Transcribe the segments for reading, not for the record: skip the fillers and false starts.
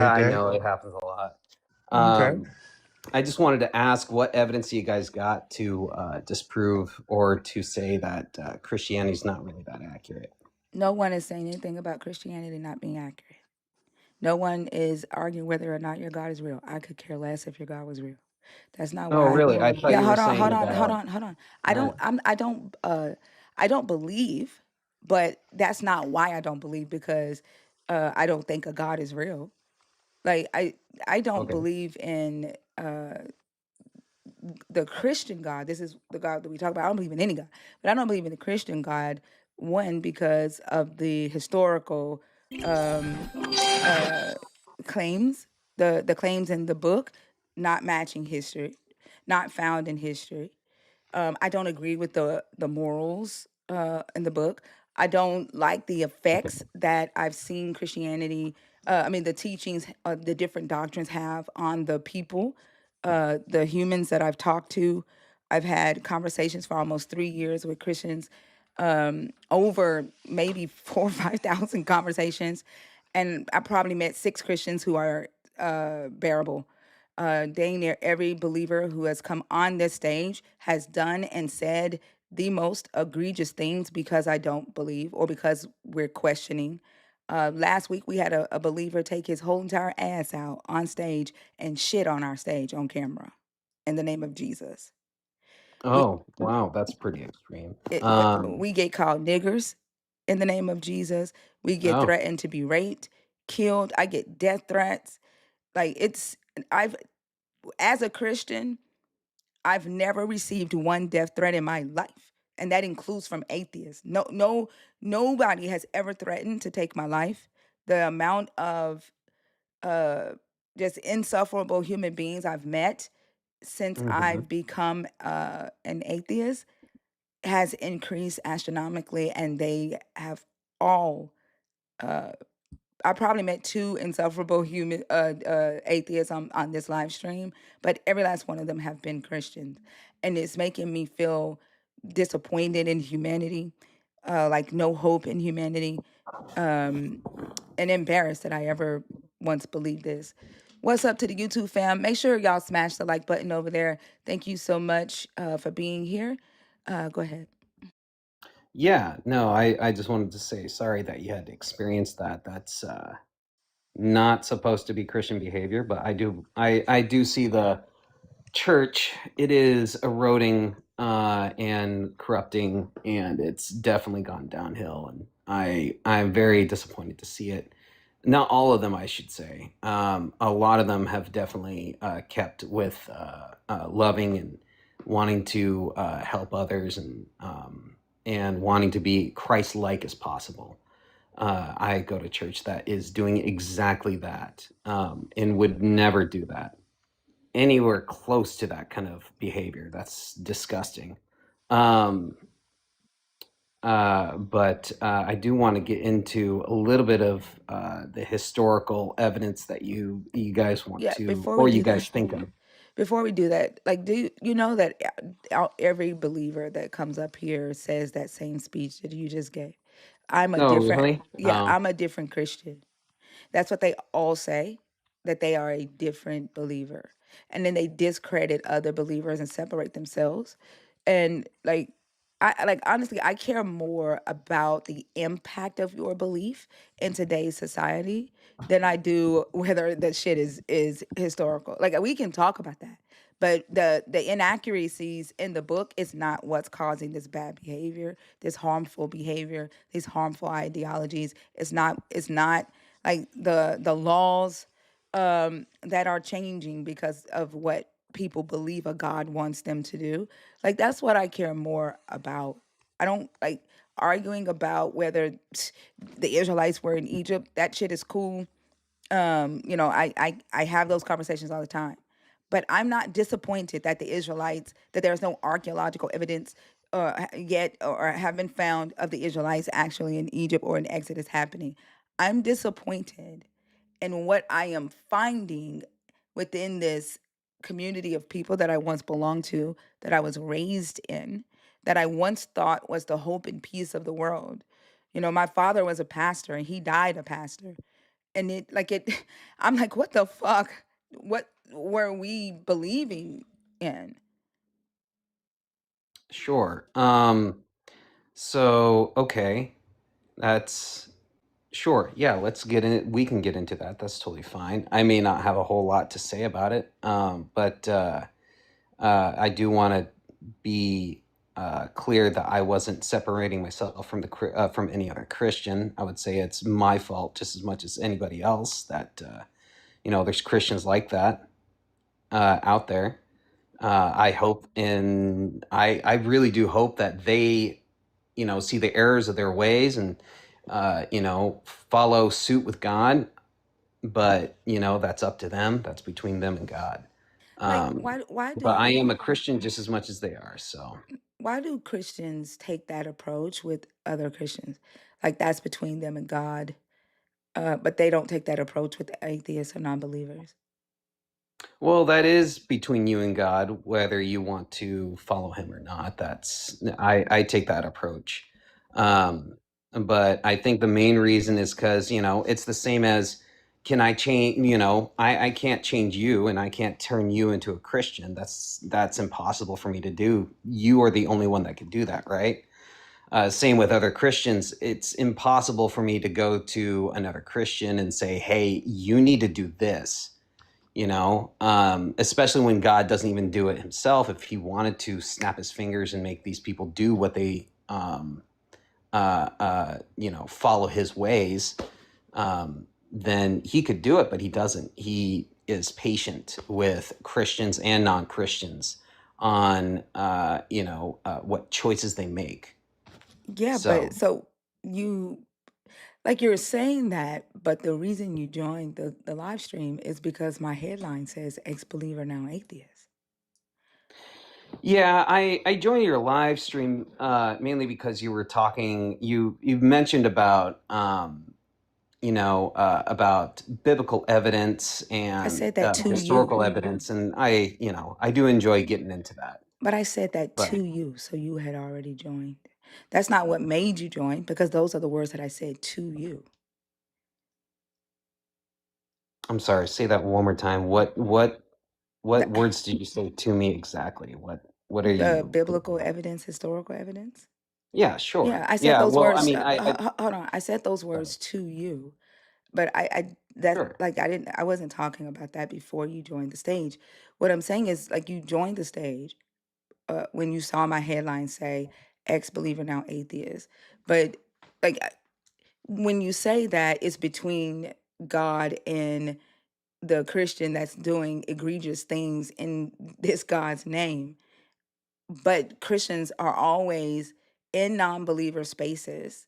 I day. know it happens a lot. Okay. I just wanted to ask what evidence you guys got to disprove or to say that Christianity is not really that accurate. No one is saying anything about Christianity not being accurate. No one is arguing whether or not your God is real. I could care less if your God was real. That's not Oh, why. really? I thought Yeah, you were hold on, saying hold on, hold about. on, hold on. Uh, I don't believe, but that's not why I don't believe, because I don't think a God is real. Like I don't okay. believe in the Christian God. This is the God that we talk about. I don't believe in any God, but I don't believe in the Christian God. One, because of the historical um, uh, claims, the claims in the book not matching history, not found in history. I don't agree with the morals in the book. I don't like the Okay. effects that I've seen Christianity. I mean, the teachings, the different doctrines have on the people, the humans that I've talked to. I've had conversations for almost 3 years with Christians, over maybe 4 or 5 thousand conversations, and I probably met 6 Christians who are bearable. Dang near every believer who has come on this stage has done and said the most egregious things because I don't believe or because we're questioning. Last week we had a believer take his whole entire ass out on stage and shit on our stage on camera in the name of Jesus. We Oh, wow, that's pretty extreme. we get called niggers in the name of Jesus. We get Oh, threatened to be raped, killed. I get death threats. Like I've as a Christian, I've never received one death threat in my life, and that includes from atheists. Nobody has ever threatened to take my life. The amount of uh, just insufferable human beings I've met since hmm I've become an atheist has increased astronomically, and they have all. Uh, I probably met 2 insufferable human atheists on this live stream, but every last one of them have been Christians, and it's making me feel disappointed in humanity, like no hope in humanity, um, and embarrassed that I ever once believed this. What's up to the YouTube fam? Make sure y'all smash the like button over there. Thank you so much for being here. Go ahead. yeah, no, I just wanted to say sorry that you had to experience that. That's not supposed to be Christian behavior, but I do see the church. It is eroding and corrupting, and it's definitely gone downhill. And I'm very disappointed to see it. Not all of them, I should say. A lot of them have definitely kept with loving and wanting to help others and wanting to be Christ-like as possible. I go to church that is doing exactly that and would never do that anywhere close to that kind of behavior. That's disgusting. Um, but I do want to get into a little bit of the historical evidence that you guys want Yeah, to, or you guys think of. before we do that, like, do you know that every believer that comes up here says that same speech that you just gave? No, really? I'm a different Christian. That's what they all say, that they are a different believer. And then they discredit other believers and separate themselves. And like honestly, I care more about the impact of your belief in today's society than I do whether the shit is historical. Like, we can talk about that. But the inaccuracies in the book is not what's causing this bad behavior, this harmful behavior, these harmful ideologies. It's not like the laws that are changing because of what people believe a God wants them to do. Like, that's what I care more about. I don't like arguing about whether the Israelites were in Egypt. That shit is cool. I have those conversations all the time. But I'm not disappointed that the Israelites, that there's no archaeological evidence yet or have been found of the Israelites actually in Egypt or in Exodus happening. I'm disappointed in what I am finding within this community of people that I once belonged to, that I was raised in, that I once thought was the hope and peace of the world. My father was a pastor and he died a pastor. and it like it I'm like, what the fuck? What were we believing in? Sure. So okay, that's sure. Yeah, let's get in it. We can get into that. That's totally fine. I may not have a whole lot to say about it, but I do want to be clear that I wasn't separating myself from from any other Christian. I would say it's my fault just as much as anybody else that there's Christians like that out there. I hope and I really do hope that they see the errors of their ways and follow suit with God. But that's up to them. That's between them and God. Like Um, why but do I am a Christian just as much as they are. So why do Christians take that approach with other Christians? Like that's between them and God. But they don't take that approach with atheists or non-believers. well, that is between you and God, whether you want to follow Him or not. I take that approach. Um, but I think the main reason is because it's the same as can I change? I can't change you, and I can't turn you into a Christian. That's impossible for me to do. You are the only one that can do that, right? Same with other Christians. It's impossible for me to go to another Christian and say, "Hey, you need to do this." Especially when God doesn't even do it himself. If he wanted to snap his fingers and make these people do what they follow his ways, then he could do it, but he doesn't. He is patient with Christians and non-Christians on what choices they make. Yeah, but So so you like you're saying that, but the reason you joined the live stream is because my headline says ex-believer now atheist. yeah, I joined your live stream mainly because you were talking. You mentioned about biblical evidence I and said that to historical you. evidence, and I do enjoy getting into that. But I said that But to you, so you had already joined. That's not what made you join because those are the words that I said to you. I'm sorry, say that one more time. What The, words did you say to me exactly? What are the you? biblical evidence, historical evidence. Yeah, Yeah, sure. I said Yeah, those well, I words. mean, Hold on, I said those sorry. words to you, but I that Sure. like I wasn't talking about that before you joined the stage. What I'm saying is like you joined the stage when you saw my headline say ex-believer now atheist, but like when you say that it's between God and the Christian that's doing egregious things in this God's name, but Christians are always in non-believer spaces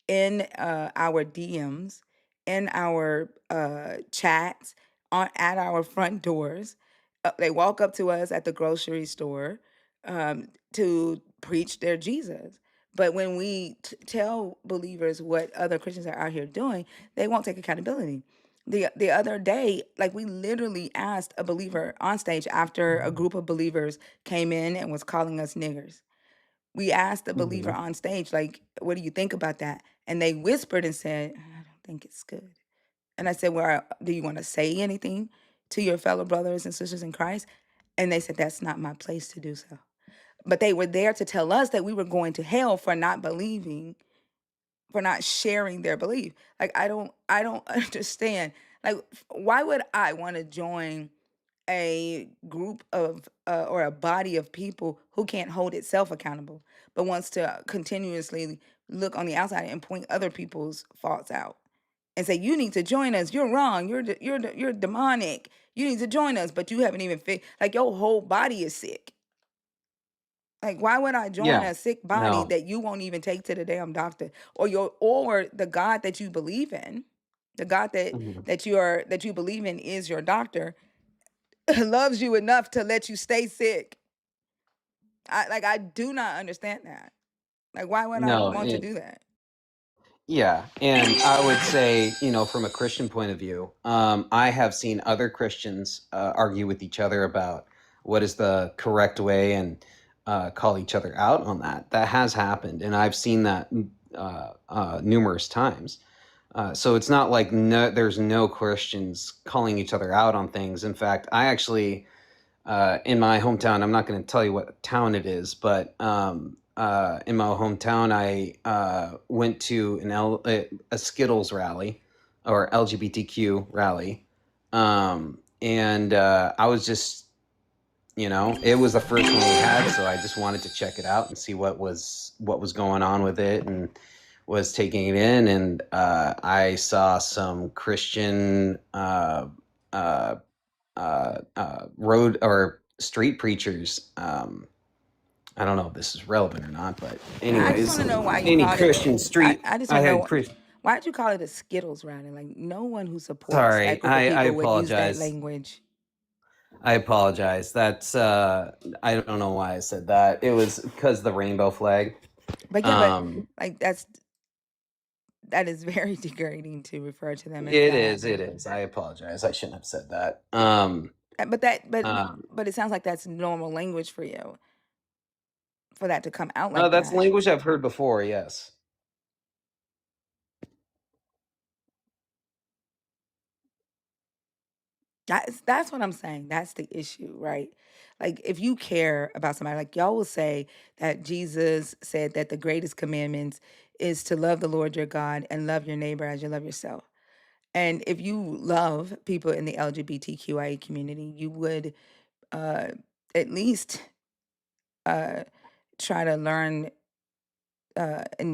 in our DMs, in our chats, on at our front doors. They walk up to us at the grocery store to preach their Jesus. But when we tell believers what other Christians are out here doing, they won't take accountability. The other day, like we literally asked a believer on stage after a group of believers came in and was calling us niggers. We asked the believer Mhm. on stage, like, what do you think about that? And they whispered and said, I don't think it's good. And I said, well, do you want to say anything to your fellow brothers and sisters in Christ? And they said, that's not my place to do so. But they were there to tell us that we were going to hell for not believing, for not sharing their belief. Like, I don't understand. Like, why would I want to join a group of or a body of people who can't hold itself accountable but wants to continuously look on the outside and point other people's faults out and say you need to join us, you're wrong, you're demonic, you need to join us, but you haven't even like your whole body is sick. Like why would I join Yeah. a sick body No. that you won't even take to the damn doctor, or the God that you believe in, the God Mhm. that you believe in is your doctor, loves you enough to let you stay sick. I do not understand that. Like why would I No. want to do that? Yeah, and I would say, from a Christian point of view, I have seen other Christians argue with each other about what is the correct way and call each other out on that. That has happened, and I've seen that numerous times. So it's not like there's no Christians calling each other out on things. In fact, I actually, in my hometown, I'm not going to tell you what town it is, but in my hometown, I went to a Skittles rally or LGBTQ rally. And I was just, it was the first one we had, so I just wanted to check it out and see what was going on with it, and was taking it in, and I saw some Christian road or street preachers. I don't know if this is relevant or not, but I just want anyways, to know why you any called it. Christian street, I just I want to had. know why did you call it a Skittles rally? Like no one who supports that Sorry, group of I people would use that apologize. language. I apologize. That's I don't know why I said that. It was because the rainbow flag. But yeah, but Um, like that is very degrading to refer to them as it that. is. It is. I apologize. I shouldn't have said that. But that Um, but it sounds like that's normal language for you for that to come out no, like that's that. language I've heard before. Yes. That's what I'm saying. That's the issue, right? Like if you care about somebody, like y'all will say that Jesus said that the greatest commandments is to love the Lord your God and love your neighbor as you love yourself. And if you love people in the LGBTQIA community, you would uh, at least uh, try to learn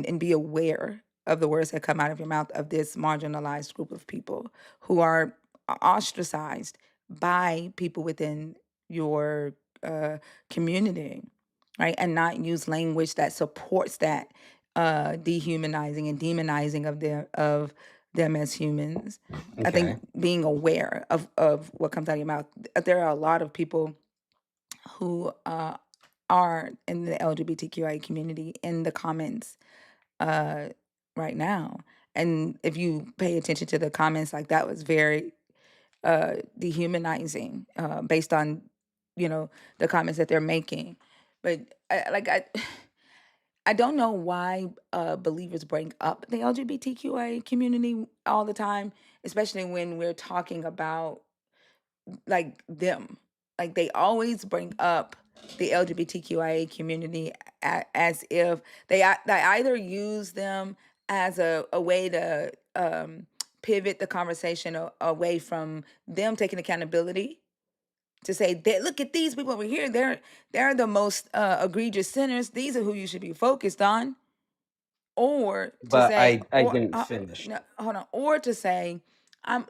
and be aware of the words that come out of your mouth of this marginalized group of people who are ostracized by people within your community, right? And not use language that supports that dehumanizing and demonizing of them as humans. I Okay. think being aware of what comes out of your mouth. There are a lot of people who are in the LGBTQI community in the comments uh, right now. And if you pay attention to the comments, like that was very dehumanizing based on, the comments that they're making. But I don't know why believers bring up the LGBTQIA community all the time, especially when we're talking about like them. Like they always bring up the LGBTQIA community as if they either use them as a way to pivot the conversation away from them taking accountability to say that look at these people over here, they're the most egregious sinners, these are who you should be focused on, or to But say I didn't finish. no, hold on, or to say I'm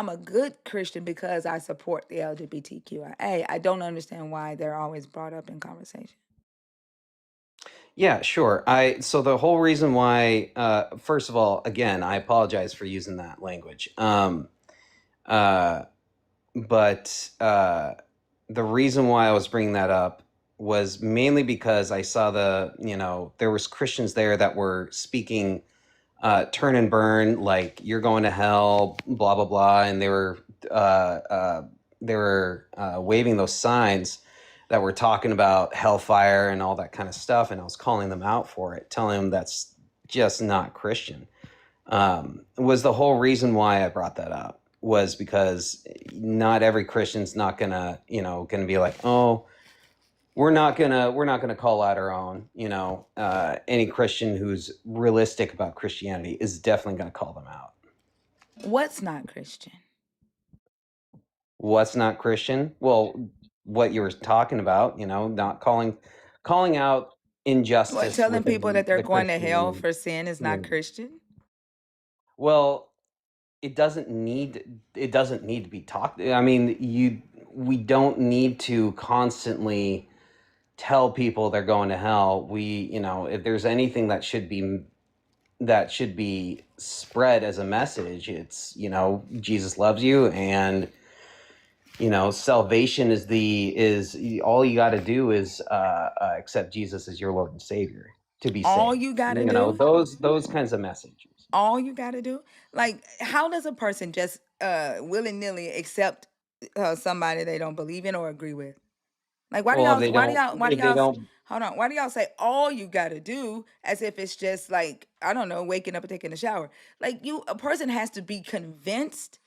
a good Christian because I support the LGBTQIA. I don't understand why they're always brought up in conversation. Yeah, sure. So the whole reason why, first of all, again, I apologize for using that language. Uh, but the reason why I was bringing that up was mainly because I saw there was Christians there that were speaking turn and burn, like you're going to hell, blah blah blah, and they were waving those signs that were talking about hellfire and all that kind of stuff, and I was calling them out for it, telling them that's just not Christian. Was the whole reason why I brought that up was because not every Christian's not gonna be like, oh, we're not gonna call out our own. Any Christian who's realistic about Christianity is definitely gonna call them out. What's not Christian? What's not Christian? Well, what you were talking about, not calling out What, injustice telling people within that they're the going to hell Christian for sin is not community. Christian? Well, it doesn't need to be talked. I mean, we don't need to constantly tell people they're going to hell. If there's anything that should be spread as a message, it's Jesus loves you, and salvation is all you got to do is accept Jesus as your Lord and Savior to be All saved. you got to do? Those kinds of messages. All you got to do? Like, how does a person just willy nilly accept somebody they don't believe in or agree with? Like Well, why do they y'all don't. hold on, why do y'all say all you gotta do as if it's just like, I don't know, waking up and taking a shower? Like, a person has to be convinced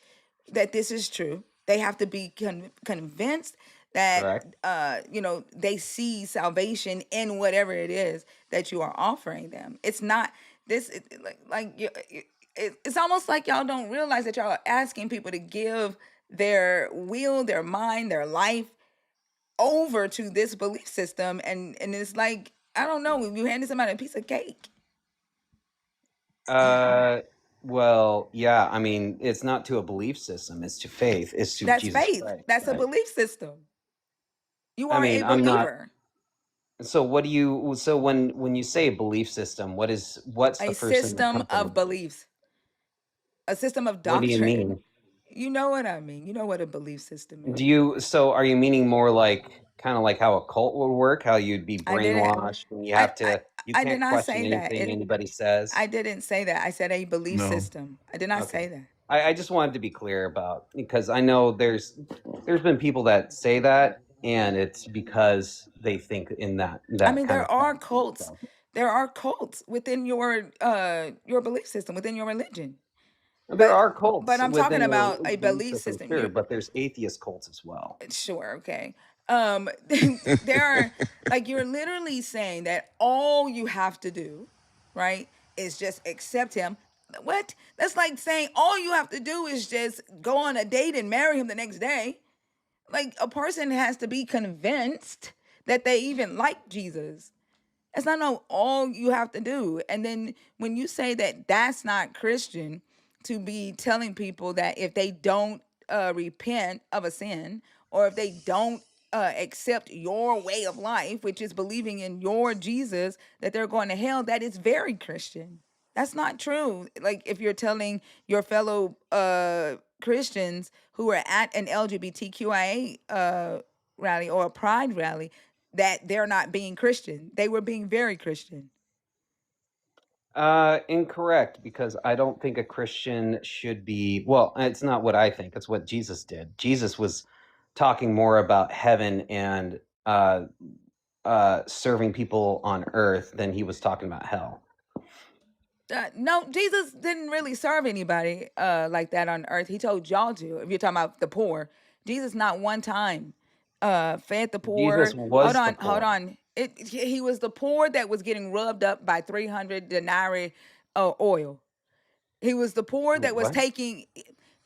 that this is true. They have to be convinced that Correct. they see salvation in whatever it is that you are offering them. It's not this it's almost like y'all don't realize that y'all are asking people to give their will, their mind, their life over to this belief system, and it's like, I don't know, you handed somebody a piece of cake. Uh, well, yeah. I mean, it's not to a belief system. It's to faith. It's to That's Jesus faith. Christ, That's a right? belief system. You I are a mean, I'm not. believer. So what do you? So when you say belief system, what's the A first thing that system comes to of mind? beliefs, a system of What do you doctrine. mean? You know what I mean. You know what a belief system is. So are you meaning more like kind of like how a cult would work, how you'd be I didn't. brainwashed and I I you I did can't not question say that. anything anybody says? I didn't say that. I said a belief No. system. I did not Okay. say that. I just wanted to be clear about because I know there's been people that say that and it's because they think in I that mean, kind there of are fashion. cults. So There are cults within your belief system, within your religion. there But are cults I'm talking within your about a belief belief system, system. sure, You but there's atheist cults as well. Sure, okay. Um there are, like, you're literally saying that all you have to do, right, is just accept him. What? That's like saying all you have to do is just go on a date and marry him the next day. Like, a person has to be convinced that they even like Jesus. That's not no all you have to do. And then when you say that that's not Christian, to be telling people that if they don't repent of a sin, or if they don't accept your way of life, which is believing in your Jesus, that they're going to hell, that is very Christian. That's not true. Like, if you're telling your fellow Christians who are at an LGBTQIA rally or a pride rally that they're not being Christian. They were being very Christian. Incorrect, because I don't think a Christian should be, well, it's not what I think, it's what Jesus did. Jesus was talking more about heaven and serving people on earth than he was talking about hell. No, Jesus didn't really serve anybody like that on earth. He told y'all to. If you're talking about the poor, Jesus not one time fed the poor. Jesus Hold was the on, hold poor. on. He was the poor that was getting rubbed up by 300 denarii oil. He was the poor Wait, that was what? taking.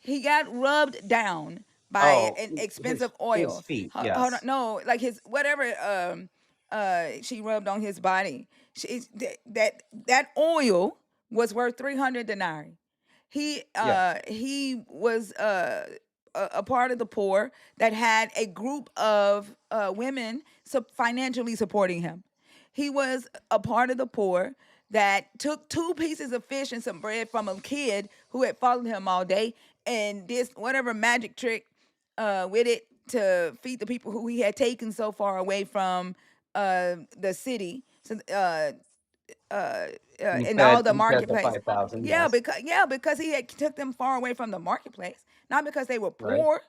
He got rubbed down by Oh, an his expensive his oil. feet, Hold on, yes. no, like his whatever. She rubbed on his body. That oil was worth 300 denarii. Yes. He was a part of the poor that had a group of women financially supporting him. He was a part of the poor that took two pieces of fish and some bread from a kid who had followed him all day and did whatever magic trick with it to feed the people who he had taken so far away from the city. So, in all the He fed the marketplace. 5,000, yes. Because he had took them far away from the marketplace, not because they were Right. poor,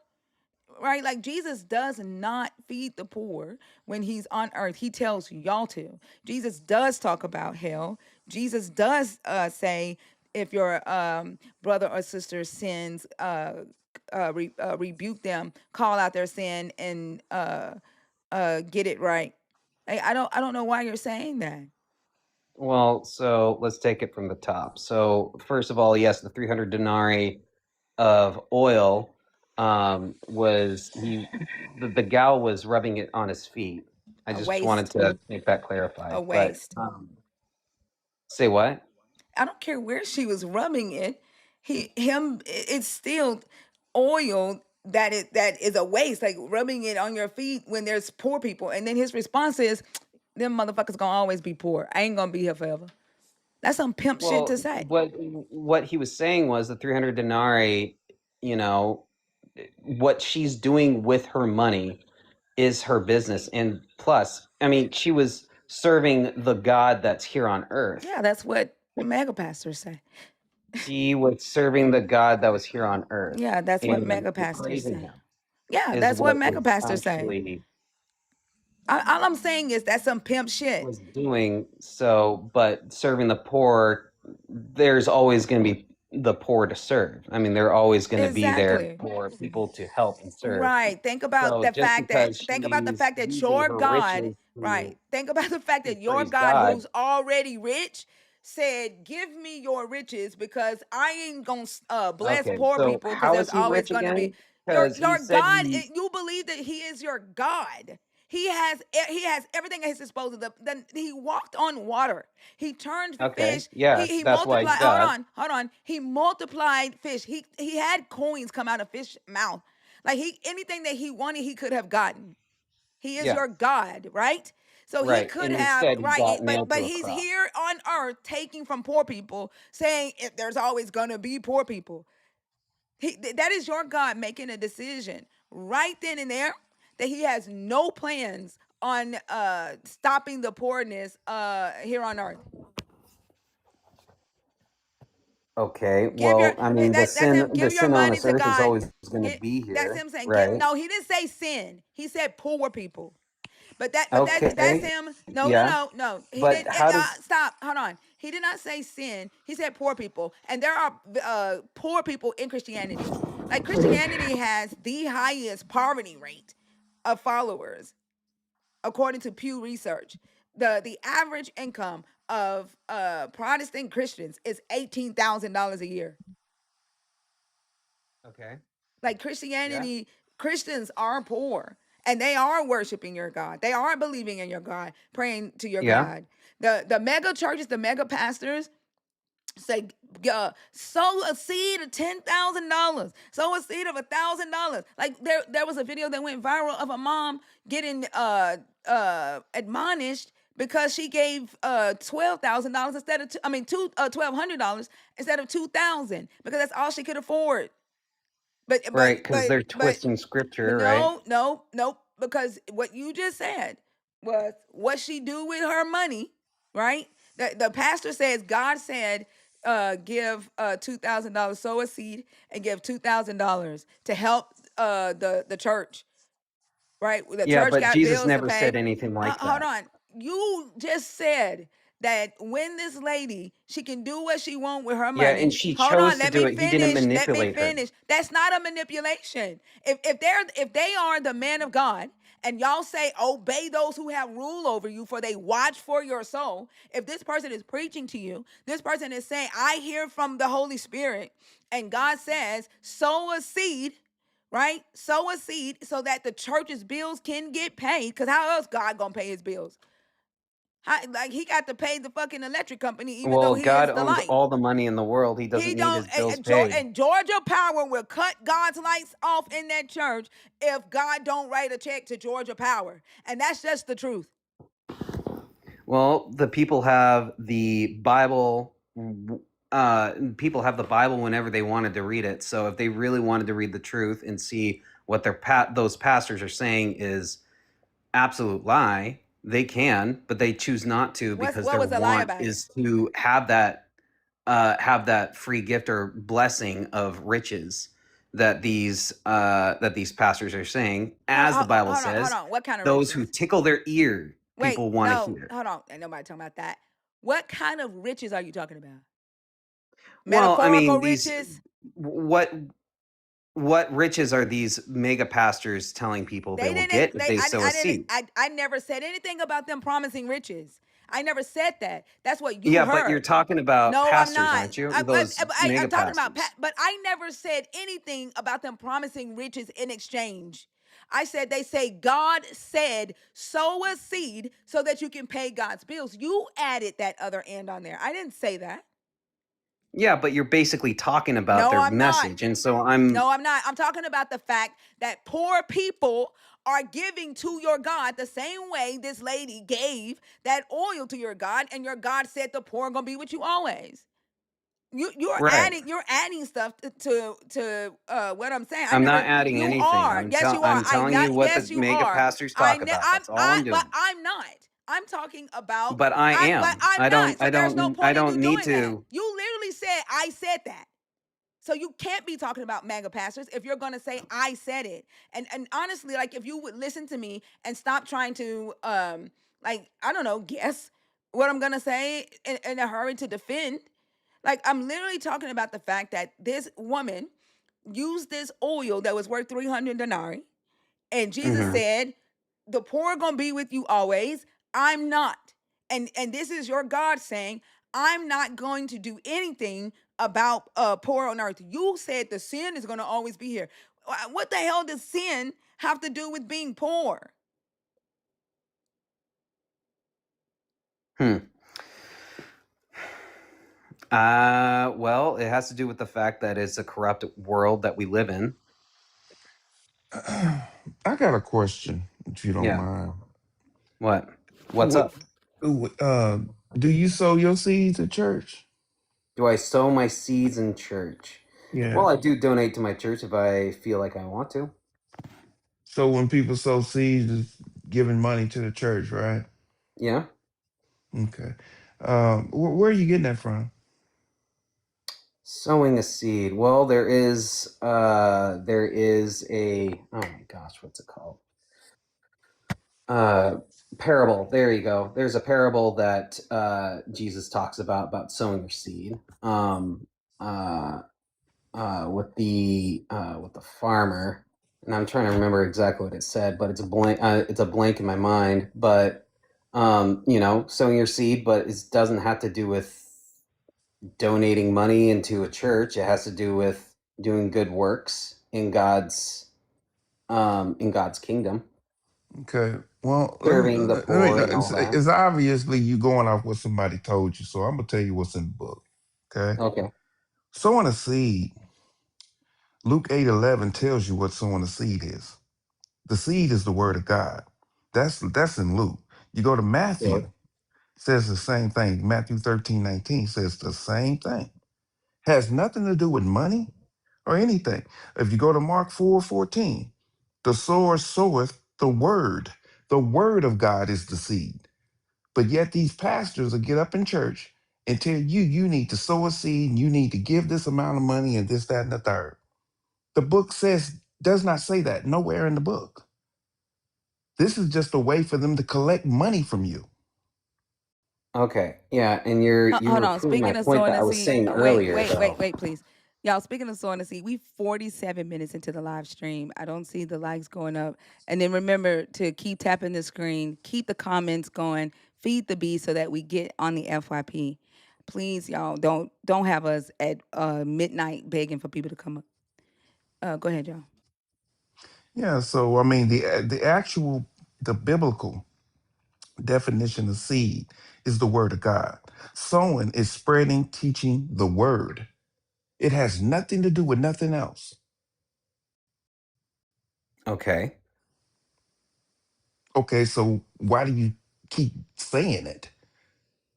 right? Like, Jesus does not feed the poor when he's on earth. He tells y'all to. Jesus does talk about hell. Jesus does say, if your brother or sister sins, rebuke them, call out their sin, and get it right. I don't know why you're saying that. Well, so let's take it from the top. So first of all, yes, the 300 denarii of oil was the gal was rubbing it on his feet. I A just wanted waste. to make that A clarified. But waste. say what? I don't care where she was rubbing it. It's still oil that is a waste. Like, rubbing it on your feet when there's poor people. And then his response is, "Them motherfuckers gonna always be poor. I ain't gonna be here forever." That's some pimp shit to Well, say. what he was saying was the 300 denarii, you know, what she's doing with her money is her business. And plus, I mean, she was serving the God that's here on earth. Yeah, that's what mega pastors say. She was serving the God that was here on earth. Yeah, that's what And mega pastors praising say. him Yeah, is that's what what mega was pastors say. actually All I'm saying is that's some pimp shit. was doing so, but serving the poor, there's always going to be the poor to serve. I mean, they're always going to be there Exactly. for people to help and serve. Right. So just because Think about the she's fact that using your her God, riches right. Think about the fact to that your praise God God, who's already rich said, "Give me your riches because I ain't going to bless okay, poor so people because how there's is he always rich going to be again? Because he your said God, he, you believe that he is your God. He has everything at his disposal. Then he walked on water. He turned okay, fish. yes, He that's why he's multiplied. God. Hold on. He multiplied fish. He had coins come out of fish mouth. Like anything that he wanted, he could have gotten. He is Yeah, your God, right? So he right. could And have, instead, he right, got nailed but to a he's cross. here on earth taking from poor people, saying there's always gonna be poor people. That is your God making a decision right then and there that he has no plans on stopping the poorness here on earth. Okay, Give your well, I mean, that's him. the Give your sin on money this to earth is God. always going to be That's here, him saying, give. right? No, he didn't say sin. He said poor people. That's Okay, him. yeah, No. He but didn't. how does Stop. Hold on. He did not say sin. He said poor people, and there are poor people in Christianity. Like Christianity has the highest poverty rate of followers according to Pew Research. The average income of Protestant Christians is $18,000 a year. okay, Like yeah, Christians are poor and they are worshiping your God. They are believing in your God, praying to your yeah, God. The mega churches, the mega pastors say, sow a seed of $10,000, sow a seed of $1,000. Like there was a video that went viral of a mom getting admonished because she gave $12,000 instead of $1,200 instead of 2,000 because that's all she could afford. But right, because they're twisting scripture, right? no, because what you just said was what she do with her money, right? The pastor says God said, give $2,000, sow a seed, and give $2,000 to help the church, right? The Yeah, church but got Jesus bills to never said pay. anything like Hold that. on, you just said that when this lady she can do what she want with her Yeah, and money. she Hold chose on, to do it. He didn't let me manipulate her. finish. That's not a manipulation. If they are the man of God and y'all say obey those who have rule over you for they watch for your soul. If this person is preaching to you, this person is saying I hear from the Holy Spirit and God says sow a seed, right? Sow a seed so that the church's bills can get paid. Because how else God gonna pay his bills? Like he got to pay the fucking electric company, even though Well, he God is the owns light. all the money in the world. He He doesn't need don't. his bills paid. And Georgia Power will cut God's lights off in that church if God don't write a check to Georgia Power, and that's just the truth. Well, the people have the Bible. People have the Bible whenever they wanted to read it. So if they really wanted to read the truth and see what those pastors are saying is absolute lie, they can, but they choose not to because What their was a lie want about it? is to have that free gift or blessing of riches that these pastors are saying, as the Bible Hold says, on. What kind of those who riches? tickle their ear, Wait, people want to no, hear. hold on. Ain't nobody talking about that. What kind of riches are you talking about? Well, I Metaphorical mean, these riches? what what riches are these mega pastors telling people they They will didn't. get if they sow a I didn't. seed? I never said anything about them promising riches. I never said that. That's what you Yeah, but you're heard. talking about No, I'm pastors, not. aren't you? Those I'm mega talking about, pastors. but I never said anything about them promising riches in exchange. I said they say God said sow a seed so that you can pay God's bills. You added that other end on there. I didn't say that. Yeah, but you're basically talking about No, their I'm not. message, and so I'm No, I'm not. I'm talking about the fact that poor people are giving to your God the same way this lady gave that oil to your God, and your God said the poor are gonna be with you always. right. You're adding stuff to what I'm saying. I I'm not never. adding You anything. are. Yes, you are. I'm telling you what the Yes, you mega are. pastors talk about. That's all I'm But doing. I'm not. I'm talking about. But I But am. I'm not. So there's no I point in you don't need doing that. to. You literally said I said that. So you can't be talking about MAGA pastors if you're gonna say I said it. And honestly, like if you would listen to me and stop trying to like I don't know, guess what I'm gonna say in a hurry to defend. Like I'm literally talking about the fact that this woman used this oil that was worth 300 denarii, and Jesus Hmm. said, "The poor are gonna be with you always. I'm not." And this is your God saying, "I'm not going to do anything about poor on earth." You said the sin is gonna always be here. What the hell does sin have to do with being poor? Hmm. Well, it has to do with the fact that it's a corrupt world that we live in. I got a question, if you don't Yeah. mind. What? What's What, up? uh, do you sow your seeds at church? Do I sow my seeds in church? Yeah. Well, I do donate to my church if I feel like I want to. So when people sow seeds, it's giving money to the church, right? Yeah. Okay. Where are you getting that from? Sowing a seed. Well, there is a, oh my gosh, what's it called? Uh Parable. There you go. There's a parable that Jesus talks about sowing your seed. Uh with the farmer, and I'm trying to remember exactly what it said, but it's a blank in my mind. But sowing your seed, but it doesn't have to do with donating money into a church. It has to do with doing good works in God's kingdom, Okay. Well, serving the let me. poor and all that. It's obviously you going off what somebody told you, so I'm gonna tell you what's in the book. Okay. Okay. Sowing a seed. Luke 8:11 tells you what sowing a seed is. The seed is the word of God. That's in Luke. You go to Sure. Matthew, says the same thing. Matthew 13:19 says the same thing. Has nothing to do with money or anything. If you go to Mark 4:14, the sower soweth the word. The word of God is the seed. But yet these pastors will get up in church and tell you you need to sow a seed and you need to give this amount of money and this, that, and the third. The book does not say that nowhere in the book. This is just a way for them to collect money from you. Okay. Yeah, and you Hold were on. proving my Speaking of point sowing that the I was seed, saying wait, earlier, wait, wait, though. wait, please. Y'all, speaking of sowing the seed, we 47 minutes into the live stream. I don't see the likes going up. And then remember to keep tapping the screen, keep the comments going, feed the bee so that we get on the FYP. Please, y'all, don't have us at midnight begging for people to come up. Go ahead, y'all. Yeah, so I mean the biblical definition of seed is the word of God. Sowing is spreading, teaching the word. It has nothing to do with nothing else. Okay. Okay, so why do you keep saying it?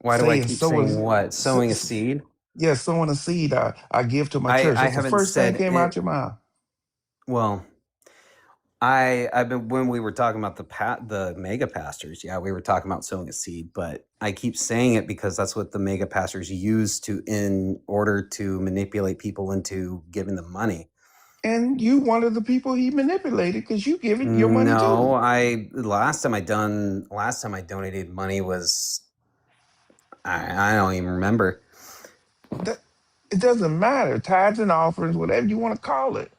Why do I Saying keep sow saying is what? Sowing a seed? yeah, sowing a seed I give to my church. I That's the haven't first thing said came out it. your mouth. Well, I've been when we were talking about the mega pastors. Yeah, we were talking about sowing a seed, but I keep saying it because that's what the mega pastors use to in order to manipulate people into giving them money. And you one of the people he manipulated because you give it your money No, too. last time I donated money was I don't even remember. That it doesn't matter. Tithes and offerings, whatever you want to call it.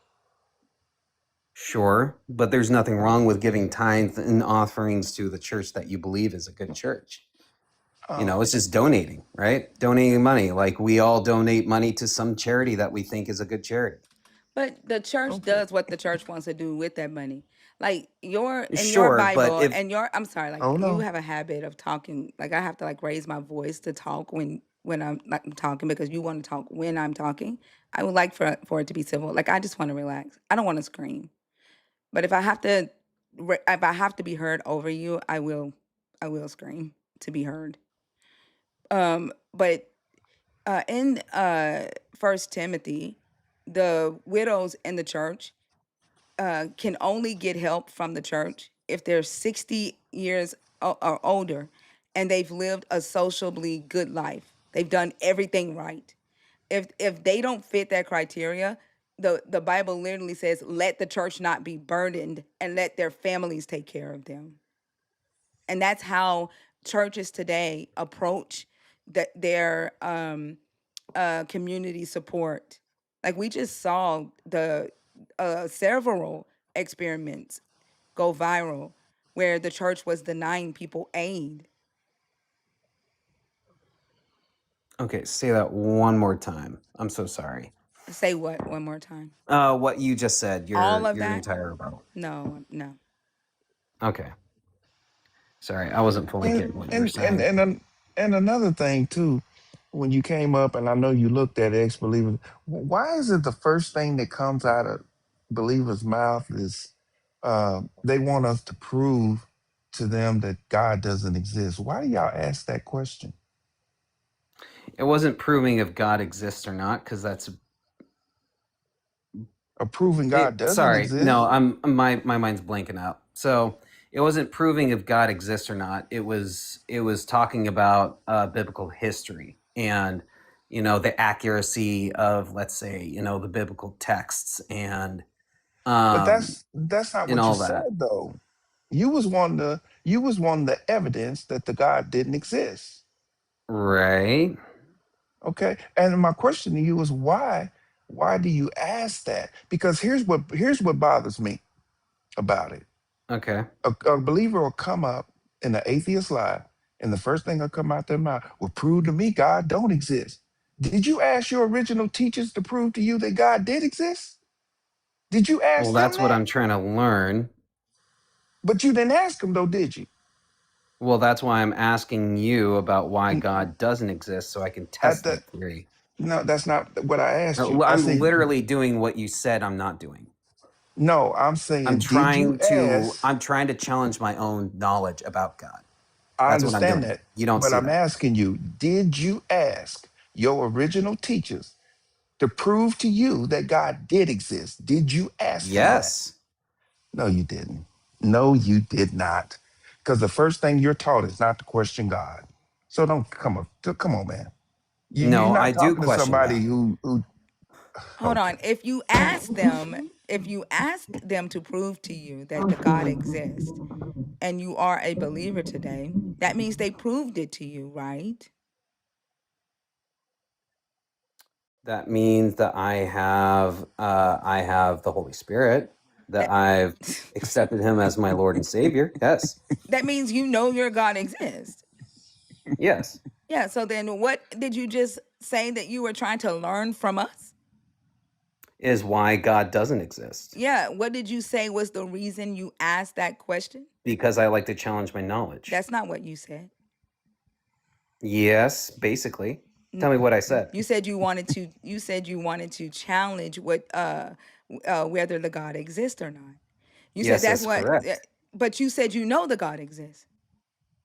Sure, but there's nothing wrong with giving tithes and offerings to the church that you believe is a good church. It's Um, just donating, right? Donating money. Like we all donate money to some charity that we think is a good charity. But the church okay. does what the church wants to do with that money. Like your in your Sure, but Bible if and your I'm sorry, like Oh you no. have a habit of talking. Like I have to like raise my voice to talk when I'm like talking because you want to talk when I'm talking. I would like for it to be civil. Like I just want to relax. I don't want to scream. But if I have to be heard over you, I will scream to be heard. But in First Timothy, the widows in the church can only get help from the church if they're 60 years or older and they've lived a sociably good life. They've done everything right. If they don't fit that criteria, the Bible literally says, let the church not be burdened and let their families take care of them. And that's how churches today approach their community support. Like we just saw the several experiments go viral where the church was denying people aid. Okay, say that one more time. I'm so sorry. Say what one more time? What you just said, All of your that? entire rebuttal. No. Okay. Sorry, I wasn't fully And getting what you were and and saying. and an- and another thing too, when you came up, and I know you looked at ex-believers, why is it the first thing that comes out of believers' mouth is they want us to prove to them that God doesn't exist? Why do y'all ask that question? It wasn't proving if God exists or not, because that's Or proving it. God doesn't Sorry, no, exist? my mind's blanking out. So it wasn't proving if God exists or not. It was talking about biblical history and the accuracy of, let's say, the biblical texts and But um that's not and what you all that. said though. You was wanting the evidence that the God didn't exist. Right. Okay. And my question to you is why? Why do you ask that? Because here's what bothers me about it. Okay. A believer will come up in the atheist lie, and the first thing will come out their mouth will prove to me God don't exist. Did you ask your original teachers to prove to you that God did exist? Did you Well, ask them that's what that? I'm trying to learn. But you didn't ask them though, did you? Well, that's why I'm asking you about why N- God doesn't exist so I can At test the, that theory. no, that's not what I asked you. I I'm said, literally doing what you said I'm not doing. no, I'm saying, did you ask? I'm trying to challenge my own knowledge about God. I That's what I'm understand doing. that, You don't but see I'm that. asking you, did you ask your original teachers to prove to you that God did exist? Did you ask them that? Yes. No, you didn't. No, you did not. Because the first thing you're taught is not to question God. So don't come on, man. You're No, I not do talking to question somebody God. who Hold on. okay. If you ask them to prove to you that the God exists and you are a believer today, that means they proved it to you, right? That means that I have the Holy Spirit, that That I've accepted him as my Lord and Savior. Yes. that means you know your God exists. Yes. Yeah, so then what did you just say that you were trying to learn from us? Is why God doesn't exist. Yeah, what did you say was the reason you asked that question? Because I like to challenge my knowledge. That's not what you said. Yes, basically. N- Tell me what I said. you said you wanted to challenge what whether the God exists or not. You said Yes, that's that's what correct. but you said you know the God exists.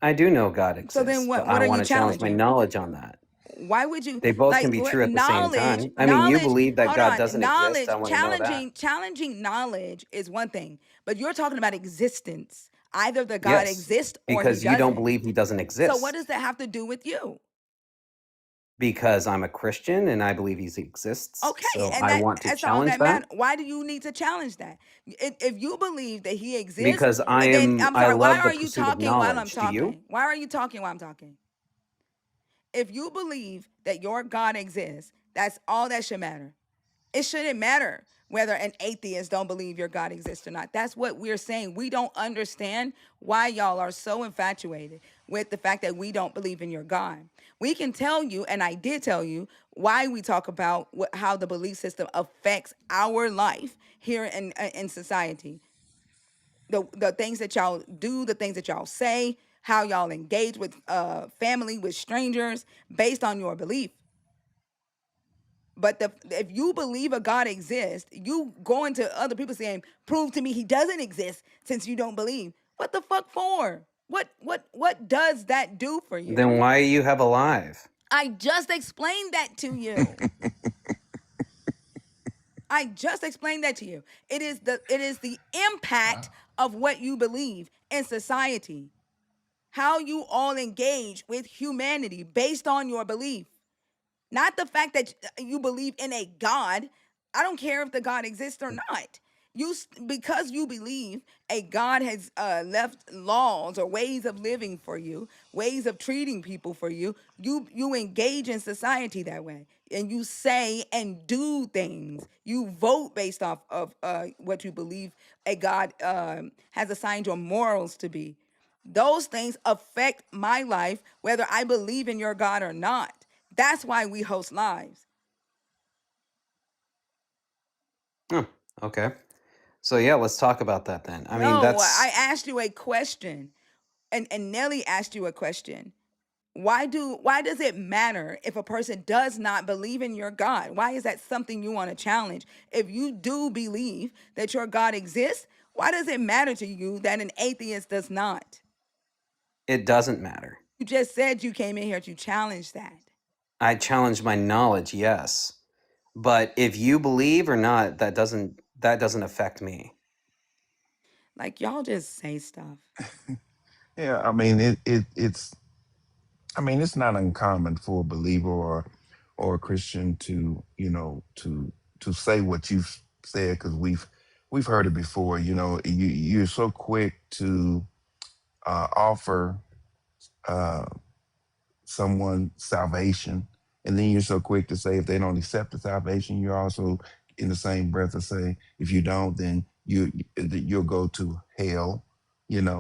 I do know God So then exists, but what I are you want to challenge my challenging? knowledge on that. Why would you They both can like be what true at the same knowledge time. I mean, you knowledge believe that hold God on, doesn't exist. I knowledge want to know that. challenging knowledge is one thing, but you're talking about existence. Either the God Yes, exists or he because you don't doesn't. believe he doesn't So what exist. does that have to do with you? Because I'm a Christian and I believe he exists. Okay, So and I want to that's all challenge that that matters. Why do you need to challenge that? If you believe that he exists, because then I'm I sorry, why love the are you pursuit of talking while I'm knowledge. Do you? talking? Why are you talking while I'm talking? If you believe that your God exists, that's all that should matter. It shouldn't matter whether an atheist don't believe your God exists or not. That's what we're saying. We don't understand why y'all are so infatuated with the fact that we don't believe in your God. We can tell you, and I did tell you, why we talk about how the belief system affects our life here in society. The things that y'all do, the things that y'all say, how y'all engage with family, with strangers, based on your belief. But if you believe a God exists, you going to other people saying, "Prove to me he doesn't exist," since you don't believe. What the fuck for? What does that do for you? Then why you have alive? I just explained that to you. I just explained that to you. It is the impact of what you believe in society. How you all engage with humanity based on your belief. Not the fact that you believe in a God. I don't care if the God exists or not. Because you believe a God has left laws or ways of living for you, ways of treating people for you. You engage in society that way, and you say and do things. You vote based off of what you believe a God has assigned your morals to be. Those things affect my life, whether I believe in your God or not. That's why we host lives. Hmm, okay. So yeah, let's talk about that then. I mean, No, I that's asked you a question, and Nelly asked you a question. Why does it matter if a person does not believe in your God? Why is that something you want to challenge? If you do believe that your God exists, why does it matter to you that an atheist does not? it doesn't matter. You just said you came in here to challenge that. I challenge my knowledge, yes. But if you believe or not, that doesn't affect me. Like, y'all just say stuff. Yeah, I mean it's I mean it's not uncommon for a believer or a Christian to, to say what you've said, because we've heard it before. You're so quick to offer uh someone salvation, and then you're so quick to say if they don't accept the salvation, you're also in the same breath to say if you don't, then you'll go to hell.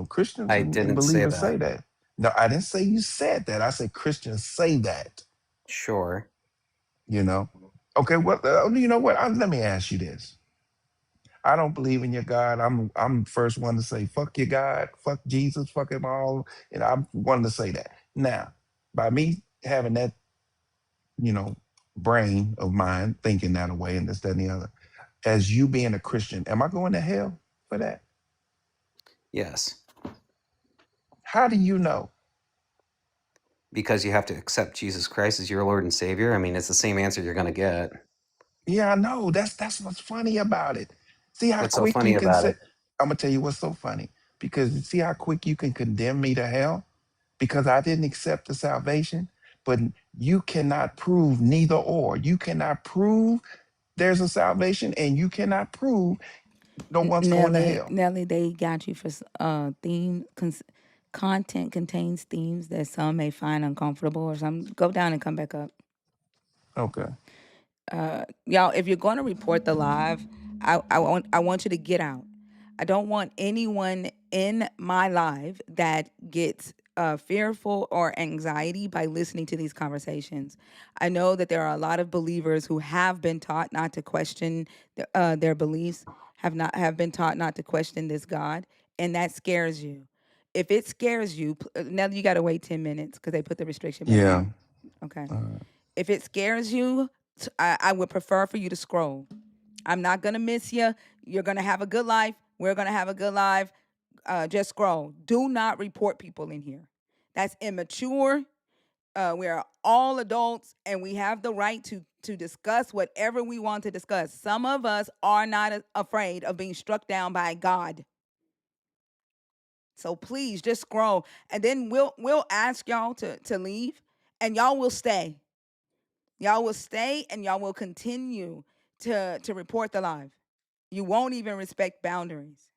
Christians I and didn't say believers say that. that. No, I didn't say you said that. I said Christians say that. Sure. you know okay, what you know what let me ask you this. I don't believe in your God. I'm the first one to say fuck your God, fuck Jesus, fuck him all, and I'm one to say that. Now, by me having that, you know, brain of mine thinking that way and this, that, and the other. As you being a Christian, am I going to hell for that? Yes. How do you know? Because you have to accept Jesus Christ as your Lord and Savior. I mean, it's the same answer you're going to get. Yeah, I know. That's what's funny about it. See how What's so quick funny you can about say. it? I'm gonna tell you what's so funny, because see how quick you can condemn me to hell because I didn't accept the salvation. But you cannot prove neither or. You cannot prove there's a salvation, and you cannot prove no one's going to hell. Nelly, they got you for content contains themes that some may find uncomfortable or some. Go down and come back up. Okay. Y'all, if you're going to report the live, I want you to get out. I don't want anyone in my live that gets fearful or anxiety by listening to these conversations. I know that there are a lot of believers who have been taught not to question their beliefs, have been taught not to question this God, and that scares you. If it scares you, now you got to wait 10 minutes because they put the restriction button Yeah. on. Okay. Uh, If it scares you, I would prefer for you to scroll. I'm not going to miss you. You're going to have a good life. We're going to have a good life. Just scroll. Do not report people in here. That's immature. We are all adults and we have the right to discuss whatever we want to discuss. Some of us are not afraid of being struck down by God. So please just scroll, and then we'll ask y'all to leave, and y'all will stay. Y'all will stay and y'all will continue to report the live. You won't even respect boundaries.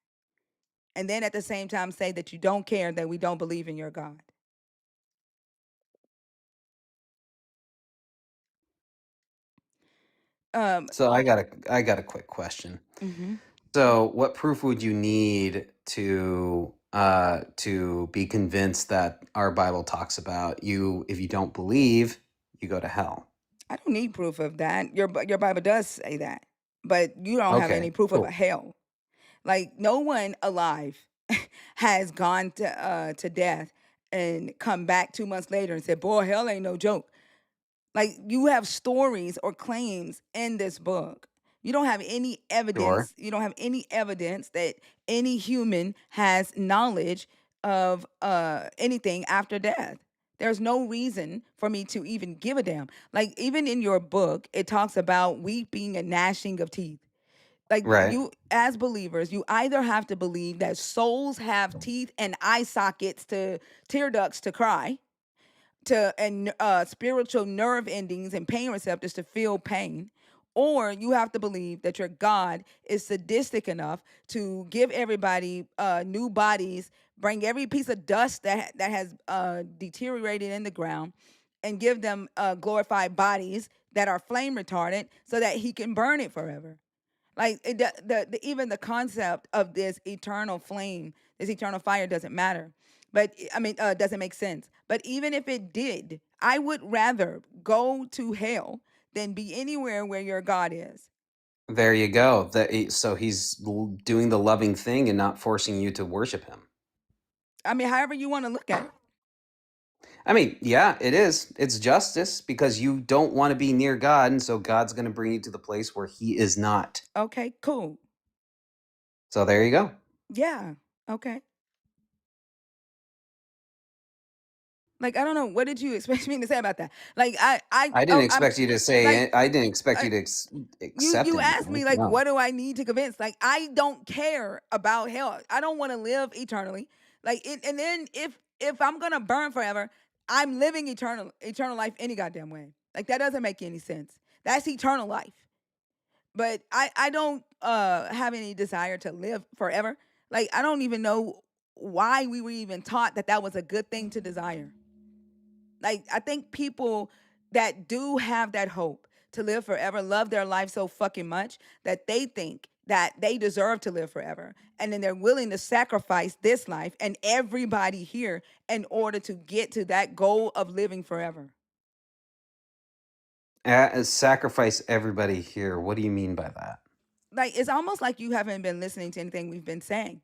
And then at the same time say that you don't care that we don't believe in your God. Um So I got a quick question. mhm. So, what proof would you need to be convinced that our Bible talks about you if you don't believe, you go to hell? I don't need proof of that. Your Bible does say that. But you don't have Okay, any proof of a cool. hell. Like no one alive has gone to death and come back 2 months later and said, "Boy, hell ain't no joke." Like you have stories or claims in this book. You don't have any Sure. evidence. You don't have any evidence that any human has knowledge of anything after death. There's no reason for me to even give a damn. Like even in your book, it talks about weeping and gnashing of teeth. Like Right. you, as believers, you either have to believe that souls have teeth and eye sockets to tear ducts to cry, and spiritual nerve endings and pain receptors to feel pain, or you have to believe that your God is sadistic enough to give everybody new bodies, bring every piece of dust that has deteriorated in the ground, and give them glorified bodies that are flame retardant so that he can burn it forever. Like even the concept of this eternal flame, this eternal fire doesn't matter. But I mean, doesn't make sense. But even if it did, I would rather go to hell than be anywhere where your God is. There you go. So he's doing the loving thing and not forcing you to worship him. I mean, however you want to look at it. I mean, yeah, it is. It's justice because you don't want to be near God, and so God's going to bring you to the place where he is not. Okay, cool. So there you go. Yeah. Okay. Like, I don't know. What did you expect me to say about that? Like, I didn't expect you to say like, it. I didn't expect you to accept you asked anything. me, like, No. what do I need to convince? Like, I don't care about hell. I don't want to live eternally. Like, and then if I'm gonna burn forever, I'm living eternal life any goddamn way. Like, that doesn't make any sense. That's eternal life. But I don't have any desire to live forever. Like, I don't even know why we were even taught that was a good thing to desire. Like, I think people that do have that hope to live forever love their life so fucking much that they think that they deserve to live forever. And then they're willing to sacrifice this life and everybody here in order to get to that goal of living forever. Sacrifice everybody here. What do you mean by that? Like, it's almost like you haven't been listening to anything we've been saying.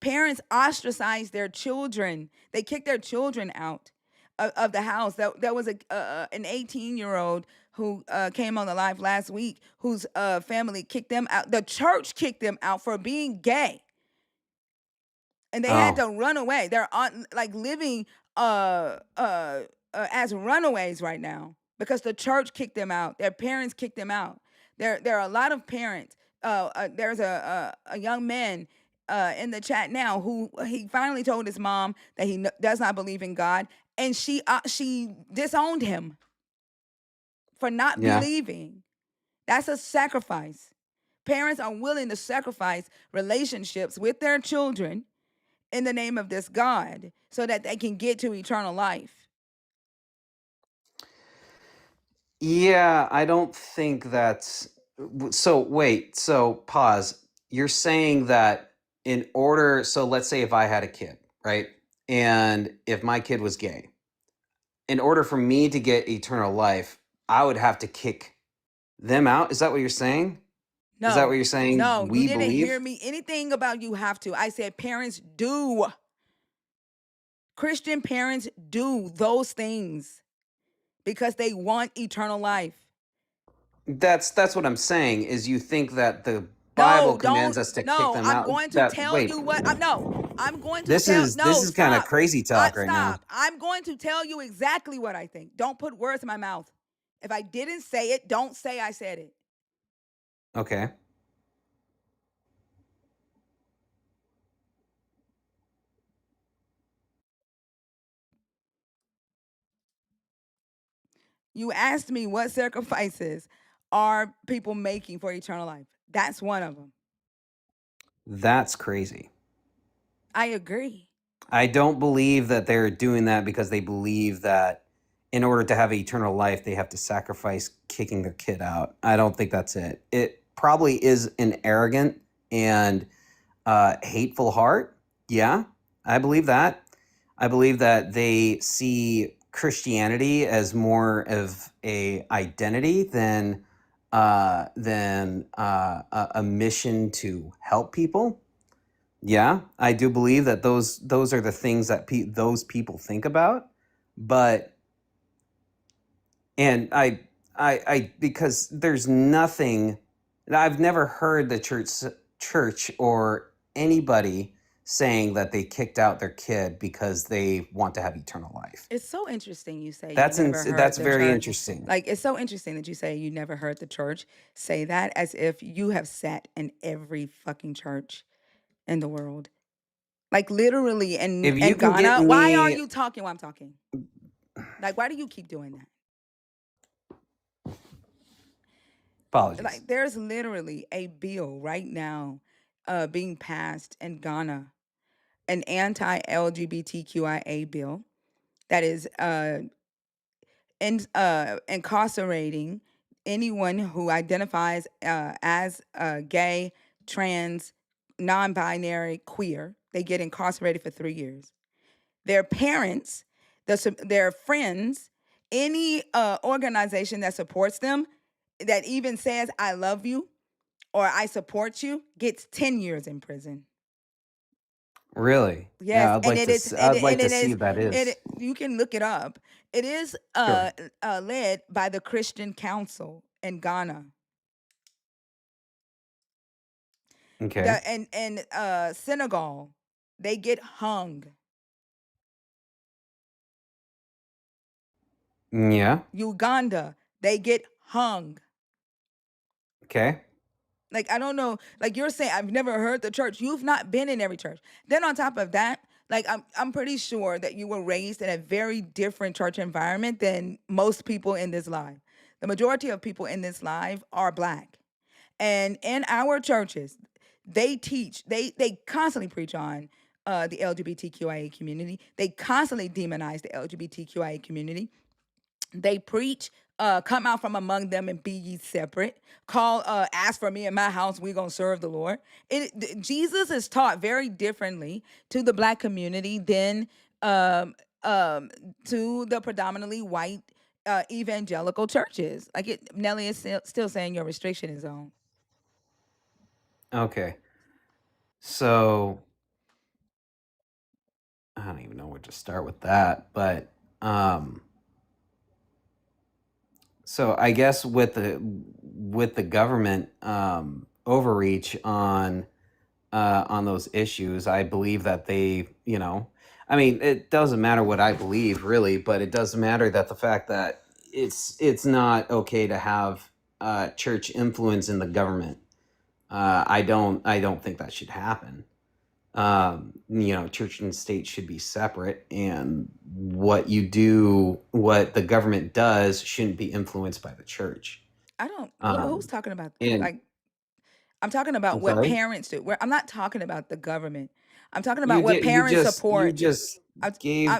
Parents ostracize their children. They kick their children out of the house. There was an 18-year-old who came on the live last week whose family kicked them out. The church kicked them out for being gay. And they had to run away. They're on like living as runaways right now because the church kicked them out. Their parents kicked them out. There are a lot of parents. There's a young man in the chat now who he finally told his mom that he does not believe in God, and she disowned him for not believing. That's a sacrifice. Parents are willing to sacrifice relationships with their children in the name of this God so that they can get to eternal life. Yeah, I don't think that's so. Wait, so pause. You're saying that in order, so let's say if I had a kid, right? And if my kid was gay, in order for me to get eternal life, I would have to kick them out. Is that what you're saying? No. Is that what you're saying? No, we you didn't believe? hear me. Anything about you have to. I said parents do. Christian parents do those things because they want eternal life. That's what I'm saying. Is you think that the Bible commands us to kick them out? I'm going to tell you what. I'm going to this tell. is kind of crazy talk right now. Stop. I'm going to tell you exactly what I think. Don't put words in my mouth. If I didn't say it, don't say I said it. Okay. You asked me what sacrifices are people making for eternal life. That's one of them. That's crazy. I agree. I don't believe that they're doing that because they believe that in order to have eternal life, they have to sacrifice kicking their kid out. I don't think that's it. It probably is an arrogant and hateful heart. Yeah, I believe that. I believe that they see Christianity as more of a identity than a mission to help people. Yeah, I do believe that those are the things that those people think about, but and I because there's nothing. I've never heard the church or anybody saying that they kicked out their kid because they want to have eternal life. It's so interesting you say That's you never heard that's the very church. interesting. Like, it's so interesting that you say you never heard the church say that, as if you have sat in every fucking church in the world. Like, literally in If you can Ghana. get Why are me, you talking while I'm talking? Like, why do you keep doing that? Apologies. Like, there's literally a bill right now being passed in Ghana, an anti-LGBTQIA bill that is incarcerating anyone who identifies as gay, trans, non-binary, queer. They get incarcerated for 3 years. Their parents, their friends, any organization that supports them, that even says "I love you" or "I support you," gets 10 years in prison. Really? Yes, Yeah, and it is, I'd like and to it see is, who that is. you can look it up. It is Sure. led by the Christian Council in Ghana. Okay. And Senegal, they get hung. Yeah. Uganda, they get hung. Okay. Like, I don't know, like you're saying, I've never heard the church. You've not been in every church. Then on top of that, like I'm pretty sure that you were raised in a very different church environment than most people in this live. The majority of people in this live are Black. And in our churches, they teach, they constantly preach on the LGBTQIA community. They constantly demonize the LGBTQIA community. They preach, come out from among them and be ye separate. Call, ask for me in my house, we gonna serve the Lord. Jesus is taught very differently to the Black community than to the predominantly white evangelical churches. Like Nelly is still saying your restriction is on. Okay. So I don't even know where to start with that, but um so I guess with the government overreach on those issues, I believe that they, I mean, it doesn't matter what I believe really, but it does matter that the fact that it's not okay to have church influence in the government. I don't think that should happen. Church and state should be separate, and what the government does shouldn't be influenced by the church. I don't. Who's Um, talking about? and Like, I'm talking about I'm what sorry, parents do. I'm not talking about the government. I'm talking you about what did, parents you support. just I, gave.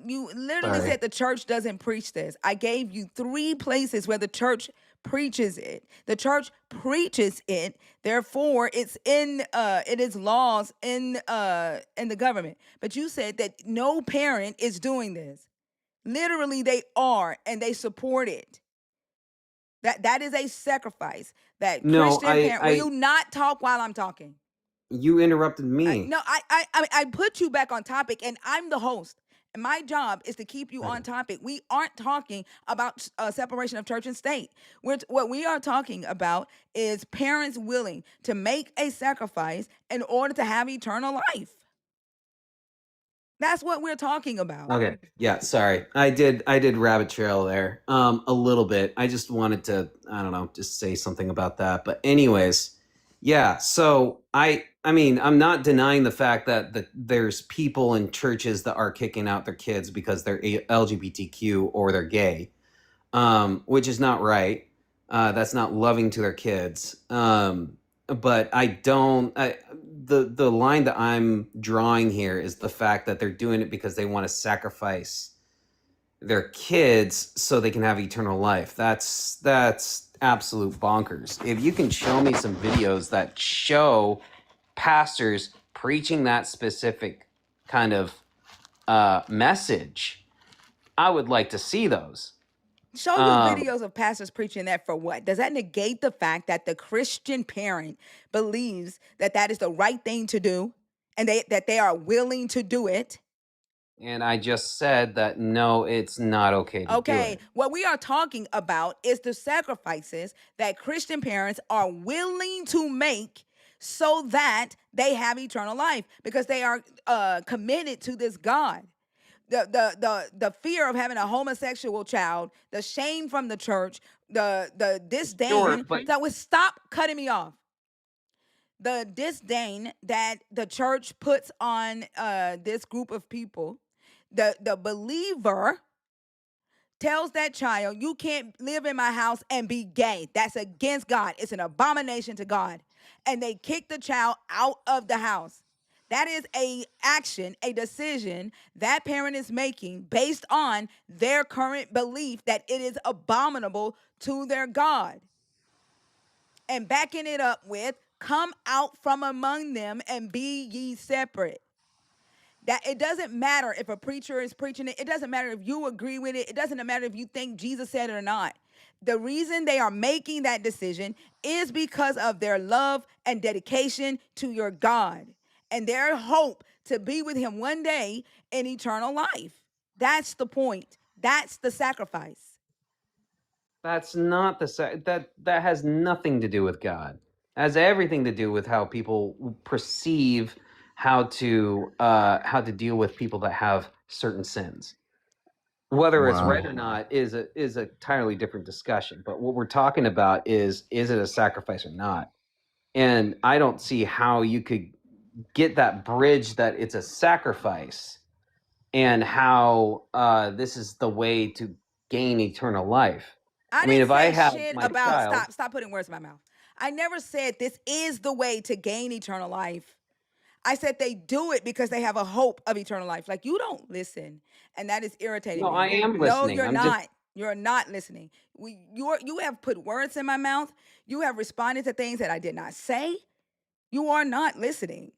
you literally Sorry. said the church doesn't preach this. I gave you 3 places where the church preaches it. The church preaches it. Therefore, it is laws in the government. But you said that no parent is doing this. Literally, they are, and they support it. That is a sacrifice that No, Christian parent. Will you not talk while I'm talking? you interrupted me. No, I put you back on topic, and I'm the host. And my job is to keep you Okay. on topic. We aren't talking about separation of church and state. What we are talking about is parents willing to make a sacrifice in order to have eternal life. That's what we're talking about. Okay. Yeah, sorry. I did rabbit trail there. A little bit. I just wanted to, I don't know, just say something about that. But anyways, yeah, so I mean, I'm not denying the fact that there's people in churches that are kicking out their kids because they're LGBTQ or they're gay. Which is not right. That's not loving to their kids. But I don't. The line that I'm drawing here is the fact that they're doing it because they want to sacrifice their kids so they can have eternal life. That's absolute bonkers. If you can show me some videos that show pastors preaching that specific kind of message, I would like to see those. Show you videos of pastors preaching that for what? Does that negate the fact that the Christian parent believes that that is the right thing to do, and that they are willing to do it? And I just said that no, it's not okay to do Okay, it. what we are talking about is the sacrifices that Christian parents are willing to make so that they have eternal life, because they are committed to this God. The fear of having a homosexual child, the shame from the church, the Sure, disdain. but That would stop cutting me off. The disdain that the church puts on this group of people, the believer tells that child, you can't live in my house and be gay. That's against God. It's an abomination to God. And they kick the child out of the house. That is a action, a decision that parent is making based on their current belief that it is abominable to their God. And backing it up with, come out from among them and be ye separate. That it doesn't matter if a preacher is preaching it. It doesn't matter if you agree with it. It doesn't matter if you think Jesus said it or not. The reason they are making that decision is because of their love and dedication to your God and their hope to be with him one day in eternal life. That's the point. That's the sacrifice. That's not that has nothing to do with God. It has everything to do with how people perceive how to deal with people that have certain sins. Whether it's right or Wow. not is a entirely different discussion. But what we're talking about is it a sacrifice or not? And I don't see how you could get that bridge that it's a sacrifice and how this is the way to gain eternal life. I mean, didn't if I say have shit my about child, stop putting words in my mouth. I never said this is the way to gain eternal life. I said they do it because they have a hope of eternal life. Like, you don't listen, and that is irritating no, me. I am No, listening. you're I'm just not. You're not listening. You have put words in my mouth. You have responded to things that I did not say. You are not listening.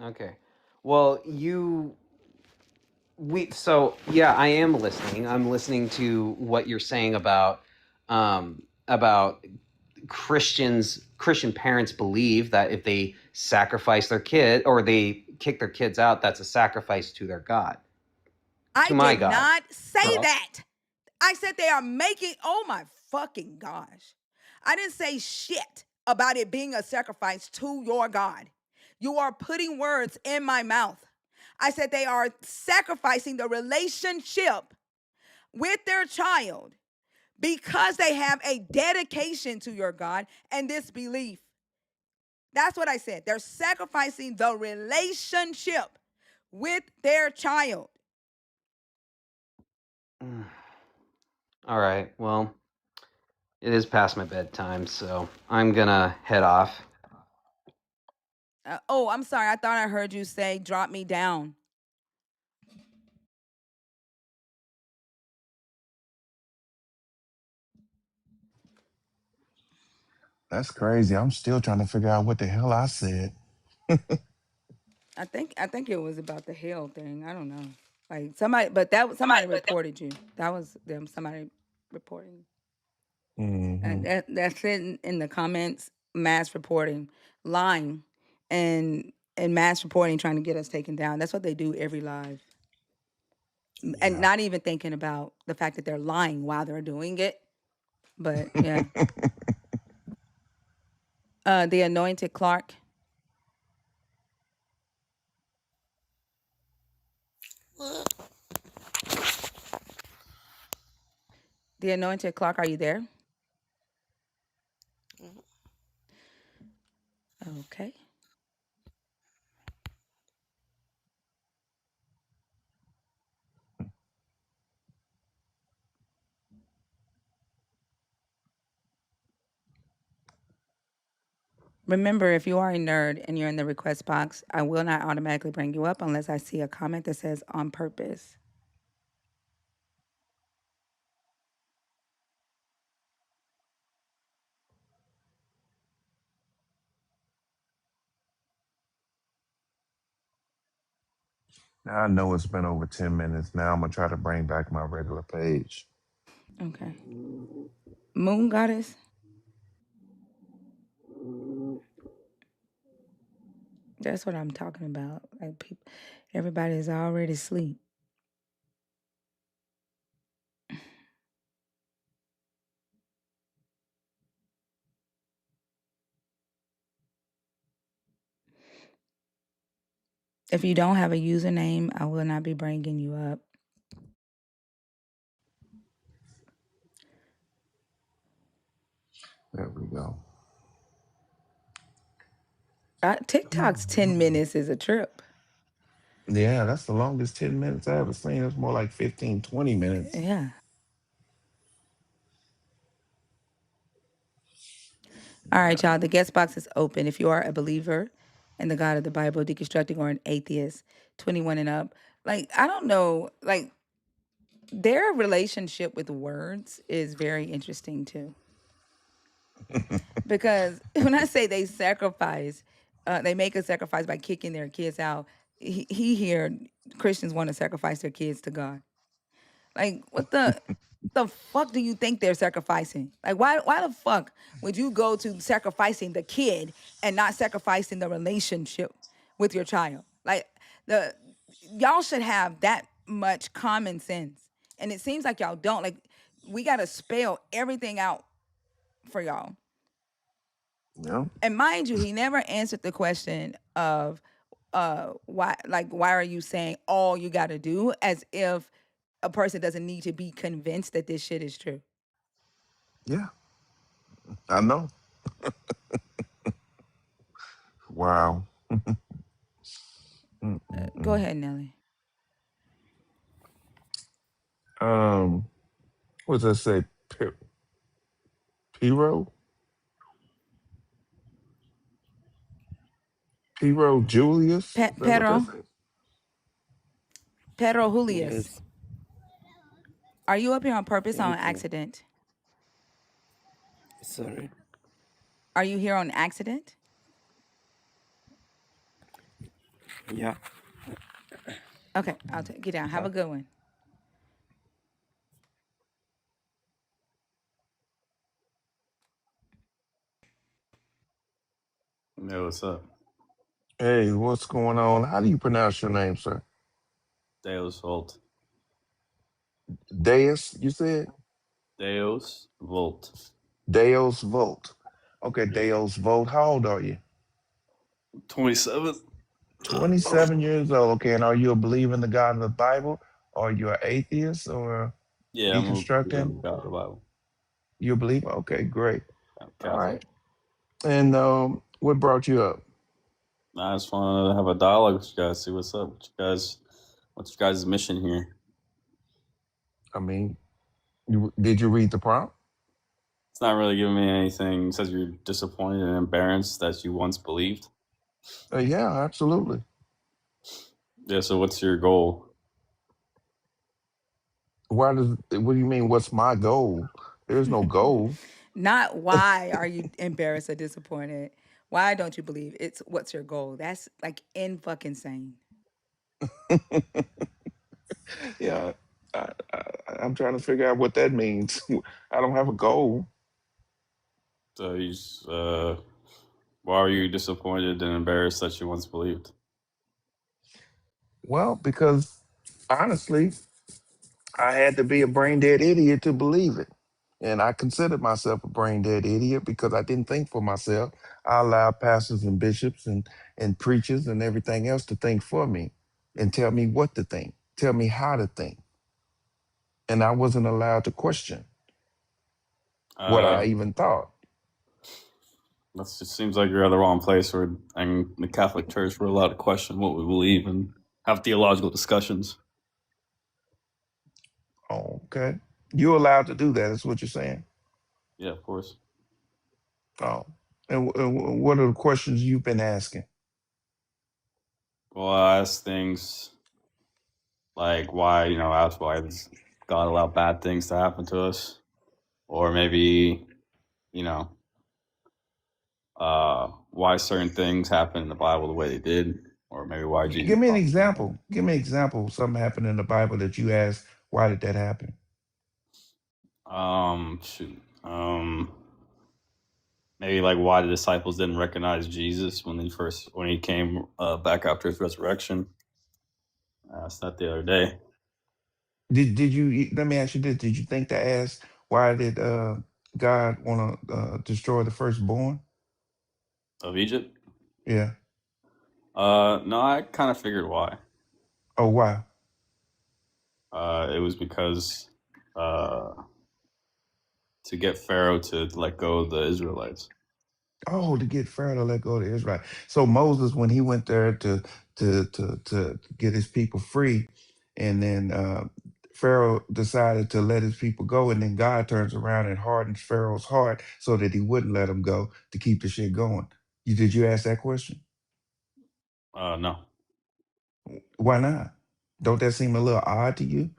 okay. Well, so yeah, I am listening. I'm listening to what you're saying about Christian parents believe that if they sacrifice their kid or they kick their kids out, that's a sacrifice to their God, I to my did God. not say Correct. that. I said they are making, oh my fucking gosh. I didn't say shit about it being a sacrifice to your God. You are putting words in my mouth. I said they are sacrificing the relationship with their child because they have a dedication to your God and this belief. That's what I said. They're sacrificing the relationship with their child. All right. Well, it is past my bedtime, so I'm gonna head off. Oh, I'm sorry. I thought I heard you say drop me down. That's crazy. I'm still trying to figure out what the hell I said. I think it was about the hell thing. I don't know. Like somebody, but that somebody reported you. That was them. Somebody reporting, and Hmm. that's in the comments. Mass reporting, lying, and mass reporting, trying to get us taken down. That's what they do every live, and Yeah. not even thinking about the fact that they're lying while they're doing it. But yeah, the anointed Clark. The anointed Clark. Are you there? Okay. Remember, if you are a nerd and you're in the request box, I will not automatically bring you up unless I see a comment that says on purpose. Now I know it's been over 10 minutes. Now I'm going to try to bring back my regular page. Okay. Moon goddess, that's what I'm talking about. Like people, everybody's already asleep. If you don't have a username, I will not be bringing you up. There we go. TikTok's 10 minutes is a trip. Yeah, that's the longest 10 minutes I ever seen. It's more like 15, 20 minutes. Yeah. All right, y'all. The guest box is open. If you are a believer in the God of the Bible, deconstructing, or an atheist, 21 and up, like, I don't know, like, their relationship with words is very interesting too. Because when I say they sacrifice, they make a sacrifice by kicking their kids out. He here Christians want to sacrifice their kids to God. Like, what the fuck do you think they're sacrificing? Like, why the fuck would you go to sacrificing the kid and not sacrificing the relationship with your child? Like, the y'all should have that much common sense. And it seems like y'all don't. Like, we got to spell everything out for y'all. Yeah. And mind you, he never answered the question of why are you saying all you got to do, as if a person doesn't need to be convinced that this shit is true. Yeah, I know. Wow. Go Mm-mm-mm. ahead, Nelly. Um, what does that say? Piro? Piro Julius? Is that what that Pedro, says? Pedro Julius, Yes, are you up here on purpose or on thank you. accident? Sorry. Are you here on accident? Yeah, Okay, I'll take you down. Have yeah. a good one. Yo, what's up? Hey, what's going on? How do you pronounce your name, sir? Deus Volt. Deus, you said? Deus Volt. Deus Volt. Okay, Yeah. Deus Volt. How old are you? 27. 27 years old. Okay, and are you a believer in the God of the Bible? Or are you an atheist or Yeah, I'm a believer deconstructing? in God of the Bible. You a believer? Okay, great. I'm All Catholic. right. And what brought you up? I just want to have a dialogue with you guys, see what's up. What's your guys' mission here? I mean, did you read the prompt? It's not really giving me anything. It says you're disappointed and embarrassed that you once believed. Yeah, absolutely. Yeah, so what's your goal? What do you mean? What's my goal? There's no goal. Not why are you embarrassed or disappointed? Why don't you believe? It's what's your goal? That's like in fucking sane. Yeah, I'm trying to figure out what that means. I don't have a goal. So why are you disappointed and embarrassed that you once believed? Well, because honestly, I had to be a brain dead idiot to believe it. And I considered myself a brain dead idiot because I didn't think for myself. I allowed pastors and bishops and preachers and everything else to think for me and tell me what to think, tell me how to think. And I wasn't allowed to question what Uh, I even thought. That just seems like you're at the wrong place. Where in the Catholic Church, we're allowed to question what we believe and have theological discussions. Oh, okay. You're allowed to do that, is what you're saying. Yeah, of course. Oh. And what are the questions you've been asking? Well, I ask things like why, ask why does God allow bad things to happen to us, or maybe, you know, why certain things happen in the Bible the way they did, or maybe why Jesus Give me an taught. example. Give me an example of something happened in the Bible that you asked, why did that happen? Shoot. Maybe like why the disciples didn't recognize Jesus when he came back after his resurrection. I asked that the other day. Did you let me ask you this? Did you think to ask why did God want to destroy the firstborn? Of Egypt. Yeah. No, I kind of figured why. Oh, why? It was because uh, to get Pharaoh to let go of the Israelites. Oh, to get Pharaoh to let go of the Israelite. So Moses, when he went there to get his people free, and then Pharaoh decided to let his people go, and then God turns around and hardens Pharaoh's heart so that he wouldn't let him go to keep the shit going. Did you ask that question? No. Why not? Don't that seem a little odd to you?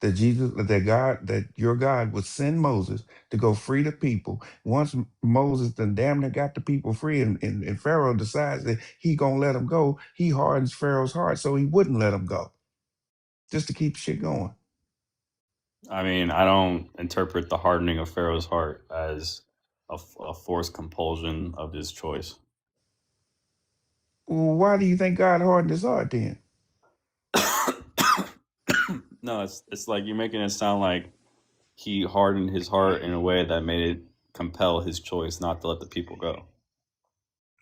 That your God would send Moses to go free the people. Once Moses then damn near got the people free, and Pharaoh decides that he gonna let them go, he hardens Pharaoh's heart so he wouldn't let them go, just to keep shit going. I mean, I don't interpret the hardening of Pharaoh's heart as a forced compulsion of his choice. Well, why do you think God hardened his heart then? No, it's like you're making it sound like he hardened his heart in a way that made it compel his choice not to let the people go.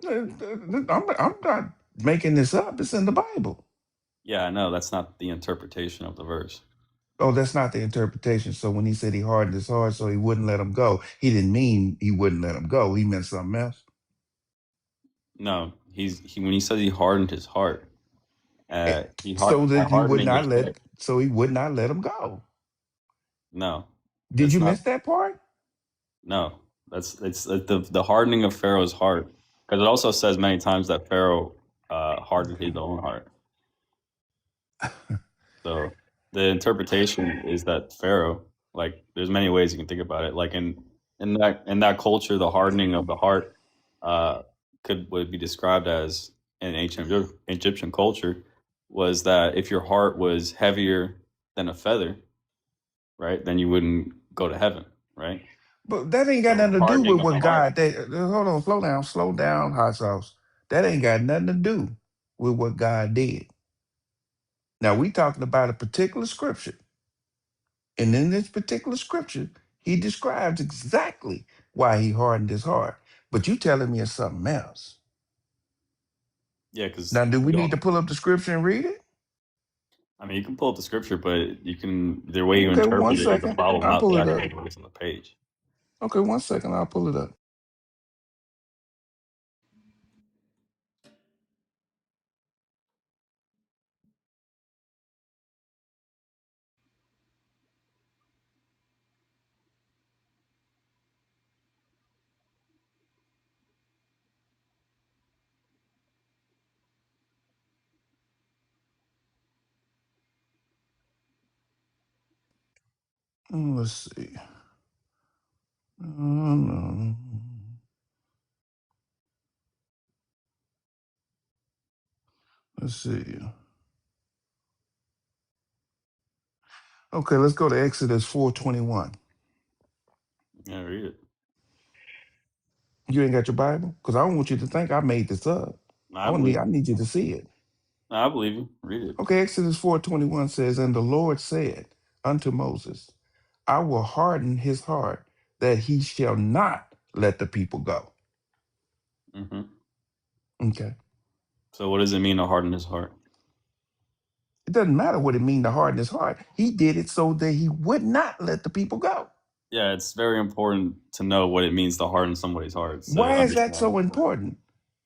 I'm not making this up. It's in the Bible. Yeah, I know that's not the interpretation of the verse. Oh, that's not the interpretation. So when he said he hardened his heart so he wouldn't let him go, he didn't mean he wouldn't let him go. He meant something else. No, when he says he hardened his heart, Eh, by So that he would hardening not his heart. let, so he would not let him go. No, Did that's you not. miss that part? No, that's it's the hardening of Pharaoh's heart, because it also says many times that Pharaoh hardened his own heart. So the interpretation is that Pharaoh, like, there's many ways you can think about it. Like in that culture, the hardening of the heart uh, would be described as in ancient Egyptian culture was that if your heart was heavier than a feather, right, then you wouldn't go to heaven, right? But that ain't got So nothing the to do with hardening of the what heart. God. Hold on, slow down, hot sauce. That ain't got nothing to do with what God did. Now we talking about a particular scripture, and in this particular scripture, he describes exactly why he hardened his heart. But you telling me it's something else. Yeah, because Now, do we we need don't. to pull up the scripture and read it? I mean, you can pull up the scripture, but the way you Okay, one interpret it is a second. problem, I'll not pull the it up. actual words on the page. Okay, one second. I'll pull it up. Let's see. No. Let's see. Okay, let's go to Exodus 4:21. Yeah, read it. You ain't got your Bible? Because I don't want you to think I made this up. I believe I you. need you to see it. I believe you. Read it. Okay, Exodus 4:21 says, and the Lord said unto Moses, I will harden his heart that he shall not let the people go. Hmm. Okay. So, what does it mean to harden his heart? It doesn't matter what it means to harden his heart. He did it so that he would not let the people go. Yeah, it's very important to know what it means to harden somebody's heart to Why is that understand, so important?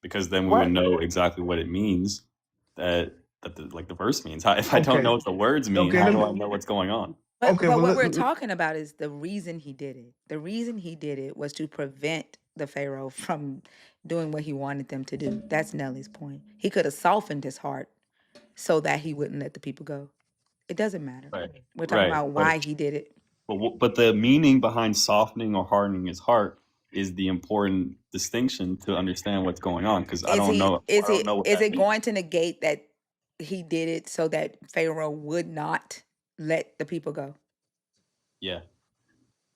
because then we would Why? know exactly what it means that the verse means. If I don't know Okay. what the words mean, Okay, how let do me I know what's going on? okay, But well what we're talking about is the reason he did it. The reason he did it was to prevent the Pharaoh from doing what he wanted them to do. That's Nelly's point. He could have softened his heart so that he wouldn't let the people go. It doesn't matter. Right, We're talking right. about why he did it. But the meaning behind softening or hardening his heart is the important distinction to understand what's going on. Because I Is don't he know. I don't know what is that it means. going to negate that he did it so that Pharaoh would not let the people go? Yeah.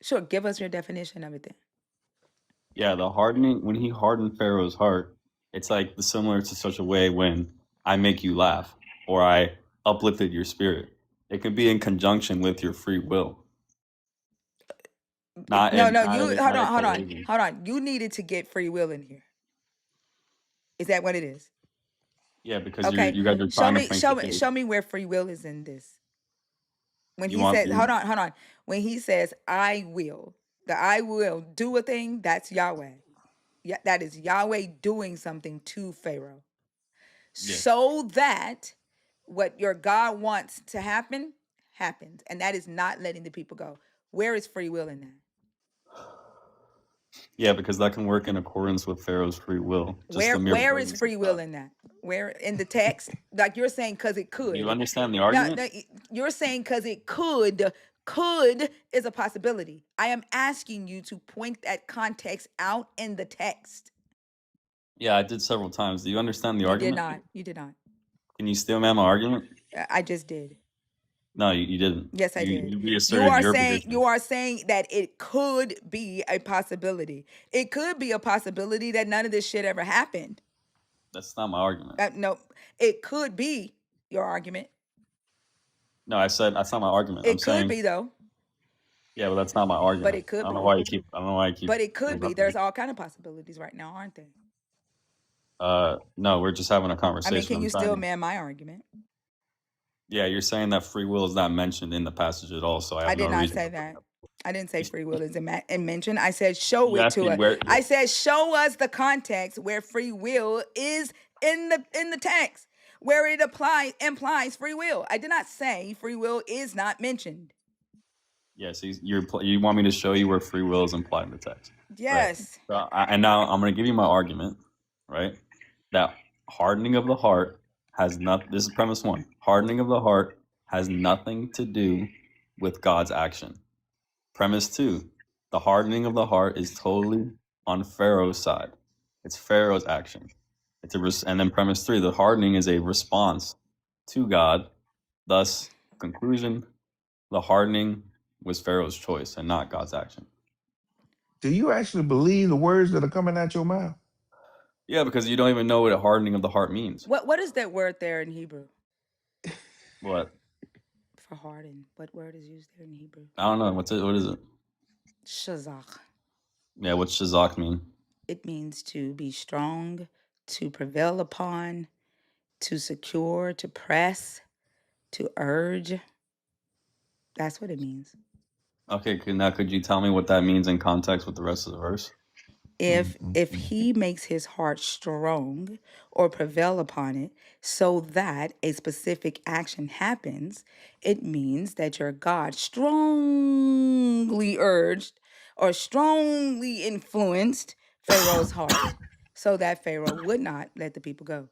Sure, give us your definition of it then. Yeah, the hardening, when he hardened Pharaoh's heart, it's like similar to such a way when I make you laugh or I uplifted your spirit. It can be in conjunction with your free will, not No, in no, not you a, hold not a on, collision. hold on. You needed to get free will in here. Is that what it is? Yeah, because Okay. you guys are trying to paint the picture. Show me where free will is in this. When You he want says, you, hold on. When he says, I will, the I will do a thing, that's Yahweh. Yeah, that is Yahweh doing something to Pharaoh, Yeah. so that what your God wants to happen happens, and that is not letting the people go. Where is free will in that? Yeah, because that can work in accordance with Pharaoh's free will. Just the mere Where is presence of free will God. in that? Where in the text? Like you're saying, because it Do you could. understand the No, argument? no, you're saying because it could. Could is a possibility. I am asking you to point that context out in the text. Yeah, I did several times. Do you understand the You did argument? not. You did not. Can you still man my argument? I just did. No, you didn't. Yes, I did. You You reasserted are your saying position. that it could be a possibility. It could be a possibility that none of this shit ever happened. That's not my argument. No, it could be your argument. No, I said that's not my argument. I'm It could saying, be though, yeah, but that's not my argument. but it could I don't know be. why you keep. I don't know why you keep. But it could be. interrupting There's me. all kind of possibilities right now, aren't there? No, we're just having a I conversation. mean, can I'm you trying still to- man my argument? Yeah, you're saying that free will is not mentioned in the passage at all, so I have I did no not reason. say that. I didn't say free will is mentioned. I said show You it asked to me us. where. I said show us the context where free will is in the text, where it implies free will. I did not say free will is not mentioned. Yes, you want me to show you where free will is implied in the text. Yes. Right. So, and now I'm going to give you my argument, right? That hardening of the heart has not. This is premise one. Hardening of the heart has nothing to do with God's action. Premise two, the hardening of the heart is totally on Pharaoh's side. It's Pharaoh's action. And then premise three, the hardening is a response to God. Thus, conclusion, the hardening was Pharaoh's choice and not God's action. Do you actually believe the words that are coming out your mouth? Yeah, because you don't even know what a hardening of the heart means. What is that word there in Hebrew What? for harden? What word is used there in Hebrew? I don't know. What is it? Shazak. Yeah, what's shazak mean? It means to be strong, to prevail upon, to secure, to press, to urge. That's what it means. Okay, now could you tell me what that means in context with the rest of the verse? If he makes his heart strong or prevail upon it so that a specific action happens, it means that your God strongly urged or strongly influenced Pharaoh's heart so that Pharaoh would not let the people go.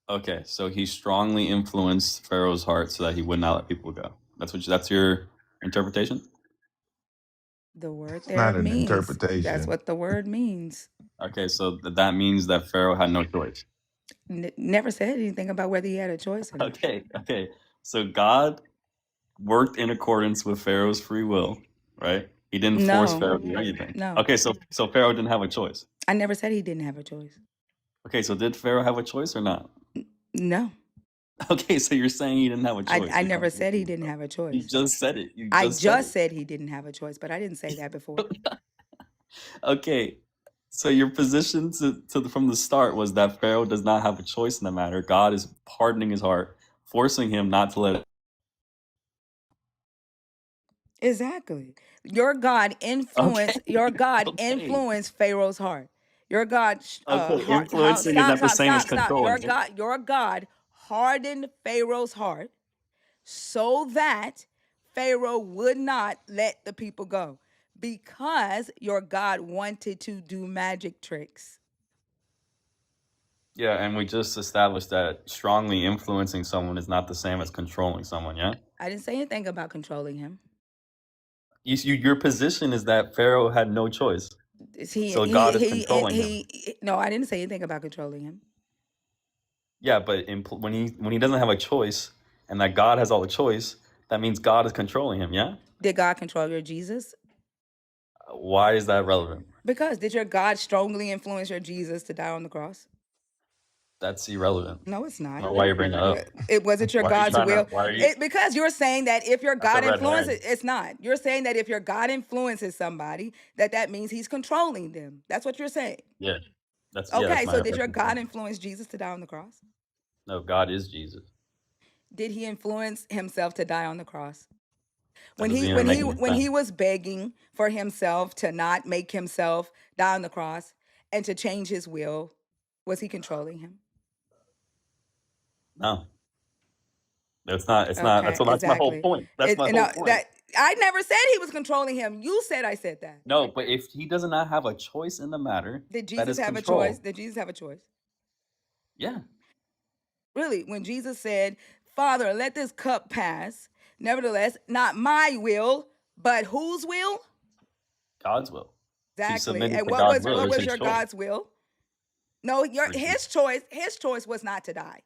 Okay, so he strongly influenced Pharaoh's heart so that he would not let people go. That's your interpretation? The word It's there not an means that's interpretation. what the word means. Okay, so that means that Pharaoh had no choice. Never said anything about whether he had a choice or not. Okay. So God worked in accordance with Pharaoh's free will, right? He didn't force No. Pharaoh to do anything. No. Okay, so Pharaoh didn't have a choice. I never said he didn't have a choice. Okay, so did Pharaoh have a choice or not? No. Okay, so you're saying he didn't have a choice. I never said he didn't have a You choice. just said it. I just said he didn't have a choice, but I didn't say that before. Okay, so your position from the start was that Pharaoh does not have a choice in the matter. God is hardening his heart, forcing him not to let it. Exactly. Your God influenced influenced Pharaoh's heart. Your God Influencing is not the same as controlling. Your God hardened Pharaoh's heart so that Pharaoh would not let the people go because your God wanted to do magic tricks. Yeah, and we just established that strongly influencing someone is not the same as controlling someone, yeah? I didn't say anything about controlling him. Your position is that Pharaoh had no choice. So God is controlling him. No, I didn't say anything about controlling him. Yeah, but when he doesn't have a choice and that God has all the choice, that means God is controlling him, yeah? Did God control your Jesus? Why is that relevant? Because did your God strongly influence your Jesus to die on the cross? That's irrelevant. No, it's not. I don't know why you're bringing it up. Was it your Why are you God's trying to- will? why are you- Because you're saying that if your God a red influences, herring. it's not. You're saying that if your God influences somebody, that means he's controlling them. That's what you're saying. Yeah. That's Okay, that's so my did your God interpretation. influence Jesus to die on the cross? No, God is Jesus. Did he influence himself to die on the cross? That doesn't even make any When he sense. was begging for himself to not make himself die on the cross and to change his will, was he controlling him? No, it's not. It's not. Okay, That's my whole exactly. point. That's my No, whole point. that I never said he was controlling him. You said I said that. No, but if he does not have a choice in the matter, Did that Jesus is have control. a choice? Did Jesus have a choice? Yeah. Really, when Jesus said, "Father, let this cup pass. Nevertheless, not my will, but whose will?" God's will. He Exactly. submitted And to what God's was will. what It's was his your choice. God's will? No, For his choice was not to die.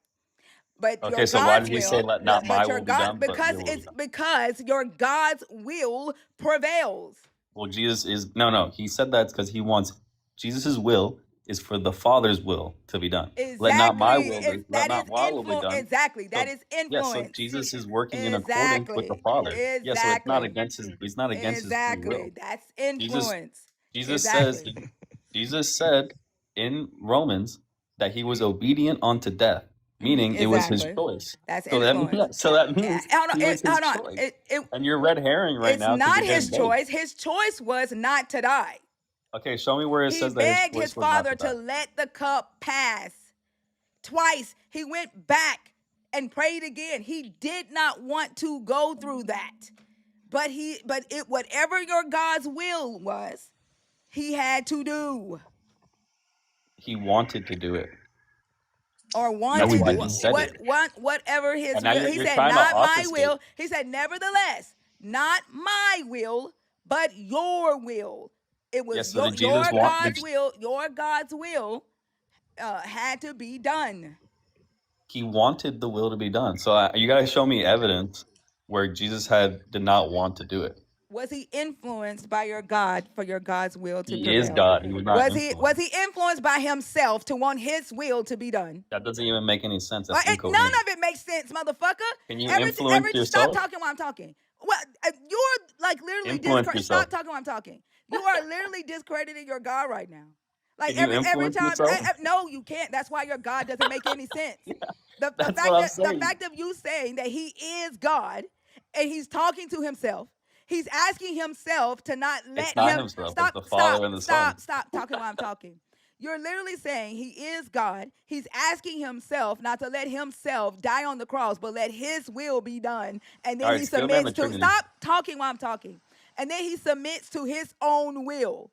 But Okay, your so why God's did he say, will, "Let not my but your will be God, done, but because your will be it's done"? because your God's will prevails. Well, Jesus is no. He said that because he wants Jesus' will is for the Father's will to be done. Let not my Exactly. will, let not my will be done. Exactly. That So is yeah, so influence. Jesus is working in accordance with the Exactly. Father. Yeah, so it's not Exactly. against his. He's not against his free will. Exactly. That's Jesus influence. Jesus says Exactly. Jesus said in Romans that he was obedient unto death, meaning it was his Exactly. choice. That's So that means influence. he was his Hold on. choice. And you're red herring right It's now because not you're his getting baked. choice. His choice was not to die. Okay, show me where it He says that his begged choice his was not father to die. to let the cup pass. Twice he went back and prayed again. He did not want to go through that. But whatever your God's will was, he had to do. He wanted to do it. Or That's No, he wanted why he didn't. said it. whatever his And now will. He you're said, trying to not my obfuscate. will. He said, nevertheless, not my will, but your will. It was Yes, so did Jesus want? God's will. Your God's will had to be done. He wanted the will to be done. So you got to show me evidence where Jesus did not want to do it. Was he influenced by your God for your God's will to He prevail? is God. He was not influenced. Was he influenced by himself to want his will to be done? That doesn't even make any sense. That's None incoherent. of it makes sense, motherfucker. Can you influence Stop yourself? talking while I'm talking. Well, you're like literally Influence yourself. Stop talking while I'm talking. You are literally discrediting your God right now. Like Can you every influence time, yourself? no, you can't. That's why your God doesn't make any sense. That's what I'm saying. The fact of you saying that he is God and he's talking to himself, he's asking himself to not let It's not him himself. It's the Father and the Son. stop talking while I'm talking. You're literally saying he is God. He's asking himself not to let himself die on the cross, but let his will be done. And then All right, he still man the submits to, Trinity. stop talking while I'm talking. And then he submits to his own will.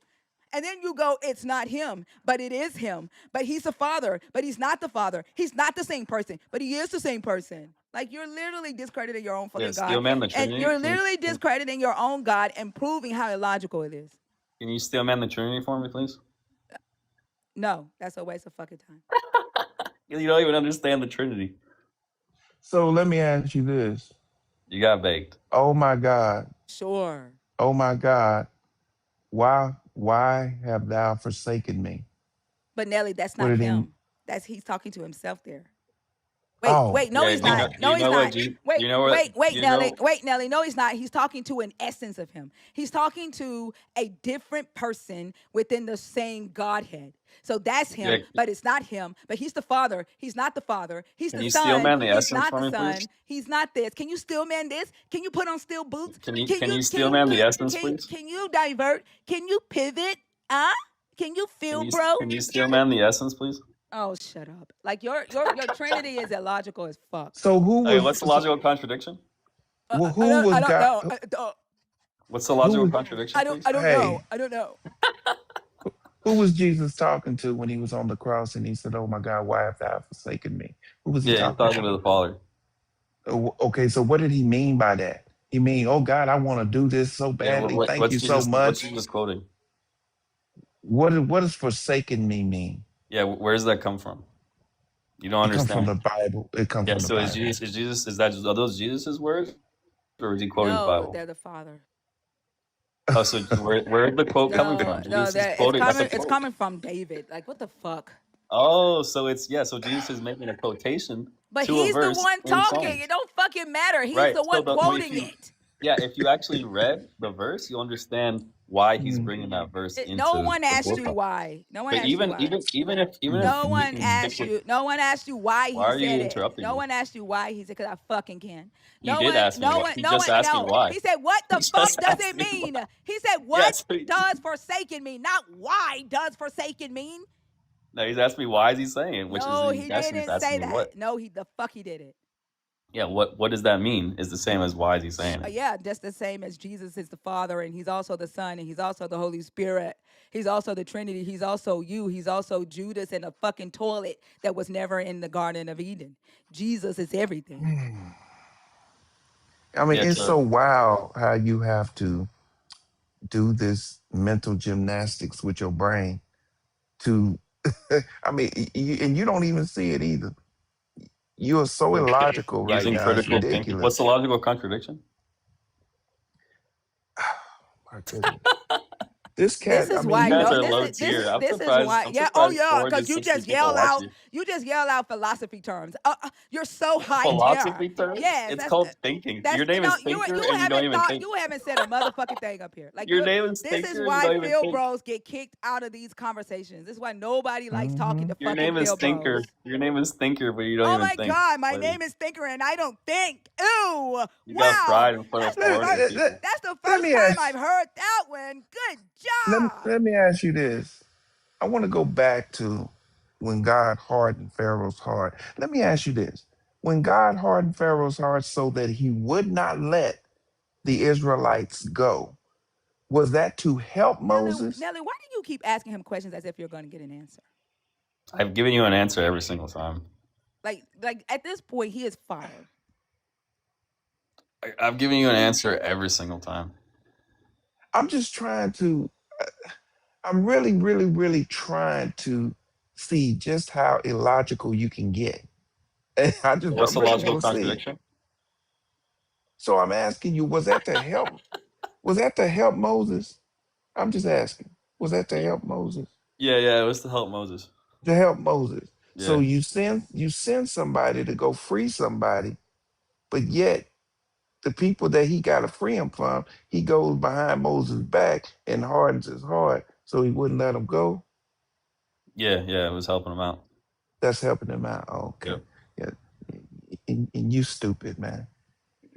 And then you go, it's not him, but it is him. But he's the Father, but he's not the Father. He's not the same person, but he is the same person. Like, you're literally discrediting your own fucking Yeah, God. still man the Trinity. And you're literally discrediting your own God and proving how illogical it is. Can you still man the Trinity for me, please? No, that's a waste of fucking time. You don't even understand the Trinity. So let me ask you this. You got baked. Oh my God. Sure. Oh my God. Why have thou forsaken me? But Nelly, that's What not did he? him. He's talking to himself there. Wait, Oh, no, Yeah, he's do you know- not. do No, you he's know what not. Je- Wait, do you know what- wait, do you Nelly. know- Wait, Nelly. No, he's not. He's talking to an essence of him. He's talking to a different person within the same Godhead. So that's him, Yeah. but it's not him. But he's the Father. He's not the Father. He's Can the you Son. steel man the He's essence not for the me, Son. please? He's not this. Can you steel man this? Can you put on steel boots? Can you steel man the essence, please? Can you divert? Can you pivot? Can you feel, bro? Can you steel man the essence, please? Oh, shut up! Like your Trinity is illogical as fuck. so who Hey, was? what's the logical contradiction? Well, who was I don't God? know. What's the logical was- contradiction, please? I don't Hey. know. I don't know. Who was Jesus talking to when he was on the cross and he said, "Oh my God, why have thou forsaken me?" Who was he Yeah, he's talking talking to the Father. Okay, so what did he mean by that? He mean, "Oh God, I want to do this so Yeah, badly. Thank you so What's much." Jesus quoting? What does forsaken me mean? Yeah, where does that come from? You don't It comes from understand. the Bible. It comes Yeah, from the so Bible. are those Jesus's words, or is he quoting the No, Bible? they're the Father. Oh, so where's the quote coming from? No, Jesus is quoting. it's coming from David. Like, what the fuck? Oh, so Jesus is making a quotation But to a he's the verse one in talking. Psalms. It don't fucking matter. He's Right. the one So quoting it. yeah, if you actually read the verse, you'll understand why he's bringing that verse into No one the asked book. you why. No one But asked you even why. if No we one can asked stick with, you. No one asked you why why he are you said it. interrupting No me? one asked you why he said, because I fucking can. You No did one, ask me no why. one, He no just one, asked me no. why. He said, what He the fuck just does asked it me mean? why. He said, Yeah, what does forsaken mean? Not why does forsaken mean? no, he's asked me why is he saying it, which is No, he actually he's didn't asking say me that. what. No, the fuck he did it. Yeah, what does that mean? Is the same as why is he saying it? Yeah, just the same as Jesus is the Father, and he's also the Son, and he's also the Holy Spirit. He's also the Trinity. He's also you. He's also Judas in a fucking toilet that was never in the Garden of Eden. Jesus is everything. I mean, Yeah, it's so wild how you have to do this mental gymnastics with your brain to, I mean, and you don't even see it either. You are so illogical right using now. It's critical thinking. What's the ridiculous. logical contradiction? My goodness. This This cat, I is mean, why You guys no, are low tier. I'm this is surprised. why I'm oh surprised yeah, 4 to because you 60 just people yell watch out you. philosophy terms. You're so hyped. Yeah, Philosophy terms? yes, It's called thinking. Your name no, is Thinker, you and you don't haven't even thought, think. you haven't said a motherfucking thing up here. Like Your name is this is Thinker, and you why don't even Phil think. bros get kicked out of these conversations. This is why nobody likes talking hmm to Your fucking name is Phil Thinker. bros. Your name is Thinker, but you don't Oh even my think. God, my Clearly. name is Thinker and I don't think. Ooh, You got wow. pride in front of That's the let, 400 first. let, let, people. That's the let first me time ask, I've heard that one. Good let, job. let me ask you this. I want to go back to when God hardened Pharaoh's heart. Let me ask you this. When God hardened Pharaoh's heart so that he would not let the Israelites go, was that to help Moses? Nelly, why do you keep asking him questions as if you're going to get an answer? I've given you an answer every single time. Like at this point, he is fodder. I've given you an answer every single time. I'm just trying to, I'm really, really, really trying to see just how illogical you can get. And I What's the really logical want to see it. contradiction? So I'm asking you, was that to help? Was that to help Moses? I'm just asking. Was that to help Moses? Yeah, it was to help Moses. To help Moses. So Yeah, you send somebody to go free somebody, but yet the people that he got to free him from, he goes behind Moses' back and hardens his heart so he wouldn't let him go. yeah, it was helping him out. That's helping him out. Oh, okay. Yep. Yeah. And you stupid, man.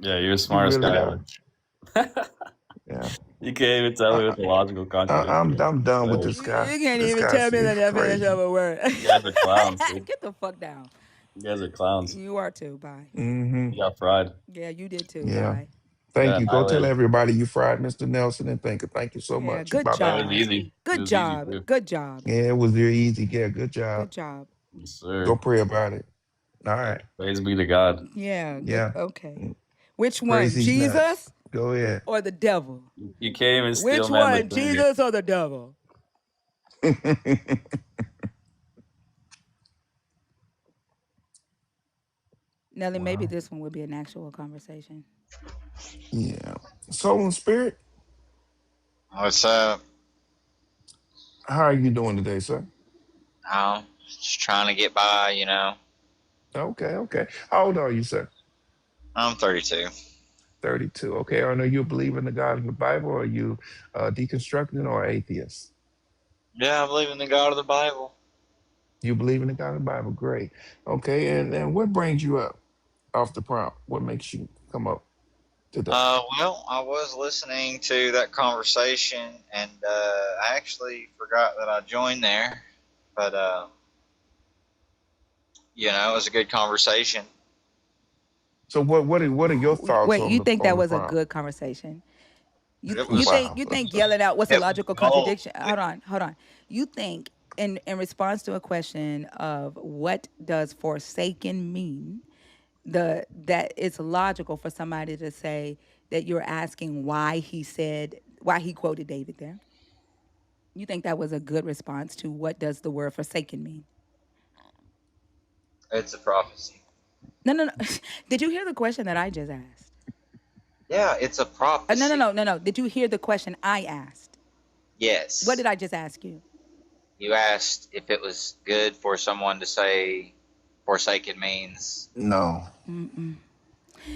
Yeah, you're the You smartest really guy are. ever. Yeah. You can't even tell me what the logical contradiction is. I'm done with So, this guy. You can't This even guy tell me the is definition of crazy. a word. you guys are clowns, dude. Get the fuck down. You guys are clowns. You are too. Bye. Hmm. You got fried. Yeah, you did too. Yeah. Bye. You Thank got you. Go tell annihilated. everybody you fried Mr. Nelson and thank you so Yeah, much. good Bye Yeah, it bye. was job. easy. It Good was easy job. too. Good job. Yeah, it was very easy. Yeah, good job. Good job. Yes, sir. Go pray about it. All right. Praise be to God. Yeah, good. Yeah. Okay. Which Praise one? these nuts. Jesus Go ahead. or the devil? You can't even steal Which man one? liquidity. Jesus or the devil? Nelly, maybe Wow. this one would be an actual conversation. Yeah. Soul and spirit, What's up? how are you doing today, sir? I'm just trying to get by, Okay, okay. How old are you, sir? I'm 32. 32. Okay. I know you believe in the God in the Bible, or are you deconstructing or atheist? Yeah, I believe in the God of the Bible. You believe in the God of the Bible. Great. Okay. And what brings you up off the prompt? What makes you come up today? Well, I was listening to that conversation, and I actually forgot that I joined there. But, it was a good conversation. So what are your thoughts Wait, on you the think on that the was a prompt? good conversation? You It you was, think Wow. you think yelling out what's a it was logical gold. contradiction? Hold on. You think in response to a question of what does forsaken mean, that it's logical for somebody to say that you're asking why he quoted David there. You think that was a good response to what does the word forsaken mean? It's a prophecy. No. Did you hear the question that I just asked? Yeah, it's a prophecy. No. Did you hear the question I asked? What Yes. did I just ask you? You asked if it was good for someone to say forsaken means No.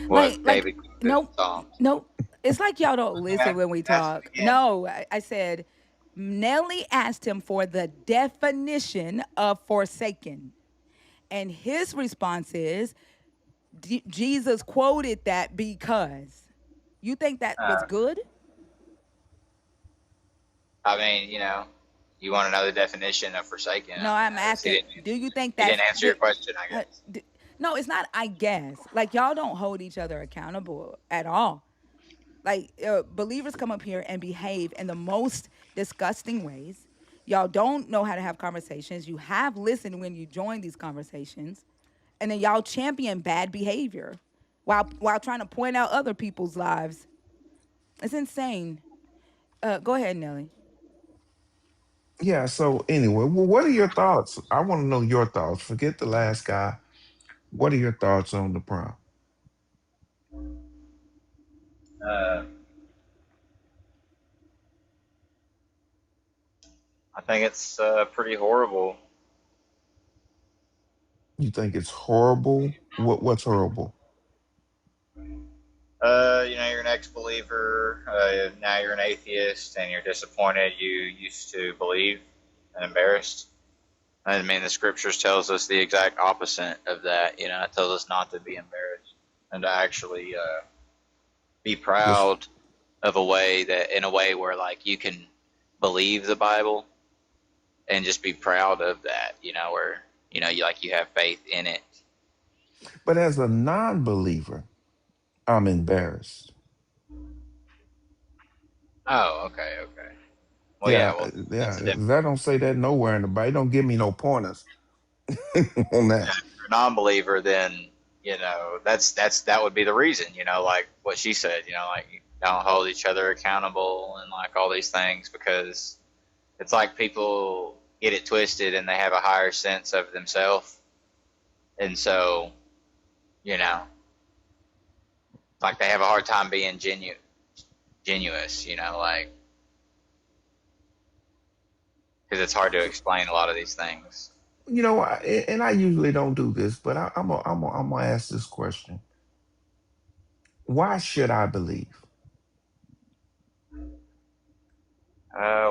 what Like David quoted in nope, Psalms. nope. It's like y'all don't listen when we Ask talk. it again. No, I said Nelly asked him for the definition of forsaken. And his response is Jesus quoted that because. You think that was Uh, good? I mean, you want to know the definition of forsaken. No, I mean, I'm asking, do you think he that's didn't answer your question, I uh, guess. no, it's not I guess. Like y'all don't hold each other accountable at all. Like believers come up here and behave in the most disgusting ways. Y'all don't know how to have conversations. You have listened when you join these conversations, and then y'all champion bad behavior while trying to point out other people's lives. It's insane. Go ahead, Nelly. Yeah. So anyway, well, what are your thoughts? I want to know your thoughts. Forget the last guy. What are your thoughts on the prompt? Uh, I think it's pretty horrible. You think it's horrible? What's horrible? You're an ex-believer. Now you're an atheist, and you're disappointed. You used to believe and embarrassed. I mean, the scriptures tells us the exact opposite of that. It tells us not to be embarrassed and to actually be Just proud of in a way where like you can believe the Bible and just be proud of that. Where you have faith in it. but as a non-believer, I'm embarrassed. Oh, okay, okay. Well, yeah. Yeah, Well, that's yeah. a different. 'Cause I don't say that nowhere in the Bible. Don't give me no pointers on Yeah, that. if you're a non-believer, then that would be the reason. Like what she said. Like you don't hold each other accountable and like all these things because it's like people get it twisted and they have a higher sense of themselves, and so you know, like they have a hard time being genuous. Like because it's hard to explain a lot of these things. And I usually don't do this, but I'm gonna ask this question: why should I believe?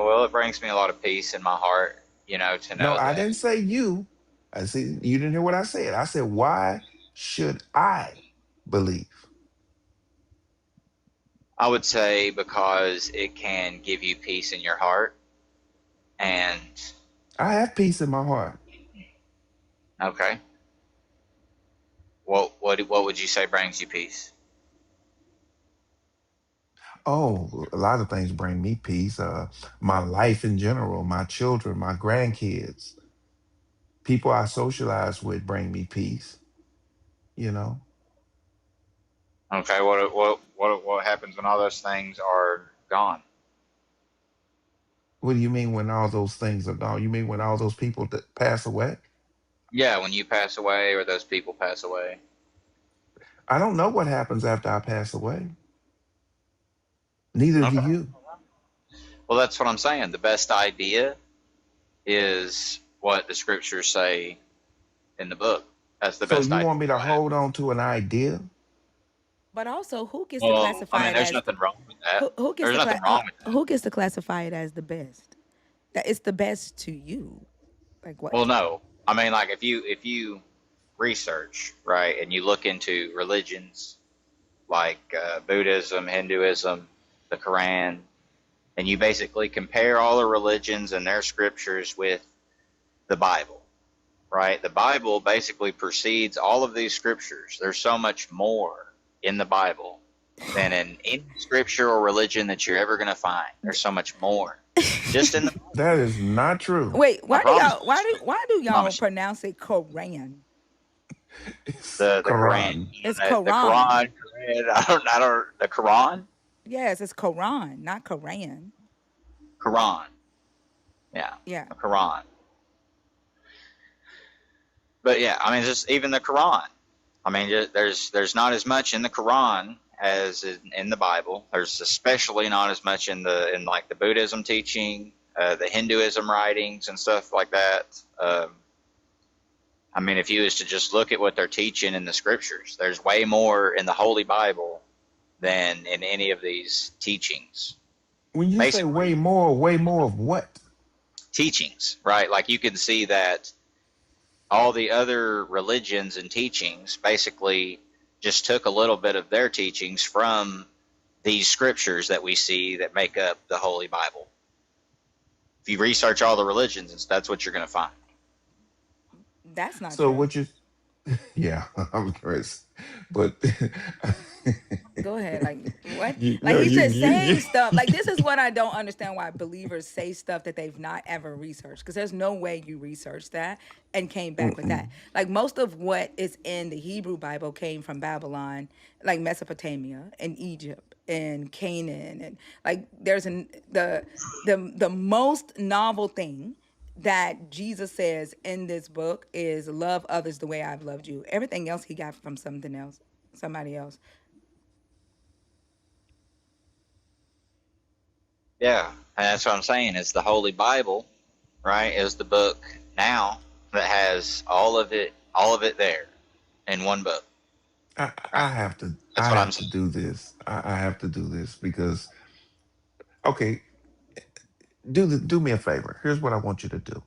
Well, it brings me a lot of peace in my heart, to No, know I that. didn't say you. I see you didn't hear what I said. I said, why should I believe? I would say because it can give you peace in your heart. And I have peace in my heart. okay, what would you say brings you peace? Oh, a lot of things bring me peace. My life in general, my children, my grandkids, people I socialize with bring me peace. You know, Okay, what happens when all those things are gone? what do you mean when all those things are gone? You mean when all those people that pass away? Yeah, when you pass away or those people pass away. I don't know what happens after I pass away. Neither do Okay. you. Well, that's what I'm saying. The best idea is what the scriptures say in the book. That's the So best you idea. want me to hold on to an idea? But also, who gets to Well, I classify mean, it there's as nothing wrong with that. who gets There's to nothing wrong with that. who gets to classify it as the best? That it's the best to you. Like Well, what? no. I mean, like if you research, right, and you look into religions like Buddhism, Hinduism, the Quran, and you basically compare all the religions and their scriptures with the Bible, right? The Bible basically precedes all of these scriptures. There's so much more in the Bible than in any scripture or religion that you're ever going to find. There's so much more just in the Bible. That is not true. Wait, I promise you. why do I y'all promise you. pronounce it Koran? It's The Quran, Quran. It's the Quran. Quran, I don't, the Quran, Yes, it's Quran, not Koran. Quran, yeah, Yeah. the Quran. But yeah, I mean, just even the Quran. I mean, there's not as much in the Quran as in the Bible. There's especially not as much in like the Buddhism teaching, the Hinduism writings and stuff like that. I mean, if you was to just look at what they're teaching in the scriptures, there's way more in the Holy Bible than in any of these teachings. When you say Basically, way more of what? teachings, right? Like you can see that all the other religions and teachings basically just took a little bit of their teachings from these scriptures that we see that make up the Holy Bible. If you research all the religions, that's what you're going to find. That's not So true. what you? Yeah, I'm Chris, but Go ahead. Like what? you Like no, he's just you saying stuff. Like this is what I don't understand, why believers say stuff that they've not ever researched. Because there's no way you researched that and came back with that. mm-mm. Like most of what is in the Hebrew Bible came from Babylon, like Mesopotamia and Egypt and Canaan, and like there's the most novel thing that Jesus says in this book is love others the way I've loved you. Everything else he got from something else, somebody else. Yeah, and that's what I'm saying. It's the Holy Bible, right? Is the book now that has all of it there in one book, I, right? I have to That's I what I'm have to saying. do this. I have to do this because okay, do me a favor. Here's what I want you to do.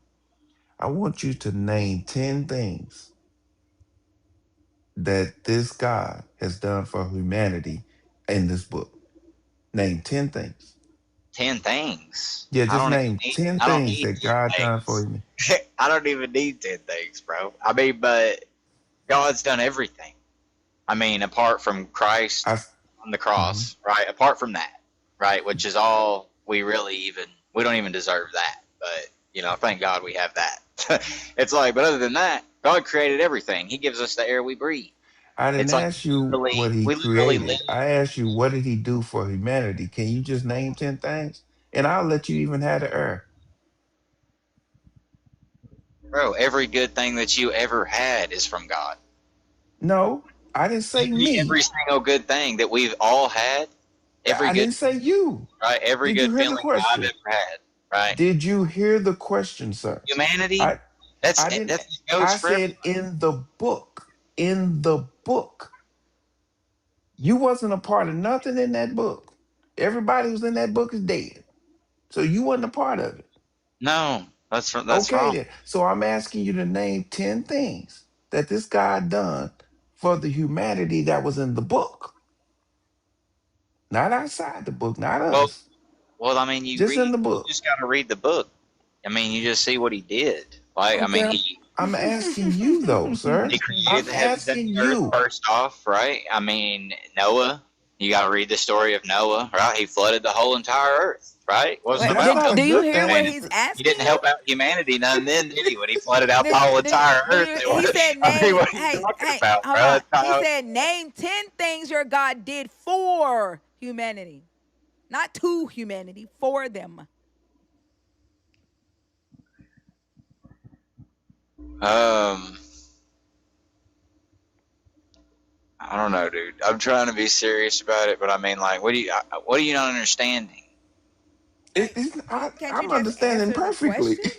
I want you to name 10 things that this God has done for humanity in this book. Name 10 things. 10 things. Yeah, just name 10 I don't things need that 10 God done for things. you. I don't even need 10 things, bro. I mean, but God's done everything. I mean, apart from Christ I on the mhm. cross, right? Apart from that, right? Which is all we don't even deserve that. But, thank God we have that. It's like, but other than that, God created everything. He gives us the air we breathe. I didn't It's like ask you what he we literally created. live, I asked you what did he do for humanity. Can you just name 10 things? And I'll let you even have the air. bro. Every good thing that you ever had is from God. No, I didn't say Every me. single good thing that we've all had, every I good, didn't say you. right? Every Did you good hear the feeling I've question? ever had, right? Did you hear the question, sir? Humanity, I I didn't that goes I for everyone. said in the book. In the book. You wasn't a part of nothing in that book. Everybody who's in that book is dead. So you wasn't a part of it. No, that's Okay wrong. then. So I'm asking you to name 10 things that this guy done for the humanity that was in the book. Not outside the book, not Well, us. I mean, Just in the you book. just got to read the book. I mean, you just see what he did. Like, I Okay, mean, I'm asking you though, sir. he created I'm the heavens and asking the earth you. first off, right? I mean, Noah. You got to read the story of Noah, right? He flooded the whole entire earth, right? Wasn't That's about not a Do you good hear I what mean, thing. he's he asking didn't you? help out humanity none then, did he? When he flooded out the whole entire earth, He said I mean, name. what are you Hey, talking hey, about, hold bro? on. That's not He how, said name 10 things your God did for humanity, not to humanity, for them. um, I don't know, dude. I'm trying to be serious about it, but I mean, like, what are you not understanding? Like, can't you I'm just understanding answer the perfectly. question?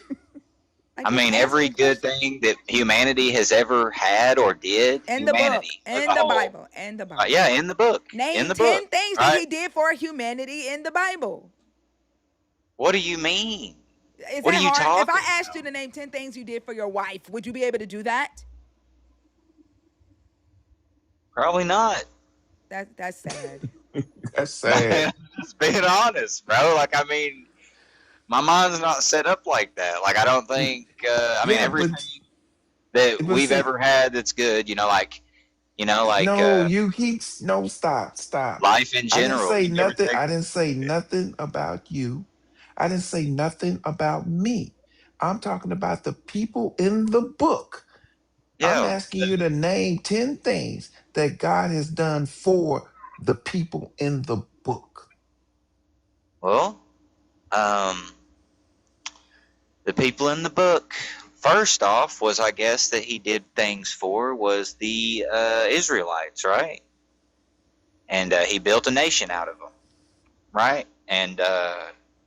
Like, I just mean, answer every the good question. thing that humanity has ever had or did, In the book, humanity as in a the whole, Bible, in the yeah, Bible. in Name the book, 10 things that right? he did for humanity in the Bible. What do you mean? Is What are that you hard? If I talking asked you about? to name 10 things you did for your wife, would you be able to do that? Probably not. That's sad. That's sad. Just being honest, bro. Like, I mean, my mind's not set up like that. Like, I don't think. I mean, Yeah, everything that but we've see, ever had that's good. Like no, you keep no stop. life in I didn't general. say You ever nothing. take? I didn't say nothing about you. I didn't say nothing about me. I'm talking about the people in the book. I'm Yeah. asking you to name 10 things that God has done for the people in the book. Well, um, the people in the book. First off, was I guess that he did things for was the Israelites, right? And he built a nation out of them, right? And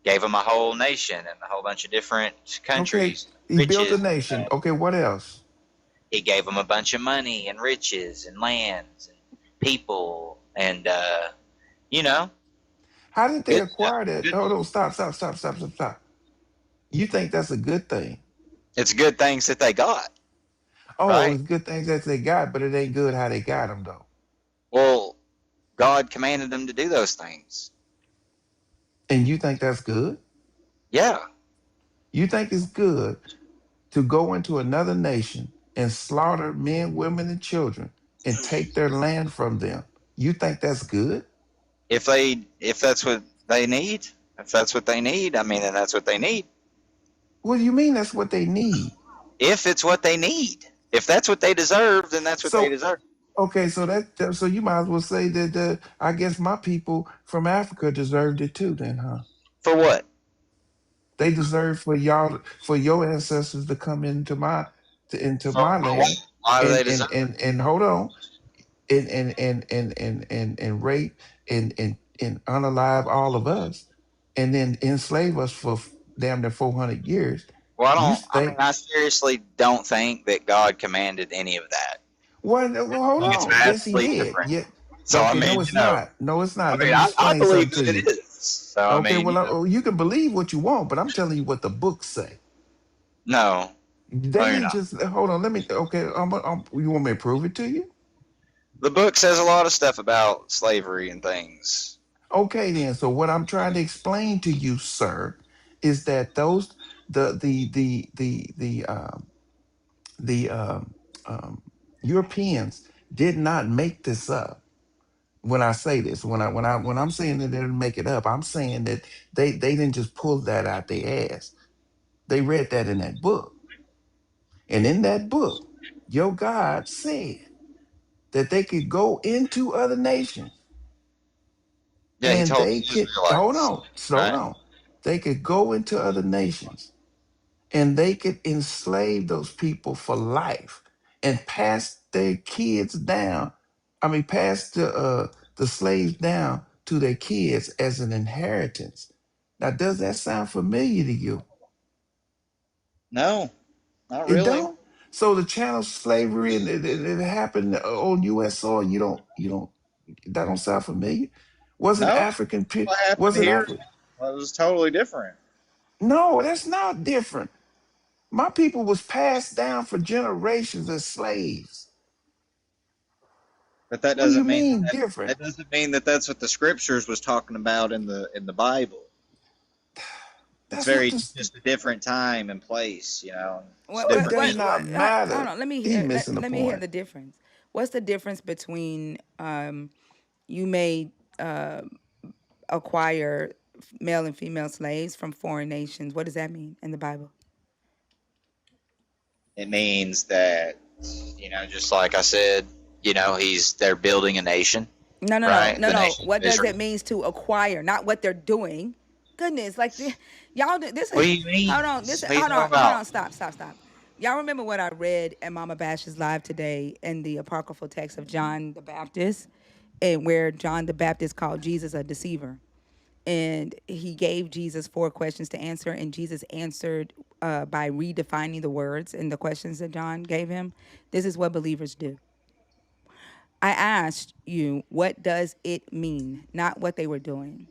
gave them a whole nation and a whole bunch of different Okay, countries, he built a riches. nation. Okay, what else? He gave them a bunch of money and riches and lands and people and You know, How did they good stuff. acquire that? Good. Hold on, stop. You think that's a good thing? It's good things that they got, Oh, right? it's good things that they got, but it ain't good how they got them though. Well, God commanded them to do those things. And you think that's good? Yeah. You think it's good to go into another nation and slaughter men, women, and children and take their land from them? You think that's good? If that's what they need, if that's what they need, I mean, then that's what they need. What do you mean that's what they need? If it's what they need, if that's what they deserve, then that's what they So deserve. okay, so you might as well say that I guess my people from Africa deserved it too, then, huh? For what? They deserve for y'all for your ancestors to come into my For what? land Why do they deserve and hold on and rape and unalive all of us and then enslave us for damn near 400 years. Well, You I mean, think I seriously don't think that God commanded any of that. well, I hold think it's on. Yes, he vastly did. different. Yeah. So, I Okay, no, mean, it's not. No, it's I not. Let mean, me I explain believe something that to you. it is. So, I Okay, mean, well, you can believe what you want, but I'm telling you what the books say. no, They no, you're didn't not. just hold on. Let me. Okay, you want me to prove it to you? The book says a lot of stuff about slavery and things. Okay, then. So what I'm trying to explain to you, sir, is that those the um, Europeans did not make this up. When I say this, when I'm saying that they didn't make it up, I'm saying that they didn't just pull that out their ass. They read that in that book, and in that book, your God said that they could go into other nations Yeah, he and told they the could hold Israelites, on, hold right? on. They could go into other nations and they could enslave those people for life and pass their kids down. I mean, pass the slaves down to their kids as an inheritance. Now, does that sound familiar to you? No, not It really. don't. So the chattel slavery and it happened on U.S. soil. You don't. That don't sound familiar. Wasn't No, African? what happened Wasn't here Africa? was totally different. No, that's not different. My people was passed down for generations as slaves. But that What do you doesn't mean mean that, different? that doesn't mean that that's what the scriptures was talking about in the Bible. It's That's what very this. just a different time and place, It's a It different does people. not Hold matter. on. Let me He hear. missing the Let me hear point. the difference. What's the difference between you may acquire male and female slaves from foreign nations? What does that mean in the Bible? It means that, just like I said, they're building a nation, No, no, no, right? no, The no. nation What of does Israel. it mean to acquire? Not what they're doing. Goodness, like y'all. This. What do you mean? Hold on. This. What are you Hold on. talking Hold about? on. Stop. Y'all remember what I read at Mama Bash's live today in the apocryphal text of John the Baptist, and where John the Baptist called Jesus a deceiver, and he gave Jesus 4 questions to answer, and Jesus answered by redefining the words in the questions that John gave him. This is what believers do. I asked you, what does it mean? Not what they were doing.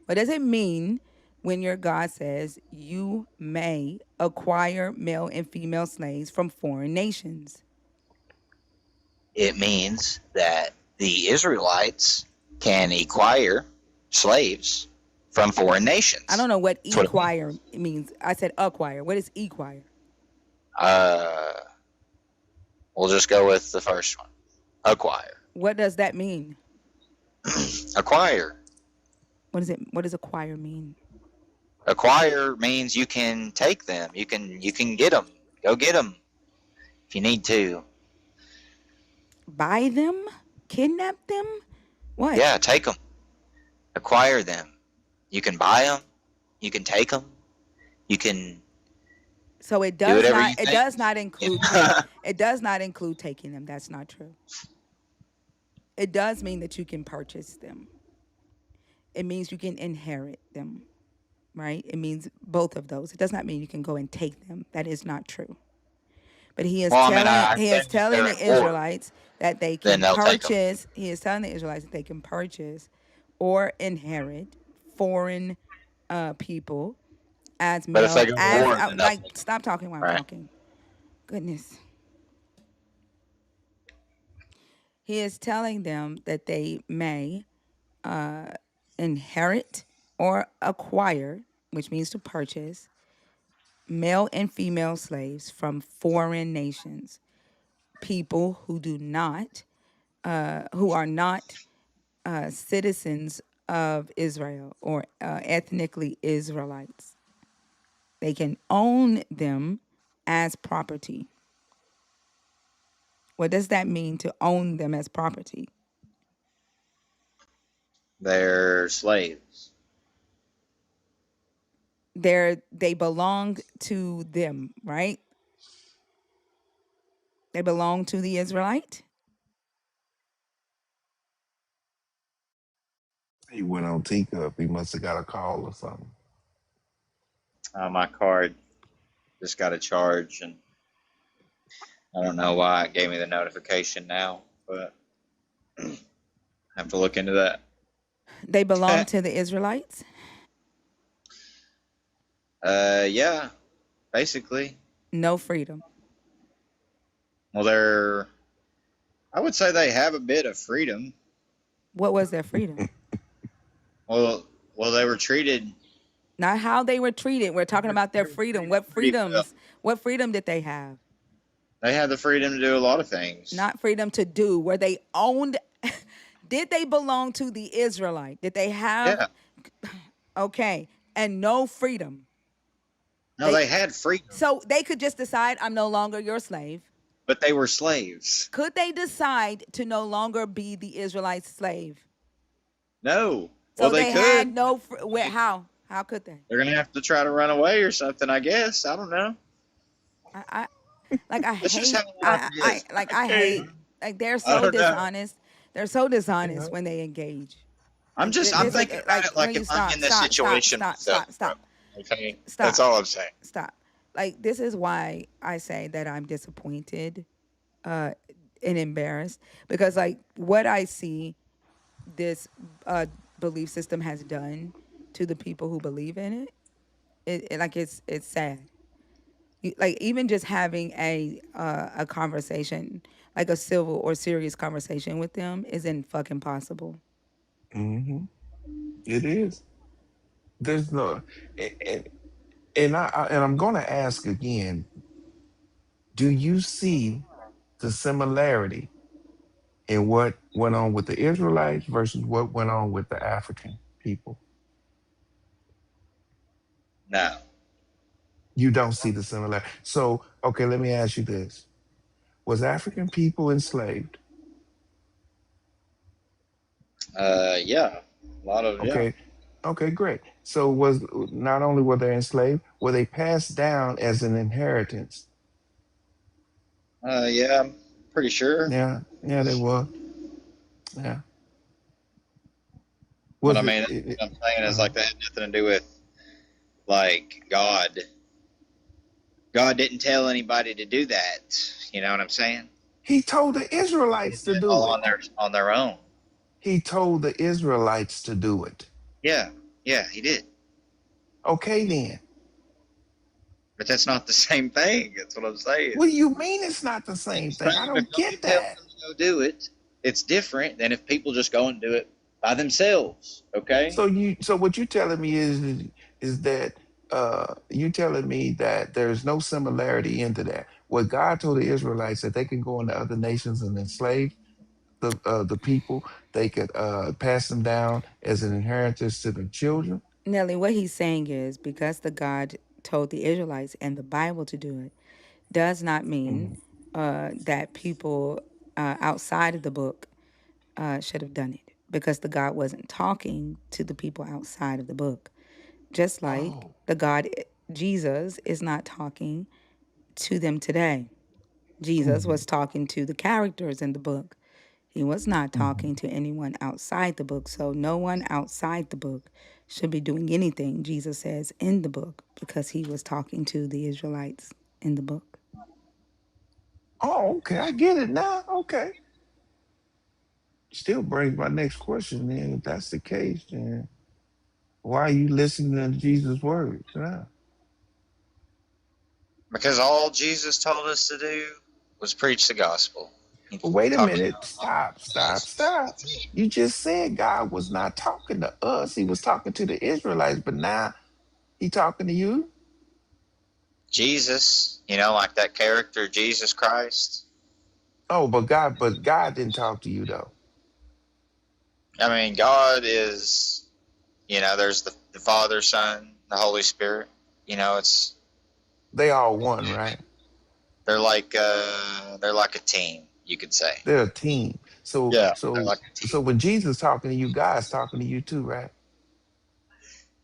What does it mean when your God says you may acquire male and female slaves from foreign nations? It means that the Israelites can acquire slaves from foreign I nations. don't know what That's what it means. acquire means. I said acquire. What is acquire? Uh, we'll just go with the first one. Acquire. What does that mean? Acquire. What does acquire mean? Acquire means you can take them. You can get them. Go get them if you need to. Buy them? Kidnap them? What? Yeah, take them. Acquire them. You can buy them. You can take them. You can So it do does whatever not. you It think. does not include. Take, it does not include taking them. That's not true. It does mean that you can purchase them. It means you can inherit them, right? It means both of those. It does not mean you can go and take them. That is not true. But Well, I mean, I he is said telling they're the in war. Israelites that they Then can they'll take them. purchase. He is telling the Israelites that they can purchase or inherit foreign people as But if they male, go to as war, then they'll like, take them. stop talking while I'm Right. talking. Goodness. He is telling them that they may inherit or acquire, which means to purchase, male and female slaves from foreign nations, people who do not, who are not citizens of Israel or ethnically Israelites. They can own them as property. What does that mean to own them as property? They're slaves. They belong to them, right? They belong to the Israelite. He went on teacup. He must have got a call or something. My card just got a charge, and I don't know why it gave me the notification now, but I have to look into that. They belong to the Israelites. Yeah, basically. No freedom. Well, I would say they have a bit of freedom. What was their freedom? Well, they were treated Not how they were treated. We're talking about they their were freedom. treated What pretty well. freedoms? What freedom did they have? They had the freedom to do a lot of things. Not freedom to do. Were they owned? Did they belong to the Israelite? Did they have? Yeah. Okay, and no freedom. No, they had freedom, So they could just decide, I'm no longer your slave. but they were slaves. Could they decide to no longer be the Israelite slave? No. Well, So they they had could. no. How? How could they? They're gonna have to try to run away or something, I guess. I don't know. I like I That's just hate how life is. I hate like they're I so don't know. dishonest. They're so dishonest Yeah. when they engage. I'm This is thinking about like it when like you if I'm in this situation myself, bro. Okay, that's stop, all I'm saying. stop. Like this is why I say that I'm disappointed and embarrassed because like what I see this belief system has done to the people who believe in it, like it's sad. Like even just having a conversation, like a civil or serious conversation with them, isn't fucking possible. Hmm. It is. There's no, and, and I'm going to ask again. Do you see the similarity in what went on with the Israelites versus what went on with the African people? No. You don't see the similarity. So, okay, let me ask you this: was African people enslaved? Yeah. A lot of yeah. Okay, okay, great. So, was not only were they enslaved, were they passed down as an inheritance? Yeah. I'm pretty sure. Yeah, yeah, they were. Yeah, But I was mean, it? that's what I'm saying is Uh, like that had nothing to do with like God. God didn't tell anybody to do that. You know what I'm saying? he told the They Israelites did to it do all it. on their own. He told the Israelites to do it. Yeah. Yeah, he did. Okay, then. But that's not the same thing. That's what I'm saying. What do you mean it's not the It's same the thing? I same if don't God get tells that. them to go do it. It's different than if people just go and do it by themselves. Okay? So what you telling me is that you telling me that there's no similarity into that. What God told the Israelites that they can go into other nations and enslave the people, they could pass them down as an inheritance to the children. Nelly, what he's saying is because the God told the Israelites and the Bible to do it, does not mean Mhm. that people outside of the book should have done it because the God wasn't talking to the people outside of the book. Just like Oh. the God, Jesus, is not talking to them today. Jesus Hmm. was talking to the characters in the book. He was not Hmm. talking to anyone outside the book. So no one outside the book should be doing anything Jesus says in the book because he was talking to the Israelites in the book. Oh, okay. I get it now. Okay. still brings my next question. Then, if that's the case, then why are you listening to Jesus' words? Huh? Because all Jesus told us to do was preach the gospel. He But wait a talked minute. about Stop, stop, stop. You just said God was not talking to us. He was talking to the Israelites, but now he talking to you? Jesus, you know, like that character, Jesus Christ. Oh, but God didn't talk to you though. I mean, God is, you know, there's the Father, Son, the Holy Spirit. You know, They all one, right? they're like a team, you could say. They're a team. So Yeah, they're so like a team. so when Jesus talking to you, God's talking to you too, right?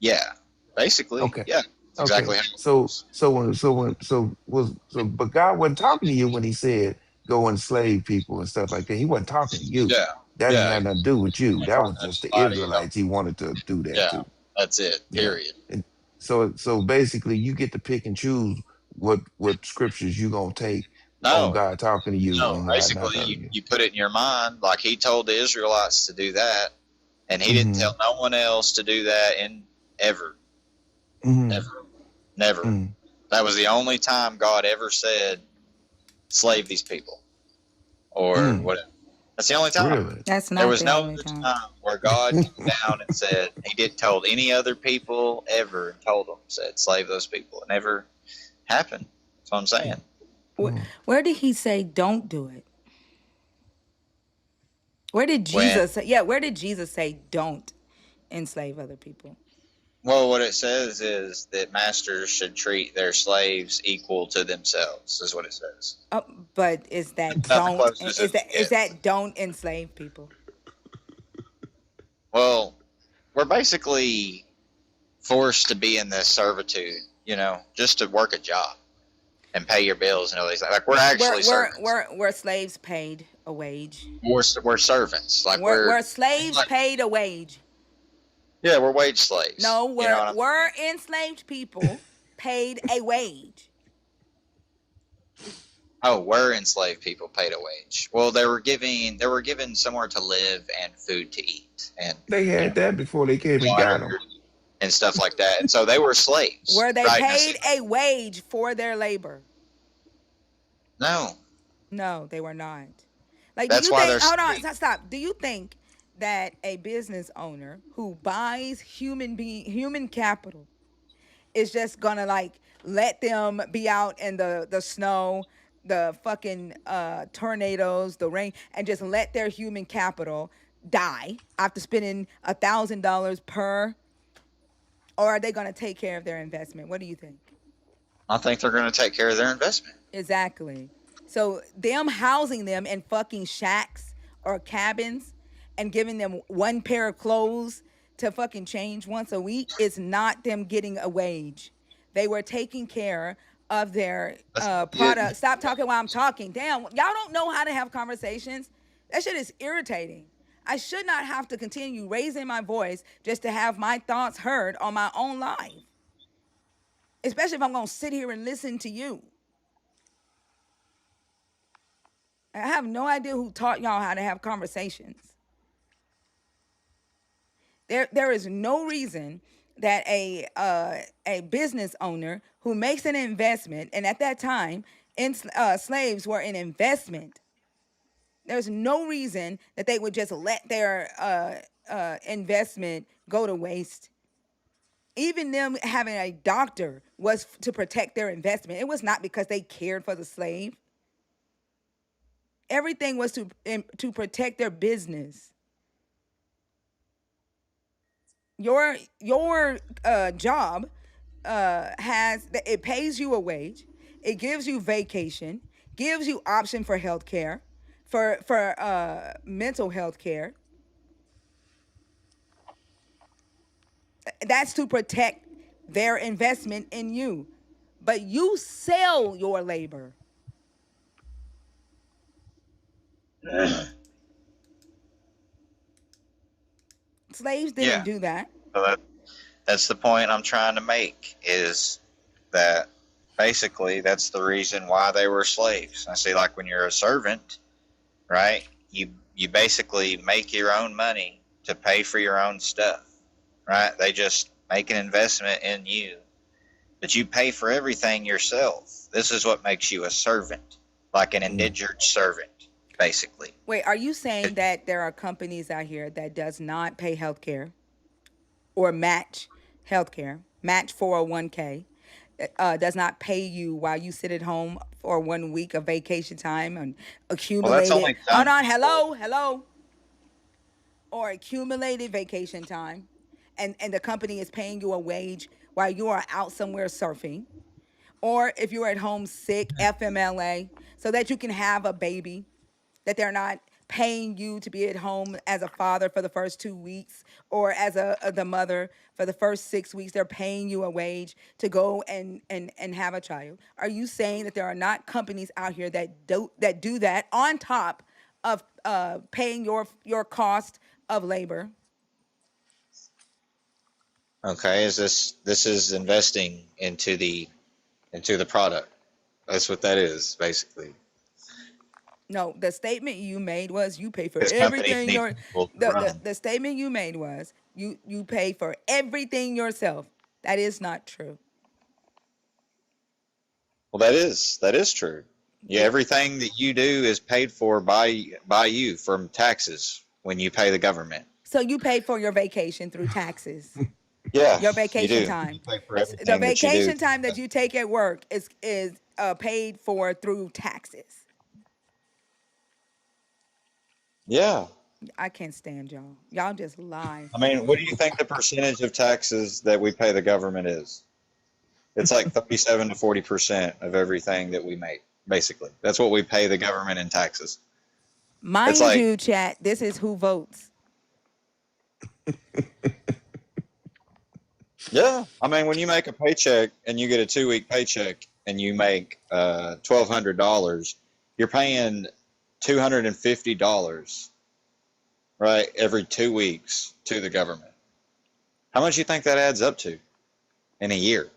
Yeah, basically, Okay. yeah, that's Okay. exactly how it So goes. so when so when so was so but God wasn't talking to you when he said go enslave people and stuff like that. He wasn't talking to you. Yeah, That ain't yeah. had nothing to do with you. I'm That talking was to just the somebody, you know. Israelites. He wanted to do that Yeah, too. that's it. Yeah. Period. And so basically you get to pick and choose what scriptures you gonna take on No, God talking to you no. and God not Basically, talking to you. you put it in your mind like he told the Israelites to do that, and he didn't Mm-hmm. tell no one else to do that in ever, Mm-hmm. ever, never. Mm-hmm. That was the only time God ever said, "Slave these people," or Mm. whatever. That's the only time. Really? That's There not was the no only other time. time where God came down and said he didn't told any other people ever and told them said slave those people. It never happened. That's what I'm saying. Mm. Where did he say don't do it? Where did When Jesus say, yeah, where did Jesus say don't enslave other people? Well, what it says is that masters should treat their slaves equal to themselves. Is what it says. Oh, but is that It's about the don't closest it is gets. that don't enslave people? Well, we're basically forced to be in this servitude, you know, just to work a job and pay your bills and all these things. Like we're actually servants. We're slaves paid a wage. We're servants. Like We're it's slaves like paid a wage. yeah, we're wage slaves. No, You know what I mean? we're enslaved people paid a wage. Oh, we're enslaved people paid a wage. Well, they were given somewhere to live and food to eat and They you know had that before they came and got them. water and stuff like that. And so they were slaves, Were they right? Now, see, paid a wage for their labor? no, No, they were not. Like, do that's you why think, they're hold on, slaves. stop. Do you think that a business owner who buys human capital is just gonna like let them be out in the snow, the fucking tornadoes, the rain, and just let their human capital die after spending $1,000 per? Or are they gonna take care of their investment? What do you think? I think they're going to take care of their investment. Exactly. So them housing them in fucking shacks or cabins and giving them one pair of clothes to fucking change once a week is not them getting a wage. They were taking care of their Yeah, product. Stop talking while I'm talking. Damn, y'all don't know how to have conversations. That shit is irritating. I should not have to continue raising my voice just to have my thoughts heard on my own life. Especially if I'm gonna sit here and listen to you. I have no idea who taught y'all how to have conversations. There is no reason that a business owner who makes an investment, and at that time, slaves were an investment. There's no reason that they would just let their investment go to waste. Even them having a doctor was to protect their investment. It was not because they cared for the slave. Everything was to protect their business. Your job it pays you a wage, it gives you vacation, gives you option for health care, for mental health care. That's to protect their investment in you. But you sell your labor. Slaves didn't yeah. do that. So that's the point I'm trying to make is that basically that's the reason why they were slaves. I see, like when you're a servant, right? you basically make your own money to pay for your own stuff, right? They just make an investment in you, but you pay for everything yourself. This is what makes you a servant, like an indentured servant, basically. Wait, are you saying that there are companies out here that does not pay health care or match healthcare, match 401k, does not pay you while you sit at home for 1 week of vacation time and Well, that's accumulated? only Hold some on, people. hello, or accumulated vacation time, and the company is paying you a wage while you are out somewhere surfing, or if you're at home sick, FMLA, so that you can have a baby, that they're not paying you to be at home as a father for the first 2 weeks, or as the mother for the first 6 weeks. They're paying you a wage to go and have a child. Are you saying that there are not companies out here that do that on top of paying your cost of labor? Okay, is this is investing into the product. That's what that is, basically. No, the statement you made was you pay for Because companies everything need your people to run. the statement you made was you pay for everything yourself. That is not true. Well, that is true. Yeah, everything that you do is paid for by you from taxes when you pay the government. So you pay for your vacation through taxes. Yeah, Your you vacation do. time. You pay for The everything that you do. vacation time that you take at work is paid for through taxes. Yeah. I can't stand y'all. Y'all just lie. I mean, what do you think the percentage of taxes that we pay the government is? It's like 37 to 40% of everything that we make, basically. That's what we pay the government in taxes. It's Mind like, you, chat, this is who votes. yeah. I mean, when you make a paycheck and you get a 2-week paycheck and you make $1,200, you're paying $250, right, every 2 weeks to the government. How much do you think that adds up to in a year?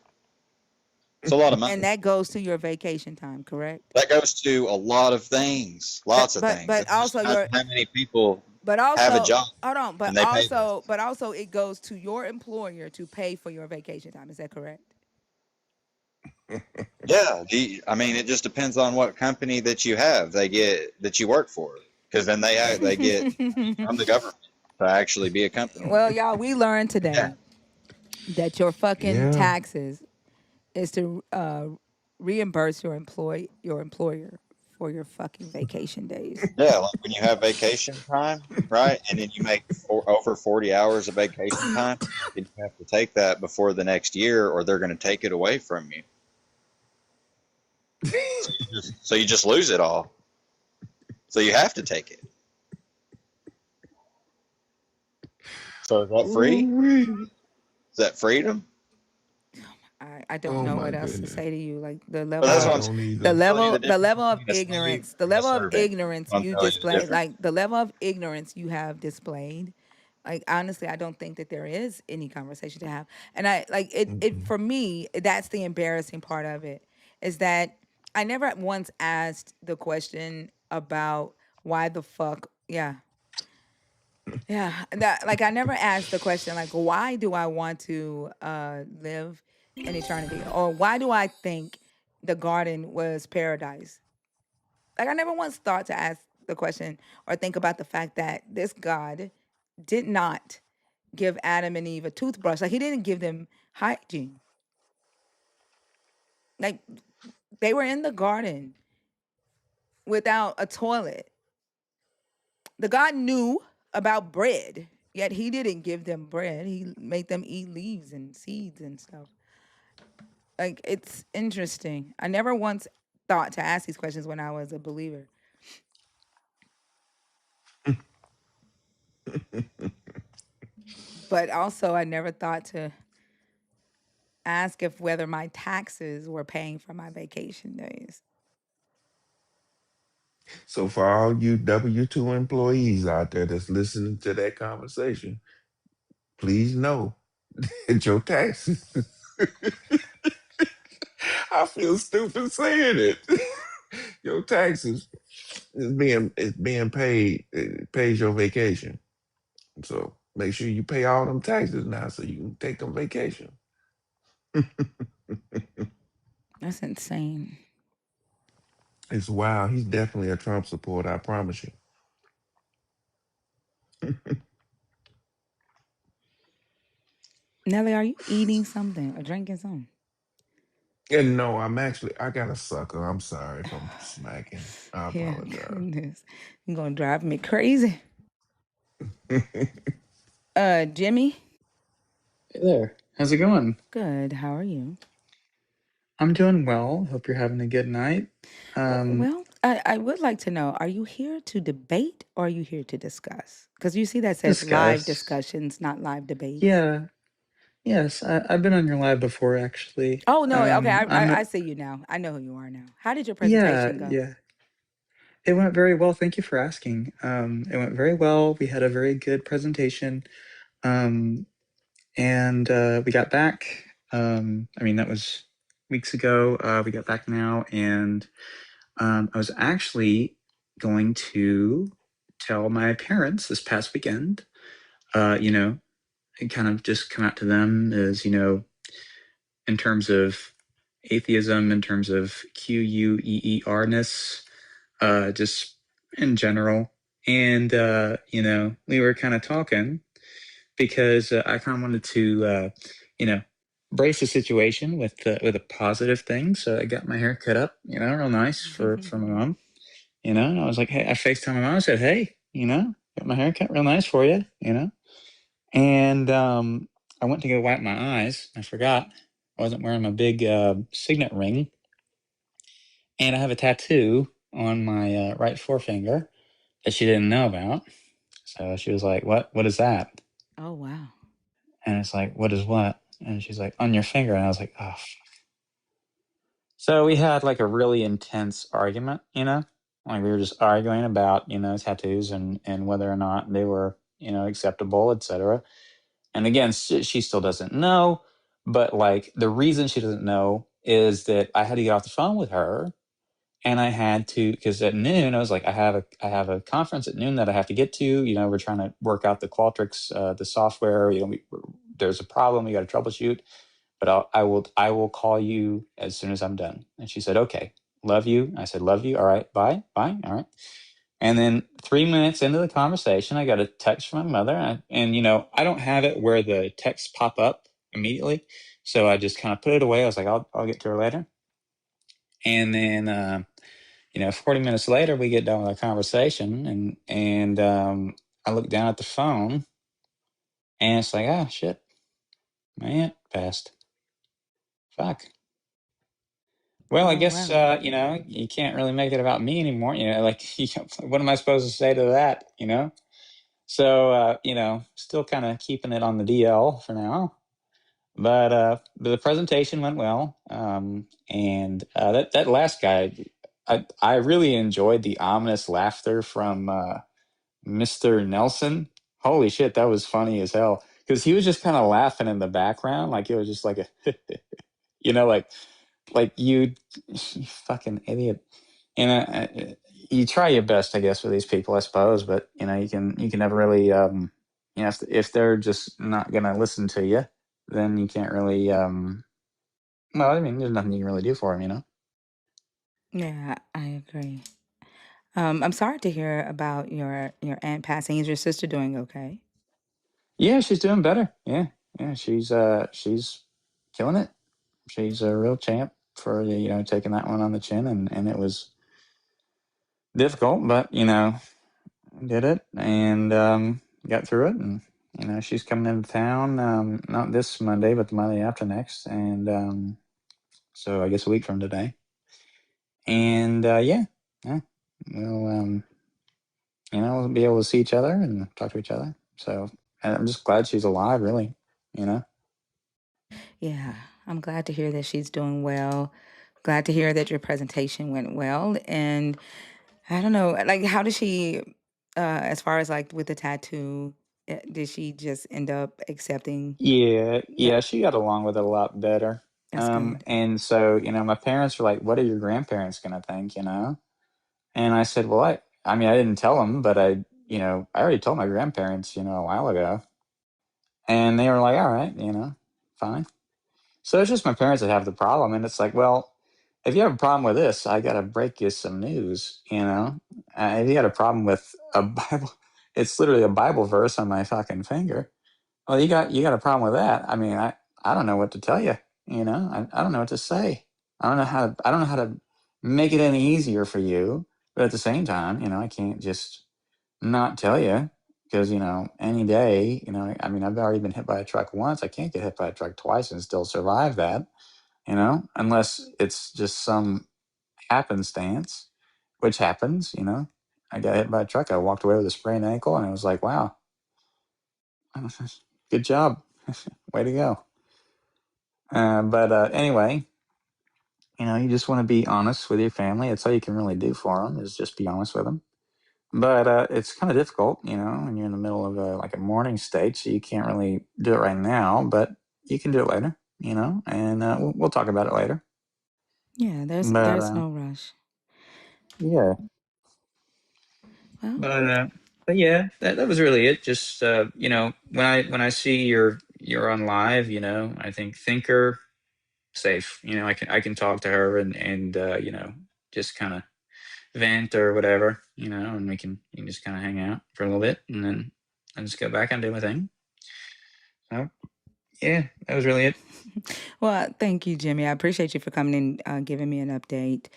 It's a lot of money. And that goes to your vacation time, correct? That goes to a lot of things, lots of things. But It's just also not how many people but have a also job hold on, and they pay them. but also it goes to your employer to pay for your vacation time. Is that correct? Yeah, I mean, it just depends on what company that you have. They get that you work for, because then they get from the government to actually be a company. Well, y'all, we learned today Yeah. that your fucking Yeah. taxes is to reimburse your employer for your fucking vacation days. Yeah, like when you have vacation time, right? And then you make over 40 hours of vacation time, then you have to take that before the next year, or they're going to take it away from you. So you just lose it all. So you have to take it. So is that free? Ooh-wee. Is that freedom? I don't Oh know my what else to goodness. say to you. Like the But level that's I what of I'm don't saying. the either. I'm telling you level the the difference level of between a slave ignorance, the and a level of servant. ignorance I'm you telling you the display, difference. like the level of ignorance you have displayed. Like honestly, I don't think that there is any conversation to have. And I like it Mm-mm. for me, that's the embarrassing part of it, is that I never once asked the question about why the fuck, yeah. Yeah, that like I never asked the question like why do I want to live in eternity, or why do I think the garden was paradise? Like I never once thought to ask the question or think about the fact that this God did not give Adam and Eve a toothbrush. Like he didn't give them hygiene. Like they were in the garden without a toilet. The God knew about bread, yet he didn't give them bread. He made them eat leaves and seeds and stuff. Like it's interesting. I never once thought to ask these questions when I was a believer. But also I never thought to ask if whether my taxes were paying for my vacation days. So for all you W-2 employees out there that's listening to that conversation, please know that your taxes. I feel stupid saying it. Your taxes It's being paid. It pays your vacation. So make sure you pay all them taxes now, so you can take them vacation. That's insane. It's wild. He's definitely a Trump supporter. I promise you. Nelly, are you eating something or drinking something? And no, I got a sucker. I'm sorry if I'm smacking. I Yeah, apologize. goodness. You're gonna drive me crazy. Jimmy? Hey there. How's it going? Good. How are you? I'm doing well. Hope you're having a good night. Um, Well, I would like to know, are you here to debate or are you here to discuss? Because you see that says live discuss. discussions, not live debates. Yeah. Yes, I've been on your live before, actually. Oh, no. Okay. I'm I see you now. I know who you are now. How did your yeah, presentation go? yeah. It went very well. Thank you for asking. It went very well. We had a very good presentation. Um, and we got back. I mean, that was weeks ago. We got back now, and I was actually going to tell my parents this past weekend, you know, and kind of just come out to them as, in terms of atheism, in terms of QUEER-ness, just in general. And, we were kind of talking because I kind of wanted to, you know, brace the situation with a positive thing. So I got my hair cut up, real nice for my mom. And I was like, hey, I FaceTime my mom. I said, hey, got my hair cut real nice for you. And I went to go wipe my eyes. I forgot I wasn't wearing my big signet ring, and I have a tattoo on my right forefinger that she didn't know about. So she was like, "What is that?" Oh, wow. And it's like, "What is what?" And she's like, "On your finger." And I was like, "Oh." So we had like a really intense argument. Like we were just arguing about, tattoos and whether or not they were, acceptable, etc. And again, she still doesn't know, but like the reason she doesn't know is that I had to get off the phone with her, and I had to, because at noon I was like, I have a conference at noon that I have to get to. We're trying to work out the Qualtrics, the software. There's a problem. We got to troubleshoot, but I will call you as soon as I'm done. And she said, okay, love you. I said, love you. All right, bye, bye. All right. And then 3 minutes into the conversation, I got a text from my mother, and I don't have it where the texts pop up immediately, so I just kind of put it away. I was like, I'll get to her later. And then 40 minutes later, we get done with our conversation, and I look down at the phone, and it's like, ah, shit, my aunt passed. Fuck. Well, I Oh, guess wow. you can't really make it about me anymore. Like, what am I supposed to say to that? So, still kind of keeping it on the DL for now. But the presentation went well. And that last guy, I really enjoyed the ominous laughter from Mr. Nelson. Holy shit, that was funny as hell. Because he was just kind of laughing in the background. Like it was just like a, like you fucking idiot. You try your best, I guess, with these people, I suppose, but you can never really, if they're just not gonna listen to you, then you can't really, well, I mean, there's nothing you can really do for them. Yeah, I agree. I'm sorry to hear about your aunt passing. Is your sister doing okay? Yeah, she's doing better. Yeah, yeah, she's killing it. She's a real champ for taking that one on the chin, and it was difficult, but did it and got through it, and she's coming into town, not this Monday but the Monday after next, and so I guess a week from today. And yeah, we'll be able to see each other and talk to each other. So and I'm just glad she's alive, really. you know Yeah, I'm glad to hear that she's doing well. Glad to hear that your presentation went well. And I don't know, like, how did she, as far as like with the tattoo, did she just end up accepting? yeah, That, yeah, she got along with it a lot better. that's good. And so my parents were like, what are your grandparents gonna think? And I said, well, I mean, I didn't tell them, but I already told my grandparents, a while ago. And they were like, all right, fine. So it's just my parents that have the problem. And it's like, well, if you have a problem with this, I got to break you some news, if you got a problem with a Bible, it's literally a Bible verse on my fucking finger. Well, you got a problem with that. I mean, I don't know what to tell you, I don't know what to say. I don't know how to make it any easier for you. But at the same time, I can't just not tell you because, any day, I mean, I've already been hit by a truck once. I can't get hit by a truck twice and still survive that, unless it's just some happenstance, which happens, I got hit by a truck. I walked away with a sprained ankle and I was like, wow, good job. Way to go. But anyway, you just want to be honest with your family. That's all you can really do for them is just be honest with them. But it's kind of difficult, when you're in the middle of a mourning state, so you can't really do it right now, but you can do it later, and we'll talk about it later. Yeah, there's But no rush. yeah. Well, But yeah, that was really it. Just when I see you're on live, I think Thinker safe. I can talk to her and just kind of vent or whatever, and you can just kind of hang out for a little bit and then I just go back and do my thing. So yeah, that was really it. well, thank you, Jimmy. I appreciate you for coming and giving me an update.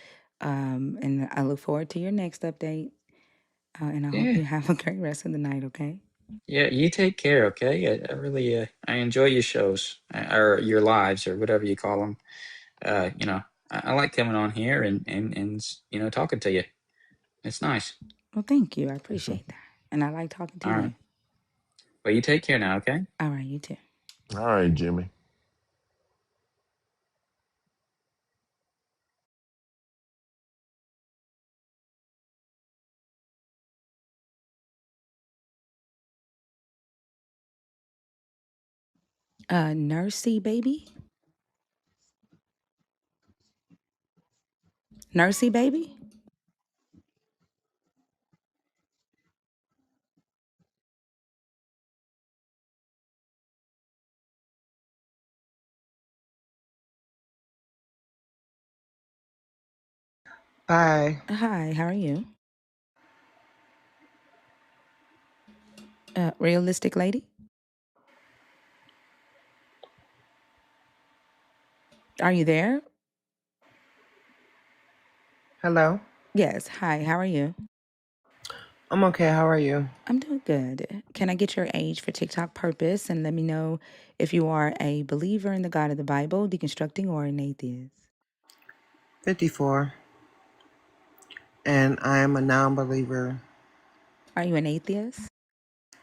And I look forward to your next update. And I hope Yeah. you have a great rest of the night, okay? Yeah, you take care, okay? I really I enjoy your shows or your lives or whatever you call them. I like coming on here and talking to you. It's nice. Well, thank you. I appreciate that. And I like talking to All right. you. Well, you take care now, okay? All right, you too. All right, Jimmy. Nursey baby? Nursey baby? Bye. Hi, how are you? Realistic lady? Are you there? Hello. Yes. Hi, how are you? I'm okay. How are you? I'm doing good. Can I get your age for TikTok purpose and let me know if you are a believer in the God of the Bible, deconstructing, or an atheist? 54. And I am a non believer. Are you an atheist?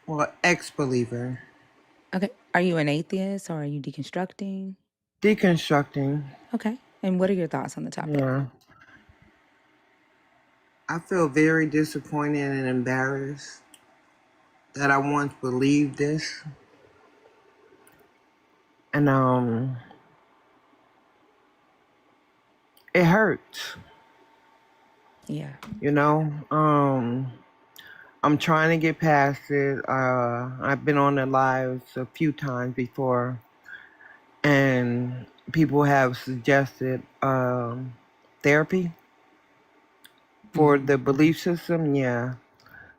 Well, ex believer. Okay. Are you an atheist or are you deconstructing? Deconstructing. Okay. And what are your thoughts on the topic? Yeah. I feel very disappointed and embarrassed that I once believed this. And it hurts. Yeah. I'm trying to get past it. I've been on the lives a few times before, and people have suggested therapy for the belief system. Yeah.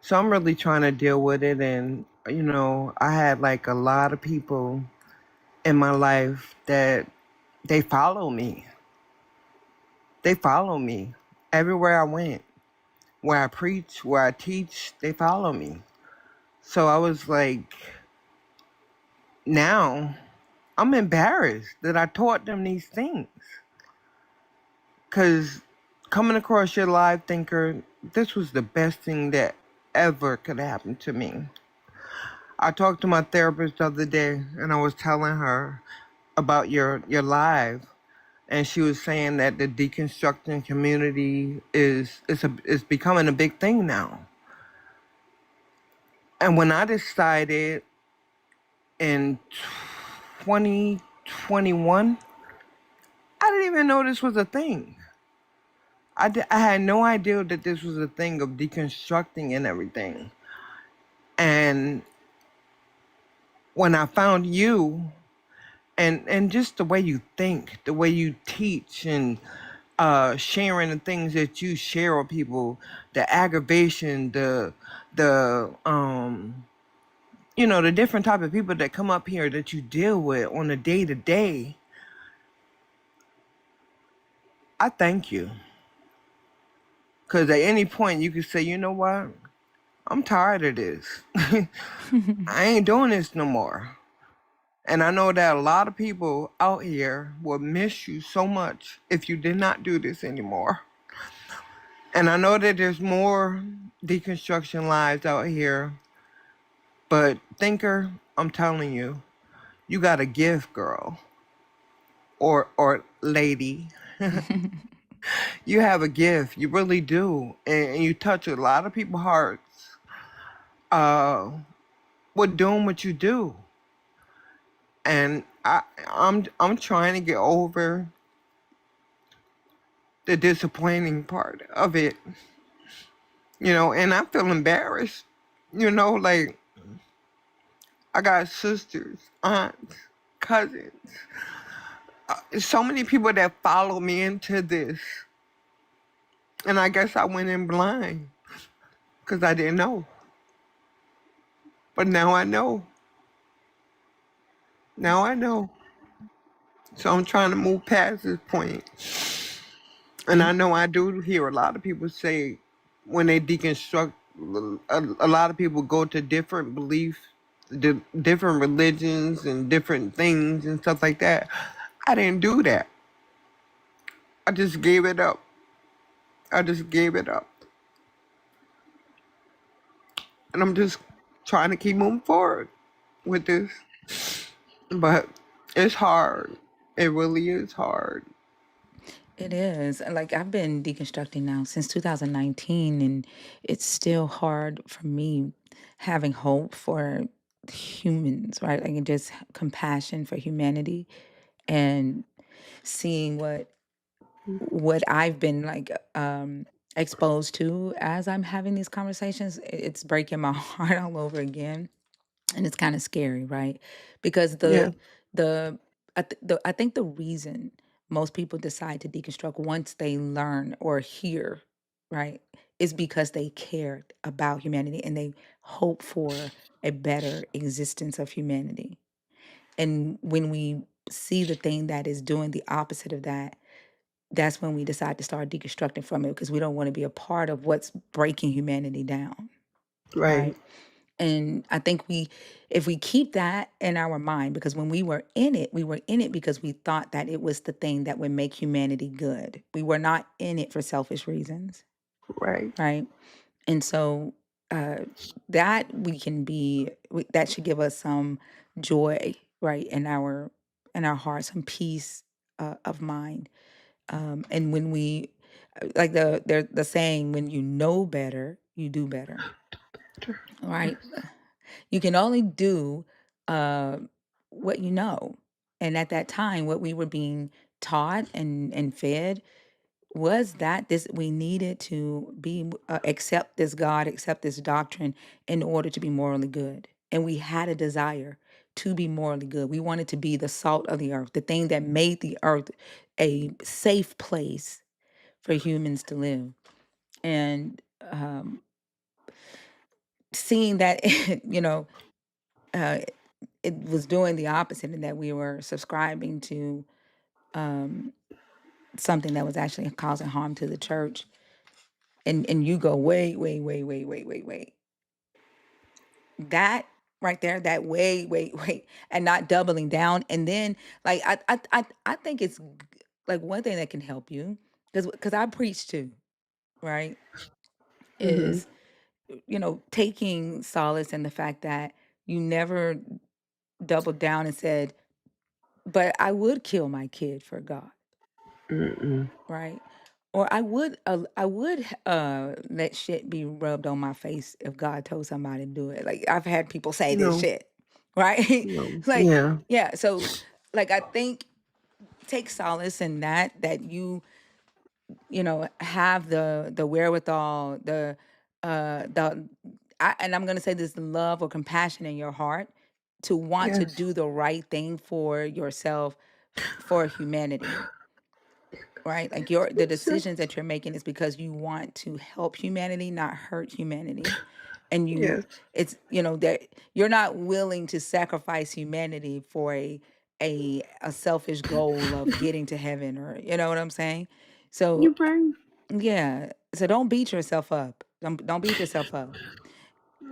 So I'm really trying to deal with it. And, I had like a lot of people in my life that they follow me. They follow me everywhere I went, where I preach, where I teach, they follow me. So I was like, now I'm embarrassed that I taught them these things. Because coming across your live thinker, this was the best thing that ever could happen to me. I talked to my therapist the other day and I was telling her about your live, and she was saying that the deconstructing community is becoming a big thing now. And when I decided in 2021, I didn't even know this was a thing. I had no idea that this was a thing of deconstructing and everything. And when I found you, and just the way you think, the way you teach, and sharing the things that you share with people, the aggravation, the the different type of people that come up here that you deal with on a day to day, I thank you. Because at any point you could say, you know what, I'm tired of this. I ain't doing this no more. And I know that a lot of people out here will miss you so much if you did not do this anymore. And I know that there's more deconstruction lives out here, but thinker, I'm telling you, you got a gift, girl, or lady. You have a gift, you really do, and you touch a lot of people's hearts uh, with doing what you do. And I'm trying to get over the disappointing part of it, and I feel embarrassed, like I got sisters, aunts, cousins, so many people that follow me into this, and I guess I went in blind because I didn't know, but now I know. So I'm trying to move past this point. And I know I do hear a lot of people say when they deconstruct, a lot of people go to different beliefs, different religions and different things and stuff like that. I didn't do that. I just gave it up. And I'm just trying to keep moving forward with this. But it's hard. It really is hard. It is. Like, I've been deconstructing now since 2019, and it's still hard for me having hope for humans, right? Like, and just compassion for humanity, and seeing what I've been like exposed to as I'm having these conversations. It's breaking my heart all over again, and it's kind of scary, right? Because Yeah, the I think the reason most people decide to deconstruct once they learn or hear, right, is because they cared about humanity and they hope for a better existence of humanity. And when we see the thing that is doing the opposite of that, that's when we decide to start deconstructing from it, because we don't want to be a part of what's breaking humanity down, right, right? And I think if we keep that in our mind, because when we were in it because we thought that it was the thing that would make humanity good. We were not in it for selfish reasons, right, right? And so uh, that that should give us some joy, right, in our hearts, some peace of mind. And when we like the saying, when you know better, you do better, right? You can only do uh, what you know. And at that time, what we were being taught and fed was that this we needed to be accept this God, accept this doctrine in order to be morally good. And we had a desire to be morally good. We wanted to be the salt of the earth, the thing that made the earth a safe place for humans to live. And seeing that, uh, it was doing the opposite, and that we were subscribing to um, something that was actually causing harm to the church. And you go, wait, wait, wait, wait, wait, wait, wait. That right there, that wait, wait, wait, and not doubling down. And then, like, I think it's like one thing that can help you, because I preach too, right? hmm Is taking solace in the fact that you never doubled down and said, but I would kill my kid for God, mm right? Or I would let shit be rubbed on my face if God told somebody to do it. Like, I've had people say this no, shit, right? no, Like, yeah, yeah. So, like, I think take solace in that you have the wherewithal, and I'm going to say this, love or compassion in your heart to want to Yes. do the right thing for yourself, for humanity, right? Like the Sure. decisions that you're making is because you want to help humanity, not hurt humanity. And Yes. it's, that you're not willing to sacrifice humanity for a selfish goal of getting to heaven, or you know what I'm saying? So You right. yeah. So don't beat yourself up. Don't beat yourself up.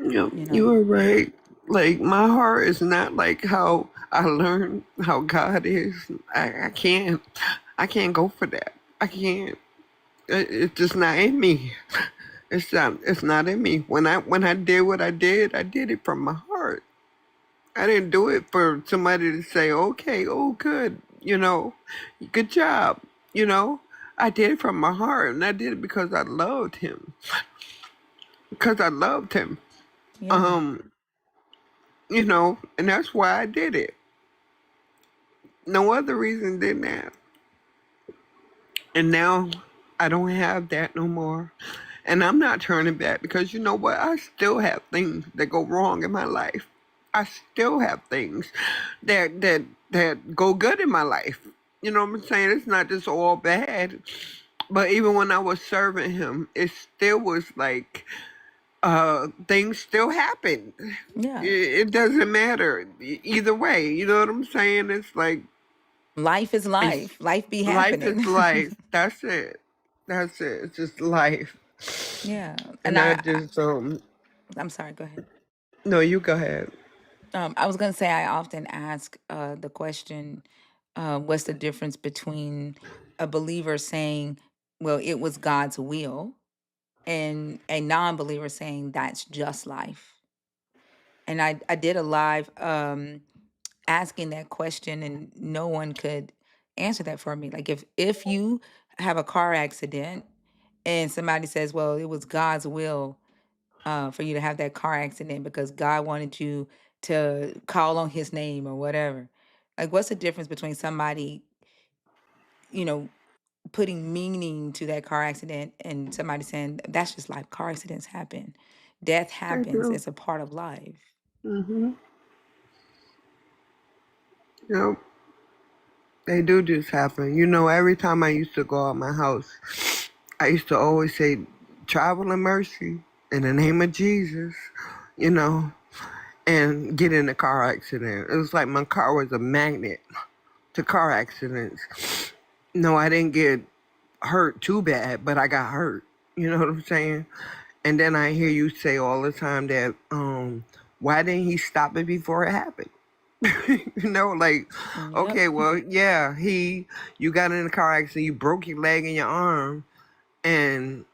Yeah, You you know. are right. Like my heart is not like how I learned how God is. I can't go for that. I can't. It's just not in me. It's not in me. When I did what I did it from my heart. I didn't do it for somebody to say, okay, oh good, good job, you know. I did it from my heart, and I did it because I loved him. Because I loved him. Yeah. Um, and that's why I did it. No other reason than that. And now I don't have that no more. And I'm not turning back because you know what? I still have things that go wrong in my life. I still have things that go good in my life. You know what I'm saying? It's not just all bad. But even when I was serving him, it still was like things still happen. Yeah. It doesn't matter either way. You know what I'm saying? It's like Life is it's life. Life be life is happening. life. That's it. That's it. It's just life. Yeah. And And I just I'm sorry, go ahead. no, you go ahead. I was going to say, I often ask the question, what's the difference between a believer saying, well, it was God's will, and a non-believer saying that's just life? And I did a live asking that question, and no one could answer that for me. Like, if you have a car accident and somebody says, well, it was God's will for you to have that car accident because God wanted you to call on his name or whatever. Like, what's the difference between somebody, you know, putting meaning to that car accident and somebody saying that's just life? Car accidents happen. Death Thank happens. you. It's a part of life. Mm-hmm. Yep. They do just happen. Every time I used to go out my house, I used to always say, travel in mercy in the name of Jesus, you know, and get in a car accident. It was like my car was a magnet to car accidents. No, I didn't get hurt too bad, but I got hurt. You know what I'm saying? And then I hear you say all the time that, why didn't he stop it before it happened? Like, Yep. okay, well, yeah, you got in a car accident, you broke your leg and your arm,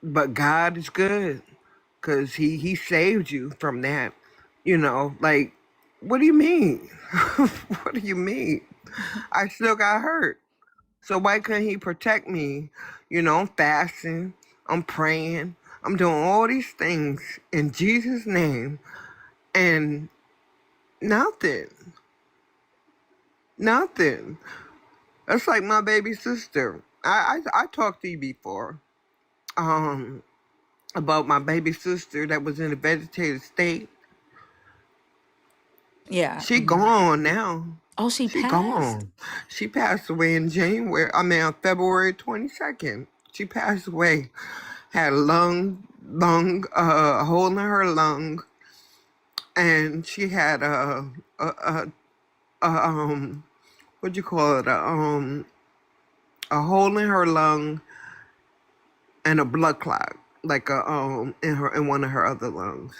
but God is good because he saved you from that. Like, what do you mean? What do you mean? I still got hurt. So why couldn't he protect me? I'm fasting, I'm praying, I'm doing all these things in Jesus' name, and nothing. Nothing. That's like my baby sister. I talked to you before um, about my baby sister that was in a vegetative state. Yeah. She gone now. Oh, she She passed? gone. She passed away in January. I mean, on February 22nd. She passed away. Had a a hole in her lung, and she had what do you call it? A hole in her lung and a blood clot, like in one of her other lungs.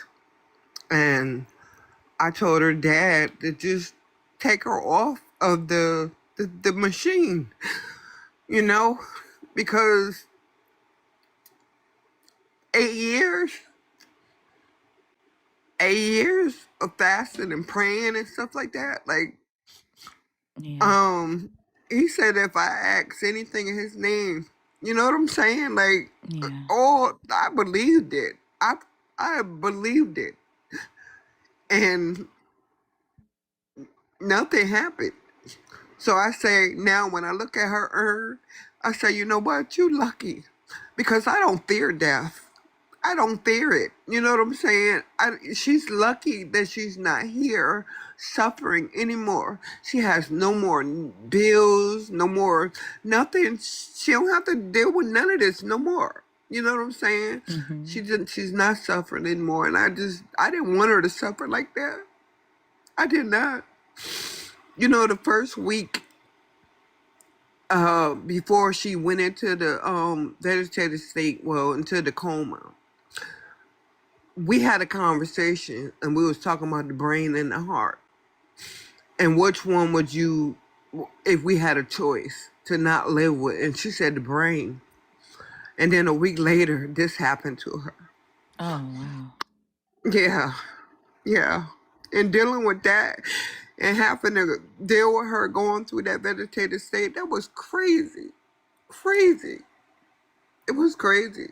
And I told her dad to just take her off of the machine, you know, because 8 years, 8 years of fasting and praying and stuff like that, like Yeah. he said if I ask anything in his name, you know what I'm saying? Like, Yeah. I believed it. I believed it, and nothing happened. So I say now when I look at her urn, I say, you know what? You lucky. because I don't fear death. I don't fear it. You know what I'm saying? She's lucky that she's not here suffering anymore. She has no more bills, no more nothing. She don't have to deal with none of this no more. You know what I'm saying? Mm-hmm. She's not suffering anymore, and I didn't want her to suffer like that. I did not. You know, the first week before she went into the vegetative state, well, into the coma, we had a conversation and we was talking about the brain and the heart and which one would you, if we had a choice to not live with. And she said the brain. And then a week later this happened to her. Oh wow. Yeah. Yeah. And dealing with that and having to deal with her going through that vegetative state, that was crazy. Crazy. It was crazy.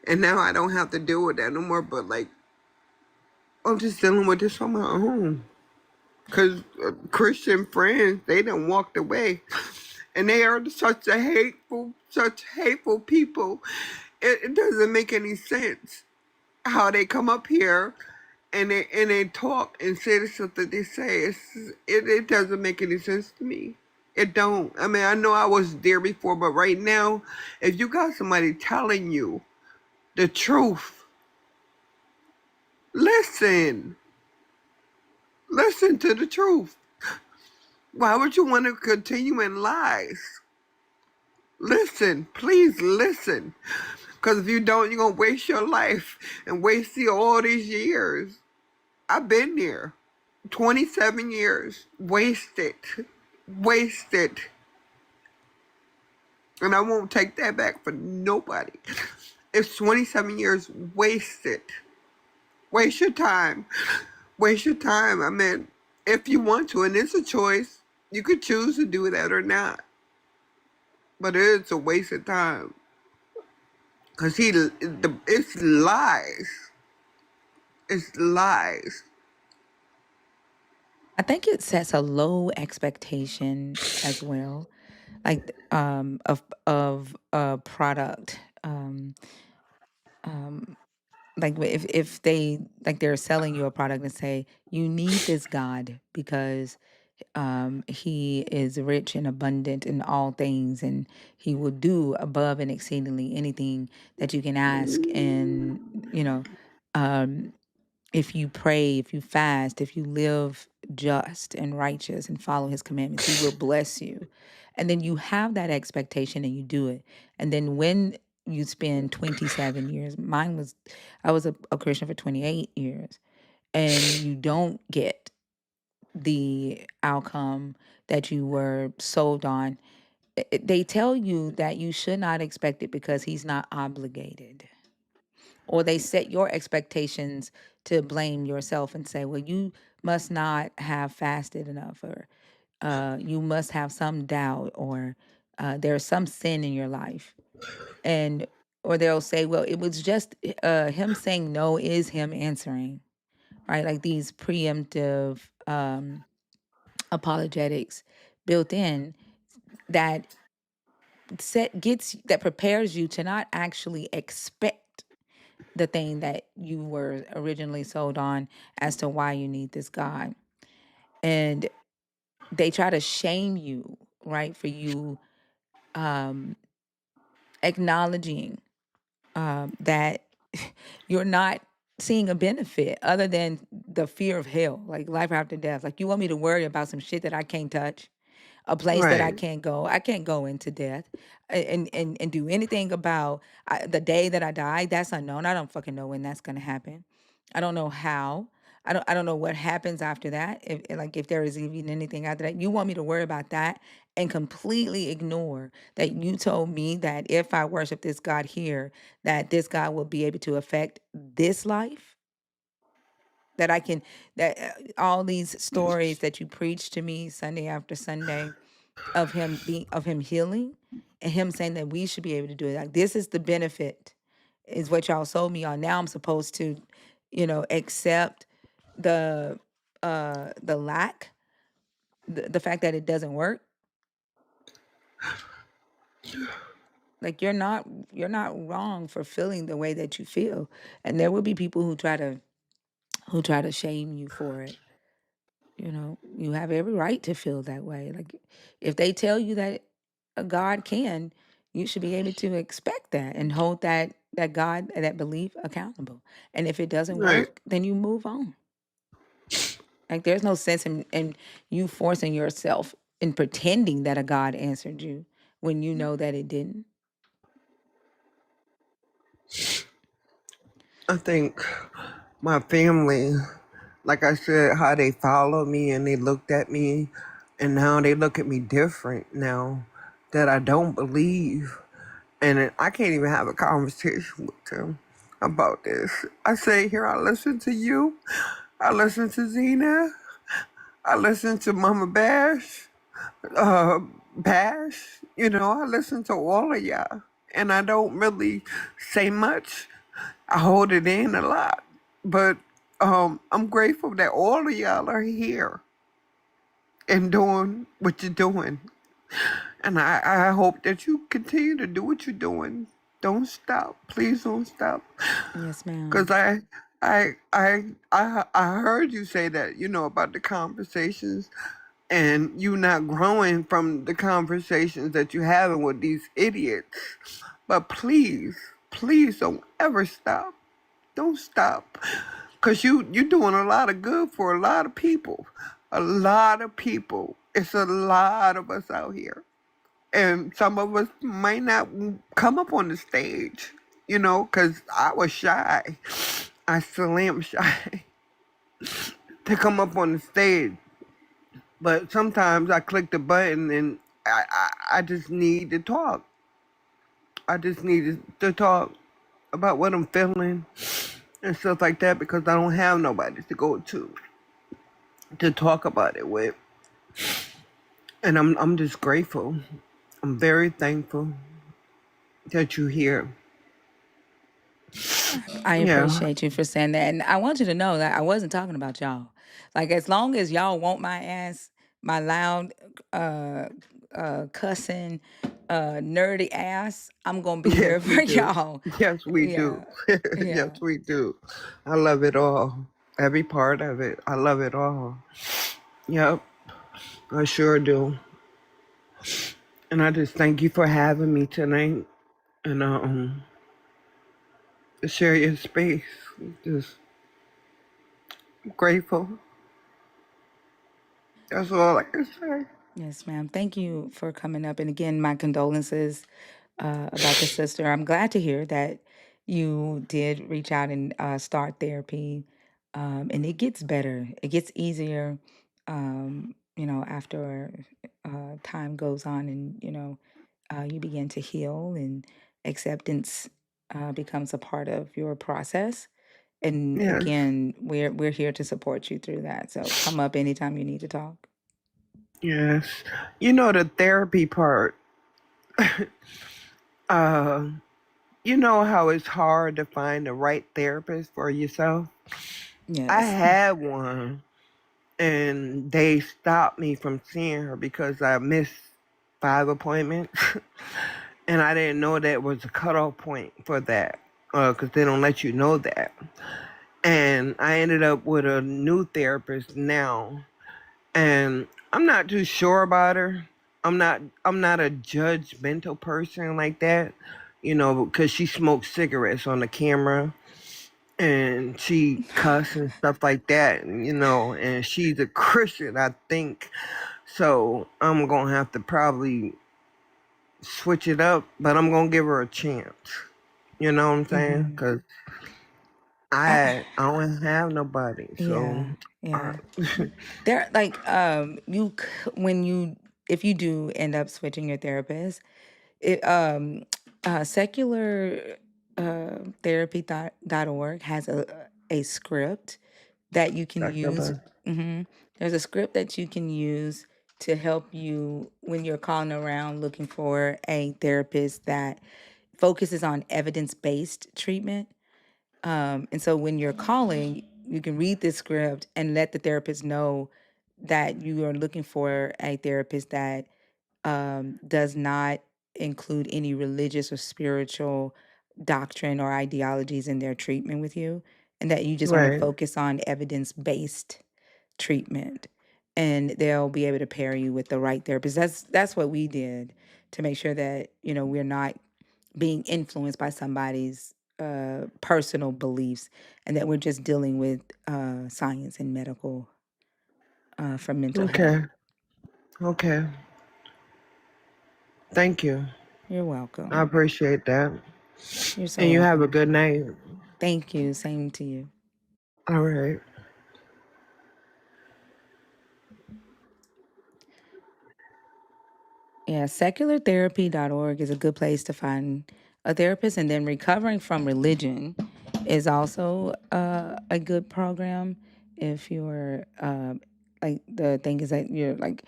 And now I don't have to deal with that no more, but like I'm just dealing with this on my own. Because Christian friends, they done walked away. And they are such hateful people. It doesn't make any sense how they come up here and they talk and say the stuff that they say. It doesn't make any sense to me. It don't. I mean, I know I was there before, but right now, if you got somebody telling you the truth, listen. Listen to the truth. Why would you want to continue in lies? Listen, please listen. Because if you don't, you're going to waste your life and waste all these years. I've been there. 27 years. Wasted. Wasted. And I won't take that back for nobody. It's 27 years wasted. Waste your time. Waste your time. I mean, if you want to, and it's a choice, you could choose to do that or not. But it's a waste of time. Because it's lies. It's lies. I think it sets a low expectation as well, like of a product. Like if they like they're selling you a product and say you need this God because he is rich and abundant in all things and he will do above and exceedingly anything that you can ask, and you know um if you pray, if you fast, if you live just and righteous and follow his commandments, he will bless you. And then you have that expectation and you do it. And then when you spend 27 years, I was a Christian for 28 years, and you don't get the outcome that you were sold on, they tell you that you should not expect it because he's not obligated, or they set your expectations to blame yourself and say, well, you must not have fasted enough, or you must have some doubt, or there's some sin in your life. And, or they'll say, well, it was just him saying no is him answering, right? Like these preemptive apologetics built in that that prepares you to not actually expect the thing that you were originally sold on as to why you need this God. And they try to shame you, right, for you acknowledging that you're not seeing a benefit other than the fear of hell, like life after death. Like, you want me to worry about some shit that I can't touch, a place that I Right. can't go. I can't go into death and do anything about the day that I die. That's unknown. I don't fucking know when that's gonna happen. I don't know how. I don't know what happens after that. If there is even anything after that. You want me to worry about that and completely ignore that you told me that if I worship this God here, that this God will be able to affect this life? That I can, that all these stories that you preach to me Sunday after Sunday of him healing and him saying that we should be able to do it. Like, this is the benefit, is what y'all sold me on. Now I'm supposed to, accept the lack, the fact that it doesn't work. Like you're not wrong for feeling the way that you feel. And there will be people who try to shame you for it. You know, you have every right to feel that way. Like if they tell you that a God can, you should be able to expect that and hold that God, that belief accountable. And if it doesn't Right. work, then you move on. Like there's no sense in you forcing yourself in pretending that a God answered you when you know that it didn't. I think my family, like I said, how they followed me and they looked at me, and now they look at me different now that I don't believe. And I can't even have a conversation with them about this. I say, here, I listen to you. I listen to Zena. I listen to Mama Bash. Bash. You know, I listen to all of y'all. And I don't really say much. I hold it in a lot. But I'm grateful that all of y'all are here and doing what you're doing. And I hope that you continue to do what you're doing. Don't stop. Please don't stop. Yes, Cause ma'am. I heard you say that, you know, about the conversations and you not growing from the conversations that you're having with these idiots. But please, please don't ever stop. Don't stop. Cause you're doing a lot of good for a lot of people. A lot of people. It's a lot of us out here. And some of us might not come up on the stage, you know, because I was shy. I still am shy to come up on the stage. But sometimes I click the button and I just need to talk. I just need to talk about what I'm feeling and stuff like that because I don't have nobody to go to talk about it with. And I'm just grateful. I'm very thankful that you're here. I Yeah. appreciate you for saying that. And I want you to know that I wasn't talking about y'all. Like as long as y'all want my ass, my loud uh cussing nerdy ass, I'm gonna be Yes, here we for do. y'all. Yes, we do. Yeah. Yes, Yeah. we do. I love it all. Every part of it. I love it all. Yep, I sure do. And I just thank you for having me tonight and to share your space. Just grateful. That's all I can say. Yes, ma'am. Thank you for coming up. And again, my condolences about the sister. I'm glad to hear that you did reach out and start therapy. And it gets better, it gets easier, you know, after time goes on and, you know, you begin to heal and acceptance becomes a part of your process. And Yes, again, we're here to support you through that. So come up anytime you need to talk. yes. You know the therapy part. Uh, you know how it's hard to find the right therapist for yourself. I Yes. had one and they stopped me from seeing her because I missed 5 appointments, and I didn't know that was a cutoff point for that, because they don't let you know that. And I ended up with a new therapist now, and I'm not too sure about her. I'm not a judgmental person like that, you know, because she smokes cigarettes on the camera and she cuss and stuff like that, you know, and she's a Christian, I think. So I'm gonna have to probably switch it up, but I'm gonna give her a chance. You know what I'm saying? Hmm. Cause I, I don't have nobody. So yeah, uh, yeah. There, like, when you, if you do end up switching your therapist, it, secular therapy.org has a script that you can Dr. use. Buzz. There's a script that you can use to help you when you're calling around looking for a therapist that focuses on evidence-based treatment. And so when you're calling, you can read this script and let the therapist know that you are looking for a therapist that does not include any religious or spiritual doctrine or ideologies in their treatment with you, and that you just want to Right. focus on evidence-based treatment, and they'll be able to pair you with the right therapist. That's what we did to make sure that, you know, we're not being influenced by somebody's personal beliefs, and that we're just dealing with science and medical for mental health. Okay. Okay. Thank you. You're I welcome. appreciate that. You're so And you have a welcome. good night. Thank you. Same to you. All right. Yeah, seculartherapy.org is a good place to find a therapist. And then Recovering from Religion is also a good program if you're like, the thing is that you're like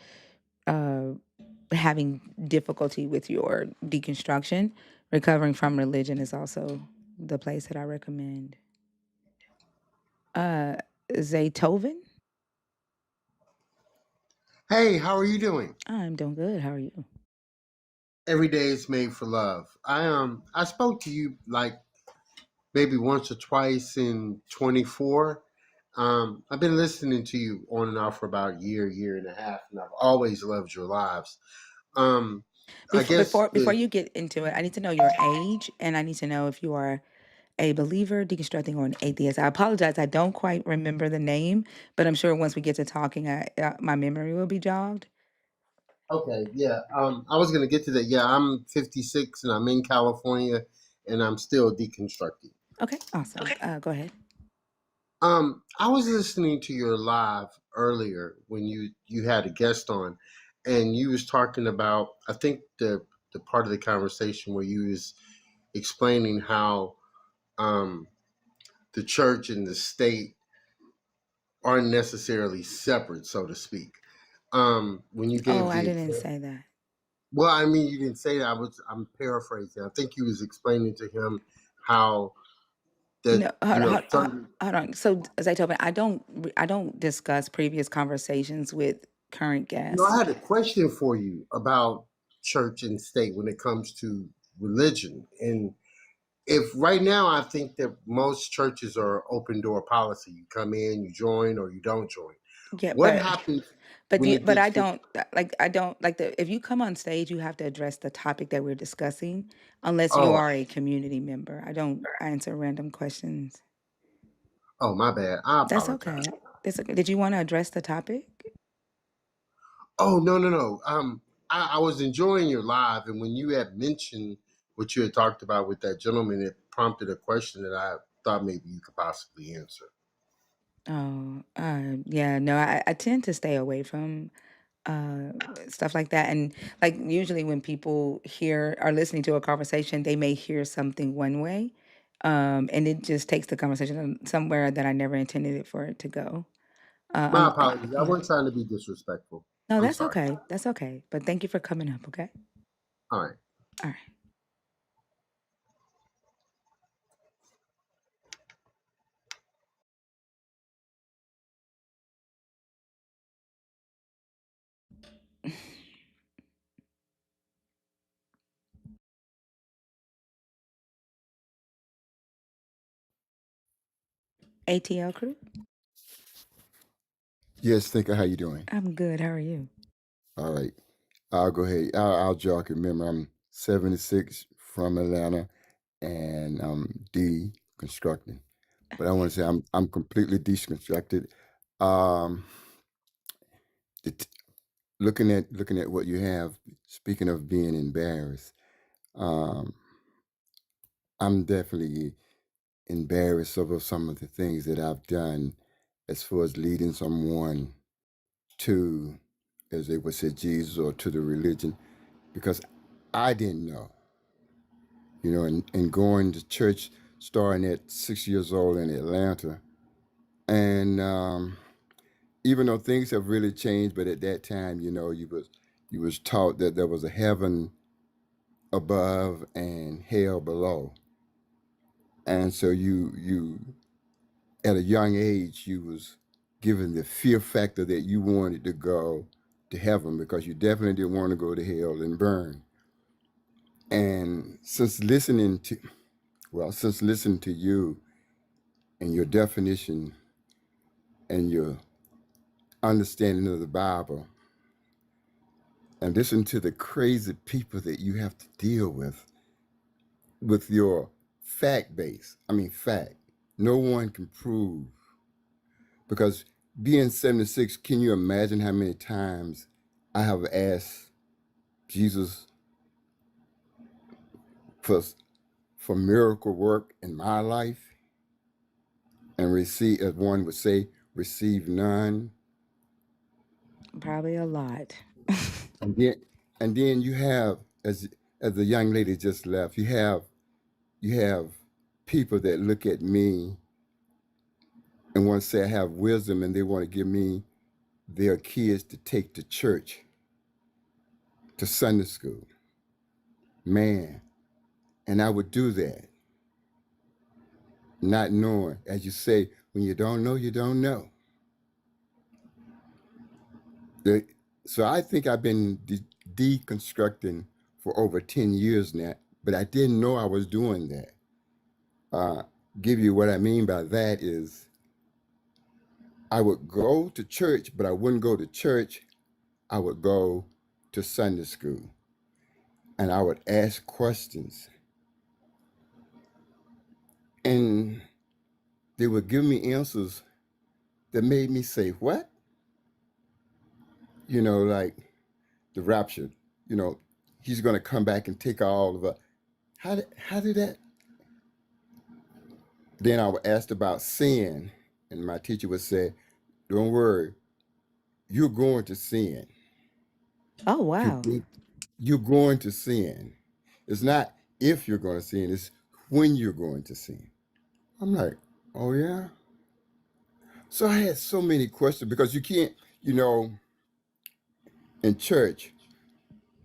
having difficulty with your deconstruction. Recovering from Religion is also the place that I recommend. Zaytoven? Hey, how are you doing? I'm doing good. How are you? Every day is made for love. I spoke to you like maybe once or twice in 24. I've been listening to you on and off for about a year and a half, and I've always loved your lives. Um, I Before guess before before you get into it, I need to know your age, and I need to know if you are a believer, deconstructing, or an atheist. I apologize, I don't quite remember the name, but I'm sure once we get to talking, my memory will be jogged. okay, yeah. I was gonna get to that. Yeah, I'm 56 and I'm in California, and I'm still deconstructing. Okay, awesome. Go ahead. I was listening to your live earlier when you had a guest on, and you was talking about, I think the part of the conversation where you was explaining how um, the church and the state aren't necessarily separate, so to speak. When you Oh, gave I the didn't example, say that. well, I mean, you didn't say that. I'm paraphrasing. I think you was explaining to him how that No, hold on, certain. hold on. So, as I told you, I don't discuss previous conversations with current I guests. had a question for you about church and state when it comes to religion. And if right now, I think that most churches are open door policy. You come in, you join, or you don't join. Yeah, What happens when it but I gets to? don't I don't like the if you come on stage, you have to address the topic that we're discussing, unless you Oh, are a community member. I don't answer random questions. oh, my bad. I That's apologize. okay. That's okay. Did you want to address the topic? Oh, no, no, no. I was enjoying your live, and when you had mentioned what you had talked about with that gentleman, it prompted a question that I thought maybe you could possibly answer. Oh, yeah, no, I tend to stay away from uh, stuff like that. And like usually when people hear are listening to a conversation, they may hear something one way, and it just takes the conversation somewhere that I never intended it for it to go. My apologies. I Yeah. wasn't trying to be disrespectful. No, I'm that's sorry. okay. That's okay. But thank you for coming up. Okay. All right. All right. ATL crew. Yes, Thinker, how you doing? I'm good. How are you? All right. I'll go ahead. I'll jog your memory. I'm 76 from Atlanta and I'm deconstructing. But I want to say I'm completely deconstructed. Um the t- looking at what you have, speaking of being embarrassed, um, I'm definitely embarrassed over some of the things that I've done as far as leading someone to, as they would say, Jesus or to the religion, because I didn't know, and going to church starting at 6 years old in Atlanta. And even though things have really changed, but at that time, you was taught that there was a heaven above and hell below. And so you at a young age you was given the fear factor that you wanted to go to heaven because you definitely didn't want to go to hell and burn. And since listening to you and your definition and your understanding of the Bible, and listen to the crazy people that you have to deal with your fact base. I mean, fact. No one can prove. Because being 76, can you imagine how many times I have asked Jesus for, for miracle work in my life and receive, as one would say, receive none? Probably a lot. And then, and then you have, as the young lady just left, you have people that look at me and want to say I have wisdom, and they want to give me their kids to take to church, to Sunday school. Man, and I would do that, not knowing. As you say, when you don't know, you don't know. The- so I think I've been deconstructing for over 10 years now, but I didn't know I was doing that. Uh, give you what I mean by that is I would go to church, but I wouldn't go to church. I would go to Sunday school and I would ask questions. And they would give me answers that made me say, what? Like the rapture, you know, he's going to come back and take all of us. How did that? Then I was asked about sin, and my teacher would say, don't worry, you're going to sin. Oh, You're, wow. go- you're going to sin. It's not if you're going to sin, it's when you're going to sin. I'm like, oh, yeah? So I had so many questions because you can't, you know, in church,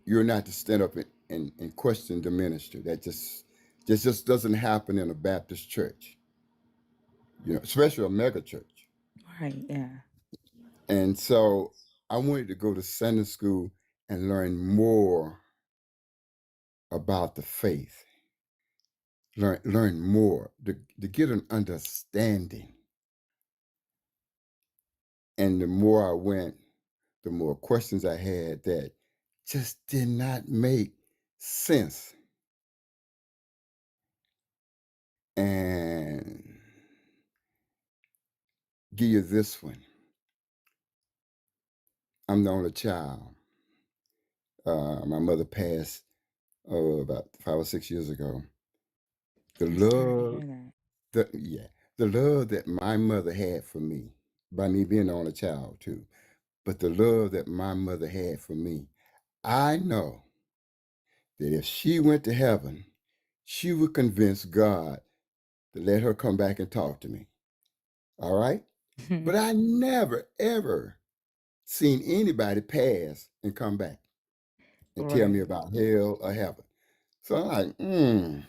you're not to stand up and question the minister. That just doesn't happen in a Baptist church, especially a mega church. Right, yeah. And so I wanted to go to Sunday school and learn more about the faith, learn more, to get an understanding. And the more I went, the more questions I had that just did not make sense. And give you this one. I'm the only child. My mother passed about 5 or 6 years ago. The I'm sorry to love, hear that. the love that my mother had for me, by me being the only child too, but the love that my mother had for me, I know that if she went to heaven, she would convince God to let her come back and talk to me. All right? But I never, ever seen anybody pass and come back and tell me Right. about hell or heaven. So I'm like, mm.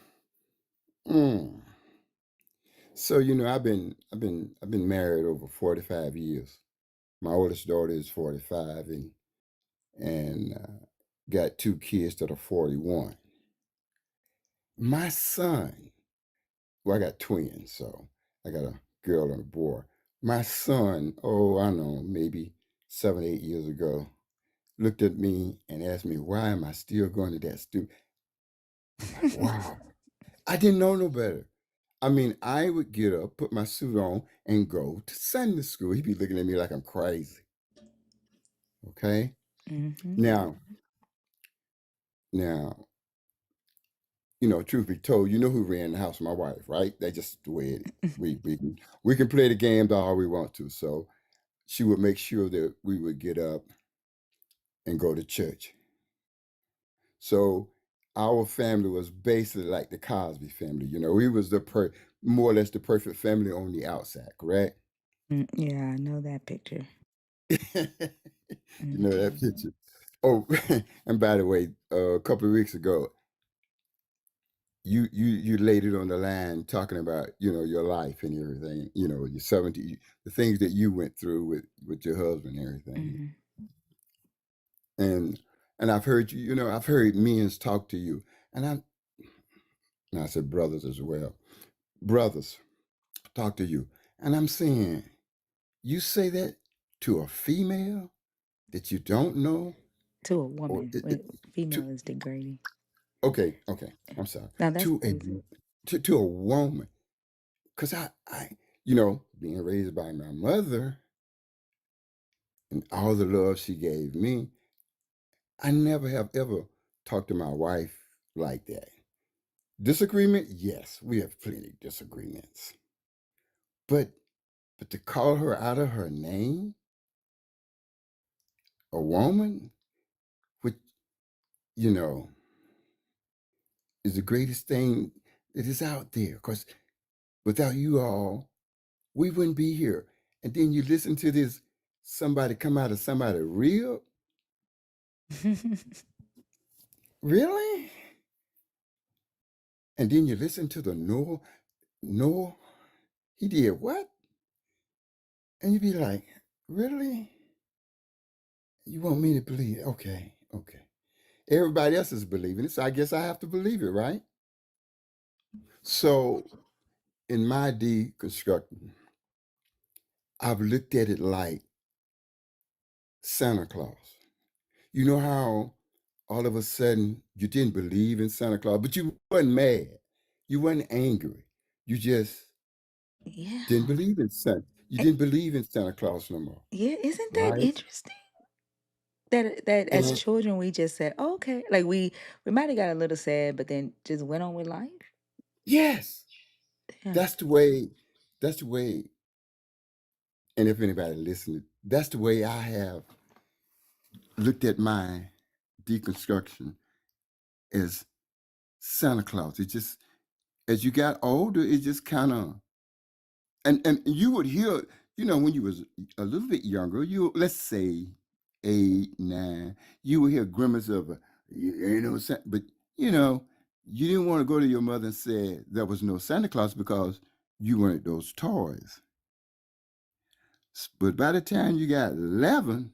So I've been married over 45 years. My oldest daughter is 45 and got two kids that are 41. My son, well, I got twins, so I got a girl and a boy. My son, oh, I know, maybe 7, 8 years ago, looked at me and asked me, why am I still going to that stupid? I'm like, wow. I didn't know no better. I mean, I would get up, put my suit on, and go to Sunday school. He'd be looking at me like I'm crazy. Okay. Mm-hmm. Now, now, truth be told, you know who ran the house? My wife, right? That's just the way it is. We can play the games all we want to. So she would make sure that we would get up and go to church. So our family was basically like the Cosby family. We was more or less the perfect family on the outside, correct? Yeah, I know that picture. You know that Mm-hmm. picture. Oh, and by the way, a couple of weeks ago, you laid it on the line talking about your life and everything. Your 70, the things that you went through with your husband and everything. Mm-hmm. And I've heard you. I've heard men's talk to you, And I said brothers as well. Brothers, talk to you. And I'm saying, you say that to a female that you don't know, To a or woman. to Female is degrading. okay, I'm sorry. Now that's To a to a woman. Because being raised by my mother and all the love she gave me, I never have ever talked to my wife like that. Disagreement, yes, we have plenty of disagreements. But to call her out of her name, a woman, which you know is the greatest thing that is out there. Because without you all, we wouldn't be here. And then you listen to this somebody come out of somebody real. Really? And then you listen to the Noah, he did what? And you be like, really? You want me to believe? Okay, okay. Everybody else is believing it, so I guess I have to believe it, right? So in my deconstructing, I've looked at it like Santa Claus. You know how all of a sudden you didn't believe in Santa Claus, but you wasn't mad. You wasn't angry. You just Yeah. didn't believe in Santa. You didn't believe in Santa Claus no more, Yeah, isn't that right? interesting? That as And children we just said, "Oh, okay." Like we might have got a little sad, but then just went on with life. yes, Yeah. that's the way, that's the way, and if anybody listening, that's the way I have looked at my deconstruction as Santa Claus. It just, as you got older, it just kind of, and you would hear, when you was a little bit younger, let's say 8, 9, you would hear grimace of ain't no Santa, but you know, you didn't want to go to your mother and say there was no Santa Claus because you wanted those toys. But by the time you got 11,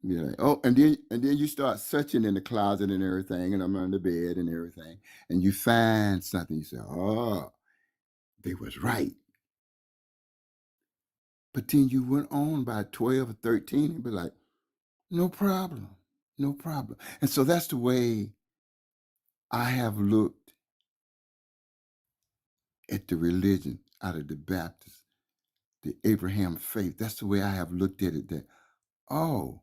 you're like, oh, and then you start searching in the closet and everything, and I'm under the bed and everything, and you find something. You say, oh, they was right. But then you went on by 12 or 13 and be like, no problem, no problem. And so that's the way I have looked at the religion out of the Baptist, the Abraham faith. That's the way I have looked at it. That, oh,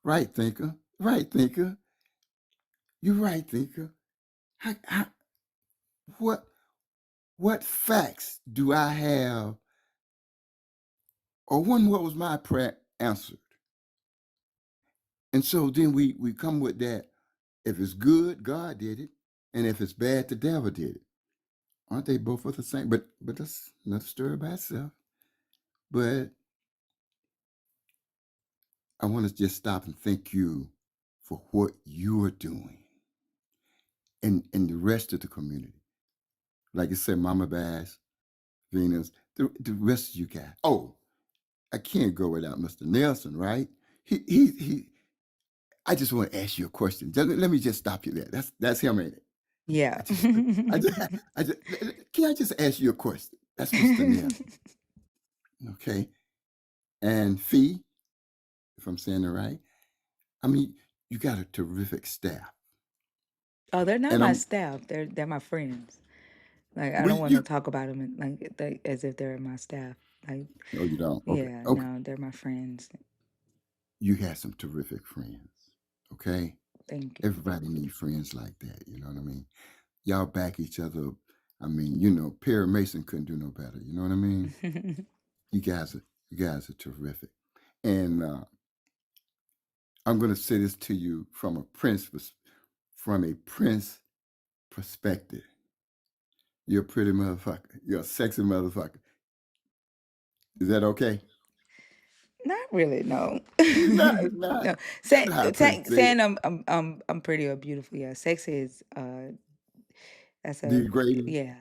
right thinker, right thinker, you're right thinker. What what facts do I have, or what was my prayer answered? And so then we come with that. If it's good, God did it, and if it's bad, the devil did it. Aren't they both of the same? But that's another story by itself. But I want to just stop and thank you for what you are doing, and the rest of the community. Like I said, Mama Bass, Venus, the rest of you guys. Oh, I can't go without Mr. Nelson, right? He I just want to ask you a question. Let me just stop you there. That's him, ain't it? Yeah. I just, can I just ask you a question? That's Mr. Nelson, okay? And Fee, if I'm saying it right, I mean, you got a terrific staff, Oh, they're not and my staff. They're my friends. Like I don't want to you. talk about them as if they're my staff. Like Oh, you don't. Okay, yeah, okay. no, they're my friends. You had some terrific friends. Okay, Thank everybody needs friends like that. You know what I mean? Y'all back each other up. I mean, Perry Mason couldn't do no better. You know what I mean? you. You guys are terrific. And I'm going to say this to you from a prince perspective. You're a pretty motherfucker. You're a sexy motherfucker. Is that okay? Not really, no. It's not. It's not. No. That's how a prince said. Saying I'm pretty or beautiful. Yeah, sex is that's a Degrading. yeah.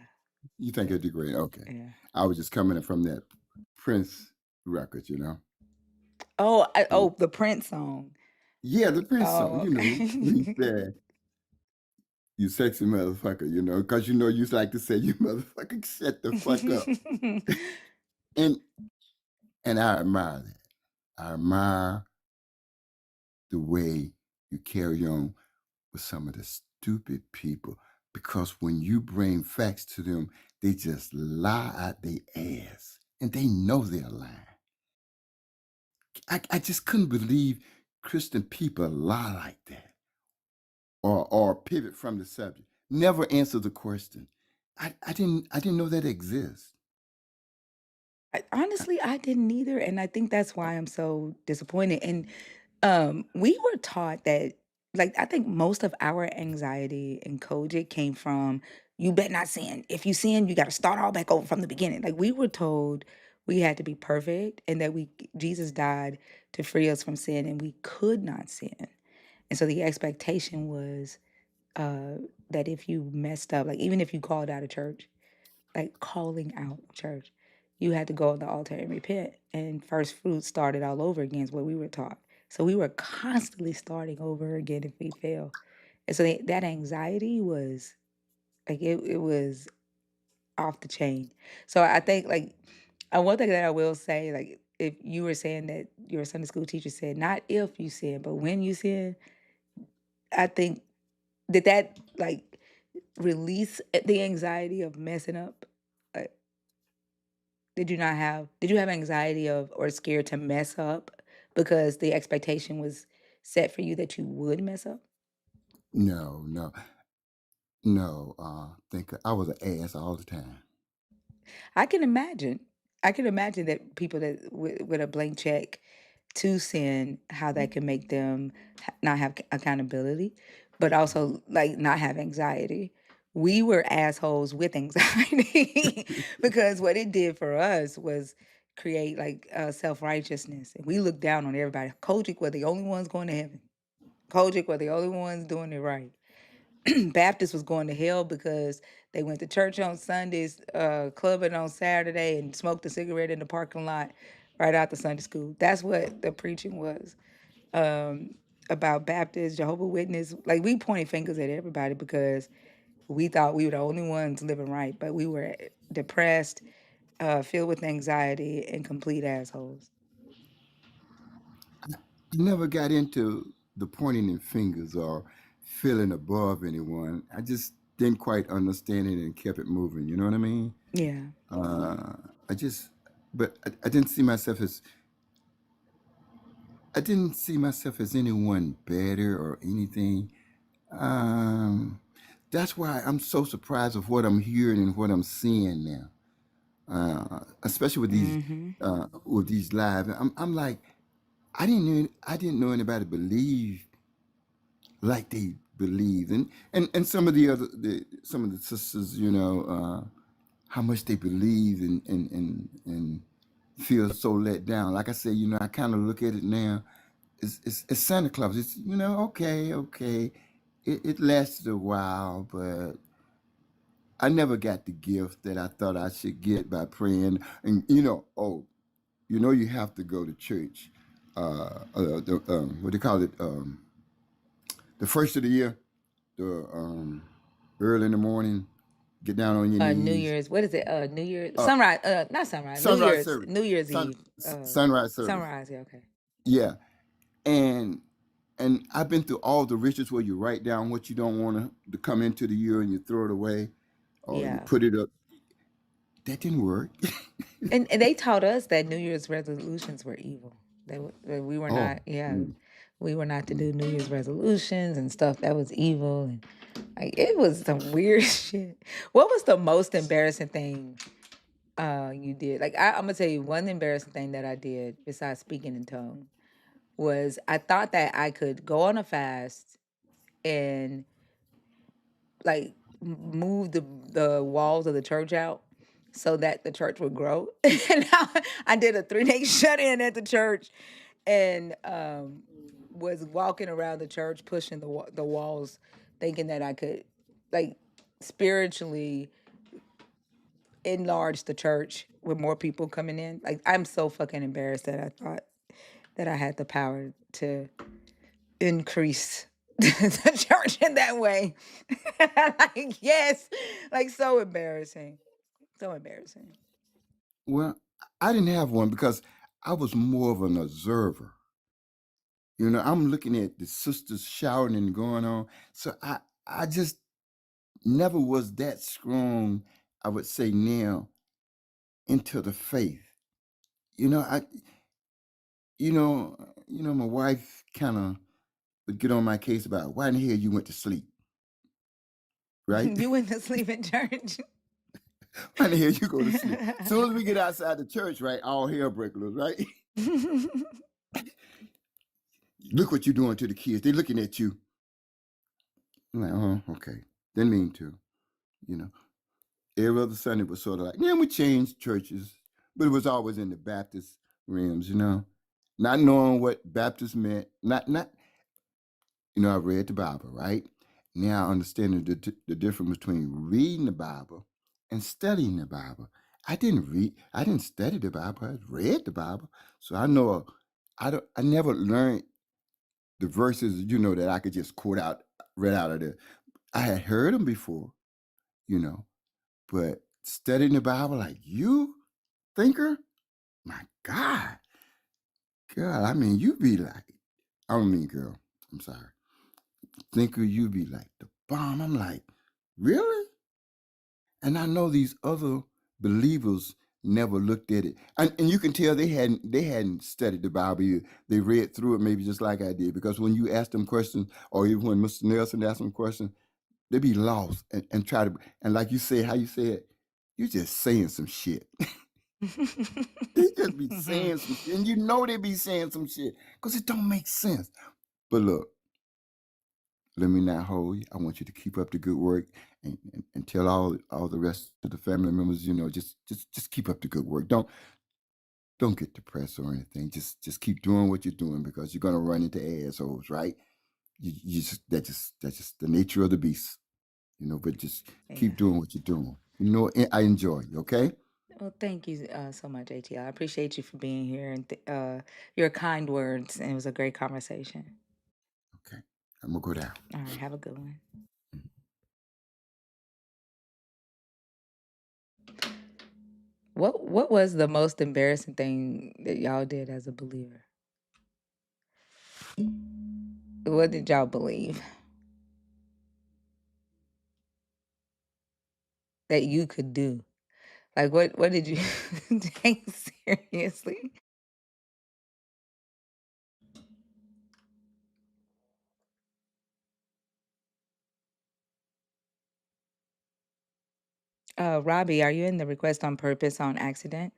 You think Yeah. you're degrading? Okay. Yeah. I was just coming from that Prince record. The Prince song. Yeah, the Prince song. Oh, He okay. said, you sexy motherfucker, you know, because you know you like to say, you motherfucker, shut the fuck up. And I admire that. I admire the way you carry on with some of the stupid people, because when you bring facts to them, they just lie out their ass and they know they're lying. I just couldn't believe Christian people lie like that, or pivot from the subject, never answer the question. I didn't know that exists. Honestly, I didn't either, and I think that's why I'm so disappointed. And we were taught that, like, I think most of our anxiety in Kojic came from you bet not sin. If you sin, you got to start all back over from the beginning. Like we were told we had to be perfect, and that Jesus died to free us from sin, and we could not sin. And so the expectation was that if you messed up, like even if you called out of church, like calling out of church, you had to go on the altar and repent. And first fruits started all over again is what we were taught. So we were constantly starting over again if we fail. And so that anxiety was like it was off the chain. So I think like one thing that I will say, like if you were saying that your Sunday school teacher said not if you sin, but when you sin, I think that like release the anxiety of messing up. Uh, did you have anxiety of or scared to mess up because the expectation was set for you that you would mess up? No, no, no. Think I was an ass all the time. I can imagine. I can imagine that people that with a blank check to sin, how that can make them not have accountability, but also like not have anxiety. We were assholes with anxiety because what it did for us was create like self righteousness, and we looked down on everybody. Kojic were the only ones going to heaven. Kojic were the only ones doing it right. Baptist was going to hell because they went to church on Sundays, clubbing on Saturday, and smoked a cigarette in the parking lot right after Sunday school. That's what the preaching was about Baptist, Jehovah Witness. Like we pointed fingers at everybody because we thought we were the only ones living right, but we were depressed, filled with anxiety, and complete assholes. I never got into the pointing in fingers or feeling above anyone. I just didn't quite understand it and kept it moving. You know what I mean? Yeah. Uh, I just, but I didn't see myself as anyone better or anything. Um, that's why I'm so surprised of what I'm hearing and what I'm seeing now, especially Mm-hmm. with these live. I'm like, I didn't know anybody believed like they believe, and some of some of the sisters, you know, how much they believe and feel so let down. Like I said, you know, I kind of look at it now. It's Santa Claus. It's, you know, okay. It lasted a while, but I never got the gift that I thought I should get by praying. And you know, you know, you have to go to church. What do you call it? The first of the year, the early in the morning, get down on your New knees. Year's, what is it? New Year's Uh, sunrise, not sunrise, Sunrise service, New Year's Eve. sunrise service. Sunrise, yeah, okay. Yeah, and I've been through all the rituals where you write down what you don't want to come into the year and you throw it away, or you Yeah. put it up. That didn't work. And they taught us that New Year's resolutions were evil. That we were Oh, not, yeah, mm, we were not to mm. do New Year's resolutions and stuff that was evil. And like it was some weird shit. What was the most embarrassing thing you did? Like I'm gonna tell you one embarrassing thing that I did besides speaking in tongue was I thought that I could go on a fast and like move the walls of the church out so that the church would grow. And I did a 3-day shut in at the church, and was walking around the church pushing the walls, thinking that I could like spiritually enlarge the church with more people coming in. Like I'm so fucking embarrassed that I thought that I had the power to increase the church in that way. Like, yes, like so embarrassing. So embarrassing. Well, I didn't have one because I was more of an observer. You know, I'm looking at the sisters shouting and going on. So I just never was that strong, I would say now, into the faith. You know, my wife kind of would get on my case about why in the hell you went to sleep, right? You went to sleep in church. Why in the hell you go to sleep? As soon as we get outside the church, right, all hell breaks loose, right? Look what you're doing to the kids. They're looking at you. I'm like, oh, okay. Didn't mean to, you know. Every other Sunday was sort of like, yeah, we changed churches, but it was always in the Baptist realms, you know. Not knowing what Baptist meant, not I read the Bible, right? Now understanding the difference between reading the Bible and studying the Bible. I didn't study the Bible, I read the Bible. So I know I never learned the verses, that I could just quote out, read out of there. I had heard them before, you know, but studying the Bible like you, thinker, my God. Girl, I mean, you be like, I don't mean girl, I'm sorry. Thinker, you be like the bomb. I'm like, really? And I know these other believers never looked at it. And you can tell they hadn't studied the Bible either. They read through it maybe just like I did. Because when you ask them questions, or even when Mr. Nelson asked them questions, they be lost and try to, and like you said, how you said, you're just saying some shit. They just be saying some shit. And they be saying some shit. Because it don't make sense. But look, let me not hold you. I want you to keep up the good work and tell all the rest of the family members, just keep up the good work. Don't get depressed or anything. Just keep doing what you're doing because you're gonna run into assholes, right? That's just the nature of the beast, But just Yeah. keep doing what you're doing. I enjoy you. Okay. Well, thank you so much, ATL. I appreciate you for being here and your kind words. And it was a great conversation. Okay. I'm gonna go down. All right, have a good one. What was the most embarrassing thing that y'all did as a believer? What did y'all believe that you could do? Like what did you take seriously? Robbie, are you in the request on purpose on accident?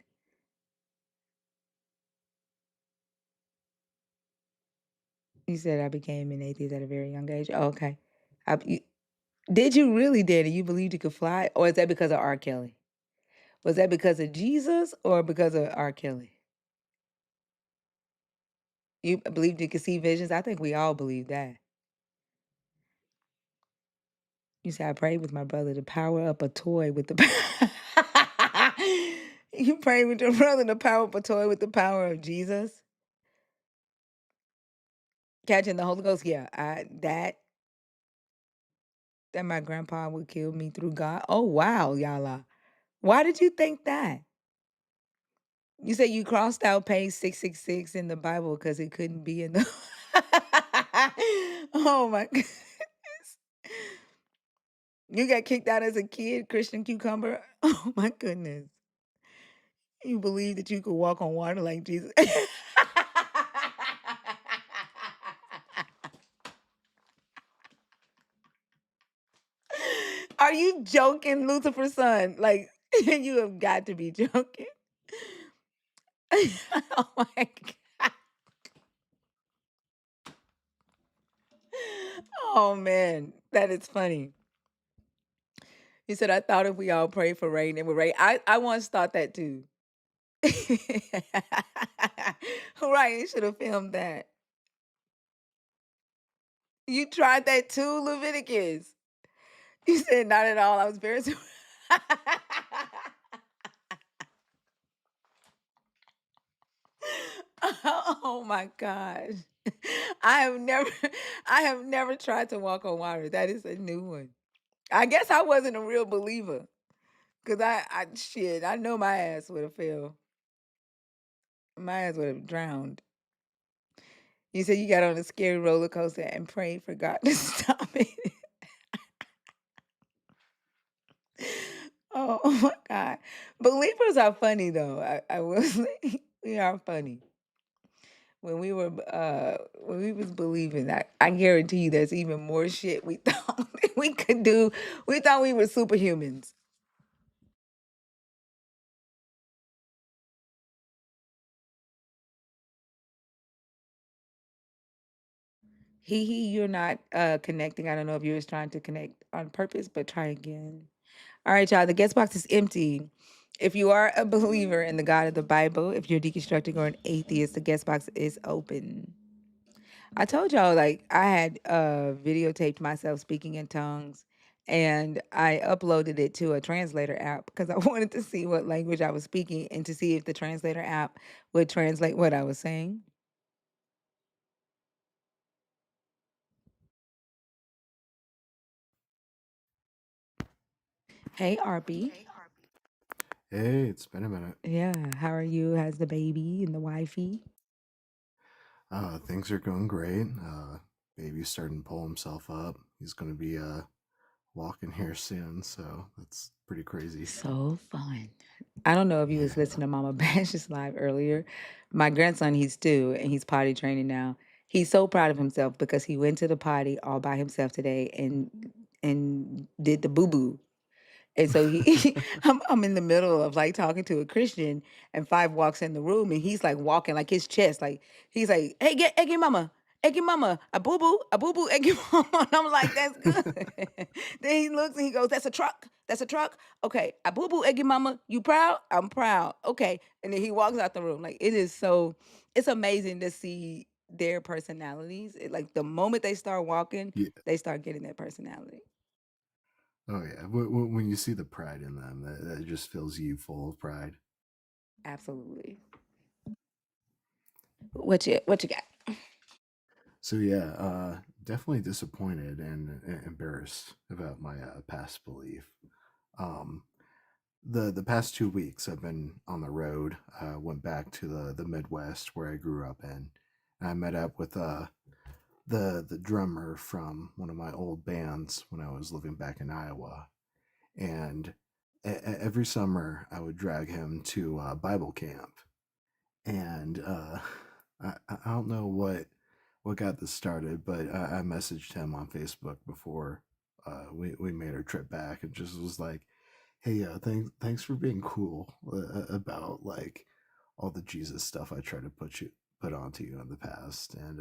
You said I became an atheist at a very young age. Oh, okay. Did you really, Daddy? You believed you could fly? Or is that because of R. Kelly? Was that because of Jesus or because of R. Kelly? You believed you could see visions? I think we all believe that. You said I prayed with my brother to power up a toy with the You prayed with your brother to power up a toy with the power of Jesus? Catching the Holy Ghost? Yeah, that my grandpa would kill me through God. Oh wow, y'all. Why did you think that? You said you crossed out page 666 in the Bible because it couldn't be in the Oh my goodness. You got kicked out as a kid, Christian cucumber? Oh my goodness. You believe that you could walk on water like Jesus? Are you joking, Lucifer's son? Like, you have got to be joking. Oh my God. Oh man, that is funny. He said, I thought if we all pray for rain, it would rain. I once thought that too. Right, you should have filmed that. You tried that too, Leviticus. You said not at all. I was very Oh my gosh. I have never I have never tried to walk on water. That is a new one. I guess I wasn't a real believer. Cause I shit, I know my ass would have fell. My ass would have drowned. You said you got on a scary roller coaster and prayed for God to stop it. Oh, oh my God. Believers are funny though. I will say we are funny. When we was believing that, I guarantee you there's even more shit we thought we could do. We thought we were superhumans. You're not connecting. I don't know if you was trying to connect on purpose, but try again. All right, y'all. The guest box is empty. If you are a believer in the God of the Bible, if you're deconstructing or an atheist, the guest box is open. I told y'all like I had videotaped myself speaking in tongues and I uploaded it to a translator app because I wanted to see what language I was speaking and to see if the translator app would translate what I was saying. Hey, RB. Hey, it's been a minute. Yeah, how are you? How's the baby and the wifey? Things are going great. Baby's starting to pull himself up. He's going to be walking here soon, so that's pretty crazy. So fun. I don't know if you Yeah. was listening to Mama Bash's live earlier. My grandson, he's 2 and he's potty training now. He's so proud of himself because he went to the potty all by himself today and did the boo boo. And so I'm in the middle of like talking to a Christian, and Five walks in the room, and he's like walking like his chest, like he's like, "Hey, get mama, a boo boo, egg mama." And I'm like, "That's good." Then he looks and he goes, that's a truck. Okay, a boo boo, egg mama, you proud? I'm proud. Okay, and then he walks out the room. Like it's amazing to see their personalities. Like the moment they start walking, Yeah. they start getting their personality. Oh yeah. When you see the pride in them, that just fills you full of pride. Absolutely. What you got? So yeah, definitely disappointed and embarrassed about my past belief. Um, the past 2 weeks I've been on the road. Went back to the Midwest where I grew up in. And I met up with the drummer from one of my old bands when I was living back in Iowa, and every summer I would drag him to Bible camp, and I don't know what got this started, but I messaged him on Facebook before we made our trip back, and just was like, "Hey, thanks for being cool about like all the Jesus stuff I tried to put onto you in the past," and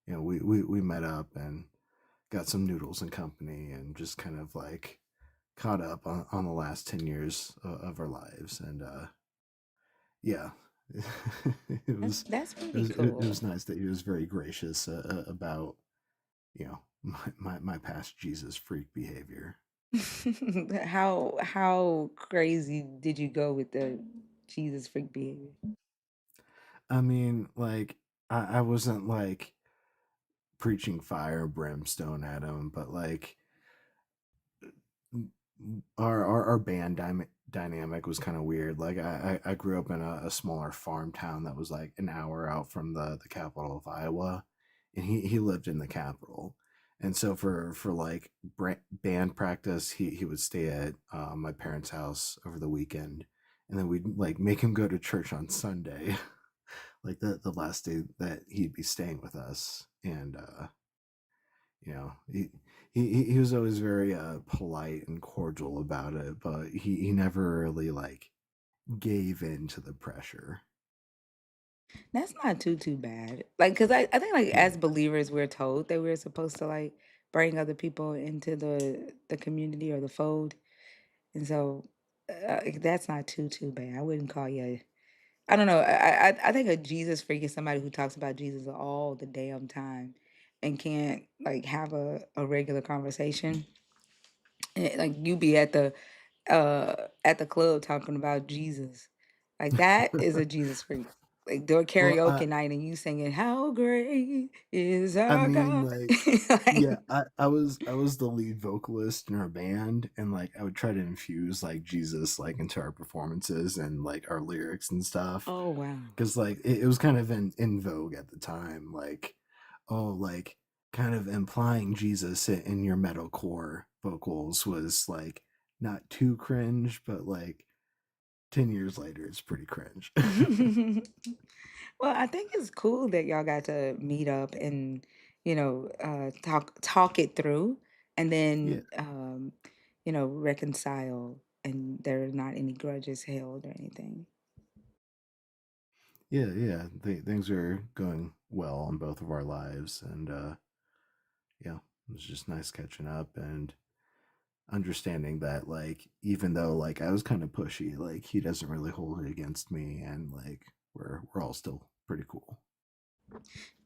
we met up and got some noodles and company and just kind of like caught up on the last 10 years of our lives, and yeah. it That's was that's it pretty was it, it cool. was nice that he was very gracious about my past Jesus freak behavior. How crazy did you go with the Jesus freak behavior? I mean, like, I wasn't like preaching fire and brimstone at him, but like our band dynamic was kind of weird. Like I grew up in a smaller farm town that was like an hour out from the capital of Iowa, and he lived in the capital. And so for like band practice, he would stay at my parents' house over the weekend, and then we'd like make him go to church on Sunday, like the last day that he'd be staying with us. And you know he was always very polite and cordial about it, but he never really like gave in to the pressure. That's not too bad. Like, cause I think like Yeah. as believers, we're told that we're supposed to like bring other people into the community or the fold, and so that's not too bad. I wouldn't call you. I don't know. I think a Jesus freak is somebody who talks about Jesus all the damn time and can't like have a regular conversation. Like you be at the club talking about Jesus. Like that is a Jesus freak. like do a Well, karaoke night and you singing "How Great Is I Our mean, God." like, Like, yeah, I was the lead vocalist in our band, and like I would try to infuse like Jesus like into our performances and like our lyrics and stuff, oh wow. because like it was kind of in vogue at the time, like, oh, like kind of implying Jesus in your metalcore vocals was like not too cringe, but like 10 years later, it's pretty cringe. Well, I think it's cool that y'all got to meet up and, talk it through and Yeah, then reconcile and there are not any grudges held or anything. yeah. Things are going well in both of our lives, and yeah, it was just nice catching up and understanding that, like, even though like I was kind of pushy, like he doesn't really hold it against me, and like we're all still pretty cool.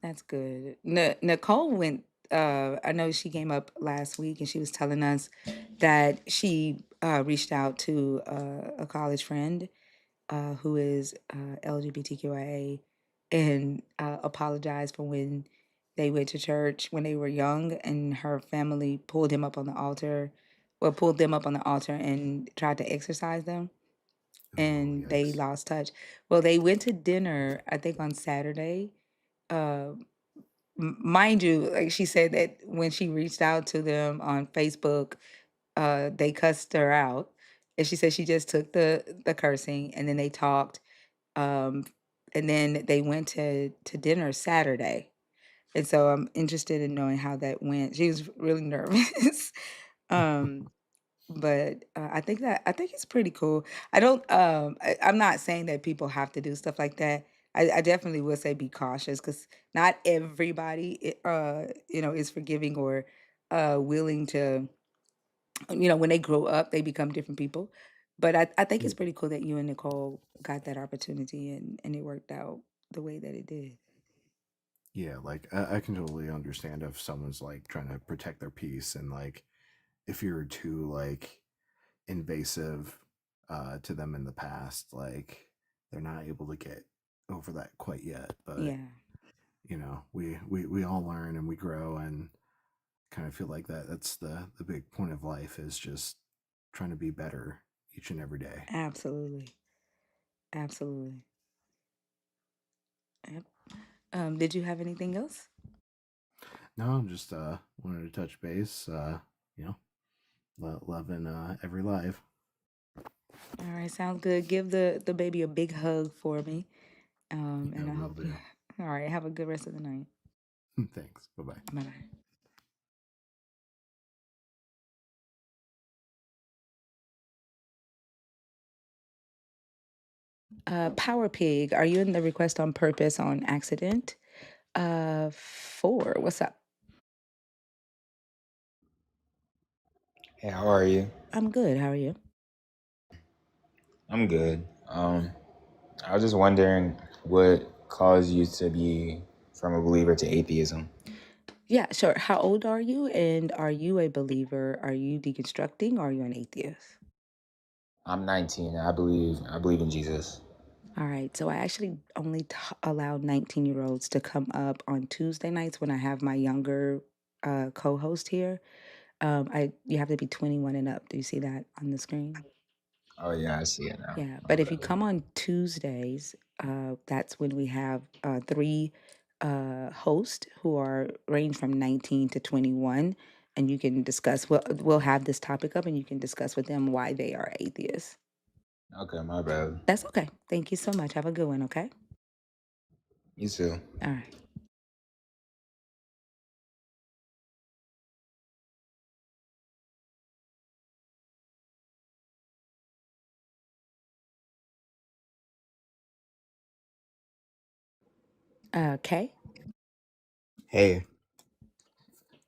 That's good. Nicole went. I know she came up last week and she was telling us that she reached out to a college friend who is LGBTQIA and apologized for when they went to church when they were young and her family pulled him up on the altar, well, pulled them up on the altar and tried to exorcise them Oh, and they yikes. lost touch. Well, they went to dinner, I think on Saturday. Uh, Mind you, like she said that when she reached out to them on Facebook, they cussed her out. And she said she just took the cursing and then they talked. Um, and then they went to dinner Saturday. And so I'm interested in knowing how that went. She was really nervous. um, but I think it's pretty cool. I'm not saying that people have to do stuff like that. I definitely will say be cautious because not everybody is forgiving or willing to, when they grow up they become different people. But I think Yeah, it's pretty cool that you and Nicole got that opportunity and it worked out the way that it did. yeah, like I can totally understand if someone's like trying to protect their peace, and like if you're too like invasive to them in the past, like they're not able to get over that quite yet. But Yeah, we all learn and we grow, and kind of feel like that's the big point of life, is just trying to be better each and every day. absolutely. Absolutely. Yep. Did you have anything else? No, I'm just wanted to touch base, you know loving every life. All right, sounds good. Give the baby a big hug for me. Yeah, And I will hope you. do. All right, have a good rest of the night. Thanks, bye bye. Bye bye. Power Pig, are you in the request on purpose on accident? Four. What's up? Hey, how are you? I'm good. How are you? I'm good. I was just wondering what caused you to be from a believer to atheism. Yeah, sure. How old are you? And are you a believer? Are you deconstructing or are you an atheist? I'm 19. I believe in Jesus. All right. So I actually only allow 19-year-olds to come up on Tuesday nights when I have my younger co-host here. I You have to be 21 and up. Do you see that on the screen? Oh yeah, I see it now. Yeah. But if you Okay. come on Tuesdays, that's when we have three hosts who are range from 19 to 21, and you can discuss. We'll have this topic up, and you can discuss with them why they are atheists. Okay, my bad. That's okay. Thank you so much. Have a good one. Okay. You too. All right. Kay. Hey,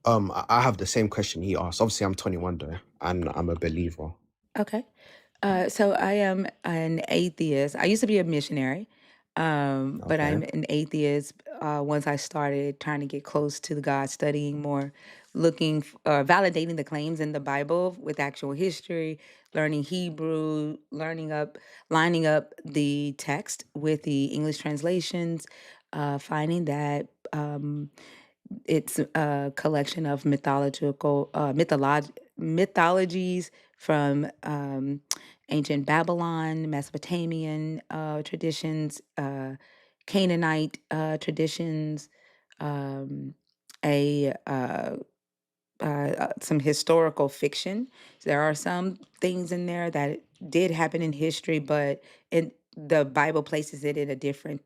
I have the same question he asked. Obviously, I'm 21 though, and I'm a believer. Okay. So I am an atheist. I used to be a missionary, but Okay. I'm an atheist once I started trying to get close to the God, studying more validating the claims in the Bible with actual history, learning Hebrew, lining up the text with the English translations, finding that it's a collection of mythologies from ancient Babylon, Mesopotamian traditions, Canaanite traditions, um, a some historical fiction. So there are some things in there that did happen in history, but the Bible places it in a different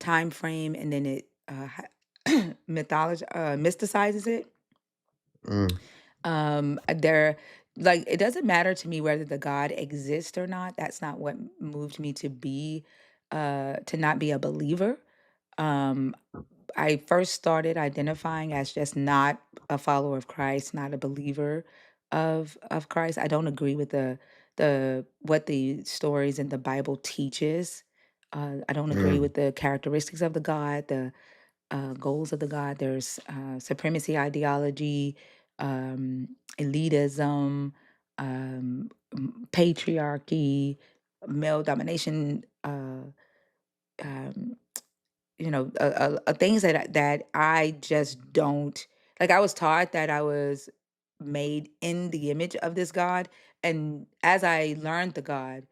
time frame, and then it mysticizes it. Mm. There, like, it doesn't matter to me whether the God exists or not. That's not what moved me to not be a believer. Um, I first started identifying as just not a follower of Christ, not a believer of Christ. I don't agree with the what the stories in the Bible teaches. I don't agree Mm. with the characteristics of the God, the goals of the God. There's supremacy ideology, elitism, patriarchy, male domination. Um, things that I just don't like. I was taught that I was made in the image of this God, and as I learned the God,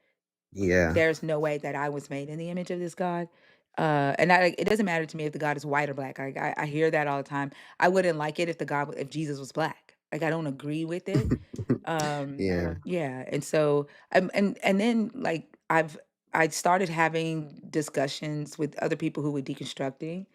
Yeah. there's no way that I was made in the image of this God. It doesn't matter to me if the God is white or black. I hear that all the time. I wouldn't like it if Jesus was black. Like, I don't agree with it. Yeah. Yeah, and so and then, like, I started having discussions with other people who were deconstructing,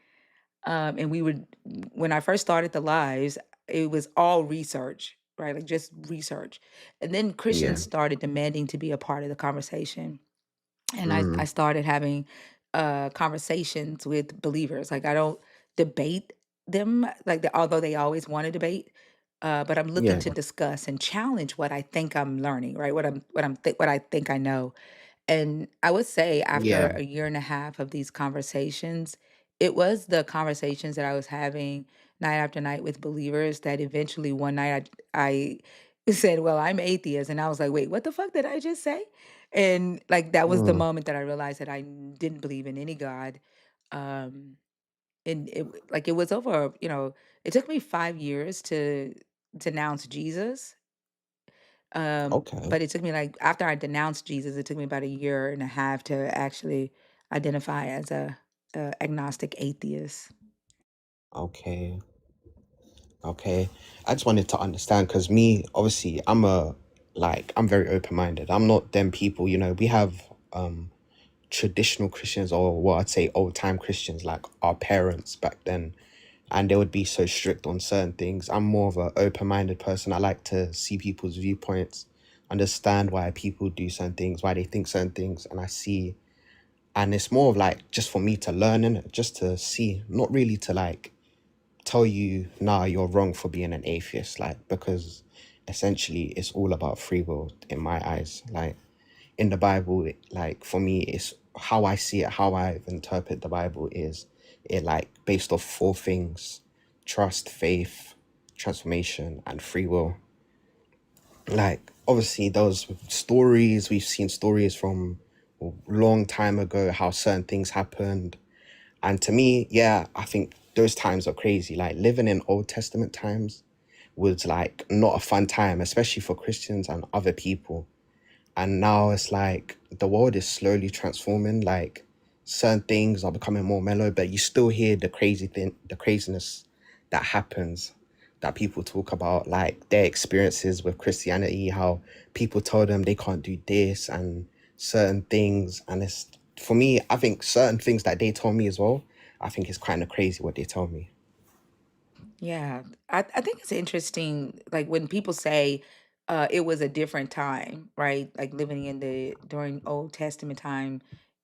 and we would when I first started the lives, it was all research, right? Like, just research, and then Yeah. Christians started demanding to be a part of the conversation, and I Mm. started having conversations with believers. Like, I don't debate them, like, although they always want to debate, but I'm looking Yeah. to discuss and challenge what I think I'm learning, right? What I think I know. And I would say, after Yeah. a year and a half of these conversations, it was the conversations that I was having night after night with believers that eventually one night I said, "Well, I'm atheist." And I was like, "Wait, what the fuck did I just say?" And, like, that was the Mm. moment that I realized that I didn't believe in any God. Um, and it was over, it took me 5 years to denounce Jesus. Okay. But it took me, like, after I denounced Jesus, it took me about a year and a half to actually identify as a agnostic atheist. Okay. Okay. I just wanted to understand because me, obviously, I'm very open minded. I'm not them people, we have traditional Christians, or what I'd say old time Christians, like our parents back then, and they would be so strict on certain things. I'm more of an open minded person. I like to see people's viewpoints, understand why people do certain things, why they think certain things, and it's more of like just for me to learn and just to see, not really to like tell you, nah, you're wrong for being an atheist, like, because essentially it's all about free will in my eyes. Like, in the Bible, like, for me, it's how I see it, how I interpret the Bible is it, like, based off four things: trust, faith, transformation, and free will. Like, obviously, those stories, we've seen stories from a long time ago, how certain things happened. And to me, yeah, I think those times are crazy. Like, living in Old Testament times was like not a fun time, especially for Christians and other people. And now it's like the world is slowly transforming. Like, certain things are becoming more mellow, but you still hear the craziness that happens, that people talk about, like their experiences with Christianity, how people told them they can't do this and certain things. And it's, for me, I think certain things that they told me as well, I think it's kind of crazy what they told me. Yeah, I think it's interesting, like, when people say it was a different time, right? Like, living during Old Testament time,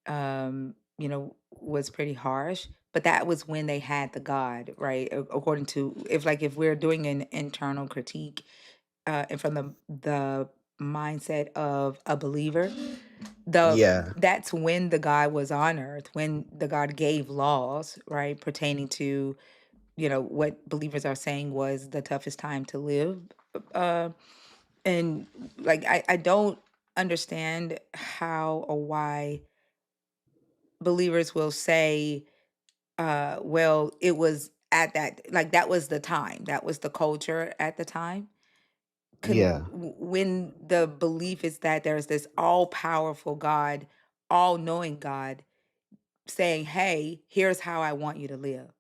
was pretty harsh. But that was when they had the God, right? According to, if we're doing an internal critique, and from the mindset of a believer, Yeah. that's when the God was on earth, when the God gave laws, right, pertaining to what believers are saying was the toughest time to live. Uh, and like, I don't understand how or why believers will say, well, it was at that, like, that was the time, that was the culture at the time. Yeah. When the belief is that there's this all powerful God, all knowing God saying, hey, here's how I want you to live.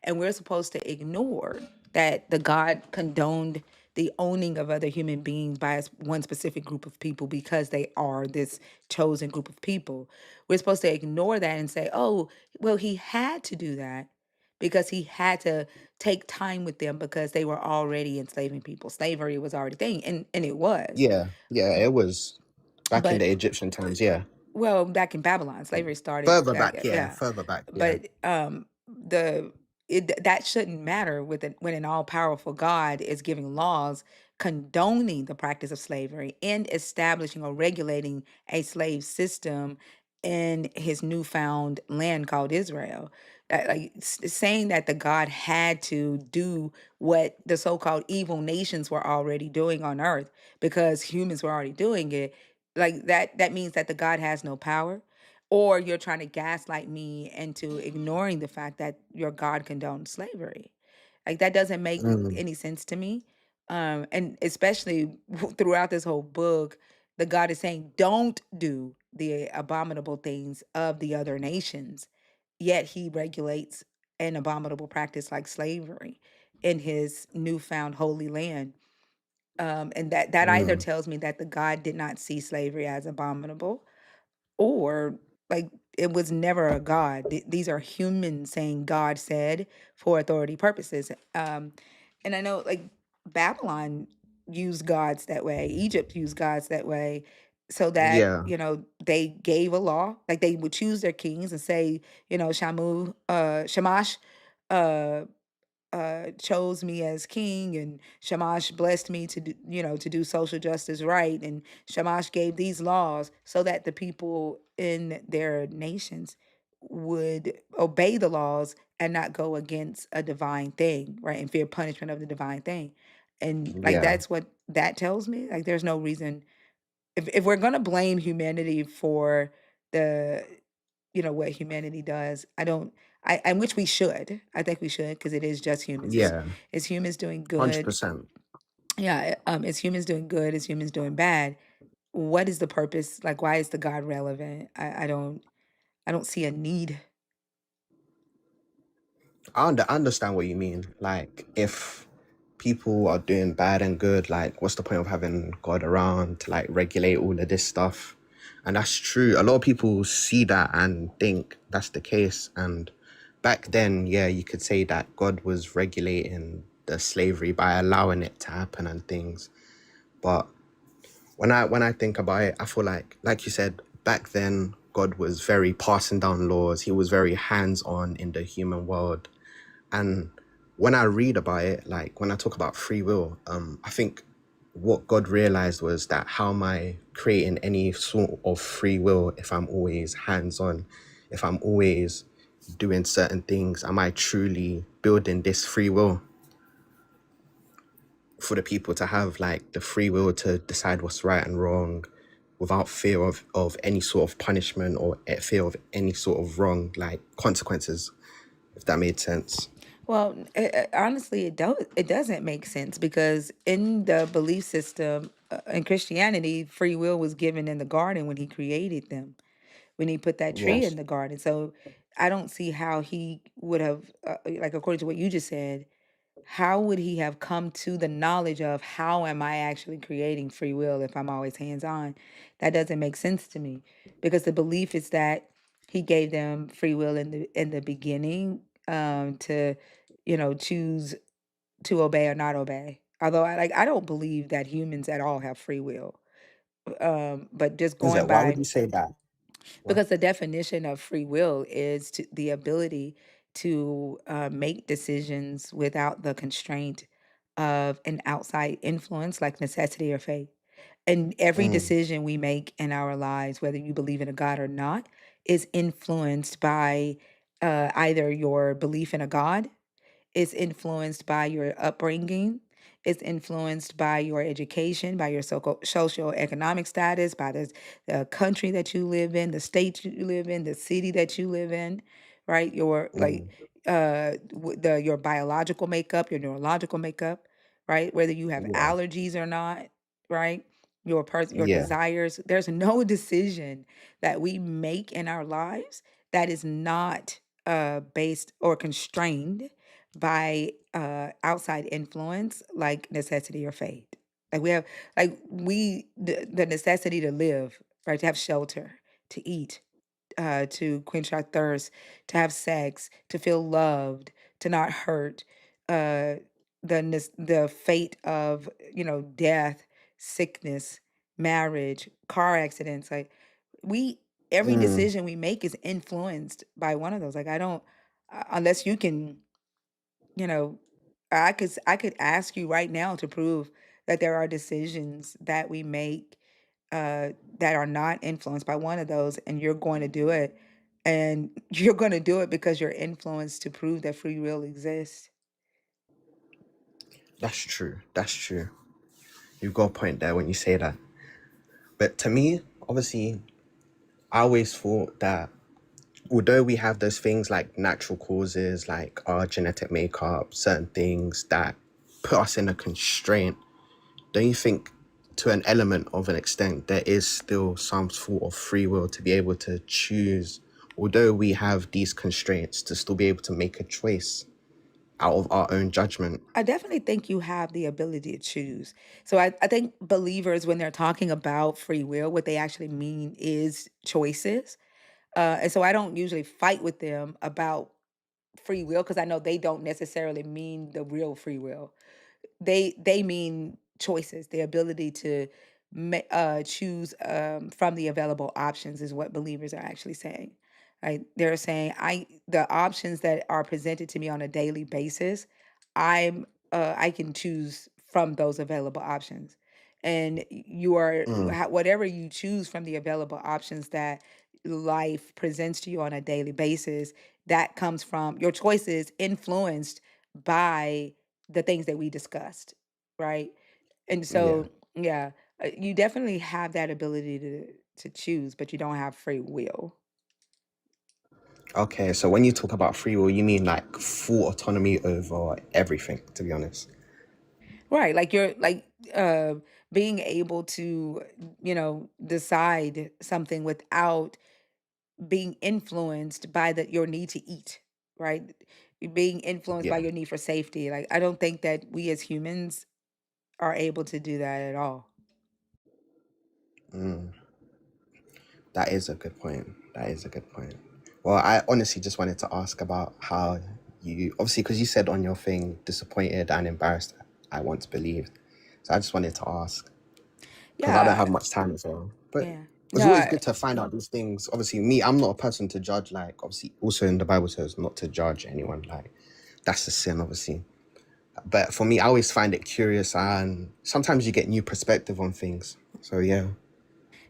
And we're supposed to ignore that the God condoned the owning of other human beings by one specific group of people because they are this chosen group of people. We're supposed to ignore that and say, oh, well, he had to do that because he had to take time with them because they were already enslaving people. Slavery was already a thing, and it was. Yeah. Yeah. It was back in But the Egyptian times. Yeah. well, back in Babylon, slavery started. Further back. Yeah. Yeah, Further back. Yeah. but that shouldn't matter when an all powerful God is giving laws condoning the practice of slavery and establishing or regulating a slave system in his newfound land called Israel. Saying that the God had to do what the so-called evil nations were already doing on earth because humans were already doing it, like that means that the God has no power, or you're trying to gaslight me into ignoring the fact that your God condoned slavery. Like, that doesn't make Mm, any sense to me. And especially throughout this whole book, the God is saying, don't do the abominable things of the other nations. Yet he regulates an abominable practice like slavery in his newfound holy land. And that either mm, tells me that the God did not see slavery as abominable, or like it was never a God. These are humans saying God said for authority purposes. And I know, like, Babylon used gods that way, Egypt used gods that way, so that yeah. they gave a law. Like, they would choose their kings and say, Shamash uh chose me as king, and Shamash blessed me to do social justice right, and Shamash gave these laws so that the people in their nations would obey the laws and not go against a divine thing, right, and fear punishment of the divine thing. And like, Yeah. that's what that tells me. Like, there's no reason, if we're going to blame humanity for the what humanity does, I don't I which we should. I think we should, because it is just humans. Yeah. Is humans doing good? 100%. Yeah, is humans doing good? Is humans doing bad? What is the purpose? Like, why is the God relevant? I don't see a need. I understand what you mean. Like, if people are doing bad and good, like, what's the point of having God around to like regulate all of this stuff? And that's true. A lot of people see that and think that's the case. And back then, yeah, you could say that God was regulating the slavery by allowing it to happen and things. But when I think about it, I feel like you said, back then God was very passing down laws. He was very hands-on in the human world. And when I read about it, like when I talk about free will, I think what God realized was that how am I creating any sort of free will if I'm always hands-on, if I'm always doing certain things? Am I truly building this free will for the people to have, like the free will to decide what's right and wrong without fear of any sort of punishment or fear of any sort of wrong, like consequences, if that made sense? Well, honestly, it doesn't make sense, because in the belief system, in Christianity, free will was given in the garden when he created them, when he put that tree in Yes. the garden. So I don't see how he would have, like, according to what you just said, how would he have come to the knowledge of how am I actually creating free will if I'm always hands on? That doesn't make sense to me, because the belief is that he gave them free will in the beginning, to choose to obey or not obey. Although I don't believe that humans at all have free will. But just Is going it? Why would by, you say that? Why? because the definition of free will is the ability to make decisions without the constraint of an outside influence like necessity or fate. And every Mm, decision we make in our lives, whether you believe in a God or not, is influenced by either your belief in a God, It's influenced by your upbringing. It's influenced by your education, by your social economic status, by the country that you live in, the state you live in, the city that you live in, right? Your Mm, your biological makeup, your neurological makeup, right? Whether you have yeah, allergies or not, right? Your yeah, desires. There's no decision that we make in our lives that is not based or constrained by outside influence like necessity or fate. Like we have, the necessity to live, right? To have shelter, to eat, to quench our thirst, to have sex, to feel loved, to not hurt, uh, the fate of death, sickness, marriage, car accidents. Like we, every mm, decision we make is influenced by one of those. Like I don't, unless you can, you know, I could ask you right now to prove that there are decisions that we make that are not influenced by one of those, and you're going to do it, and you're going to do it because you're influenced to prove that free will exists. that's true. That's true. You've got a point there when you say that. But to me, obviously, I always thought that although we have those things like natural causes, like our genetic makeup, certain things that put us in a constraint, don't you think to an element of an extent there is still some sort of free will to be able to choose, although we have these constraints, to still be able to make a choice out of our own judgment? I definitely think you have the ability to choose. So I think believers, when they're talking about free will, what they actually mean is choices. And so I don't usually fight with them about free will because I know they don't necessarily mean the real free will. They mean choices, the ability to choose from the available options is what believers are actually saying. Right? They're saying the options that are presented to me on a daily basis, I can choose from those available options. And Mm, whatever you choose from the available options that life presents to you on a daily basis, that comes from your choices influenced by the things that we discussed, right? And yeah. so, yeah, you definitely have that ability to choose, but you don't have free will. Okay, so when you talk about free will, you mean like full autonomy over everything, to be honest. Right, like you're like being able to, decide something without being influenced by your need to eat, right? Being influenced by Yeah. your need for safety. Like I don't think that we as humans are able to do that at all. Mm, that is a good point. That is a good point. Well, I honestly just wanted to ask about how you, obviously, because you said on your thing, disappointed and embarrassed, I once believed. So I just wanted to ask, because I don't Yeah, have much time as well. But yeah. it's No, always good to find out these things. Obviously, me, I'm not a person to judge. Like, obviously, also in the Bible says not to judge anyone. Like, that's a sin, obviously. But for me, I always find it curious, and sometimes you get new perspective on things. So yeah.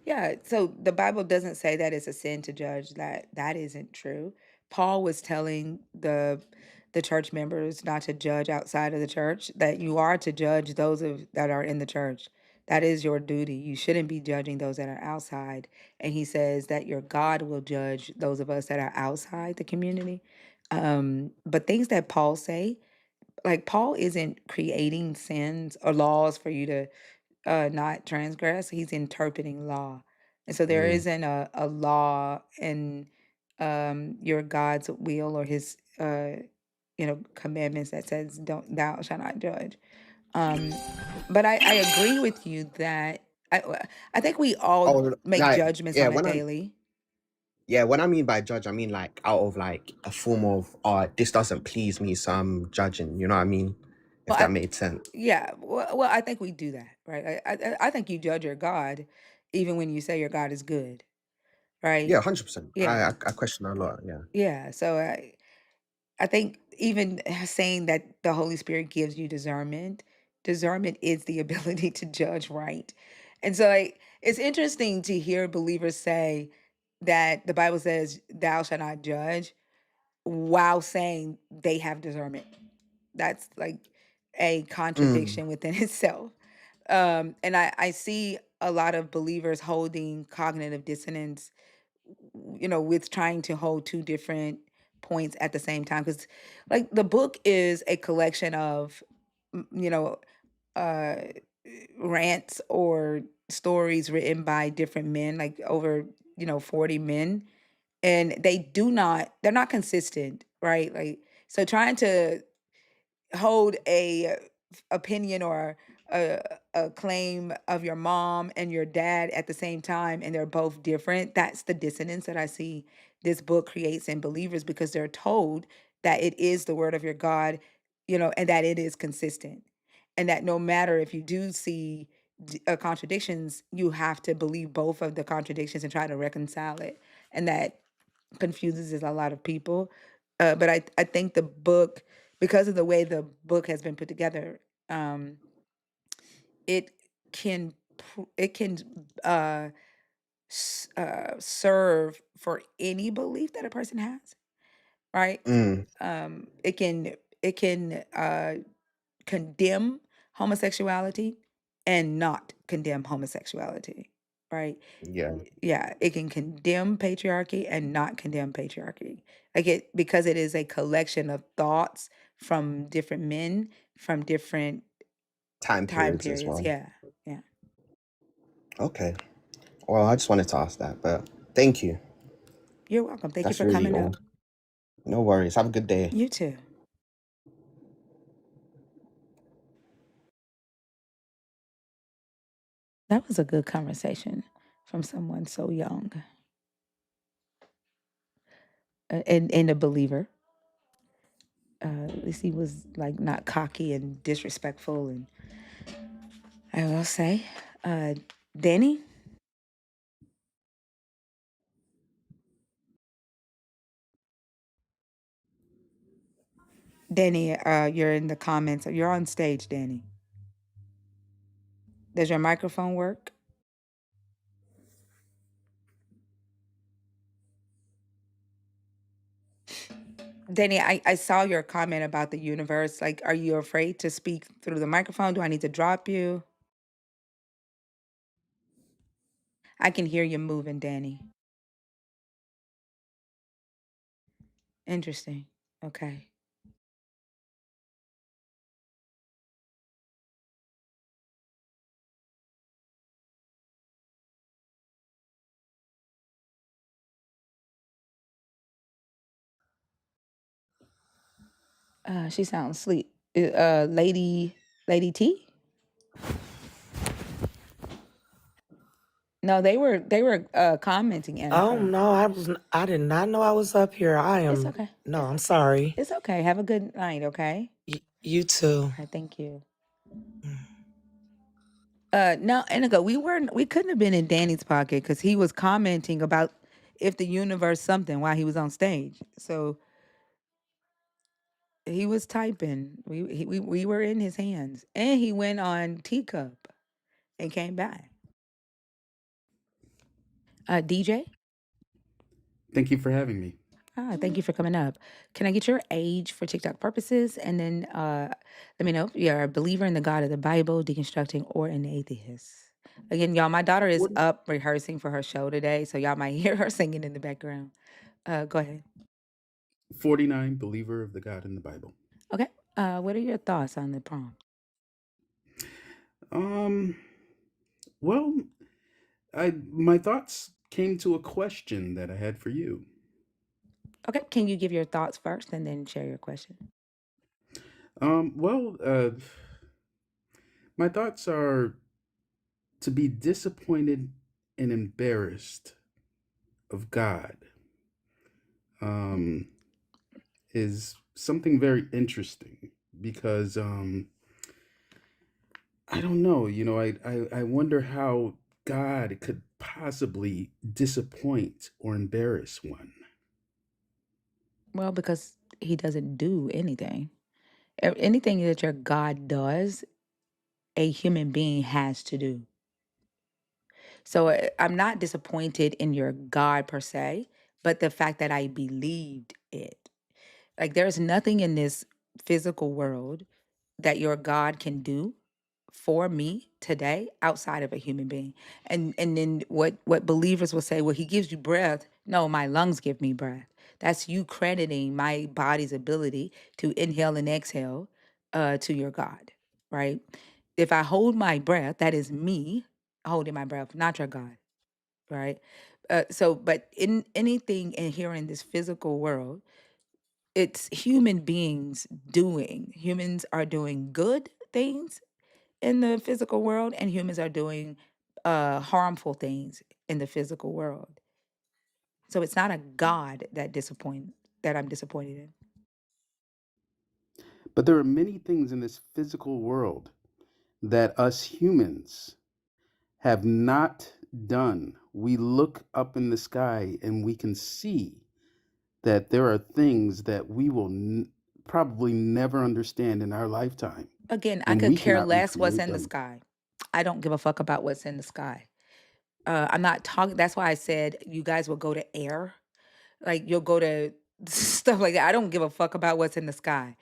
yeah, so the Bible doesn't say that it's a sin to judge. That isn't true. Paul was telling the church members not to judge outside of the church, that you are to judge that are in the church. That is your duty. You shouldn't be judging those that are outside. And he says that your God will judge those of us that are outside the community. But things that Paul say, like Paul isn't creating sins or laws for you to not transgress. He's interpreting law. And so there Mm, isn't a law in your God's will or his commandments that says don't thou shall not judge. Um, but I agree with you that I think we all oh, make like judgments yeah, on a when I daily. when I mean by judge, I mean like out of like a form of this doesn't please me, so I'm judging. You know what I mean? If Well, that made sense. yeah, well, I think we do that, right? I think you judge your God even when you say your God is good, right? Yeah, 100%. Yeah, I question a lot. Yeah. yeah. So I think even saying that the Holy Spirit gives you discernment, discernment is the ability to judge right. And so like it's interesting to hear believers say that the Bible says thou shalt not judge while saying they have discernment. That's like a Mm, contradiction within itself. And I see a lot of believers holding cognitive dissonance, with trying to hold two different points at the same time. Because, like, the book is a collection of, m- you know, uh, rants or stories written by different men, like over, 40 men. And they're not consistent, right? Like, so trying to hold a opinion or a, a claim of your mom and your dad at the same time, and they're both different. That's the dissonance that I see this book creates in believers, because they're told that it is the word of your God, and that it is consistent, and that no matter if you do see contradictions, you have to believe both of the contradictions and try to reconcile it. And that confuses a lot of people. But I think the book, because of the way the book has been put together, um, it it can uh, serve for any belief that a person has, right? mm, It can condemn homosexuality and not condemn homosexuality, right? yeah, Yeah, it can condemn patriarchy and not condemn patriarchy. Like, because it is a collection of thoughts from different men from different time time periods as periods. well. Yeah. Yeah. Okay. Well, I just wanted to ask that, but thank you. You're welcome. Thank you That's for really coming all. up. No worries. Have a good day. You too. That was a good conversation from someone so young, and a believer. At least he was like not cocky and disrespectful. And I will say, uh, Danny, you're in the comments. You're on stage, Danny. Does your microphone work? Danny, I saw your comment about the universe. Like, are you afraid to speak through the microphone? Do I need to drop you? I can hear you moving, Danny. Interesting. Okay. She sounds sleep. Lady T? No, they were commenting, Oh Annika. no, I did not know I was up here. It's okay. No, I'm sorry. It's okay. Have a good night, okay? You too. All right, thank you. No, Annika, we couldn't have been in Danny's pocket because he was commenting about if the universe something while he was on stage. So he was typing. We were in his hands, and he went on Teacup and came back. DJ, Thank you for having me. thank you for coming up. Can I get your age for TikTok purposes, and then let me know if you're a believer in the God of the Bible, deconstructing, or an atheist. Again, y'all, my daughter is What? up rehearsing for her show today, so y'all might hear her singing in the background. Go ahead. 49, believer of the God in the Bible. Okay. What are your thoughts on the prompt? Um, well, my thoughts came to a question that I had for you. Okay. Can you give your thoughts first and then share your question? Well, my thoughts are to be disappointed and embarrassed of God. Um, is something very interesting because I don't know. I wonder how God could possibly disappoint or embarrass one. Well, because he doesn't do anything. Anything that your God does, a human being has to do. So I'm not disappointed in your God per se, but the fact that I believed it. Like, there's nothing in this physical world that your God can do for me today outside of a human being. And then what believers will say, well, he gives you breath. No, my lungs give me breath. That's you crediting my body's ability to inhale and exhale to your God, right? If I hold my breath, that is me holding my breath, not your God, right? But in anything in here in this physical world, it's human beings doing. Humans are doing good things in the physical world, and humans are doing harmful things in the physical world. So it's not a God that I'm disappointed in. But there are many things in this physical world that us humans have not done. We look up in the sky and we can see that there are things that we will probably never understand in our lifetime, Again, I and could we care cannot less what's recreate in the them. sky. I don't give a fuck about what's in the sky. I'm not talking. That's why I said you guys will go to air. Like you'll go to stuff like that. I don't give a fuck about what's in the sky.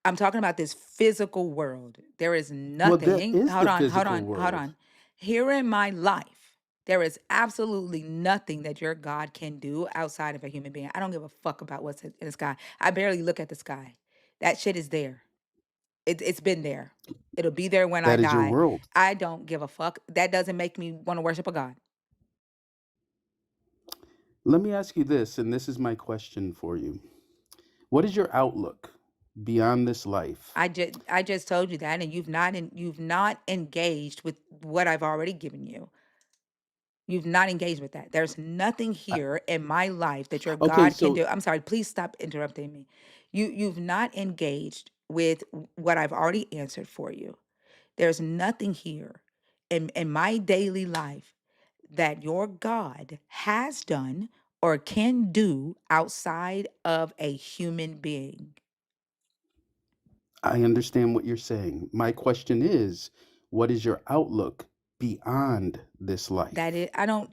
I'm talking about this physical world. There is Well, that nothing. is Hold the on, hold physical on, hold world. on. Here in my life, there is absolutely nothing that your God can do outside of a human being. I don't give a fuck about what's in the sky. I barely look at the sky. That shit is there. It's been there. It'll be there when I That is your die. world. I don't give a fuck. That doesn't make me want to worship a God. Let me ask you this, and this is my question for you. What is your outlook beyond this life? I just told you that, and you've not engaged with what I've already given you. You've not engaged with that. There's nothing I- here in my life that your Okay, God can so do. I'm sorry, please stop interrupting me. You've not engaged with what I've already answered for you. There's nothing here in my daily life that your God has done or can do outside of a human being. I understand what you're saying. My question is, what is your outlook beyond this That life? is, I don't,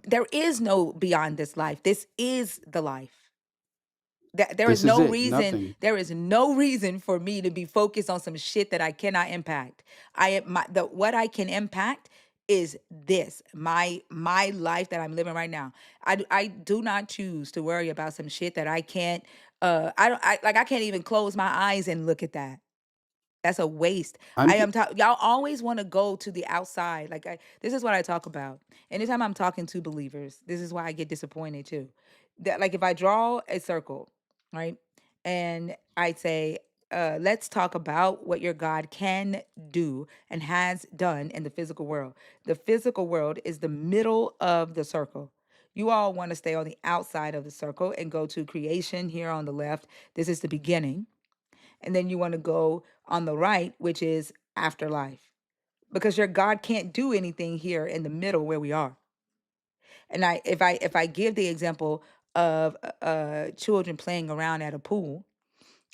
there is no beyond this life. This is the life. There is This is no it, reason, nothing. there is no reason for me to be focused on some shit that I cannot impact. What I can impact is this, my life that I'm living right now. I do not choose to worry about some shit that I can't I don't I like I can't even close my eyes and look at that. That's a waste. I'm Y'all always want to go to the outside. This is what I talk about. Anytime I'm talking to believers, this is why I get disappointed too. That like if I draw a circle, right? And I say, let's talk about what your God can do and has done in the physical world. The physical world is the middle of the circle. You all want to stay on the outside of the circle and go to creation here on the left. This is the beginning, and then you want to go on the right, which is afterlife, because your God can't do anything here in the middle where we are. And if I give the example of children playing around at a pool,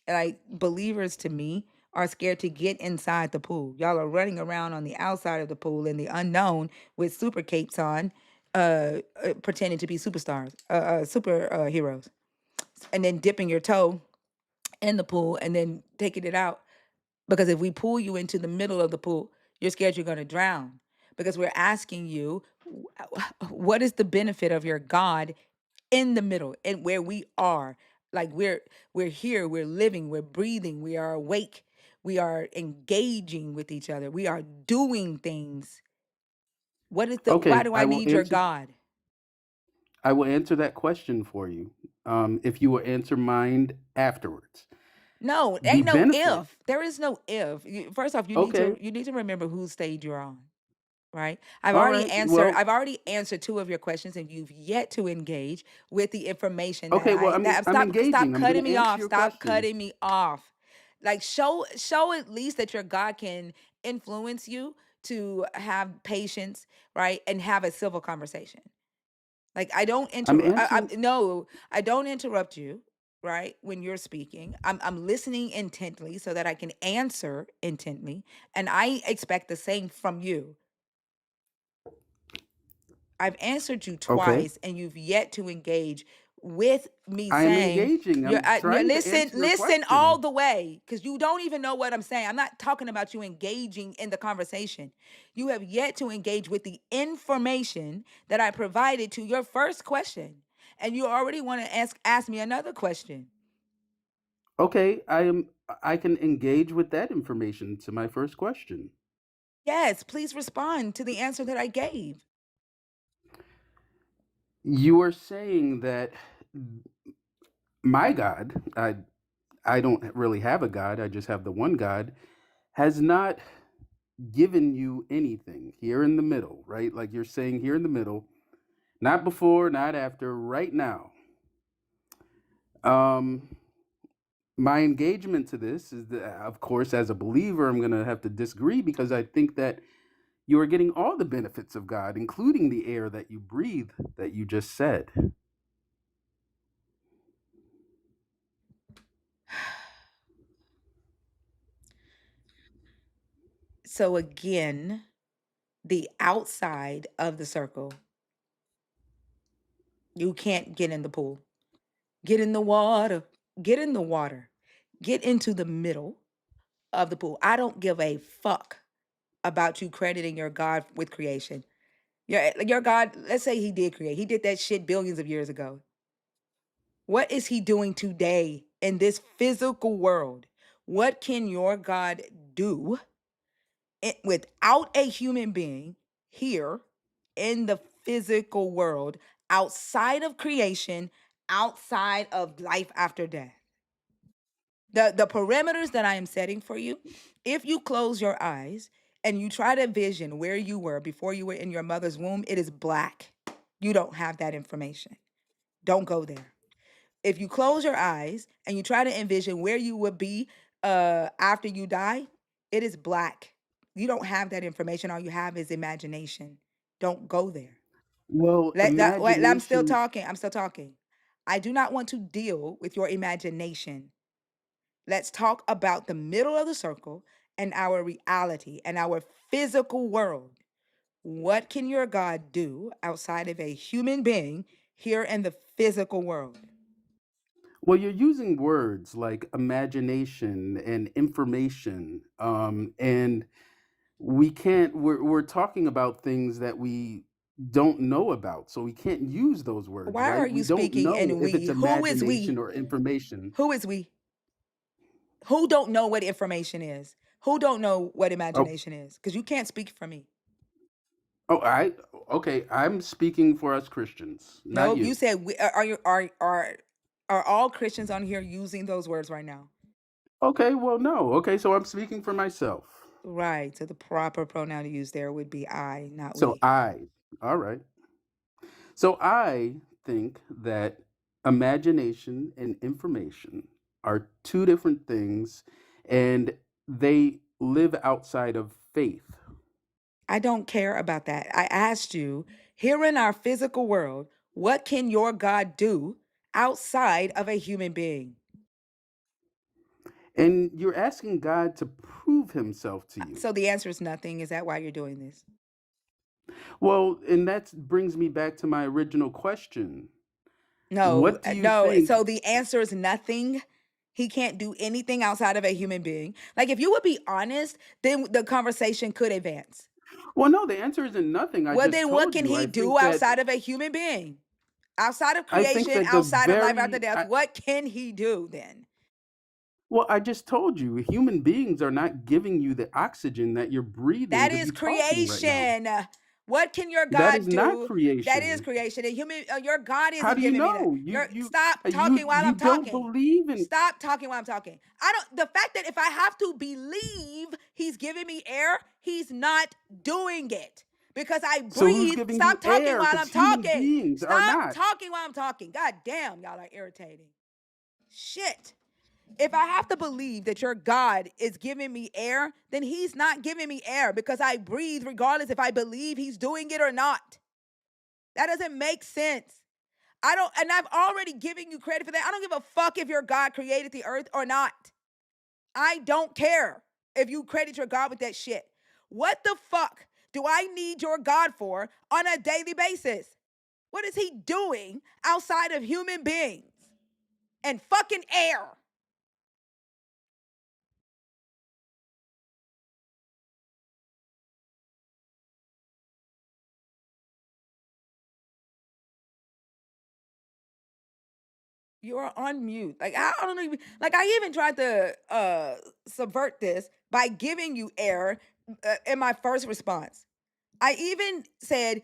like believers to me are scared to get inside the pool. Y'all are running around on the outside of the pool in the unknown with super capes on, pretending to be superstars, super heroes, and then dipping your toe in the pool and then taking it out. Because if we pull you into the middle of the pool, you're scared you're going to drown. Because we're asking you, what is the benefit of your God in the middle and where we are? Like we're here, we're living, we're breathing, we are awake, we are engaging with each other, we are doing things. Why okay. do I need your God? I will answer that question for you. If you will answer mine afterwards. No, The ain't no benefit. if. There is no if. First off, Okay. you need to remember whose stage you're on. Right? I've All already right. answered Well. I've already answered two of your questions, and you've yet to engage with the information Okay. Well, I'm stop engaging. I'm going cutting to me answer off. your Stop question. cutting me off. Like show at least that your God can influence you to have patience, right? And have a civil conversation. Like I'm answering. I don't interrupt you, right? When you're speaking. I'm listening intently so that I can answer intently, and I expect the same from you. I've answered you Okay. twice and you've yet to engage with me I am saying engaging. I'm you're trying to answer your listen all question. the way, because you don't even know what I'm saying. I'm not talking about you engaging in the conversation. You have yet to engage with the information that I provided to your first question, and you already want to ask me another question. Okay, I can engage with that information to my first question. Yes, please respond to the answer that I gave. You are saying that my God, I don't really have a God, I just have the one God, has not given you anything here in the middle, right? Like you're saying here in the middle, not before, not after, right now. Um my engagement to this is that, of course, as a believer, I'm going to have to disagree because I think that you are getting all the benefits of God, including the air that you breathe, that you just said. So again, the outside of the circle, you can't get in the pool. Get in the water. Get in the water. Get into the middle of the pool. I don't give a fuck about you crediting your God with creation. Your God, let's say he did create. He did that shit billions of years ago. What is he doing today in this physical world? What can your God do without a human being here in the physical world, outside of creation, outside of life after death? The parameters that I am setting for you, if you close your eyes and you try to envision where you were before you were in your mother's womb, it is black. You don't have that information. Don't go there. If you close your eyes and you try to envision where you would be after you die, it is black. You don't have that information. All you have is imagination. Don't go there. Well, Wait, I'm still imagination. talking. I'm still talking. I do not want to deal with your imagination. Let's talk about the middle of the circle and our reality and our physical world. What can your God do outside of a human being here in the physical world? Well, you're using words like imagination and information, and we're talking about things that we don't know about, so we can't use those words, Why are right? We you don't speaking know in if we? it's Who is we? imagination or information. Who is we? Who don't know what information is? Who don't know what Oh, imagination is? Because you can't speak for me. oh, okay. I'm speaking for us Christians, not No, you you. said we, are all Christians on here using those words right now? Okay, well, no. Okay, so I'm speaking for myself. Right. So the proper pronoun to use there would be I, not So we. all right. So I think that imagination and information are two different things and they live outside of faith. I don't care about that. I asked you, here in our physical world, what can your God do outside of a human being? And you're asking God to prove himself to you. So the answer is nothing. Is that why you're doing this? Well, and that brings me back to my original question. No, What do you no. think? So the answer is nothing. He can't do anything outside of a human being. Like, if you would be honest, then the conversation could advance. Well, no, the answer isn't nothing. I Well, just then what told can you. he do outside of a human being? Outside of I think creation, that the outside of life after very death, what can he do then? well, I just told you, human beings are not giving you the oxygen that you're breathing That to is be talking right now. creation. What can your That is God not do? That is creation. creation. And your God How isn't do you giving me that. know? You you Stop you talking while you I'm don't talking. believe in. Stop talking while I'm talking. I don't. The fact that if I have to believe he's giving me air, he's not doing it because I So who's breathe. giving you Stop talking air? while Because I'm human talking. beings are Stop not. talking while I'm talking. God damn, y'all are irritating. Shit. If I have to believe that your God is giving me air, then he's not giving me air because I breathe regardless if I believe he's doing it or not. That doesn't make sense. I don't, and I've already given you credit for that. I don't give a fuck if your God created the earth or not. I don't care if you credit your God with that shit. What the fuck do I need your God for on a daily basis? What is he doing outside of human beings and fucking air? You're on mute. Like I don't even like I even tried to subvert this by giving you air in my first response. I even said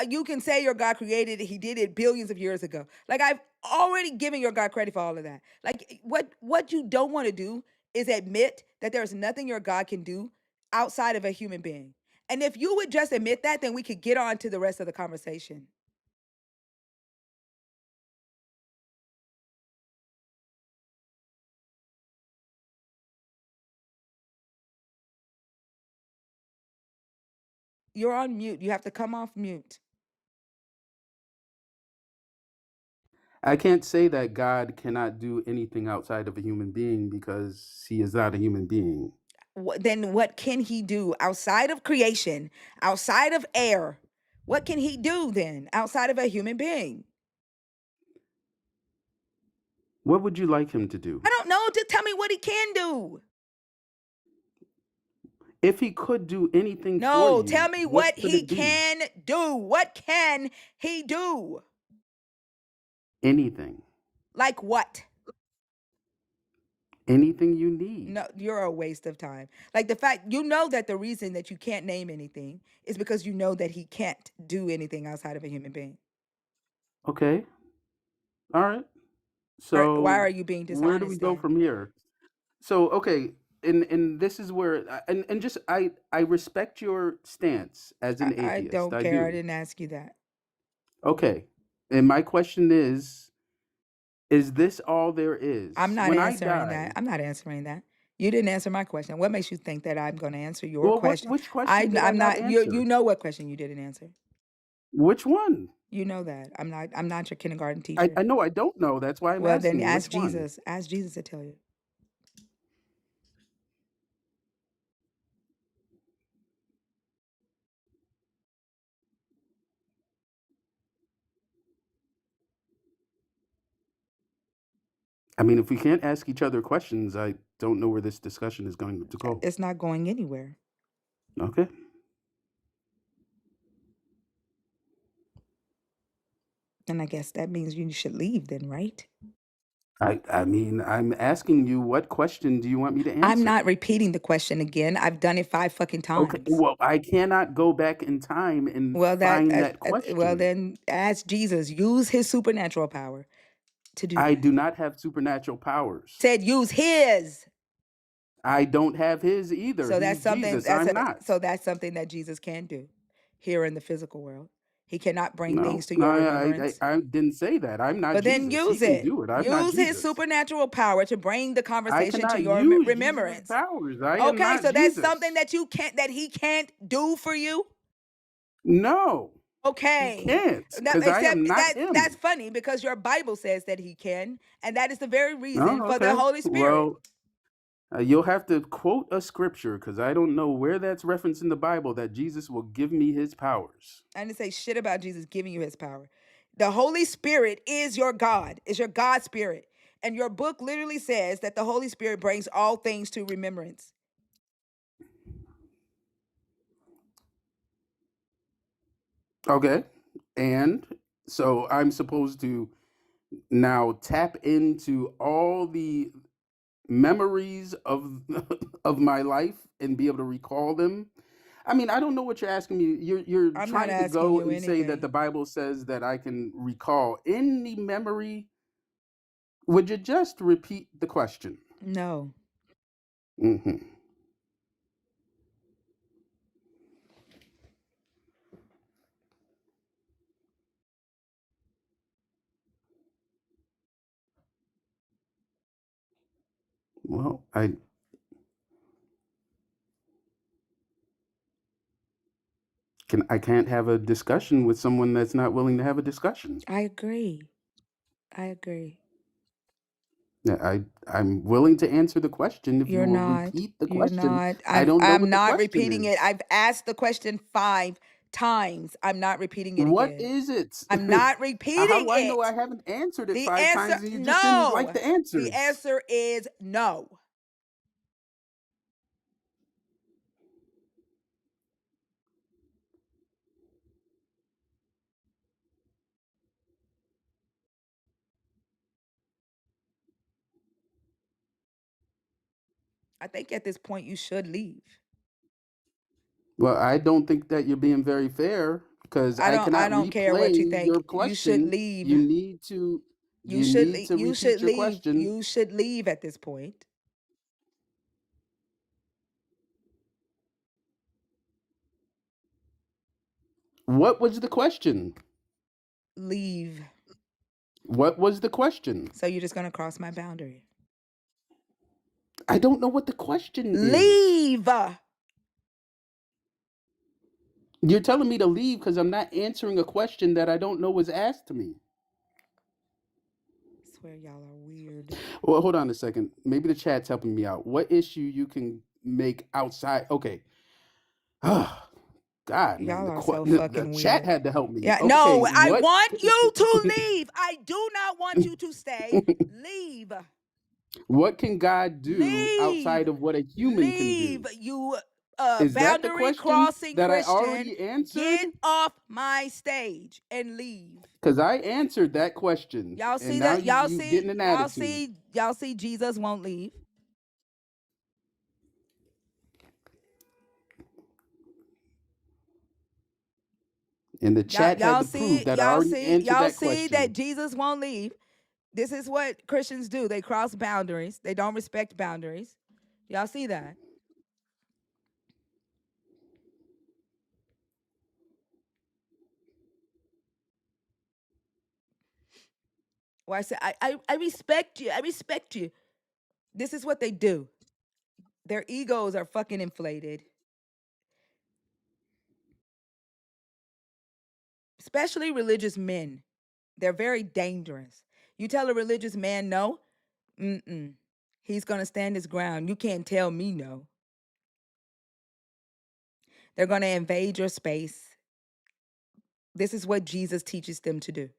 you can say your God created it, he did it billions of years ago. Like I've already given your God credit for all of that. Like what you don't want to do is admit that there's nothing your God can do outside of a human being. And if you would just admit that, then we could get on to the rest of the conversation. You're on mute. You have to come off mute. I can't say that God cannot do anything outside of a human being because he is not a human being. Then what can he do outside of creation, outside of air? What can he do then outside of a human being? What would you like him to do? I don't know. Just tell me what he can do. If he could do anything for No, you, tell me what what could he it be? can do. What can he do? Anything. Like what? Anything you need. No, you're a waste of time. Like the fact you know that the reason that you can't name anything is because you know that he can't do anything outside of a human being. Okay. All right. Why So are you being where do we dishonest go then? from here? So okay, and this is where and just I respect your stance as an I atheist. don't I care. I do. didn't ask you that. Okay. And my question is this all there is? I'm not When I answering that. die, I'm not answering that. You didn't answer my question. What makes you think that I'm going to answer your well, question? which question did I I'm not not. You answer? know what question you didn't answer. Which one? You know that. I'm not your kindergarten I teacher. know I don't know. That's why I'm Well, then asking you. ask Which one? Jesus. Ask Jesus to tell you. I mean, if we can't ask each other questions, I don't know where this discussion is going to go. It's not going anywhere. Okay. And I guess that means you should leave then, right? I mean, I'm asking you, what question do you want me to I'm answer? not repeating the question again. I've done it 5 fucking Okay. times. Well, I cannot go back in time and Well, find that well question. then ask Jesus. Use his supernatural power to do I that. do not have supernatural powers. Said use his. I don't have his either. So that's He's something Jesus. I'm not. so that's something that Jesus can do here in the physical world. He cannot bring No, things to no, your remembrance. I didn't say that. I'm not But then Jesus. He use can it. do it. I'm not Use his Jesus. supernatural power to bring the I conversation to cannot your use Jesus' remembrance. powers. I am Okay, not so that's something Jesus. that he can't do for you. No, he Okay. can't, because I am not him. That's funny because your Bible says that he can, and that is the very reason Oh, for the okay. Holy Spirit. Well, you'll have to quote a scripture because I don't know where that's referenced in the Bible that Jesus will give me his powers. I didn't say shit about Jesus giving you his power. The Holy Spirit is your God, is your God spirit. And your book literally says that the Holy Spirit brings all things to remembrance. Okay. And so I'm supposed to now tap into all the memories of of my life and be able to recall them. I mean, I don't know what you're asking me. You're I'm not trying to asking go you and say that anything. the Bible says that I can recall any memory. Would you just repeat the question? No. Hmm. Well, I can't have a discussion with someone that's not willing to have a discussion. I agree. I agree. Yeah, I'm willing to answer the question if you You're will not. repeat the You're question. not. I don't know I'm what the not question repeating it. is. I've asked the question 5 times. I'm not repeating it What again. is it? I'm not How repeating do I know I it. haven't answered it The 5 answer, times and you just didn't like no. the The answers? answer is no. I think at this point you should leave. Well, I don't think that you're being very fair because I cannot don't care what you replay think. your You should question. leave. You need to You should repeat your leave. question. You should leave at this point. What was the question? Leave. What was the question? So you're just going to cross my boundary. I don't know what the question is. Leave. You're telling me to leave because I'm not answering a question that I don't know was asked to me. I swear y'all are weird. Well, hold on a second. Maybe the chat's helping me out. What issue you can make outside? Okay. God, man, Y'all are so the fucking chat weird. had to help me. Yeah, Okay, no, I what? want you to leave. I do not want you to stay. Leave. What can God do Leave. outside of what a human Leave. can do? You Is that the boundary question crossing that I Christian. already answered? Get off my stage and leave. Because I answered that question. Y'all see and now that? Y'all you see? getting an attitude. Y'all see? Jesus won't leave. And the chat had to prove that I already answered that see question. that Jesus won't leave. This is what Christians do. They cross boundaries. They don't respect boundaries. Y'all see that? Well, I said, I respect you. I respect you. This is what they do. Their egos are fucking inflated. Especially religious men. They're very dangerous. You tell a religious man no, he's going to stand his ground. You can't tell me no. They're going to invade your space. This is what Jesus teaches them to do.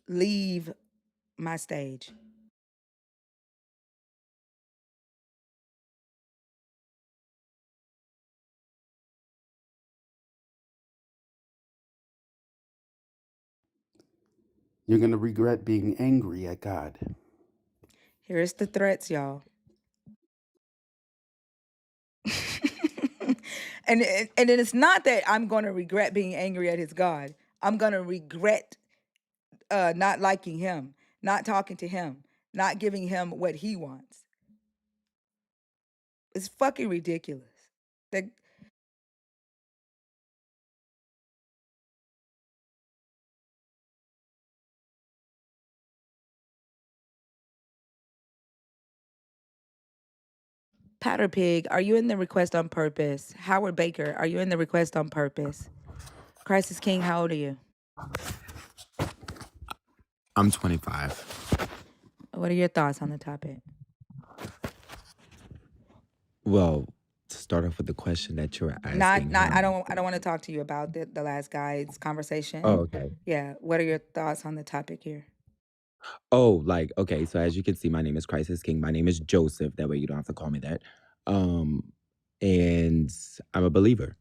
Leave my stage. You're going to regret being angry at God. Here's the threats, y'all. and it's not that I'm going to regret being angry at his God. I'm going to regret not liking him, not talking to him, not giving him what he wants. It's fucking ridiculous. Powder Pig, are you in the request on purpose? Howard Baker, are you in the request on purpose? Crisis King, how old are you? I'm 25. What are your thoughts on the topic? Well, to start off with the question that you're asking. I don't want to talk to you about the last guy's conversation. Oh, okay. Yeah. What are your thoughts on the topic here? Oh, like, okay, so as you can see, my name is Crisis King. My name is Joseph. That way you don't have to call me that. And I'm a believer.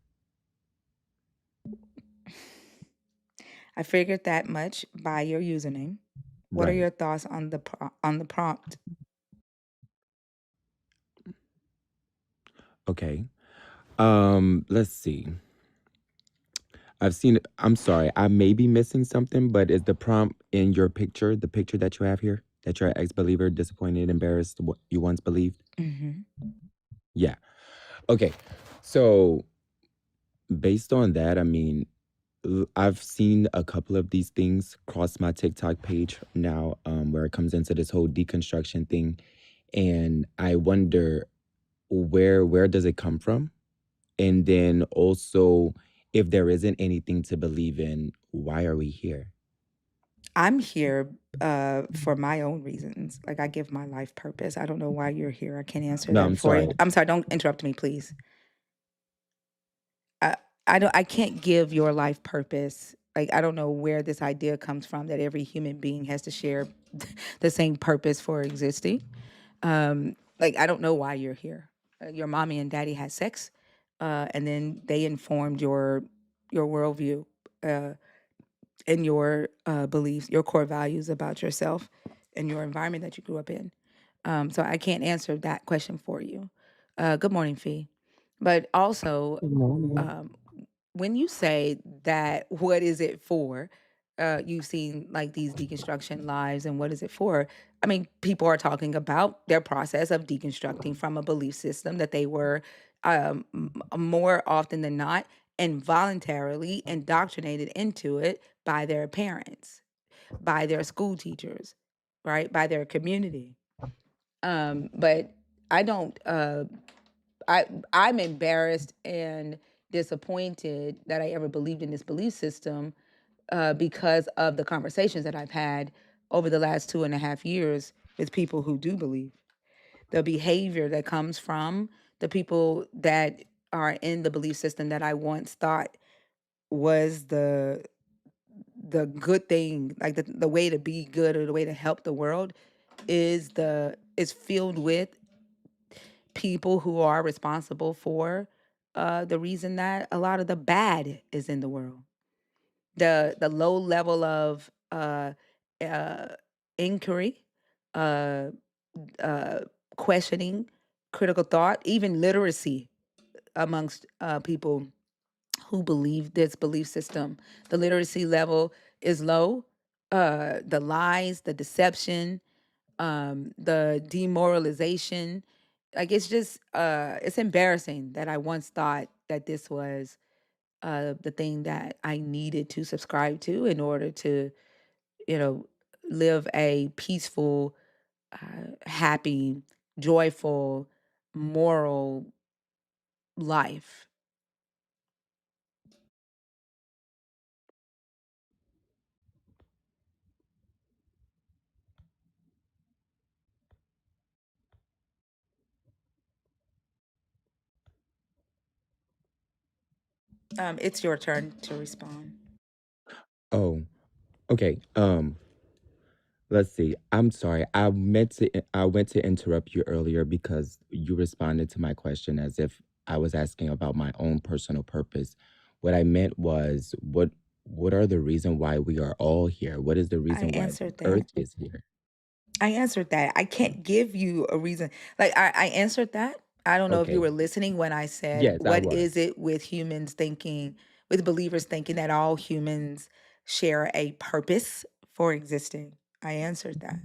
I figured that much by your username. What are your thoughts on the prompt? Okay. Let's see. I've seen it. I'm sorry. I may be missing something, but is the prompt in your picture, the picture that you have here, that you're an ex-believer, disappointed, embarrassed, what you once believed? Mm-hmm. Yeah. Okay. So based on that, I mean, I've seen a couple of these things cross my TikTok page now, where it comes into this whole deconstruction thing. And I wonder where does it come from? And then also, if there isn't anything to believe in, why are we here? I'm here for my own reasons. Like, I give my life purpose. I don't know why you're here. I can't answer No, that I'm for you. sorry. I'm sorry. Don't interrupt me, please. I can't give your life purpose. Like, I don't know where this idea comes from that every human being has to share the same purpose for existing. Like, I don't know why you're here. Your mommy and daddy had sex, and then they informed your worldview, and your beliefs, your core values about yourself and your environment that you grew up in. So I can't answer that question for you. Good morning, Fee. But also, Good morning. when you say that, what is it for? You've seen like these deconstruction lives, and what is it for? I mean, people are talking about their process of deconstructing from a belief system that they were more often than not involuntarily indoctrinated into it by their parents, by their school teachers, right? By their community. But I don't I'm embarrassed and disappointed that I ever believed in this belief system because of the conversations that I've had over the last 2.5 years with people who do believe. The behavior that comes from the people that are in the belief system that I once thought was the good thing, like the way to be good or the way to help the world, is filled with people who are responsible for the reason that a lot of the bad is in the world. The low level of uh, inquiry, uh, uh, questioning, critical thought, even literacy amongst people who believe this belief system. The literacy level is low. The lies, the deception, the demoralization. Like, it's just it's embarrassing that I once thought that this was the thing that I needed to subscribe to in order to, you know, live a peaceful, happy, joyful, moral life. It's your turn to respond. Oh, okay. Let's see. I'm sorry. I went to interrupt you earlier because you responded to my question as if I was asking about my own personal purpose. What I meant was what are the reason why we are all here? What is the I reason why the answered that. earth is here? I answered that. I can't give you a reason. Like, I answered that. I don't know if you Okay. were listening when I said, Yes, I what was. is it with humans thinking, with believers thinking that all humans share a purpose for existing? I answered that.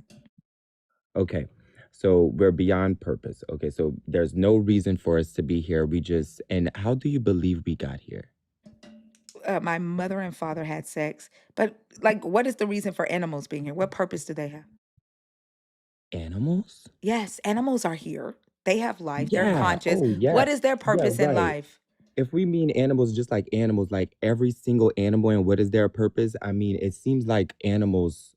Okay. So we're beyond purpose. Okay. So there's no reason for us to be here. And how do you believe we got here? My mother and father had sex, but like, what is the reason for animals being here? What purpose do they have? Animals? Yes, animals are here. They have life. They're Yeah. conscious. Oh, yeah. What is their Yeah, purpose in right. life? If we mean animals, just like animals, like every single animal and what is their purpose? I mean, it seems like animals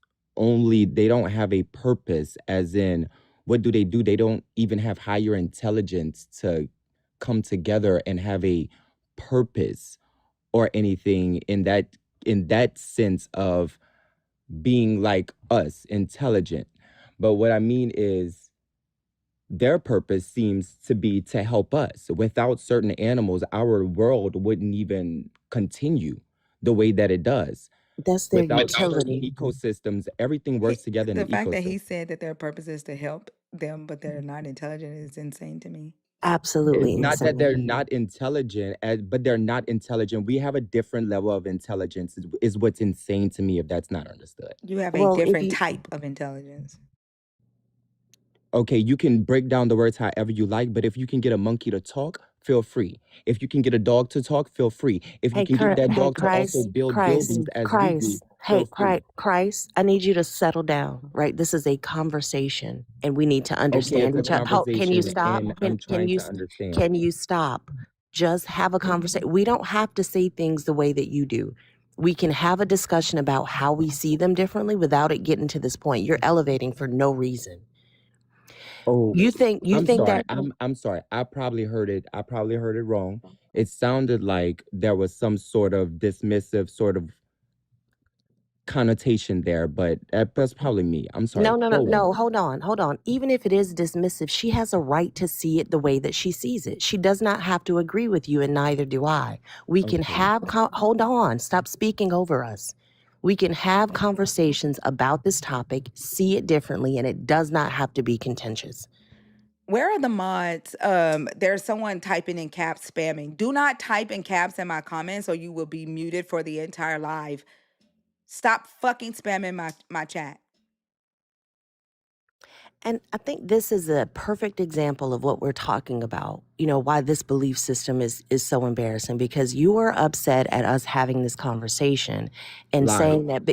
they don't have a purpose, as in, what do? They don't even have higher intelligence to come together and have a purpose or anything in that sense of being like us, intelligent. But what I mean is their purpose seems to be to help us. Without certain animals, our world wouldn't even continue the way that it does. That's their Without certain utility. ecosystems, everything works together in The an fact that he ecosystem. said that their purpose is to help them, but they're not intelligent, is insane to me. Absolutely It's not that they're insane. not intelligent, but they're not intelligent. We have a different level of intelligence, is what's insane to me if that's not understood. You have a Well, if different you type of intelligence. Okay, you can break down the words however you like, but if you can get a monkey to talk, feel free. If you can get a dog to talk, feel free. If you hey can get that hey dog to also build buildings as we do, feel free. Christ, I need you to settle down, right? This is a conversation and we need to Okay, it's understand a each other. Can you conversation stop? and I'm Can trying you to understand. can you stop? Just have a conversation. We don't have to say things the way that you do. We can have a discussion about how we see them differently without it getting to this point. You're elevating for no reason. Oh, You think I'm sorry. that I'm sorry. I probably heard it. I probably heard it wrong. It sounded like there was some sort of dismissive sort of connotation there, but that's probably me. I'm sorry. Go on. no, hold on. Even if it is dismissive, she has a right to see it the way that she sees it. She does not have to agree with you, and neither do I. We can Okay. have, hold on, stop speaking over us. We can have conversations about this topic, see it differently, and it does not have to be contentious. Where are the mods? There's someone typing in caps spamming. Do not type in caps in my comments or you will be muted for the entire live. Stop fucking spamming my chat. And I think this is a perfect example of what we're talking about. You know, why this belief system is so embarrassing, because you are upset at us having this conversation and Live. saying that,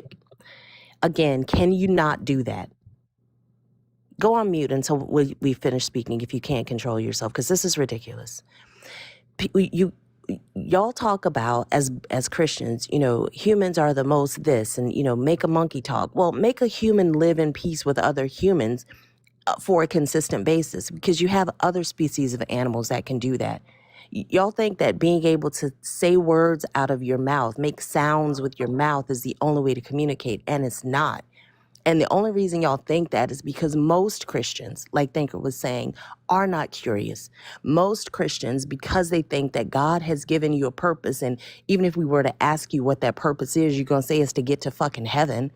again, can you not do that? Go on mute until we finish speaking if you can't control yourself, because this is ridiculous. Y'all talk about, as Christians, you know, humans are the most this, and, you know, make a monkey talk. Well, make a human live in peace with other humans for a consistent basis, because you have other species of animals that can do that. Y'all think that being able to say words out of your mouth, make sounds with your mouth, is the only way to communicate, and it's not. And the only reason y'all think that is because most Christians, like Thinker was saying, are not curious. Most Christians, because they think that God has given you a purpose, and even if we were to ask you what that purpose is, you're going to say it's to get to fucking heaven.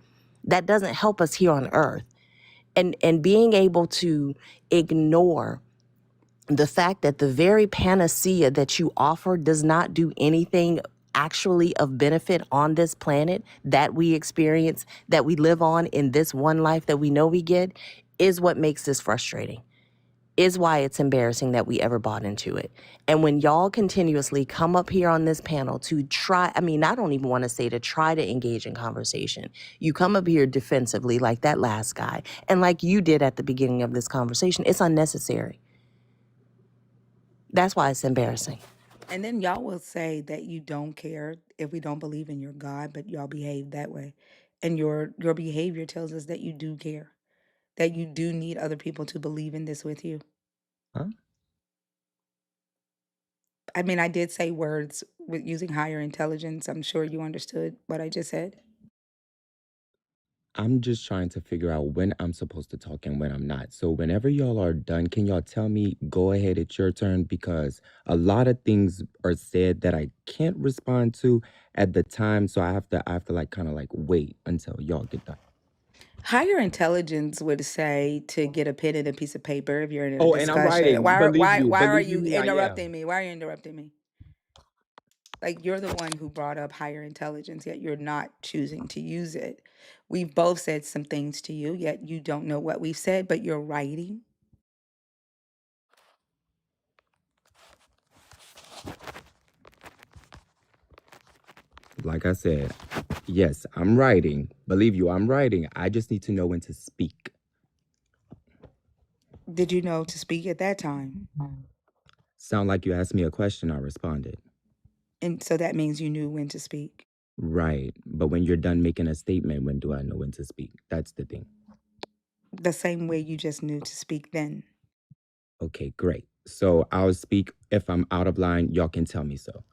That doesn't help us here on earth. And being able to ignore the fact that the very panacea that you offer does not do anything actually of benefit on this planet that we experience, that we live on in this one life that we know we get, is what makes this frustrating, is why it's embarrassing that we ever bought into it. And when y'all continuously come up here on this panel to try, I mean, I don't even want to say to try to engage in conversation. You come up here defensively like that last guy, and like you did at the beginning of this conversation. It's unnecessary. That's why it's embarrassing. And then y'all will say that you don't care if we don't believe in your God, but y'all behave that way. And your behavior tells us that you do care, that you do need other people to believe in this with you. Huh? I mean, I did say words with using higher intelligence. I'm sure you understood what I just said. I'm just trying to figure out when I'm supposed to talk and when I'm not. So whenever y'all are done, can y'all tell me, go ahead, it's your turn? Because a lot of things are said that I can't respond to at the time. So I have to like kind of like wait until y'all get done. Higher intelligence would say to get a pen and a piece of paper if you're in a Oh, and I'm discussion. writing. Why are Believe you you me, I interrupting am. me? Why are you interrupting me? Like, you're the one who brought up higher intelligence, yet you're not choosing to use it. We've both said some things to you, yet you don't know what we've said, but you're writing. Like I said, yes, I'm writing. Believe you, I'm writing. I just need to know when to speak. Did you know to speak at that time? Sound like you asked me a question, I responded. And so that means you knew when to speak. Right. But when you're done making a statement, when do I know when to speak? That's the thing. The same way you just knew to speak then. Okay, great. So I'll speak. If I'm out of line, y'all can tell me so.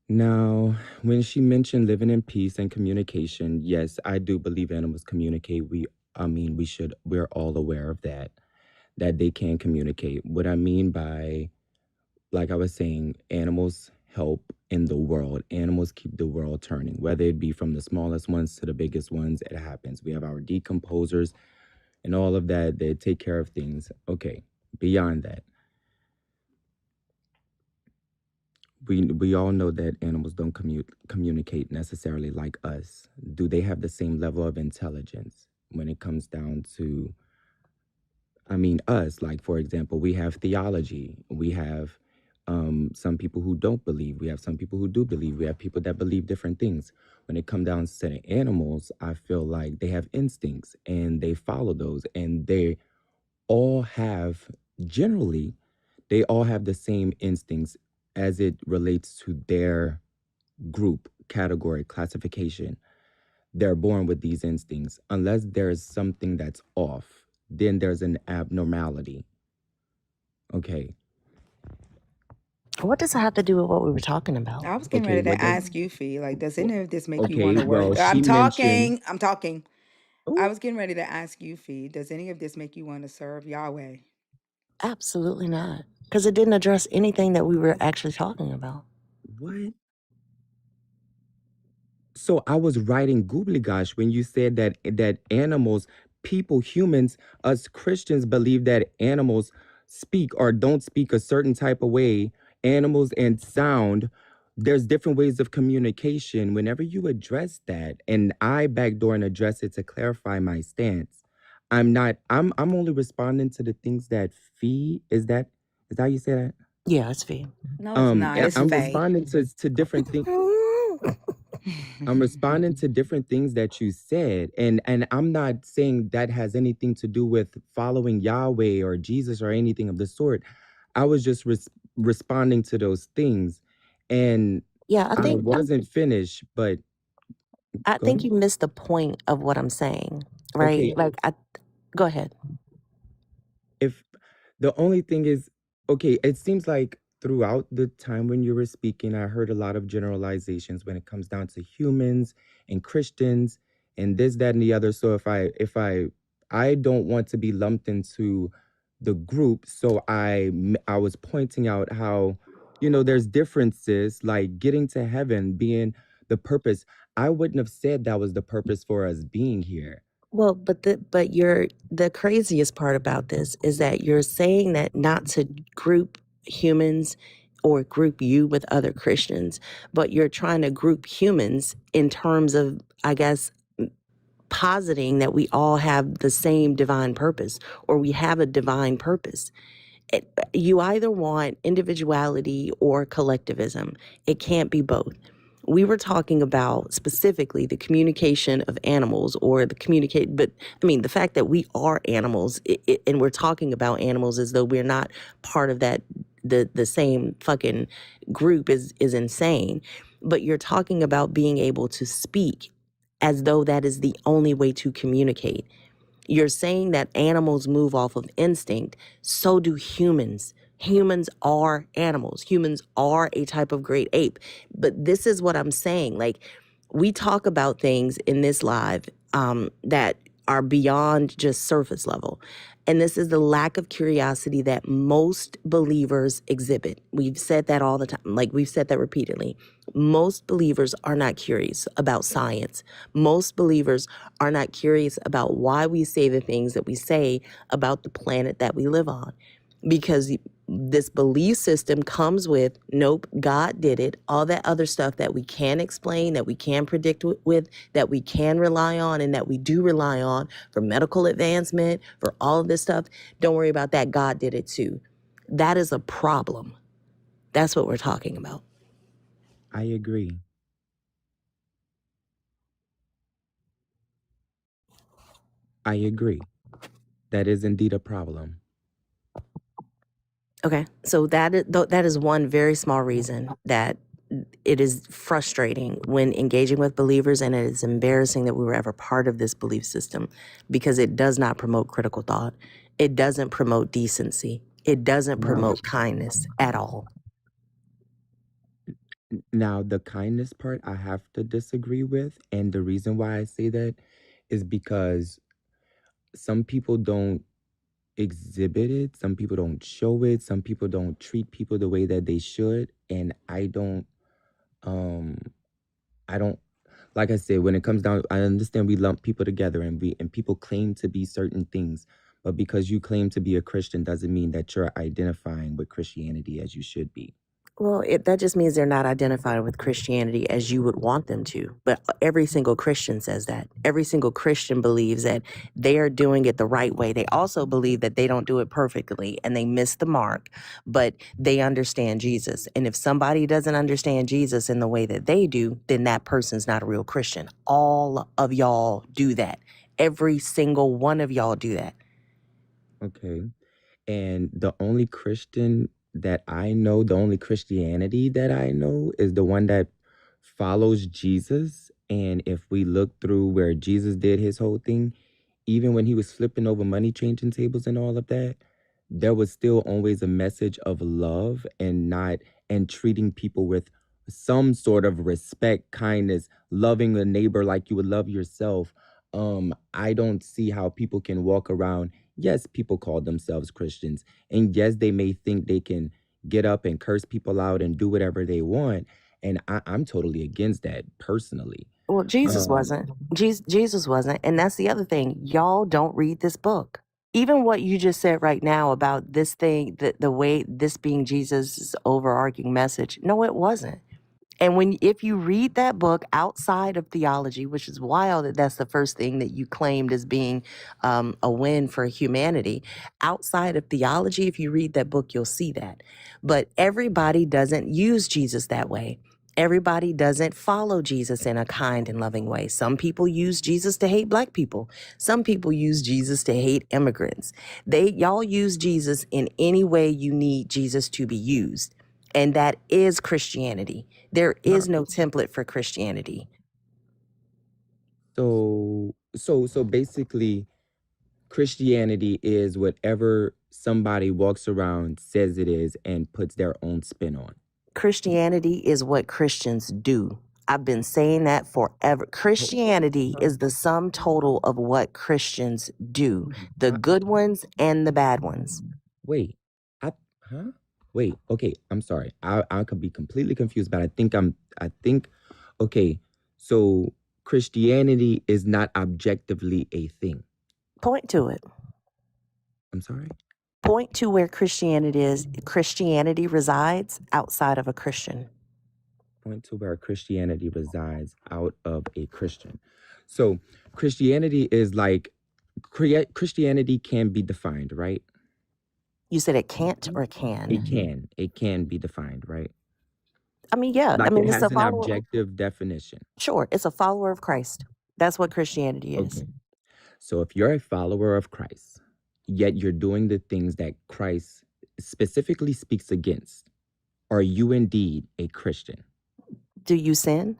Now, when she mentioned living in peace and communication, yes, I do believe animals communicate. We're all aware of that they can communicate. What I mean by, like I was saying, animals help in the world. Animals keep the world turning, whether it be from the smallest ones to the biggest ones. It happens. We have our decomposers and all of that. They take care of things. Okay, beyond that, we all know that animals don't communicate necessarily like us. Do they have the same level of intelligence when it comes down to, us? Like, for example, we have theology. We have some people who don't believe. We have some people who do believe. We have people that believe different things. When it comes down to the animals, I feel like they have instincts and they follow those, and all have generally they all have the same instincts as it relates to their group, category, classification. They're born with these instincts. Unless there's something that's off, then there's an abnormality. Okay. What does it have to do with what we were talking about? I was getting Okay. ready What to does? ask you, Fee. Like, does any of this make you want Okay. to work? Well, she I'm mentioned. talking. I'm talking. I Oh, was getting ready to ask you, Fee. Does any of this make you want to serve Yahweh? Absolutely not. Because it didn't address anything that we were actually talking about. what? So I was writing googly gosh when you said that animals, people, humans, us Christians believe that animals speak or don't speak a certain type of way. Animals and sound. There's different ways of communication. Whenever you address that, and I backdoor and address it to clarify my stance, I'm not. I'm only responding to the things that fee. Is that how you say that? Yeah, it's fair. No, it's not. It's I'm Faye. responding to different things. I'm responding to different things that you said, and I'm not saying that has anything to do with following Yahweh or Jesus or anything of the sort. I was just responding to those things, and Yeah, I wasn't finished. But I go think ahead. you missed the point of what I'm saying, right? Okay, Go ahead. if the only thing is, okay, it seems like throughout the time when you were speaking, I heard a lot of generalizations when it comes down to humans and Christians and this, that, and the other. So I don't want to be lumped into the group. So I was pointing out how, there's differences, like getting to heaven being the purpose. I wouldn't have said that was the purpose for us being here. Well, but the craziest part about this is that you're saying that not to group humans or group you with other Christians, but you're trying to group humans in terms of, I guess, positing that we all have the same divine purpose or we have a divine purpose. You either want individuality or collectivism. It can't be both. We were talking about specifically the communication of animals or but I mean, the fact that we are animals and we're talking about animals as though we're not part of that, the same fucking group is insane. But you're talking about being able to speak as though that is the only way to communicate. You're saying that animals move off of instinct. So do humans. Humans are animals. Humans are a type of great ape. But this is what I'm saying. Like, we talk about things in this live that are beyond just surface level. And this is the lack of curiosity that most believers exhibit. We've said that all the time. Like, we've said that repeatedly. Most believers are not curious about science. Most believers are not curious about why we say the things that we say about the planet that we live on. Because this belief system comes with, nope, God did it, all that other stuff that we can explain, that we can predict with, that we can rely on, and that we do rely on for medical advancement, for all of this stuff. Don't worry about that. God did it too. That is a problem. That's what we're talking about. I agree. I agree. That is indeed a problem. Okay, so that is one very small reason that it is frustrating when engaging with believers, and it is embarrassing that we were ever part of this belief system because it does not promote critical thought. It doesn't promote decency. It doesn't promote kindness at all. Now, the kindness part I have to disagree with. And the reason why I say that is because some people don't exhibit it, some people don't show it, some people don't treat people the way that they should. And um, I don't, like I said, when it comes down, I understand we lump people together and people claim to be certain things. But because you claim to be a Christian doesn't mean that you're identifying with Christianity as you should be. Well, that just means they're not identifying with Christianity as you would want them to. But every single Christian says that. Every single Christian believes that they are doing it the right way. They also believe that they don't do it perfectly and they miss the mark, but they understand Jesus. And if somebody doesn't understand Jesus in the way that they do, then that person's not a real Christian. All of y'all do that. Every single one of y'all do that. Okay. And the only Christian that I know, the only Christianity that I know is the one that follows Jesus. And if we look through where Jesus did his whole thing, even when he was flipping over money changing tables and all of that, there was still always a message of love and treating people with some sort of respect, kindness, loving the neighbor like you would love yourself. I don't see how people can walk around. Yes, people call themselves Christians, and yes, they may think they can get up and curse people out and do whatever they want. And I'm totally against that personally. Well, Jesus wasn't. Jesus wasn't. And that's the other thing. Y'all don't read this book. Even what you just said right now about this thing, the way this being Jesus' overarching message, no, it wasn't. And if you read that book outside of theology, which is wild that that's the first thing that you claimed as being a win for humanity, outside of theology, if you read that book, you'll see that. But everybody doesn't use Jesus that way. Everybody doesn't follow Jesus in a kind and loving way. Some people use Jesus to hate black people. Some people use Jesus to hate immigrants. Y'all use Jesus in any way you need Jesus to be used. And that is Christianity. There is no template for Christianity. So basically, Christianity is whatever somebody walks around, says it is, and puts their own spin on. Christianity is what Christians do. I've been saying that forever. Christianity is the sum total of what Christians do, the good ones and the bad ones. Wait, huh? Wait, okay, I'm sorry. I could be completely confused, but I think, okay, so Christianity is not objectively a thing. Point to it. I'm sorry? Point to where Christianity resides outside of a Christian. Point to where Christianity resides out of a Christian. So Christianity is like, Christianity can be defined, right? You said it can't or can? It can be defined, right? I mean, yeah. Like I mean, it it's a has an follower. objective definition. Sure, it's a follower of Christ. That's what Christianity is. Okay. So if you're a follower of Christ, yet you're doing the things that Christ specifically speaks against, are you indeed a Christian? Do you sin?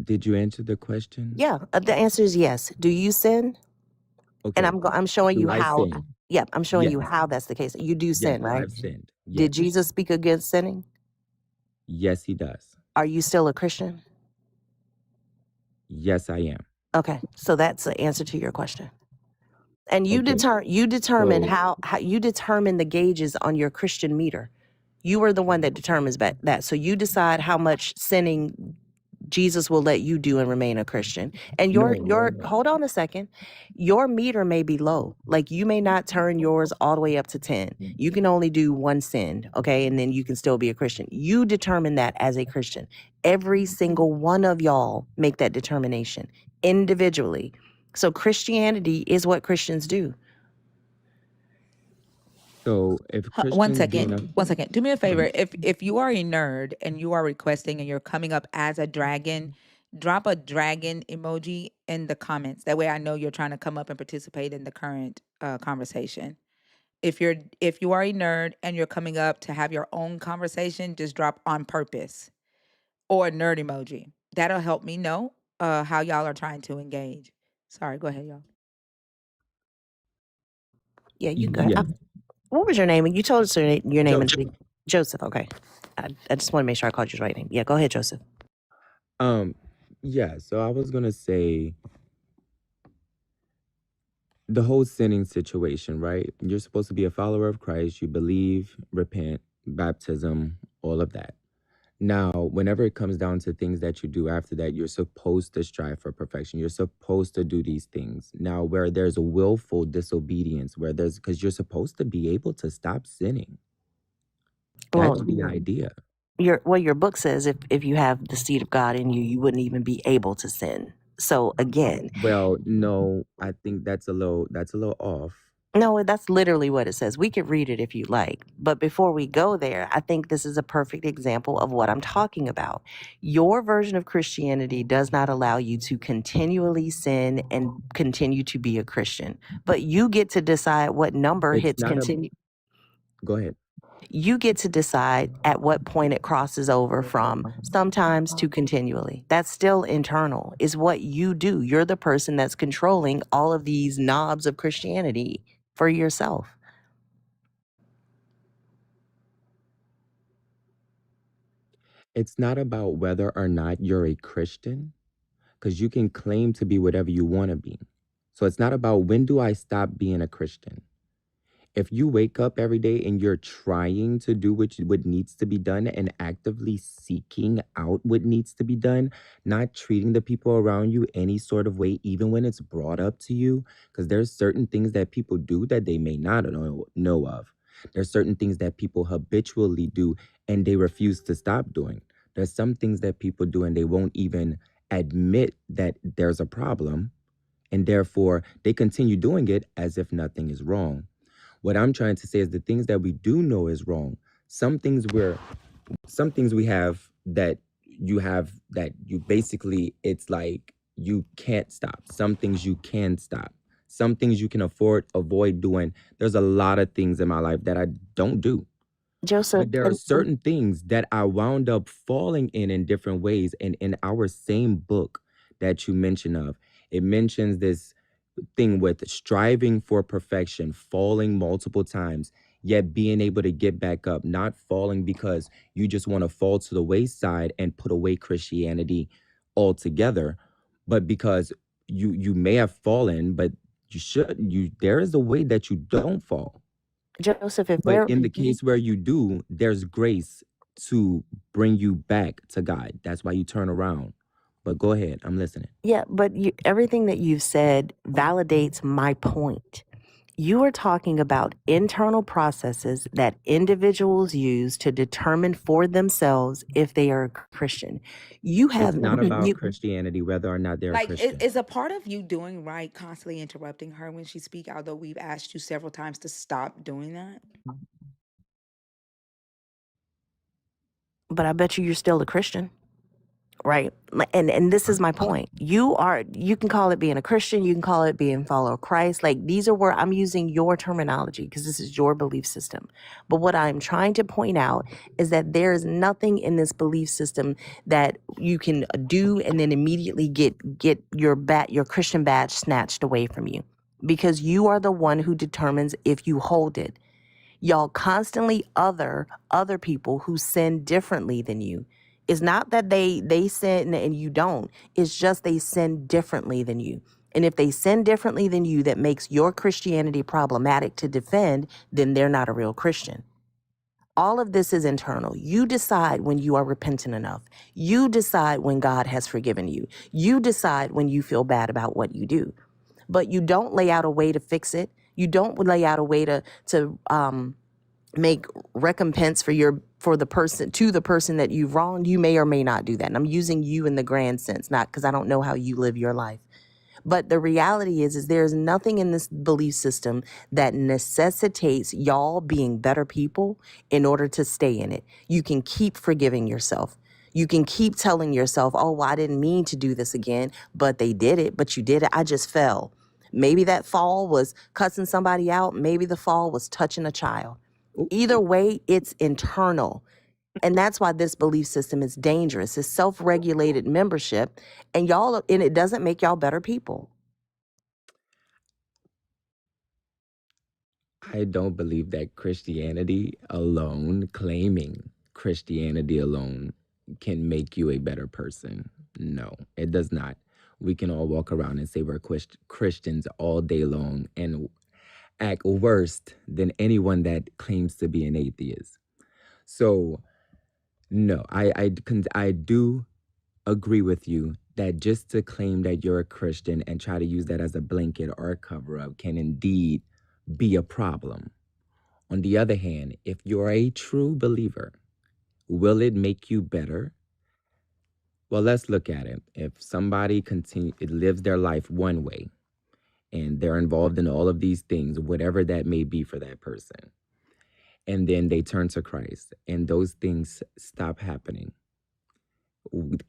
Did you answer the question? Yeah, the answer is yes. Do you sin? Okay. And I'm showing you Do I how. sin? Yeah, I'm showing you Yes. how that's the case. You do Yes, sin, right? I've sinned. Yes. Did Jesus speak against sinning? Yes, he does. Are you still a Christian? Yes, I am. Okay, so that's the answer to your question. And you Okay. determine So- how you determine the gauges on your Christian meter. You are the one that determines that. So you decide how much sinning Jesus will let you do and remain a Christian. And your hold on a second. Your meter may be low. Like you may not turn yours all the way up to 10. You can only do one sin, okay? And then you can still be a Christian. You determine that as a Christian. Every single one of y'all make that determination individually. So Christianity is what Christians do. So if Christians One second. Do me a favor. If you are a nerd and you are requesting and you're coming up as a dragon, drop a dragon emoji in the comments. That way I know you're trying to come up and participate in the current conversation. If you are a nerd and you're coming up to have your own conversation, just drop on purpose or a nerd emoji. That'll help me know how y'all are trying to engage. Sorry, go ahead, y'all. Yeah, you good. Yeah. What was your name? You told us your name. Joseph. Joseph, okay. I just want to make sure I called you right name. Yeah, go ahead, Joseph. Yeah, so I was gonna say the whole sinning situation, right? You're supposed to be a follower of Christ, you believe, repent, baptism, all of that. Now, whenever it comes down to things that you do after that, you're supposed to strive for perfection. You're supposed to do these things. Now, where there's a willful disobedience, because you're supposed to be able to stop sinning. That's the idea. Your book says if you have the seed of God in you, you wouldn't even be able to sin. So again, Well, no, I think that's a little off. No, that's literally what it says. We could read it if you like. But before we go there, I think this is a perfect example of what I'm talking about. Your version of Christianity does not allow you to continually sin and continue to be a Christian. But you get to decide what number It's hits not a. continue. Go ahead. You get to decide at what point it crosses over from sometimes to continually. That's still internal, is what you do. You're the person that's controlling all of these knobs of Christianity for yourself. It's not about whether or not you're a Christian, because you can claim to be whatever you want to be. So it's not about when do I stop being a Christian. If you wake up every day and you're trying to do what needs to be done and actively seeking out what needs to be done, not treating the people around you any sort of way, even when it's brought up to you, because there's certain things that people do that they may not know of. There's certain things that people habitually do and they refuse to stop doing. There's some things that people do and they won't even admit that there's a problem, and therefore they continue doing it as if nothing is wrong. What I'm trying to say is the things that we do know is wrong. Some things we have that you basically, it's like you can't stop. Some things you can stop. Some things you can avoid doing. There's a lot of things in my life that I don't do. Joseph, But there are certain things that I wound up falling in different ways. And in our same book that you mention of, it mentions this thing with striving for perfection, falling multiple times, yet being able to get back up, not falling because you just want to fall to the wayside and put away Christianity altogether, but because you may have fallen, but there is a way that you don't fall. Joseph, if But there, in the case where you do, there's grace to bring you back to God. That's why you turn around. But go ahead, I'm listening. yeah, but everything that you've said validates my point. You are talking about internal processes that individuals use to determine for themselves if they are a Christian. You have It's not about you, Christianity, whether or not they're a Like, Christian. is a part of you doing right constantly interrupting her when she speak, although we've asked you several times to stop doing that? but I bet you're still a Christian. Right. And this is my point. You can call it being a Christian, you can call it being follower of Christ. Like, these are where I'm using your terminology because this is your belief system. But what I'm trying to point out is that there is nothing in this belief system that you can do and then immediately get your Christian badge snatched away from you, because you are the one who determines if you hold it. Y'all constantly other people who sin differently than you. It's not that they sin and you don't. It's just they sin differently than you. And if they sin differently than you, that makes your Christianity problematic to defend, then they're not a real Christian. All of this is internal. You decide when you are repentant enough. You decide when God has forgiven you. You decide when you feel bad about what you do. But you don't lay out a way to fix it. You don't lay out a way to make recompense for the person that you've wronged. You may or may not do that. And I'm using you in the grand sense, not because I don't know how you live your life. But the reality is there's nothing in this belief system that necessitates y'all being better people in order to stay in it. You can keep forgiving yourself. You can keep telling yourself, oh, well, I didn't mean to do this again, but they did it, but you did it. I just fell. Maybe that fall was cussing somebody out. Maybe the fall was touching a child. Either way, it's internal. And that's why this belief system is dangerous. It's self-regulated membership, and it doesn't make y'all better people. I don't believe that Christianity alone, claiming Christianity alone, can make you a better person. No, it does not. We can all walk around and say we're Christians all day long and act worse than anyone that claims to be an atheist. So, no, I do agree with you that just to claim that you're a Christian and try to use that as a blanket or a cover up can indeed be a problem. On the other hand, if you're a true believer, will it make you better? Well, let's look at it. If somebody lives their life one way and they're involved in all of these things, whatever that may be for that person. And then they turn to Christ and those things stop happening.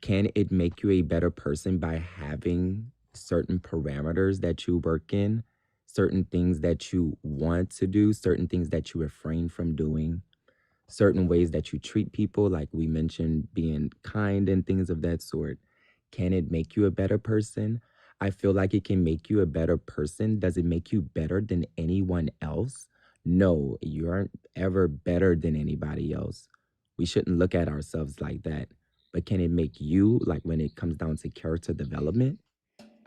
Can it make you a better person by having certain parameters that you work in, certain things that you want to do, certain things that you refrain from doing, certain ways that you treat people, like we mentioned, being kind and things of that sort? Can it make you a better person? I feel like it can make you a better person. Does it make you better than anyone else? No, you aren't ever better than anybody else. We shouldn't look at ourselves like that. But can it make you, like when it comes down to character development?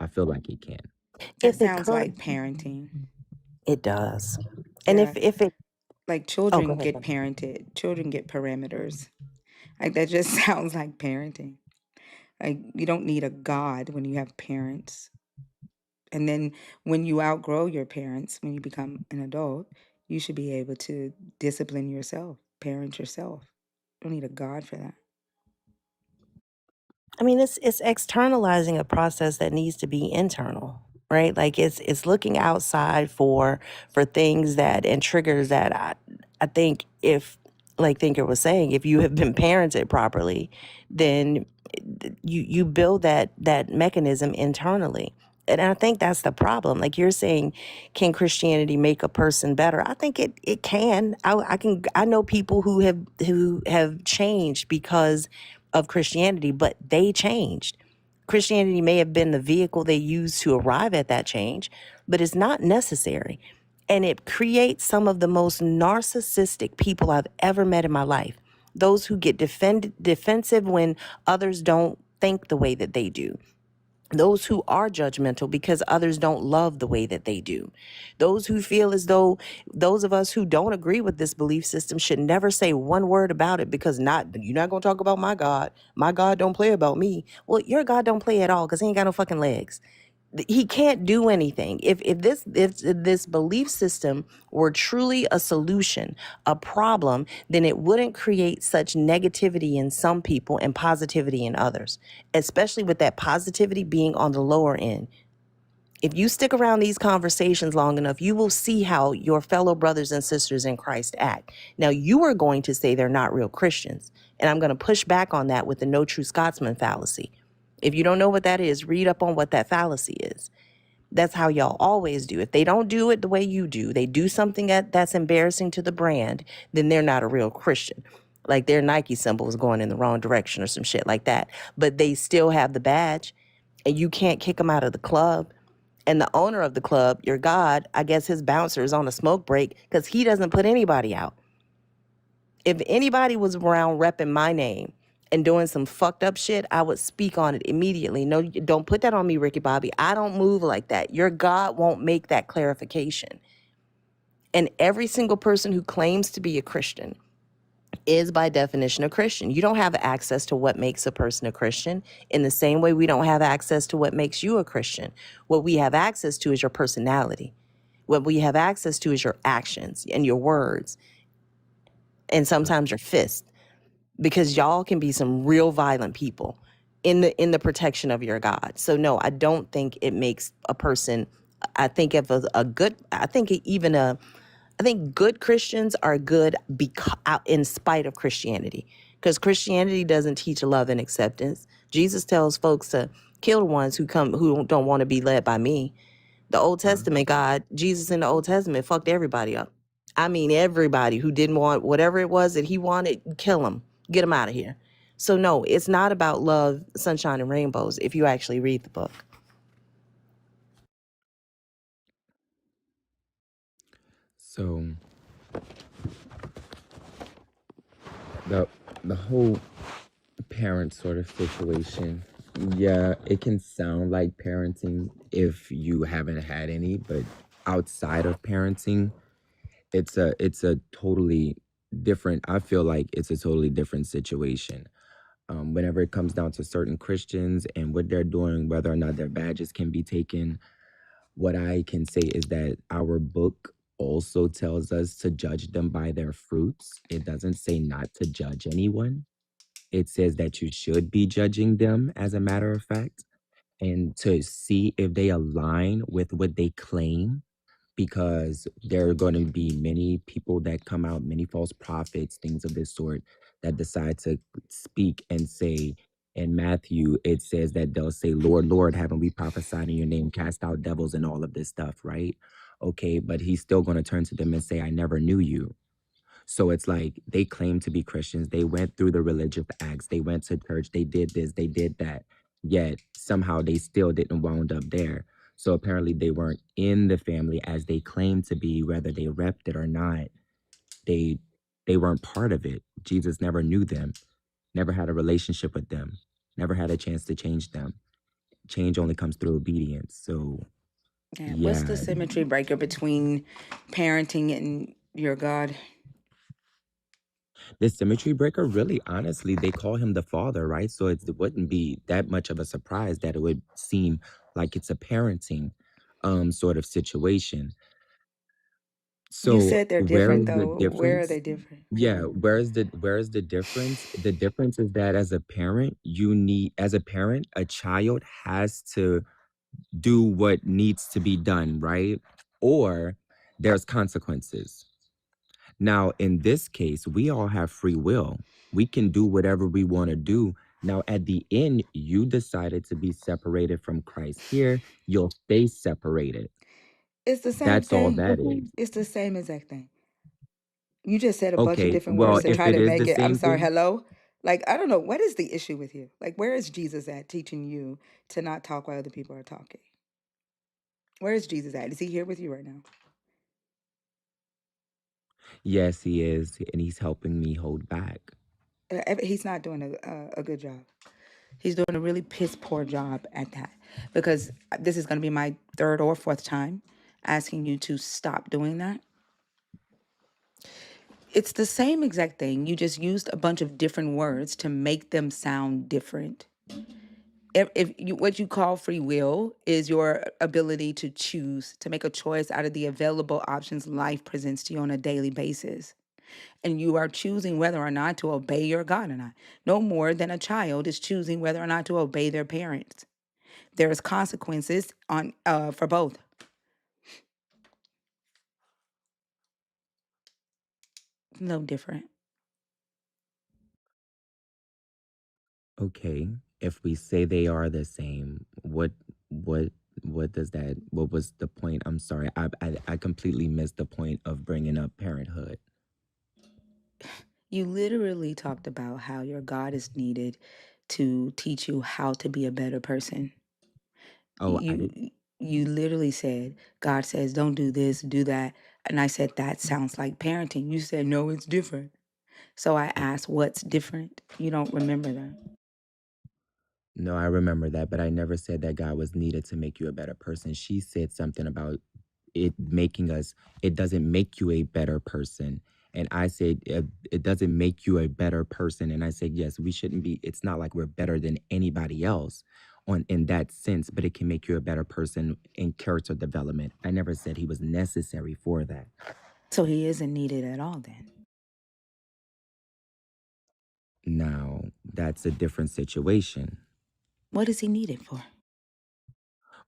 I feel like it can. That If it sounds could, like parenting. it does. And Yeah. if it, Like oh, go children ahead. get parented, children get parameters. Like that just sounds like parenting. Like you don't need a God when you have parents. And then when you outgrow your parents, when you become an adult, you should be able to discipline yourself, parent yourself. You don't need a God for that. I mean, it's externalizing a process that needs to be internal, right? Like it's looking outside for things that and triggers that I think if, like Thinker was saying, if you have been parented properly, then you build that mechanism internally. And I think that's the problem. Like you're saying, can Christianity make a person better? I think it can. I know people who have changed because of Christianity, but they changed. Christianity may have been the vehicle they used to arrive at that change, but it's not necessary. And it creates some of the most narcissistic people I've ever met in my life. Those who get defensive when others don't think the way that they do. Those who are judgmental because others don't love the way that they do. Those who feel as though those of us who don't agree with this belief system should never say one word about it because you're not going to talk about my God. My God don't play about me. Well, your God don't play at all because he ain't got no fucking legs. He can't do anything. If this belief system were truly a solution, a problem, then it wouldn't create such negativity in some people and positivity in others, especially with that positivity being on the lower end. If you stick around these conversations long enough, you will see how your fellow brothers and sisters in Christ act. Now, you are going to say they're not real Christians, and I'm going to push back on that with the no true Scotsman fallacy. If you don't know what that is, read up on what that fallacy is. That's how y'all always do. If they don't do it the way you do, they do something that's embarrassing to the brand, then they're not a real Christian. Like their Nike symbol is going in the wrong direction or some shit like that. But they still have the badge, and you can't kick them out of the club. And the owner of the club, your God, I guess his bouncer is on a smoke break because he doesn't put anybody out. If anybody was around repping my name and doing some fucked up shit, I would speak on it immediately. No, don't put that on me, Ricky Bobby. I don't move like that. Your God won't make that clarification. And every single person who claims to be a Christian is by definition a Christian. You don't have access to what makes a person a Christian in the same way we don't have access to what makes you a Christian. What we have access to is your personality. What we have access to is your actions and your words and sometimes your fists, because y'all can be some real violent people in the protection of your God. So no, I don't think it makes a person. I think if a good, I think even a, I think good Christians are good in spite of Christianity, because Christianity doesn't teach love and acceptance. Jesus tells folks to kill the ones who don't want to be led by me. The Old Testament God, Jesus in the Old Testament fucked everybody up. I mean, everybody who didn't want whatever it was that he wanted, kill him, get him out of here. So no, it's not about love, sunshine, and rainbows if you actually read the book. So the the whole parent sort of situation, yeah, it can sound like parenting if you haven't had any, but outside of parenting, it's a totally different. I feel like it's a totally different situation. Whenever it comes down to certain Christians and what they're doing, whether or not their badges can be taken, what I can say is that our book also tells us to judge them by their fruits. It doesn't say not to judge anyone. It says that you should be judging them, as a matter of fact. and to see if they align with what they claim, because there are going to be many people that come out, many false prophets, things of this sort, that decide to speak and say, in Matthew, it says that they'll say, Lord, Lord, haven't we prophesied in your name, cast out devils and all of this stuff, right? Okay, but he's still going to turn to them and say, I never knew you. So it's like they claim to be Christians. They went through the religious acts. They went to church. They did this. They did that. Yet somehow they still didn't wound up there. So apparently they weren't in the family as they claimed to be, whether they repped it or not. They they weren't part of it. Jesus never knew them, never had a relationship with them, never had a chance to change them. Change only comes through obedience. So Yeah. What's the yeah, symmetry breaker between parenting and your God? the symmetry breaker, really, honestly, they call him the father, right? So it wouldn't be that much of a surprise that it would seem like it's a parenting sort of situation. You So said they're where different is the though. Where are difference? they different? Yeah, where's the difference? The difference is that as a parent, as a parent, a child has to do what needs to be done, right? Or there's consequences. Now, in this case, we all have free will. We can do whatever we want to do. Now, at the end, you decided to be separated from Christ. Here, you'll stay separated. It's the same That's all thing. that is. It's the same exact thing. You just said a bunch of Okay, different words well, to if try it to is make the it. I'm same sorry. thing, Hello? Like, I don't know. What is the issue with you? Like, where is Jesus at teaching you to not talk while other people are talking? Where is Jesus at? Is he here with you right now? yes, he is, and he's helping me hold back. He's not doing a good job. He's doing a really piss poor job at that, because this is going to be my third or fourth time asking you to stop doing that. It's the same exact thing. You just used a bunch of different words to make them sound different. If you, what you call free will is your ability to choose, to make a choice out of the available options life presents to you on a daily basis. And you are choosing whether or not to obey your God or not. No more than a child is choosing whether or not to obey their parents. There's consequences on for both. No different. Okay, if we say they are the same, what what does that? What was the point? I'm sorry, I completely missed the point of bringing up parenthood. You literally talked about how your God is needed to teach you how to be a better person. Oh, I did. You literally said, God says, don't do this, do that. And I said, that sounds like parenting. You said, no, it's different. So I asked, what's different? You don't remember that. No, I remember that, but I never said that God was needed to make you a better person. She said something about it making us, it doesn't make you a better person. And I said, it doesn't make you a better person. And I said, yes, we shouldn't be, it's not like we're better than anybody else in that sense, but it can make you a better person in character development. I never said he was necessary for that. So he isn't needed at all then. Now, that's a different situation. What is he needed for?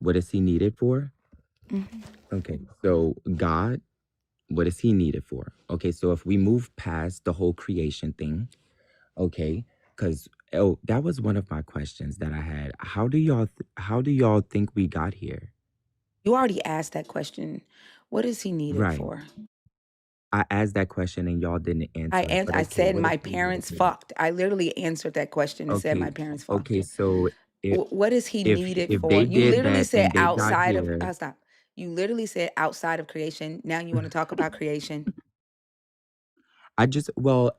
What is he needed for? Mm-hmm. Okay, so God, what is he needed for? Okay, so if we move past the whole creation thing, okay, because that was one of my questions that I had. How do y'all think we got here? You already asked that question. What is he needed Right. for? I asked that question and y'all didn't answer it. But I okay, said what is my he needed parents for? fucked. I literally answered that question and said Okay, my parents fucked. okay, so What is he needed if for? they You did literally that said and they got outside of, here, stop. You literally said outside of creation. Now you want to talk about creation. well,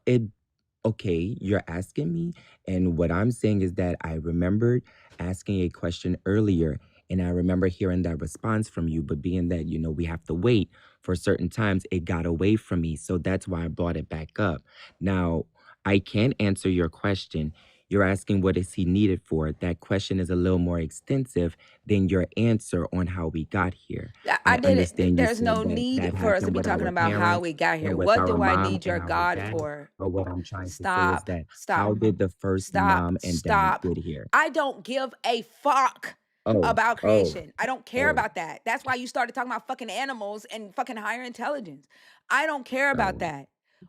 okay, you're asking me, and what I'm saying is that I remembered asking a question earlier, and I remember hearing that response from you, but being that, we have to wait for certain times, it got away from me. So that's why I brought it back up. Now, I can answer your question. You're asking what is he needed for? That question is a little more extensive than your answer on how we got here. I I did it. understand you There's said no that need that for us to happened be with talking our about how parents we got here. and with What our do I mom need and your our God dad. for? But what I'm trying to say is Stop. that how Stop. did the first Stop. mom and dad Stop. get here? I don't give a fuck. Oh, about oh, creation. I don't care oh, about that. That's why you started talking about fucking animals and fucking higher intelligence. I don't care about oh. that.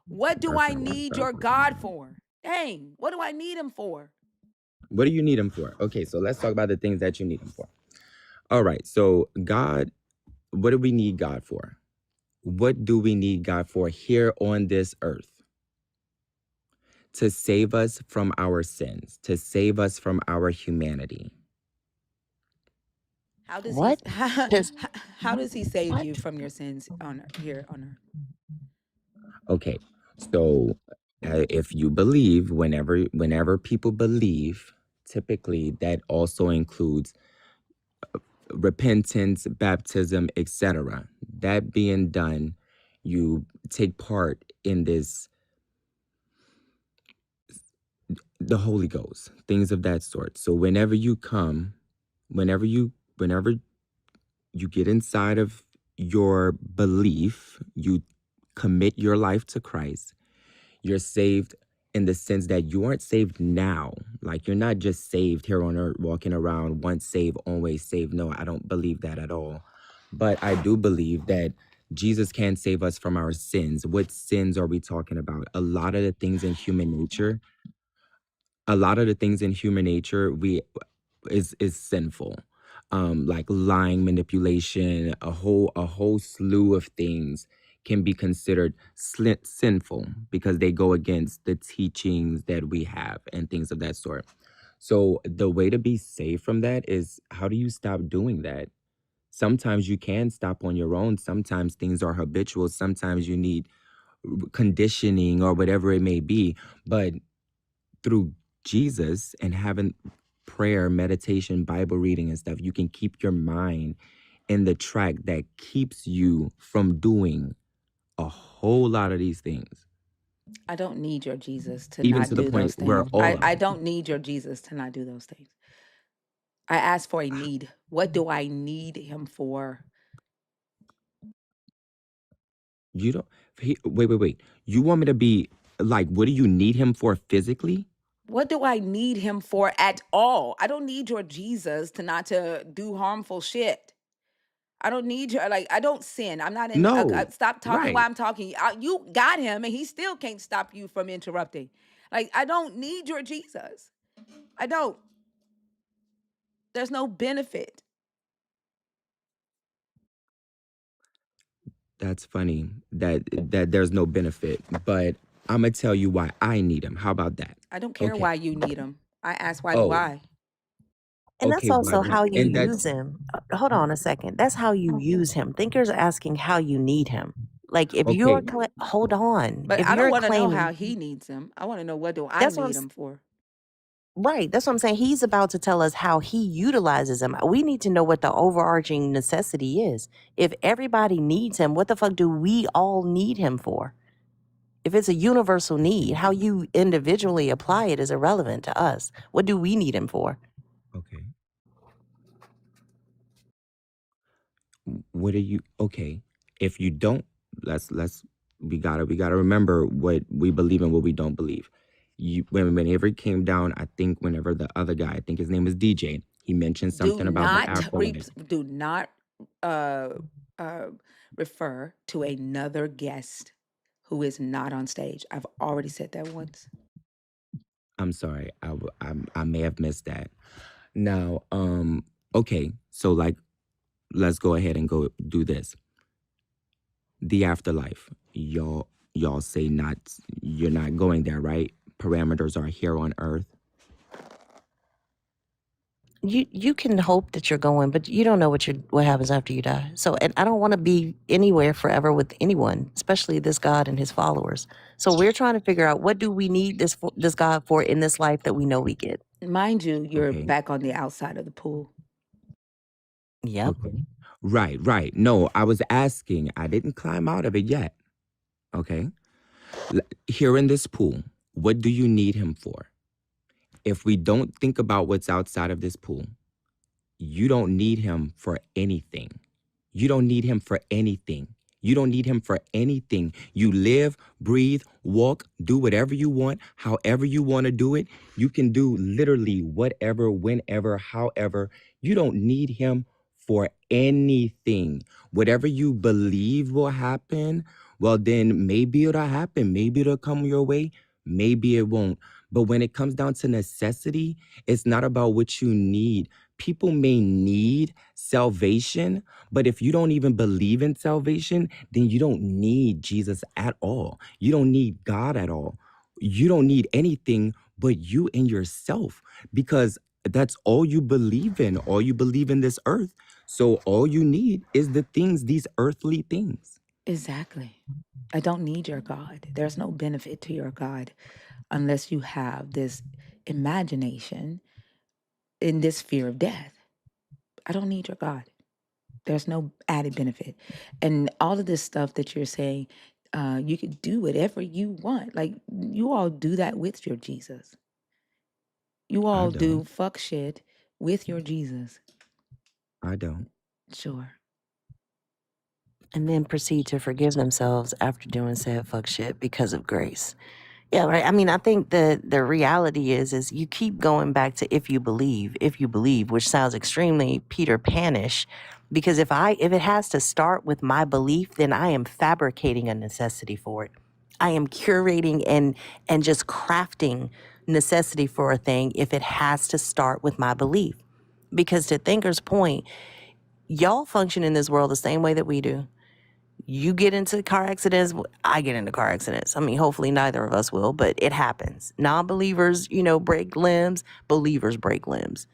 What do I Perfect. need your Perfect. God for? Dang, what do I need him for? What do you need him for? Okay, so let's talk about the things that you need him for. All right, so God, what do we need God for? What do we need God for here on this earth? To save us from our sins, to save us from our humanity. How does he What? Just how does he save what? you from your sins on here on earth? Okay, so if you believe, whenever people believe, typically that also includes repentance, baptism, etc. That being done, you take part in this, the Holy Ghost, things of that sort. So whenever you get inside of your belief, you commit your life to Christ, you're saved in the sense that you aren't saved now. Like, you're not just saved here on earth, walking around, once saved, always saved. No, I don't believe that at all. But I do believe that Jesus can save us from our sins. What sins are we talking about? A lot of the things in human nature, we is sinful. Like lying, manipulation, a whole slew of things can be considered sinful because they go against the teachings that we have and things of that sort. So the way to be saved from that is, how do you stop doing that? Sometimes you can stop on your own. Sometimes things are habitual. Sometimes you need conditioning or whatever it may be. But through Jesus and having prayer, meditation, Bible reading and stuff, you can keep your mind in the track that keeps you from doing a whole lot of these things, I don't need your Jesus to even not to the do point those where things. all of I them. don't need your Jesus to not do those things. I ask for a need. What do I need him for? You don't, wait. You want me to be like, what do you need him for physically? What do I need him for at all? I don't need your Jesus to not to do harmful shit. I don't need your I don't sin. I'm not in. No. Stop talking while Right. I'm talking. You got him, and he still can't stop you from interrupting. Like, I don't need your Jesus. I don't. There's no benefit. That's funny that there's no benefit, but I'm gonna tell you why I need him. How about that? I don't care Okay. why you need him. I ask why do Oh, I? And that's okay. Why? also how you And use that's him. Hold on a second. That's how you use him. Thinkers are asking how you need him. Like if you're, okay. hold on. But If I don't you're want to know claiming, how he needs him. I want to know, what do I that's what need him for? right. That's what I'm saying. He's about to tell us how he utilizes him. We need to know what the overarching necessity is. If everybody needs him, what the fuck do we all need him for? If it's a universal need, how you individually apply it is irrelevant to us. What do we need him for? Okay. What are you? Okay. If you don't, let's we gotta remember what we believe and what we don't believe. Whenever it came down, I think whenever the other guy, I think his name is DJ, he mentioned Do something about the not afterlife. do not uh, uh, refer to another guest who is not on stage. I've already said that once. I'm sorry, I may have missed that. Now, okay, so like, let's go ahead and go do this. The afterlife, y'all say not, you're not going there, right? Parameters are here on Earth. You can hope that you're going, but you don't know what happens after you die. So, and I don't want to be anywhere forever with anyone, especially this God and his followers. So we're trying to figure out, what do we need this God for in this life that we know we get. Mind you, you're Okay. back on the outside of the pool. Yep. Okay. Right. No, I was asking. I didn't climb out of it yet. Okay. Here in this pool, what do you need him for? If we don't think about what's outside of this pool, you don't need him for anything. You don't need him for anything. You don't need him for anything. You live, breathe, walk, do whatever you want, however you want to do it. You can do literally whatever, whenever, however. You don't need him for anything. Whatever you believe will happen, well, then maybe it'll happen. Maybe it'll come your way. Maybe it won't. But when it comes down to necessity, it's not about what you need. People may need salvation, but if you don't even believe in salvation, then you don't need Jesus at all. You don't need God at all. You don't need anything but you and yourself, because that's all you believe in, all you believe in this earth. So all you need is the things, these earthly things. Exactly. I don't need your God. There's no benefit to your God unless you have this imagination in this fear of death. I don't need your God. There's no added benefit. And all of this stuff that you're saying, you could do whatever you want. Like, you all do that with your Jesus. You I all don't. do fuck shit with your Jesus. I don't. Sure. And then proceed to forgive themselves after doing said fuck shit because of grace. Yeah, right. I mean, I think the reality is you keep going back to if you believe, which sounds extremely Peter Panish, because if it has to start with my belief, then I am fabricating a necessity for it. I am curating and just crafting necessity for a thing if it has to start with my belief. Because to Thinker's point, y'all function in this world the same way that we do. You get into car accidents, I get into car accidents. I mean, hopefully neither of us will, but it happens. Non-believers, break limbs. Believers break limbs.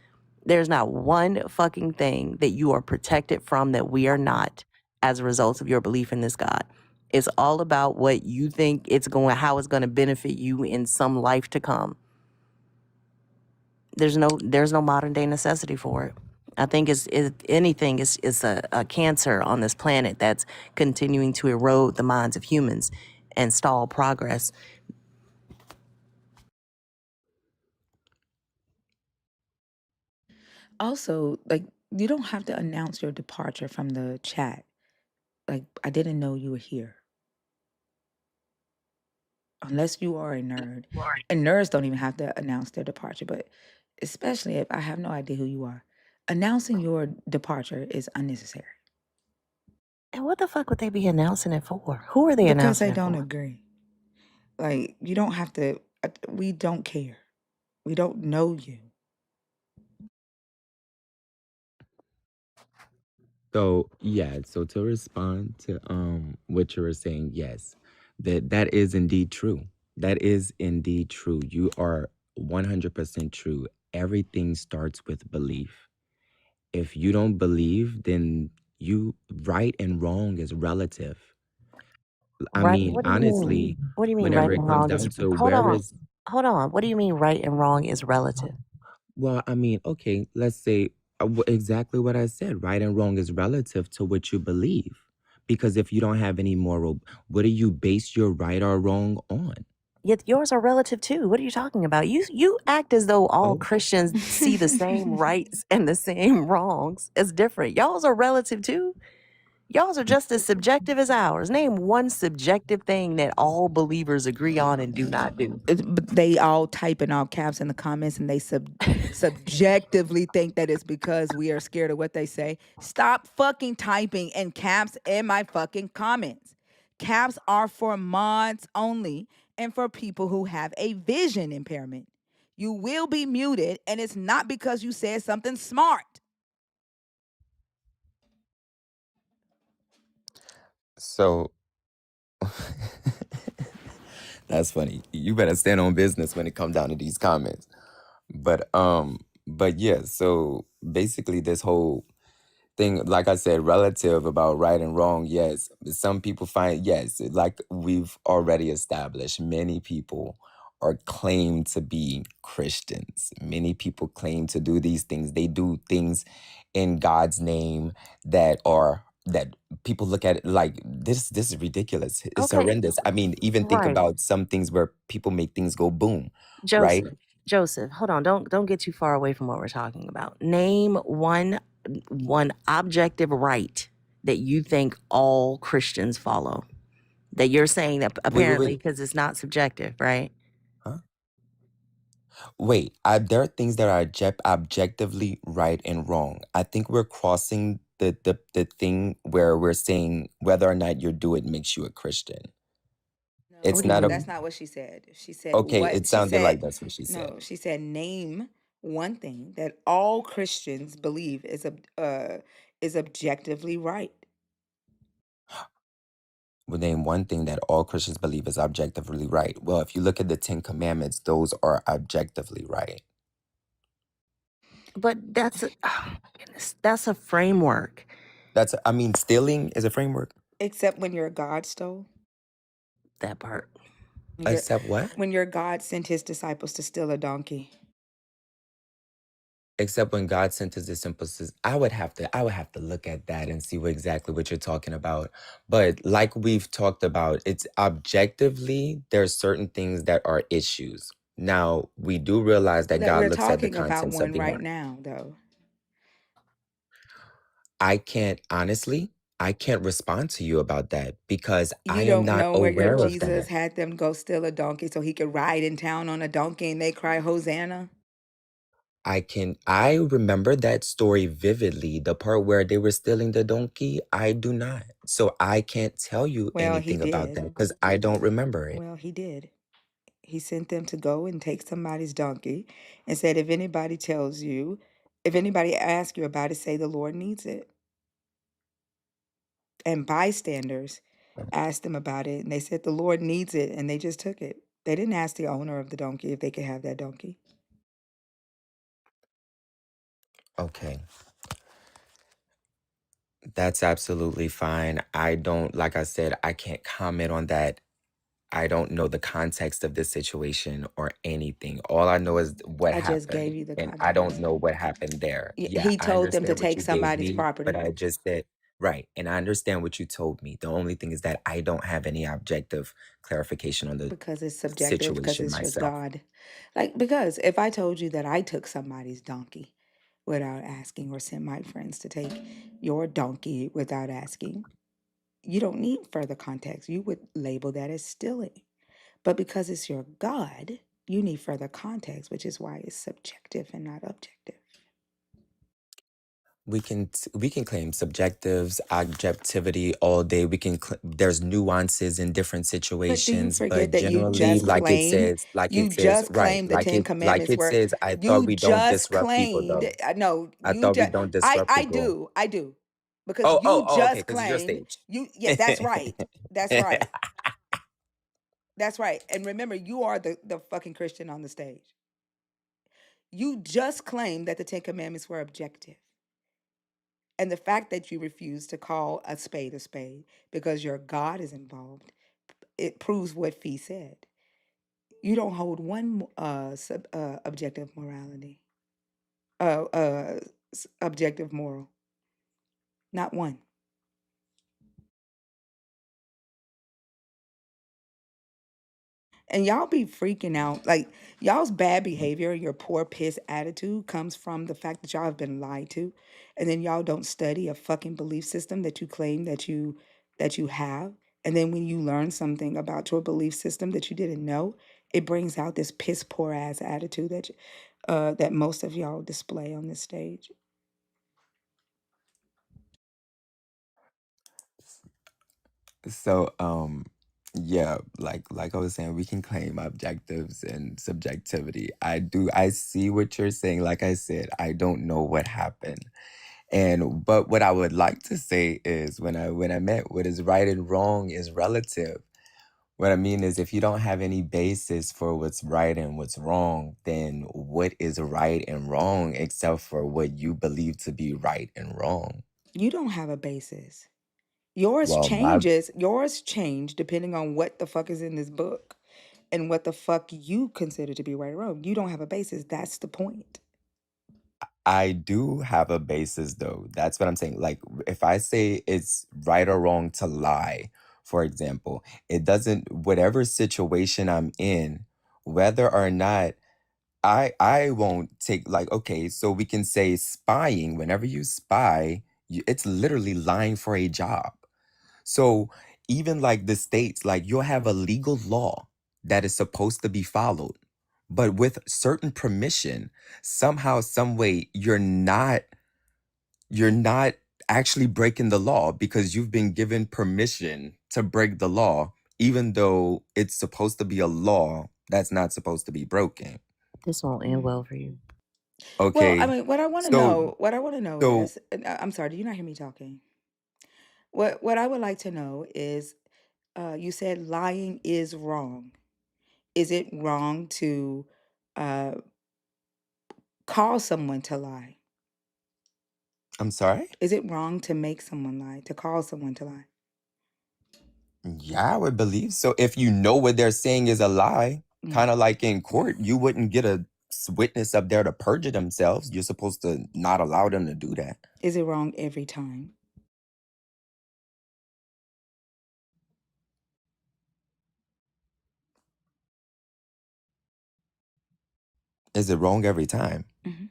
There's not one fucking thing that you are protected from that we are not as a result of your belief in this God. It's all about what you think how it's going to benefit you in some life to come. There's no modern day necessity for it. I think if anything, it's a cancer on this planet that's continuing to erode the minds of humans and stall progress. Also, like, you don't have to announce your departure from the chat. Like, I didn't know you were here. Unless you are a nerd. And nerds don't even have to announce their departure, but especially if I have no idea who you are. Announcing your departure is unnecessary. And what the fuck would they be announcing it for? Who are they Because announcing I it don't for? agree. Like, you don't have to, we don't care. We don't know you. So yeah, so to respond to what you were saying, yes, that is indeed true. That is indeed true. You are 100% true. Everything starts with belief. If you don't believe, then right and wrong is relative. I Right? mean, What do you mean? honestly, What do you mean right whenever it and comes wrong is? down to Hold where on. is, Hold on. What do you mean right and wrong is relative? well, I mean, okay, let's say exactly what I said. Right and wrong is relative to what you believe. Because if you don't have any moral, what do you base your right or wrong on? Yet yours are relative too. What are you talking about? You act as though all Oh, Christians see the same rights and the same wrongs as different. Y'all's are relative too. Y'all's are just as subjective as ours. Name one subjective thing that all believers agree on and do not do. But they all type in all caps in the comments, and they subjectively think that it's because we are scared of what they say. Stop fucking typing in caps in my fucking comments. Caps are for mods only and for people who have a vision impairment. You will be muted, and it's not because you said something smart. so that's funny. You better stand on business when it comes down to these comments. But yeah, so basically this whole thing, like I said, relative about right and wrong, yes. Some people find, yes, like we've already established, many people are claimed to be Christians. Many people claim to do these things. They do things in God's name that people look at it like this is ridiculous. It's Okay, horrendous. I mean, even think right. about some things where people make things go boom, right? Joseph, hold on. Don't get too far away from what we're talking about. Name one objective right that you think all Christians follow? That you're saying that apparently Wait. because it's not subjective, right? Huh? Wait, there are things that are objectively right and wrong. I think we're crossing the thing where we're saying whether or not you do it makes you a Christian. It's No, not a that's not what she said. She said okay. It she sounded like said that's what she said. no, she said name one thing that all Christians believe is objectively right. Well, name one thing that all Christians believe is objectively right. Well, if you look at the Ten Commandments, those are objectively right. But that's a, oh my goodness, that's a framework. I mean, stealing is a framework. Except when your God stole. That part. Except what? When your God sent his disciples to steal a donkey. Except when God sent his disciples, I would have to look at that and see exactly what you're talking about. But like we've talked about, it's objectively there's certain things that are issues. Now we do realize that That God we're looks at the talking about contents of one the right heart. now, though. I can't respond to you about that because I You am don't not know where your aware of Jesus that. had them go steal a donkey so he could ride in town on a donkey and they cry Hosanna? I remember that story vividly, the part where they were stealing the donkey. I do not. So I can't tell you Well, he anything about that did. because I don't remember it. Well, he did. He sent them to go and take somebody's donkey and said, if anybody asks you about it, say the Lord needs it. And bystanders asked them about it and they said the Lord needs it and they just took it. They didn't ask the owner of the donkey if they could have that donkey. Okay. That's absolutely fine. I don't, like I said, I can't comment on that. I don't know the context of this situation or anything. All I know is what I just happened, gave you the and I don't context. know what happened there. Yeah, He I told them to understand what take you gave somebody's me, but property I just said, right, and I understand what you told me. The only thing is that I don't have any objective clarification on the because it's subjective, because situation it's your myself. God. Like, because if I told you that I took somebody's donkey without asking or sent my friends to take your donkey without asking, you don't need further context. You would label that as stealing. But because it's your God, you need further context, which is why it's subjective and not objective. We can claim subjectives, objectivity all day. There's nuances in different But do you situations, but forget that generally, you just right, claimed the Ten like Commandments it were, says. I thought you we don't just disrupt people, claimed, though. no, I you thought we just, don't disrupt people. I do. Because you Oh, okay, just because it's your claimed, stage. yeah, that's right. That's right. That's right. And remember, you are the fucking Christian on the stage. You just claimed that the Ten Commandments were objective. And the fact that you refuse to call a spade because your God is involved, it proves what Fee said. You don't hold one objective morality, uh, uh, objective moral, not one. And y'all be freaking out. Like, y'all's bad behavior, your poor piss attitude comes from the fact that y'all have been lied to. And then y'all don't study a fucking belief system that you claim that you have. And then when you learn something about your belief system that you didn't know, it brings out this piss poor ass attitude that most of y'all display on this stage. So, yeah, like I was saying, we can claim objectives and subjectivity. I see what you're saying. Like I said, I don't know what happened. But what I would like to say is when I meant what is right and wrong is relative. What I mean is if you don't have any basis for what's right and what's wrong, then what is right and wrong except for what you believe to be right and wrong? You don't have a basis. Yours Well, my changes. Yours change depending on what the fuck is in this book and what the fuck you consider to be right or wrong. You don't have a basis. That's the point. I do have a basis though. That's what I'm saying. Like if I say it's right or wrong to lie, for example, it doesn't whatever situation I'm in, whether or not I won't take like okay, so we can say spying. Whenever you spy, It's literally lying for a job. So even like the states, like you'll have a legal law that is supposed to be followed, but with certain permission, somehow, some way, you're not actually breaking the law because you've been given permission to break the law, even though it's supposed to be a law that's not supposed to be broken. This won't end well for you. Well, I Okay. mean, what I want to So know, what I want to know so is, and I'm sorry, do you not hear me talking? What I would like to know is, you said lying is wrong. Is it wrong to uh, call someone to lie? I'm sorry? Is it wrong to make someone lie, to call someone to lie? Yeah, I would believe so. If you know what they're saying is a lie, Mm. kind of like in court, you wouldn't get a witness up there to perjure themselves. You're supposed to not allow them to do that. Is it wrong every time? Is it wrong every time? hmm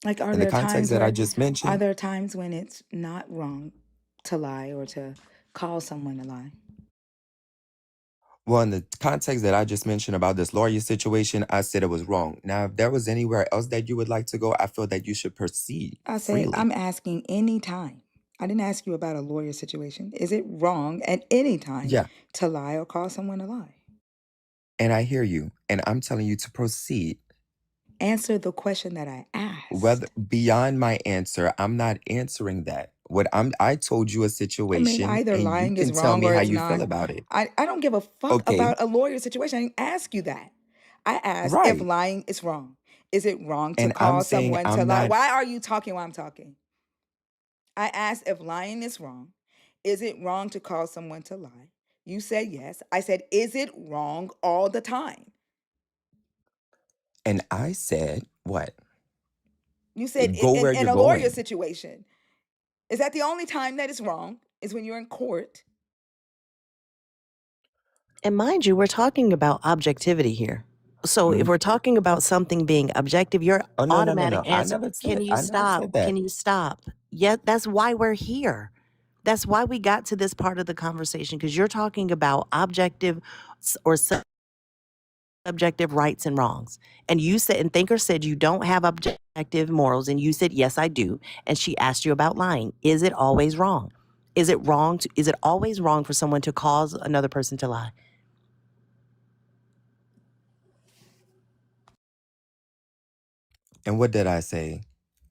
Like, In the context that I just are mentioned? there times when it's not wrong to lie or to call someone to lie? Well, in the context that I just mentioned about this lawyer situation, I said it was wrong. Now, if there was anywhere else that you would like to go, I feel that you should proceed I said, freely. I'm asking any time. I didn't ask you about a lawyer situation. Is it wrong at any time Yeah, to lie or call someone to lie? and I hear you, and I'm telling you to proceed. Answer the question that I Whether asked. beyond my answer, I'm not answering that. I told you a I mean, situation, either and you lying is can tell wrong me or how it's you feel not. about it. I don't give a fuck Okay, about a lawyer situation. I didn't ask you that. I asked if right. lying is wrong. Is it wrong to And I'm call saying someone to I'm lie? not. Why are you talking while I'm talking? I asked if lying is wrong. Is it wrong to call someone to lie? You said yes. I said, is it wrong all the time? And I said, what? You said Go where in you're a lawyer going. situation. Is that the only time that it's wrong? Is when you're in court? And mind you, we're talking about objectivity here. So if Mm. we're talking about something being objective, your Oh no, no, no, automatic no. answer, I never said that. Can you stop? Yeah, that's why we're here. That's why we got to this part of the conversation, because you're talking about objective or subjective rights and wrongs. And you said, and Thinker said you don't have objective morals. And you said, yes, I do. And she asked you about lying. Is it always wrong? Is it always wrong for someone to cause another person to lie? And what did I say?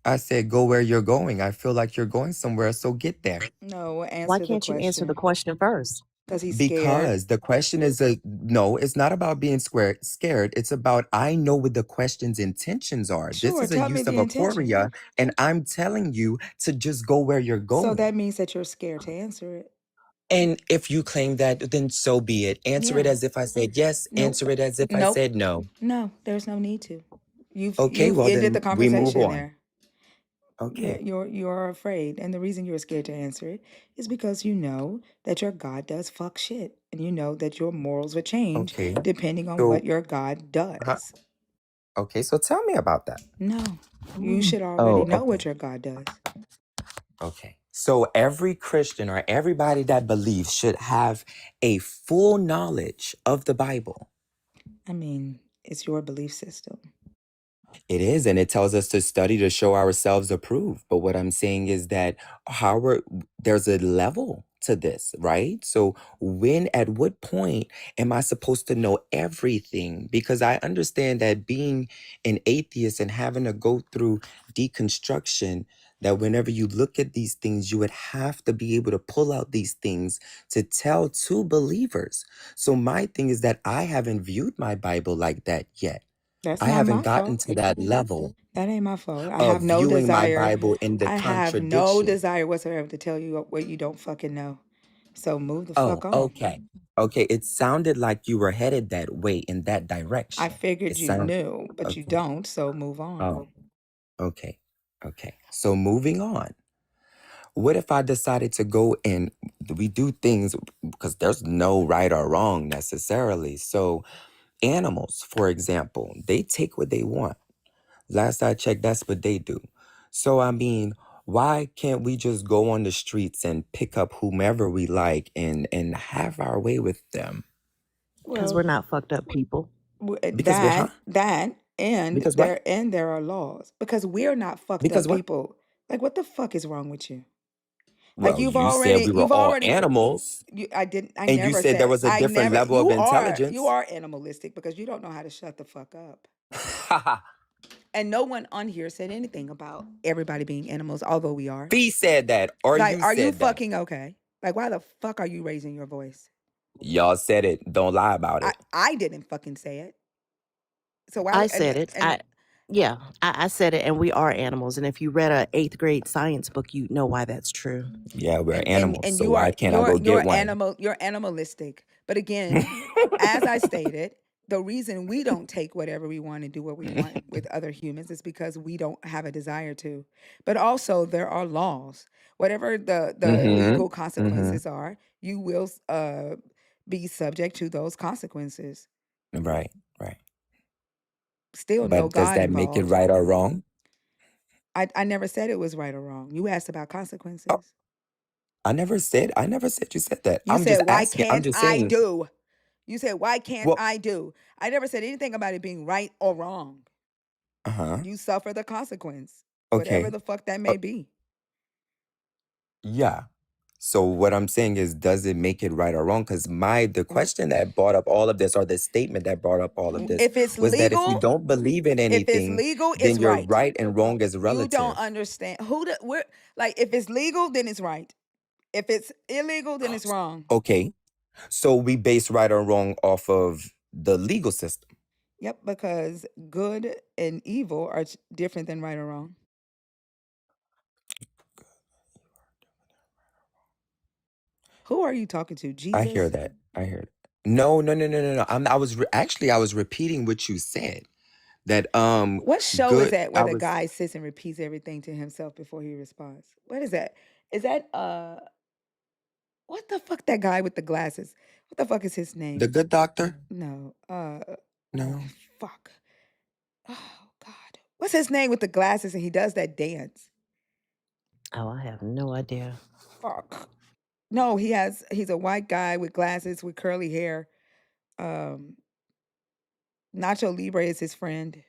I said, go where you're going. I feel like you're going somewhere, so get there. No, Why answer the can't you answer the question. question first? Because he's scared. Because the question is no, it's not about being scared. It's about I know what the question's intentions are. This Sure, is a tell me use of the intention. Aquaria, and I'm telling you to just go where you're So going. that means that you're scared to answer it. And if you claim that, then so be it. Answer it Yeah. as if I said yes. Nope. Answer it as if I Nope. said no. No, there's no need to. Okay, You've well ended the then we move conversation on. there. Okay. You're afraid, and the reason you're scared to answer it is because you know that your God does fuck shit, and you know that your morals will change Okay. depending on what So, your God huh? does. Okay, so tell me about that. No, you should already Oh, know okay. what your God does. Okay. So every Christian or everybody that believes should have a full knowledge of the Bible. I mean, it's your belief system. It is, and it tells us to study to show ourselves approved. But what I'm saying is that there's a level to this, right? So at what point am I supposed to know everything? Because I understand that being an atheist and having to go through deconstruction, that whenever you look at these things, you would have to be able to pull out these things to tell to believers. So my thing is that I haven't viewed my Bible like that yet. That's I not haven't my gotten fault. to that level That ain't my fault. I of have no viewing my desire. Bible in the I have no contradiction. desire whatsoever to tell you what you don't fucking know. So move the Oh, fuck on. okay. Okay, it sounded like you were headed that way in that I direction. figured It you sounds knew, but you okay. don't, so move on. Oh, okay. Okay. So moving on. What if I decided to go and we do things because there's no right or wrong necessarily. So animals, for example, they take what they want. Last I checked, that's what they do. So, I mean, Why can't we just go on the streets and pick up whomever we like and have our way with them? Because we're Well, not fucked up people. Because we're and because what? there are laws because we're not fucked up Because what? people. Like, what the fuck is wrong with you? Like, Well, you said we were all animals, I and you never said there said, was a different level of you intelligence. are animalistic because you don't know how to shut the fuck up. And no one on here said anything about everybody being animals, although we are. Fee said that, or Like, you are you said that. fucking okay? Like, why the fuck are you raising your voice? Y'all said it. Don't lie about it. I didn't fucking say it. So why I would said it. I said it, and we are animals. And if you read a 8th grade science book, you know why that's true. Yeah, we're animals. and So you why are can't I go get one? you're animalistic. But again, as I stated, the reason we don't take whatever we want and do what we want with other humans is because we don't have a desire to. But also there are laws. Whatever the Mm-hmm. legal consequences are, you will be subject to those consequences. Right, right. Still no But does God that make it involved. right or wrong? I never said it was right or wrong. You asked about Oh, consequences. I never said you said that. You I'm just said, why asking. I'm can't just I saying. do? You said, why can't Well, I do? I never said anything about it being right or wrong. uh-huh. You suffer the consequence, whatever Okay. the fuck that Uh, may be. yeah. So what I'm saying is, does it make it right or wrong? Because the question that brought up all of this, or the statement that brought up all of this, If it's was that if you legal, don't believe in anything, then it's your right. right and wrong is You don't relative. understand if it's legal, then it's right. If it's illegal, then it's wrong. Okay. So we base right or wrong off of the legal system. Yep, because good and evil are different than right or wrong. Who are you talking to? I hear Jesus? that. I hear it. No, no, no, no, no, no. I was repeating what you said. That What show is good. that where I the was guy sits and repeats everything to himself before he responds? What is that? Is that what the fuck, that guy with the glasses? What the fuck is his the name? good doctor. No. No. Fuck. Oh God. What's his name with the glasses and he does that dance? Oh, I have no idea. Fuck. No, he's a white guy with glasses with curly hair. Nacho Libre is his friend.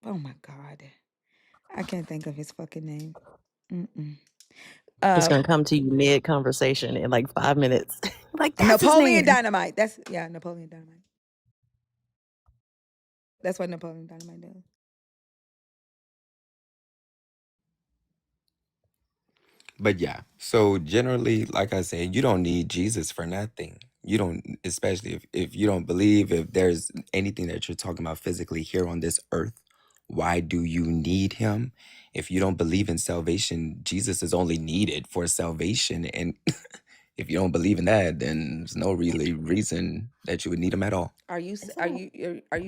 Oh my God. I can't think of his fucking name. Mm-mm. It's gonna come to you mid conversation in like 5 minutes. Like, that's his Napoleon name. Dynamite. Napoleon Dynamite. That's what Napoleon Dynamite does. But yeah. So generally, like I said, you don't need Jesus for nothing. You don't, especially if you don't believe, if there's anything that you're talking about physically here on this earth. Why do you need him? If you don't believe in salvation, Jesus is only needed for salvation. And if you don't believe in that, then there's no really reason that you would need him at all. Are you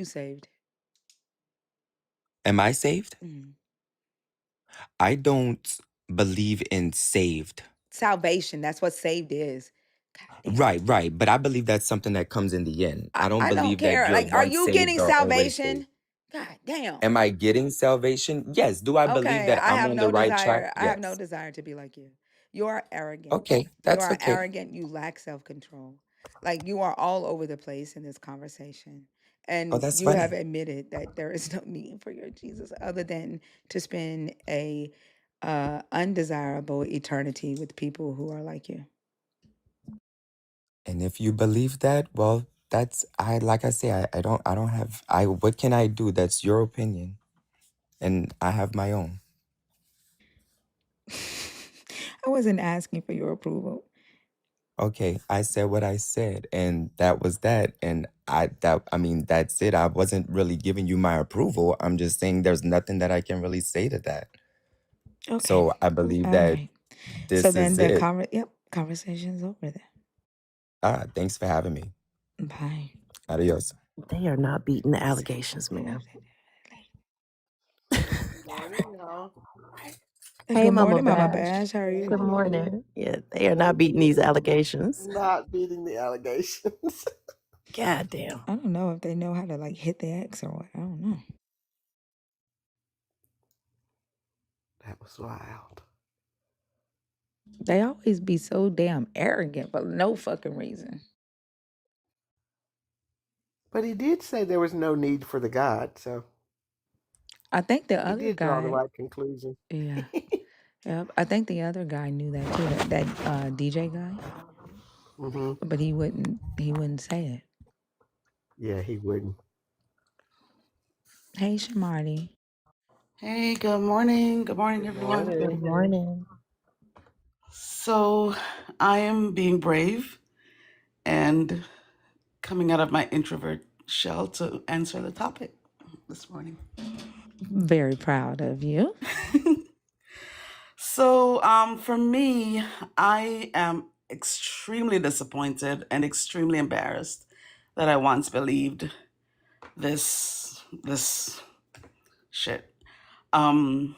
saved? Am I saved? Mm. I don't believe in saved. Salvation. That's what saved is. Right, right. But I believe that's something that comes in the end. I don't I don't believe that care. you're Like, are once you saved getting or always saved. salvation? God damn. Am I getting salvation? Yes. Do I believe Okay, that I'm on the right track? I have no Yes. desire to be like you. You are arrogant. Okay, You that's are okay. arrogant. You lack self-control. Like, you are all over the place in this conversation. Oh, And that's you have funny. admitted that there is no need for your Jesus other than to spend a undesirable eternity with people who are like you. And if you believe that, well, that's like I say, I don't have what can I do? That's your opinion. And I have my own. I wasn't asking for your approval. Okay, I said what I said, and that was that. And I mean, that's it. I wasn't really giving you my approval. I'm just saying there's nothing that I can really say to that. Okay. So I believe All that right. So this then is it. conversation's over then. Thanks for having me. Bye. Adios. They are not beating the allegations, man. Hey, Good Mama morning, Mama Bash. Bash. How are you? Good morning. Yeah, they are not beating these allegations. Not beating the allegations. God damn. I don't know if they know how to like hit the X or what. I don't know. That was wild. They always be so damn arrogant for no fucking reason. But he did say there was no need for the God, so I think the he other did draw the guy, right conclusion. yeah, yeah. I think the other guy knew that too. That DJ guy, Hmm. but he wouldn't. He wouldn't say it. Yeah, he wouldn't. Hey, Shamarty. Hey, good morning. Good morning, Good everyone. Good morning. morning. So, I am being brave and coming out of my introvert shell to answer the topic this morning. Very proud of you. So, for me, I am extremely disappointed and extremely embarrassed that I once believed this shit. Um,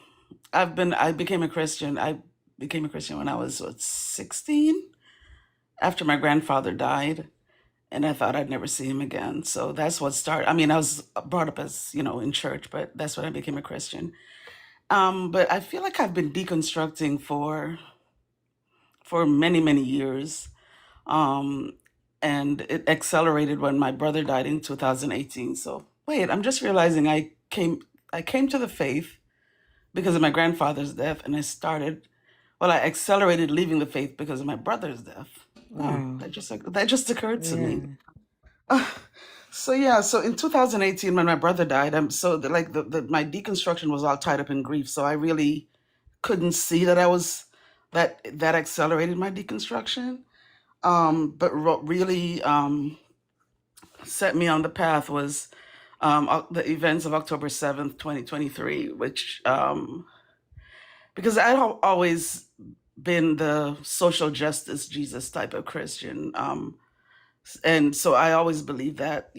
I became a Christian. I became a Christian when I was 16 after my grandfather died, and I thought I'd never see him again. So that's what started. I mean, I was brought up as, in church, but that's when I became a Christian. But I feel like I've been deconstructing for many, many years. Um, and it accelerated when my brother died in 2018. So wait, I'm just realizing I came to the faith because of my grandfather's death, and I accelerated leaving the faith because of my brother's death. Oh, Wow. that just occurred to Yeah. me. So yeah, so in 2018 when my brother died, my deconstruction was all tied up in grief. So I really couldn't see that I was that accelerated my deconstruction. But what really set me on the path was the events of October 7th, 2023, which because always been the social justice Jesus type of Christian. And so I always believed that,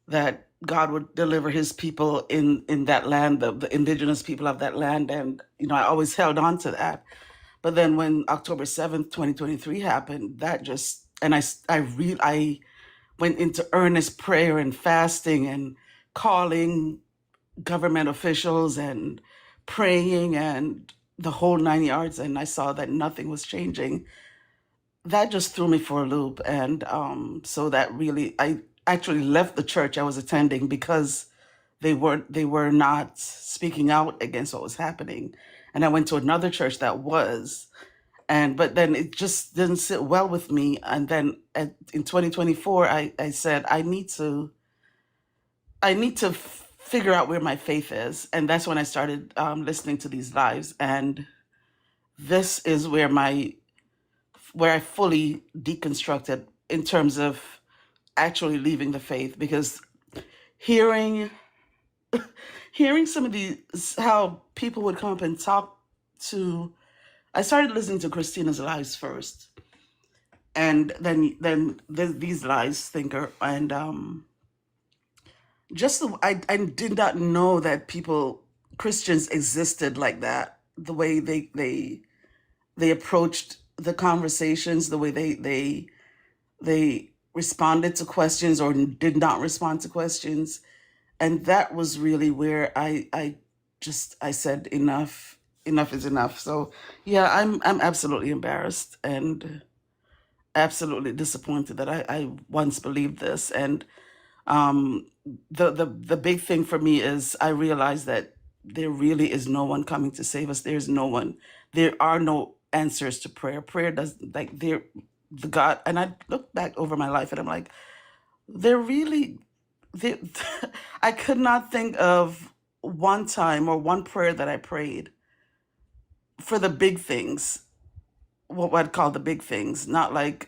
that God would deliver his people in that land, the indigenous people of that land. And, I always held on to that. But then when October 7th, 2023 happened, that just, and I went into earnest prayer and fasting and calling government officials and praying and the whole 9 yards. And I saw that nothing was changing. That just threw me for a loop. And so that really, I actually left the church I was attending because they were not speaking out against what was happening. And I went to another church that was, but then it just didn't sit well with me. And then in 2024, I said, I need to figure out where my faith is. And that's when I started listening to these lives. And this is where I fully deconstructed in terms of actually leaving the faith, because hearing hearing some of these, how people would come up and talk to, I started listening to Christina's lives first, and then these lives thinker, and I did not know that Christians existed like that, the way they approached the conversations, the way they responded to questions or did not respond to questions. And that was really where I said enough is enough. So yeah, I'm absolutely embarrassed and absolutely disappointed that I once believed this. And um the big thing for me is I realized that there really is no one coming to save us. There's no one. There are no answers to prayer. Prayer does, like, there, the God. And I look back over my life and I'm like, there really there, I could not think of one time or one prayer that I prayed for the big things, what I'd call the big things, not like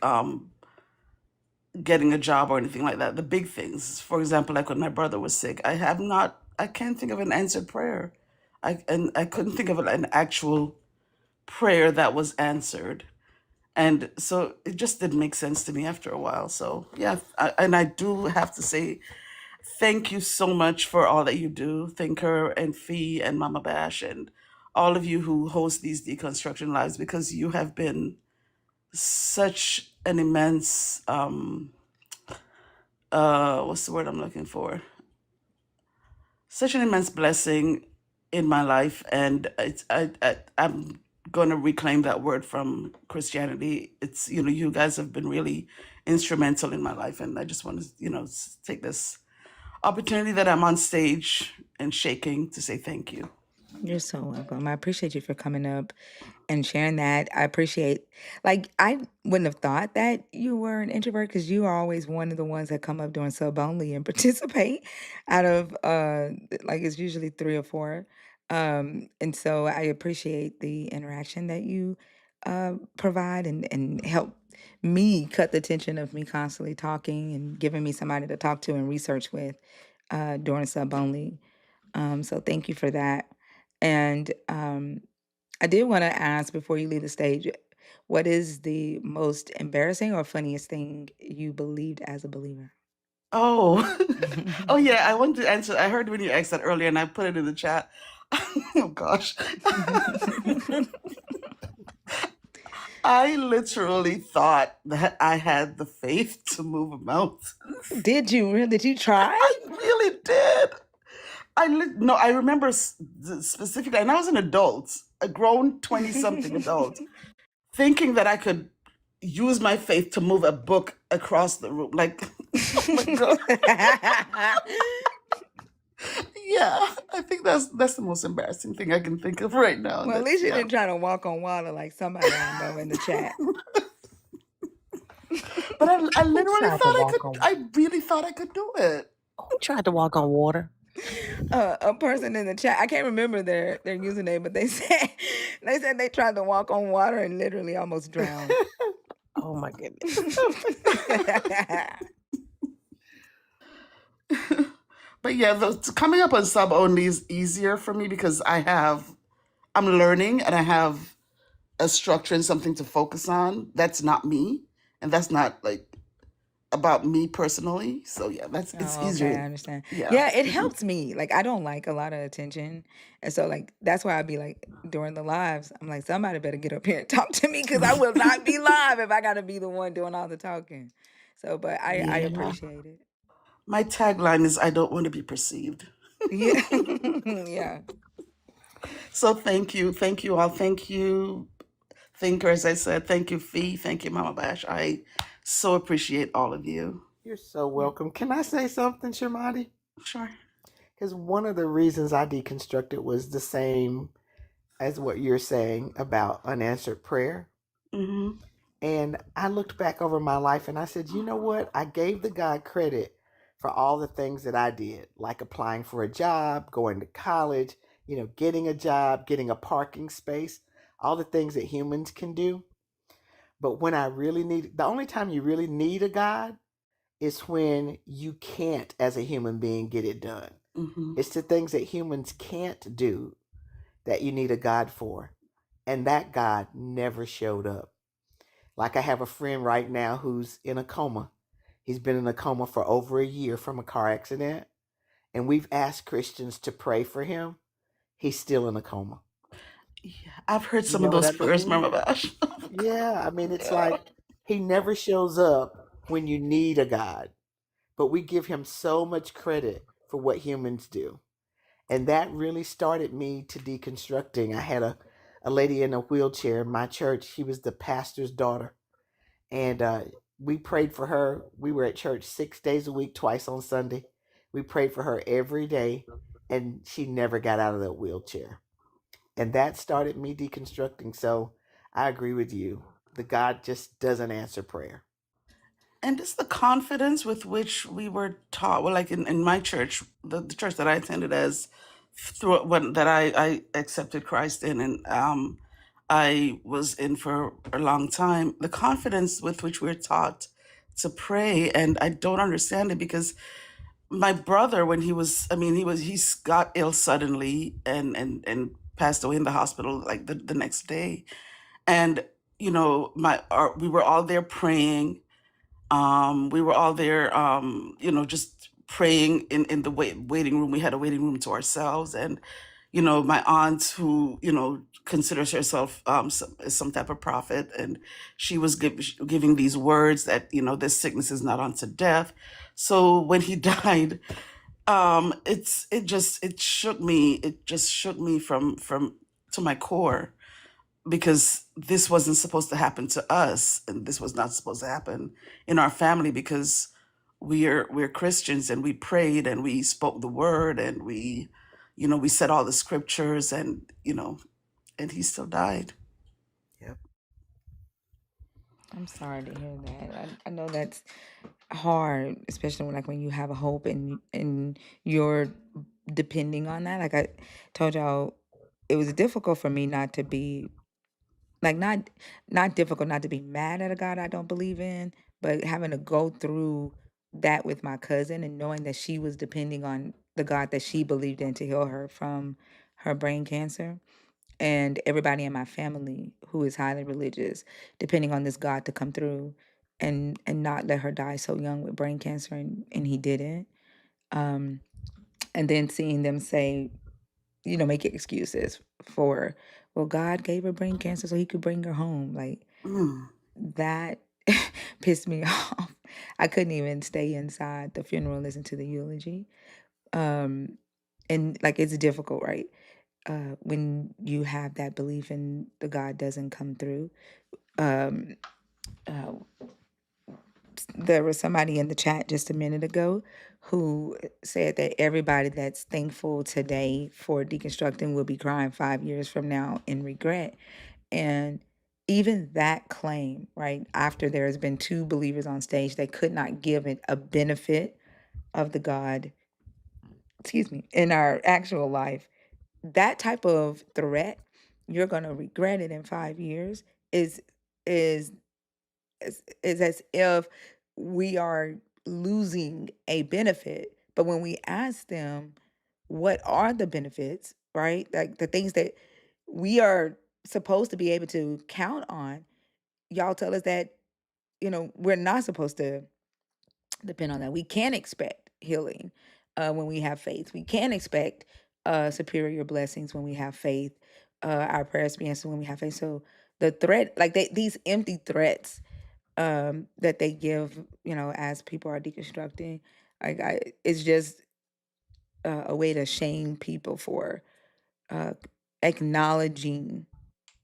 getting a job or anything like that. The big things, for example, like when my brother was sick, I can't think of an answered prayer. I couldn't think of an actual prayer that was answered. And so it just didn't make sense to me after a while. So yeah, and I do have to say thank you so much for all that you do, Thinker and Fee and Mama Bash and all of you who host these deconstruction lives, because you have been such an immense what's the word I'm looking for? Such an immense blessing in my life, and I'm going to reclaim that word from Christianity. It's, you guys have been really instrumental in my life, and I just want to, take this opportunity that I'm on stage and shaking to say thank you. You're so welcome. I appreciate you for coming up and sharing that. I appreciate, like, I wouldn't have thought that you were an introvert because you are always one of the ones that come up doing sub only and participate out of, like, it's usually 3 or 4. And so I appreciate the interaction that you provide and help me cut the tension of me constantly talking and giving me somebody to talk to and research with during sub only. So thank you for that. And I did want to ask before you leave the stage, what is the most embarrassing or funniest thing you believed as a believer? Oh, oh yeah, I wanted to answer. I heard when you asked that earlier, and I put it in the chat. Oh gosh. I literally thought that I had the faith to move a mountain. Did you really? Did you try? I really did. No, I remember specifically, and I was an adult, a grown 20-something adult, thinking that I could use my faith to move a book across the room. Like, oh my God. Yeah, I think that's the most embarrassing thing I can think of right now. Well, at least you didn't try to walk on water like somebody I know in the chat. But I literally thought I could. I really thought I could do it. Who tried to walk on water? A person in the chat, I can't remember their username, but they said they tried to walk on water and literally almost drowned. Oh my goodness. But yeah, coming up on sub only is easier for me because I'm learning and I have a structure and something to focus on. That's not me, and that's not like about me personally. So yeah, it's easier. Okay, I understand. Yeah, it helps me. Like, I don't like a lot of attention, and so like that's why I'd be like during the lives, I'm like, somebody better get up here and talk to me because I will not be live if I got to be the one doing all the talking. So, but I appreciate it. My tagline is, I don't want to be perceived. Yeah. Yeah. So thank you all. Thank you, Thinker. As I said, thank you, Fee. Thank you, Mama Bash. I so appreciate all of you. You're so welcome. Can I say something, Shamadi? Sure. Because one of the reasons I deconstructed was the same as what you're saying about unanswered prayer. Mm-hmm. And I looked back over my life and I said, you know what? I gave the God credit for all the things that I did, like applying for a job, going to college, getting a job, getting a parking space, all the things that humans can do. But when the only time you really need a God is when you can't, as a human being, get it done. Mm-hmm. It's the things that humans can't do that you need a God for. And that God never showed up. Like, I have a friend right now who's in a coma. He's been in a coma for over a year from a car accident. And we've asked Christians to pray for him. He's still in a coma. Yeah, I've heard some of those prayers, Mama Bash. Yeah, I mean, it's like he never shows up when you need a God. But we give him so much credit for what humans do. And that really started me to deconstructing. I had a lady in a wheelchair in my church. She was the pastor's daughter. And we prayed for her. We were at church 6 days a week, twice on Sunday. We prayed for her every day. And she never got out of that wheelchair. And that started me deconstructing. So I agree with you. The God just doesn't answer prayer. And it's the confidence with which we were taught. Well, like in my church, the church that I attended that I accepted Christ in, and I was in for a long time. The confidence with which we're taught to pray, and I don't understand it because my brother, when he got ill suddenly and passed away in the hospital like the next day, and we were all there praying. We were all there, just praying in the waiting room. We had a waiting room to ourselves. And, my aunt who, considers herself some type of prophet. And she was giving these words that, this sickness is not unto death. So when he died, It shook me. It just shook me from to my core, because this wasn't supposed to happen to us, and this was not supposed to happen in our family, because we're Christians, and we prayed, and we spoke the word, and we said all the scriptures, and and he still died. Yep. I'm sorry to hear that. I know that's hard, especially when you have a hope and you're depending on that. Like I told y'all, it was difficult for me not to be like not difficult not to be mad at a God I don't believe in, but having to go through that with my cousin and knowing that she was depending on the God that she believed in to heal her from her brain cancer, and everybody in my family who is highly religious depending on this God to come through and not let her die so young with brain cancer, and he didn't. um and then seeing them say, make excuses for, well, God gave her brain cancer so he could bring her home. Like Mm. that pissed me off. I couldn't even stay inside the funeral and listen to the eulogy. And like it's difficult, right? When you have that belief and the God doesn't come through. Um, uh, there was somebody in the chat just a minute ago who said that everybody that's thankful today for deconstructing will be crying 5 years from now in regret. And even that claim, right, after there has been two believers on stage, they could not give it a benefit of the God, in our actual life. That type of threat, you're gonna regret it in 5 years, is is is as if we are losing a benefit. But when we ask them, what are the benefits, right? Like the things that we are supposed to be able to count on, y'all tell us that, we're not supposed to depend on that. We can expect healing when we have faith. We can expect superior blessings when we have faith. Our prayers be answered when we have faith. So the threat, like these empty threats that they give, as people are deconstructing, it's just a way to shame people for uh, acknowledging,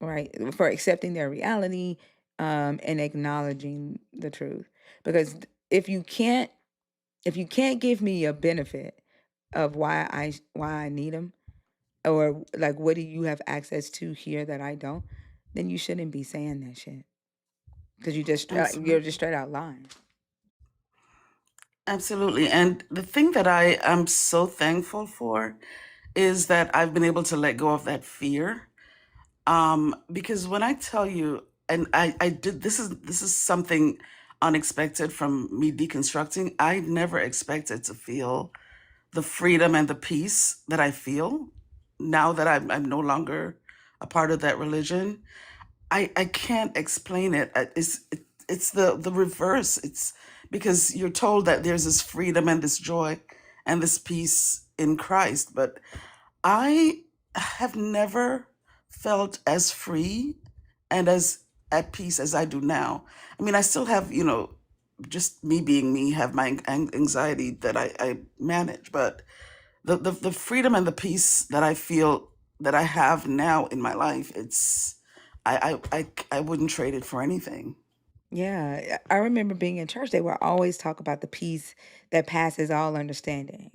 right, for accepting their reality, and acknowledging the truth. Because if you can't if you can't give me a benefit of why I need them, or like what do you have access to here that I don't, then you shouldn't be saying that shit, because you're just Absolutely. straight out lying. Absolutely. And the thing that I am so thankful for is that I've been able to let go of that fear. Because when I tell you, and I did, this is something unexpected from me deconstructing. I never expected to feel the freedom and the peace that I feel now that I'm no longer a part of that religion. I can't explain it. It's the reverse. It's because you're told that there's this freedom and this joy and this peace in Christ, but I have never felt as free and as at peace as I do now. I mean, I still have, just me being me, have my anxiety that I manage, but the freedom and the peace that I feel that I have now in my life, I wouldn't trade it for anything. Yeah, I remember being in church. They would always talk about the peace that passes all understanding,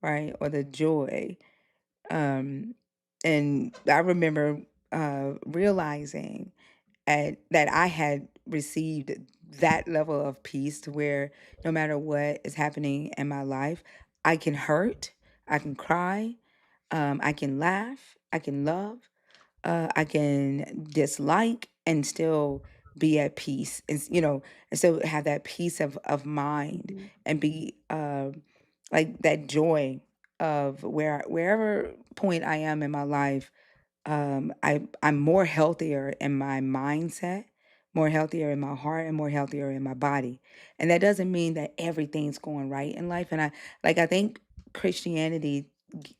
right, or the joy. Um, and I remember realizing that I had received that level of peace to where no matter what is happening in my life, I can hurt, I can cry, I can laugh, I can love, I can dislike and still be at peace, and so have that peace of mind and be like that joy of wherever point I am in my life. I'm more healthier in my mindset, more healthier in my heart, and more healthier in my body. And that doesn't mean that everything's going right in life. And I think Christianity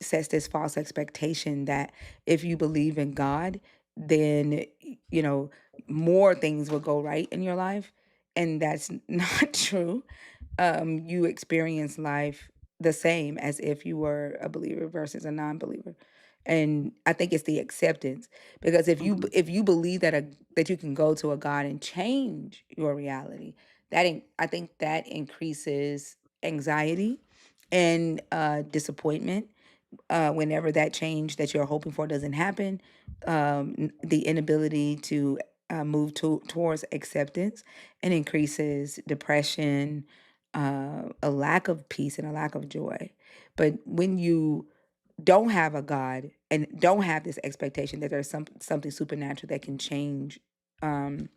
sets this false expectation that if you believe in God, then you know more things will go right in your life, and that's not true. You experience life the same as if you were a believer versus a non-believer. And I think it's the acceptance, because Mhm. if you believe that you can go to a God and change your reality, I think that increases anxiety and disappointment whenever that change that you're hoping for doesn't happen. The inability to move towards acceptance, and increases depression, a lack of peace, and a lack of joy. But when you don't have a God and don't have this expectation that there's something supernatural that can change um,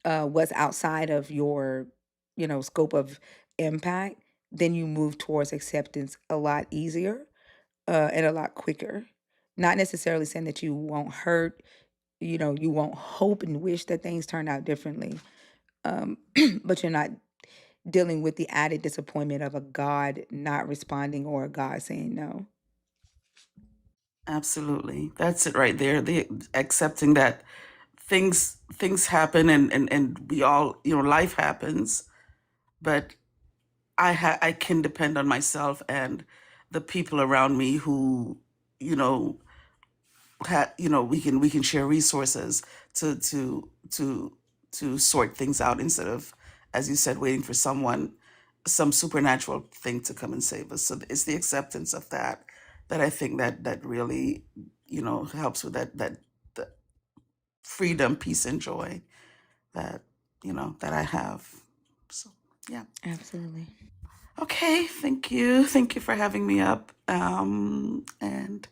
what's outside of your, scope of impact, then you move towards acceptance a lot easier and a lot quicker. Not necessarily saying that you won't hurt, you won't hope and wish that things turn out differently, but you're not dealing with the added disappointment of a God not responding or a God saying no. Absolutely. That's it right there. The accepting that things happen, and we all, life happens, but I can depend on myself and the people around me who, you know, we can share resources to sort things out, instead of, as you said, waiting for some supernatural thing to come and save us. So it's the acceptance of that I think that really, helps with the freedom, peace, and joy that that I have. So yeah. Absolutely. Okay, thank you for having me up. And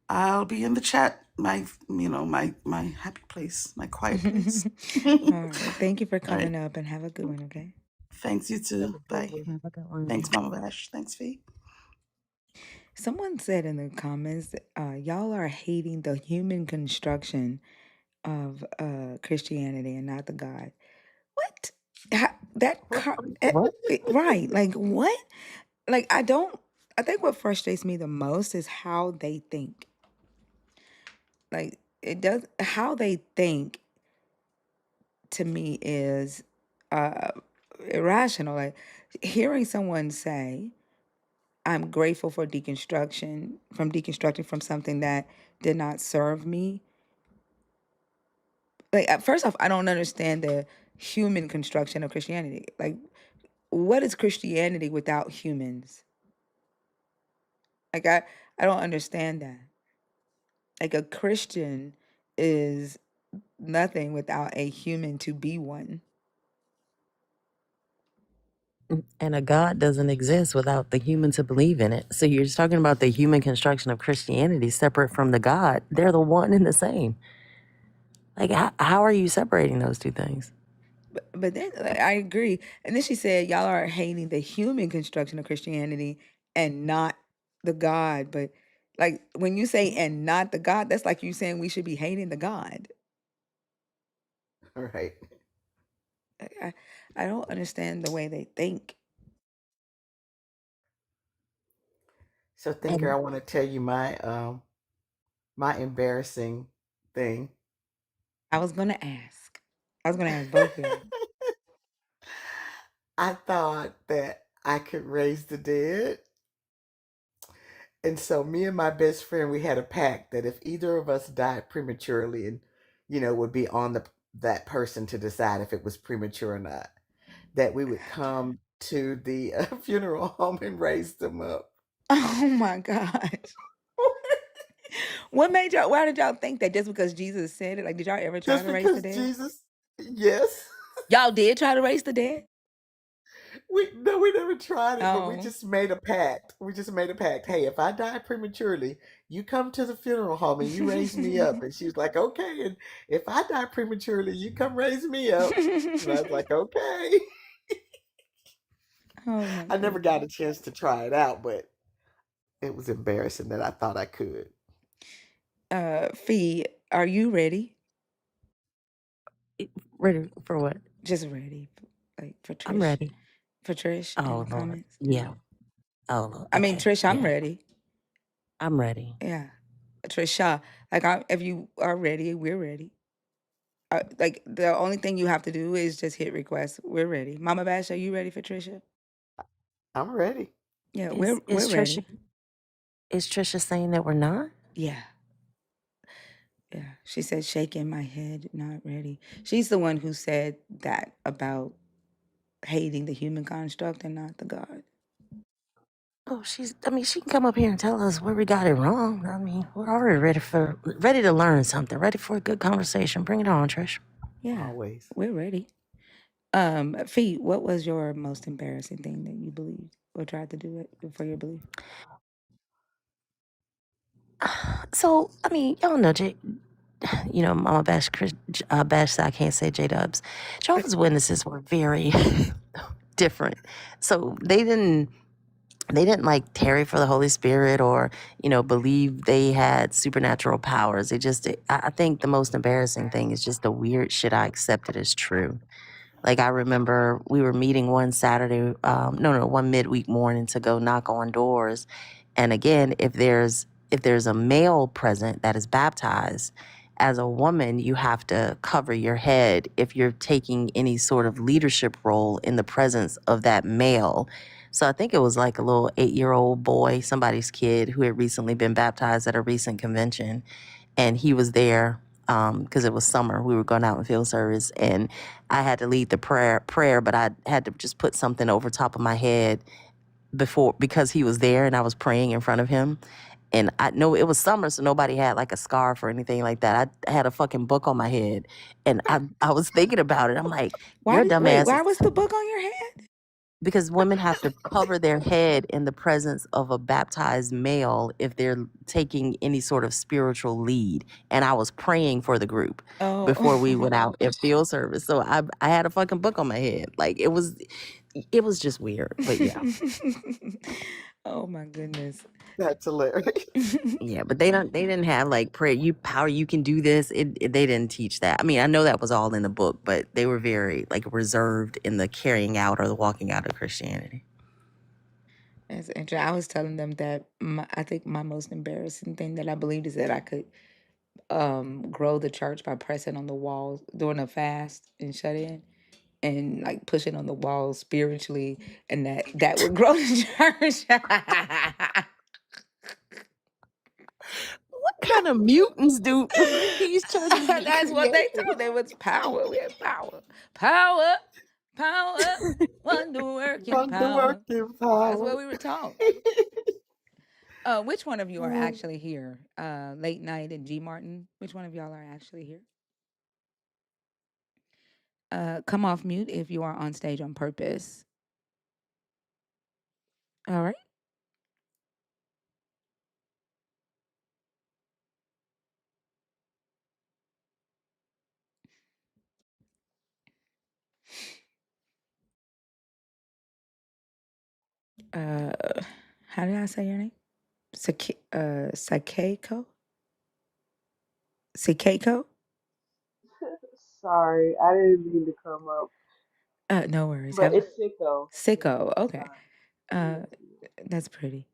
I'll be in the chat, my happy place, my quiet place. All right. Thank you for All right. coming up, and have a good one, okay? Thanks, you Have too. a good Bye. one. Have a good one. Thanks, Mama Bash. Thanks, Fee. Someone said in the comments, y'all are hating the human construction of Christianity and not the God. What? What? Right. Like, what? Like, I think what frustrates me the most is how they think. Like, how they think to me is uh, irrational. Like, hearing someone say, I'm grateful for deconstructing from something that did not serve me. Like, first off, I don't understand the human construction of Christianity. Like, what is Christianity without humans? Like, I don't understand that. Like, a Christian is nothing without a human to be one. And a God doesn't exist without the human to believe in it. So you're just talking about the human construction of Christianity separate from the God. They're the one and the same. Like, how are you separating those two things? But then, like, I agree. And then she said, y'all are hating the human construction of Christianity and not the God. But like, when you say and not the God, that's like you saying we should be hating the God. All right. I, I don't understand the way they think. So, Thinker, And I want to tell you my embarrassing thing. I was gonna ask. I was gonna ask both of you. I thought that I could raise the dead. And so me and my best friend, we had a pact that if either of us died prematurely, and would be on that person to decide if it was premature or not, that we would come to the funeral home and raise them up. Oh my gosh. What made y'all, why did y'all think that just because Jesus said it? Like, did y'all ever try Just to raise the because dead? Jesus, yes. Y'all did try to raise the dead? We never tried it, but we Oh. just made a pact. We just made a pact. Hey, if I die prematurely, you come to the funeral home and you raise me up. And she was like, okay. And if I die prematurely, you come raise me up. And I was like, okay. Oh my I never goodness. got a chance to try it out, but it was embarrassing that I thought I could. Fee, are you ready? ready for what? Just ready. Like, for I'm Trish. ready. For Trish in Oh the Lord. comments. Yeah. Oh Lord. I mean, Okay. Trish, I'm Yeah. ready. I'm ready. Yeah. Trisha, like, if you are ready, we're ready. Like, the only thing you have to do is just hit request. We're ready. Mama Bash, are you ready for Trisha? I'm ready. Yeah, Is we're ready. Trisha saying that we're not? Yeah. Yeah. She said shaking my head, not ready. She's the one who said that about hating the human construct and not the God. Oh, she can come up here and tell us where we got it wrong. I mean, we're already ready to learn something, ready for a good conversation. Bring it on, Trish. Yeah. Always. We're ready. Fee, what was your most embarrassing thing that you believed or tried to do it for your belief? So, I mean, y'all know Mama Bash, Bash, I can't say J-Dubs. Jehovah's Witnesses were very different. So they didn't like tarry for the Holy Spirit or, believe they had supernatural powers. I think the most embarrassing thing is just the weird shit I accepted as true. Like I remember we were meeting one Saturday, one midweek morning to go knock on doors. And again, if there's a male present that is baptized, as a woman, you have to cover your head if you're taking any sort of leadership role in the presence of that male. So I think it was like a little 8-year-old boy, somebody's kid who had recently been baptized at a recent convention. And he was there because it was summer. We were going out in field service, and I had to lead the prayer, but I had to just put something over top of my head because he was there and I was praying in front of him. And I know it was summer, so nobody had like a scarf or anything like that. I had a fucking book on my head, and I was thinking about it. I'm like, your dumbass Why is was the book on your head? because women have to cover their head in the presence of a baptized male if they're taking any sort of spiritual lead. And I was praying for the group before we went out in field service. So I had a fucking book on my head. Like it was just weird. But yeah. Oh my goodness. That's hilarious. Yeah, but they didn't have like prayer, you can do this. They didn't teach that. I mean, I know that was all in the book, but they were very like reserved in the carrying out or the walking out of Christianity. That's interesting. I was telling them that I think my most embarrassing thing that I believed is that I could grow the church by pressing on the walls during a fast and shut in and like pushing on the walls spiritually, and that would grow the church. What kind of mutants do these churches be That's what they creating? told. There was power. We had power. Power. Power. Wonder working From the power. working That's power. what we were taught. Which one of you are actually here? Late Night and G Martin. Which one of y'all are actually here? Come off mute if you are on stage on purpose. All right. Uh, how did I say your name? Sakeko? Sakeko? Sorry, I didn't mean to come up, No worries. but it's sicko. Yeah, Sicko. it's Okay. fine. Uh, Yes, yes. that's pretty.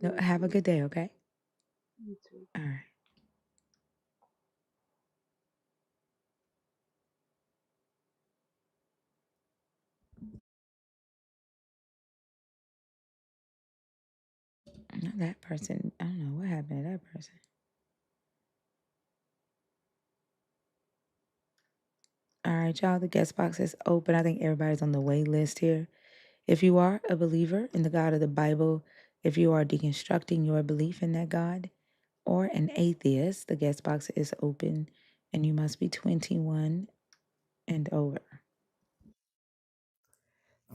No, Thank have a you. good day. Okay. You too. All right. Not that person. I don't know what happened to that person. All right, y'all. The guest box is open. I think everybody's on the wait list here. If you are a believer in the God of the Bible, if you are deconstructing your belief in that God, or an atheist, the guest box is open and you must be 21 and over.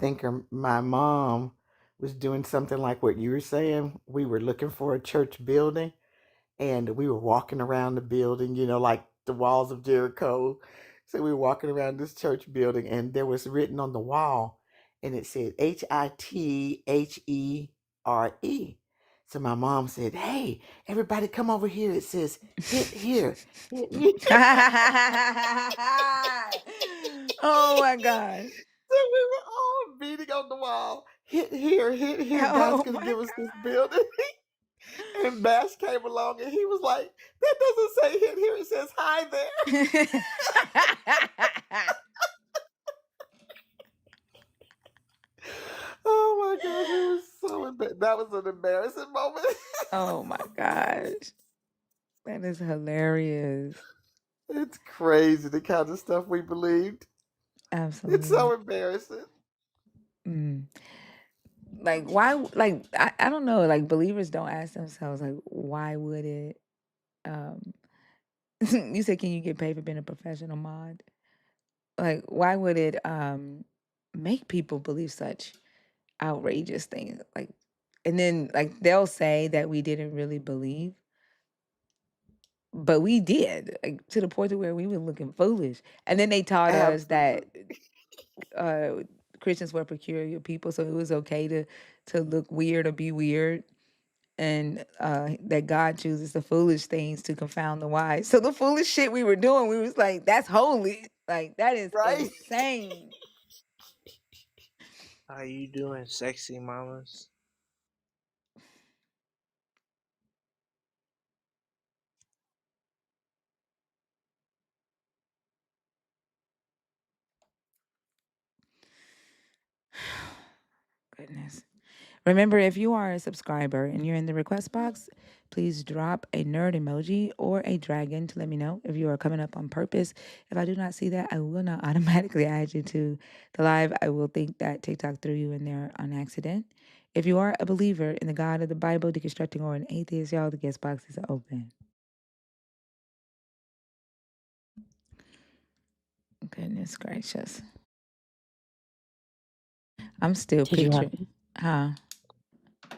Thinker, my mom was doing something like what you were saying. We were looking for a church building and we were walking around the building, like the walls of Jericho. So we were walking around this church building and there was written on the wall and it said HITHERE. So my mom said, "Hey, everybody come over here. It says hit here. Hit here." Oh my gosh. So we were all beating on the wall. Hit here, hit here. God's Oh gonna my give us this building. And Bash came along and he was like, "That doesn't say hit here, it says hi there." God. Oh my gosh, it was an embarrassing moment. Oh my gosh. That is hilarious. It's crazy the kind of stuff we believed. It's so Absolutely. embarrassing. Mm. Like why I don't know, like believers don't ask themselves like why would it um you said can you get paid for being a professional mod? Like why would it make people believe such outrageous things? Like and then like they'll say that we didn't really believe, but we did, like to the point to where we were looking foolish. And then they taught us that Absolutely. uh Christians were peculiar people, so it was okay to look weird or be weird. And that God chooses the foolish things to confound the wise. So the foolish shit we were doing, we was like, that's holy. Like that is Right? insane. How you doing, sexy mamas? Goodness. Remember, if you are a subscriber and you're in the request box, please drop a nerd emoji or a dragon to let me know if you are coming up on purpose. If I do not see that, I will not automatically add you to the live. I will think that TikTok threw you in there on accident. If you are a believer in the God of the Bible, deconstructing, or an atheist, y'all, the guest box is open. Goodness gracious. I'm still Did you have? picturing, huh?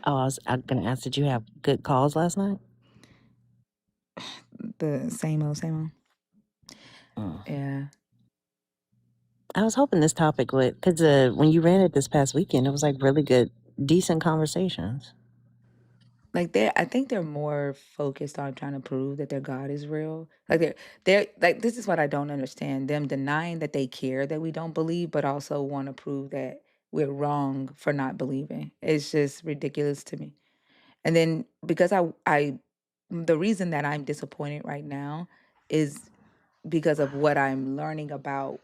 Oh, I'm gonna ask. Did you have good calls last night? The same old, same old. Mm. Yeah. I was hoping this topic would, because when you ran it this past weekend, it was like really good, decent conversations. Like I think they're more focused on trying to prove that their God is real. Like they're like this is what I don't understand. Them denying that they care that we don't believe, but also want to prove that we're wrong for not believing. It's just ridiculous to me. And then because the reason that I'm disappointed right now is because of what I'm learning about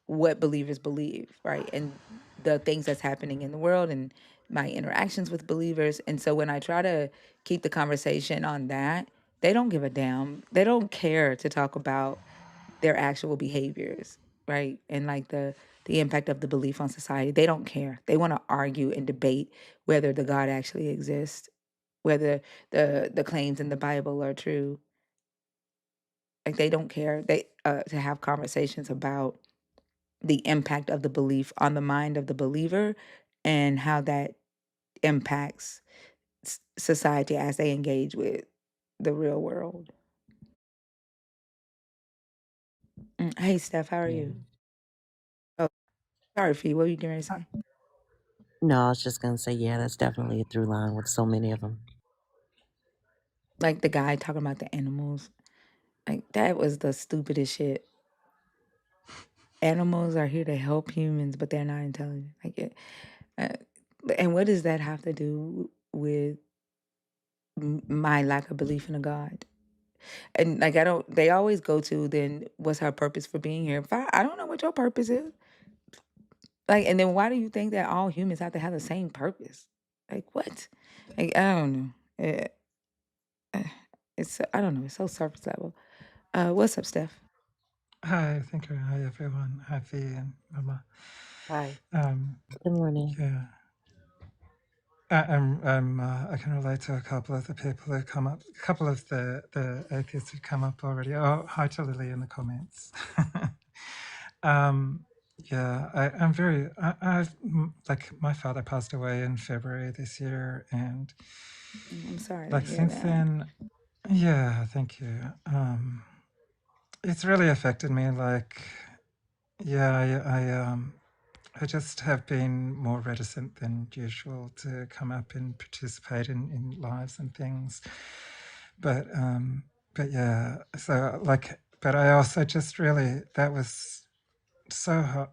what believers believe, right? And the things that's happening in the world and my interactions with believers. And so when I try to keep the conversation on that, they don't give a damn. They don't care to talk about their actual behaviors, right? And like the impact of the belief on society. They don't care. They want to argue and debate whether the God actually exists, whether the claims in the Bible are true. Like they don't care. They to have conversations about the impact of the belief on the mind of the believer and how that impacts society as they engage with the real world. Hey, Steph, how are Yeah. you? Oh, sorry, Fee. What were you getting ready to say? No, I was just gonna say, yeah, that's definitely a through line with so many of them. Like the guy talking about the animals. Like that was the stupidest shit. Animals are here to help humans, but they're not intelligent. Uh, and what does that have to do with my lack of belief in a God? And like I don't they always go to then what's her purpose for being here? If I don't know what your purpose is. Like and then why do you think that all humans have to have the same purpose? Like what? Like I don't know. Uh, it's I don't know, it's so surface level. What's up, Steph? Hi, thank you. Hi, everyone. Hi, Fee and Mama. Hi. Good morning. Yeah, I can relate to a couple of the people who come up, a couple of the atheists who come up already. Oh, hi to Lily in the comments. Yeah, I'm very, like, my father passed away in February this year, and I'm sorry to like hear since that. then, yeah, thank you. It's really affected me. Like, yeah, I just have been more reticent than usual to come up and participate in lives and things. But yeah, so like, but I also just really, that was so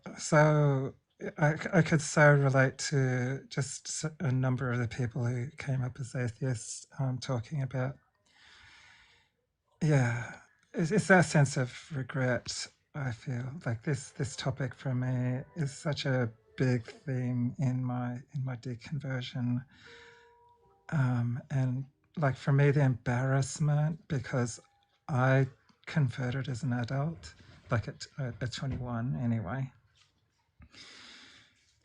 I could so relate to just a number of the people who came up as atheists, talking about, yeah, it's that sense of regret. I feel like this topic for me is such a big theme in my deconversion, and like for me, the embarrassment because I converted as an adult, like at 21 anyway,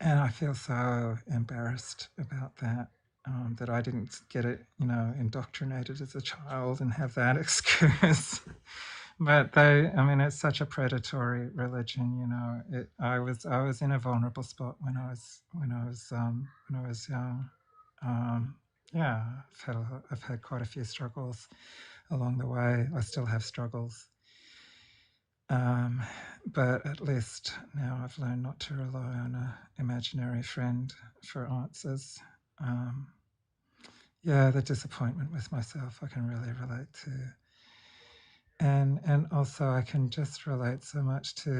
and I feel so embarrassed about that. That I didn't get it, indoctrinated as a child and have that excuse. But I mean, it's such a predatory religion, I was in a vulnerable spot when I was young. Yeah, I've had quite a few struggles along the way. I still have struggles, but at least now I've learned not to rely on an imaginary friend for answers. Yeah, the disappointment with myself I can really relate to. And also I can just relate so much to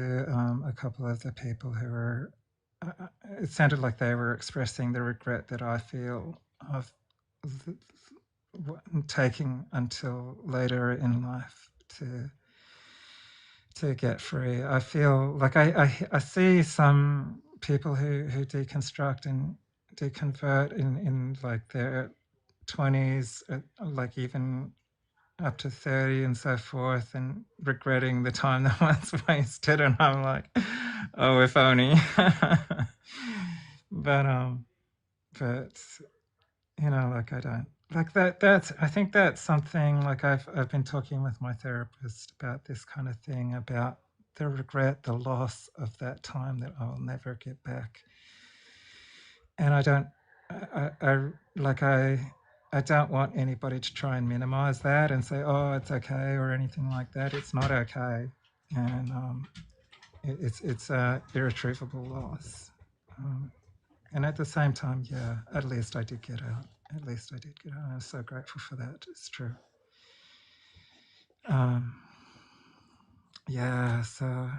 a couple of the people who were, it sounded like they were expressing the regret that I feel of taking until later in life to get free. I feel like I see some people who deconstruct and deconvert in like their 20s, like even up to 30 and so forth, and regretting the time that was wasted. And I'm like, oh, if only. but like I don't like that. I think that's something like I've been talking with my therapist about this kind of thing, about the regret, the loss of that time that I'll never get back. And I don't, I don't want anybody to try and minimize that and say, oh, it's okay or anything like that. It's not okay. And it's a irretrievable loss. And at the same time, yeah, at least I did get out. At least I did get out. I'm so grateful for that. It's true. Yeah, so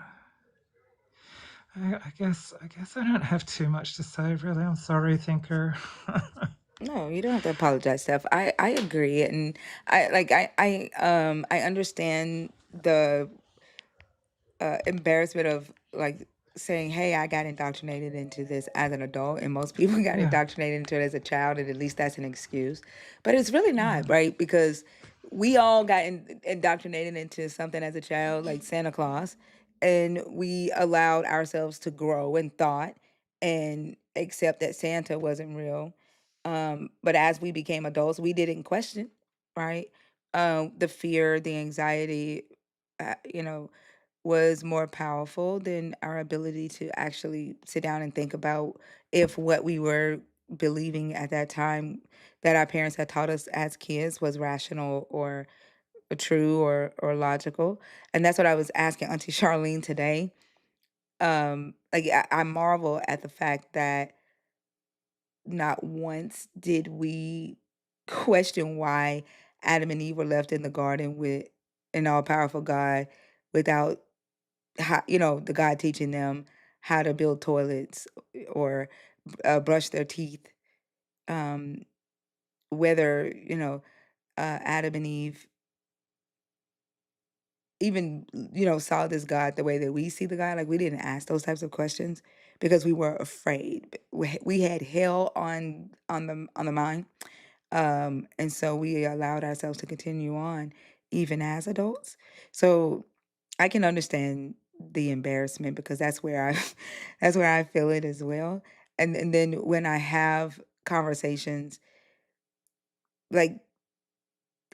I guess I don't have too much to say, really. I'm sorry, thinker. No, you don't have to apologize, Steph. I agree, and I understand the embarrassment of like saying, "Hey, I got indoctrinated into this as an adult," and most people got Yeah. indoctrinated into it as a child, and at least that's an excuse. But it's really Yeah. not, right? Because we all got indoctrinated into something as a child, like Santa Claus, and we allowed ourselves to grow in thought and accept that Santa wasn't real. But as we became adults, we didn't question, right? The fear, the anxiety, you know, was more powerful than our ability to actually sit down and think about if what we were believing at that time that our parents had taught us as kids was rational or true or logical. And that's what I was asking Auntie Charlene today. I marvel at the fact that not once did we question why Adam and Eve were left in the garden with an all powerful God without how, the God teaching them how to build toilets or brush their teeth. Um, whether, Adam and Eve even, saw this God the way that we see the God. Like we didn't ask those types of questions because we were afraid. We had hell on the mind. And so we allowed ourselves to continue on even as adults. So I can understand the embarrassment because that's where I that's where I feel it as well. And then when I have conversations, like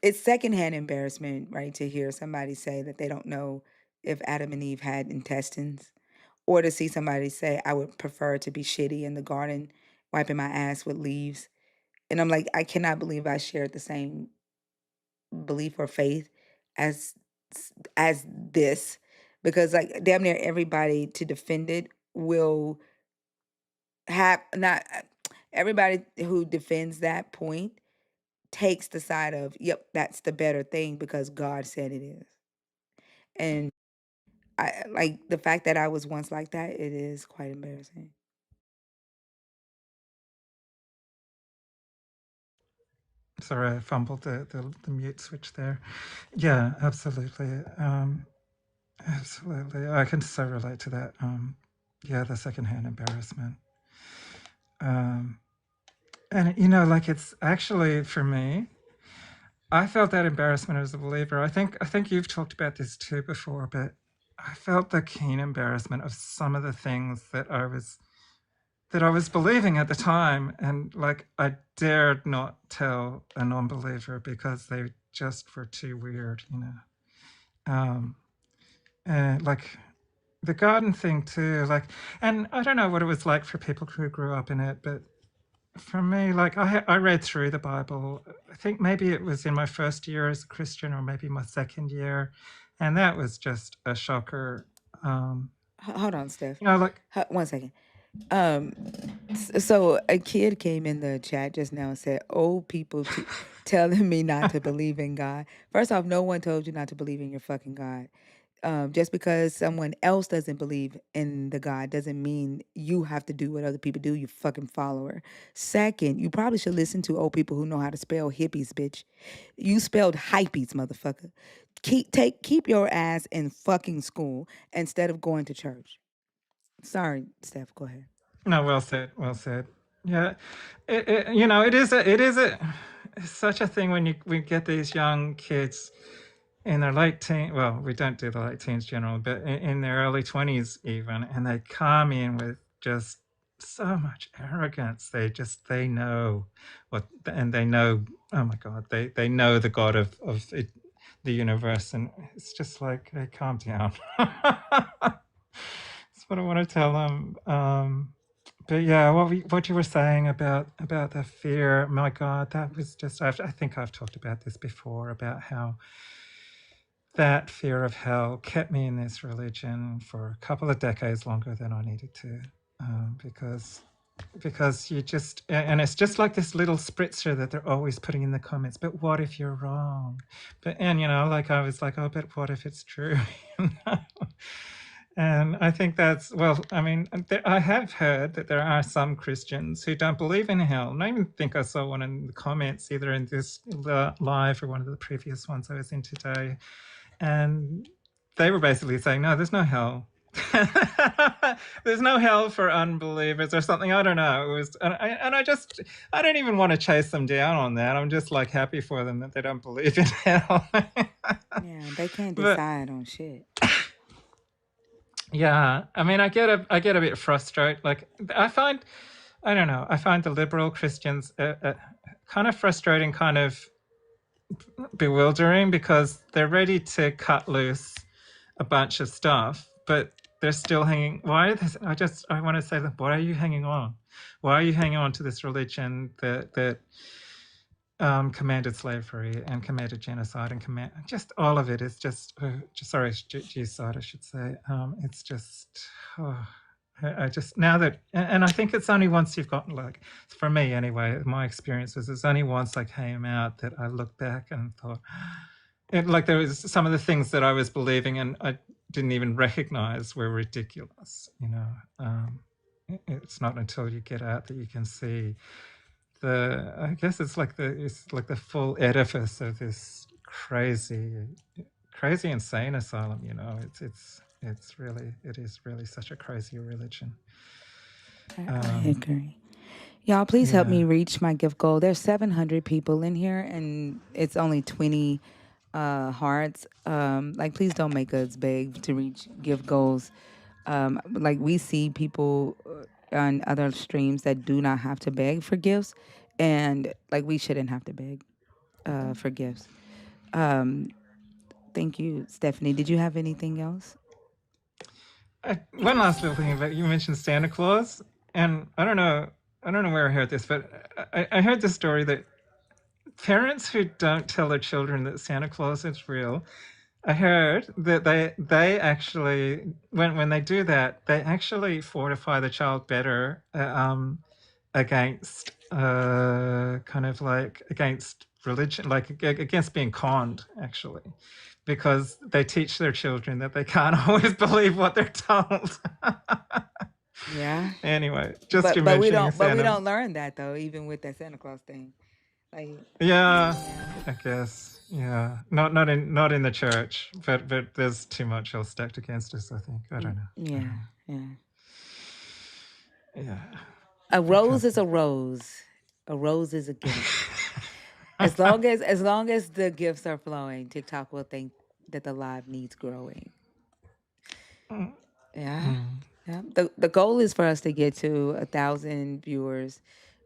it's secondhand embarrassment, right? To hear somebody say that they don't know if Adam and Eve had intestines, or to see somebody say, I would prefer to be shitty in the garden, wiping my ass with leaves. And I'm like, I cannot believe I shared the same belief or faith as as this, because like damn near everybody to defend it will have not everybody who defends that point takes the side of, yep, that's the better thing because God said it is. And I like the fact that I was once like that, it is quite embarrassing. Sorry, I fumbled the mute switch there. Yeah, absolutely. Absolutely. I can so relate to that. Yeah, the secondhand embarrassment. And you know, like it's actually for me, I felt that embarrassment as a believer. I think you've talked about this too before, but I felt the keen embarrassment of some of the things that I was believing at the time, and like I dared not tell a non-believer because they just were too weird, you know. And like the garden thing too, like, and I don't know what it was like for people who grew up in it, but for me, like I read through the Bible. I think maybe it was in my first year as a Christian, or maybe my second year, and that was just a shocker. Hold on, Steph. You know, like 1 second. So a kid came in the chat just now and said, "Old people telling me not to believe in God." First off, no one told you not to believe in your fucking God. Just because someone else doesn't believe in the God doesn't mean you have to do what other people do, you fucking follower. Second, you probably should listen to old people who know how to spell hippies, bitch. You spelled hypees, motherfucker. Keep your ass in fucking school instead of going to church. Sorry, Steph, go ahead. no, well said, well said. Yeah, you know, it is it's such a thing when we get these young kids in their late teens. Well, we don't do the late teens generally, but in their early 20s even, and they come in with just so much arrogance. They know what, and they know, oh my God, they know the God of the universe, and it's just like, hey, calm down. That's what I want to tell them. But yeah, what you were saying about the fear, my God, that was just, I think I've talked about this before, about how that fear of hell kept me in this religion for a couple of decades longer than I needed to, because you just, and it's just like this little spritzer that they're always putting in the comments. But what if you're wrong? And you know, like I was like, oh, but what if it's true? You know? And I think that's, well, I mean, I have heard that there are some Christians who don't believe in hell. And I even think I saw one in the comments, either in this live or one of the previous ones I was in today. And they were basically saying, no, there's no hell. There's no hell for unbelievers or something. I don't know. It was, and I don't even want to chase them down on that. I'm just like happy for them that they don't believe in hell. Yeah, they can't decide on shit. Yeah, I mean, I get a bit frustrated. Like, I find the liberal Christians kind of frustrating, kind of bewildering, because they're ready to cut loose a bunch of stuff, but they're still hanging. I want to say that. Why are you hanging on? Why are you hanging on to this religion that commanded slavery and commanded genocide and just all of it is just, genocide, I should say. It's just, I just, now that, and I think it's only once you've gotten, like, for me anyway, my experience was it's only once I came out that I looked back and thought, like there was some of the things that I was believing and I didn't even recognize were ridiculous, you know. It's not until you get out that you can see I guess it's like the full edifice of this crazy insane asylum, you know. It is really such a crazy religion. I agree. Y'all, please help Yeah. me reach my gift goal. There's 700 people in here, and it's only 20 hearts. Like, please don't make us beg to reach gift goals. Like, we see people on other streams that do not have to beg for gifts, and like, we shouldn't have to beg for gifts. Thank you, Stephanie. Did you have anything else? One last little thing about, you mentioned Santa Claus, and I don't know where I heard this, but I heard the story that parents who don't tell their children that Santa Claus is real, I heard that they actually, when they do that, they actually fortify the child better against kind of like against religion, like against being conned, actually, because they teach their children that they can't always believe what they're told. Yeah. Anyway, just but we don't learn that though, even with that Santa Claus thing. Like, yeah, I guess. Yeah, not in the church, but there's too much else stacked against us, I think. I don't know. Yeah. Yeah. A rose is a rose. A rose is a gift. As long as the gifts are flowing, TikTok will think that the live needs growing. Yeah. Yeah. The goal is for us to get to 1,000 viewers,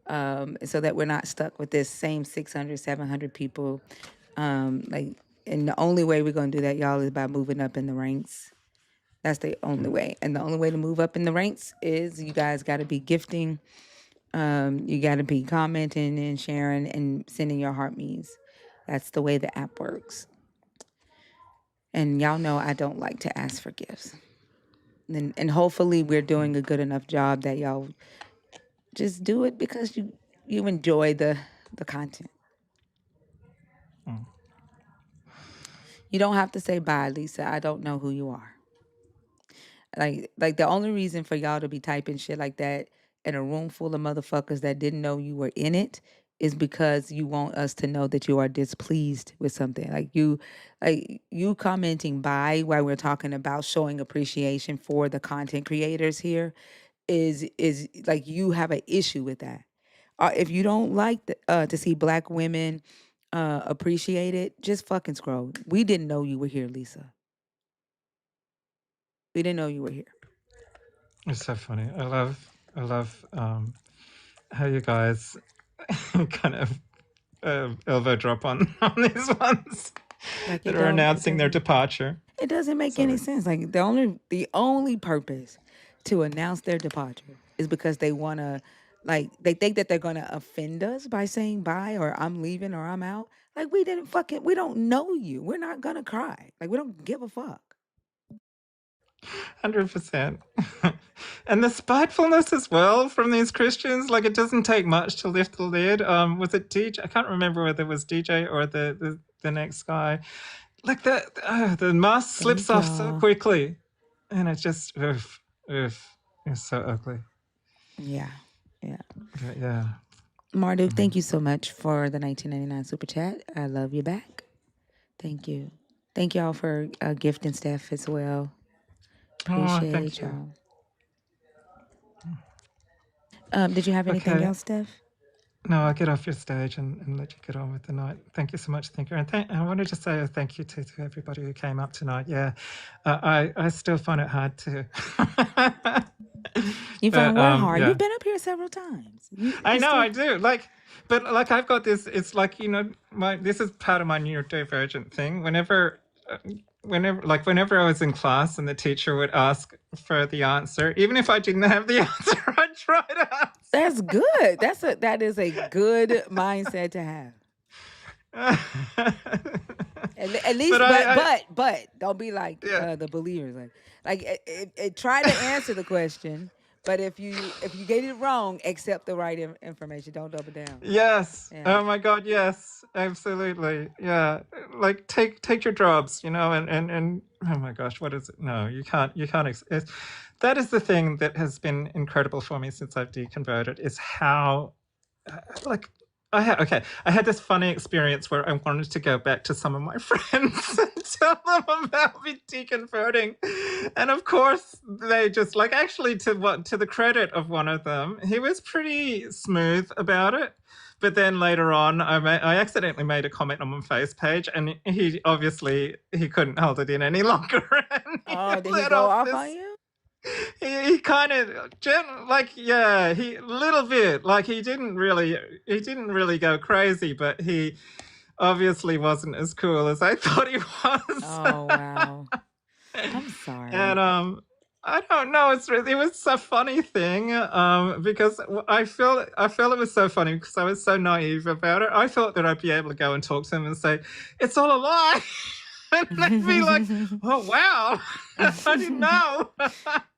so that we're not stuck with this same 600, 700 people. And the only way we're going to do that, y'all, is by moving up in the ranks. That's the only way. And the only way to move up in the ranks is you guys got to be gifting. You got to be commenting and sharing and sending your heart me's. That's the way the app works. And y'all know I don't like to ask for gifts. And hopefully we're doing a good enough job that y'all just do it because you enjoy the content. You don't have to say bye, Lisa. I don't know who you are. Like the only reason for y'all to be typing shit like that in a room full of motherfuckers that didn't know you were in it is because you want us to know that you are displeased with something. Like you commenting bye while we're talking about showing appreciation for the content creators here is like you have an issue with that. If you don't like to see Black women appreciated, just fucking scroll. We didn't know you were here, Lisa. We didn't know you were here. It's so funny. I love how you guys kind of elbow drop on these ones Like that are announcing their departure. It doesn't make any sense. Like the only purpose to announce their departure is because they want to, like, they think that they're going to offend us by saying bye or I'm leaving or I'm out. Like we don't know you. We're not going to cry. Like we don't give a fuck. 100%. And the spitefulness as well from these Christians, like it doesn't take much to lift the lid. Was it DJ? I can't remember whether it was DJ or the next guy. Like the mask slips off so quickly, and it's just oof, it's so ugly. Yeah. But yeah. Marduk, thank you so much for the 1999 super chat. I love you back. Thank you. Thank y'all for gifting Steph as well. Appreciate thank y'all. Did you have anything else, Steph? No, I'll get off your stage and let you get on with the night. Thank you so much, Thinker. And I wanted to say a thank you to everybody who came up tonight. Yeah, I still find it hard to. You find what hard? Yeah. You've been up here several times. I know, I do. But I've got this. It's like, this is part of my neurodivergent thing. Whenever I was in class and the teacher would ask for the answer, even if I didn't have the answer, I'd try to answer. That's good. That is a good mindset to have. At least, but don't be like the believers. Like try to answer the question, but if you get it wrong, accept the right information. Don't double down. Yes. Yeah. Oh my God. Yes. Absolutely. Yeah. Like take your drops, and oh my gosh, what is it? No, you can't. That is the thing that has been incredible for me since I've deconverted, is how, I had this funny experience where I wanted to go back to some of my friends and tell them about me deconverting. And of course, they just, actually, to the credit of one of them, he was pretty smooth about it. But then later on, I accidentally made a comment on my face page, and he couldn't hold it in any longer. Did he go off on you? He kind of little bit, he didn't really go crazy, but he obviously wasn't as cool as I thought he was. Oh wow. I'm sorry. And I don't know, it was a funny thing, because I feel it was so funny because I was so naive about it. I thought that I'd be able to go and talk to him and say it's all a lie. And they'd be like, oh, wow, I didn't know.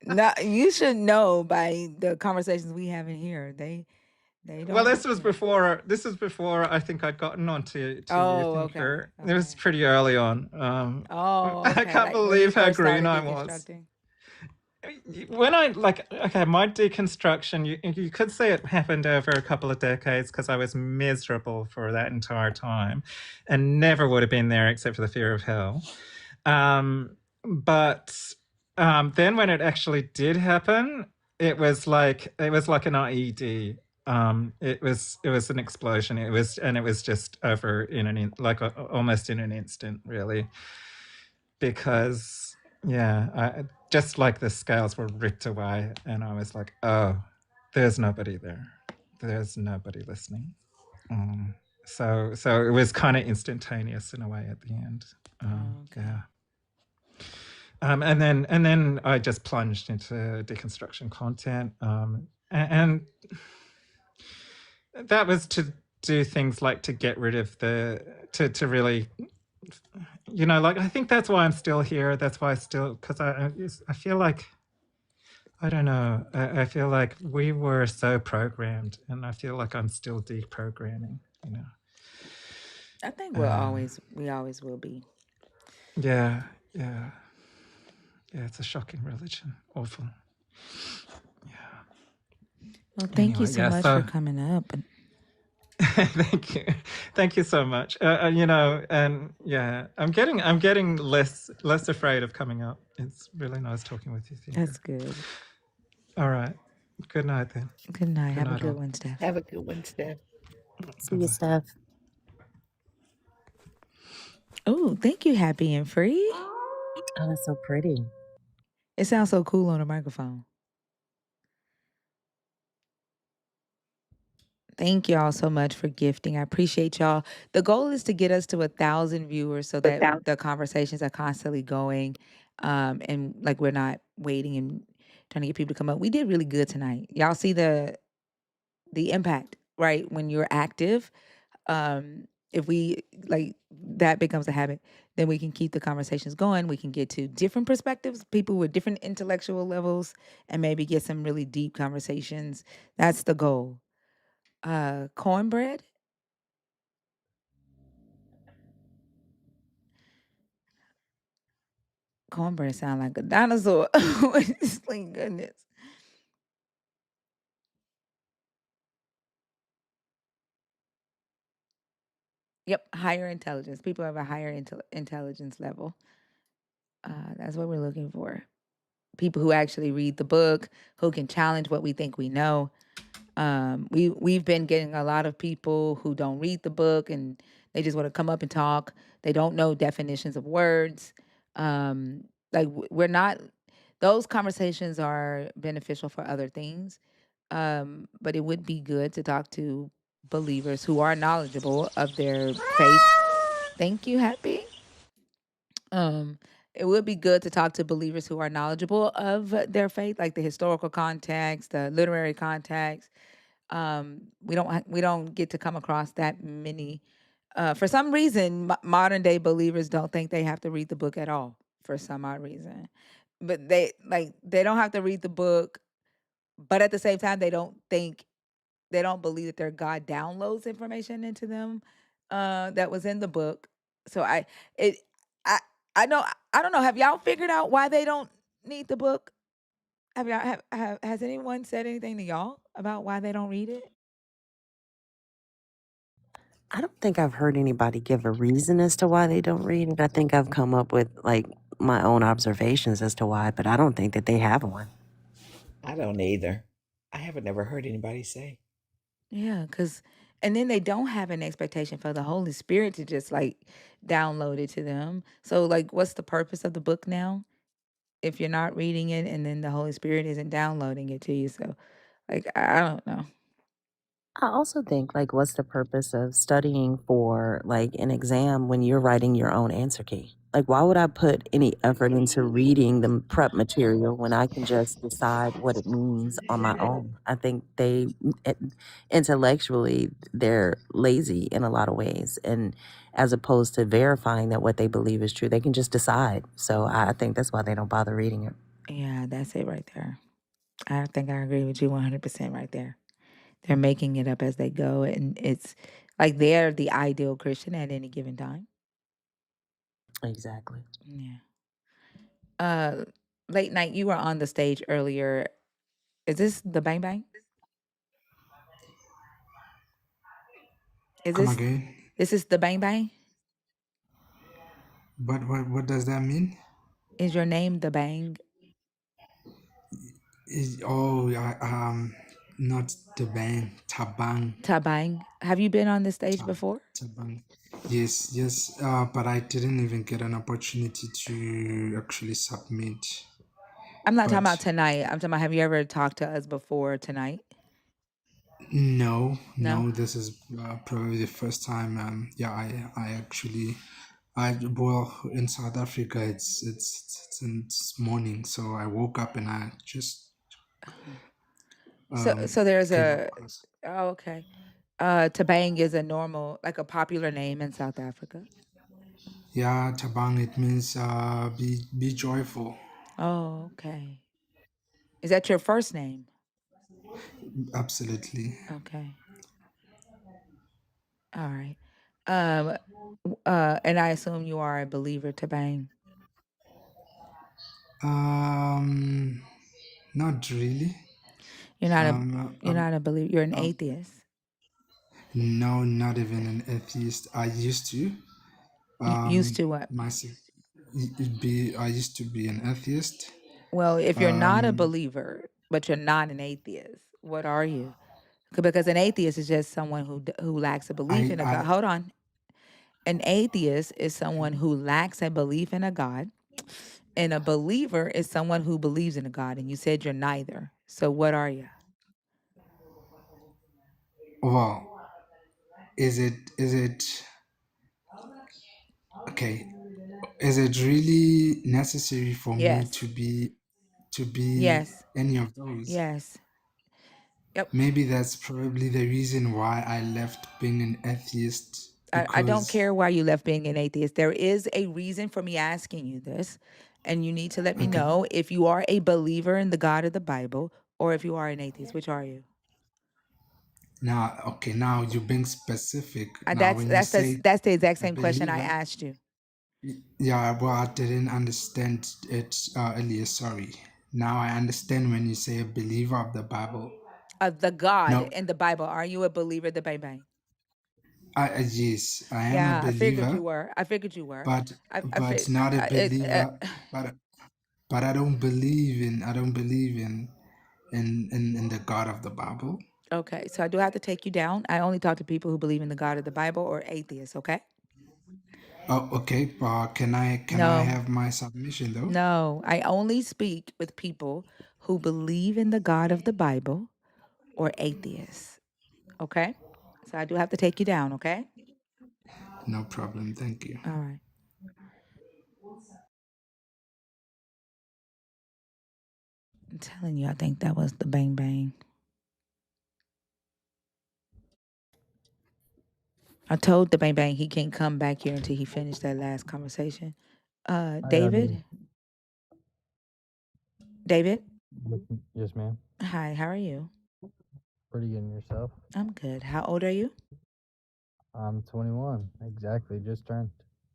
No, you should know by the conversations we have in here. They don't. Well, this was before I think I'd gotten onto Thinker. Okay. It was pretty early on. Okay. I can't believe how green I was. When my deconstruction, you could say it happened over a couple of decades because I was miserable for that entire time and never would have been there except for the fear of hell. But then when it actually did happen, it was like an IED. It was an explosion. It was just over in almost in an instant, really, because just like the scales were ripped away, and I was like, oh, there's nobody there. There's nobody listening. So it was kind of instantaneous in a way at the end. Okay. Yeah. And then I just plunged into deconstruction content, and that was to do things like to get rid of to really, like, I think that's why I'm still here. That's why because I feel like, I don't know. I feel like we were so programmed, and I feel like I'm still deprogramming. I think we Um, always will be. yeah, yeah, yeah. It's a shocking religion. Awful. Well, thank you Anyway, so yeah. much for So coming up. And thank you so much. And yeah, I'm getting less afraid of coming up. It's really nice talking with you, Thea. that's good. All right. Good night then. Good night. Good Have a night good all. one, Steph. Have a good one, Steph. See you, Bye-bye. Steph. Oh, thank you, Happy and Free. Oh, that's so pretty. It sounds so cool on the microphone. Thank y'all so much for gifting. I appreciate y'all. The goal is to get us to 1,000 viewers so that the conversations are constantly going, and like we're not waiting and trying to get people to come up. We did really good tonight. Y'all see the impact, right? When you're active, if we like that becomes a habit, then we can keep the conversations going. We can get to different perspectives, people with different intellectual levels, and maybe get some really deep conversations. That's the goal. Cornbread. Cornbread sound like a dinosaur. Like, goodness. Yep, higher intelligence. People have a higher intelligence level. That's what we're looking for. People who actually read the book, who can challenge what we think we know. We've been getting a lot of people who don't read the book and they just want to come up and talk. They don't know definitions of words. We're not. Those conversations are beneficial for other things, but it would be good to talk to believers who are knowledgeable of their faith. Thank you, Happy. It would be good to talk to believers who are knowledgeable of their faith, like the historical context, the literary context. We don't get to come across that many. For some reason, modern day believers don't think they have to read the book at all. For some odd reason, but they don't have to read the book, but at the same time, they don't believe that their God downloads information into them that was in the book. So it I I know I don't know. Have y'all figured out why they don't need the book? Have y'all has anyone said anything to y'all about why they don't read it? I don't think I've heard anybody give a reason as to why they don't read it. I think I've come up with like my own observations as to why, but I don't think that they have one. I don't either. I haven't ever heard anybody say. Yeah, and then they don't have an expectation for the Holy Spirit to just like download it to them. So like, what's the purpose of the book now if you're not reading it and then the Holy Spirit isn't downloading it to you? So like, I don't know. I also think, like, what's the purpose of studying for, like, an exam when you're writing your own answer key? Like, why would I put any effort into reading the prep material when I can just decide what it means on my own? I think eh, intellectually, they're lazy in a lot of ways. And as opposed to verifying that what they believe is true, they can just decide. So I think that's why they don't bother reading it. Yeah, that's it right there. I think I agree with you 100% right there. They're making it up as they go, and it's like they're the ideal Christian at any given time. Exactly. Yeah. Late night, you were on the stage earlier. Is this the Bang Bang? Is Come this again? this is the Bang Bang? But what does that mean? Is your name the Bang? Not the bang, tabang, Tabang. Have you been on the stage before? tabang. Yes, yes. But I didn't even get an opportunity to actually submit. I'm not talking But about tonight. I'm talking about, have you ever talked to us before tonight? no, No? no. This is probably the first time. I actually, well, in South Africa, it's morning, so I woke up and I just So there's came a, across. oh, okay. Tabang is a normal, like a popular name in South Africa. Yeah, tabang. It means be joyful. Oh, okay. Is that your first name? Absolutely. Okay. All right. Um, and I assume you are a believer, Tabang. Not really. You're not a you're Um, not a believer. You're an um, atheist. no, not even an atheist. I used to. You used to what? Myself, I used to be an atheist. Well, if you're not a Um, believer, but you're not an atheist, what are you? Because an atheist is just someone who lacks a belief in a God. I Hold on. An atheist is someone who lacks a belief in a God, and a believer is someone who believes in a God. And you said you're neither. So what are you? well, is it okay? Is it really necessary for me Yes. to be Yes. any of those? Yes. Yep. Maybe that's probably the reason why I left being an atheist I don't because care why you left being an atheist. There is a reason for me asking you this, and you need to let me okay, know if you are a believer in the God of the Bible or if you are an atheist. Which are you? now you're being specific. Now That's when you that's the say that's the exact a same question I believer, asked you. yeah, well, I didn't understand it earlier. Sorry. Now I understand when you say a believer of the Bible. The God No, in the Bible. Are you a believer of the Bible? yes, I am a Yeah, I figured believer, you were. I figured you were. but I but figured not a it. believer. But I don't believe in the God of the Bible. Okay, so I do have to take you down. I only talk to people who believe in the God of the Bible or atheists. Okay. Oh, okay. Can I No, have my submission though? no. I only speak with people who believe in the God of the Bible or atheists. Okay. So I do have to take you down. Okay. No problem. Thank you. All right. I'm telling you, I think that was the bang bang. I told the bang bang he can't come back here until he finished that last conversation. David? David? Yes, ma'am. Hi, how are you? Pretty good in yourself. I'm good. How old are you? I'm 21. Exactly, just turned.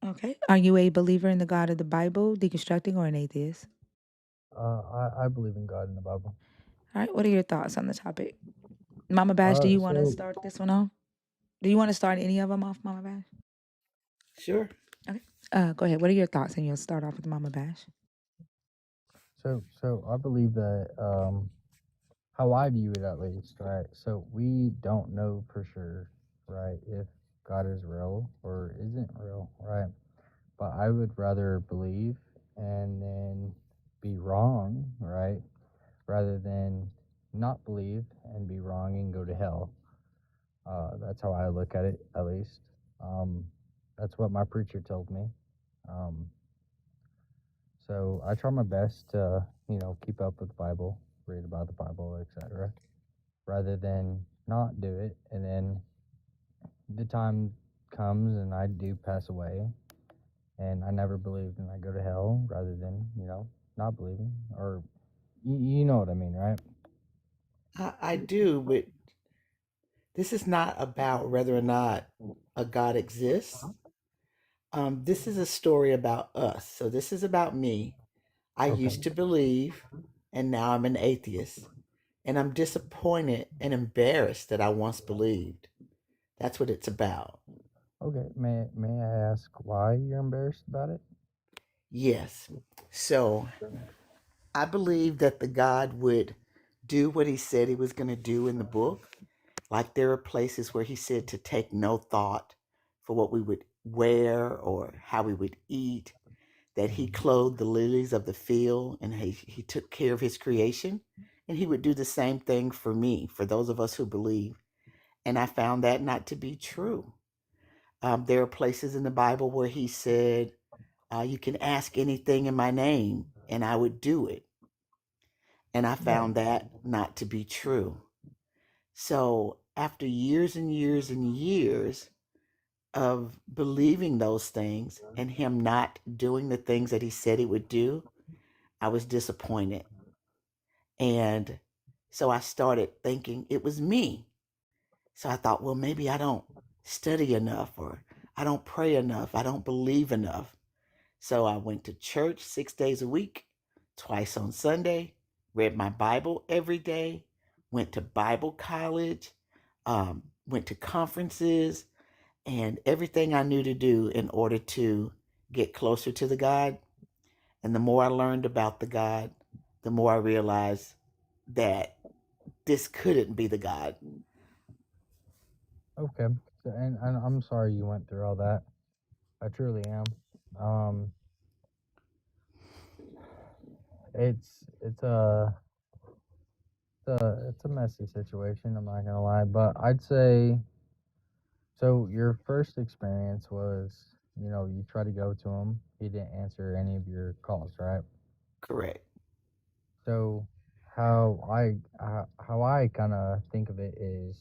Okay. Are you a believer in the God of the Bible, deconstructing, or an atheist? I believe in God and the Bible. All right. What are your thoughts on the topic? Mama Bash, do you want to So start this one off? Do you want to start any of them off, Mama Bash? Sure. Okay. Go ahead. What are your thoughts? And you'll start off with Mama Bash. so I believe that how I view it at least, right? So we don't know for sure, right, if God is real or isn't real, right? But I would rather believe and then be wrong, right? Rather than not believe and be wrong and go to hell. That's how I look at it, at least. Um, that's what my preacher told me. Um, so I try my best to, keep up with the Bible, read about the Bible, etc., rather than not do it. And then the time comes and I do pass away, and I never believed and I go to hell, rather than, not believing. Or you know what I mean, right? I do, but this is not about whether or not a God exists. This is a story about us. So this is about me. I Okay. used to believe, and now I'm an atheist. And I'm disappointed and embarrassed that I once believed. That's what it's about. Okay. May I ask why you're embarrassed about it? Yes. So I believe that the God would do what he said he was going to do in the book. Like there are places where he said to take no thought for what we would wear or how we would eat, that he clothed the lilies of the field and he took care of his creation. And he would do the same thing for me, for those of us who believe. And I found that not to be true. There are places in the Bible where he said, you can ask anything in my name and I would do it. And I Right. found that not to be true. So after years and years and years of believing those things and him not doing the things that he said he would do, I was disappointed. And so I started thinking it was me. So I thought, well, maybe I don't study enough or I don't pray enough. I don't believe enough. So I went to church 6 days a week, twice on Sunday, read my Bible every day, went to Bible college, went to conferences, and everything I knew to do in order to get closer to the God. And the more I learned about the God, the more I realized that this couldn't be the God. Okay. So, and I'm sorry you went through all that. I truly am. Um, it's it's a messy situation. I'm not gonna lie, but I'd say so. Your first experience was, you tried to go to him. He didn't answer any of your calls, right? Correct. So how I kind of think of it is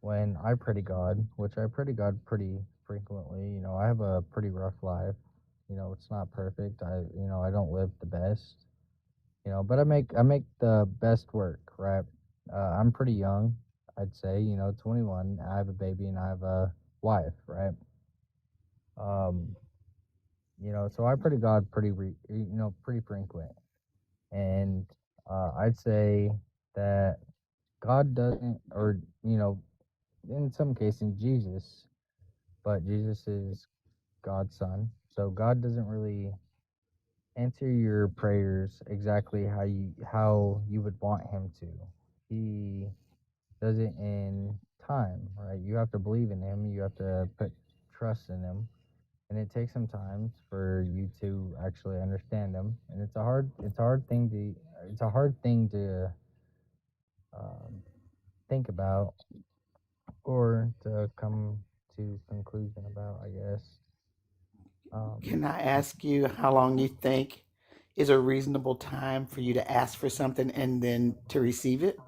when I pray to God, which I pray to God pretty frequently. I have a pretty rough life. It's not perfect. I don't live the best. But I make the best work, right? I'm pretty young, I'd say. 21. I have a baby and I have a wife, right? Um, so I pray to God pretty frequent, and I'd say that God doesn't, or in some cases Jesus, but Jesus is God's son, so God doesn't really answer your prayers exactly how you would want him to. He does it in time, right? You have to believe in him. You have to put trust in him, and it takes some time for you to actually understand him. And it's a hard thing to um, think about or to come to conclusion about, I guess. Um, Can I ask you how long you think is a reasonable time for you to ask for something and then to receive it?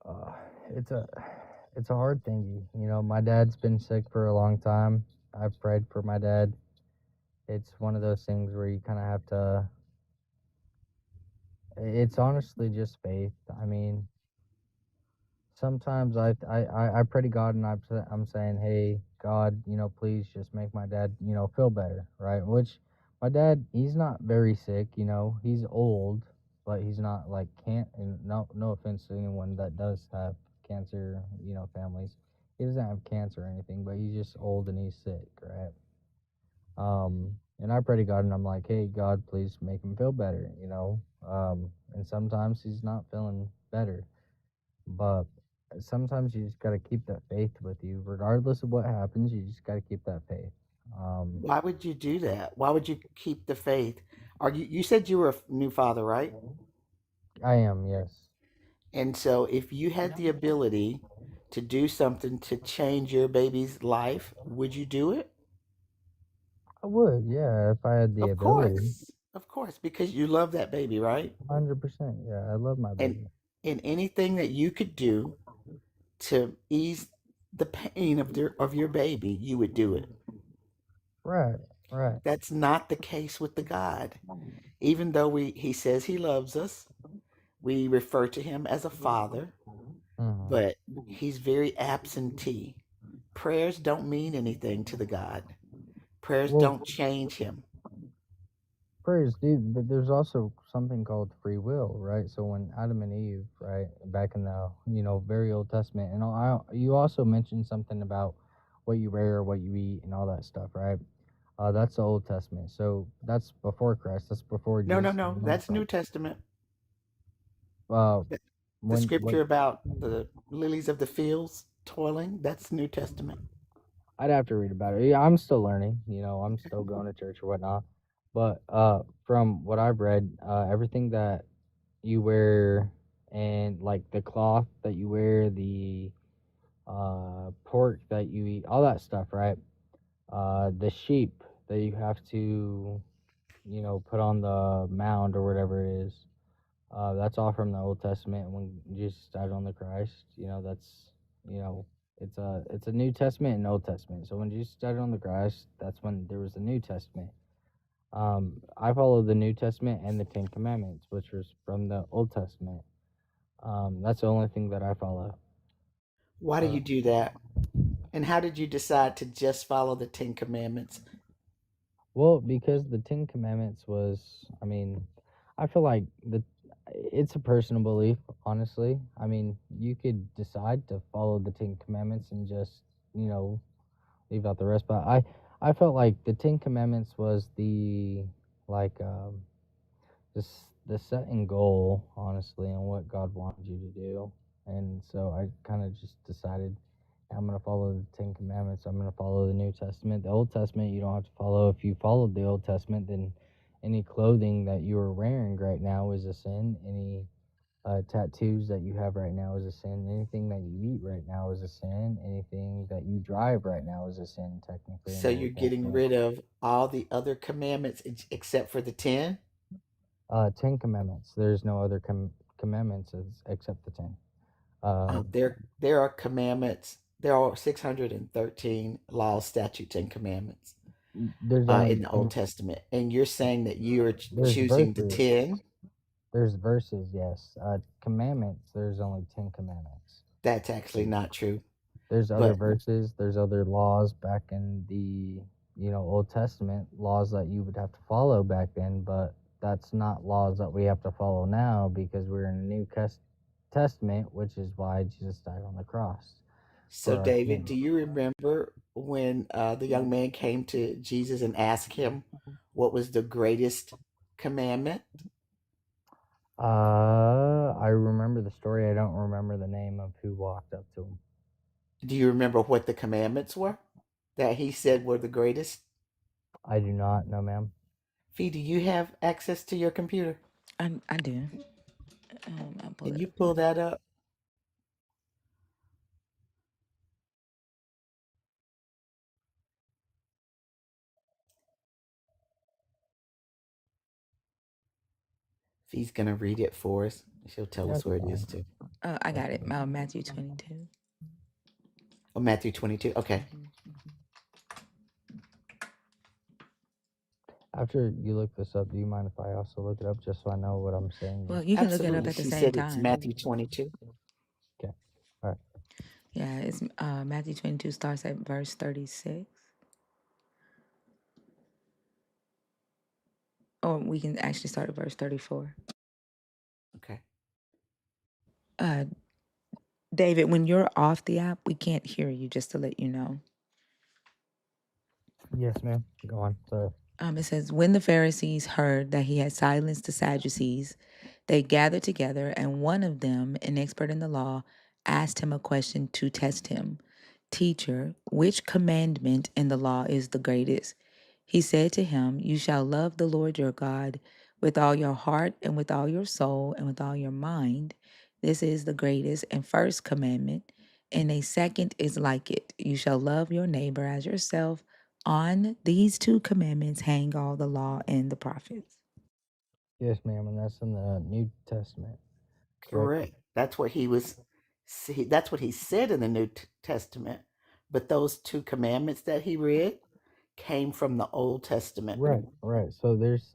uh, it's a it's a hard thing. My dad's been sick for a long time. I've prayed for my dad. It's one of those things where you kind of have to. It's honestly just faith. I mean, sometimes I pray to God and I'm saying, hey God, please just make my dad feel better, right? Which my dad, he's not very sick, he's old, but he's not like can't. And no offense to anyone that does have cancer, families. He doesn't have cancer or anything, but he's just old and he's sick, right? And I pray to God and I'm like, hey God, please make him feel better, and sometimes he's not feeling better, but sometimes you just got to keep that faith with you, regardless of what happens. You just got to keep that faith. Um, Why would you do that? Why would you keep the faith? You said you were a new father, right? I am, yes. And so if you had the ability to do something to change your baby's life, would you do it? I would, yeah, if I had the Of ability. course. Of course, because you love that baby, right? 100%. Yeah, I love my And baby. anything that you could do to ease the pain of your baby, you would do it. Right, right. That's not the case with the God. Even though he says he loves us, we refer to him as a father, hmm but he's very absentee. Prayers don't mean anything to the God. Prayers Well, don't change him. prayers do, but there's also something called free will, right? So when Adam and Eve, right, back in the very Old Testament, and you also mentioned something about what you wear, what you eat, and all that stuff, right? That's the Old Testament. So that's before Christ. That's before No, no, Jesus no. came on the That's scene. New Testament. The, the when what scripture about the lilies of the fields toiling, that's New Testament. I'd have to read about it. Yeah, I'm still learning. You know, I'm still going to church or whatnot. But from what I've read, everything that you wear and like the cloth that you wear, the pork that you eat, all that stuff, right? The sheep that you have to, you know, put on the mound or whatever it is. That's all from the Old Testament. When Jesus died on the Christ, you know, that's, you know, it's a New Testament and Old Testament. So when Jesus died on the Christ, that's when there was the New Testament. I follow the New Testament and the Ten Commandments, which was from the Old Testament. That's the only thing that I follow. Why do Uh, you do that? And how did you decide to just follow the Ten Commandments? Well, because the Ten Commandments was, I mean, I feel like it's a personal belief, honestly. I mean, you could decide to follow the Ten Commandments and just, you know, leave out the rest. But I felt like the Ten Commandments was the like this the setting goal, honestly, and what God wanted you to do. And so I kind of just decided I'm going to follow the Ten Commandments. I'm going to follow the New Testament. The Old Testament, you don't have to follow. If you followed the Old Testament, then any clothing that you are wearing right now is a sin. Any tattoos that you have right now is a sin. Anything that you eat right now is a sin. Anything that you drive right now is a sin, technically, in So the you're Old getting Testament. rid of all the other commandments except for the 10? Ten Commandments. There's no other commandments except the 10. There are commandments. There are 613 laws, statutes, and commandments There's only in the Old 10. Testament, and you're saying that you're There's choosing the verses. 10. There's verses, yes. Commandments, there's only 10 commandments. That's actually not true. There's other But verses, there's other laws back in the, you know, Old Testament, laws that you would have to follow back then, but that's not laws that we have to follow now because we're in a new testament, which is why Jesus died on the cross so, for our David, sins. do you remember when the young man came to Jesus and asked him what was the greatest commandment? I remember the story. I don't remember the name of who walked up to him. Do you remember what the commandments were that he said were the greatest? I do not know, ma'am. Fee, do you have access to your computer? I do. I'll pull Can it you up. pull that up? Fee's gonna read it for us. She'll tell us That's where it is fine. too. I That's got it. fine. Matthew 22. Oh, Matthew 22. Okay. After you look this up, do you mind if I also look it up just so I know what I'm saying? Well, you can look it up Absolutely. at the She same said it's time. Matthew 22. Okay. All right. Yeah, it's Matthew 22 starts at verse 36. Or we can actually start at verse 34. Okay. Uh, David, when you're off the app, we can't hear you, just to let you know. Yes, ma'am. Go on. Sorry. It says, when the Pharisees heard that he had silenced the Sadducees, they gathered together, and one of them, an expert in the law, asked him a question to test him. Teacher, which commandment in the law is the greatest? He said to him, you shall love the Lord your God with all your heart and with all your soul and with all your mind. This is the greatest and first commandment. And a second is like it. You shall love your neighbor as yourself. On these two commandments hang all the law and the prophets. Yes, ma'am. And that's in the New Testament, correct? Correct. That's what he said in the New Testament. But those two commandments that he read came from the Old Testament. Right. Right. So there's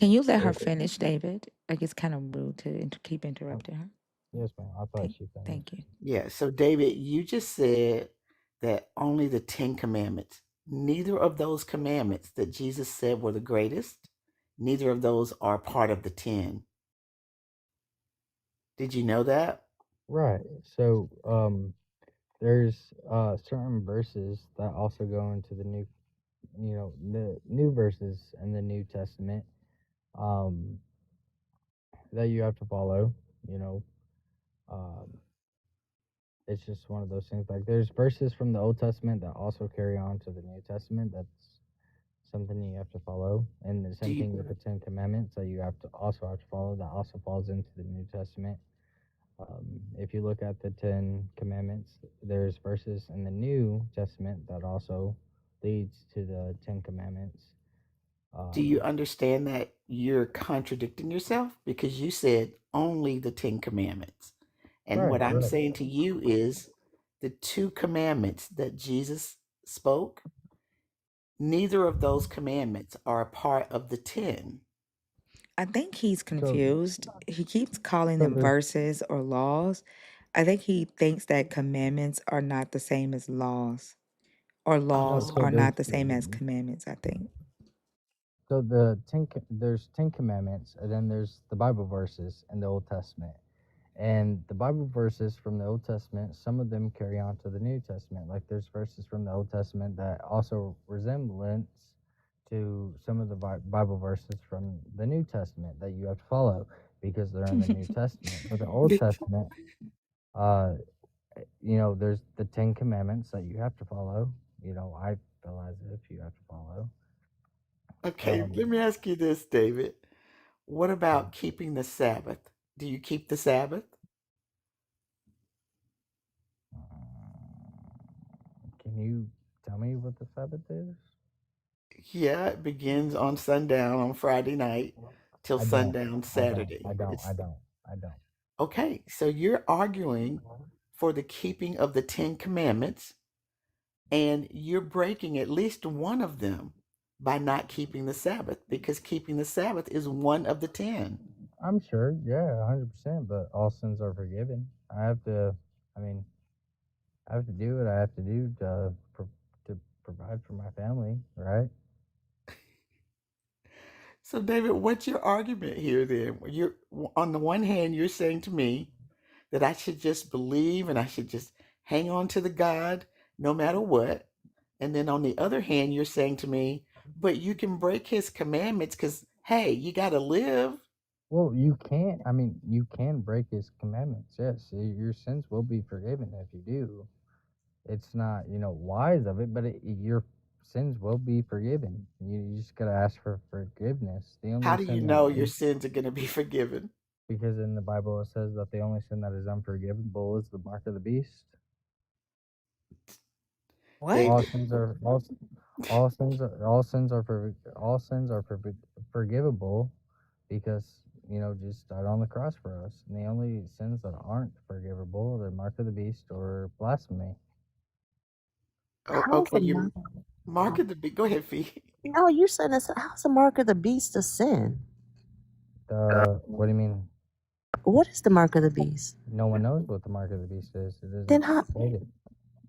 Can you let her finish, David? Like, it's kind of rude to keep interrupting her. yes, ma'am. I thought she finished. Thank you. Yeah. So, David, you just said that only the 10 commandments, neither of those commandments that Jesus said were the greatest, neither of those are part of the 10. Did you know that? Right. So there's certain verses that also go into the new, you know, the new verses in the New Testament that you have to follow. You know, um, it's just one of those things. Like there's verses from the Old Testament that also carry on to the New Testament. That's something you have to follow, and the Do same you thing with the Ten Commandments that you have to follow. That also falls into the New Testament. If you look at the Ten Commandments, there's verses in the New Testament that also leads to the Ten Commandments. do you understand that you're contradicting yourself because you said only the 10 commandments? And Right, what I'm right. saying to you is the two commandments that Jesus spoke, neither of those commandments are a part of the 10. I think he's So, confused. He keeps calling so them the verses or laws. I think he thinks that commandments are not the same as laws, or no, laws so are there's not the same as commandments, I think. so there's Ten Commandments, and then there's the Bible verses in the Old Testament. And the Bible verses from the Old Testament, some of them carry on to the New Testament. Like there's verses from the Old Testament that also resemblance to some of the Bible verses from the New Testament that you have to follow because they're in the New Testament. But the Old Testament, uh, there's the Ten Commandments that you have to follow. I feel as if you have to follow. Okay, let me ask you this, David. What about keeping the Sabbath? Do you keep the Sabbath? Can you tell me what the Sabbath is? Yeah, it begins on sundown on Friday night till I don't. sundown I don't. Saturday. I don't. It's I don't. I don't. okay. So you're arguing for the keeping of the 10 commandments, and you're breaking at least one of them by not keeping the Sabbath because keeping the Sabbath is one of the 10. I'm sure, yeah, 100%. But all sins are forgiven. I have to. I mean, I have to do what I have to do to provide for my family, right? So, David, what's your argument here then? You're on the one hand, you're saying to me that I should just believe and I should just hang on to the God no matter what. And then on the other hand, you're saying to me, but you can break his commandments because, hey, you got to live. Well, you can't. I mean, you can break His commandments. Yes, your sins will be forgiven if you do. It's not, wise of it, but your sins will be forgiven. You just gotta ask for forgiveness. The How only do you sin know that your sins are going to be forgiven? because in the Bible it says that the only sin that is unforgivable is the mark of the beast. What? All David, sins are all sins are forgivable because Jesus died on the cross for us. And the only sins that aren't forgivable are the mark of the beast or blasphemy. How's okay, the you mark? mark of the beast. Go ahead, Fee. No, you're saying this. How's the mark of the beast a sin? What do you mean? What is the mark of the beast? No one knows what the mark of the beast is. Then how?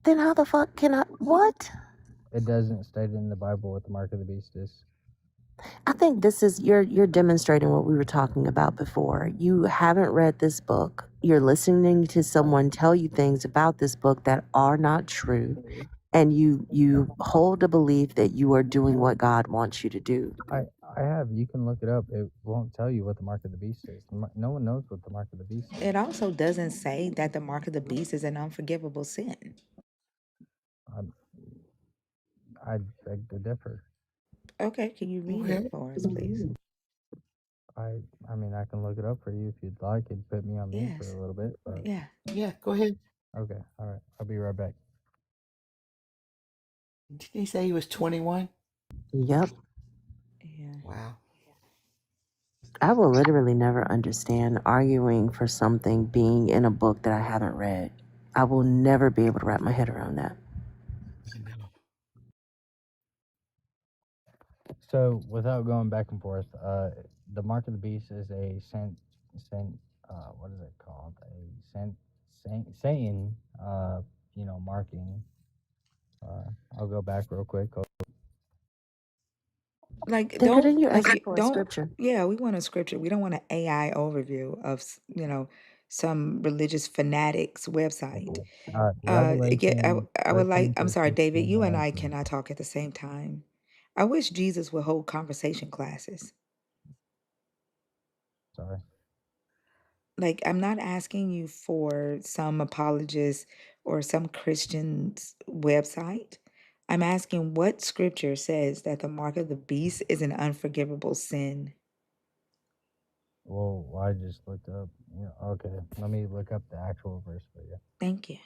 Then how the fuck can I? What? It doesn't state in the Bible what the mark of the beast is. I think this is you're demonstrating what we were talking about before. You haven't read this book. You're listening to someone tell you things about this book that are not true, and you hold a belief that you are doing what God wants you to do. I have. You can look it up. It won't tell you what the mark of the beast is. No one knows what the mark of the beast is. It also doesn't say that the mark of the beast is an unforgivable sin. I beg to differ. Okay, can you read it for us, please? I mean, I can look it up for you if you'd like. It'd put me on mute for Yes. a little bit, but Yeah. Yeah, go ahead. okay, all right. I'll be right back. Did he say he was 21? Yep. Yeah. Wow. I will literally never understand arguing for something being in a book that I haven't read. I will never be able to wrap my head around that. I know. So, without going back and forth, the mark of the beast is a what is it called? Satan, marking. I'll go back real quick. Like Then don't couldn't you like ask you for a don't scripture? yeah, we want a scripture. We don't want an AI overview of, some religious fanatics website. Revelation I would like 13 I'm Mm. through sorry, David, 16 you and and I 19. cannot talk at the same time. I wish Jesus would hold conversation classes. Sorry. Like, I'm not asking you for some apologist or some Christian's website. I'm asking what scripture says that the mark of the beast is an unforgivable sin. Well, I just looked up. Okay, let me look up the actual verse for you. Thank you.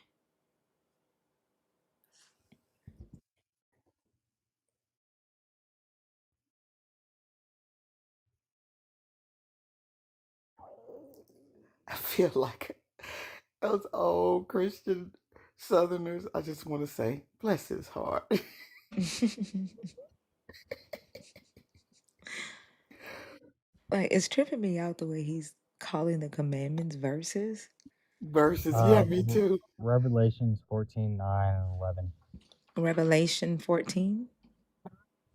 I feel like those old Christian Southerners. I just want to say, bless his heart. Like, it's tripping me out the way he's calling the commandments verses. Verses, yeah, me Re- too. Revelations 14:9 and 11. Revelation 14,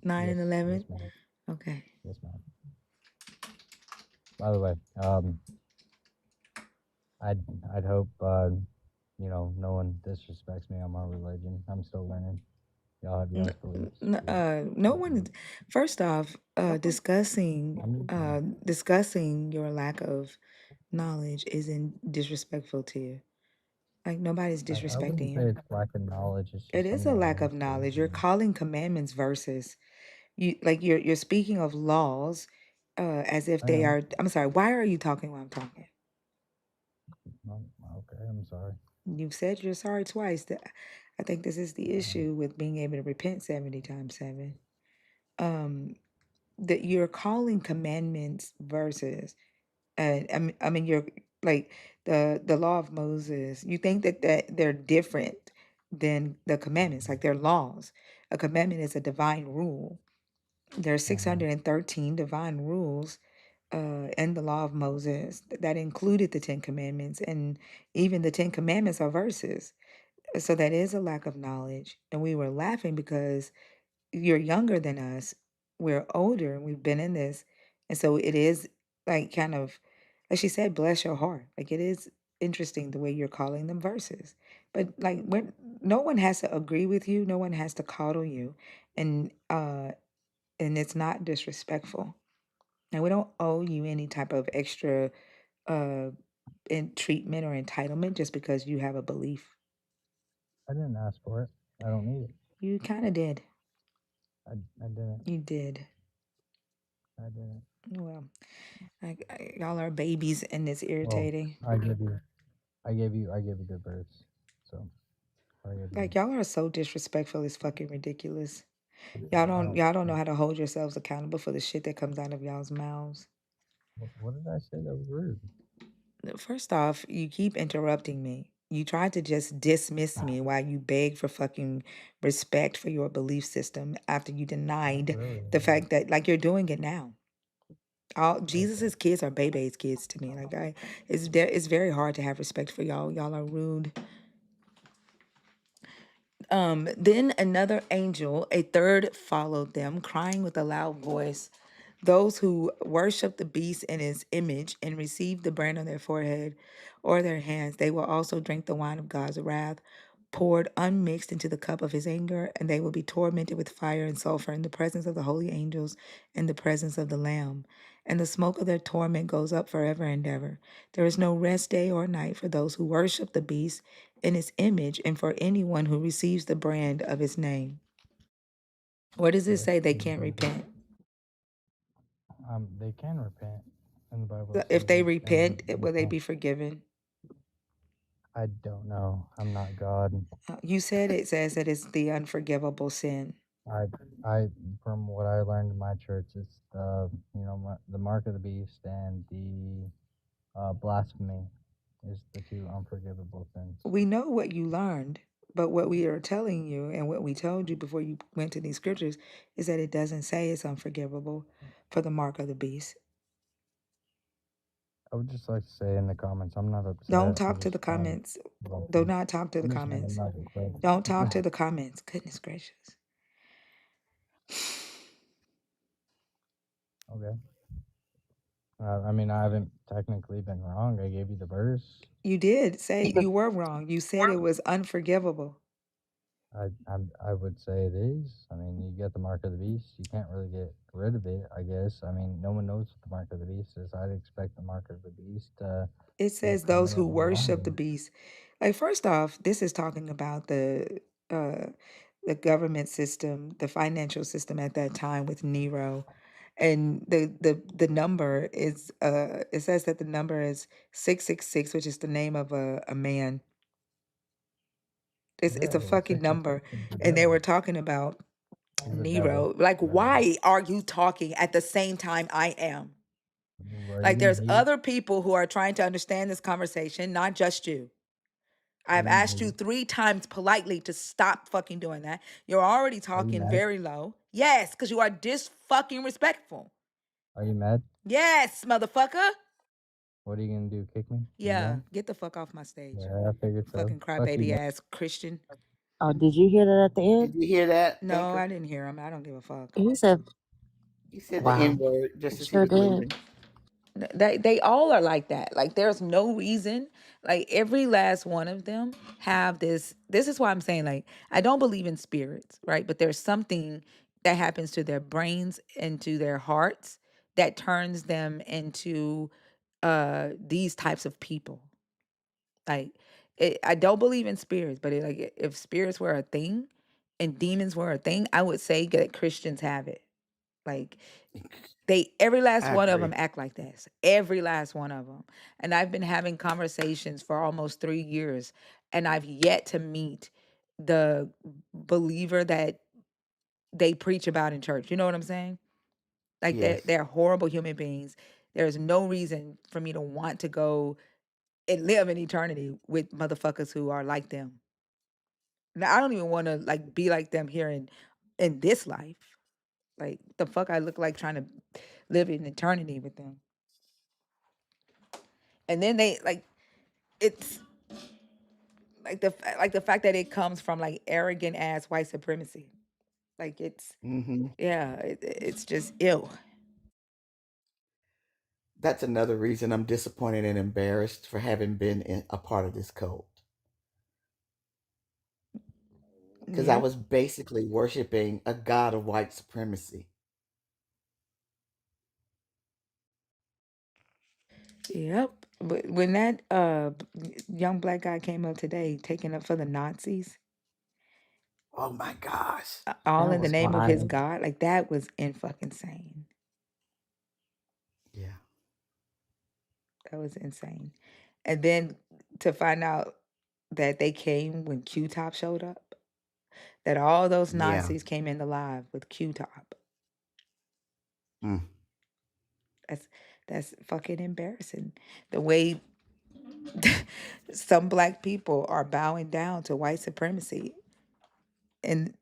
9 Yes, and 11. yes, ma'am. Okay. Yes, ma'am. By the way, I'd hope no one disrespects me on my religion. I'm still learning. Y'all have y'all's beliefs. No one. First off, discussing your lack of knowledge isn't disrespectful to you. Like, nobody's I wouldn't disrespecting say you. it's lack of knowledge. It's It just is I'm a not lack an of expert. knowledge. You're calling commandments verses. You're speaking of laws, as if I they am. are. I'm sorry. Why are you talking while I'm talking? Okay, I'm sorry. You've said you're sorry twice. I think this is the issue with being able to repent 70 times 7. That you're calling commandments verses. I mean, you're like the law of Moses. You think that they're different than the commandments, like they're laws. A commandment is a divine rule. There are 613 divine rules in the law of Moses that included the Ten Commandments, and even the Ten Commandments are verses. So that is a lack of knowledge. And we were laughing because you're younger than us. We're older and we've been in this. And so it is like kind of, like she said, bless your heart. Like, it is interesting the way you're calling them verses. But like, no one has to agree with you, no one has to coddle you. And it's not disrespectful. And we don't owe you any type of extra uh treatment or entitlement just because you have a belief. I didn't ask for it. I don't need it. You kind of did. I didn't. You did. I didn't. Well, y'all are babies and it's Well, irritating. I gave you the verse. So I gave you. Like, y'all are so disrespectful. It's fucking ridiculous. I Y'all don't know how to hold yourselves accountable for the shit that comes out of y'all's mouths. What did I say that was rude? First off, you keep interrupting me. You tried to just dismiss me while you beg for fucking respect for your belief system after you denied Really? the fact that, like, you're doing it now. All Jesus's kids are Bebe's kids to me. Like, it's very hard to have respect for y'all. Y'all are rude. Then another angel, a third, followed them, crying with a loud voice. Those who worship the beast in his image and receive the brand on their forehead or their hands, they will also drink the wine of God's wrath, poured unmixed into the cup of his anger, and they will be tormented with fire and sulfur in the presence of the holy angels and the presence of the Lamb. And the smoke of their torment goes up forever and ever. There is no rest day or night for those who worship the beast in his image and for anyone who receives the brand of his name. Where does it say they can't repent? They can repent, and the Bible If says they and repent, will they be forgiven? I don't know. I'm not God. You said it says that it's the unforgivable sin. I from what I learned in my church, it's the mark of the beast and the blasphemy is the two unforgivable sins. We know what you learned, but what we are telling you and what we told you before you went to these scriptures is that it doesn't say it's unforgivable for the mark of the beast. I would just like to say in the comments, I'm not upset. Don't talk to the comments. Do not talk to the comments. Don't talk to the comments. Goodness gracious. Okay. I mean, I haven't technically been wrong. I gave you the verse. You did say you were wrong. You said it was unforgivable. I would say it is. I mean, you get the mark of the beast. You can't really get rid of it, I guess. I mean, no one knows what the mark of the beast is. I'd expect the mark of the beast to It be says those who permanently on worship the them. beast. Like, first off, this is talking about uh the government system, the financial system at that time with Nero. And the number is it says that the number is 666, which is the name of a man. It's Yeah, a well, fucking 666 number. is the And they devil. were talking about He's the devil. Nero. Like, The devil. why are you talking at the same time I am? What do you Like, mean, there's Haiti? other people who are trying to understand this conversation, not just you. What I've do you mean, asked you Haiti? 3 times politely to stop fucking doing that. You're already Are you talking mad? very low. Yes, because you are dis fucking respectful. Are you mad? Yes, motherfucker. What are you gonna do? Kick me? You Yeah, mad? get the fuck off my stage. Yeah, I figured so. Fucking Fuck you, crybaby man. ass Christian. Oh, did you hear that at the Did end? you hear that, No, Thinker? I didn't hear him. I don't give a fuck. He said, He said the N wow. word He just as he sure was did. leaving. They all are like that. Like, there's no reason. Like, every last one of them have this is why I'm saying, like, I don't believe in spirits, right? But there's something that happens to their brains and to their hearts that turns them into these types of people. Like, I don't believe in spirits, but like, if spirits were a thing and demons were a thing, I would say that Christians have it. Like, every last I one of agree. them act like this. Every last one of them. And I've been having conversations for almost 3 years, and I've yet to meet the believer that they preach about in church. You know what I'm saying? Like, Yes. they're horrible human beings. There's no reason for me to want to go and live in eternity with motherfuckers who are like them. Now, I don't even want to like be like them here in this life. Like, the fuck I look like trying to live in eternity with them. And then they like, it's like the fact that it comes from like arrogant ass white supremacy. Like, it's Hmm. yeah, it's just ill. That's another reason I'm disappointed and embarrassed for having been a part of this cult. Because I Yep. was basically worshiping a god of white supremacy. Yep. But when that young black guy came up today taking up for the Nazis, Oh my gosh. all That in the was name of his wild. God, like, that was in fucking insane. Yeah. That was insane. And then to find out that they came when Q Top showed up, that all those Yeah. Nazis came in alive with Q Top. Mm. That's fucking embarrassing. The way some black people are bowing down to white supremacy and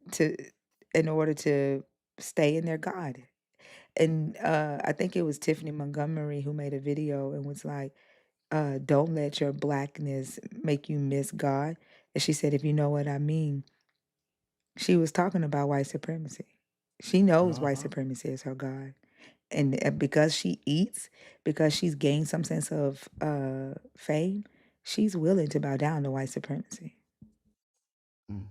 in order to stay in their God. And I think it was Tiffany Montgomery who made a video and was like, don't let your blackness make you miss God. And she said, if you know what I mean, she was talking about white supremacy. She knows white Uh-huh. supremacy is her God. And because she eats, because she's gained some sense of fame, she's willing to bow down to white supremacy. Mm.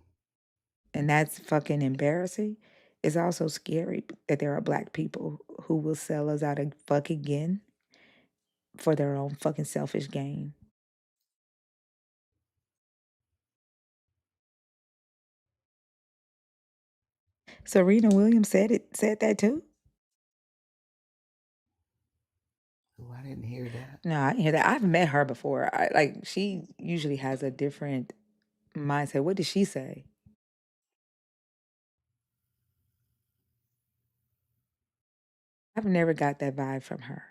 And that's fucking embarrassing. It's also scary that there are black people who will sell us out again for their own fucking selfish gain. Serena Williams said that too. Oh, I didn't hear that. No, I didn't hear that. I've met her before. She usually has a different mindset. What did she say? I've never got that vibe from her.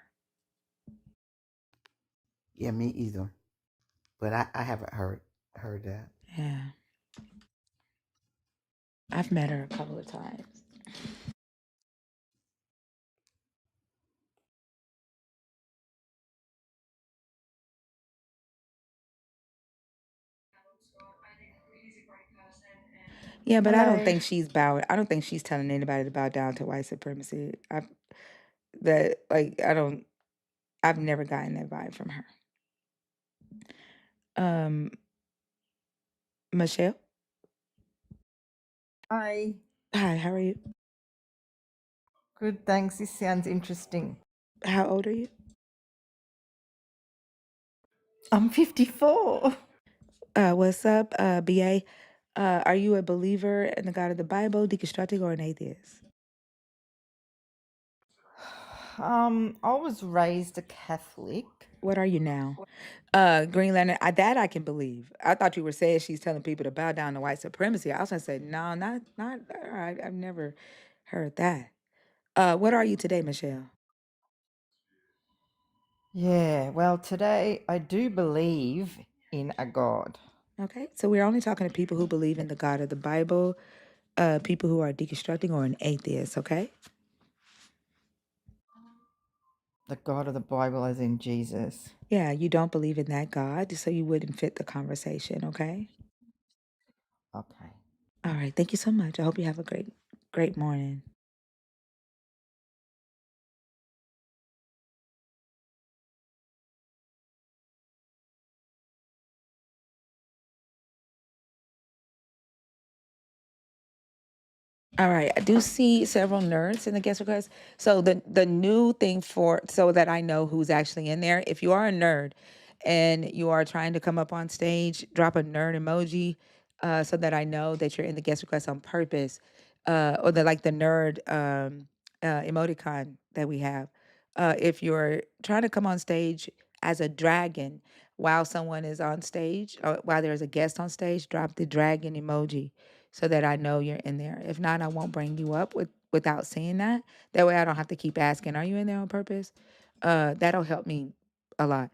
Yeah, me either. But I haven't heard that. Yeah. I've met her a couple of times. Yeah, but I don't Hello. think she's bowing. I don't think she's telling anybody to bow down to white supremacy. That like I don't. I've never gotten that vibe from her. Um, Michelle. Hi. Hi, how are you? Good, thanks. This sounds interesting. How old are you? I'm 54. What's up, BA? Are you a believer in the God of the Bible, deconstructing, or an atheist? I was raised a Catholic. What are you now? Green Lantern, that I can believe. I thought you were saying she's telling people to bow down to white supremacy. I was gonna say, no, not. All right, I've never heard that. What are you today, Michelle? Yeah, well, today I do believe in a God. Okay, so we're only talking to people who believe in the God of the Bible, people who are deconstructing or an atheist. Okay. The God of the Bible, as in Jesus. Yeah, you don't believe in that God, so you wouldn't fit the conversation. Okay. Okay. All right. Thank you so much. I hope you have a great morning. All right, I do see several nerds in the guest request. So the new thing for so that I know who's actually in there, if you are a nerd and you are trying to come up on stage, drop a nerd emoji so that I know that you're in the guest request on purpose, or the nerd emoticon that we have. If you're trying to come on stage as a dragon while someone is on stage, or while there's a guest on stage, drop the dragon emoji so that I know you're in there. If not, I won't bring you up without seeing that. That way I don't have to keep asking, are you in there on purpose? That'll help me a lot.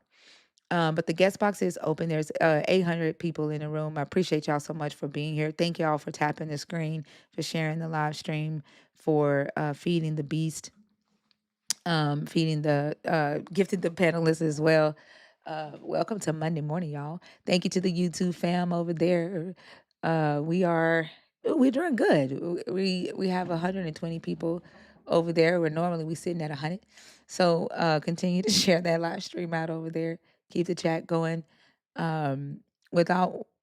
But the guest box is open. There's 800 people in the room. I appreciate y'all so much for being here. Thank y'all for tapping the screen, for sharing the live stream, for feeding the beast, feeding the gifted the panelists as well. Welcome to Monday morning, y'all. Thank you to the YouTube fam over there. We're doing good. We have 120 people over there where normally we sitting at 100. So continue to share that live stream out over there. Keep the chat going.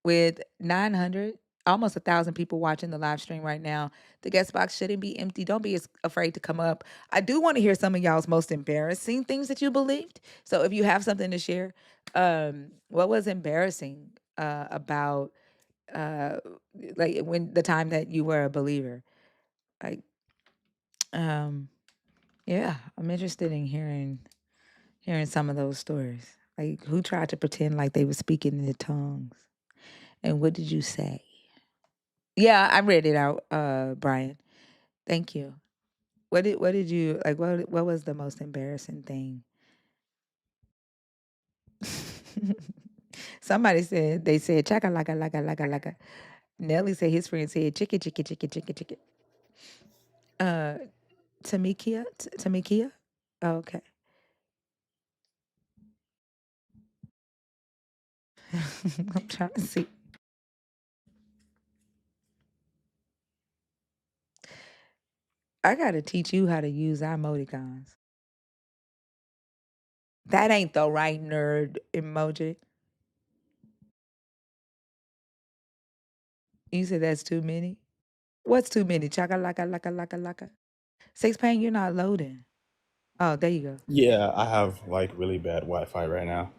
With 900, almost 1,000 people watching the live stream right now, the guest box shouldn't be empty. Don't be afraid to come up. I do want to hear some of y'all's most embarrassing things that you believed. So if you have something to share, what was embarrassing about uh, like when the time that you were a believer? Like, yeah, I'm interested in hearing some of those stories. Like, who tried to pretend like they were speaking in the tongues, and what did you say? Yeah, I read it out, Brian. Thank you. What did you like? What was the most embarrassing thing? Somebody said they said chaka laka laka laka laka. Nelly said his friend said chicken chicken chicken chicken chicken. Uh, Tamikia. Oh, okay. I'm trying to see. I gotta teach you how to use our emoticons. That ain't the right nerd emoji. You said that's too many. What's too many? Chaka laka laka laka laka. Six pain, you're not loading. Oh, there you go. Yeah, I have like really bad Wi-Fi right now.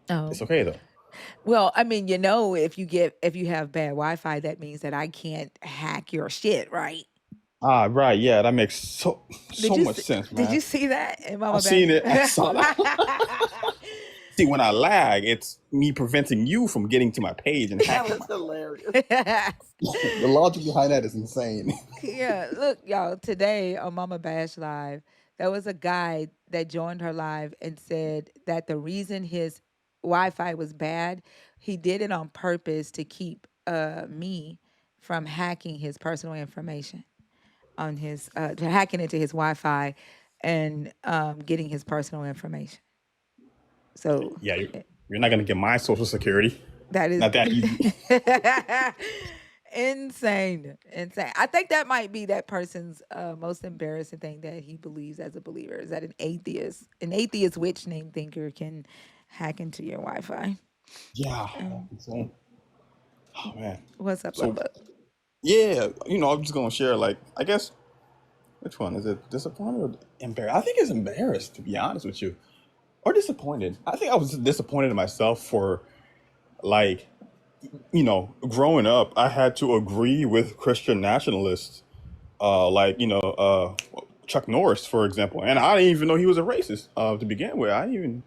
Oh, It's okay though. well, I mean, if you have bad Wi-Fi, that means that I can't hack your shit, right? Ah, right. Yeah, that makes so much sense, Did man. you see that in I Mama seen Bash? it. I saw that. See, when I lag, it's me preventing you from getting to my page and That hacking was my. hilarious. The logic behind that is insane. Yeah, look, y'all, today on Mama Bash Live, there was a guy that joined her live and said that the reason his Wi-Fi was bad, he did it on purpose to keep me from hacking his personal information on his to hacking into his Wi-Fi and getting his personal information. So Yeah, you're not gonna get my social security. that is Not that easy. insane. Insane. I think that might be that person's most embarrassing thing that he believes as a believer is that an atheist witch named Thinker can hack into your Wi-Fi. Yeah, Um, insane. Oh man. what's up, So Love Bug? yeah, I'm just gonna share, like, I guess, which one is it? Disappointed or embarrassed? I think it's embarrassed, to be honest with you, or disappointed. I think I was disappointed in myself for, like, growing up. I had to agree with Christian nationalists, like Chuck Norris, for example, and I didn't even know he was a racist to begin with. I didn't even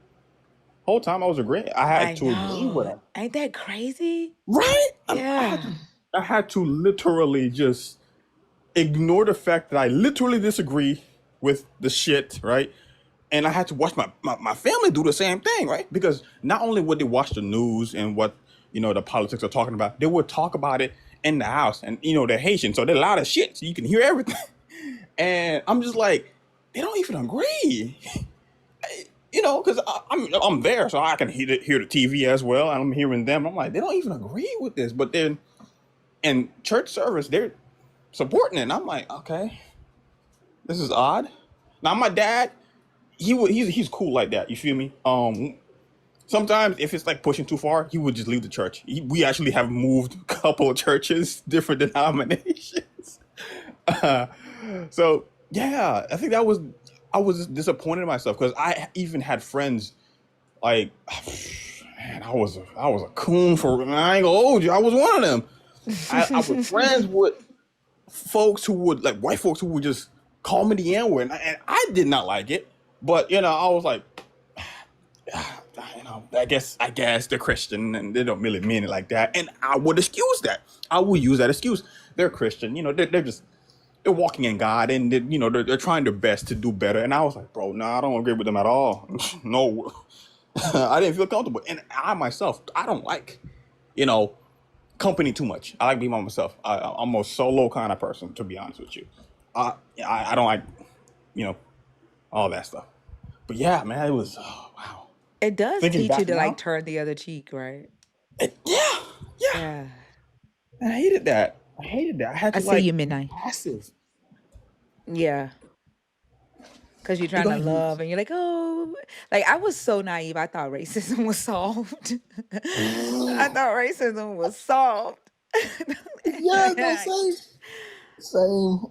whole time I was agreeing. I had I to agree with know. him, Ain't that crazy? right? Yeah. I had to literally just ignore the fact that I literally disagree with the shit, right? And I had to watch my family do the same thing, right? Because not only would they watch the news and what the politics are talking about, they would talk about it in the house, and they're Haitian, so they're loud as shit, so you can hear everything. And I'm just like, they don't even agree, because I'm there, so I can hear the TV as well, and I'm hearing them. I'm like, they don't even agree with this, but then in church service, they're supporting it. And I'm like, okay, this is odd. Now my dad, he's cool like that. You feel me? Sometimes if it's like pushing too far, he would just leave the church. We actually have moved a couple of churches, different denominations. Uh, so yeah, I think I was disappointed in myself because I even had friends like, man, I was a coon for. I ain't gonna hold you. I was one of them. I was friends with folks who would, like, white folks who would just call me the N word, and I did not like it. But I was like, I guess they're Christian and they don't really mean it like that, and I would excuse that. I would use that excuse. They're Christian, they're walking in God, and they're trying their best to do better. And I was like, bro, no, I don't agree with them at all. No, I didn't feel comfortable, and I myself, I don't like, company too much. I like being by myself. I'm a solo kind of person, to be honest with you. I don't like, all that stuff. But yeah, man, it was, oh, wow. It does Thinking teach you back to like now, turn the other cheek, right? yeah, Yeah. I hated that. I hated that. I had I to see like you, be Midnight. passive. Yeah. Because you're trying to love and you're like, oh, like I was so naive. I thought racism was solved. I thought racism was solved. Yeah, no, same.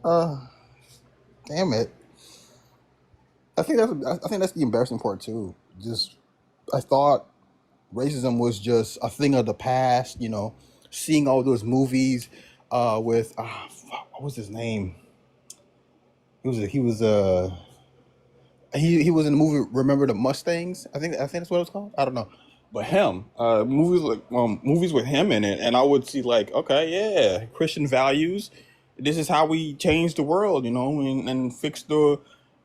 Damn it. I think that's the embarrassing part too. Just, I thought racism was just a thing of the past. Seeing all those movies, with what was his name? He was in the movie Remember the Mustangs. I think that's what it was called. I don't know, but him, movies with him in it, and I would see like, okay, yeah, Christian values. This is how we change the world, and fix the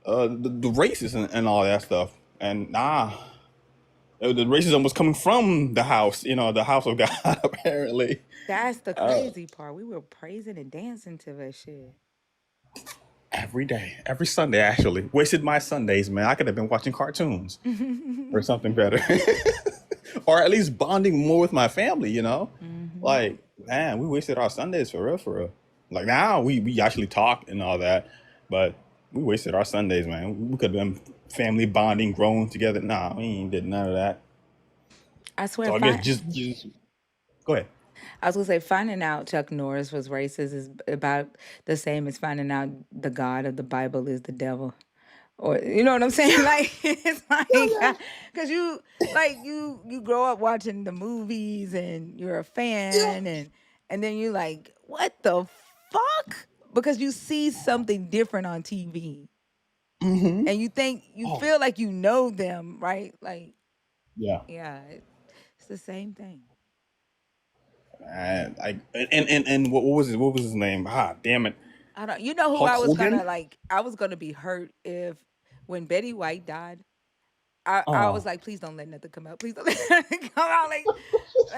racism and all that stuff. And the racism was coming from the house, the house of God, apparently. That's the Uh, crazy part. We were praising and dancing to that shit. every day, every Sunday, actually. Wasted my Sundays, man. I could have been watching cartoons or something better. Or at least bonding more with my family. Like, man, we wasted our Sundays for real, for real. Like, now we actually talk and all that, but we wasted our Sundays, man. We could have been family bonding, growing together. Nah, we ain't did none of that. I swear, So I guess just go ahead. I was gonna say finding out Chuck Norris was racist is about the same as finding out the God of the Bible is the devil. Or you know what I'm saying? Like it's like because you grow up watching the movies and you're a fan and then you like, what the fuck? Because you see something different on TV. Mm-hmm. And you feel like you know them, right? Like, Yeah. yeah, it's the same thing. And what was his name? Damn it. I don't. You know who Hulk I was Hogan. gonna like? I was gonna be hurt if when Betty White died. I was Oh, like, please don't let nothing come out. Please don't let nothing come out. Like,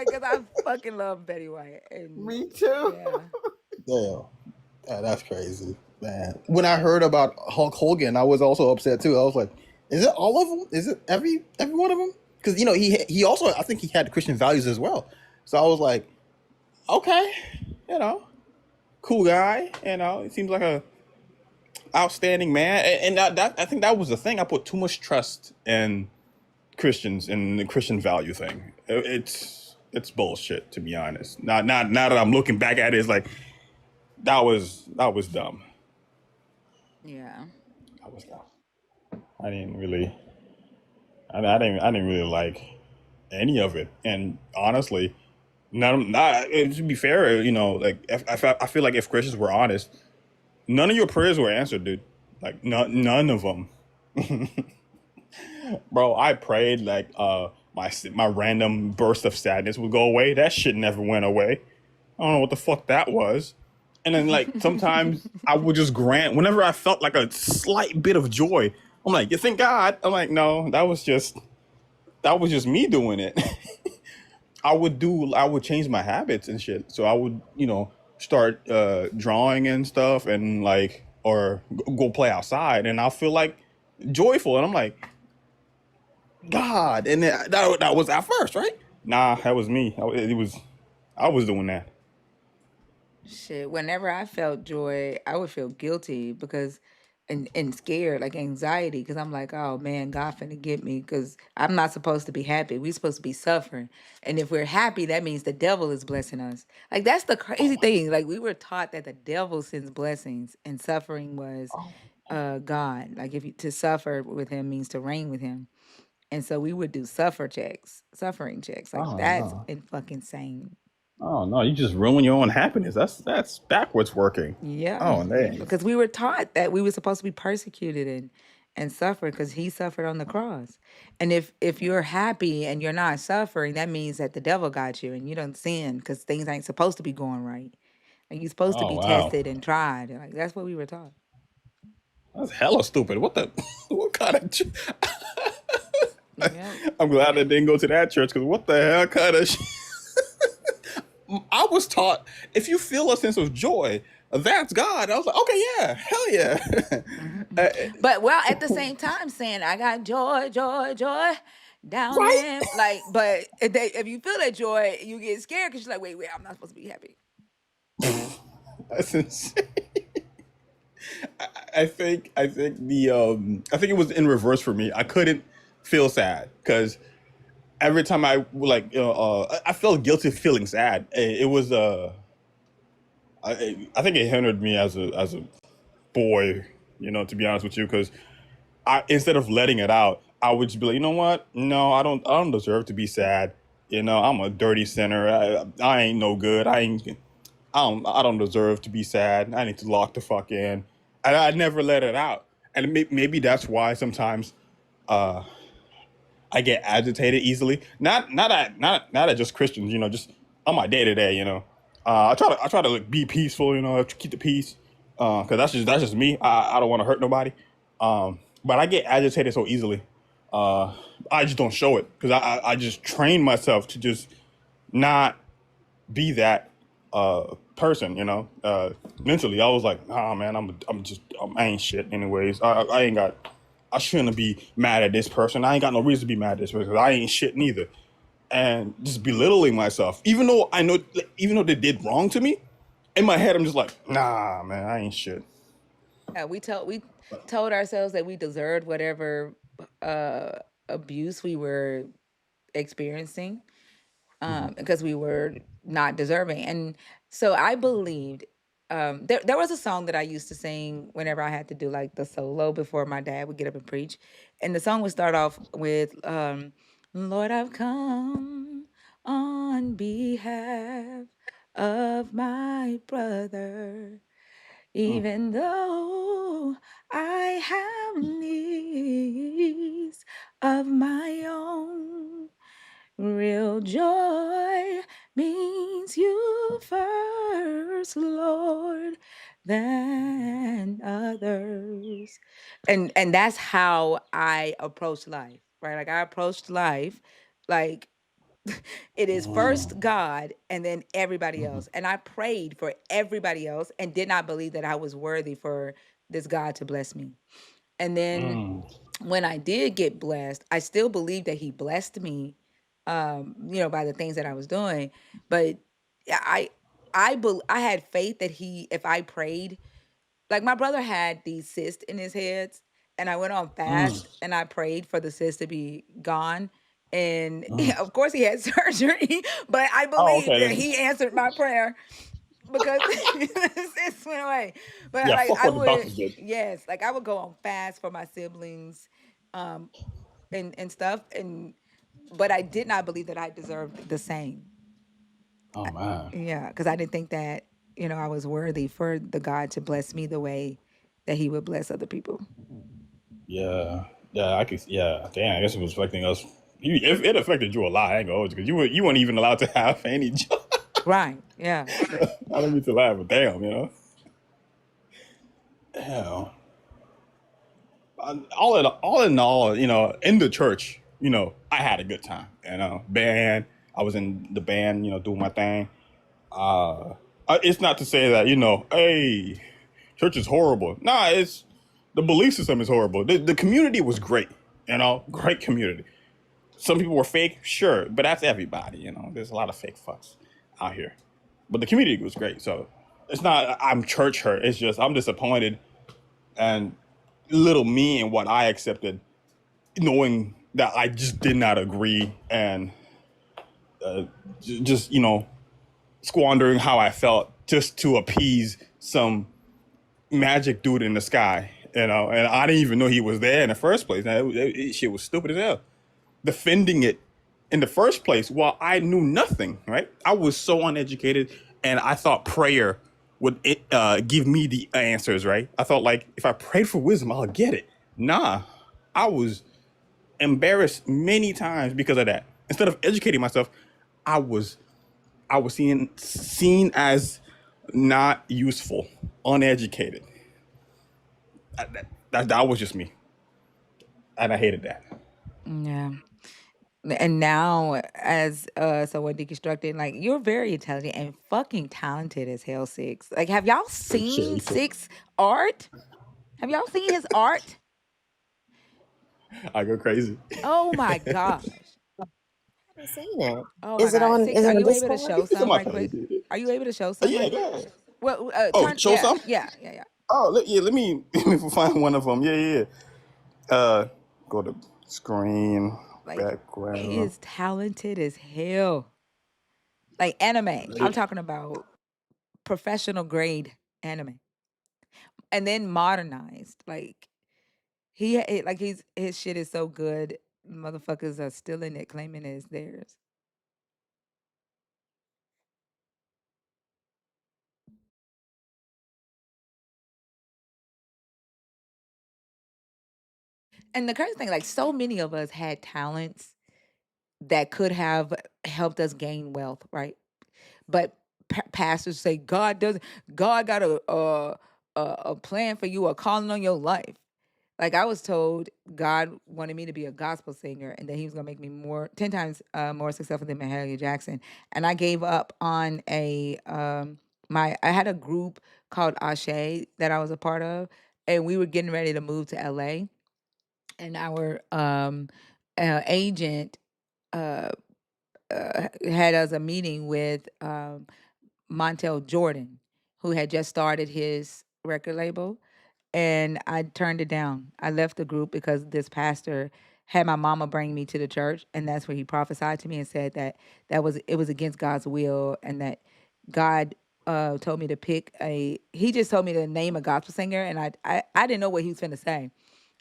cause I fucking love Betty White. And Me too. yeah. damn. Yeah, that's crazy, man. When I heard about Hulk Hogan, I was also upset too. I was like, is it all of them? Is it every one of them? Because he also, I think he had Christian values as well. So I was like, okay, cool guy. He seems like a outstanding man. And that I think that was the thing. I put too much trust in Christians and the Christian value thing. It's bullshit, to be honest. Now that I'm looking back at it, it's like, that was dumb. Yeah. That was dumb. I didn't really, I didn't really like any of it. And honestly, not to be fair, you know, like I feel like if Christians were honest, none of your prayers were answered, dude. Like none of them. Bro, I prayed like my random burst of sadness would go away. That shit never went away. I don't know what the fuck that was. And then like sometimes I would just grant whenever I felt like a slight bit of joy. I'm like, you thank God? I'm like, no, that was just me doing it. I would change my habits and shit. So I would, you know, start drawing and stuff and like or go play outside and I'll feel like joyful and I'm like, God, and that was at first, right? Nah, that was me. I was doing that. Shit, whenever I felt joy, I would feel guilty because and scared, like anxiety, because I'm like, oh man, God finna get me because I'm not supposed to be happy. We're supposed to be suffering. And if we're happy, that means the devil is blessing us. Like that's the crazy thing. Like we were taught that the devil sends blessings and suffering was God. Like if you to suffer with him means to reign with him. And so we would do suffering checks. Like Oh that's no. fucking insane. Oh no, you just ruin your own happiness. That's backwards working. Yeah, Oh man. because we were taught that we were supposed to be persecuted and suffer because he suffered on the cross. And if you're happy and you're not suffering, that means that the devil got you and you don't sin because things ain't supposed to be going right. Like you're supposed to Oh be wow. tested and tried. Like that's what we were taught. That's hella stupid. What the what kind of Yeah. I'm glad I didn't go to that church because what the hell kind of I was taught if you feel a sense of joy, that's God. I was like, okay, yeah, hell yeah. But well, at the same time, saying I got joy, joy, joy down Right? in like, but if you feel that joy, you get scared because you're like, wait, I'm not supposed to be happy. That's insane. I think I think it was in reverse for me. I couldn't feel sad because every time I felt guilty feeling sad. It was I think it hindered me as a boy, you know, to be honest with you, because I instead of letting it out, I would just be like, you know what? No, I don't deserve to be sad. You know, I'm a dirty sinner. I ain't no good. I don't deserve to be sad. I need to lock the fuck in. And I never let it out. And maybe that's why sometimes uh, I get agitated easily. Not at just Christians, you know, just on my day to day, you know. I try to like, be peaceful, you know, keep the peace, because that's just me. I don't want to hurt nobody. But I get agitated so easily. I just don't show it because I just train myself to just not be that person, you know. Mentally, I was like, nah, man, I ain't shit anyways. I ain't got. I shouldn't be mad at this person. I ain't got no reason to be mad at this person. I ain't shit neither. And just belittling myself, even though I know, even though they did wrong to me, in my head, I'm just like, nah, man, I ain't shit. Yeah, we told ourselves that we deserved whatever abuse we were experiencing because we were not deserving. And so I believed there was a song that I used to sing whenever I had to do like the solo before my dad would get up and preach. And the song would start off with Lord, I've come on behalf of my brother. Even though I have needs of my own, real joy means you first, Lord, than others. And that's how I approach life, right? Like I approached life like it is first God and then everybody else. And I prayed for everybody else and did not believe that I was worthy for this God to bless me. And then when I did get blessed, I still believed that he blessed me, you know, by the things that I was doing. But I had faith that if I prayed, like my brother had these cysts in his head, and I went on fast and I prayed for the cyst to be gone. And of course he had surgery, but I Oh, believe okay that then. he answered my prayer. because it went away. But Yeah, like fuck I what the would, doctors did. yes, like I would go on fast for my siblings, um, and stuff, and but I did not believe that I deserved the same. Oh man. Yeah, because I didn't think that I was worthy for the God to bless me the way that He would bless other people. Yeah. Yeah, I could. Yeah, damn. I guess it was affecting us. It affected you a lot. I ain't gonna because you weren't even allowed to have any job. Right? Yeah. I don't mean to laugh, but damn, damn. All in all, in the church, I had a good time. Band. I was in the band, doing my thing. It's not to say that hey, church is horrible. Nah, it's the belief system is horrible. The community was great. Great community. Some people were fake, sure, but that's everybody. There's a lot of fake fucks out here, but the community was great. So it's not I'm church hurt. It's just I'm disappointed and little me and what I accepted, knowing that I just did not agree and just squandering how I felt just to appease some magic dude in the sky. And I didn't even know he was there in the first place. Now, shit was stupid as hell. Defending it in the first place while I knew nothing, right? I was so uneducated and I thought prayer would give me the answers, right? I thought like if I prayed for wisdom, I'll get it. Nah, I was embarrassed many times because of that. Instead of educating myself, I was seen as not useful, uneducated. That was just me, and I hated that. Yeah. And now, as someone deconstructing, like you're very intelligent and fucking talented as hell, Six. Like, have y'all seen Appreciate it. Six art? Have y'all seen his art? I go crazy. Oh my gosh. haven't seen it. Oh my Is it God. on? Six, Is it are on you able to Discord? show It's on some my right page. quick? Are you able to show some Yeah, right go quick? ahead. Well, Oh, turn, show yeah, some. yeah, yeah, yeah. Oh, let me let me find one of them. Yeah. Go to screen Like, he background. is talented as hell. Like anime. I'm talking about professional grade anime. And then modernized. Like, his shit is so good. Motherfuckers are stealing it, claiming it's theirs. And the crazy thing, like so many of us had talents that could have helped us gain wealth, right? But pastors say God got a plan for you, a calling on your life. Like I was told God wanted me to be a gospel singer and that he was gonna make me 10 times more successful than Mahalia Jackson. And I gave up on I had a group called Ashe that I was a part of, and we were getting ready to move to LA. And our agent uh, had us a meeting with Montel Jordan, who had just started his record label, and I turned it down. I left the group because this pastor had my mama bring me to the church, and that's where he prophesied to me and said that it was against God's will, and that God told me to pick a. He just told me to name a gospel singer, and I didn't know what he was finna say,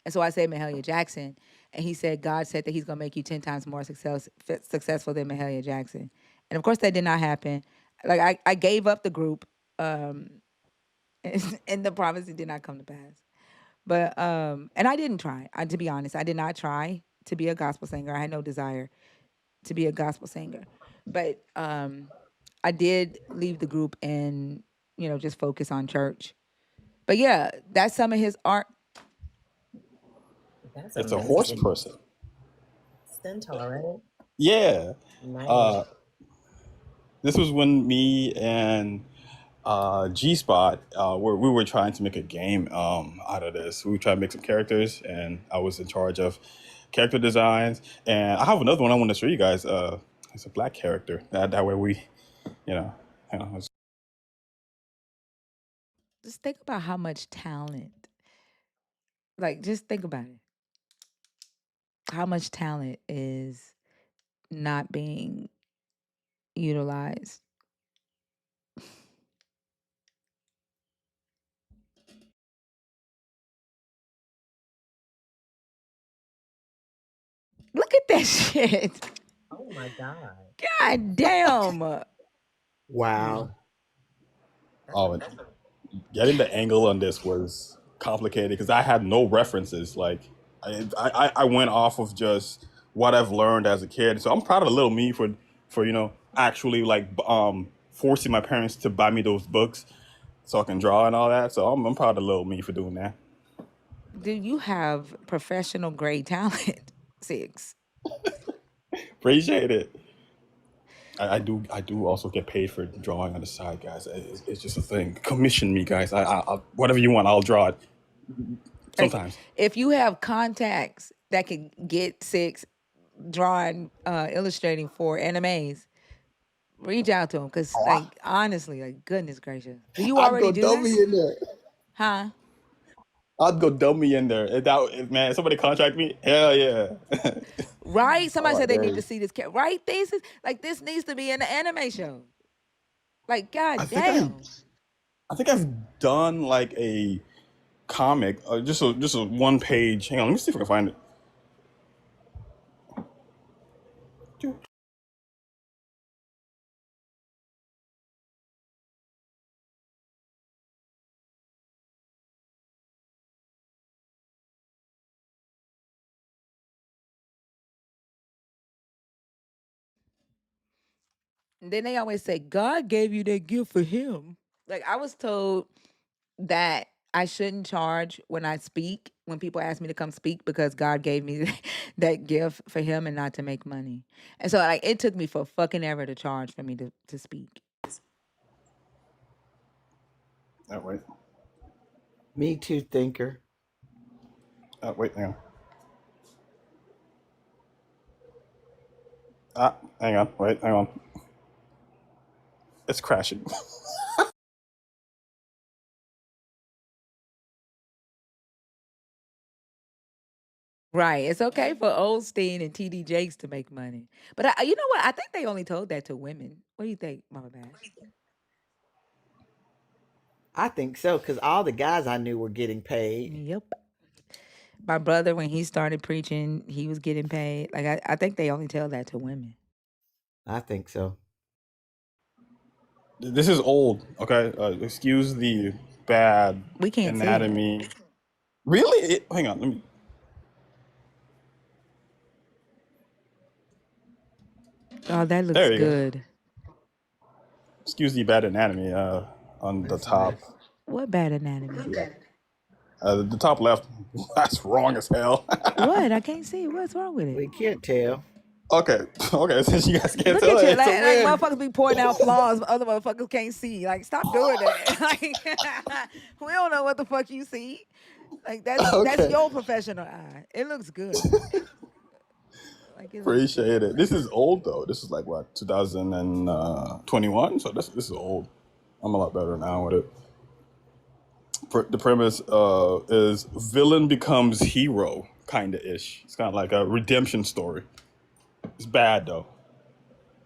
and so I said Mahalia Jackson, and he said God said that He's gonna make you 10 times more successful than Mahalia Jackson, and of course that did not happen. Like I gave up the group. Um, and the prophecy did not come to pass. But and I didn't try. To be honest, I did not try to be a gospel singer. I had no desire to be a gospel singer. But I did leave the group and just focus on church. But yeah, that's some of his art. That's It's a horse amazing. person. Centaur, right? Yeah. Nice. Uh, this was when me and G Spot, where we were trying to make a game out of this. We were trying to make some characters, and I was in charge of character designs. And I have another one I want to show you guys. It's a black character. That way we, you know, it's Just think about how much talent. Like, just think about it. How much talent is not being utilized. get that shit. Oh my god. God damn. Wow. Oh, getting the angle on this was complicated because I had no references. Like, I went off of just what I've learned as a kid. So I'm proud of the little me for actually like forcing my parents to buy me those books so I can draw and all that. So I'm proud of little me for doing that. Dude, you have professional grade talent. 6. Appreciate it. I do also get paid for drawing on the side, guys. It's just a thing. Commission me, guys. I whatever you want, I'll draw it. Like, Sometimes. if you have contacts that can get 6 drawing, illustrating for animes, reach out to them. Because, like, honestly, like, goodness gracious. Do you I'd already go do that? dummy in there. Huh? I'd go dummy in there. If man, somebody contract me, hell yeah. Right? Somebody said they need dang. to see this. Right? This needs to be in the anime show. Like, god damn. I think I've done like a comic, just a 1 page. Hang on, let me see if I can find it. And then they always say, God gave you that gift for him. Like, I was told that I shouldn't charge when I speak, when people ask me to come speak, because God gave me that gift for him and not to make money. And so, like, it took me for fucking ever to charge for me to speak. Oh, wait. Me too, thinker. Oh, wait, hang on. Hang on. It's crashing. Right. It's okay for Olstein and TD Jakes to make money. But you know what? I think they only told that to women. What do you think, Mama Bass? I think so, because all the guys I knew were getting paid. Yep. My brother, when he started preaching, he was getting paid. Like, I think they only tell that to women. I think so. This is old, okay? Excuse the bad We can't anatomy. see it. Really? Hang on, let me. Oh, that looks There you good. go. Excuse the bad anatomy on the top. Nice. What bad anatomy? The top left. That's wrong as hell. What? I can't see. What's wrong with it? We can't tell. Okay, since you guys can't Look tell at you. it, Like it's a win. motherfuckers be pointing out flaws, but other motherfuckers can't see. Like, stop doing that. Like, we don't know what the fuck you see. Like, that's your professional eye. It looks good. Like, Appreciate it. This is old though. This is like what 2021. So this is old. I'm a lot better now with it. The premise is villain becomes hero, kind of ish. It's kind of like a redemption story. It's bad though.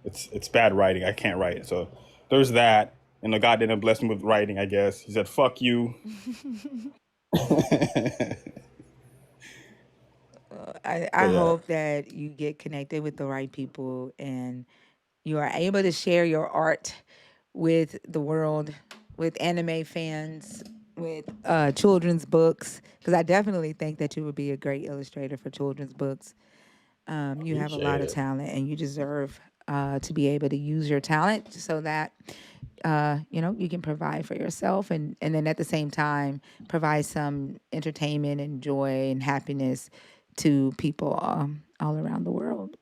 It's bad writing. I can't write it. So there's that. And the God didn't bless me with writing, I guess. He said, fuck you. I hope that you get connected with the right people and you are able to share your art with the world, with anime fans, with children's books. Because I definitely think that you would be a great illustrator for children's books. You have a lot of talent and you deserve to be able to use your talent so that you can provide for yourself and then at the same time provide some entertainment and joy and happiness to people all around the world.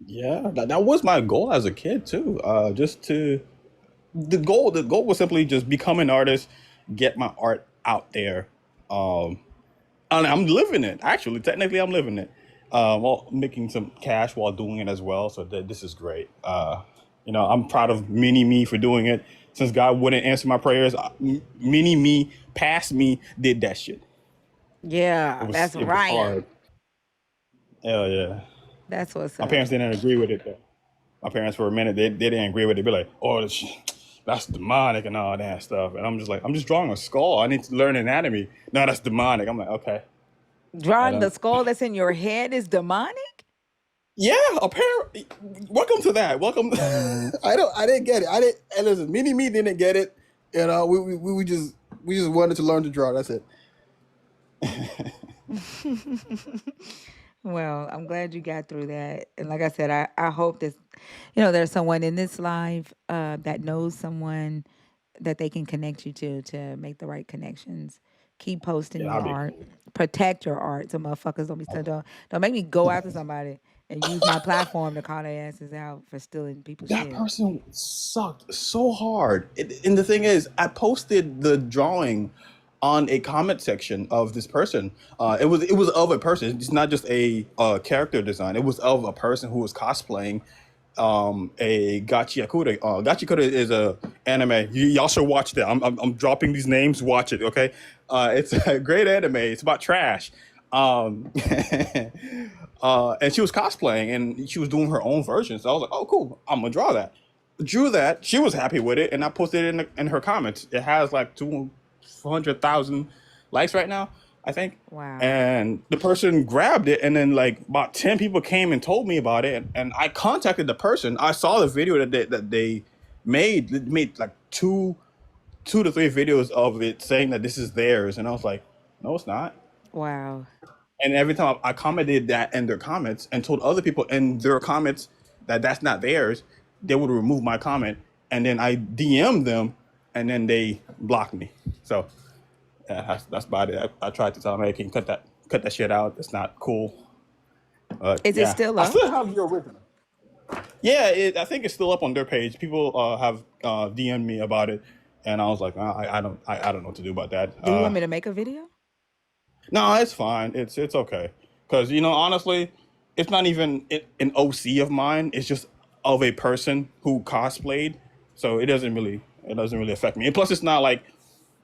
Yeah, that was my goal as a kid too. The goal was simply just become an artist, get my art out there. And I'm living it. Actually, technically, I'm living it. While making some cash while doing it as well. So this is great. I'm proud of mini me for doing it. Since God wouldn't answer my prayers, mini me, past me, did that shit. Yeah, that's it was right. hard. Hell yeah. That's what's My up. parents didn't agree with it though. My parents for a minute they didn't agree with it. They'd be like, "Oh, that's demonic and all that stuff." And I'm just like, "I'm just drawing a skull. I need to learn anatomy." No, that's demonic. I'm like, okay. Drawing the skull that's in your head is demonic? Yeah, apparently. Welcome to that. Welcome. I didn't get it. I didn't. And listen, me didn't get it. You know, we just wanted to learn to draw. That's it. Well, I'm glad you got through that. And like I said, I hope that, there's someone in this life that knows someone that they can connect you to make the right connections. Keep posting Yeah, your I'll be art. cool. Protect your art so motherfuckers don't be so don't make me go after somebody and use my platform to call their asses out for stealing people's That shit. person sucked so hard. And the thing is, I posted the drawing on a comment section of this person. It was of a person. It's not just a character design. It was of a person who was cosplaying a Gachikura. Gachikura is a anime. Y'all should watch that. I'm dropping these names. Watch it, okay? It's a great anime. It's about trash. Um, and she was cosplaying and she was doing her own version. So I was like, oh, cool. I'm gonna draw that. Drew that. She was happy with it, and I posted it in her comments. It has like 200,000 likes right now, I think. Wow. And the person grabbed it, and then like about 10 people came and told me about it, and I contacted the person. I saw the video that they made. They made like two to three videos of it saying that this is theirs, and I was like, no, it's not. Wow. And every time I commented that in their comments and told other people in their comments that that's not theirs, they would remove my comment, and then I DM'd them, and then they blocked me. So yeah, that's about it. I tried to tell them, hey, can you cut that shit out? It's not cool. Is it Yeah, still I up? still have your original. Yeah, I think it's still up on their page. People have DM'd me about it, and I was like, I don't know what to do about that. Do you want me to make a video? No, it's fine. It's okay. Because honestly, it's not even an OC of mine. It's just of a person who cosplayed. So it doesn't really affect me. And plus, it's not like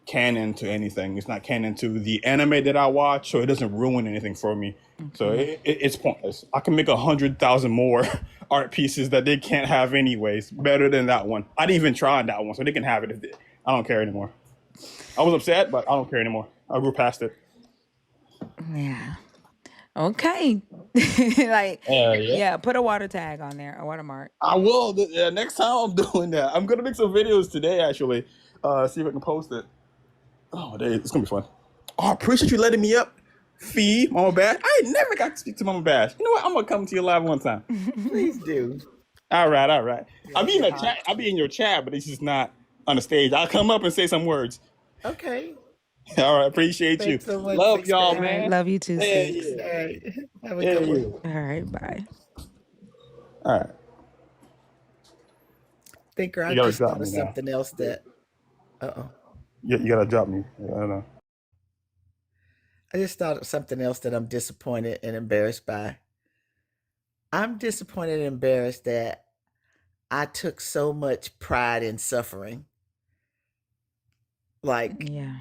canon to anything. It's not canon to the anime that I watch, so it doesn't ruin anything for me. So it's pointless. I can make 100,000 more art pieces that they can't have anyways. Better than that one. I didn't even try on that one, so they can have it. I don't care anymore. I was upset, but I don't care anymore. I grew past it. Yeah. Okay. Like, yeah, put a water tag on there, a watermark. I will. Next time I'm doing that, I'm gonna make some videos today. Actually, see if I can post it. Oh, it's gonna be fun. Oh, I appreciate you letting me up, Fee, Mama Bash. I ain't never got to speak to Mama Bash. You know what? I'm gonna come to your live one time. Please do. All right. I'll be in your the chat. I'll be in your chat, but it's just not on the stage. I'll come up and say some words. Okay. All right. Appreciate you. Thanks so much, Love Six y'all, All right. man. Love you too, Six. All right. Have a Yeah, good one. yeah. All right. Bye. All right. Thinker, I You gotta just drop thought of me now. something else that. Uh-oh. You gotta drop me. I don't know. I just thought of something else that I'm disappointed and embarrassed by. I'm disappointed and embarrassed that I took so much pride in suffering. Like, Yeah.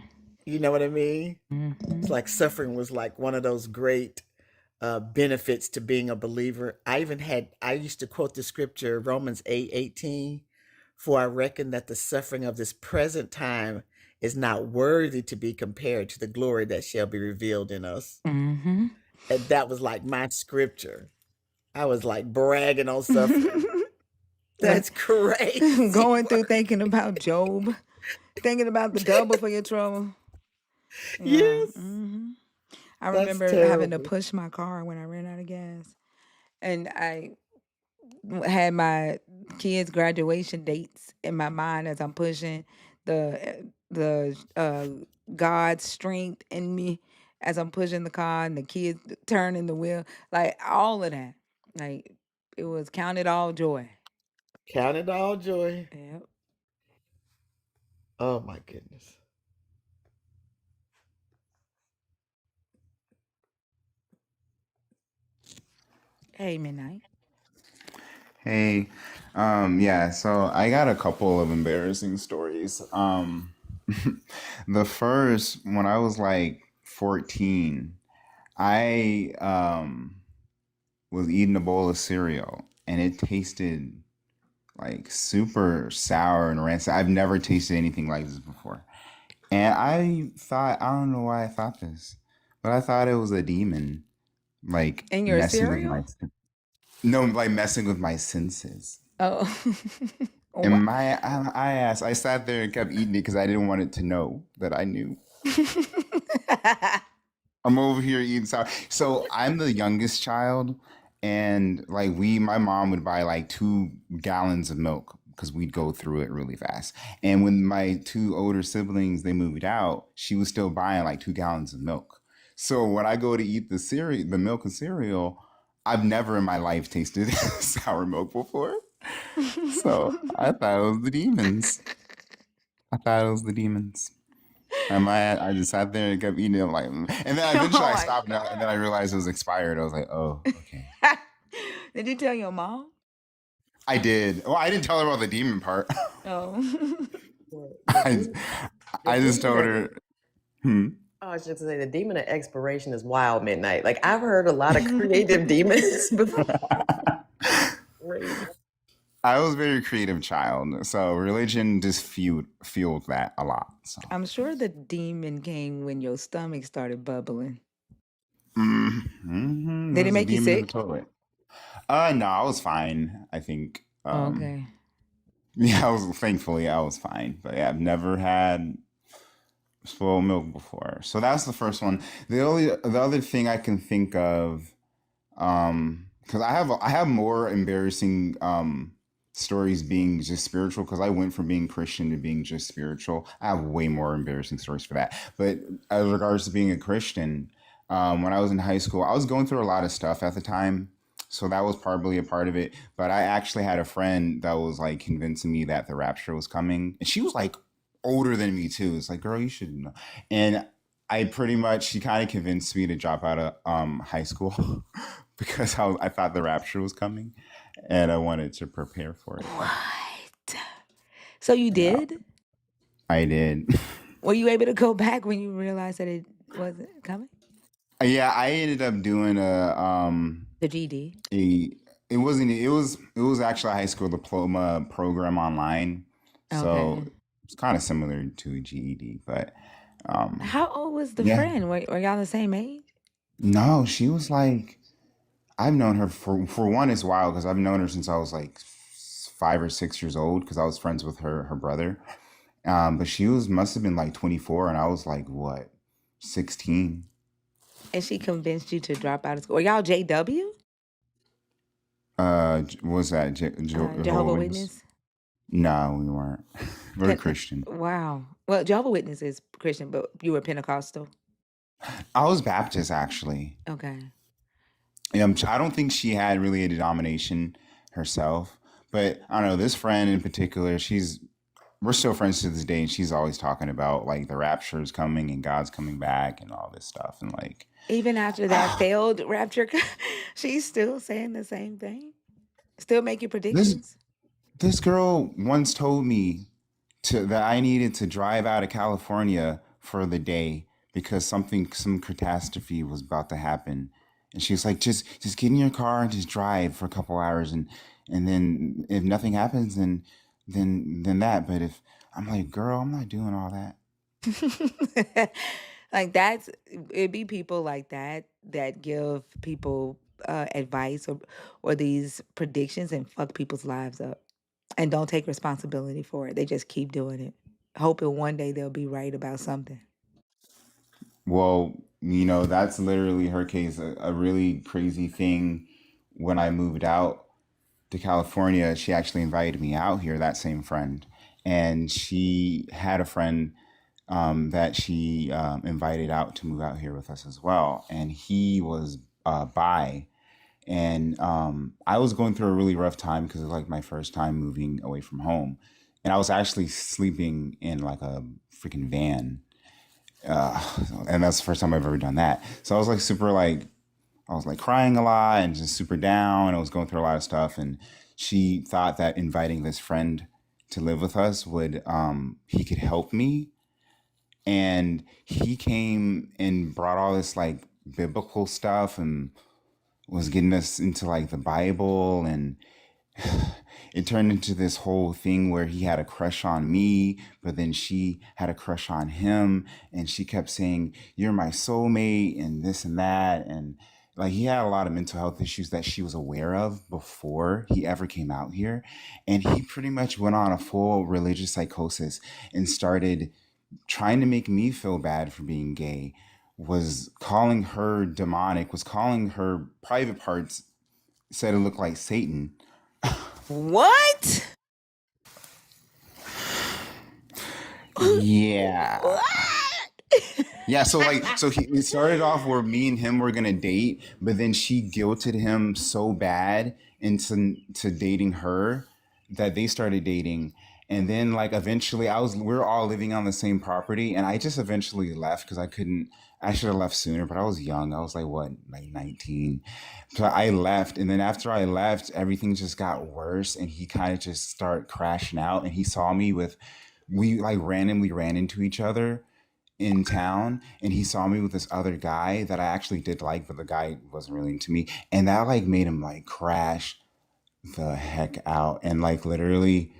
you know what I mean? Mm-hmm. It's like suffering was like one of those great benefits to being a believer. I used to quote the scripture, Romans 8:18, for I reckon that the suffering of this present time is not worthy to be compared to the glory that shall be revealed in us. Mm-hmm. And that was like my scripture. I was like bragging on suffering. That's crazy. Going through thinking about Job, thinking about the double for your trouble. Yeah. Yes. Mm-hmm. I That's remember having to terrible. push my car when I ran out of gas. And I had my kids' graduation dates in my mind as I'm pushing the God's strength in me as I'm pushing the car and the kids turning the wheel, like all of that. Like it was counted all joy. Count it all joy. Yep. Oh my goodness. Hey, Midnight. Hey, yeah, so I got a couple of embarrassing stories. The first, when I was like 14, I was eating a bowl of cereal and it tasted like super sour and rancid. I've never tasted anything like this before. And I thought, I don't know why I thought this, but I thought it was a demon like In your messing with cereal? my No, like messing with my senses. Oh. And Wow. I sat there and kept eating it because I didn't want it to know that I knew. I'm over here eating sour. So I'm the youngest child, and like my mom would buy like 2 gallons of milk because we'd go through it really fast. And when my 2 older siblings they moved out, she was still buying like 2 gallons of milk. So when I go to eat the milk and cereal, I've never in my life tasted sour milk before. So I thought it was the demons. I thought it was the demons. And I just sat there and kept eating it. I'm like, and then Oh eventually I my stopped, and then I realized it was expired. I was like, oh, okay. Did you tell your mom? I did. Well, I didn't tell her about the demon part. Oh. I, The I just demon told of, her, hmm. I was just gonna say the demon of expiration is wild midnight. Like I've heard a lot of creative demons before. Crazy. I was a very creative child, so religion just fueled that a lot. So I'm sure the demon came when your stomach started bubbling. there Did it was a make you demon in the sick? toilet. No, I was fine. I think. Okay. Yeah, thankfully I was fine. But yeah, I've never had spoiled milk before. So that's the first one. The other thing I can think of, because I have more embarrassing stories being just spiritual because I went from being Christian to being just spiritual. I have way more embarrassing stories for that. But as regards to being a Christian, when I was in high school, I was going through a lot of stuff at the time. So that was probably a part of it. But I actually had a friend that was like convincing me that the rapture was coming. And she was like older than me too. It's like, girl, you should know. And she kind of convinced me to drop out of high school because I thought the rapture was coming and I wanted to prepare for it. What? So you Yeah, did? I did. Were you able to go back when you realized that it wasn't coming? Yeah, I ended up doing The GD. it was actually a high school diploma program online. So Okay. it's kind of similar to a GED, but How old was the yeah. friend? Were y'all the same age? No, she was like I've known her for one, it's wild because I've known her since I was like 5 or 6 years old because I was friends with her brother. But must have been like 24 and I was like what, 16. And she convinced you to drop out of school. Were y'all JW? Was that Jehovah Jehovah Witness? Witness? No, we weren't. We're Christian. Wow. Well, Jehovah Witness is Christian, but you were Pentecostal. I was Baptist actually. Okay. I don't think she had really a denomination herself, but I don't know, this friend in particular, we're still friends to this day, and she's always talking about like the rapture is coming and God's coming back and all this stuff. And like Even after that failed rapture, she's still saying the same thing. Still making this predictions. this girl once told me that I needed to drive out of California for the day because some catastrophe was about to happen. And she was like, just get in your car and just drive for a couple hours, and then if nothing happens, then that. But if I'm like, girl, I'm not doing all that. Like it'd be people like that give people advice or these predictions and fuck people's lives up and don't take responsibility for it. They just keep doing it, hoping one day they'll be right about something. Well, that's literally her case. A really crazy thing when I moved out to California, she actually invited me out here, that same friend. And she had a friend that she invited out to move out here with us as well. And he was bi. And I was going through a really rough time because it was like my first time moving away from home. And I was actually sleeping in like a freaking van. And that's the first time I've ever done that. So I was like I was like crying a lot and just super down. I was going through a lot of stuff. And she thought that inviting this friend to live with us he could help me. And he came and brought all this like biblical stuff and was getting us into like the Bible, and it turned into this whole thing where he had a crush on me, but then she had a crush on him, and she kept saying, "You're my soulmate," and this and that, and like he had a lot of mental health issues that she was aware of before he ever came out here, and he pretty much went on a full religious psychosis and started trying to make me feel bad for being gay, was calling her demonic, was calling her private parts, said it looked like Satan. What? Yeah. What? Yeah, so like, so it started off where me and him were gonna date, but then she guilted him so bad into dating her that they started dating, and then like eventually we're all living on the same property, and I just eventually left because I couldn't. I should have left sooner, but I was young. I was like what, like 19. So I left, and then after I left, everything just got worse, and he kind of just started crashing out, and he saw me with. We like randomly ran into each other in town, and he saw me with this other guy that I actually did like, but the guy wasn't really into me, and that like made him like crash the heck out. And like literally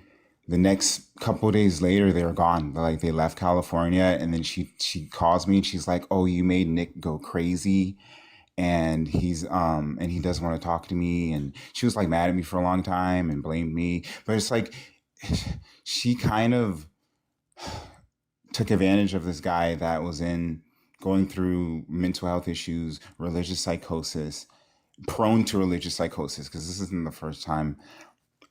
the next couple of days later they were gone. Like they left California, and then she calls me and she's like, oh, you made Nick go crazy, and he doesn't want to talk to me. And she was like mad at me for a long time and blamed me, but it's like she kind of took advantage of this guy that was going through mental health issues, religious psychosis, prone to religious psychosis, because this isn't the first time.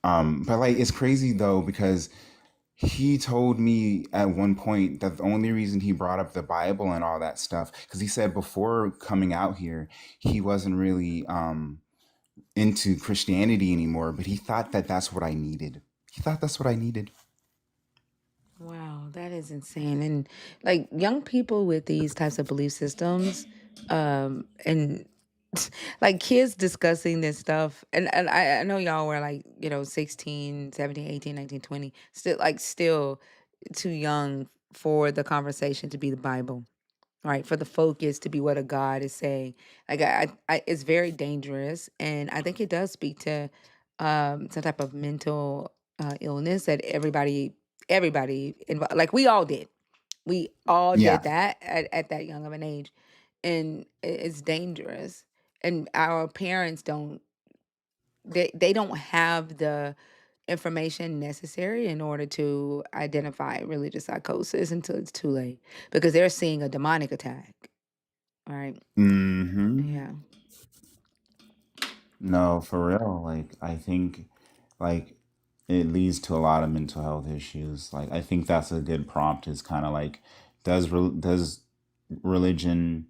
But like, it's crazy though, because he told me at one point that the only reason he brought up the Bible and all that stuff, because he said before coming out here, he wasn't really into Christianity anymore, but he thought that that's what I needed. He thought that's what I needed. Wow, that is insane. And like young people with these types of belief systems, and like kids discussing this stuff, and I know y'all were like, 16, 17, 18, 19, 20, still too young for the conversation to be the Bible. Right, for the focus to be what a God is saying. Like it's very dangerous, and I think it does speak to some type of mental illness that everybody involved, like we all did. We all Yeah. did that at that young of an age, and it's dangerous. And our parents they don't have the information necessary in order to identify religious psychosis until it's too late, because they're seeing a demonic attack. Right. Mm-hmm. Yeah. No, for real. Like, I think, like, it leads to a lot of mental health issues. Like, I think that's a good prompt. Is kind of like, does religion,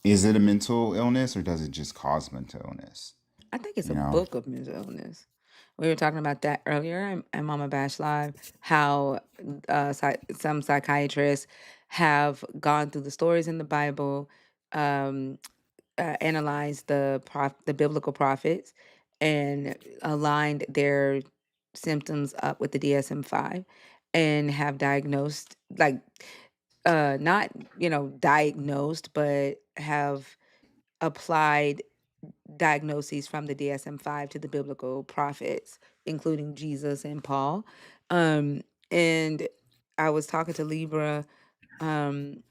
is it a mental illness or does it just cause mental illness? I think it's You a know? book of mental illness. We were talking about that earlier at Mama Bash Live, how some psychiatrists have gone through the stories in the Bible, um, analyzed the biblical prophets, and aligned their symptoms up with the DSM-5, and have diagnosed, like, not diagnosed, but have applied diagnoses from the DSM-5 to the biblical prophets, including Jesus and Paul. And I was talking to Libra um,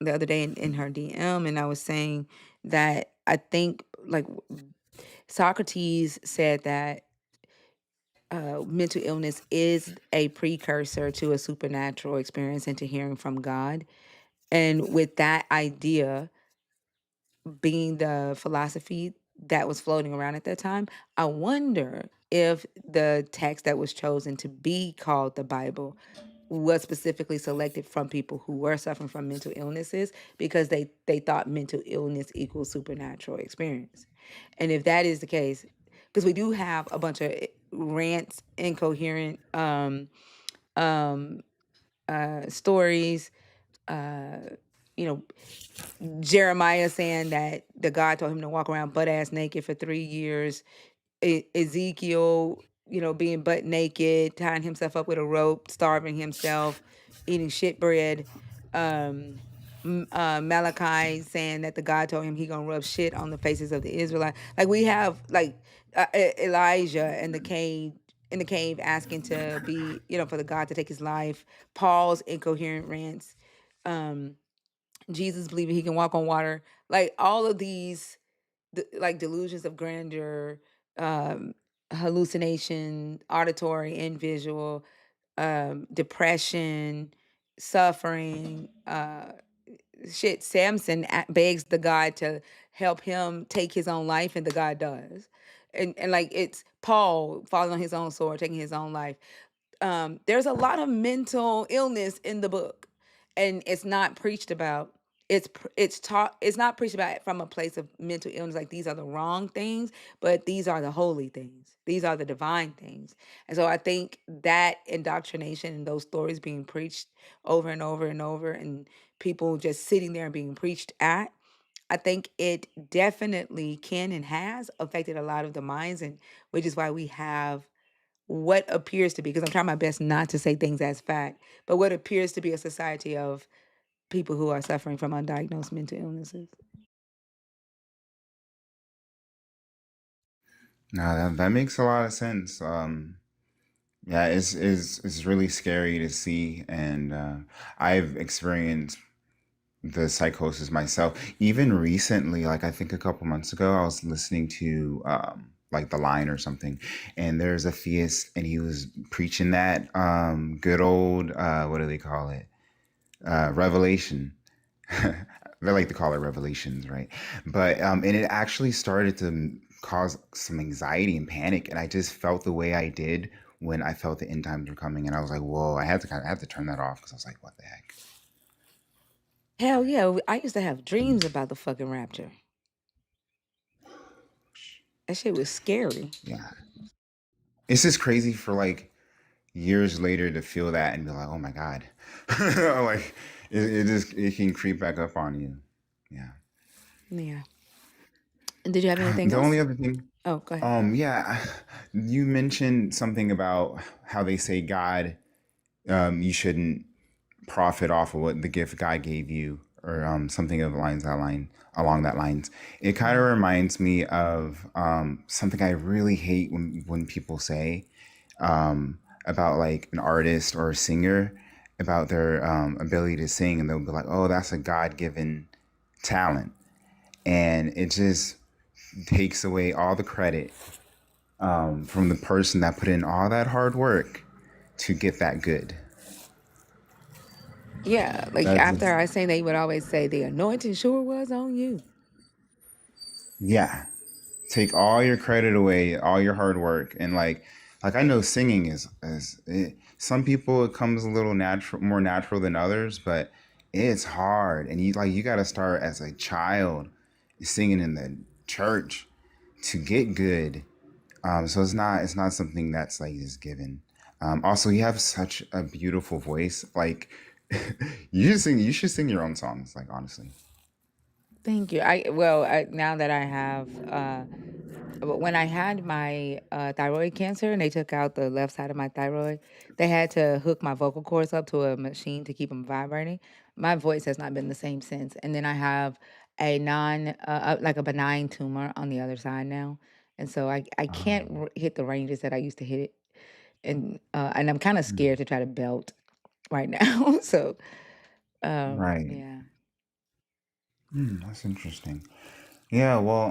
the other day in her DM, and I was saying that I think, like, Socrates said that mental illness is a precursor to a supernatural experience and to hearing from God. And with that idea being the philosophy that was floating around at that time, I wonder if the text that was chosen to be called the Bible was specifically selected from people who were suffering from mental illnesses, because they thought mental illness equals supernatural experience. And if that is the case, because we do have a bunch of rants, incoherent stories, uh, you know, Jeremiah saying that the God told him to walk around butt ass naked for 3 years. Ezekiel, being butt naked, tying himself up with a rope, starving himself, eating shit bread. Malachi saying that the God told him he gonna rub shit on the faces of the Israelites. Like we have Elijah in the cave asking to be, for the God to take his life. Paul's incoherent rants. Jesus believing he can walk on water. Like all of these like delusions of grandeur, hallucination, auditory and visual, depression, suffering, shit. Samson begs the God to help him take his own life, and the God does. And like it's Paul falling on his own sword, taking his own life. There's a lot of mental illness in the book, and it's not preached about. It's taught. It's not preached about from a place of mental illness. Like these are the wrong things, but these are the holy things. These are the divine things. And so I think that indoctrination and those stories being preached over and over and over, and people just sitting there and being preached at, I think it definitely can and has affected a lot of the minds, and which is why we have what appears to be, because I'm trying my best not to say things as fact, but what appears to be a society of people who are suffering from undiagnosed mental illnesses. No, that makes a lot of sense. Yeah, it's really scary to see, and I've experienced the psychosis myself. Even recently, like I think a couple months ago, I was listening to like The Line or something, and there's a theist, and he was preaching that good old what do they call it? Revelation. They like to call it revelations, right? But and it actually started to cause some anxiety and panic, and I just felt the way I did when I felt the end times were coming, and I was like, "Whoa!" I had to turn that off because I was like, "What the heck?" Hell yeah, I used to have dreams about the fucking rapture. That shit was scary. Yeah, it's just crazy for like years later to feel that and be like, "Oh my god!" Like it can creep back up on you. Yeah. Yeah. And did you have anything The else? only other thing, Oh, go ahead. yeah, you mentioned something about how they say God, you shouldn't profit off of what the gift God gave you, or something of lines that line along that lines. It kind of reminds me of something I really hate when people say about like an artist or a singer about their ability to sing, and they'll be like, "Oh, that's a God given talent," and it just takes away all the credit from the person that put in all that hard work to get that good. Yeah, like That's after I sang, they would always say the anointing sure was on you. Yeah, take all your credit away, all your hard work, and like I know singing some people it comes a little more natural than others, but it's hard, and you got to start as a child singing in the church to get good. So it's not something that's like just given. Also, you have such a beautiful voice. Like you should sing your own songs. Like honestly. Thank you. Now that I have when I had my thyroid cancer and they took out the left side of my thyroid, they had to hook my vocal cords up to a machine to keep them vibrating. My voice has not been the same since. And then I have like a benign tumor on the other side now. And so I can't hit the ranges that I used to hit it. And I'm kind of scared to try to belt right now. So, Right. yeah. That's interesting. Yeah, well,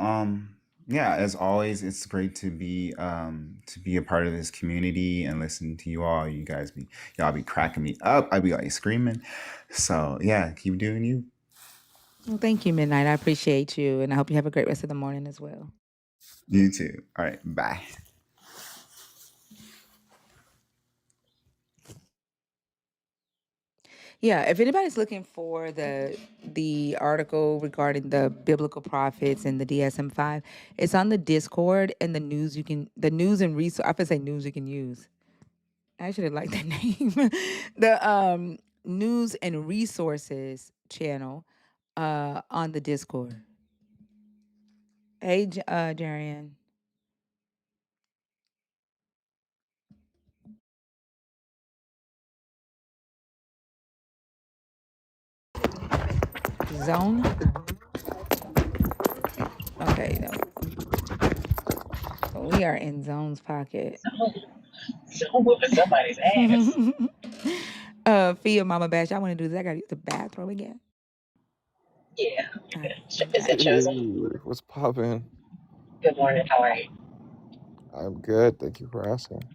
yeah, as always, it's great to be a part of this community and listen to you all. Y'all be cracking me up. I be like screaming. So yeah, keep doing you. Well, thank you, Midnight. I appreciate you. And I hope you have a great rest of the morning as well. You too. All right, bye. Yeah, if anybody's looking for the article regarding the biblical prophets and the DSM-5, it's on the Discord and the news and resource. I would say news you can use. I should have liked that name. The news and resources channel on the Discord. Hey, Jarian. Zone. Okay, no. We are in Zone's pocket. Zone whooping somebody's ass. Fia Mama Bash, I want to do this. I got to use the bathroom again. Yeah, you're good. Is Okay. it chosen? Hey, what's poppin'? Good morning. How are you? I'm good. Thank you for asking.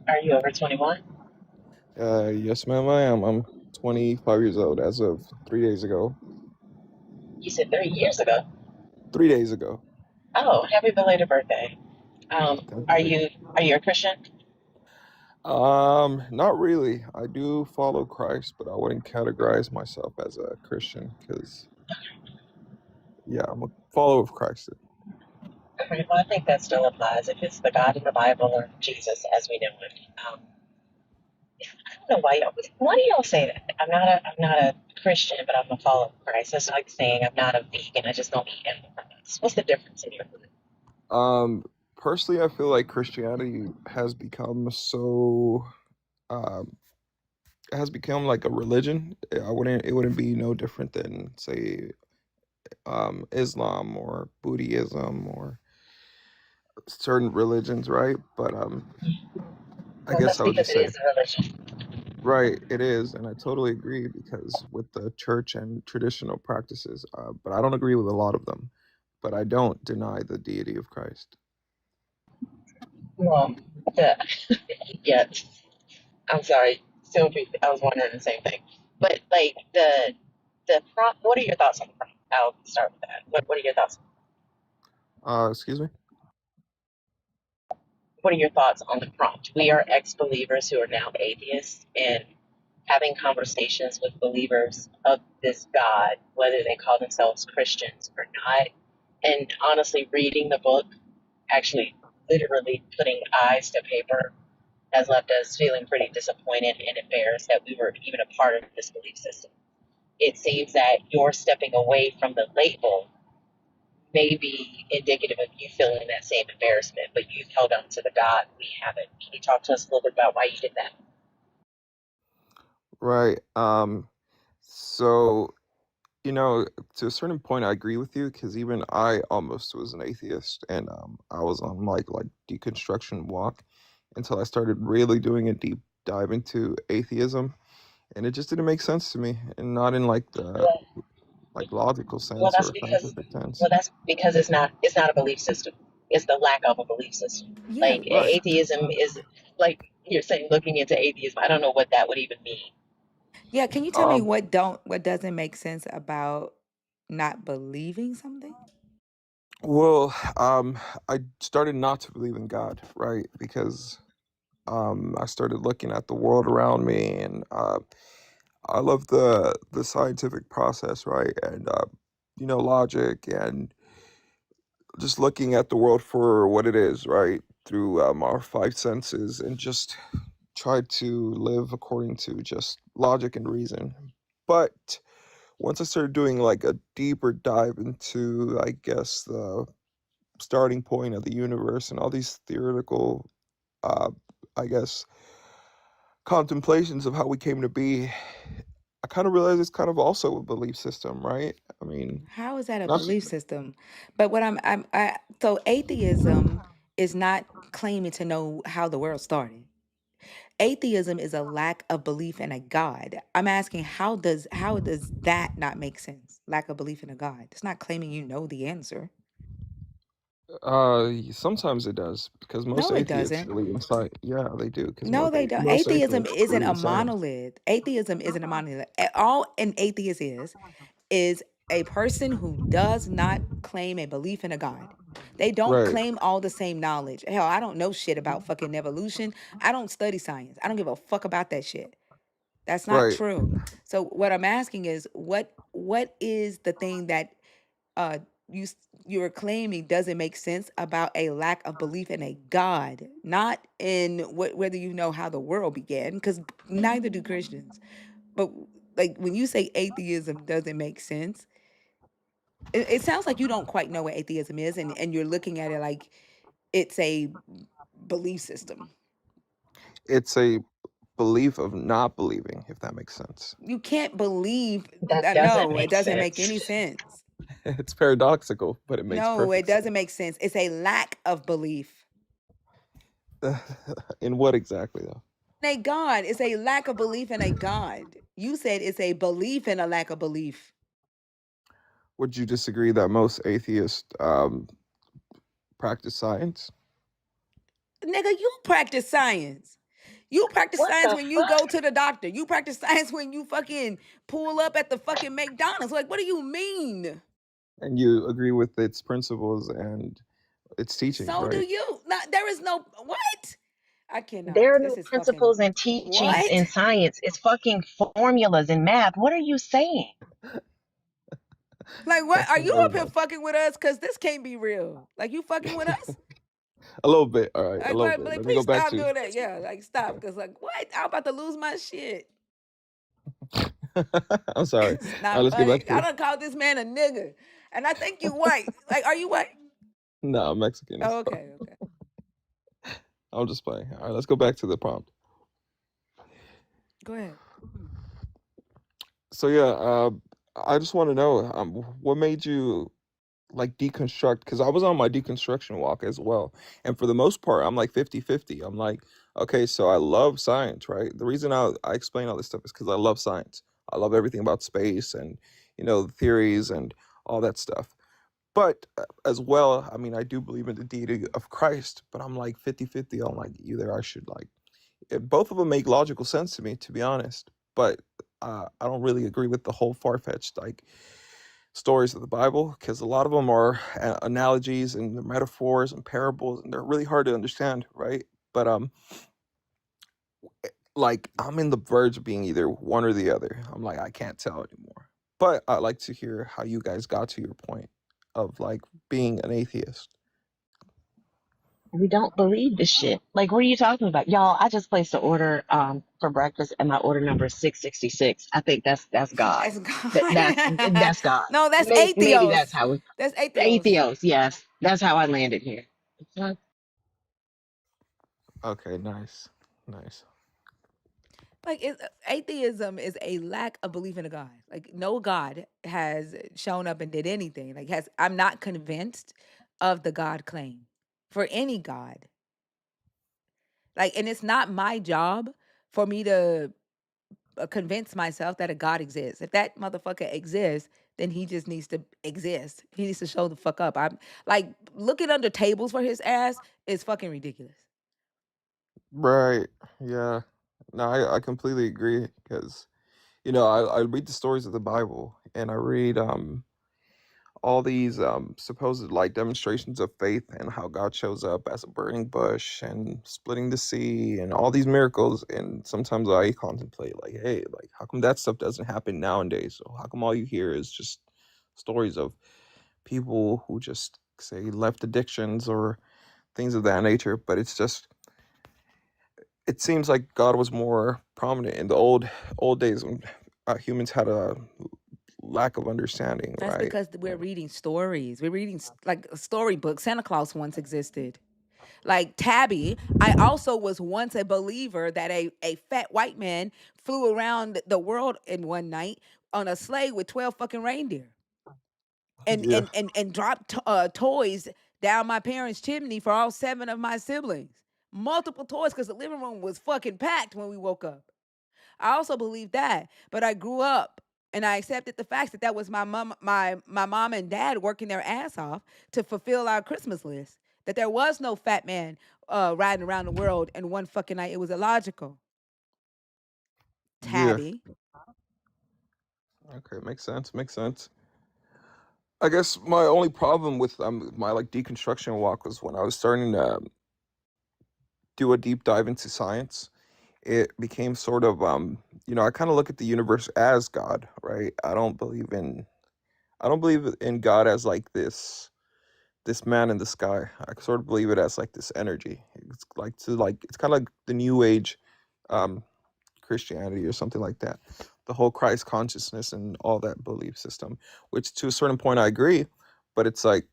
Are you over 21? Yes, ma'am, I am. I'm 25 years old as of 3 days ago. You said 3 years ago. 3 days ago. Oh, happy belated birthday. Thank Are you. you a Christian? Not really. I do follow Christ, but I wouldn't categorize myself as a Christian because, yeah, I'm a follower of Christ. Okay, well, I think that still applies if it's the God in the Bible or Jesus as we know it. I don't know why do y'all say that? I'm not a Christian, but I'm a follower of Christ. That's like saying I'm not a vegan. I just don't eat animal products. What's the difference in your belief? Personally, I feel like Christianity has become so, um, has become like a religion. It wouldn't be no different than, say, Islam or Buddhism or certain religions, right? But I Well, guess that's I would because just it say, is a religion. right, it is, and I totally agree because with the church and traditional practices, but I don't agree with a lot of them. But I don't deny the deity of Christ. Well, the, yeah, I'm sorry, Sylvie. I was wondering the same thing. But like the prompt. What are your thoughts on the prompt? I'll start with that. What are your thoughts? Excuse me. What are your thoughts on the prompt? We are ex-believers who are now atheists, and having conversations with believers of this God, whether they call themselves Christians or not. And honestly, reading the book, actually, literally putting eyes to paper, has left us feeling pretty disappointed and embarrassed that we were even a part of this belief system. It seems that you're stepping away from the label may be indicative of you feeling that same embarrassment, but you've held on to the God we haven't. Can you talk to us a little bit about why you did that? Right. So to a certain point, I agree with you because even I almost was an atheist, and I was on like deconstruction walk until I started really doing a deep dive into atheism, and it just didn't make sense to me, and not in like the Well, like logical well, sense that's or because scientific sense. well, that's because it's not a belief system. It's the lack of a belief system. Yeah. Like Right. atheism is like you're saying looking into atheism. I don't know what that would even mean. Yeah. Can you tell me Um. what doesn't make sense about not believing something? Well, I started not to believe in God, right? Because I started looking at the world around me, and I love the scientific process, right? And logic, and just looking at the world for what it is, right? Through our five senses, and just try to live according to just logic and reason. But once I started doing like a deeper dive into, I guess, the starting point of the universe and all these theoretical, uh, I guess, contemplations of how we came to be, I kind of realized it's kind of also a belief system, right? I mean, How is that a not belief system? But what so atheism is not claiming to know how the world started. Atheism is a lack of belief in a God. I'm asking how does that not make sense? Lack of belief in a God. It's not claiming you know the answer. sometimes it does because most No, it atheists doesn't. believe in science. Yeah, they do because No, they don't. most Atheism atheists isn't believe a in science. monolith. Atheism isn't a monolith. All an atheist is a person who does not claim a belief in a God. They don't Right, claim all the same knowledge. Hell, I don't know shit about fucking evolution. I don't study science. I don't give a fuck about that shit. That's not right. true. So what I'm asking is what is the thing that uh you're claiming doesn't make sense about a lack of belief in a God, not in whether you know how the world began, because neither do Christians. But like when you say atheism doesn't make sense, it sounds like you don't quite know what atheism is, and you're looking at it like it's a belief system. It's a belief of not believing, if that makes sense. You can't believe That doesn't no, it make doesn't make sense. any sense. It's paradoxical, but it makes No, it perfect sense. doesn't make sense. It's a lack of belief. In what exactly, though? In a God, it's a lack of belief in a God. You said it's a belief in a lack of belief. would you disagree that most atheists practice science? Nigga, you practice science. You practice What science the when you fuck? go to the doctor. You practice science when you fucking pull up at the fucking McDonald's. Like, what do you mean? And you agree with its principles and its teachings, So do right? you. Not, there is no what? I cannot. There are This no is fucking principles and teachings in what? science. It's fucking formulas in math. What are you saying? Like what? Are you Never up here mind. fucking with us? Cause this can't be real. Like you fucking with us? A little bit. All right, a Like little what? bit. Like Let me go please back stop to. doing that. Yeah, like stop. Cause like what? I'm about to lose my shit. I'm sorry. It's All right, not let's get funny. back I to. don't call this man a nigga, and I think you white. Like, are you white? No, I'm Mexican. It's Oh, fine. okay, okay. I'm just playing. All right, let's go back to the prompt. Go ahead. So yeah, I just want to know what made you like deconstruct, because I was on my deconstruction walk as well, and for the most part I'm like 50-50. I'm like, okay, so I love science, right? The reason I explain all this stuff is because I love science. I love everything about space and the theories and all that stuff. But as well, I mean, I do believe in the deity of Christ, but I'm like 50-50 on like either I should like both of them make logical sense to me, to be honest. But I don't really agree with the whole far-fetched like stories of the Bible, because a lot of them are analogies and metaphors and parables, and they're really hard to understand, right? But like I'm in the verge of being either one or the other. I'm like I can't tell anymore. But I'd like to hear how you guys got to your point of like being an atheist. We don't believe this shit. Like, what are you talking about? Y'all, I just placed an order for breakfast and my order number is 666. I think that's God. That's That's God. no, that's Maybe that's atheos. how we That's atheos. atheos, yes. That's how I landed here. Okay, nice. Nice. Like atheism is a lack of belief in a God. Like no God has shown up and did anything. Like I'm not convinced of the God claim for any God. Like, and it's not my job for me to convince myself that a God exists. If that motherfucker exists, then he just needs to exist. He needs to show the fuck up. I'm like looking under tables for his ass is fucking ridiculous. Right. Yeah. No, I completely agree, because I read the stories of the Bible, and I read all these supposed like demonstrations of faith and how God shows up as a burning bush and splitting the sea and all these miracles, and sometimes I contemplate like, hey, like how come that stuff doesn't happen nowadays? So how come all you hear is just stories of people who just say left addictions or things of that nature? But it seems like God was more prominent in the old days when humans had a lack of understanding, That's right? because we're reading stories. We're reading like a storybook. Santa Claus once existed. Like Tabby, I also was once a believer that a fat white man flew around the world in one night on a sleigh with 12 fucking reindeer and Yeah. and dropped toys down my parents' chimney for all 7 of my siblings. Multiple toys because the living room was fucking packed when we woke up. I also believe that, but I grew up and I accepted the fact that that was my mom and dad working their ass off to fulfill our Christmas list. That there was no fat man riding around the world in one fucking night. It was illogical. Yeah. Tabby. Okay, makes sense. Makes sense. I guess my only problem with my like deconstruction walk was when I was starting to do a deep dive into science. It became sort of I kind of look at the universe as God, right? I don't believe in God as like this man in the sky. I sort of believe it as like this energy. It's kind of like the new age um Christianity or something like that. The whole Christ consciousness and all that belief system, which to a certain point I agree, but it's like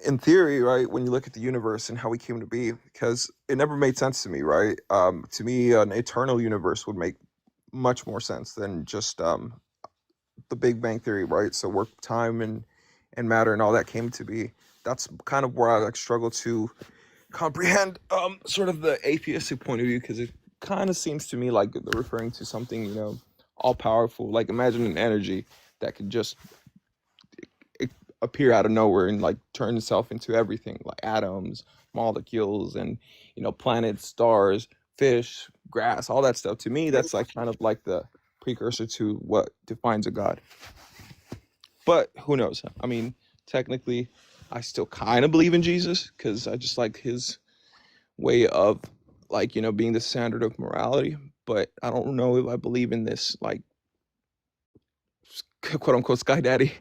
in theory, right, when you look at the universe and how we came to be, because it never made sense to me, right? To me, an eternal universe would make much more sense than just the Big Bang Theory, right? So where time and matter and all that came to be. That's kind of where I like struggle to comprehend sort of the atheistic point of view, because it kind of seems to me like they're referring to something all powerful. Like imagine an energy that can just appear out of nowhere and like turn itself into everything, like atoms, molecules, and planets, stars, fish, grass, all that stuff. To me, that's like kind of like the precursor to what defines a god. But who knows? I mean, technically, I still kind of believe in Jesus because I just like his way of like being the standard of morality. But I don't know if I believe in this like quote unquote sky daddy.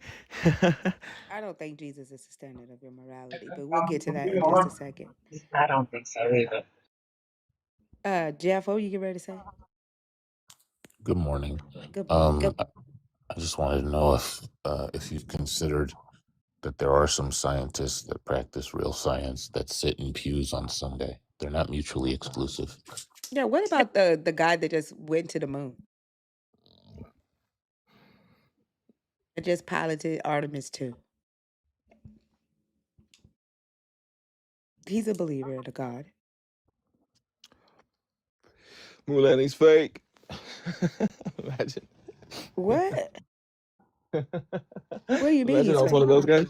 I don't think Jesus is the standard of your morality, but we'll get to that in just a second. I don't think so either. Jeff, what were you getting ready to say? Good morning. Good morning. I just wanted to know if you've considered that there are some scientists that practice real science that sit in pews on Sunday. They're not mutually exclusive. Yeah, what about the guy that just went to the moon? That just piloted Artemis 2. He's a believer in a God. Moon landing's fake. Imagine. What? What do you mean Imagine he's I was one of fake? those guys.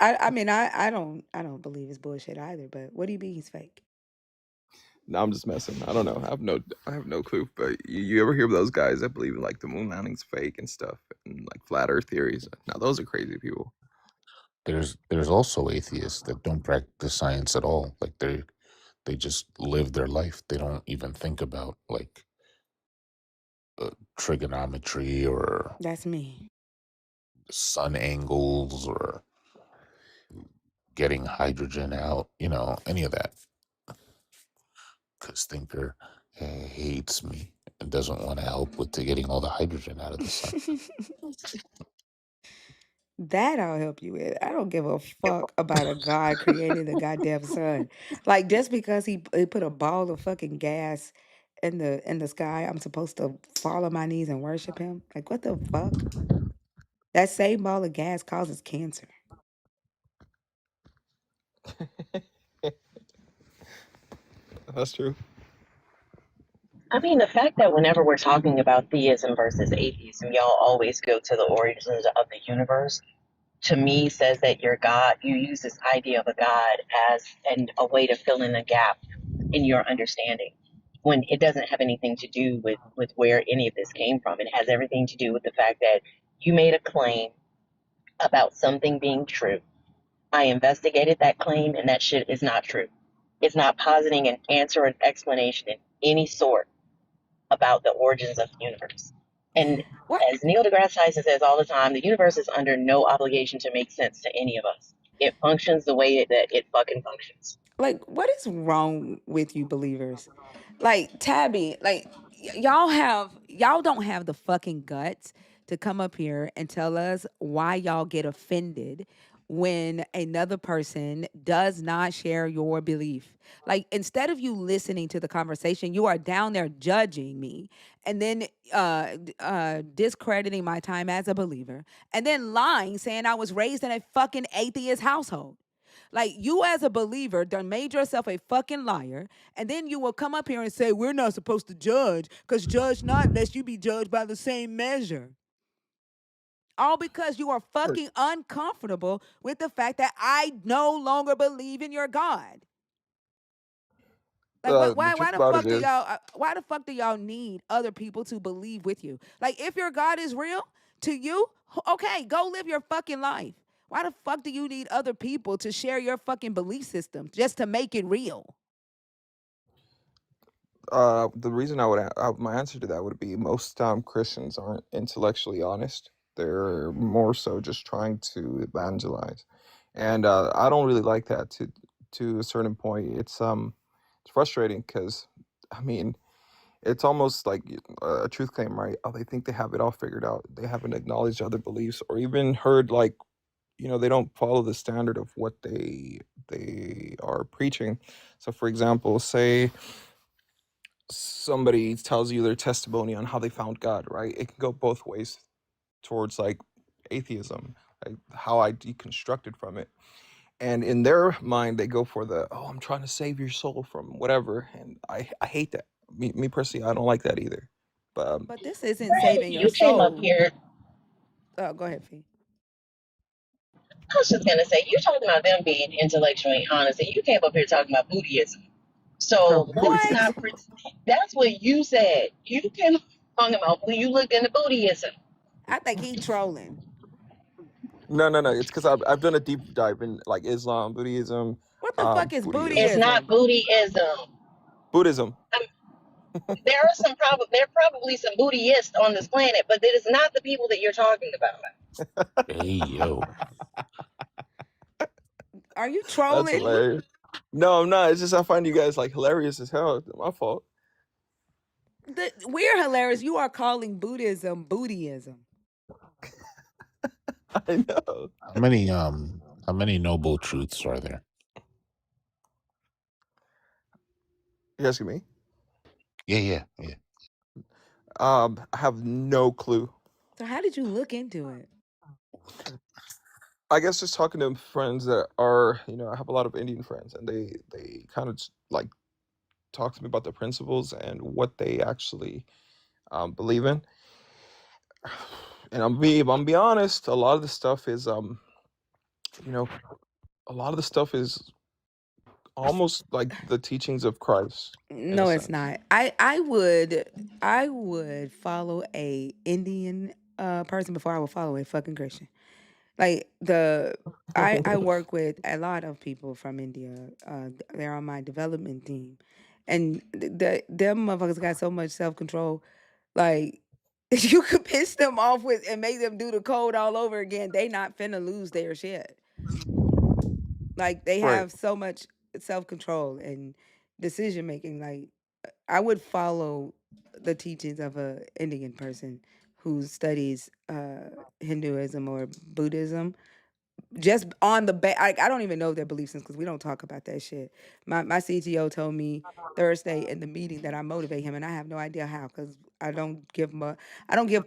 I mean I don't believe it's bullshit either, but what do you mean he's fake? No, I'm just messing. I don't know. I have no clue. But you ever hear of those guys that believe in like the moon landing's fake and stuff, and like flat Earth theories? Now those are crazy people. There's also atheists that don't practice science at all. Like they just live their life. They don't even think about like trigonometry or That's me. sun angles or getting hydrogen out, any of that. Because Thinker hates me and doesn't want to help with getting all the hydrogen out of the sun. That I'll help you with. I don't give a fuck about a God creating the goddamn sun. Like just because he put a ball of fucking gas in the sky, I'm supposed to fall on my knees and worship him? Like what the fuck? That same ball of gas causes cancer. That's true. I mean, the fact that whenever we're talking about theism versus atheism, y'all always go to the origins of the universe, to me says that your God, you use this idea of a God as a way to fill in a gap in your understanding when it doesn't have anything to do with where any of this came from. It has everything to do with the fact that you made a claim about something being true. I investigated that claim and that shit is not true. It's not positing an answer or an explanation in any sort about the origins of the universe. And as Neil deGrasse Tyson says all the time, the universe is under no obligation to make sense to any of us. It functions the way that it fucking functions. Like, what is wrong with you believers? Like, Tabby, like, y'all don't have the fucking guts to come up here and tell us why y'all get offended when another person does not share your belief. Like, instead of you listening to the conversation, you are down there judging me and then discrediting my time as a believer and then lying, saying I was raised in a fucking atheist household. Like, you as a believer done made yourself a fucking liar, and then you will come up here and say, we're not supposed to judge, because judge not unless you be judged by the same measure. All because you are fucking uncomfortable with the fact that I no longer believe in your God. Like, why the fuck do y'all need other people to believe with you? Like, if your God is real to you, okay, go live your fucking life. Why the fuck do you need other people to share your fucking belief system just to make it real? The reason my answer to that would be most Christians aren't intellectually honest. They're more so just trying to evangelize, and I don't really like that. To a certain point, it's frustrating because, I mean, it's almost like a truth claim, right? Oh, they think they have it all figured out. They haven't acknowledged other beliefs or even heard like, they don't follow the standard of what they are preaching. So, for example, say somebody tells you their testimony on how they found God, right? It can go both ways towards like atheism, like how I deconstructed from it. And in their mind, they go for I'm trying to save your soul from whatever. And I hate that. Me personally, I don't like that either. But But this isn't saving your You came up soul. here. Oh, go ahead, Fee. I was just gonna say, you're talking about them being intellectually honest, and you came up here talking about Buddhism. So let's What? not. That's what you said. You came up talking about when you looked into Buddhism. I think he trolling. No. It's because I've done a deep dive in like Islam, Buddhism, What the fuck is It's Buddhism. not Buddhism? Buddhism. Buddhism. There are there are probably some Buddhists on this planet, but it is not the people that you're talking about. Hey yo. Are you That's trolling? hilarious. No, I'm not. It's just I find you guys like hilarious as hell. It's my fault. We're hilarious. You are calling Buddhism Buddhism. I know. How many noble truths are there? You asking me? Yeah. I have no clue. So how did you look into it? I guess just talking to friends that are, I have a lot of Indian friends, and they kind of like talk to me about the principles and what they actually believe in. And I'm be honest, a lot of the stuff is a lot of the stuff is almost like the teachings of Christ in a No, it's sense. not. I would follow a Indian person before I would follow a fucking Christian. Like I work with a lot of people from India. They're on my development team, and them motherfuckers got so much self control. Like you could piss them off with and make them do the code all over again. They not finna lose their shit. Like they Right. have so much self control and decision making. Like I would follow the teachings of a Indian person who studies Hinduism or Buddhism just on the I don't even know their belief systems because we don't talk about that shit. My CTO told me Thursday in the meeting that I motivate him, and I have no idea how because I don't give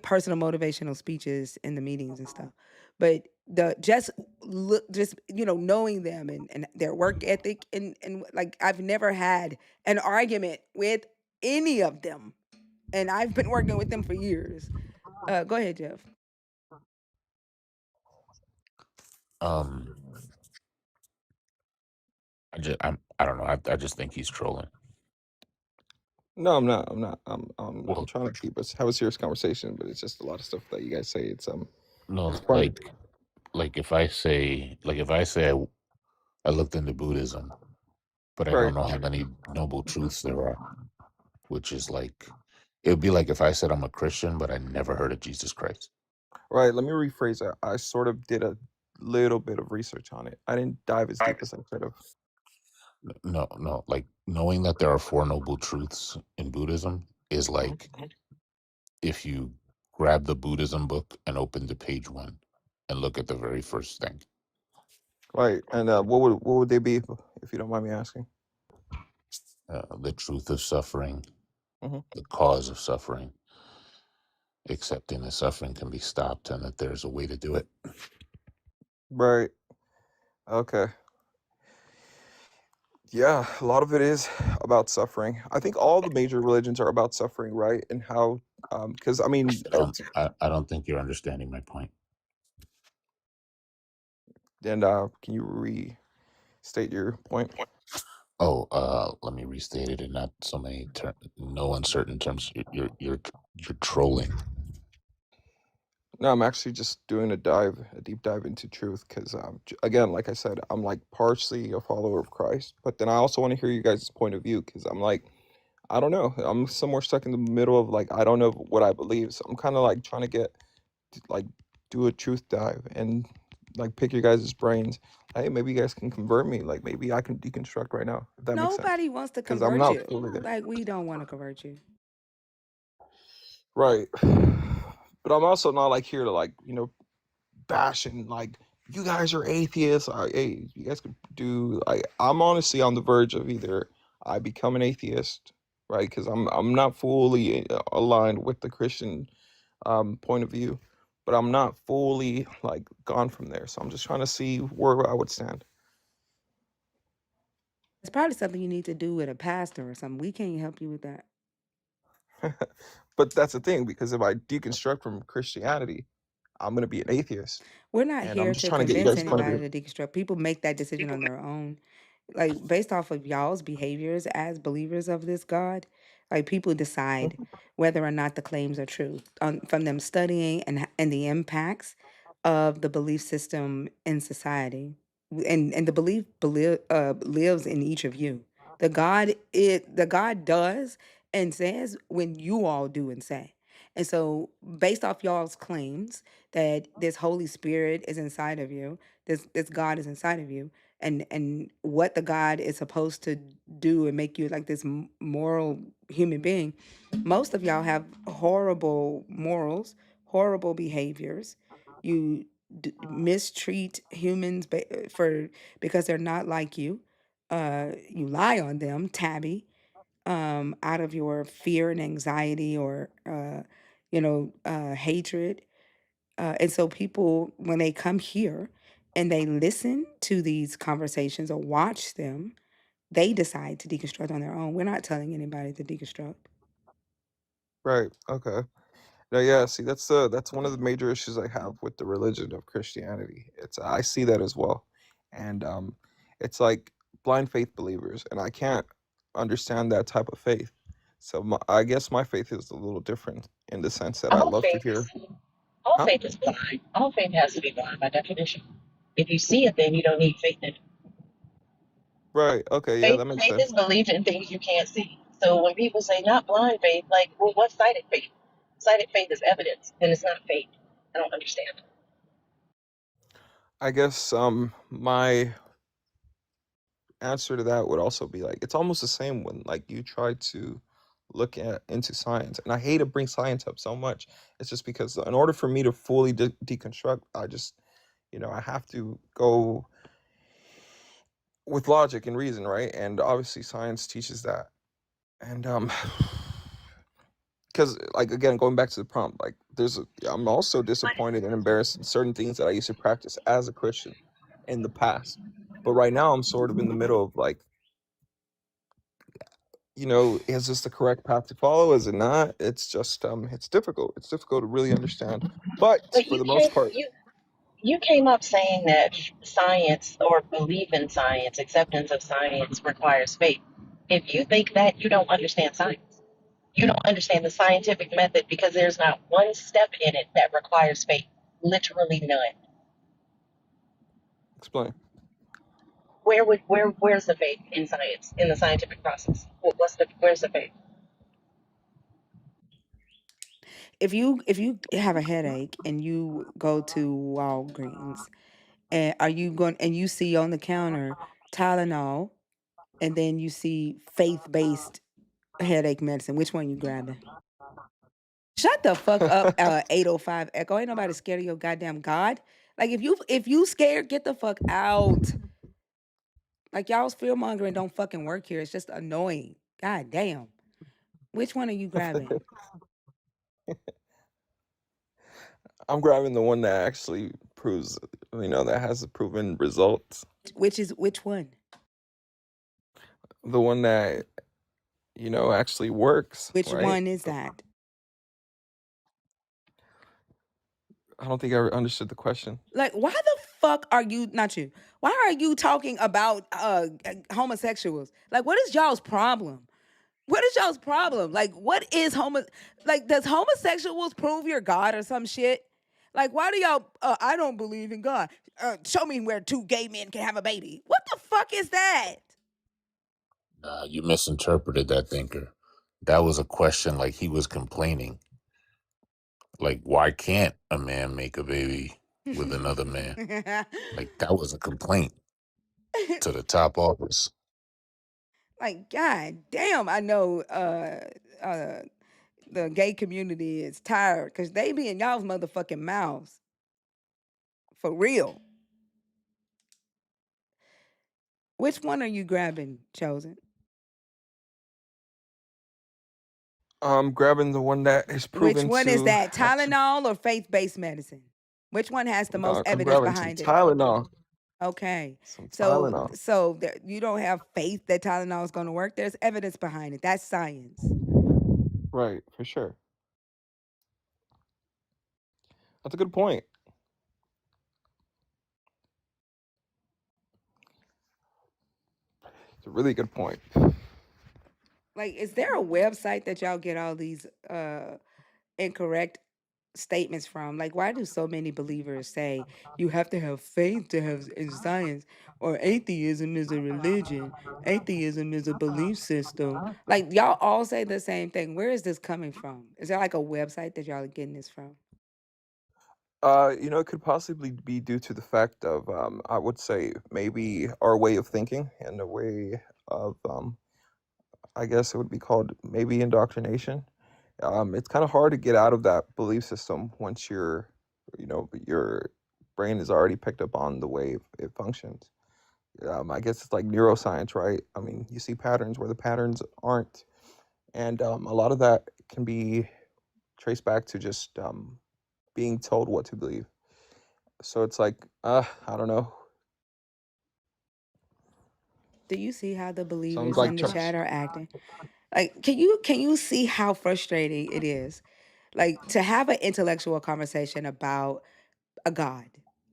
personal motivational speeches in the meetings and stuff. But the just knowing them and their work ethic and like I've never had an argument with any of them, and I've been working with them for years. Go ahead, Jeff. Um, I don't know. I just think he's trolling. No, I'm not. I'm not. I'm Well, trying to have a serious conversation, but it's just a lot of stuff that you guys say. no, It's fun. if I say I looked into Buddhism, but I Right. don't know how many noble truths there are, which is like it would be like if I said I'm a Christian, but I never heard of Jesus Christ. Right. Let me rephrase that. I sort of did a little bit of research on it. I didn't dive as deep as I could have. No, like knowing that there are four noble truths in Buddhism is like if you grab the Buddhism book and open to page 1 and look at the very first thing. Right. And what would they be if you don't mind me asking? The truth of suffering, Hmm. the cause of suffering, accepting that suffering can be stopped and that there's a way to do it. Right. Okay. Yeah, a lot of it is about suffering. I think all the major religions are about suffering, right? And how, because I mean, I don't think you're understanding my point. and can you restate your point? Oh, let me restate it in not so many no uncertain terms. You're trolling. No, I'm actually just doing a deep dive into truth, because again, like I said, I'm like partially a follower of Christ, but then I also want to hear you guys' point of view, because I'm like, I don't know, I'm somewhere stuck in the middle of like I don't know what I believe, so I'm kind of like trying to like do a truth dive and like pick your guys' brains. Hey, maybe you guys can convert me. Like maybe I can deconstruct right now, if that makes sense, Nobody wants to because I'm convert not you. fully there. Like we don't want to convert you. Right. But I'm also not like here to like, bashing like you guys are atheists. Hey, you guys could do like I'm honestly on the verge of either I become an atheist, right? Because I'm not fully aligned with the Christian point of view, but I'm not fully like gone from there. So I'm just trying to see where I would stand. It's probably something you need to do with a pastor or something. We can't help you with that. But that's the thing, because if I deconstruct from Christianity, I'm gonna be an atheist, We're not and I'm here just to trying to get you convince guys' point of anybody view. to deconstruct. People make that decision on their own. Like based off of y'all's behaviors as believers of this God, like people decide whether or not the claims are true from them studying and the impacts of the belief system in society, and the lives in each of you. The God does and says when you all do and say. And so, based off y'all's claims that this Holy Spirit is inside of you, this God is inside of you, and what the God is supposed to do and make you like this moral human being, most of y'all have horrible morals, horrible behaviors. You mistreat humans because they're not like you. You lie on them, Tabby, out of your fear and anxiety or hatred. And so people, when they come here and they listen to these conversations or watch them, they decide to deconstruct on their own. We're not telling anybody to deconstruct. Right. Okay. No, yeah. See, that's one of the major issues I have with the religion of Christianity. I see that as well, and it's like blind faith believers, and I can't understand that type of faith. So I guess my faith is a little different in the sense that I All love to faith hear, is all huh? faith is blind. All faith has to be blind by definition. If you see it, then you don't need faith in it. Right. Okay. Yeah, Faith, that makes faith sense. is belief in things you can't see. So when people say not blind faith, like, well, what's sighted faith? Sighted faith is evidence, and it's not faith. I don't understand. I guess my answer to that would also be like it's almost the same when like you try to look at into science, and I hate to bring science up so much. It's just because in order for me to fully deconstruct, I just I have to go with logic and reason, right? And obviously science teaches that. And because like again going back to the prompt, like I'm also disappointed and embarrassed in certain things that I used to practice as a Christian in the past, but right now I'm sort of in the middle of like, is this the correct path to follow? Is it not? It's just it's difficult. It's difficult to really understand. But But for the most part, you came up saying that science or belief in science, acceptance of science requires faith. If you think that, you don't understand science. You don't understand the scientific method because there's not one step in it that requires faith. Literally none. explain. Where's the faith in science in the scientific process? Where's the faith? If you have a headache and you go to Walgreens, and are you going and you see on the counter Tylenol, and then you see faith-based headache medicine, which one you grabbing? Shut the fuck up, 805 Echo. Ain't nobody scared of your goddamn God. Like if you scared, get the fuck out. Like y'all's fear mongering don't fucking work here. It's just annoying. God damn. Which one are you grabbing? I'm grabbing the one that actually proves, that has a proven results. Which one? The one that actually works, Which right? one is that? I don't think I ever understood the question. Like, why the fuck are you not you? Why are you talking about homosexuals? Like, what is y'all's problem? What is y'all's problem? Like, what is like, does homosexuals prove you're God or some shit? Like, why do y'all I don't believe in God. Show me where two gay men can have a baby. What the fuck is that? Nah, you misinterpreted that, thinker. That was a question like he was complaining. Like, why can't a man make a baby with another man? Like, that was a complaint to the top office. Like, god damn, I know the gay community is tired because they be in y'all's motherfucking mouths. For real. Which one are you grabbing, Chosen? I'm grabbing the one that is Which proven one is to that? have to. Tylenol or faith-based medicine? Which one has the most I'm evidence grabbing some behind it? Tylenol. Okay. Some So Tylenol. so there, you don't have faith that Tylenol is going to work. There's evidence behind it. That's science. Right, for sure. That's a good point. It's a really good point. Like, is there a website that y'all get all these incorrect statements from? Like, why do so many believers say you have to have faith to have in science, or atheism is a religion, atheism is a belief system? Like, y'all all say the same thing. Where is this coming from? Is there like a website that y'all are getting this from? It could possibly be due to the fact of, I would say maybe our way of thinking and the way of, I guess it would be called maybe indoctrination. It's kind of hard to get out of that belief system once your brain has already picked up on the way it functions. I guess it's like neuroscience, right? I mean, you see patterns where the patterns aren't, and a lot of that can be traced back to just being told what to believe. So it's like, I don't know. Do you see how the Sounds believers like in the chat are acting? Like, can you see how frustrating it is? Like, to have an intellectual conversation about a God,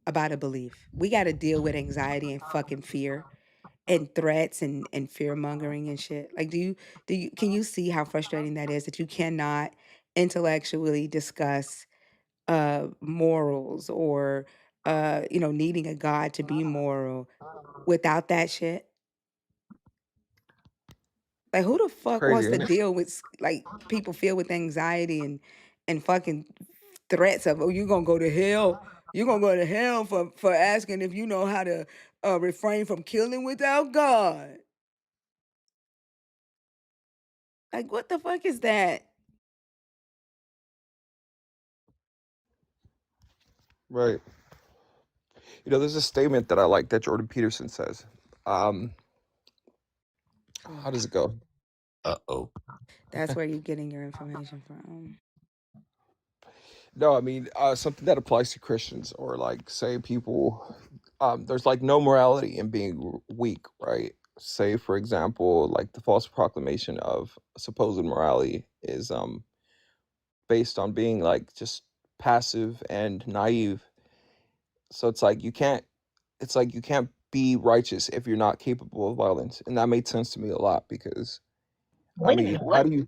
about a belief. We got to deal with anxiety and fucking fear and threats and fear mongering and shit. Like, can you see how frustrating that is, that you cannot intellectually discuss morals, or needing a God to be moral without that shit? Like, who the it's fuck crazy, wants to isn't it? deal with like people filled with anxiety and fucking threats of, oh, you're gonna go to hell. You're gonna go to hell for asking if you know how to refrain from killing without God. Like, what the fuck is that? Right. There's a statement that I like that Jordan Peterson says. Um, how does it go? Uh-oh. That's where you're getting your information from. No, I mean something that applies to Christians or like say people. There's like no morality in being weak, right? Say for example, like the false proclamation of supposed morality is based on being like just passive and naive. So it's like you can't be righteous if you're not capable of violence, and that made sense to me a lot because I Wait a mean, minute, how what? do you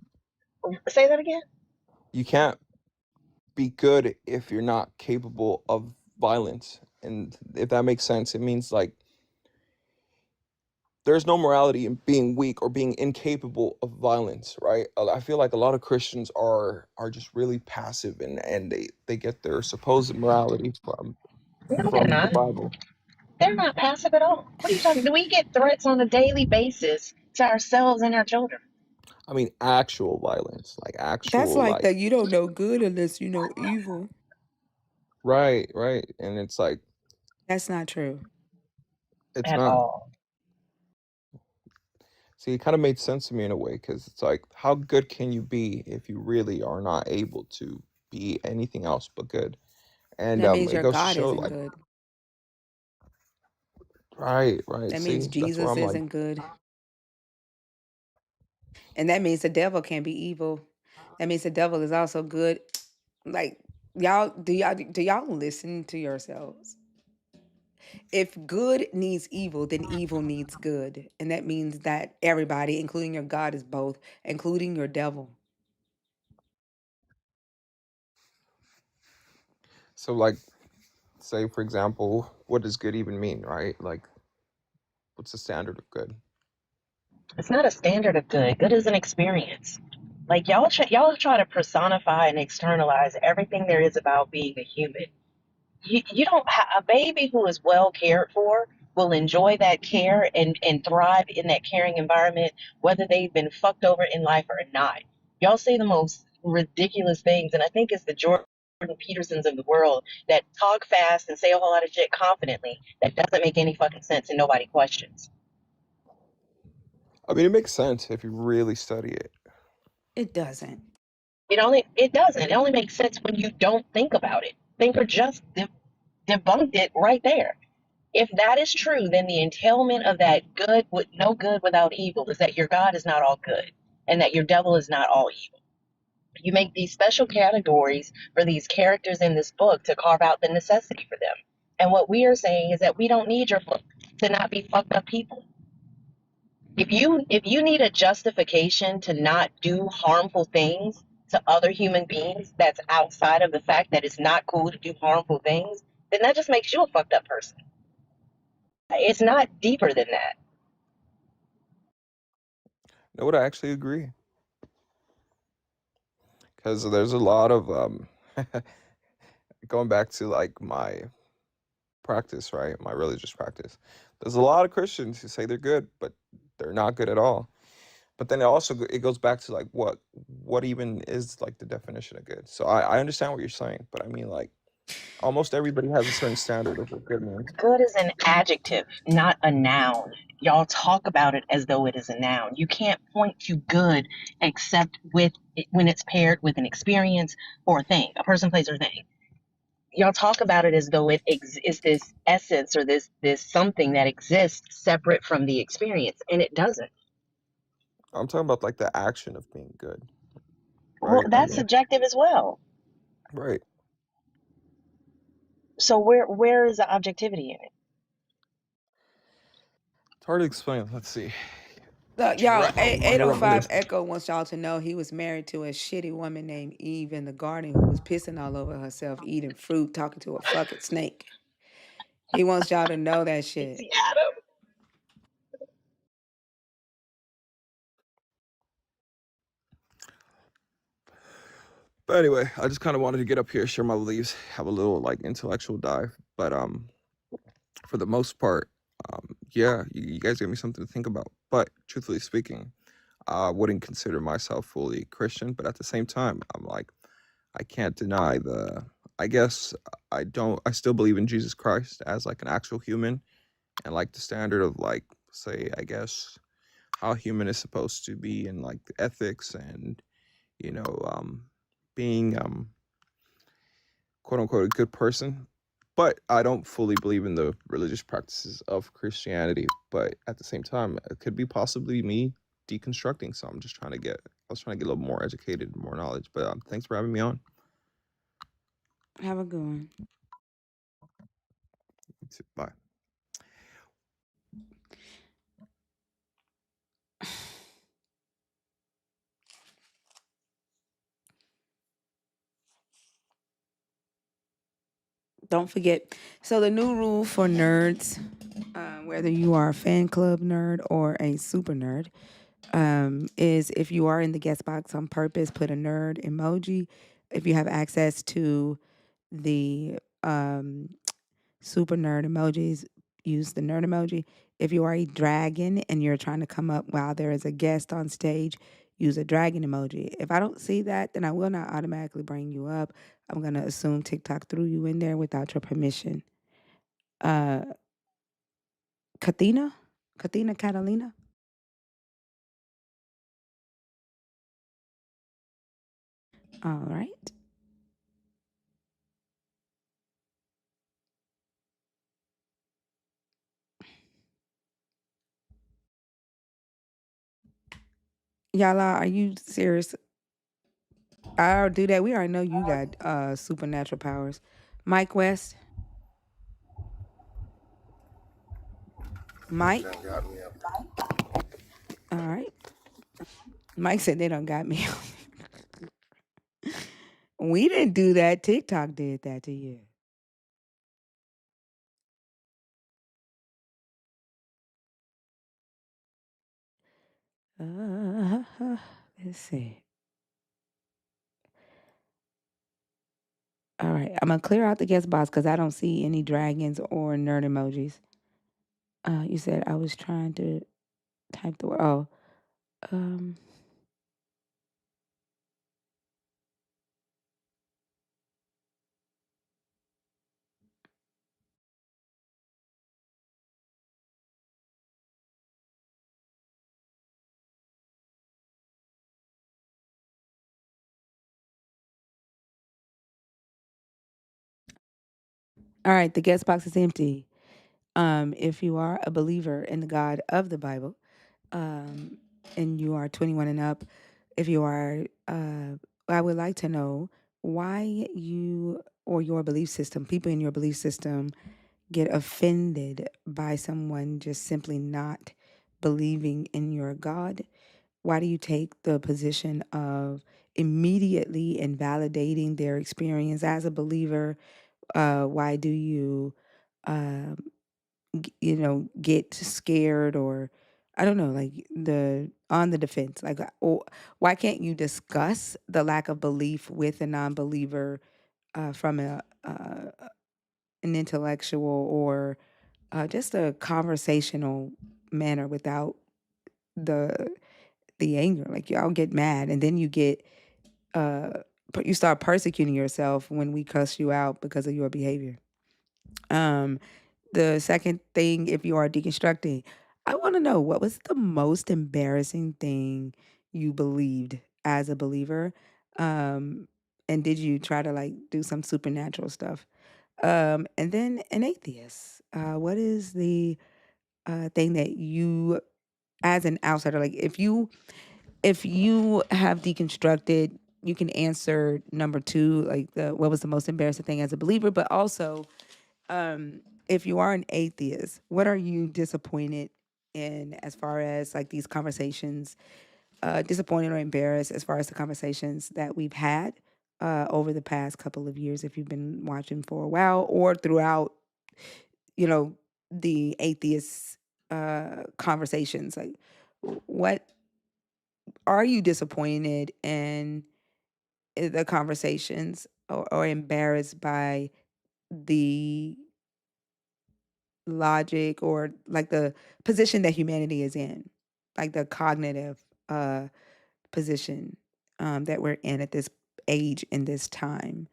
Say that again? you can't be good if you're not capable of violence. And if that makes sense, it means like there's no morality in being weak or being incapable of violence, right? I feel like a lot of Christians are just really passive and they get their supposed morality No, they're from the not. Bible. They're not passive at all. What are you talking? Do we get threats on a daily basis to ourselves and our children? I mean, actual violence, like That's actual like like that you don't know good unless you know evil. right, right, and it's like That's not true. it's At not. all. See, it kind of made sense to me in a way because it's like, how good can you be if you really are not able to be anything else but good? And That means it your goes to God show, isn't like, good. right, right. That means See, that's where Jesus I'm like, isn't good. And that means the devil can be evil. That means the devil is also good. Like, y'all listen to yourselves? If good needs evil, then evil needs good. And that means that everybody, including your God, is both, including your devil. so like, say for example, what does good even mean, right? Like, what's the standard of good? It's not a standard of good. Good is an experience. Like y'all try to personify and externalize everything there is about being a human. You don't a baby who is well cared for will enjoy that care and thrive in that caring environment, whether they've been fucked over in life or not. Y'all say the most ridiculous things, and I think it's the Jordan Petersons of the world that talk fast and say a whole lot of shit confidently that doesn't make any fucking sense and nobody questions. I mean, it makes sense if you really study it. It doesn't. It doesn't. It only makes sense when you don't think about it. Thinker just debunked it right there. If that is true, then the entailment of that good with no good without evil is that your God is not all good and that your devil is not all evil. You make these special categories for these characters in this book to carve out the necessity for them. And what we are saying is that we don't need your book to not be fucked up people. If you need a justification to not do harmful things to other human beings that's outside of the fact that it's not cool to do harmful things, then that just makes you a fucked up person. It's not deeper than that. No, what I actually agree, because there's a lot of going back to like my practice, right? My religious practice. There's a lot of Christians who say they're good, but they're not good at all. But then it goes back to like what even is like the definition of good. So I understand what you're saying, but I mean like almost everybody has a certain standard of what good means. Good is an adjective, not a noun. Y'all talk about it as though it is a noun. You can't point to good except when it's paired with an experience or a thing, a person, place, or thing. Y'all talk about it as though it is this essence or this something that exists separate from the experience, and it doesn't. I'm talking about like the action of being good, Well, right? I that's mean, subjective as well. right. So where is the objectivity in it? It's hard to explain. Let's see. Look, y'all, Right, let me rub my 805 list. Echo wants y'all to know he was married to a shitty woman named Eve in the garden who was pissing all over herself, eating fruit, talking to a fucking snake. He wants y'all to know that shit. See, Adam. But anyway, I just kind of wanted to get up here, share my beliefs, have a little like intellectual dive. But for the most part, yeah, you guys gave me something to think about. But truthfully speaking, I wouldn't consider myself fully Christian. But at the same time, I'm like, I can't deny I guess I still believe in Jesus Christ as like an actual human and like the standard of like, say, I guess, how human is supposed to be and like the ethics and, you know, being, quote unquote, a good person. But I don't fully believe in the religious practices of Christianity. But at the same time, it could be possibly me deconstructing. So I was trying to get a little more educated, more knowledge. But thanks for having me on. Have a good one. Bye. Don't forget. So the new rule for nerds, whether you are a fan club nerd or a super nerd, is if you are in the guest box on purpose, put a nerd emoji. If you have access to the super nerd emojis, use the nerd emoji. If you are a dragon and you're trying to come up while there is a guest on stage, use a dragon emoji. If I don't see that, then I will not automatically bring you up. I'm going to assume TikTok threw you in there without your permission. Katina Catalina? All right. Yala, are you serious? I'll do that. We already know you got supernatural powers. Mike West. Mike. All right. Mike said they done got me. We didn't do that. TikTok did that to you. Let's see. All right. I'm going to clear out the guest box because I don't see any dragons or nerd emojis. You said I was trying to type the word. Oh. All right. The guest box is empty. If you are a believer in the God of the Bible, and you are 21 and up, if you are, I would like to know why you or your belief system, people in your belief system, get offended by someone just simply not believing in your God? Why do you take the position of immediately invalidating their experience as a believer? Why do you, um, get scared, or I don't know, like on the defense? Like, why can't you discuss the lack of belief with a non-believer from an intellectual or just a conversational manner without the anger? Like, y'all get mad, and then uh, you start persecuting yourself when we cuss you out because of your behavior. The second thing, if you are deconstructing, I want to know, what was the most embarrassing thing you believed as a believer? And did you try to like do some supernatural stuff? And then an atheist. What is the thing that you, as an outsider, like if you have deconstructed, you can answer number two, like what was the most embarrassing thing as a believer, but also if you are an atheist, what are you disappointed in as far as like these conversations, disappointed or embarrassed as far as the conversations that we've had over the past couple of years, if you've been watching for a while or throughout, you know, the atheist conversations? Like, what are you disappointed in the conversations, or embarrassed by the logic or like the position that humanity is in, like the cognitive position that we're in at this age in this time?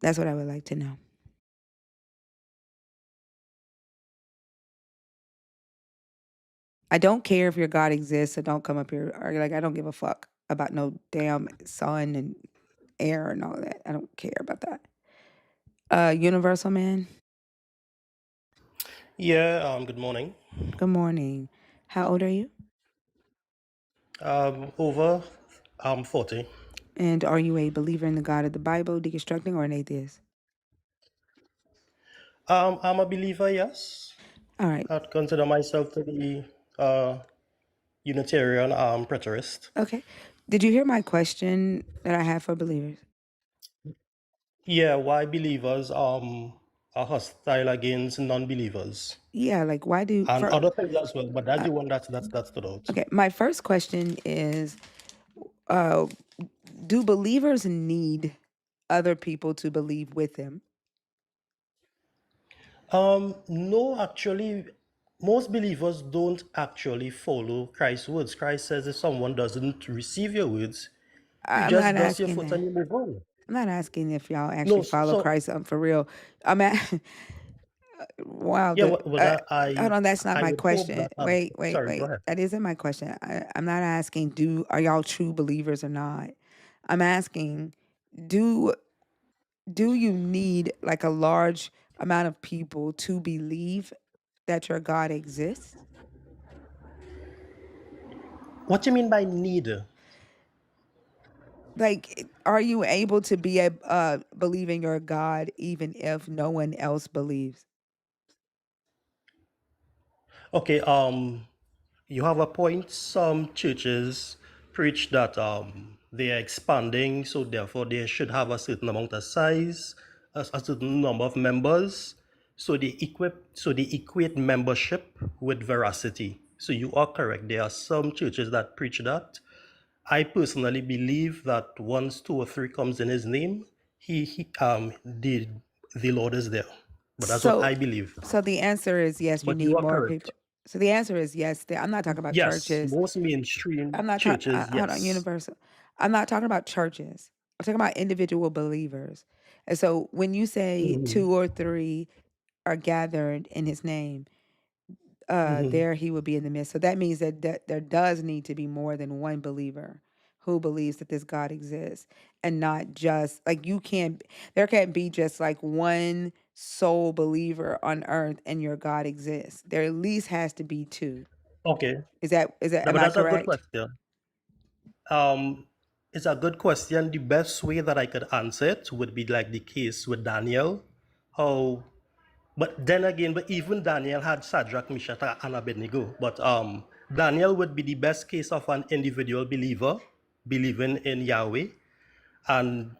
That's what I would like to know. I don't care if your God exists, so don't come up here or like, I don't give a fuck about no damn sun and air and all that. I don't care about that. Universal man. Yeah, good morning. Good morning. How old are you? Over 40. And are you a believer in the God of the Bible, deconstructing, or an atheist? I'm a believer, yes. All right. I'd consider myself to be Unitarian preterist. Okay. Did you hear my question that I have for believers? Yeah, why believers are hostile against non-believers. Yeah, like why do And for other things as well, but that's the one that stood out. okay, my first question is uh do believers need other people to believe with them? No, actually, most believers don't actually follow Christ's words. Christ says if someone doesn't receive your words, you I'm just not dust your asking foot that. and you move on. I'm not asking if y'all No, actually follow so Christ for real. I'm at wow, yeah, well, hold on, that's not I my would hope question. that. Wait. Sorry, go ahead. That isn't my question. I'm not asking are y'all true believers or not. I'm asking, do you need like a large amount of people to believe that your God exists? What do you mean by need? Like, are you able to believe in your God even if no one else believes? Okay, you have a point. Some churches preach that they are expanding, so therefore they should have a certain amount of size, a certain number of members. So they equate membership with veracity. So you are correct. There are some churches that preach that. I personally believe that once two or three comes in his name, the Lord is there. But that's what So I believe. so the answer is yes, you But you need are more correct. people. So the answer is yes. I'm not talking about Yes, churches. most mainstream I'm not talking. churches, Hold on, yes. universal. I'm not talking about churches. I'm talking about individual believers. And so when you say Mhm, two or three are gathered in His name, mhm. there He will be in the midst. So that means that there does need to be more than one believer who believes that this God exists, and not just like you can't. There can't be just like one sole believer on earth and your God exists. There at least has to be two. Okay, Is that? Am but I that's a good correct? question. Um, it's a good question. The best way that I could answer it would be like the case with Daniel, how But then again, but even Daniel had Shadrach, Meshach, and Abednego. But Daniel would be the best case of an individual believer believing in Yahweh and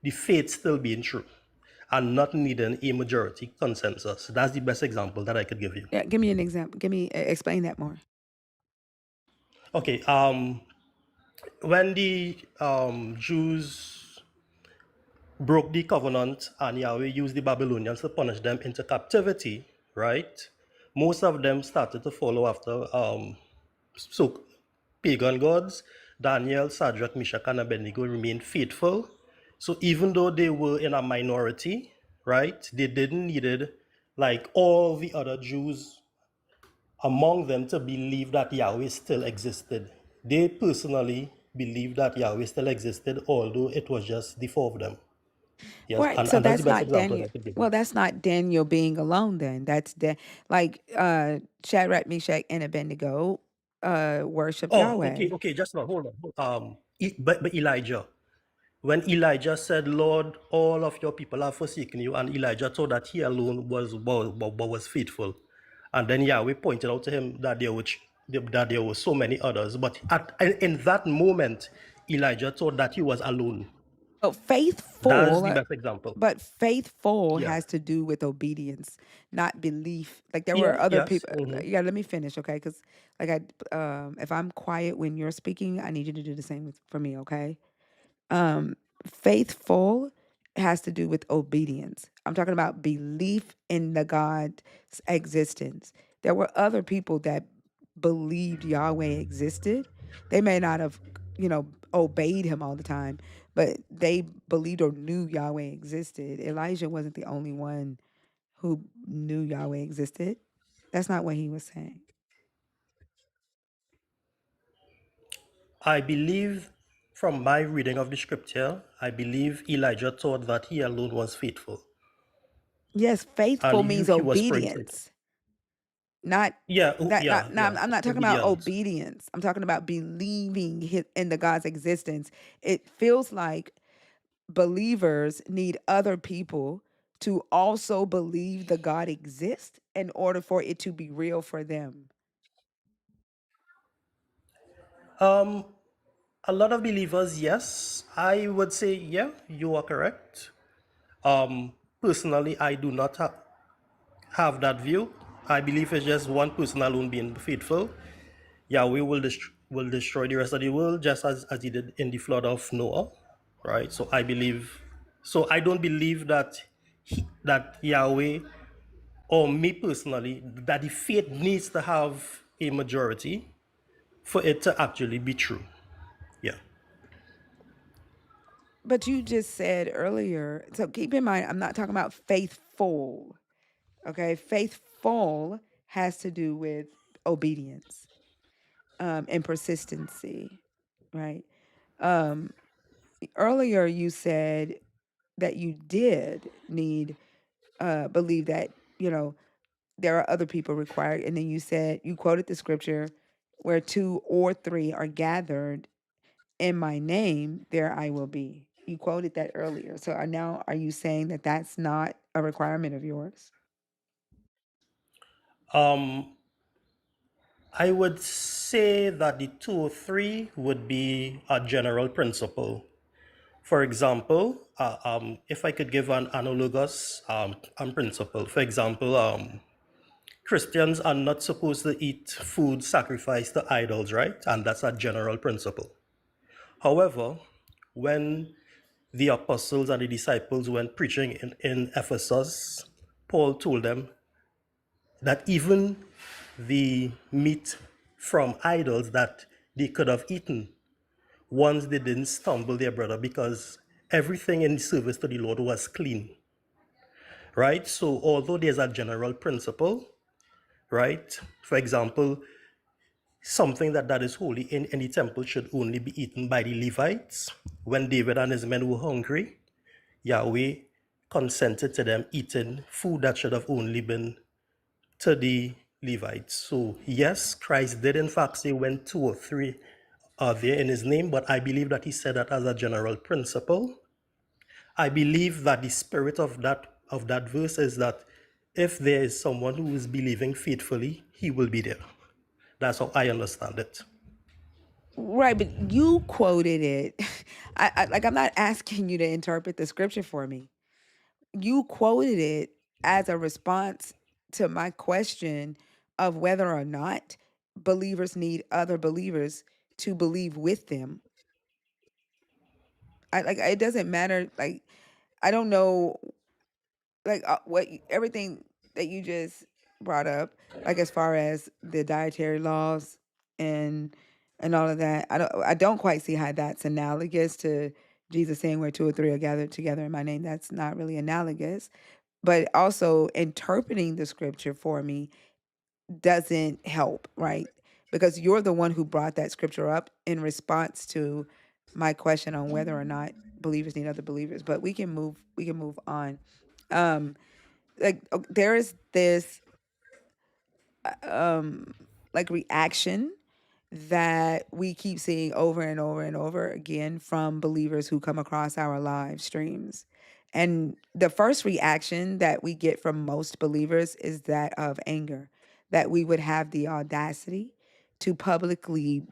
the faith still being true and not needing a majority consensus. That's the best example that I could give you. Yeah, give me an example. Explain that more. Okay, when the Jews broke the covenant and Yahweh used the Babylonians to punish them into captivity, right? Most of them started to follow after so pagan gods. Daniel, Shadrach, Meshach, and Abednego remained faithful. So even though they were in a minority, right, they didn't needed like all the other Jews among them to believe that Yahweh still existed. They personally believed that Yahweh still existed, although it was just the four of them. Yes, Right. and, So and that's the that's best not example Daniel. I could give you. Well, that's not Daniel being alone then. That's like Shadrach, Meshach, and Abednego worshiped Oh, okay, Yahweh. okay, just now, hold on. But Elijah, when Elijah said, Lord, all of your people have forsaken you, and Elijah thought that he alone was faithful. And then Yahweh pointed out to him that there were so many others. But in that moment, Elijah thought that he was alone. Oh, That's the faithful, best example. but faithful Yeah. has to do with obedience, not belief. Like there were Yeah, other yes. people. Yeah, let me finish, okay? Because like if I'm quiet when you're speaking, I need you to do the same for me, okay? Um, faithful has to do with obedience. I'm talking about belief in the God's existence. There were other people that believed Yahweh existed. They may not have, obeyed him all the time, but they believed or knew Yahweh existed. Elijah wasn't the only one who knew Yahweh existed. That's not what he was saying. I believe from my reading of the scripture, I believe Elijah thought that he alone was faithful. Yes, And faithful means he was praying to it. obedience. Not Yeah, that yeah, not, yeah. I'm not talking about Obedience. obedience. I'm talking about believing in the God's existence. It feels like believers need other people to also believe the God exists in order for it to be real for them. A lot of believers, yes. I would say, yeah, you are correct. Personally, I do not have that view. I believe it's just one person alone being faithful. Yahweh will destroy the rest of the world just as he did in the flood of Noah, right? So I don't believe that that Yahweh or me personally, that the faith needs to have a majority for it to actually be true. Yeah. But you just said earlier, so keep in mind, I'm not talking about faithful. Okay, faithful has to do with obedience and persistency, right? Um, Earlier, you said that you did need believe that there are other people required, and then you quoted the scripture where 2 or 3 are gathered in my name, there I will be. You quoted that earlier. So now are you saying that that's not a requirement of yours? Um, I would say that the 2 or 3 would be a general principle. For example, if I could give an analogous principle, for example, Christians are not supposed to eat food sacrificed to idols, right? And that's a general principle. However, when the apostles and the disciples went preaching in Ephesus, Paul told them that even the meat from idols that they could have eaten once they didn't stumble their brother, because everything in service to the Lord was clean, right? So although there's a general principle, right? For example, something that is holy in any temple should only be eaten by the Levites. When David and his men were hungry, Yahweh consented to them eating food that should have only been to the Levites. So yes, Christ did in fact say when 2 or 3 are there in his name, but I believe that he said that as a general principle. I believe that the spirit of that verse is that if there is someone who is believing faithfully, he will be there. That's how I understand it. Right, but you quoted it. I'm not asking you to interpret the scripture for me. You quoted it as a response to my question of whether or not believers need other believers to believe with them. It doesn't matter. Like, I don't know, like everything that you just brought up, like as far as the dietary laws and all of that. I don't quite see how that's analogous to Jesus saying where two or three are gathered together in my name. That's not really analogous. But also interpreting the scripture for me doesn't help, right? Because you're the one who brought that scripture up in response to my question on whether or not believers need other believers. But we can move on. Um there is this um like reaction that we keep seeing over and over and over again from believers who come across our live streams. And the first reaction that we get from most believers is that of anger, that we would have the audacity to publicly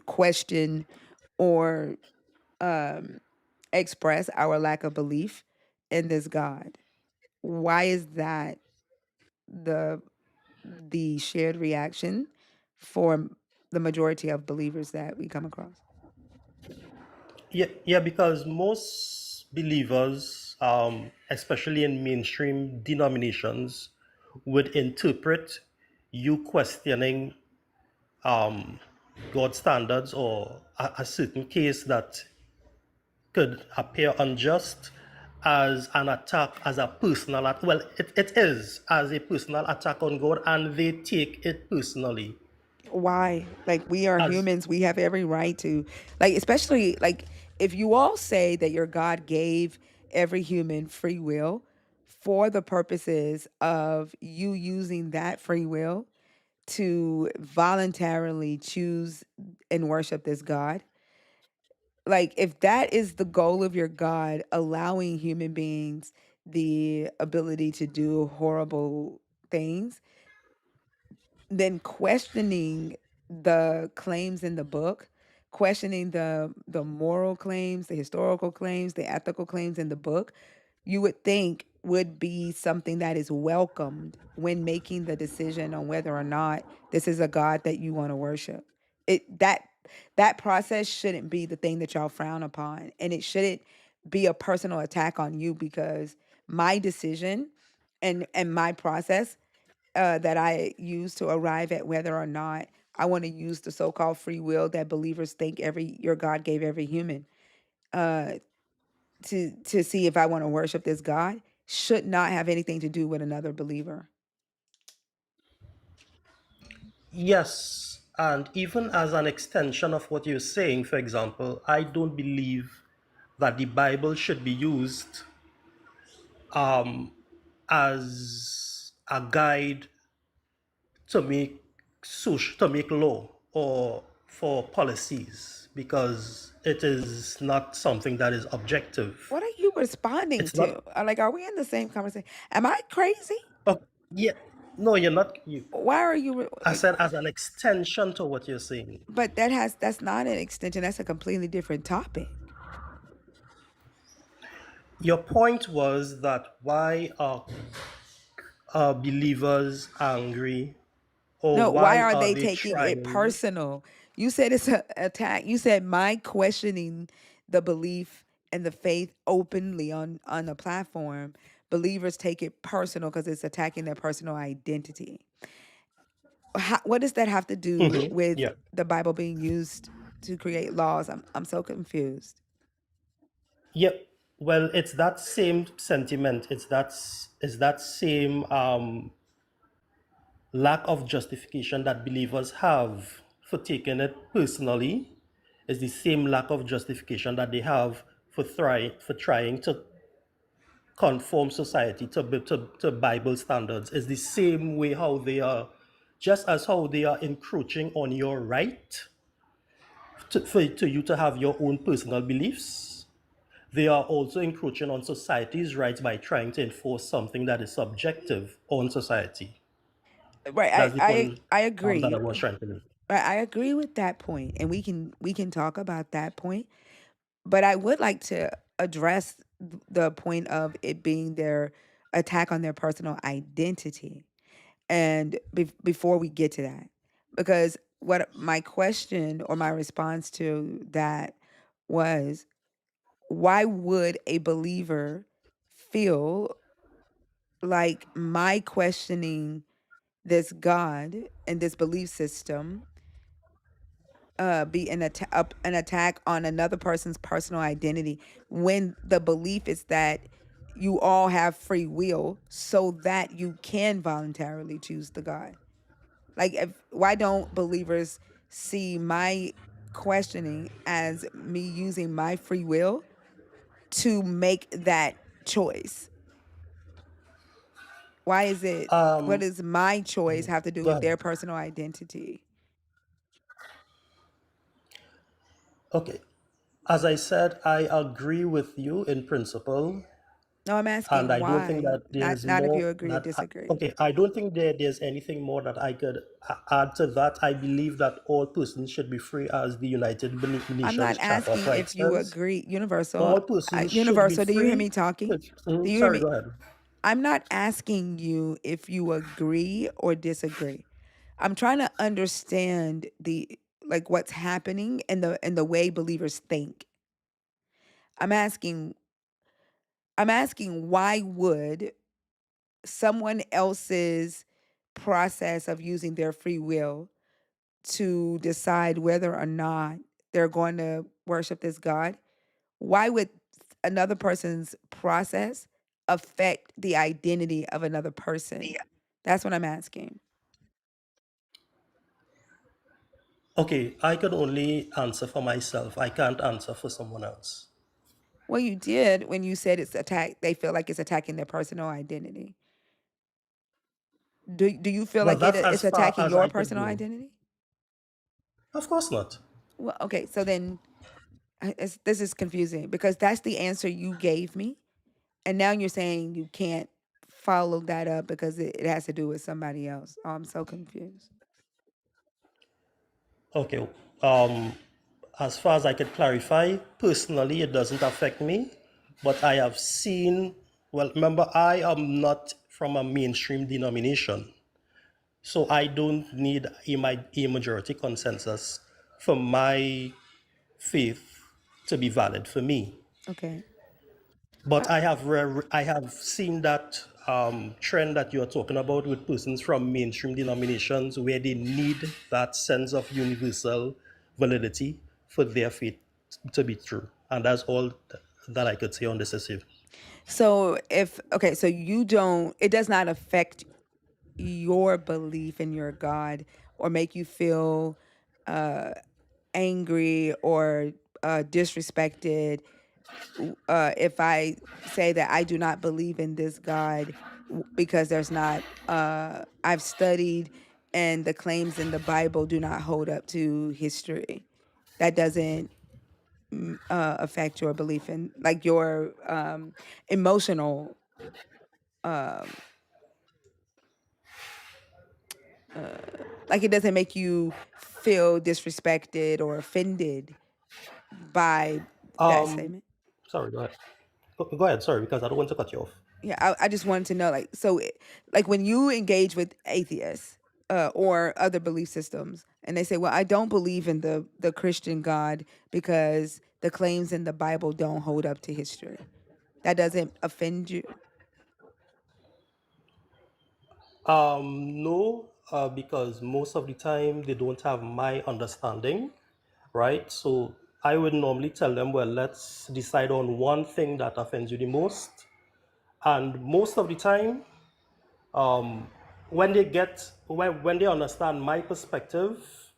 question or um, express our lack of belief in this God. Why is that the shared reaction for the majority of believers that we come across? Yeah, because most believers, especially in mainstream denominations, would interpret you questioning God's standards or a certain case that could appear unjust as an attack, as a personal attack. Well, it is as a personal attack on God, and they take it personally. Why? Like, we are As humans, we have every right to, like, especially like if you all say that your God gave every human free will for the purposes of you using that free will to voluntarily choose and worship this God. Like, if that is the goal of your God, allowing human beings the ability to do horrible things, then questioning the claims in the book, questioning the moral claims, the historical claims, the ethical claims in the book, you would think would be something that is welcomed when making the decision on whether or not this is a God that you want to worship. That process shouldn't be the thing that y'all frown upon, and it shouldn't be a personal attack on you, because my decision and my process that I use to arrive at whether or not I want to use the so-called free will that believers think your God gave every human uh, to see if I want to worship this God should not have anything to do with another believer. yes, and even as an extension of what you're saying, for example, I don't believe that the Bible should be used as a guide to make to make law or for policies, because it is not something that is objective. What are you responding It's not. to? Like, are we in the same conversation? Am I crazy? Oh, yeah. No, you're not. You. Why are you I like? said as an extension to what you're saying. But that's not an extension. That's a completely different topic. Your point was that why are believers angry, or No, why why are are they they taking it trying? personal? You said it's an attack. You said my questioning the belief and the faith openly on the platform, believers take it personal because it's attacking their personal identity. What does that have to do with Yeah. the Bible being used to create laws? I'm so confused. Yep. Well, it's that same sentiment. It's that same lack of justification that believers have for taking it personally. Is the same lack of justification that they have for trying to conform society to Bible standards. Is the same way how they are, just as how they are encroaching on your right to you to have your own personal beliefs. they are also encroaching on society's rights by trying to enforce something that is subjective on society. Right. That's the point I that agree. I was trying to make. I agree with that point, and we can talk about that point. But I would like to address the point of it being their attack on their personal identity, and before we get to that, because what my question or my response to that was, why would a believer feel like my questioning this God and this belief system be an attack on another person's personal identity, when the belief is that you all have free will so that you can voluntarily choose the God? Like, why don't believers see my questioning as me using my free will to make that choice? Why is it, what Um, does my choice have to do Go with ahead. their personal identity? Okay. As I said, I agree with you in principle, No, I'm and asking I don't think why. that there's Not if more you agree or that. disagree. Okay, I don't think there's anything more that I could add to that. I believe that all persons should be free, as the United I'm not Nations Charter of asking Rights if you says. agree. Universal, All persons should be Universal, do you hear me free. talking? Do you hear Sorry, me? go ahead. I'm not asking you if you agree or disagree. I'm trying to understand the, like, what's happening and the way believers think. I'm asking why would someone else's process of using their free will to decide whether or not they're going to worship this God, why would another person's process affect the identity of another person? That's what I'm asking. Okay, I can only answer for myself. I can't answer for someone else. Well, you did when you said it's attack. They feel like it's attacking their personal identity. Do you feel Well, like that's it's as far attacking as your I could personal go. identity? Of course not. Well, okay, so then this is confusing because that's the answer you gave me, and now you're saying you can't follow that up because it has to do with somebody else. Oh, I'm so confused. Okay. Um, as far as I could clarify, personally, it doesn't affect me, but I have seen, well, remember, I am not from a mainstream denomination, so I don't need a majority consensus for my faith to be valid for me. Okay. But I have seen that trend that you're talking about with persons from mainstream denominations where they need that sense of universal validity for their faith to be true. And that's all that I could say on this issue. So okay, so you don't, it does not affect your belief in your God or make you feel angry or disrespected if I say that I do not believe in this God because there's not, I've studied and the claims in the Bible do not hold up to history. That doesn't affect your belief in, like, your emotional, like, it doesn't make you feel disrespected or offended by that Um, statement. Sorry, go ahead. Go ahead, sorry, because I don't want to cut you off. Yeah, I just wanted to know, like, so, like, when you engage with atheists or other belief systems, and they say, "Well, I don't believe in the Christian God because the claims in the Bible don't hold up to history," that doesn't offend you? No, because most of the time they don't have my understanding, right? So I would normally tell them, well, let's decide on one thing that offends you the most. And most of the time, when they understand my perspective,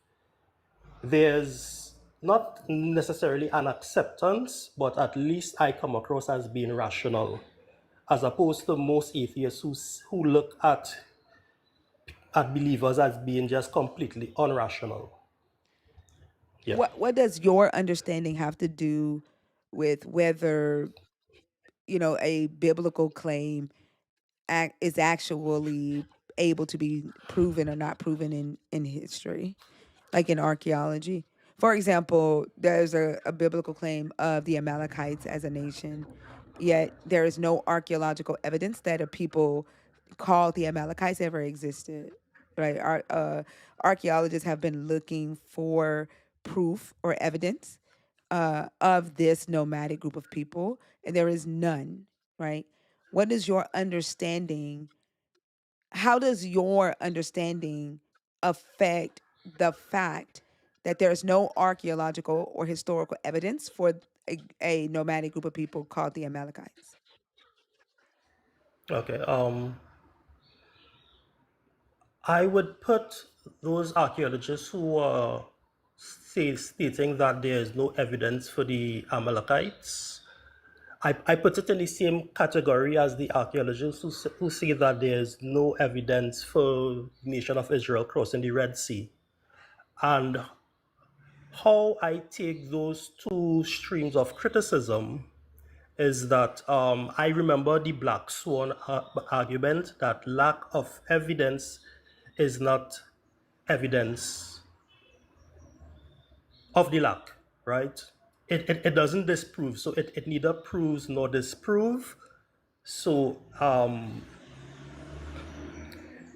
there's not necessarily an acceptance, but at least I come across as being rational, as opposed to most atheists who look at believers as being just completely irrational. Yeah. What does your understanding have to do with whether a biblical claim is actually able to be proven or not proven in history, like in archaeology. For example, there's a biblical claim of the Amalekites as a nation, yet there is no archaeological evidence that a people called the Amalekites ever existed. Right? Archaeologists have been looking for proof or evidence of this nomadic group of people, and there is none. Right? What is your understanding? How does your understanding affect the fact that there's no archaeological or historical evidence for a nomadic group of people called the Amalekites? Okay. I would put those archaeologists who are stating that there is no evidence for the Amalekites. I put it in the same category as the archaeologists who say that there is no evidence for the nation of Israel crossing the Red Sea. And how I take those two streams of criticism is that I remember the Black Swan argument that lack of evidence is not evidence of the lack, right? It doesn't disprove, so it neither proves nor disprove. So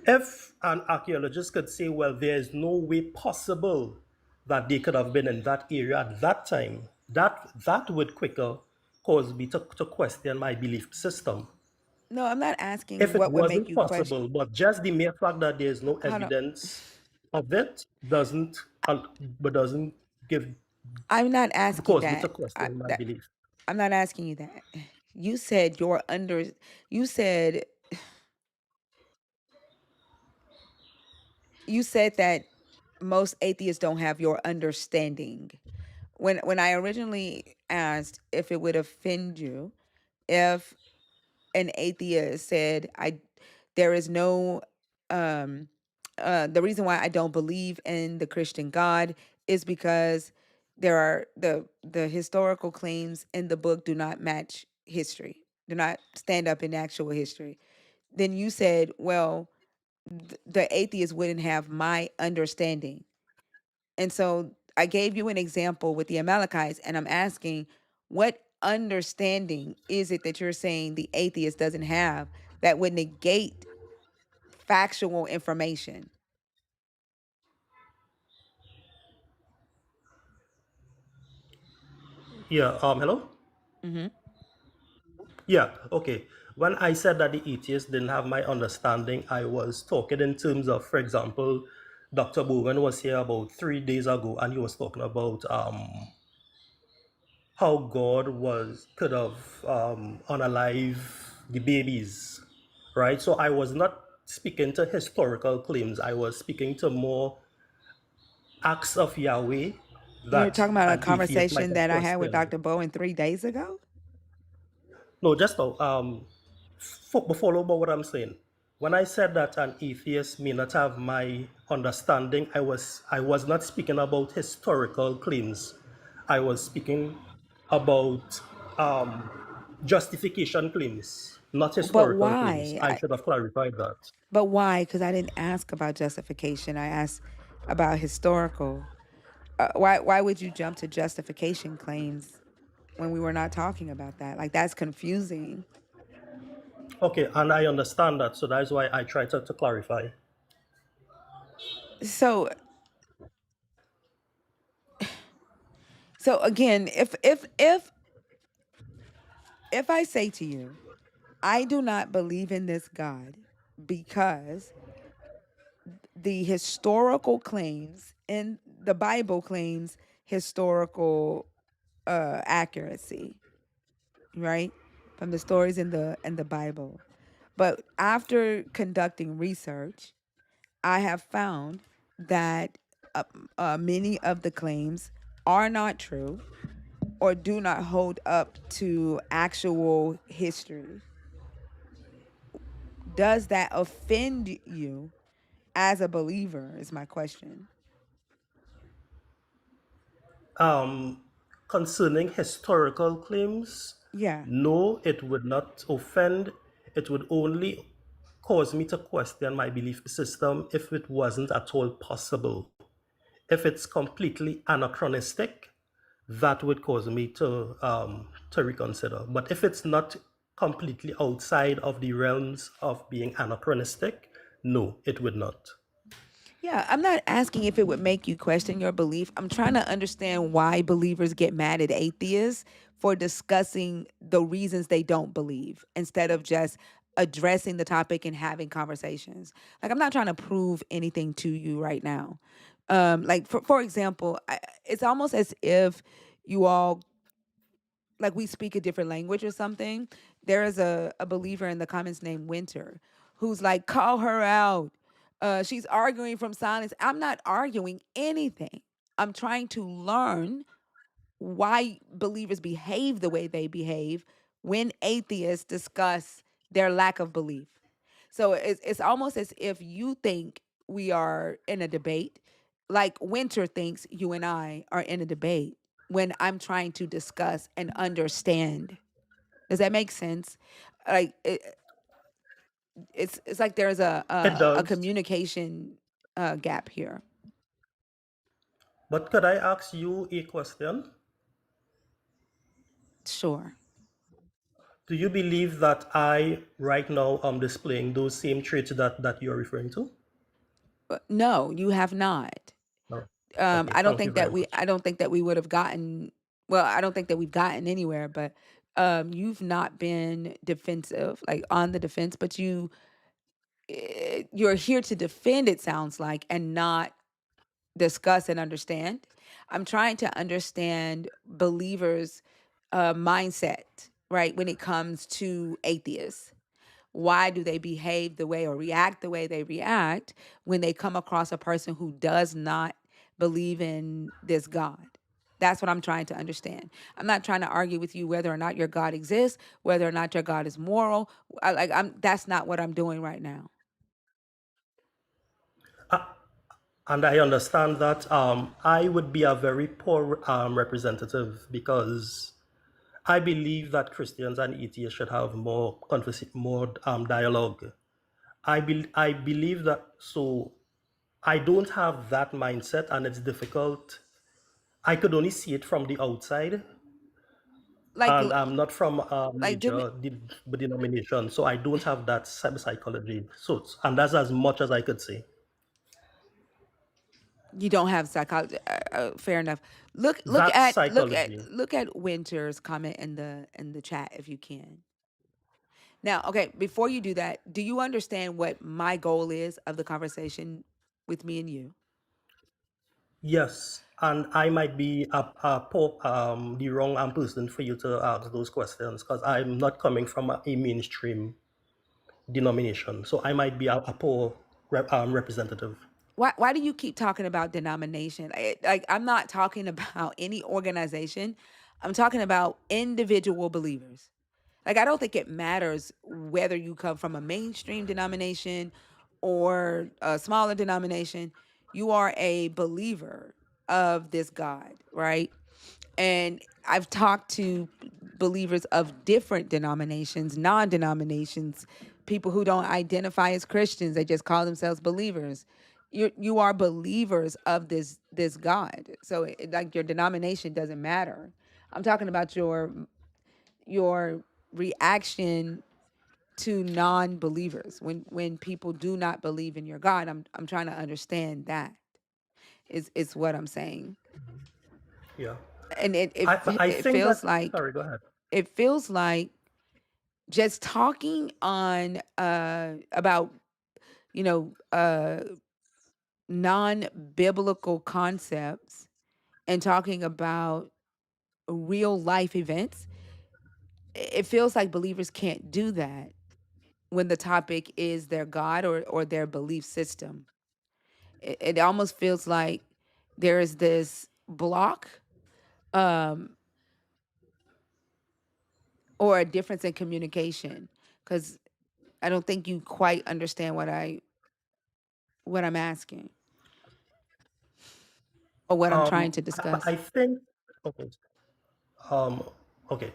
if an archaeologist could say, well, there is no way possible that they could have been in that area at that time, that would quicker cause me to question my belief system. No, I'm not asking If it what would make wasn't you question. possible, but just the mere fact that there is no Hold on. evidence of it doesn't give I'm not asking cause me to that. question my belief. I'm not asking you that. You said you said you said that most atheists don't have your understanding. When I originally asked if it would offend you if an atheist said there is no the reason why I don't believe in the Christian God is because there are the historical claims in the book do not match history, do not stand up in actual history. Then you said, well, the atheist wouldn't have my understanding. And so I gave you an example with the Amalekites, and I'm asking, what understanding is it that you're saying the atheist doesn't have that would negate factual information? Yeah, hello? Mm-hmm. Yeah, okay. When I said that the atheists didn't have my understanding, I was talking in terms of, for example, Dr. Bowen was here about 3 days ago and he was talking about how God could have unalive the babies, right? So I was not speaking to historical claims. I was speaking to more acts of Yahweh You're that talking about a an atheist might conversation have that I had with questioned. Dr. Bowen 3 days ago? No, just now, follow about what I'm saying. When I said that an atheist may not have my understanding, I was not speaking about historical claims. I was speaking about justification claims, not But historical claims. why? I should have clarified that. But why? Because I didn't ask about justification. I asked about historical. Why would you jump to justification claims when we were not talking about that? Like, that's confusing. Okay, and I understand that, so that's why I tried to clarify. So again, if I say to you, I do not believe in this God because the historical claims in the Bible claims historical accuracy, right? From the stories in the Bible. But after conducting research, I have found that many of the claims are not true or do not hold up to actual history. Does that offend you as a believer? Is my question. Um, concerning historical claims, Yeah. no, it would not offend. It would only cause me to question my belief system if it wasn't at all possible. If it's completely anachronistic, that would cause me to reconsider. But if it's not completely outside of the realms of being anachronistic, no, it would not. Yeah, I'm not asking if it would make you question your belief. I'm trying to understand why believers get mad at atheists for discussing the reasons they don't believe instead of just addressing the topic and having conversations. Like, I'm not trying to prove anything to you right now. Like for example, it's almost as if you all, like, we speak a different language or something. There is a believer in the comments named Winter who's like, call her out. She's arguing from silence. I'm not arguing anything. I'm trying to learn why believers behave the way they behave when atheists discuss their lack of belief. So it's almost as if you think we are in a debate, like Winter thinks you and I are in a debate when I'm trying to discuss and understand. Does that make sense? Like it's like there's a It a does. communication gap here. But could I ask you a question? Sure. Do you believe that I right now am displaying those same traits that you're referring to? No, you have not. No. Okay, thank you very much. I don't think that we would have gotten, well, I don't think that we've gotten anywhere, but you've not been defensive, like on the defense, but you're here to defend, it sounds like, and not discuss and understand. I'm trying to understand believers' mindset, right, when it comes to atheists. Why do they behave the way or react the way they react when they come across a person who does not believe in this God? That's what I'm trying to understand. I'm not trying to argue with you whether or not your God exists, whether or not your God is moral. That's not what I'm doing right now. And I understand that I would be a very poor representative because I believe that Christians and atheists should have more dialogue. I believe that, so I don't have that mindset, and it's difficult. I could only see it from the outside, Like and I'm not from a like do me, major denomination, so I don't have that psychology. So, and that's as much as I could say. you don't have psychology. Fair enough. That's psychology. Look at Winter's comment in the chat if you can. Now, okay, before you do that, do you understand what my goal is of the conversation with me and you? Yes, and I might be the wrong person for you to ask those questions because I'm not coming from a mainstream denomination, so I might be a poor representative. Why do you keep talking about denomination? Like, I'm not talking about any organization. I'm talking about individual believers. Like, I don't think it matters whether you come from a mainstream denomination or a smaller denomination. You are a believer of this God, right? And I've talked to believers of different denominations, non-denominations, people who don't identify as Christians, they just call themselves believers. You are believers of this God. So like your denomination doesn't matter. I'm talking about your reaction to non-believers when people do not believe in your God. I'm trying to understand that. Is what I'm saying. Yeah, And I it think that. feels like Sorry, go ahead. just talking on about you know non-biblical concepts and talking about real life events, it feels like believers can't do that when the topic is their God or their belief system. It almost feels like there is this block um, or a difference in communication because I don't think you quite understand what I'm asking or what I'm trying to I discuss. think. Okay. Um, okay.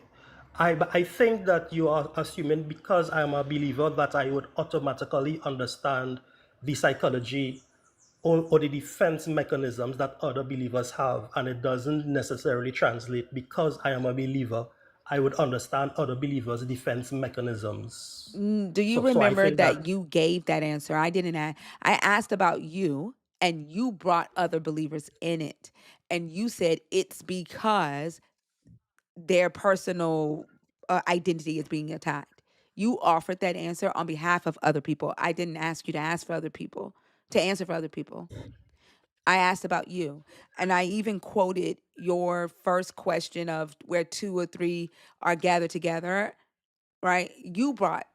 I think that you are assuming because I'm a believer that I would automatically understand the psychology or the defense mechanisms that other believers have, and it doesn't necessarily translate because I am a believer. I would understand other believers' defense mechanisms. Do you So I remember think that that you gave that answer? I didn't ask. I asked about you, and you brought other believers in it. And you said it's because their personal identity is being attacked. You offered that answer on behalf of other people. I didn't ask you to ask for other people, to answer for other people. I asked about you. And I even quoted your first question of where 2 or 3 are gathered together, right? You brought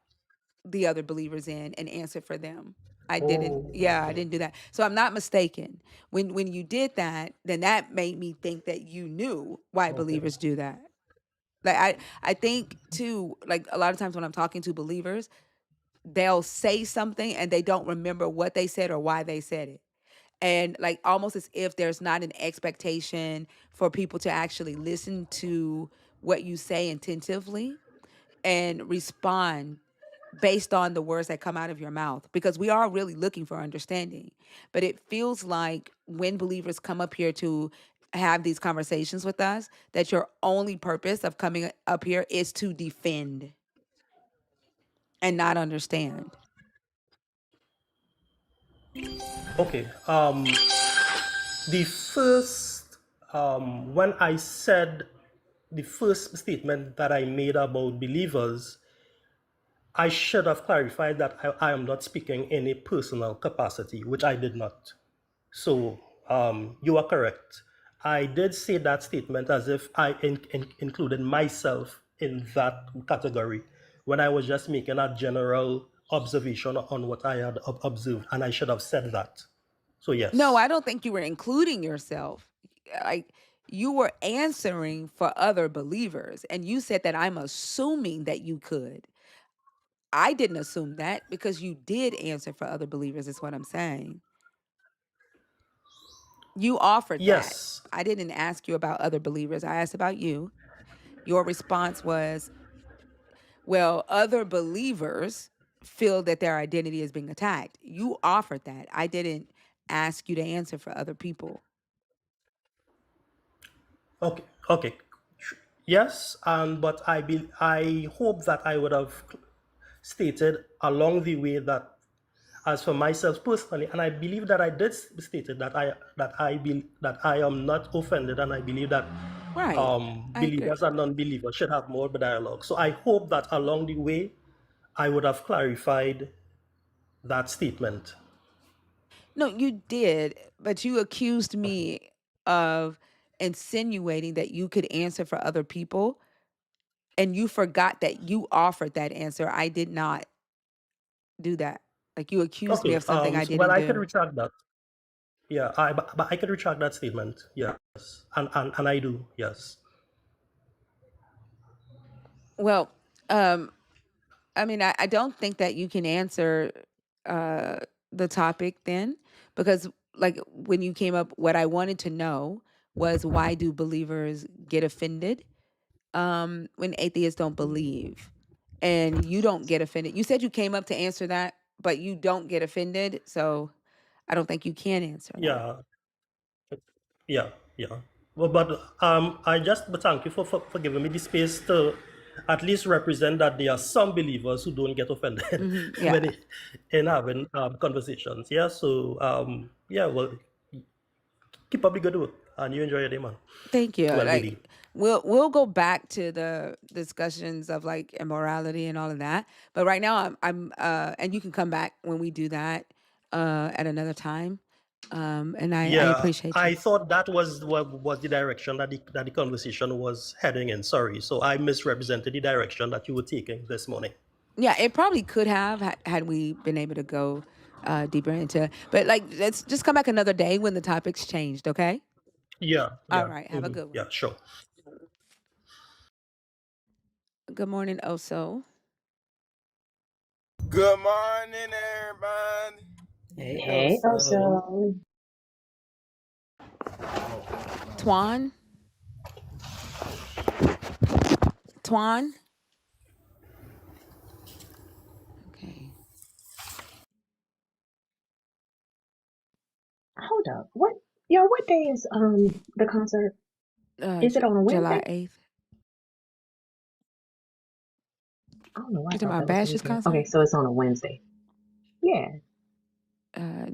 the other believers in and answered for them. I didn't. oh Yeah, I okay. didn't do that. So I'm not mistaken. When you did that, then that made me think that you knew why Okay. believers do that. Like I think too, like a lot of times when I'm talking to believers, they'll say something and they don't remember what they said or why they said it. And like almost as if there's not an expectation for people to actually listen to what you say attentively and respond based on the words that come out of your mouth, because we are really looking for understanding. But it feels like when believers come up here to have these conversations with us, that your only purpose of coming up here is to defend and not understand. Okay. The first when I said the first statement that I made about believers, I should have clarified that I am not speaking in a personal capacity, which I did not. So you are correct. I did say that statement as if I included myself in that category when I was just making a general observation on what I had observed, and I should have said that. So No, yes. I don't think you were including yourself. Like you were answering for other believers, and you said that I'm assuming that you could. I didn't assume that because you did answer for other believers, is what I'm saying. You offered that. Yes. I didn't ask you about other believers. I asked about you. Your response was, well, other believers feel that their identity is being attacked. You offered that. I didn't ask you to answer for other people. Okay. Okay. Yes, but I hope that I would have stated along the way that as for myself personally, and I believe that I did state it, that I am not offended, and I believe that Right. I agree. believers and non-believers should have more dialogue. So I hope that along the way I would have clarified that statement. No, you did, but you accused me of insinuating that you could answer for other people, and you forgot that you offered that answer. I did not do that. Like you accused me Okay. of something I Well, didn't I can do. retract that. Yeah. But I can retract that statement. Yes. And I do. Yes. Well, I mean, I don't think that you can answer uh, the topic then, because like when you came up, what I wanted to know was why do believers get offended when atheists don't believe? And you don't get offended. You said you came up to answer that, but you don't get offended. So I don't think you can answer that. Yeah. Yeah, yeah. Well, but but thank you for giving me the space to at least represent that there are some believers who don't get offended Yeah. when in having conversations. Yeah, so yeah, well, keep up the good work and you enjoy your day, man. Thank you. Well, Like lady. we'll go back to the discussions of like immorality and all of that. But right now I'm and you can come back when we do that at another time. And I Yeah, appreciate I you. thought that was what was the direction that the conversation was heading in. Sorry, so I misrepresented the direction that you were taking this morning. Yeah, it probably could have had we been able to go deeper into it. But like let's just come back another day when the topics changed, okay? Yeah, All yeah, right, have a good yeah, one. sure. Good morning, Oso. Good morning, everybody. Hey, also. Twan. Twan? Okay. Hold up. What day is the concert? Is it on a July Wednesday? 8th. I don't know why I You talking thought about that was Bash's Tuesday. concert? Okay, so it's on a Wednesday. Yeah.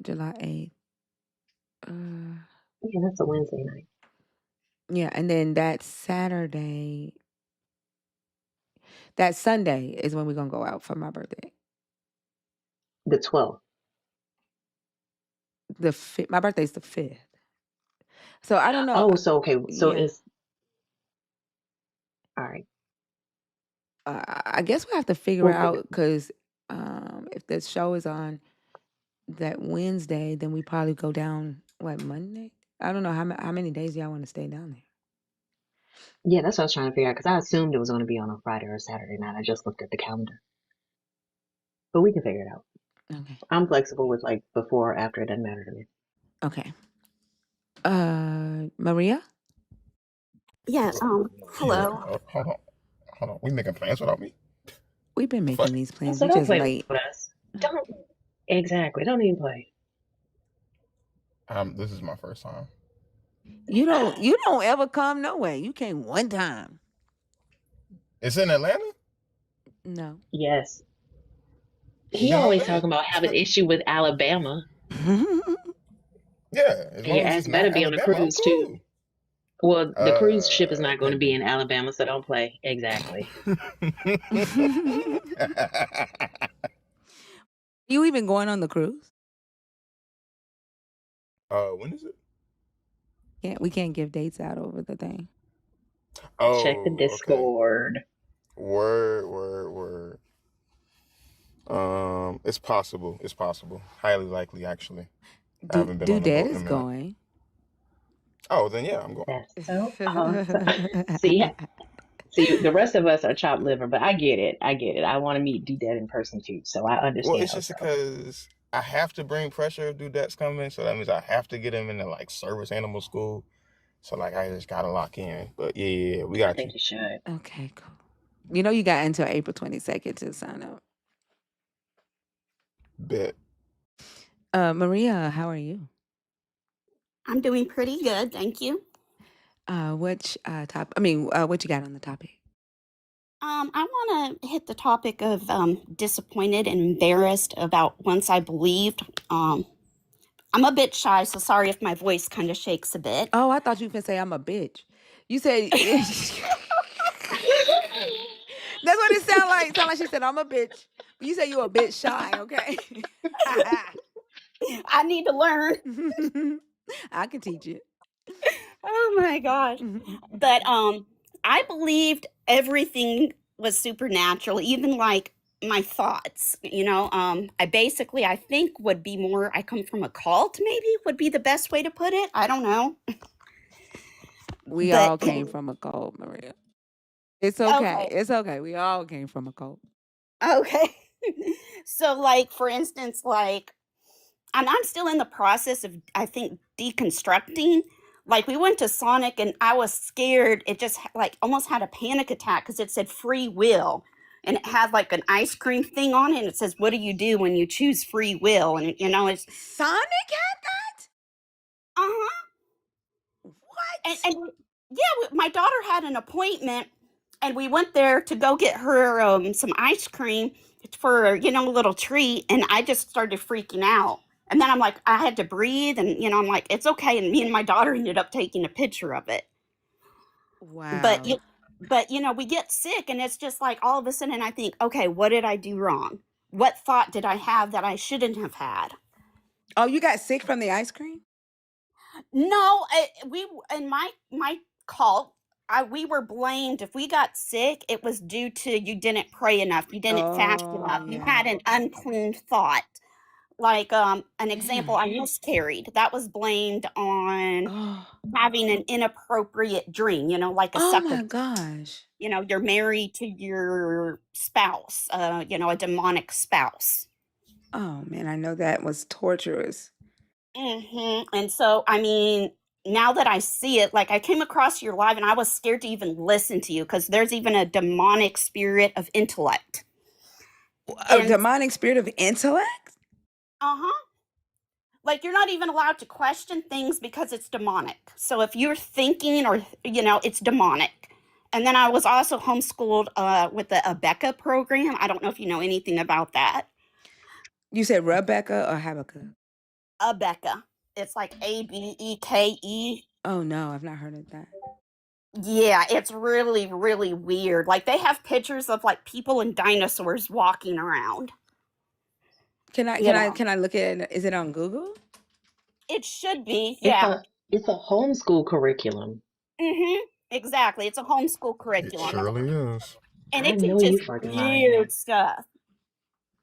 July 8th. Yeah, that's a Wednesday night. Yeah, and then that Sunday is when we're gonna go out for my birthday. The 12th. My birthday's the 5th. So I don't know. Oh, so okay. So Yeah. it's all right. I guess we have to figure We'll figure. out because if the show is on that Wednesday, then we probably go down Monday. I don't know how many days y'all want to stay down there. Yeah, that's what I was trying to figure out because I assumed it was going to be on a Friday or a Saturday night. I just looked at the calendar, but we can figure it out. Okay. I'm flexible with like before or after. It doesn't matter to me. Okay. Maria? Yeah, Yeah. hello. Hold on. We making plans without me? We've been The fuck? making these plans. So We don't just play late. with us. Don't Don't even play. This is my first time. You don't ever come no way. You came one time. It's in Atlanta? No. Yes. He Then I'm always there. talking about have an issue with Alabama. Yeah, as And long your as ass it's not better be on a Alabama, I'm cruise too. cool. Well, the cruise ship is not going to Okay be in Alabama, so don't play. Exactly. then. You even going on the cruise? When is it? We can't give dates out over the thing. Check the Oh, okay. Discord. Word. It's possible. It's possible. Highly likely, actually. I haven't been on the Dad boat in a is minute. going. Oh, then yeah, I'm going. That's so awesome. See, the rest of us are chopped liver, but I get it. I want to meet Dudette in person too, so I Well, understand it's how just so. because I have to bring pressure if Dudette's coming, so that means I have to get him into like service animal school. So like I just gotta lock in. But yeah, we I got think you. you should. Okay, cool. You know you got until April 22nd to sign up. Bet. Maria, how are you? I'm doing pretty good, thank you. What you got on the topic? I want to hit the topic of disappointed and embarrassed about once I believed. I'm a bit shy, so sorry if my voice kind of shakes a bit. Oh, I thought you could say I'm a bitch. You said that's what it sound like. Sound like she said I'm a bitch. But you say you a bit shy, okay? I need to learn. I can teach you. Oh my gosh. But I believed everything was supernatural, even like my thoughts, I think would be more I come from a cult, maybe would be the best way to put it. I don't know. We But all came from a cult, Maria. It's okay. okay. It's okay. We all came from a cult. Okay. So like for instance, like and I'm still in the process of I think deconstructing. Like we went to Sonic and I was scared. It just like almost had a panic attack because it said free will. And it had like an ice cream thing on it. And it says, what do you do when you choose free will? And it's Sonic had that? uh-huh. What? And yeah, my daughter had an appointment and we went there to go get her some ice cream for a little treat, and I just started freaking out. And then I'm like, I had to breathe, and I'm like, it's okay. And me and my daughter ended up taking a picture of it. But Wow. we get sick, and it's just like all of a sudden I think, okay, what did I do wrong? What thought did I have that I shouldn't have had? Oh, you got sick from the ice cream? No, we in my cult. We were blamed if we got sick. It was due to you didn't pray enough, you didn't fast enough, you had an unclean thought. Like an example, I miscarried. That was blamed on having an inappropriate dream. Like a Oh my septic. gosh. You're married to your spouse. A demonic spouse. Oh man, I know that was torturous. And so, I mean, now that I see it, like I came across your live and I was scared to even listen to you because there's even a demonic spirit of intellect. A And demonic spirit of intellect? uh-huh. Like you're not even allowed to question things because it's demonic. So if you're thinking or it's demonic. And then I was also homeschooled with the Abeka program. I don't know if you know anything about that. You said Rebecca or Habakkuk? Abeka. It's like Abeke. Oh no, I've not heard of that. Yeah, it's really, really weird. Like they have pictures of like people and dinosaurs walking around. Can I look at it? Is it on Google? It should be, It's yeah. a homeschool curriculum. Exactly. It's a homeschool It curriculum. surely is. And I it know you teaches fucking lying. weird stuff.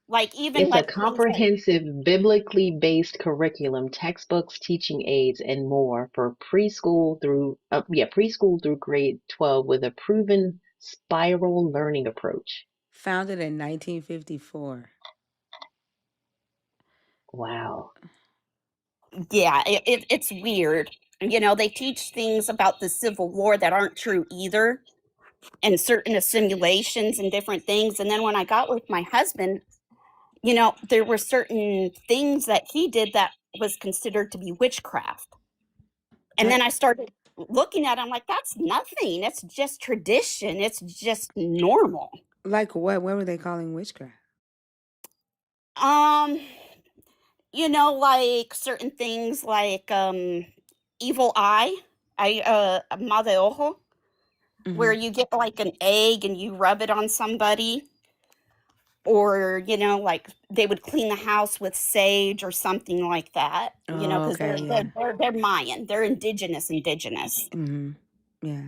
Like even It's a like things like comprehensive, biblically based curriculum, textbooks, teaching aids, and more for preschool through grade 12 with a proven spiral learning approach. Founded in 1954. Wow. yeah, it's weird. They teach things about the Civil War that aren't true either, and certain simulations and different things. And then when I got with my husband, there were certain things that he did that was considered to be witchcraft. And then I started looking at it, I'm like, that's nothing. It's just tradition. It's just normal. Like what? What were they calling witchcraft? Like certain things like evil eye, mal de ojo, where you get like an egg and you rub it on somebody. Or, like they would clean the house with sage or something like that, because they're Mayan, they're indigenous. Yeah.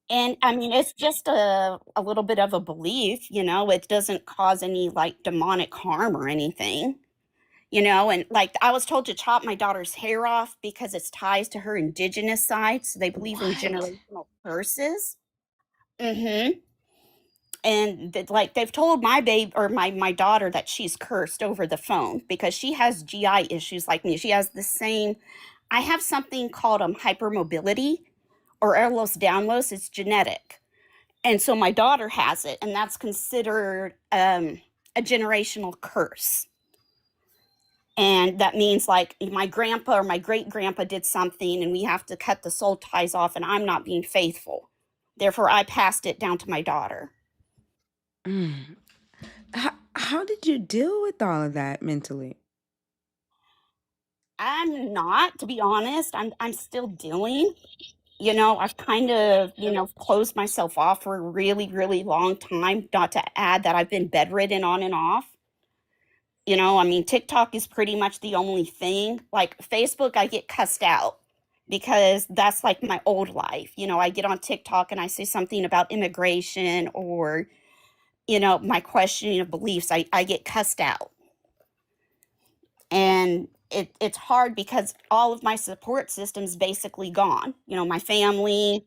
And I mean, it's just a little bit of a belief, it doesn't cause any like demonic harm or anything, and like I was told to chop my daughter's hair off because it's ties to her indigenous side. So they believe in generational curses. And like they've told my babe or my daughter that she's cursed over the phone because she has GI issues like me. She has the same. I have something called hypermobility or Ehlers Danlos. It's genetic, and so my daughter has it, and that's considered a generational curse. And that means like my grandpa or my great grandpa did something, and we have to cut the soul ties off, and I'm not being faithful. Therefore, I passed it down to my daughter. How did you deal with all of that mentally? I'm not, to be honest. I'm still dealing. I've kind of, closed myself off for a really, really long time. Not to add that I've been bedridden on and off. I mean, TikTok is pretty much the only thing. Like Facebook, I get cussed out because that's like my old life. I get on TikTok and I say something about immigration or, my questioning of beliefs. I get cussed out. And it's hard because all of my support system's basically gone. My family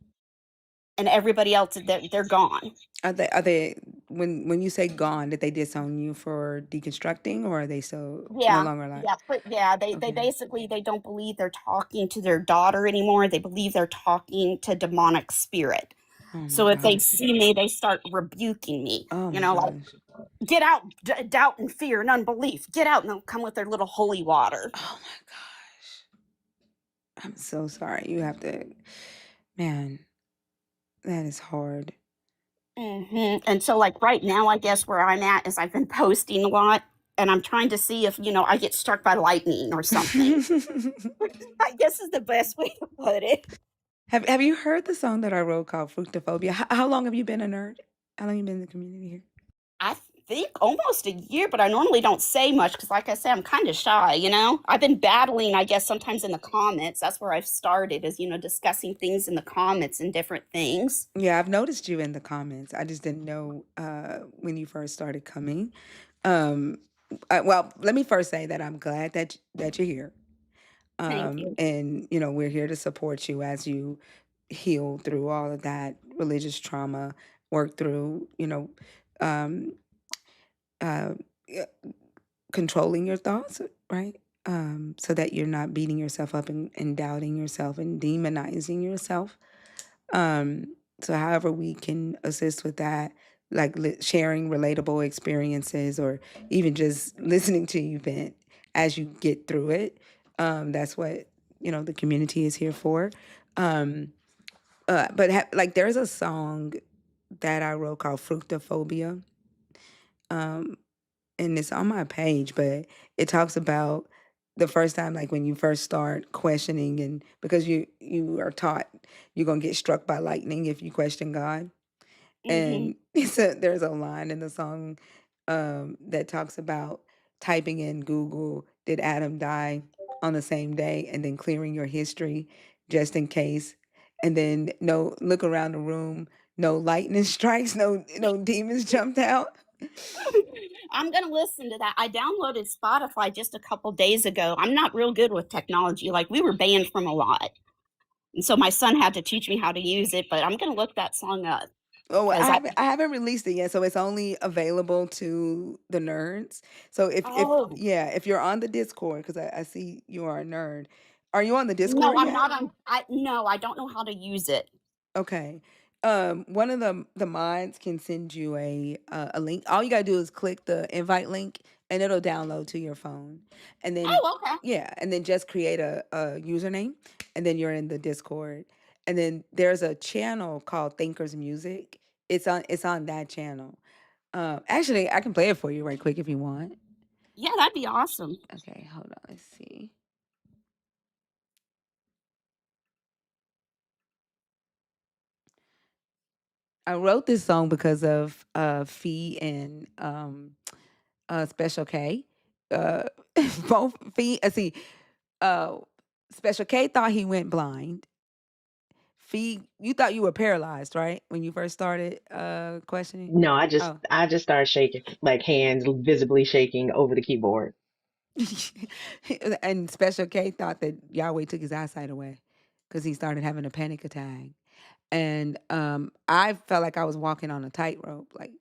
and everybody else, they're gone. Are they when you say gone, did they disown you for deconstructing, or are they no longer alive? They basically they don't believe they're talking to their daughter anymore. They believe they're talking to demonic spirit. So if they see me, they start rebuking me. Like, get out, doubt and fear and unbelief. Get out, and they'll come with their little holy water. Oh my gosh. I'm so sorry. You have to, man, that is hard. And so like right now, I guess where I'm at is I've been posting a lot, and I'm trying to see if, I get struck by lightning or something. I guess is the best way to put it. Have you heard the song that I wrote called Fructophobia? How long have you been a nerd? How long have you been in the community here? I think almost a year, but I normally don't say much because, like I said, I'm kind of shy, I've been battling, I guess, sometimes in the comments. That's where I've started is, discussing things in the comments and different things. Yeah, I've noticed you in the comments. I just didn't know when you first started coming. Well, let me first say that I'm glad that you're here. Thank you. And, we're here to support you as you heal through all of that religious trauma, work through, controlling your thoughts, right? so that you're not beating yourself up and doubting yourself and demonizing yourself. So however we can assist with that, like sharing relatable experiences or even just listening to you vent as you get through it. That's what, the community is here for. But like there's a song that I wrote called Fructophobia. And it's on my page, but it talks about the first time, like when you first start questioning, and because you are taught you're gonna get struck by lightning if you question God. Mm-hmm. And there's a line in the song that talks about typing in Google, did Adam die on the same day, and then clearing your history just in case. And then no look around the room, no lightning strikes, no demons jumped out. I'm gonna listen to that. I downloaded Spotify just a couple days ago. I'm not real good with technology. Like we were banned from a lot, and so my son had to teach me how to use it. But I'm gonna look that song up Oh, because I haven't released it yet, so it's only available to the nerds. So if oh yeah, if you're on the Discord, because I see you are a nerd. Are you on the no, Discord I'm yet? not on. I don't know how to use it. Okay. One of the mods can send you a link. All you gotta do is click the invite link, and it'll download to your phone. And then Oh, okay. yeah, and then just create a username, and then you're in the Discord. And then there's a channel called Thinkers Music. It's on that channel. Actually, I can play it for you right quick if you want. Yeah, that'd be awesome. Okay, hold on. Let's see. I wrote this song because of Fee and Special K. Uh, both Fee. See, uh, Special K thought he went blind. Fee, you thought you were paralyzed, right? When you first started questioning. No, I just Oh. I just started shaking, like hands visibly shaking over the keyboard. And Special K thought that Yahweh took his eyesight away because he started having a panic attack. And I felt like I was walking on a tightrope. Like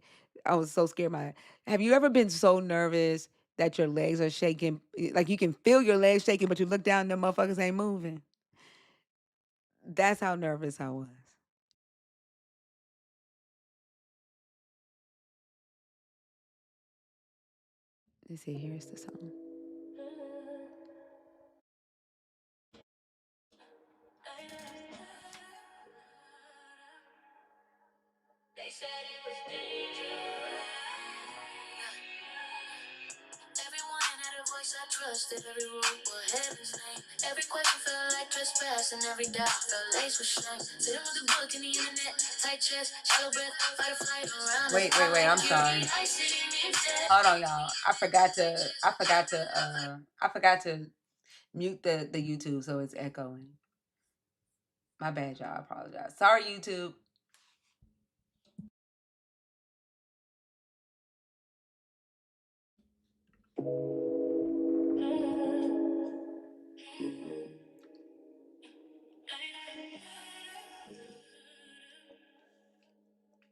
I was so scared. Have you ever been so nervous that your legs are shaking? Like you can feel your legs shaking, but you look down, and the motherfuckers ain't moving. That's how nervous I was. Let's see. Here's the song. They said it was dangerous. Everyone had a voice I trusted. Every rule was heaven's name. Every question felt like trespass, and every doubt felt laced with shame. Sitting with a book in the internet, tight chest, shallow breath, fight or flight around. Wait. I'm sorry. Hold on, y'all. I forgot to mute the YouTube, so it's echoing. My bad, y'all. I apologize. Sorry, YouTube.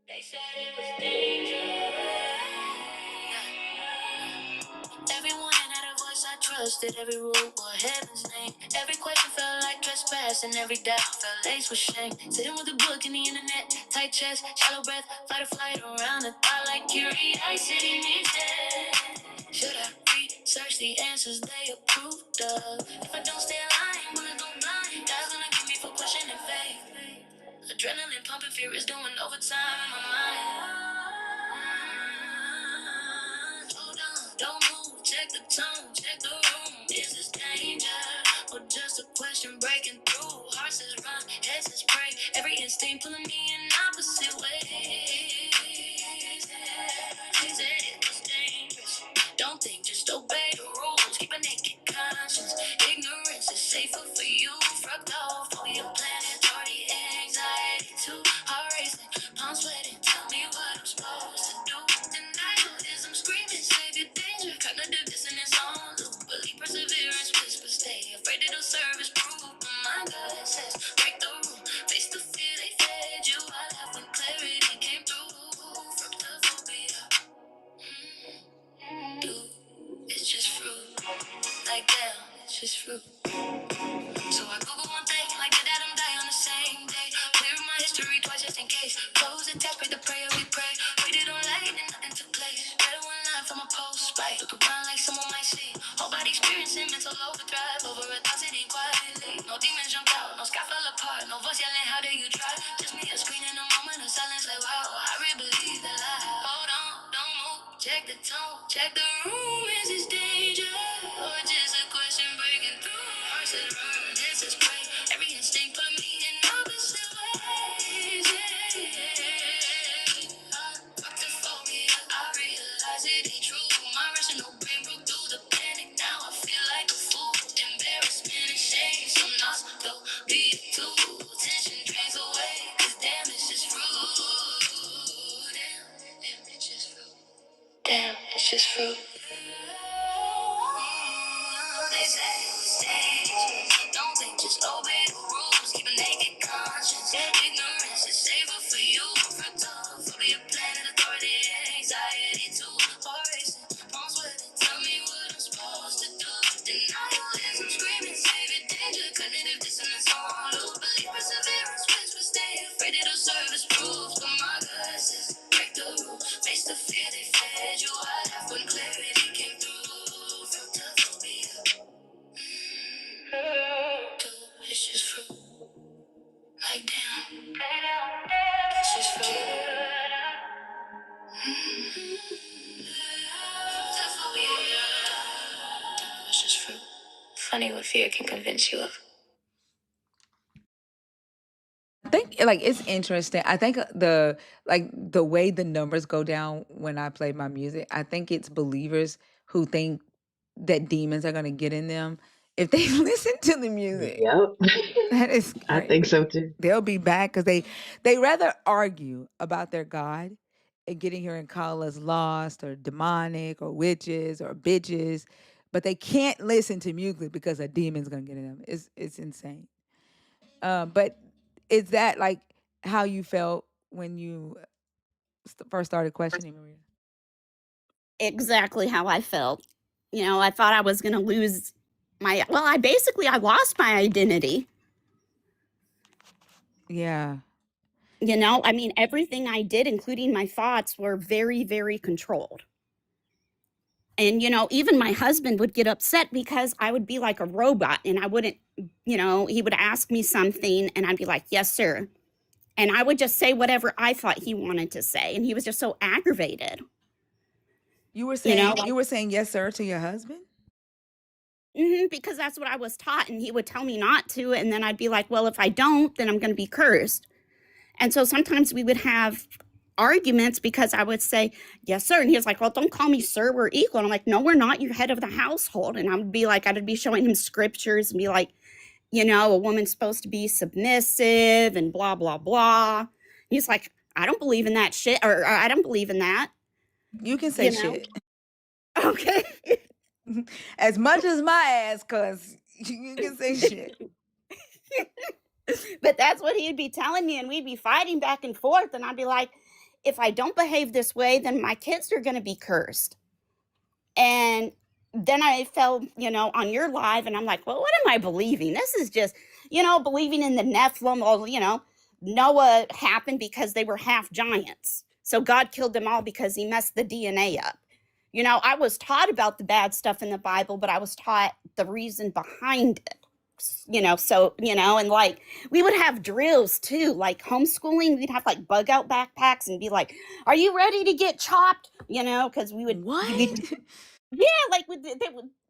They said it was dangerous. Everyone had a voice I trusted. Every rule was heaven's name. Every question felt like trespass, and every doubt felt laced with shame. Sitting with a book in the internet, tight chest, shallow breath, fight or flight around the thought like curiosity meets death. Should I research the answers they approved of? If I don't stay aligned, will I go blind? God's gonna give me for pushing in faith. Adrenaline pumping, fear is doing overtime in my mind. Hold on, don't move, check the tone, check the room. Is this danger or just a question breaking through? Hearts is run, heads is pray. Every instinct pulling me in opposite ways. They said it was dangerous. Don't think, just obey the rules. Keep a naked conscience. Ignorance is safer for you. Fucked off for your planetary anxiety. Too heart racing, palm sweating. Tell me what I'm supposed to do. Denial is I'm screaming, save your danger. Cognitive dissonance on loop. Believe perseverance, whisper, stay afraid it'll serve as proof. But my God says, break the rule. Face the fear they fed you. I laugh when clarity came through. just fruit. So I Google one thing, like did Adam die on the same day? Clear my history twice just in case. Close the text, pray the prayer we pray. Waited on light and nothing took place. Read one line from a post, right? Look around like someone might see. Whole body experiencing mental overdrive. Over 1,000 in quietly. No demons jumped out, no sky fell apart. No voice yelling, how dare you try? Just me a screen in a moment of silence like wow. I really believe the lie. Hold on, don't move. Check the tone, check the room. Is this danger? Or just a question breaking through? Hearts that run, this is pray. Every instinct put me in opposite ways. Fuck the phobia, I realize it ain't true. My rational brain broke through the panic. Now I feel like a fool. Embarrassment and shame, some lost though be it too. Tension drains away, 'cause damn, it's just fruit. Damn, it's just fruit. Damn, it's just fruit. They say it's dangerous. Don't think, just obey the rules. Keep a naked conscience. Ignorance is safer for you. Phobia, planet, authority, anxiety too. Heart racing, palms sweating. Tell me what I'm supposed to do. Denial is I'm screaming, save it, danger. Cognitive dissonance on loop. Believe perseverance, whisper, stay afraid it'll serve as proof. But my gut says break the rule. Face the fear they fed you. I laughed when clarity came through. Felt the phobia. It's just fruit. Like damn. It's just fruit. The phobia. It's just fruit. Funny what fear can convince you of. I think like it's interesting. I think the way the numbers go down when I play my music, I think it's believers who think that demons are gonna get in them if they listen to the music. Yep. That is I crazy. think so too. They'll be back because they rather argue about their God and getting here and call us lost or demonic or witches or bitches, but they can't listen to music because a demon's gonna get in them. It's insane. But is that like how you felt when you first started questioning, Maria? Exactly how I felt. You know, I thought I was going to lose I lost my identity. Yeah. You know, I mean, everything I did, including my thoughts, were very, very controlled. And, you know, even my husband would get upset because I would be like a robot and I wouldn't, you know, he would ask me something and I'd be like, yes, sir. And I would just say whatever I thought he wanted to say. And he was just so aggravated. You were You know, saying yes, sir, to your husband? because that's what I was taught. And he would tell me not to. And then I'd be like, well, if I don't, then I'm going to be cursed. And so sometimes we would have arguments because I would say, yes, sir. And he was like, well, don't call me sir. We're equal. And I'm like, no, we're not. You're head of the household. And I would be like, I'd be showing him scriptures and be like, you know, a woman's supposed to be submissive and blah, blah, blah. He's like, I don't believe in that shit. Or I don't believe in that. You can say shit. Okay. As much as my ass, cause you can say shit. But that's what he'd be telling me, and we'd be fighting back and forth. And I'd be like, if I don't behave this way, then my kids are going to be cursed. And then I fell, you know, on your live, and I'm like, well, what am I believing? This is just, you know, believing in the Nephilim, or, you know, Noah happened because they were half giants. So God killed them all because he messed the DNA up. You know, I was taught about the bad stuff in the Bible, but I was taught the reason behind it. You know, so, you know, and like we would have drills too, like homeschooling. We'd have like bug out backpacks and be like, are you ready to get chopped? You know, because we would, yeah, like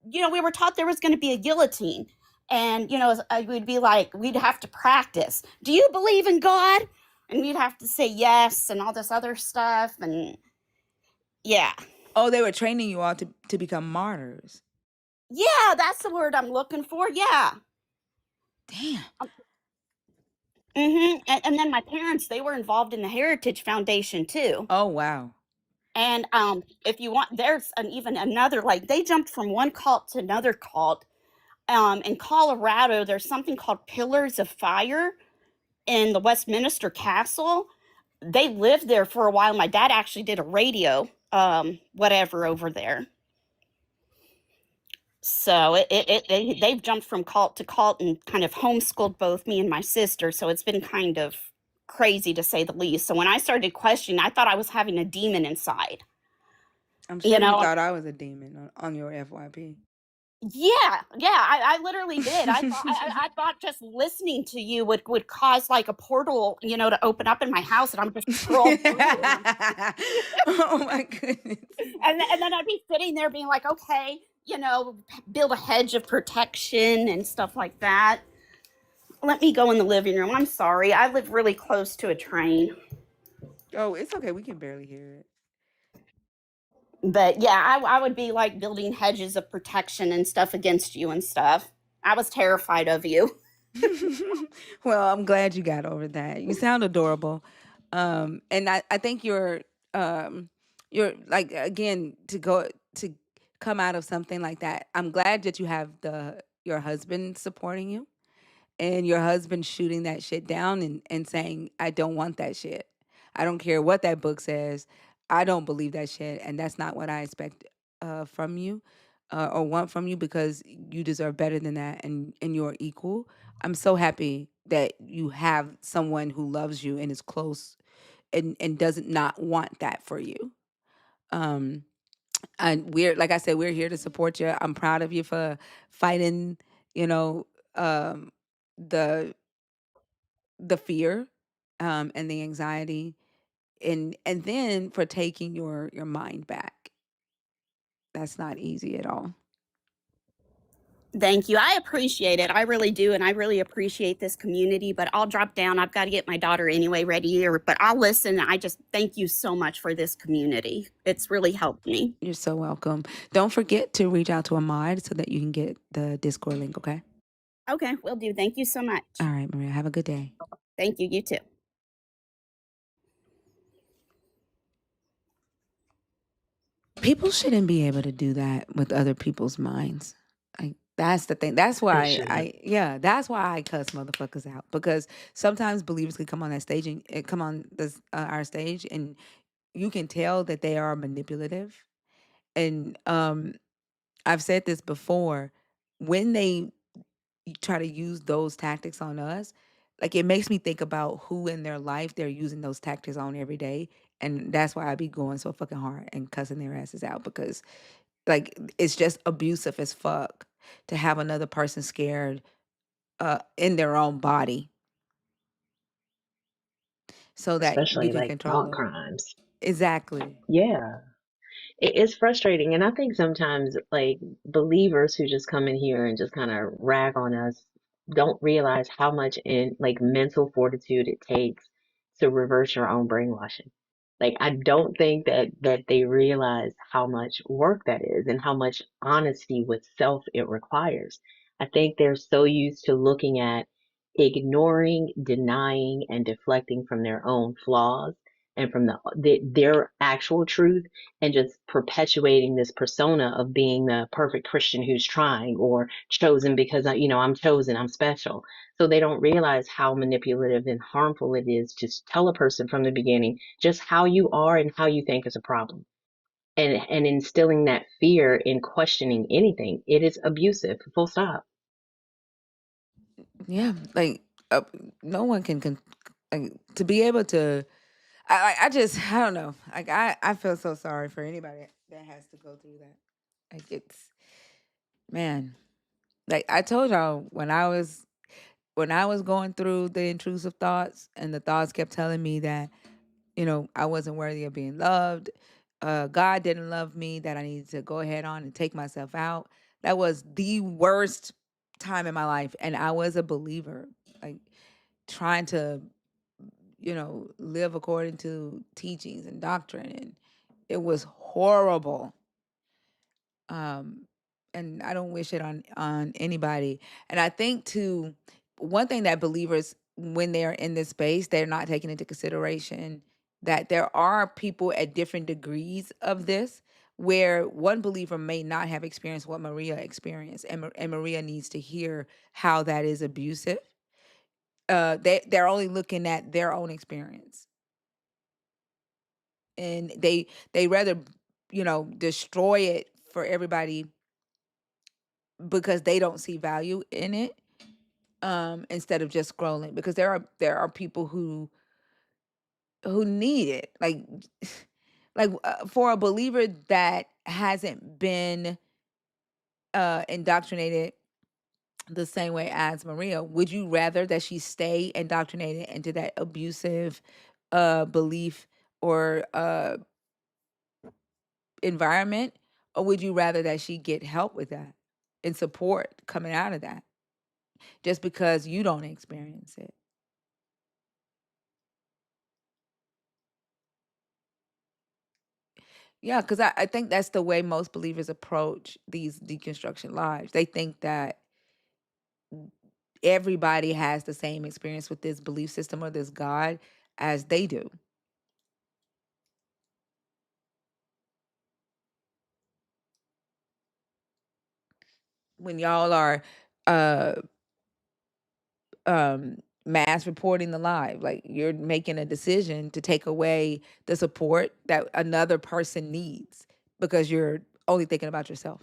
you know, we were taught there was going to be a guillotine. And, you know, we'd be like, we'd have to practice. Do you believe in God? And we'd have to say yes and all this other stuff. And yeah. Oh, they were training you all to become martyrs. Yeah, that's the word I'm looking for. Yeah. Damn. And then my parents, they were involved in the Heritage Foundation too. Oh, wow. And if you want, there's even another, like they jumped from one cult to another cult. In Colorado, there's something called Pillars of Fire in the Westminster Castle. They lived there for a while. My dad actually did a radio, whatever over there. So they've jumped from cult to cult and kind of homeschooled both me and my sister. So it's been kind of crazy to say the least. So when I started questioning, I thought I was having a demon inside. I'm sure you thought I was a demon on your FYP. Yeah, I literally did. I thought just listening to you would cause like a portal, to open up in my house, and I'm just scroll through. Oh my goodness. And then I'd be sitting there being like, okay, build a hedge of protection and stuff like that. Let me go in the living room. I'm sorry. I live really close to a train. Oh, it's okay. We can barely hear it. But yeah, I would be like building hedges of protection and stuff against you and stuff. I was terrified of you. Well, I'm glad you got over that. You sound adorable. And I think you're like, again, to come out of something like that. I'm glad that you have your husband supporting you and your husband shooting that shit down and saying, I don't want that shit. I don't care what that book says. I don't believe that shit. And that's not what I expect from you or want from you, because you deserve better than that, and you're equal. I'm so happy that you have someone who loves you and is close and doesn't not want that for you. Um, and like I said, we're here to support you. I'm proud of you for fighting, you know, um, the fear and the anxiety, and then for taking your mind back. That's not easy at all. Thank you. I appreciate it. I really do. And I really appreciate this community, but I'll drop down. I've got to get my daughter anyway ready here, but I'll listen. I just thank you so much for this community. It's really helped me. You're so welcome. Don't forget to reach out to Ahmad so that you can get the Discord link, okay? Okay, will do. Thank you so much. All right, Maria. Have a good day. Thank you. You too. People shouldn't be able to do that with other people's minds. Like, that's the thing. That's why that's why I cuss motherfuckers out, because sometimes believers can come on that stage and come on our stage, and you can tell that they are manipulative. And I've said this before, when they try to use those tactics on us, like, it makes me think about who in their life they're using those tactics on every day. And that's why I be going so fucking hard and cussing their asses out, because, like, it's just abusive as fuck to have another person scared in their own body so that you Especially can like control thought them. crimes. Exactly. Yeah. It's frustrating. And I think sometimes like believers who just come in here and just kind of rag on us don't realize how much in like mental fortitude it takes to reverse your own brainwashing. Like I don't think that they realize how much work that is and how much honesty with self it requires. I think they're so used to looking at ignoring, denying, and deflecting from their own flaws and from their actual truth, and just perpetuating this persona of being the perfect Christian who's trying, or chosen because I'm chosen, I'm special. So they don't realize how manipulative and harmful it is to tell a person from the beginning just how you are and how you think is a problem. And instilling that fear in questioning anything, it is abusive, full stop. Yeah, like, no one can like, to be able to. I don't know. Like, I feel so sorry for anybody that has to go through that. Like, it's, man. Like I told y'all, when I was going through the intrusive thoughts, and the thoughts kept telling me that, I wasn't worthy of being loved, God didn't love me, that I needed to go ahead on and take myself out. That was the worst time in my life, and I was a believer, like, trying to, live according to teachings and doctrine, and it was horrible. Um, and I don't wish it on anybody. And I think too, one thing that believers, when they're in this space, they're not taking into consideration that there are people at different degrees of this, where one believer may not have experienced what Maria experienced, and Maria needs to hear how that is abusive. They're only looking at their own experience, and they rather destroy it for everybody because they don't see value in it, instead of just scrolling, because there are people who need it, for a believer that hasn't been indoctrinated the same way as Maria. Would you rather that she stay indoctrinated into that abusive belief or environment, or would you rather that she get help with that and support coming out of that, just because you don't experience it? Yeah, because I think that's the way most believers approach these deconstruction lives. They think that everybody has the same experience with this belief system or this God as they do. When y'all are uh mass reporting the lie, like you're making a decision to take away the support that another person needs because you're only thinking about yourself.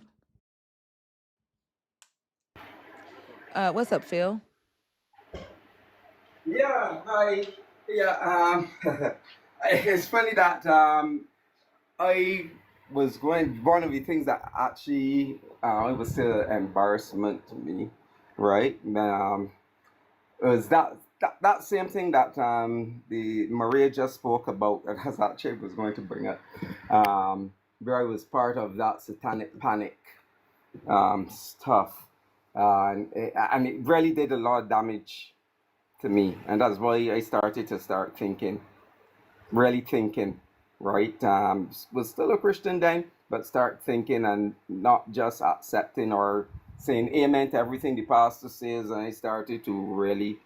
What's up, Phil? Yeah, hi. Yeah, it's funny that I was going. One of the things that actually it was still an embarrassment to me, right? Was that same thing that the Maria just spoke about. That has actually was going to bring up, where I was part of that satanic panic stuff, and it really did a lot of damage to me, and that's why I started to start thinking, really thinking, right? Was still a Christian then, but start thinking and not just accepting or saying amen to everything the pastor says. And I started to really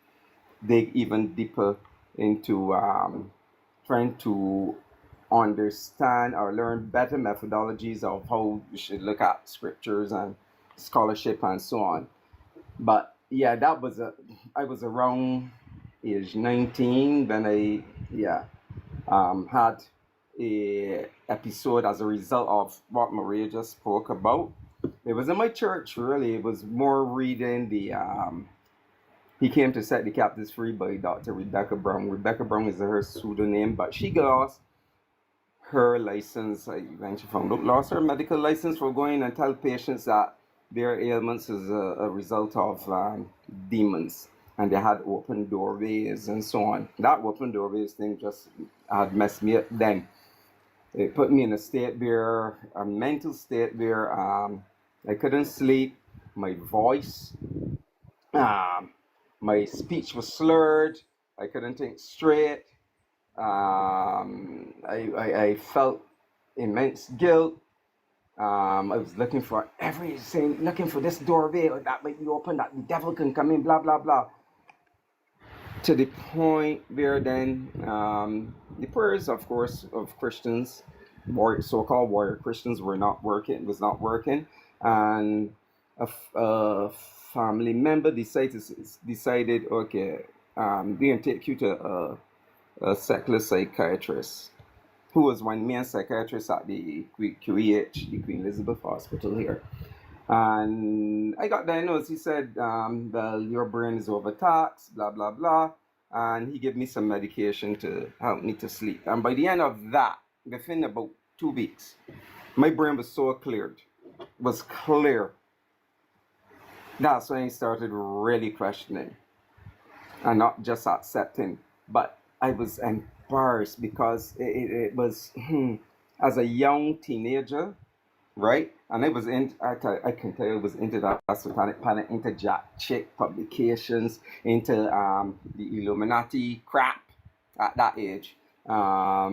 dig even deeper into trying to understand or learn better methodologies of how we should look at scriptures and scholarship and so on. But yeah, I was around age 19 when I had a episode as a result of what Maria just spoke about. It was in my church, really. It was more reading the He Came to Set the Captives Free by Dr. Rebecca Brown. Rebecca Brown is her pseudonym, but she lost her license. I eventually found out, lost her medical license for going and tell patients that their ailments is a result of demons, and they had open doorways and so on. That open doorways thing just had messed me up then. It put me in a mental state where I couldn't sleep. My voice, my speech was slurred. I couldn't think straight. I felt immense guilt. I was looking for everything, looking for this doorway that might be open, that the devil can come in, blah, blah, blah. To the point where then the prayers, of course, of Christians, so-called warrior Christians, was not working. And a family member decided, okay, we're going to take you to a secular psychiatrist who was one main psychiatrist at the QEH, the Queen Elizabeth Hospital here. And I got diagnosed. He said, well, your brain is overtaxed, blah, blah, blah. And he gave me some medication to help me to sleep. And by the end of that, within about 2 weeks, my brain was so clear. That's when I started really questioning and not just accepting, but I was embarrassed because it was, as a young teenager, right? And I can tell you, I was into that satanic panic, into Jack Chick publications, into the Illuminati crap at that age. About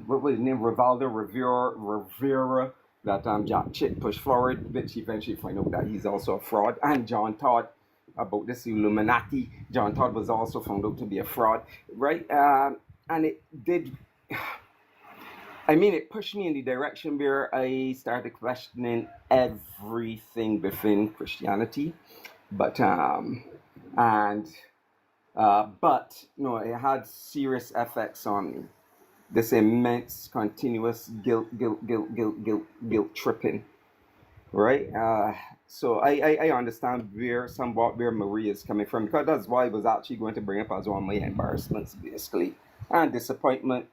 what was his name, Rivaldo Rivera, that Jack Chick pushed forward, which eventually find out that he's also a fraud. And John Todd, about this Illuminati. John Todd was also found out to be a fraud, right? And it did. It pushed me in the direction where I started questioning everything within Christianity, but it had serious effects on me. this immense, continuous guilt tripping, right? So I understand somewhat where Marie is coming from, because that's why I was actually going to bring up as one of my embarrassments, basically, and disappointment.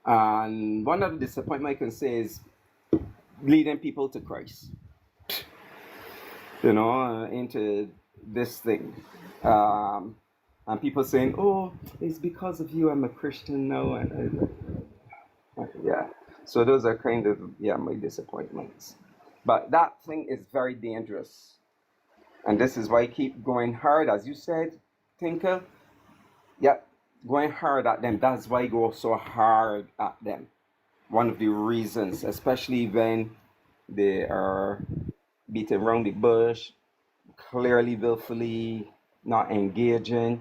And one of the disappointment I can say is leading people to Christ, into this thing. And people saying, "Oh, it's because of you I'm a Christian now," and yeah. So those are kind of my disappointments. But that thing is very dangerous, and this is why I keep going hard, as you said, Tinker. Yeah, going hard at them. That's why I go so hard at them. One of the reasons, especially when they are beating around the bush, clearly, willfully not engaging.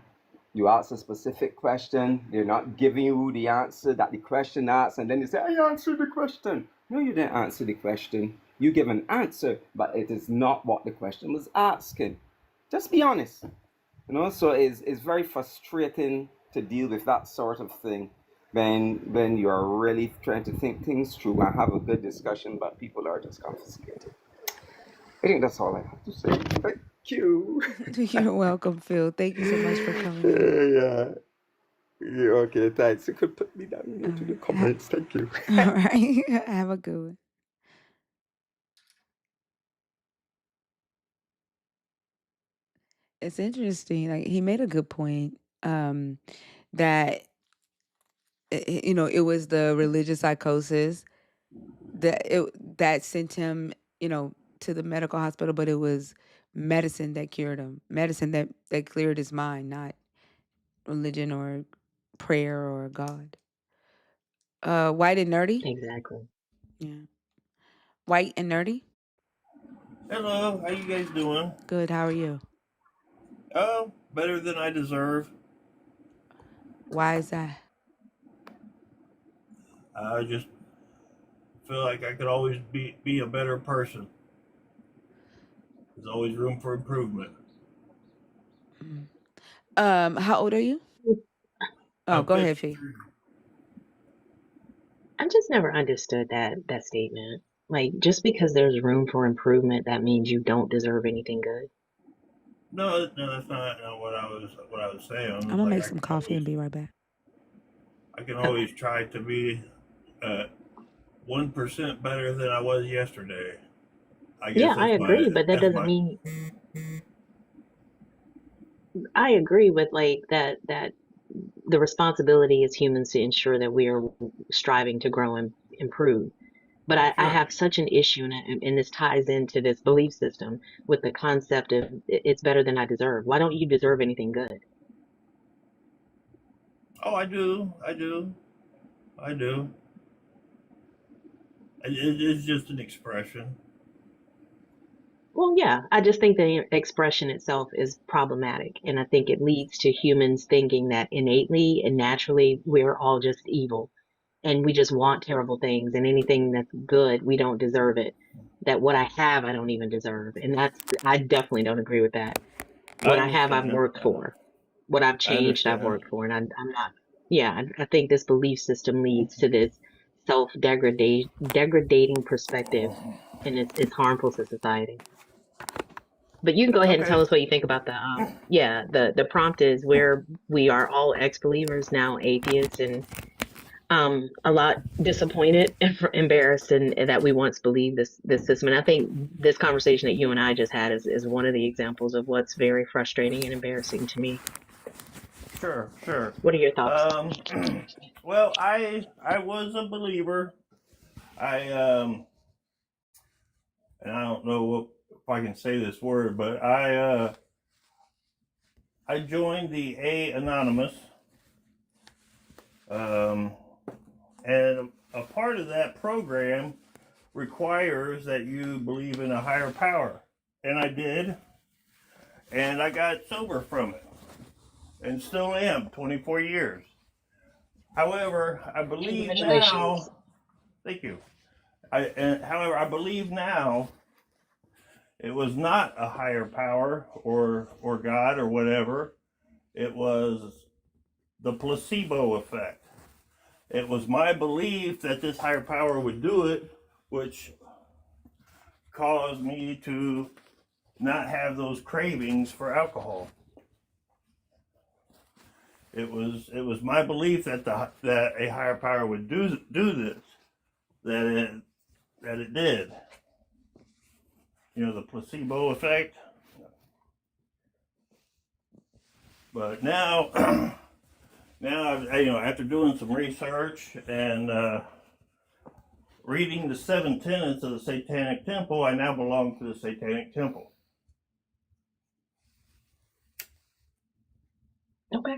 You ask a specific question, they're not giving you the answer that the question asks, and then you say, "I answered the question." No, you didn't answer the question. You give an answer, but it is not what the question was asking. Just be honest. So it's very frustrating to deal with that sort of thing when you are really trying to think things through and have a good discussion, but people are just confiscated. I think that's all I have to say. Thank you. You're welcome, Phil. Thank you so much for coming in. Yeah, okay, thanks. You could put me down into the comments. Thank you. All right. Have a good one. It's interesting. Like he made a good point. That it was the religious psychosis that sent him, to the medical hospital, but it was medicine that cured him. Medicine that cleared his mind, not religion or prayer or God. White and nerdy? Exactly. Yeah. White and nerdy? Hello, how you guys doing? Good. How are you? Oh, better than I deserve. Why is that? I just feel like I could always be a better person. There's always room for improvement. How old are you? Oh, I'm go ahead, Fee. 53. I've just never understood that statement. Like, just because there's room for improvement, that means you don't deserve anything good. No, that's not what I was saying. I'm It was gonna like make some coffee and be right back. I can Okay. always try to be 1% better than I was yesterday. I guess Yeah, I agree, but that that's doesn't my mean I agree with like that the responsibility as humans to ensure that we are striving to grow and improve. But I sure. have such an issue, and this ties into this belief system with the concept of it's better than I deserve. Why don't you deserve anything good? Oh, I do. It's just an expression. Well, yeah, I just think the expression itself is problematic. And I think it leads to humans thinking that innately and naturally we're all just evil and we just want terrible things, and anything that's good, we don't deserve it. That what I have, I don't even deserve. And I definitely don't agree with that. I What I have, I've understand. worked for. What I've I changed, I've understand. worked for. And I'm not, yeah, I think this belief system leads to this degrading perspective, and it's harmful to society. But you can go ahead and Okay. tell us what you think about the prompt is where we are all ex-believers now atheists, and a lot disappointed and embarrassed and that we once believed this system. And I think this conversation that you and I just had is one of the examples of what's very frustrating and embarrassing to me. Sure. What are your thoughts? Well, I was a believer. I and I don't know if I can say this word, but I joined the A Anonymous, um, and a part of that program requires that you believe in a higher power, and I did, and I got sober from it, and still am 24 years. However, I believe Congratulations. now. Thank you. However, I believe now it was not a higher power or God or whatever. It was the placebo effect. It was my belief that this higher power would do it, which caused me to not have those cravings for alcohol. It was my belief that that a higher power would do this, that it did. You know, the placebo effect. But now, after doing some research and reading the 7 tenets of the Satanic Temple, I now belong to the Satanic Temple. Okay.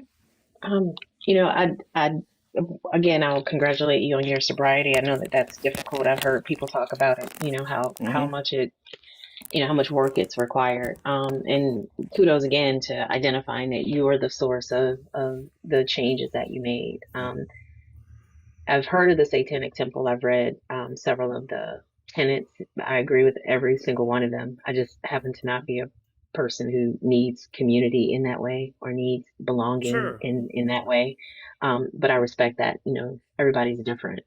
I again, I'll congratulate you on your sobriety. I know that that's difficult. I've heard people talk about it. How much how much work it's required. And kudos again to identifying that you are the source of the changes that you made. I've heard of the Satanic Temple. I've read several of the tenets. I agree with every single one of them. I just happen to not be a person who needs community in that way or needs belonging Sure. in that way. But I respect that, everybody's different.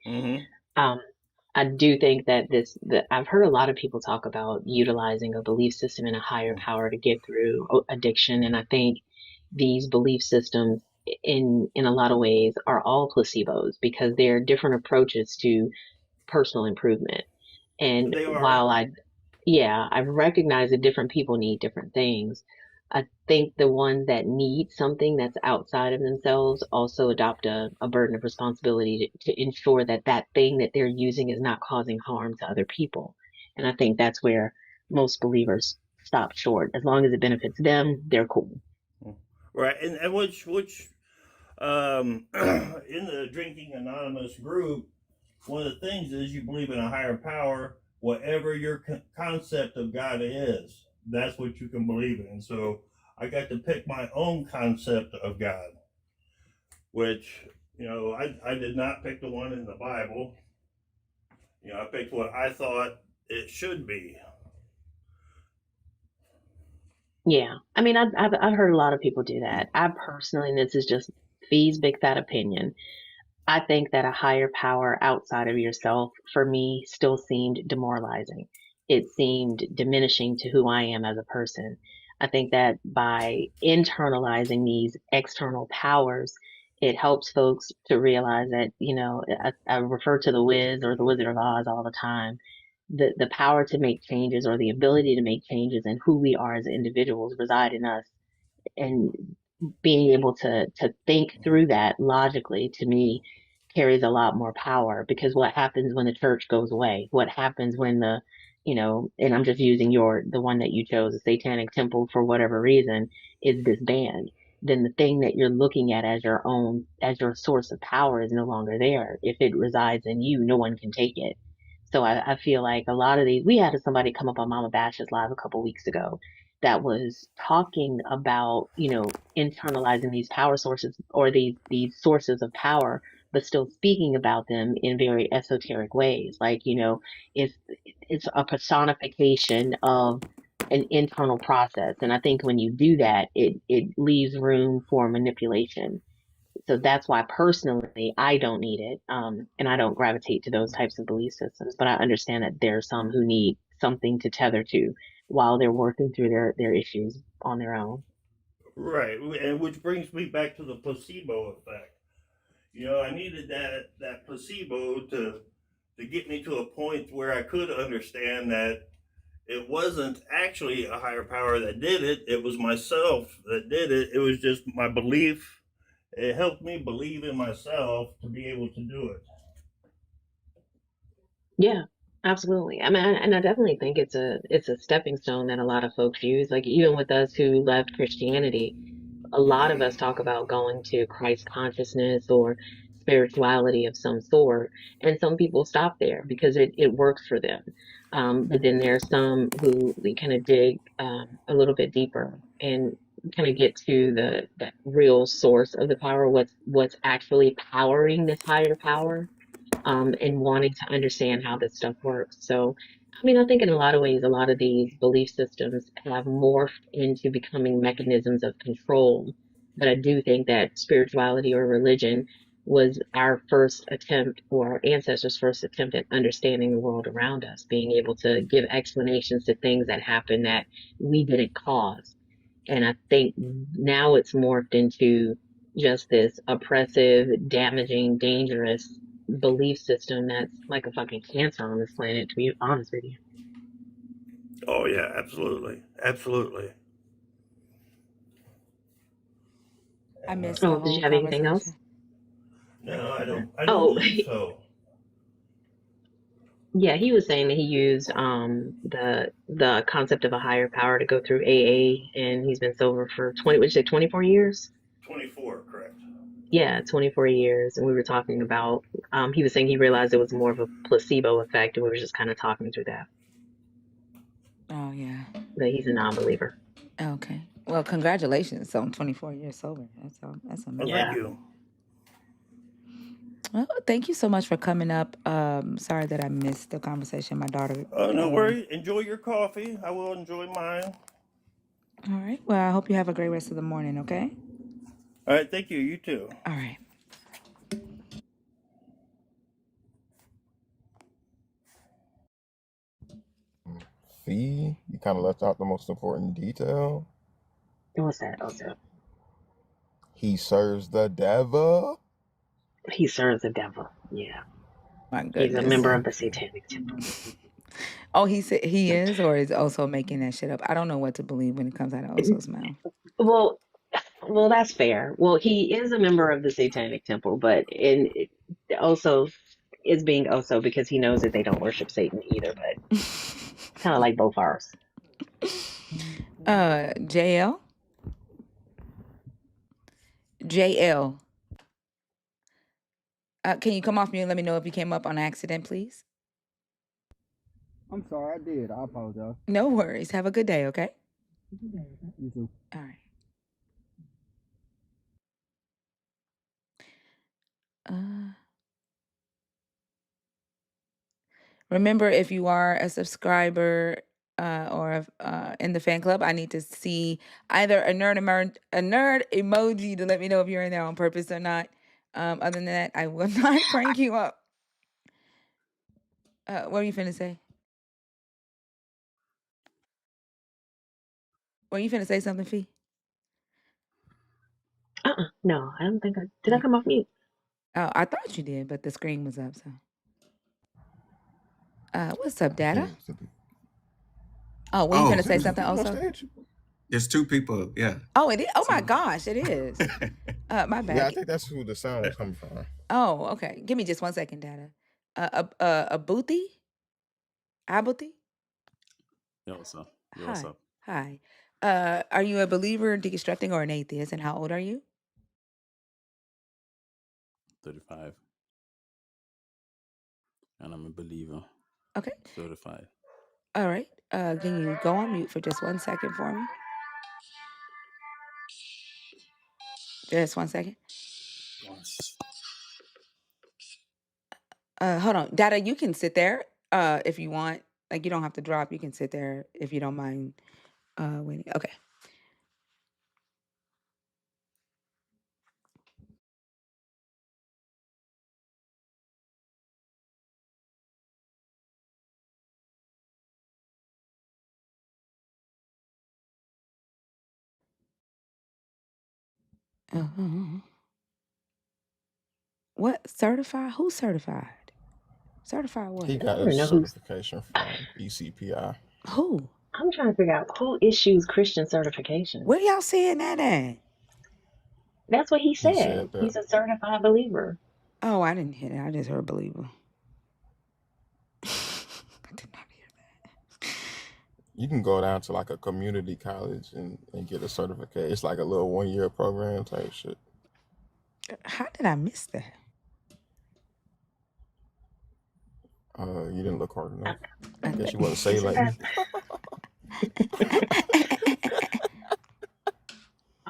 I do think that I've heard a lot of people talk about utilizing a belief system and a higher power to get through addiction. And I think these belief systems in a lot of ways are all placebos because they're different approaches to personal improvement. And They are. while I recognize that different people need different things, I think the ones that need something that's outside of themselves also adopt a burden of responsibility to ensure that that thing that they're using is not causing harm to other people. And I think that's where most believers stop short. As long as it benefits them, they're cool. Right, and which in the Drinking Anonymous group, one of the things is you believe in a higher power, whatever your concept of God is, that's what you can believe in. So I got to pick my own concept of God, which, I did not pick the one in the Bible. I picked what I thought it should be. Yeah. I mean, I've heard a lot of people do that. I personally, and this is just Fee's big fat opinion, I think that a higher power outside of yourself, for me, still seemed demoralizing. It seemed diminishing to who I am as a person. I think that by internalizing these external powers, it helps folks to realize that, I refer to the Wiz or the Wizard of Oz all the time. The power to make changes or the ability to make changes and who we are as individuals reside in us. And being able to think through that logically, to me, carries a lot more power, because what happens when the church goes away? What happens when and I'm just using the one that you chose, the Satanic Temple, for whatever reason, is disbanded? Then the thing that you're looking at as as your source of power is no longer there. If it resides in you, no one can take it. So I feel like a lot of these, we had somebody come up on Mama Bash's live a couple weeks ago that was talking about, internalizing these power sources or these sources of power, but still speaking about them in very esoteric ways. Like, it's, it's a personification of an internal process. And I think when you do that, it leaves room for manipulation. So that's why personally I don't need it. And I don't gravitate to those types of belief systems, but I understand that there are some who need something to tether to while they're working through their issues on their own. Right, and which brings me back to the placebo effect. I needed that placebo to get me to a point where I could understand that it wasn't actually a higher power that did it. It was myself that did it. It was just my belief. It helped me believe in myself to be able to do it. Yeah, absolutely. I mean, and I definitely think it's a stepping stone that a lot of folks use. Like, even with us who left Christianity, a lot of us talk about going to Christ consciousness or spirituality of some sort, and some people stop there because it works for them. But then there's some who we kind of dig a little bit deeper and kind of get to the real source of the power, what's actually powering this higher power, and wanting to understand how this stuff works. So, I mean, I think in a lot of ways, a lot of these belief systems have morphed into becoming mechanisms of control. But I do think that spirituality or religion was our first attempt, or our ancestors' first attempt at understanding the world around us, being able to give explanations to things that happen that we didn't cause. And I think now it's morphed into just this oppressive, damaging, dangerous belief system that's like a fucking cancer on this planet, to be honest with you. Oh yeah, absolutely, absolutely. I And, missed the Oh, did whole you have anything conversation. else? no, I don't Oh, believe so. yeah, he was saying that he used the concept of a higher power to go through AA, and he's been sober for 20, what'd you say, 24 years? 24, correct? Yeah, 24 years. And we were talking about, he was saying he realized it was more of a placebo effect, and we were just kind of talking through that, Oh yeah. that he's a non-believer. Okay. Well, congratulations on 24 years sober. That's Well, amazing. thank Yeah. you. Well, thank you so much for coming up. Sorry that I missed the conversation. My daughter. No worries. Enjoy your coffee. I will enjoy mine. All right. Well, I hope you have a great rest of the morning. Okay. All right, thank you. You too. All right. See, you kind of left out the most important detail. What's that? Also, He serves the devil. he serves the devil. Yeah. My He's a goodness. member of the Satanic Temple. Oh, he said he is, or is also making that shit up. I don't know what to believe when it comes out of Oso's mouth. Well, well, that's fair. Well, he is a member of the Satanic Temple, but also is being Oso because he knows that they don't worship Satan either, but kind of like both ours. JL. JL. Can you come off mute and let me know if you came up on accident, please? I'm sorry, I did. I apologize. No worries. Have a good day, okay? You too. All right. Remember, if you are a subscriber or in the fan club, I need to see either a nerd emoji to let me know if you're in there on purpose or not. Other than that, I will not prank you up. What were you finna say? Were you finna say something, Fee? No, I don't think did I come off mute? Oh, I thought you did, but the screen was up. So, what's up, Data? Oh, were you Oh, finna say something also? there's two people. Yeah. Oh, it is. Oh my gosh, it is. My bad. Yeah, I think that's who the sound was coming from. Oh, okay. Give me just 1 second, Data. Abuthi? Abuthi? Yo, what's up? Yo, Hi. what's up? Hi. Are you a believer in deconstructing or an atheist? And how old are you? 35. And I'm a believer. Okay. Certified. All right. Can you go on mute for just 1 second for me? Just 1 second. Hold on. Data, you can sit there if you want. Like, you don't have to drop. You can sit there if you don't mind waiting. Okay. What? Certified? Who's certified? Certified what? He got his certification from ECPI. Who? I'm trying to figure out who issues Christian certification. Where y'all saying that at? That's what he said. He said that. He's a certified believer. Oh, I didn't hear that. I just heard believer. You can go down to like a community college and get a certificate. It's like a little 1-year program type shit. How did I miss that? You didn't look hard enough. I guess you wasn't say like.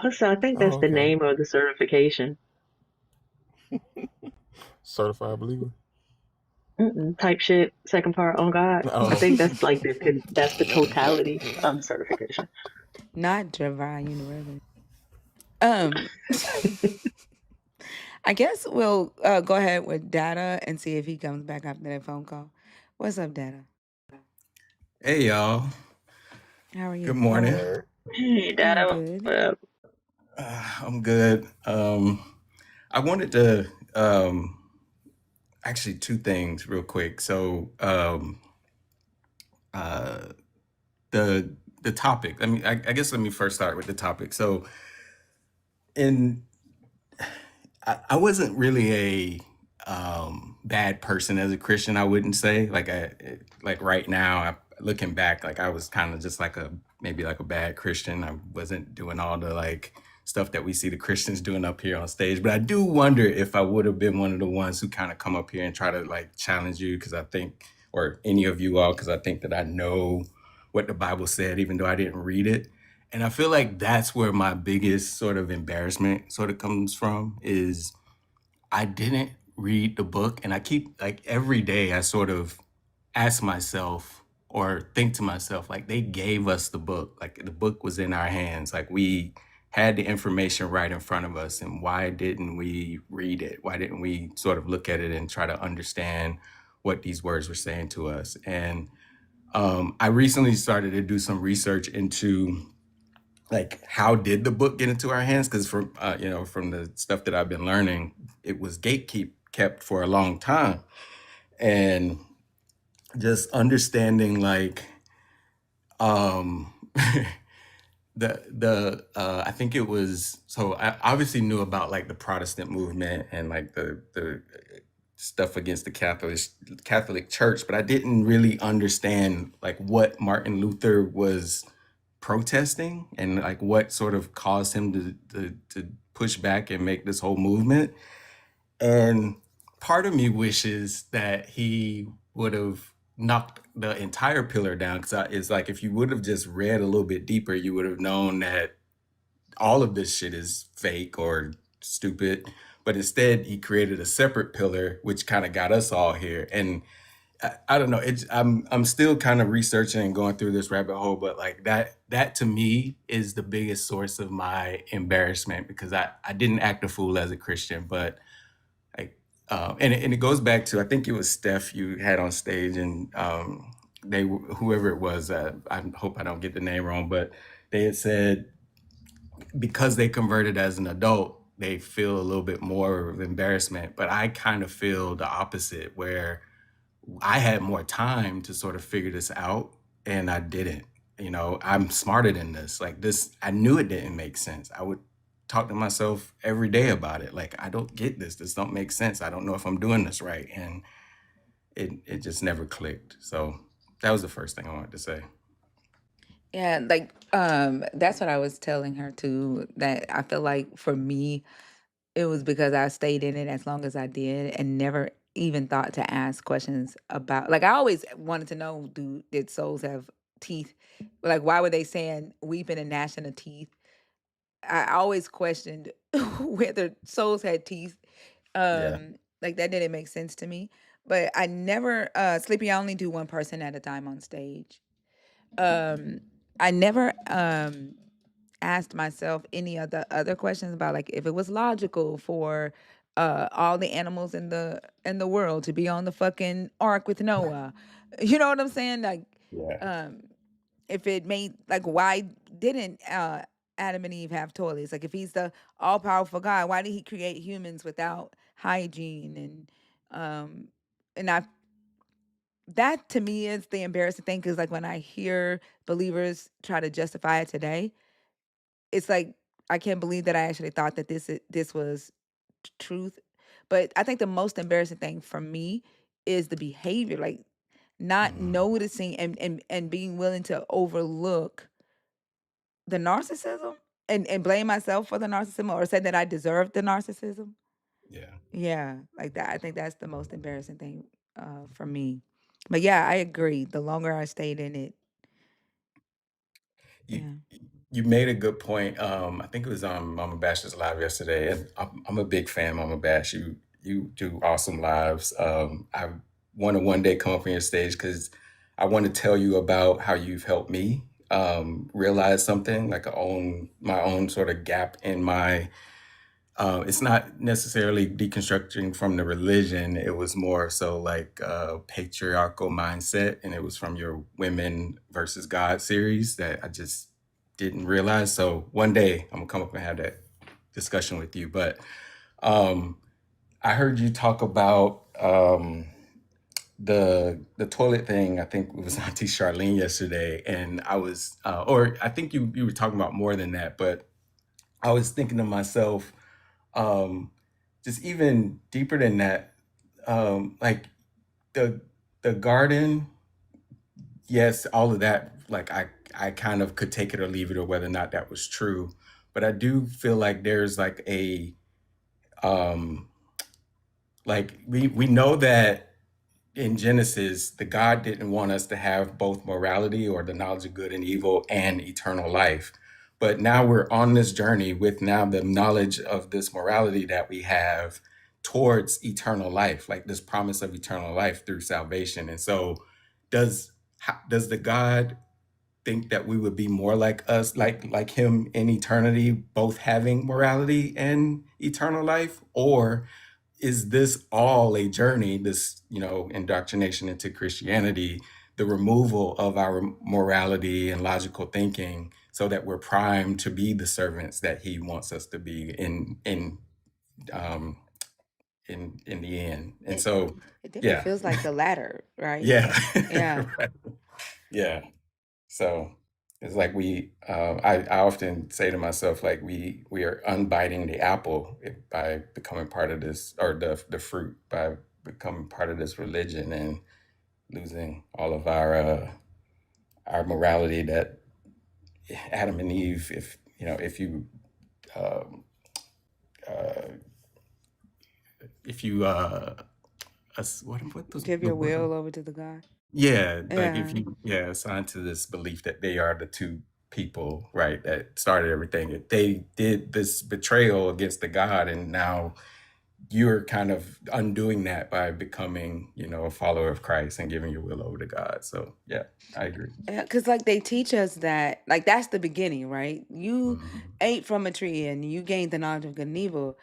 Also, I think that's the name of the certification. Certified believer. Type shit. Second part on God. Oh. I think that's like that's the totality of the certification. Not Divine University. I guess we'll go ahead with Data and see if he comes back after that phone call. What's up, Data? Hey y'all. How are Good you? morning. Hey, I'm Dada, good. what up? I'm good. I wanted to actually two things real quick. So uh, the topic. I guess let me first start with the topic. So in I wasn't really a bad person as a Christian. I wouldn't say like right now. Looking back, like I was kind of just like maybe like a bad Christian. I wasn't doing all the like stuff that we see the Christians doing up here on stage. But I do wonder if I would have been one of the ones who kind of come up here and try to like challenge you, because I think, or any of you all, because I think that I know what the Bible said, even though I didn't read it. And I feel like that's where my biggest sort of embarrassment sort of comes from, is I didn't read the book. And I keep like every day I sort of ask myself or think to myself, like, they gave us the book, like the book was in our hands, like we had the information right in front of us. And why didn't we read it? Why didn't we sort of look at it and try to understand what these words were saying to us? And I recently started to do some research into like how did the book get into our hands, because from from the stuff that I've been learning, it was kept for a long time. And just understanding like um I think it was, so I obviously knew about like the Protestant movement and like the stuff against the Catholic Church, but I didn't really understand like what Martin Luther was protesting and like what sort of caused him to push back and make this whole movement. And part of me wishes that he would have knocked the entire pillar down, because it's like if you would have just read a little bit deeper, you would have known that all of this shit is fake or stupid. But instead, he created a separate pillar, which kind of got us all here. And I don't know. I'm still kind of researching and going through this rabbit hole, but like that to me is the biggest source of my embarrassment, because I didn't act a fool as a Christian, but like and it goes back to, I think it was Steph you had on stage, and whoever it was, I hope I don't get the name wrong, but they had said because they converted as an adult, they feel a little bit more of embarrassment. But I kind of feel the opposite, where I had more time to sort of figure this out and I didn't. I'm smarter than this. Like this, I knew it didn't make sense. I would talk to myself every day about it. Like, I don't get this. This don't make sense. I don't know if I'm doing this right. And it just never clicked. So that was the first thing I wanted to say. Yeah, like that's what I was telling her too, that I feel like for me it was because I stayed in it as long as I did and never even thought to ask questions about, like I always wanted to know, did souls have teeth? Like why were they saying weeping and gnashing of teeth? I always questioned whether souls had teeth. Yeah. Like that didn't make sense to me. But I never Sleepy, I only do one person at a time on stage. I never asked myself any of the other questions about like if it was logical for all the animals in the world to be on the fucking ark with Noah. You know what I'm saying? Like Yeah. if it made, like, why didn't Adam and Eve have toilets? Like if he's the all powerful God, why did he create humans without hygiene? And I that to me is the embarrassing thing, because like when I hear believers try to justify it today, it's like I can't believe that I actually thought that this was truth. But I think the most embarrassing thing for me is the behavior, like not noticing and being willing to overlook the narcissism and blame myself for the narcissism, or say that I deserve the narcissism. Yeah. Yeah, like that. I think that's the most embarrassing thing for me. But yeah, I agree. The longer I stayed in it, You yeah. you made a good point. I think it was on Mama Bash's live yesterday, and I'm a big fan, Mama Bash. You do awesome lives. I want to one day come up on your stage because I want to tell you about how you've helped me realize something, like my own sort of gap in my it's not necessarily deconstructing from the religion. It was more so like a patriarchal mindset, and it was from your Women versus God series that I just didn't realize. So one day I'm gonna come up and have that discussion with you. But I heard you talk about the toilet thing. I think it was Auntie Charlene yesterday, and I was, or I think you were talking about more than that. But I was thinking to myself, um, just even deeper than that, like the the garden, yes, all of that, like I kind of could take it or leave it or whether or not that was true. But I do feel like there's like a um like we know that in Genesis, the God didn't want us to have both morality or the knowledge of good and evil and eternal life. But now we're on this journey with now the knowledge of this morality that we have towards eternal life, like this promise of eternal life through salvation. And so does does the God think that we would be more like us, like him in eternity, both having morality and eternal life? Or is this all a journey, this, indoctrination into Christianity, the removal of our morality and logical thinking so that we're primed to be the servants that he wants us to be um in the end? And It so it definitely yeah. feels like the latter, right? Yeah. Yeah. Right. Yeah. So it's like I often say to myself, like we are unbiting the apple by becoming part of this, or the fruit by becoming part of this religion, and losing all of our morality that Adam and Eve, um, uh, if you what was Give the your word? will over to the God. Yeah, like if Yeah. you assign to this belief that they are the two people, right, that started everything. If they did this betrayal against the God, and now you're kind of undoing that by becoming, a follower of Christ and giving your will over to God. So yeah, I agree. Because like they teach us that, like, that's the beginning, right? You Mhm. ate from a tree and you gained the knowledge of good and evil.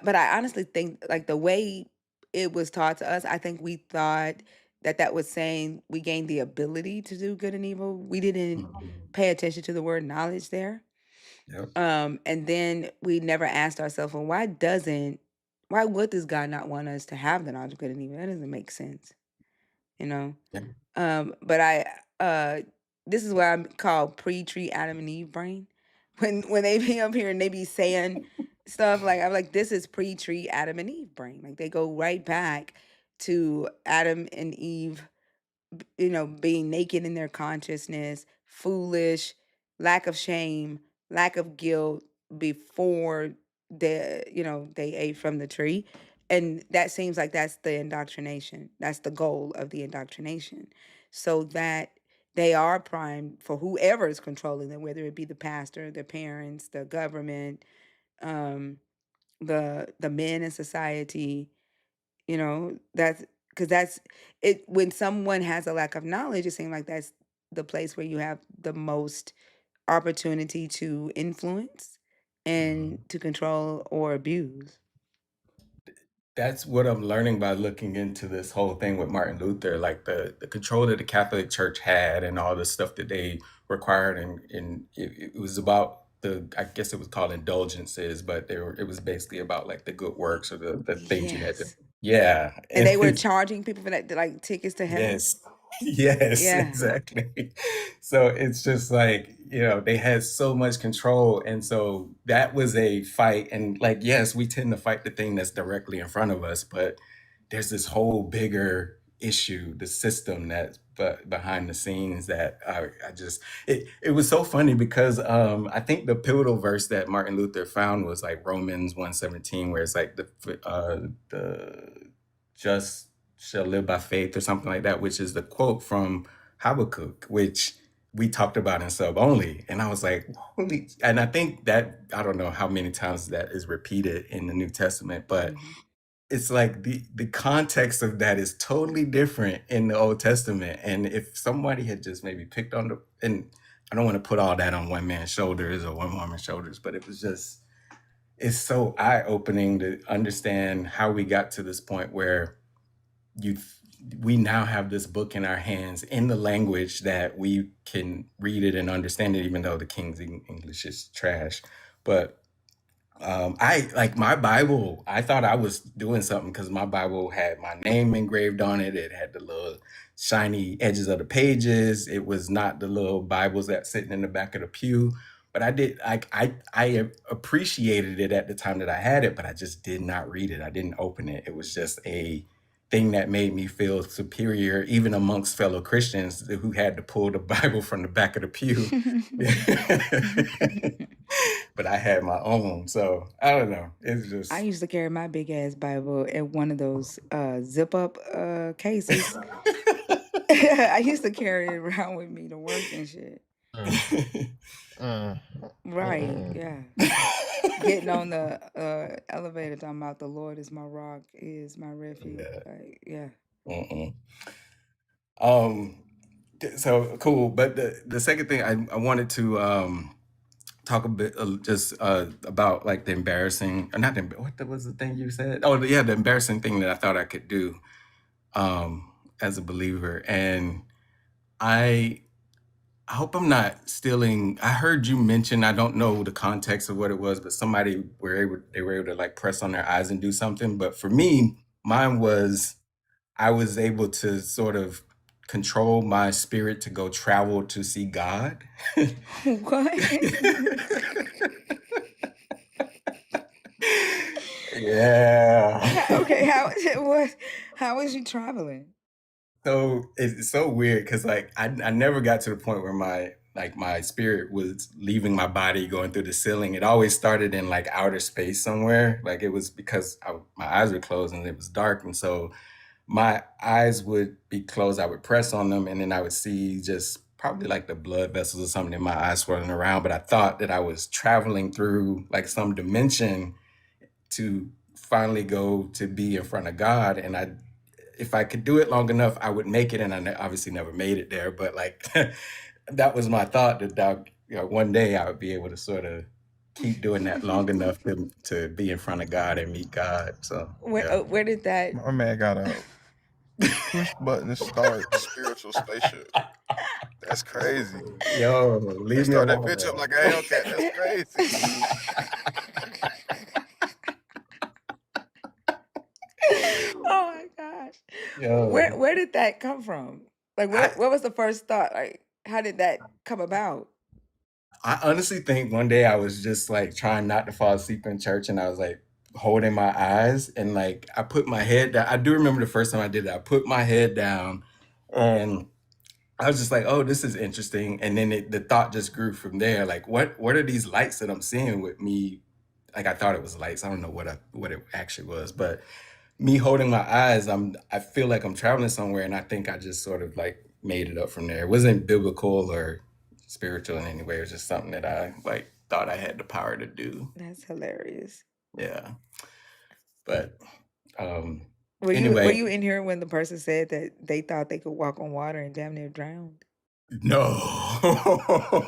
But I honestly think, like, the way it was taught to us, I think we thought that that was saying we gained the ability to do good and evil. We didn't Mhm. pay attention to the word knowledge there. Yep. And then we never asked ourselves, well, why would this God not want us to have the knowledge of good and evil? That doesn't make sense, you know? Yeah. But this is what I'm called pre-tree Adam and Eve brain. When they be up here and they be saying stuff like, I'm like, this is pre-tree Adam and Eve brain. Like, they go right back to Adam and Eve, being naked in their consciousness, foolish, lack of shame, lack of guilt before they ate from the tree. And that seems like that's the indoctrination. That's the goal of the indoctrination. So that they are primed for whoever is controlling them, whether it be the pastor, the parents, the government, um, the men in society, that's because that's it. When someone has a lack of knowledge, it seems like that's the place where you have the most opportunity to influence and Mhm. to control or abuse. That's what I'm learning by looking into this whole thing with Martin Luther, like the control that the Catholic Church had and all the stuff that they required, and it was about I guess it was called indulgences, but it was basically about like the good works or the things you had to, Yes. yeah, And and they were it's charging people for that, like tickets to heaven. yes. Yes, Yeah. exactly. So it's just like, they had so much control. And so that was a fight. And like, yes, we tend to fight the thing that's directly in front of us, but there's this whole bigger issue, the system that's behind the scenes that I just, it was so funny because I think the pivotal verse that Martin Luther found was like Romans 1:17, where it's like the just shall live by faith or something like that, which is the quote from Habakkuk, which we talked about in sub only. And I was like, holy, and I think that, I don't know how many times that is repeated in the New Testament, but Mhm. it's like the context of that is totally different in the Old Testament. And if somebody had just maybe picked on and I don't want to put all that on one man's shoulders or one woman's shoulders, but it was just, it's so eye-opening to understand how we got to this point where you we now have this book in our hands in the language that we can read it and understand it, even though the King's English is trash. But I like my Bible. I thought I was doing something because my Bible had my name engraved on it. It had the little shiny edges of the pages. It was not the little Bibles that sitting in the back of the pew. But I did like I appreciated it at the time that I had it, but I just did not read it. I didn't open it. It was just a thing that made me feel superior, even amongst fellow Christians who had to pull the Bible from the back of the pew. But I had my own, so I don't know. It's just I used to carry my big ass Bible in one of those zip up cases. I used to carry it around with me to work and shit. Right, yeah. Getting on the elevator talking about the Lord is my rock, is my refuge. Like, yeah. So cool. But the second thing I wanted to talk a bit just about like the embarrassing, or not the, what was the thing you said? Oh yeah, the embarrassing thing that I thought I could do as a believer. And I hope I'm not stealing. I heard you mention, I don't know the context of what it was, but they were able to like press on their eyes and do something. But for me, mine was I was able to sort of control my spirit to go travel to see God. What? Yeah. Okay, how was you traveling? So it's so weird because like I never got to the point where my spirit was leaving my body going through the ceiling. It always started in like outer space somewhere. Like it was because my eyes were closed and it was dark, and so my eyes would be closed. I would press on them, and then I would see just probably like the blood vessels or something in my eyes swirling around. But I thought that I was traveling through like some dimension to finally go to be in front of God. And if I could do it long enough, I would make it. And I obviously never made it there. But like that was my thought that one day I would be able to sort of keep doing that long enough to be in front of God and meet God. So where did that? My man got a push button start spiritual spaceship. That's crazy. Yo, leave me start that alone. bitch up like a Hellcat. That's crazy. Oh my gosh. Yo. Where did that come from? Like what was the first thought? Like how did that come about? I honestly think one day I was just like trying not to fall asleep in church, and I was like holding my eyes, and like I put my head down. I do remember the first time I did it. I put my head down and I was just like, oh, this is interesting. And then the thought just grew from there. Like, what are these lights that I'm seeing with me? Like, I thought it was lights. I don't know what it actually was, but me holding my eyes, I feel like I'm traveling somewhere, and I think I just sort of like made it up from there. It wasn't biblical or spiritual in any way. It was just something that I like thought I had the power to do. That's hilarious. Yeah. But were anyway, you in here when the person said that they thought they could walk on water and damn near drowned? No.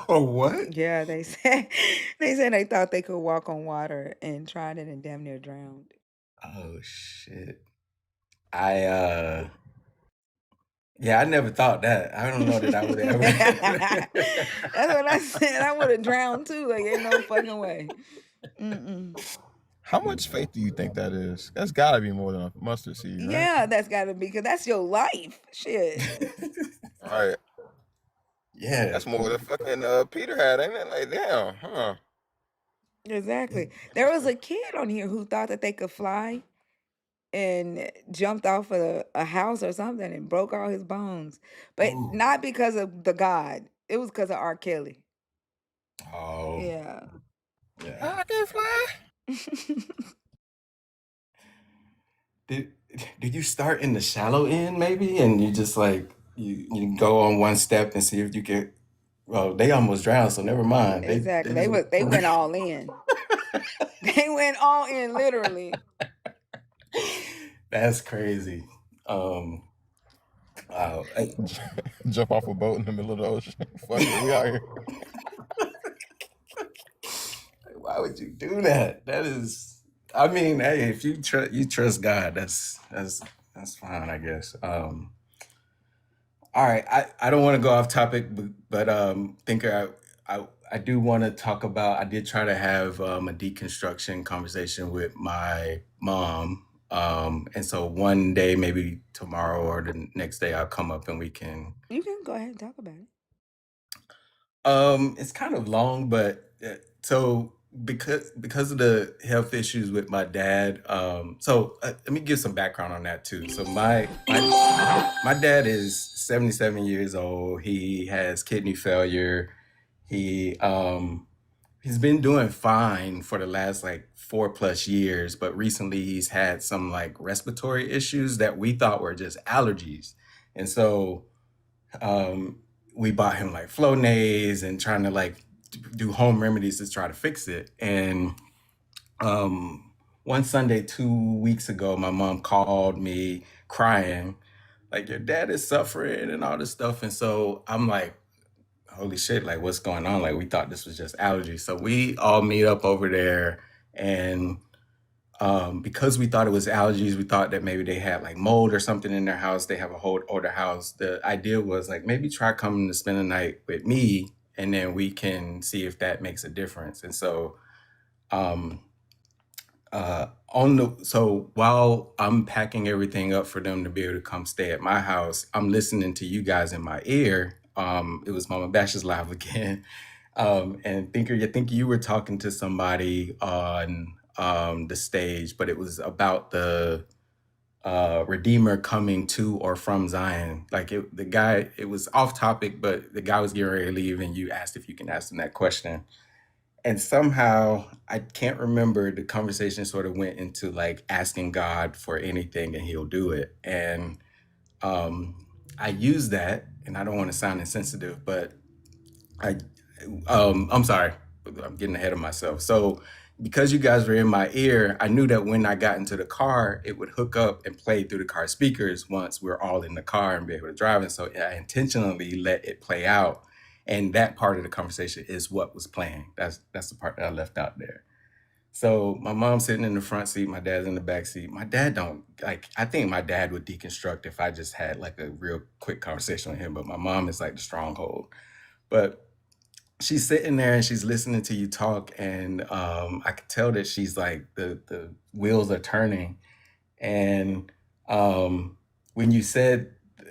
What? Yeah, they said they thought they could walk on water and tried it and damn near drowned. Oh shit. Yeah, I never thought that. I don't know that I would ever. That's what I said. I would have drowned too. Like, ain't no fucking way. How much faith do you think that is? That's gotta be more than a mustard seed, right? Yeah, that's gotta be, because that's your life. Shit. Right. Yeah. That's more than fucking Peter had, ain't it? Like, damn, huh? Exactly. There was a kid on here who thought that they could fly and jumped off of a house or something and broke all his bones. But not because of the God. It was because of R. Kelly. Oh. Yeah. Yeah. I can fly. Did you start in the shallow end maybe, and you just like you go on one step and see if you can? Well, they almost drowned, so never mind. Exactly. They went all in. They went all in, literally. That's crazy. Jump off a boat in the middle of the ocean. Fuck it, we out here. why would you do that? That is, I mean, hey, if you trust God, that's fine, I guess. All right, I don't want to go off topic, but Thinker, I do want to talk about. I did try to have a deconstruction conversation with my mom, and so one day, maybe tomorrow or the next day, I'll come up and we can. You can go ahead and talk about it. It's kind of long, but so because of the health issues with my dad, let me give some background on that too. So my dad is 77 years old. He has kidney failure. He he's been doing fine for the last like 4+ years, but recently he's had some like respiratory issues that we thought were just allergies, and so um, we bought him like Flonase and trying to like do home remedies to try to fix it. And one Sunday 2 weeks ago, my mom called me crying, like, your dad is suffering and all this stuff. And so I'm like, holy shit, like, what's going on? Like, we thought this was just allergies. So we all meet up over there, and because we thought it was allergies, we thought that maybe they had like mold or something in their house. They have a whole older house. The idea was like, maybe try coming to spend the night with me, and then we can see if that makes a difference. And so um, so while I'm packing everything up for them to be able to come stay at my house, I'm listening to you guys in my ear. It was Mama Bash's live again. And Thinker, I think you were talking to somebody on the stage, but it was about the Redeemer coming to or from Zion. Like the guy, it was off topic, but the guy was getting ready to leave, and you asked if you can ask him that question. And somehow, I can't remember, the conversation sort of went into like asking God for anything and he'll do it. And I use that, and I don't want to sound insensitive, but I'm sorry, I'm getting ahead of myself. So because you guys were in my ear, I knew that when I got into the car, it would hook up and play through the car speakers once we're all in the car and be able to drive. And so I intentionally let it play out. And that part of the conversation is what was playing. That's the part that I left out there. So my mom's sitting in the front seat, my dad's in the back seat. My dad don't like, I think my dad would deconstruct if I just had like a real quick conversation with him, but my mom is like the stronghold. But she's sitting there and she's listening to you talk, and I could tell that she's like, the wheels are turning. And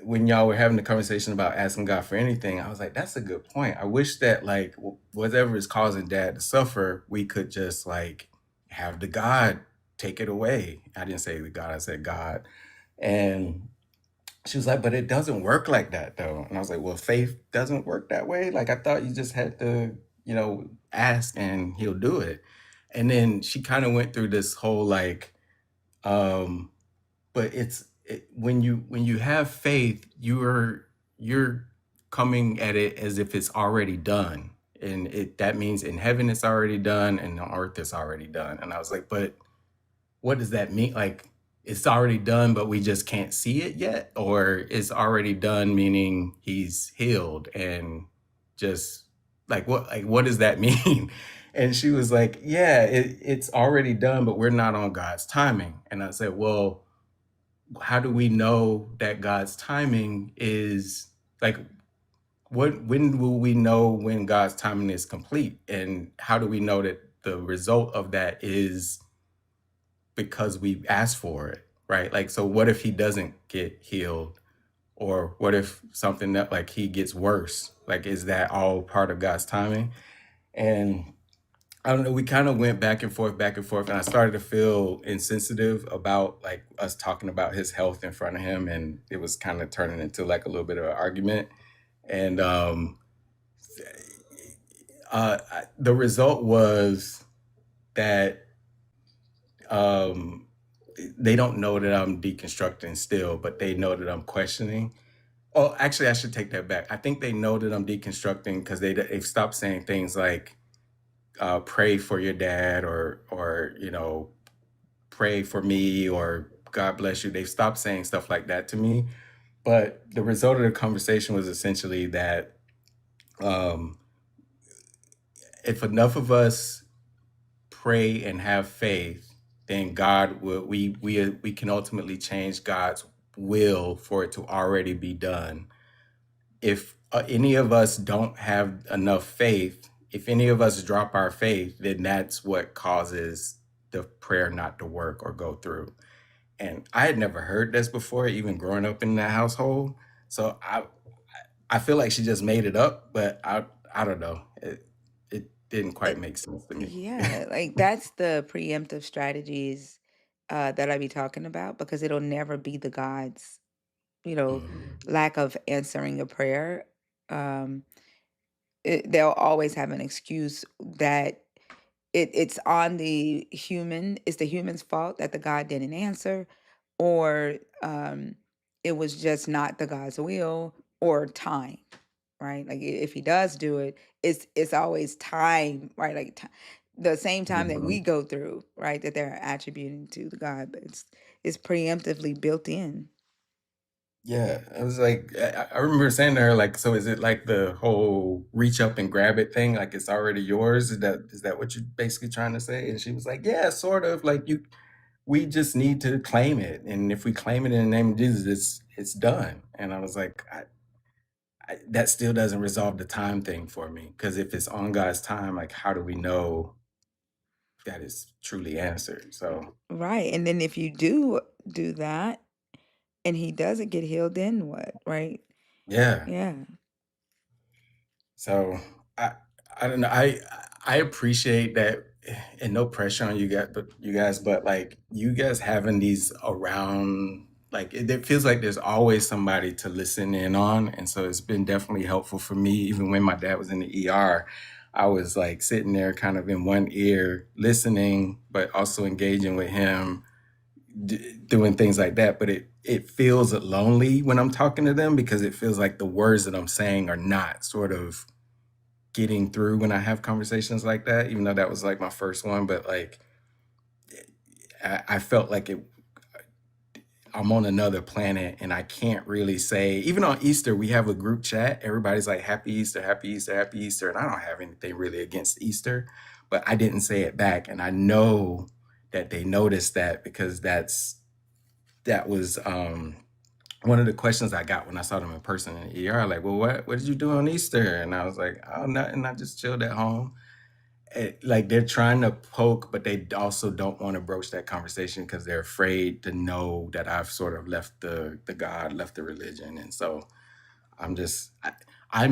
when y'all were having the conversation about asking God for anything, I was like, that's a good point. I wish that like whatever is causing dad to suffer, we could just like have the God take it away. I didn't say the God, I said God. And she was like, but it doesn't work like that though. And I was like, well, faith doesn't work that way. Like, I thought you just had to, ask and he'll do it. And then she kind of went through this whole like, but when you have faith, you're coming at it as if it's already done. And that means in heaven it's already done and on earth it's already done. And I was like, but what does that mean? Like, it's already done, but we just can't see it yet? Or it's already done, meaning he's healed, and just like, what does that mean? And she was like, yeah, it's already done, but we're not on God's timing. And I said, well, how do we know that God's timing is like, when will we know when God's timing is complete? And how do we know that the result of that is because we asked for it, right? Like, so what if he doesn't get healed? Or what if something that like he gets worse? Like, is that all part of God's timing? And I don't know, we kind of went back and forth, and I started to feel insensitive about like us talking about his health in front of him, and it was kind of turning into like a little bit of an argument. And the result was that they don't know that I'm deconstructing still, but they know that I'm questioning. Oh, actually, I should take that back. I think they know that I'm deconstructing because they've stopped saying things like, pray for your dad, or pray for me, or God bless you. They've stopped saying stuff like that to me. But the result of the conversation was essentially that if enough of us pray and have faith, then God will we can ultimately change God's will for it to already be done. If any of us don't have enough faith, if any of us drop our faith, then that's what causes the prayer not to work or go through. And I had never heard this before, even growing up in that household. So I feel like she just made it up, but I don't know. It didn't quite make sense to me. Yeah, like that's the preemptive strategies that I be talking about, because it'll never be the God's, lack of answering a prayer. Um, they'll always have an excuse that it's on it's the human's fault that the God didn't answer, or it was just not the God's will, or time, right? Like if he does do it, it's always time, right? Like the same time that we go through, right? That they're attributing to the God, but it's preemptively built in. Yeah, it was like I remember saying to her, like, so is it like the whole reach up and grab it thing? Like it's already yours? Is that what you're basically trying to say? And she was like, yeah, sort of. Like we just need to claim it, and if we claim it in the name of Jesus, it's done. And I was like, that still doesn't resolve the time thing for me, because if it's on God's time, like how do we know that is truly answered? So Right. And then if you do that and he doesn't get healed, then what? Right? yeah. Yeah. So I I don't know. I appreciate that, and no pressure on you guys, but like you guys having these around, like it feels like there's always somebody to listen in on, and so it's been definitely helpful for me. Even when my dad was in the ER, I was like sitting there, kind of in one ear, listening, but also engaging with him, doing things like that. But it feels lonely when I'm talking to them, because it feels like the words that I'm saying are not sort of getting through when I have conversations like that, even though that was like my first one. But like I felt like I'm on another planet, and I can't really say, even on Easter, we have a group chat. Everybody's like, happy Easter, happy Easter, happy Easter. And I don't have anything really against Easter, but I didn't say it back. And I know that they noticed that, because that was one of the questions I got when I saw them in person in the ER. Like, well, what did you do on Easter? And I was like, oh, nothing. I just chilled at home. Like they're trying to poke, but they also don't want to broach that conversation, because they're afraid to know that I've sort of left the God, left the religion. And so I'm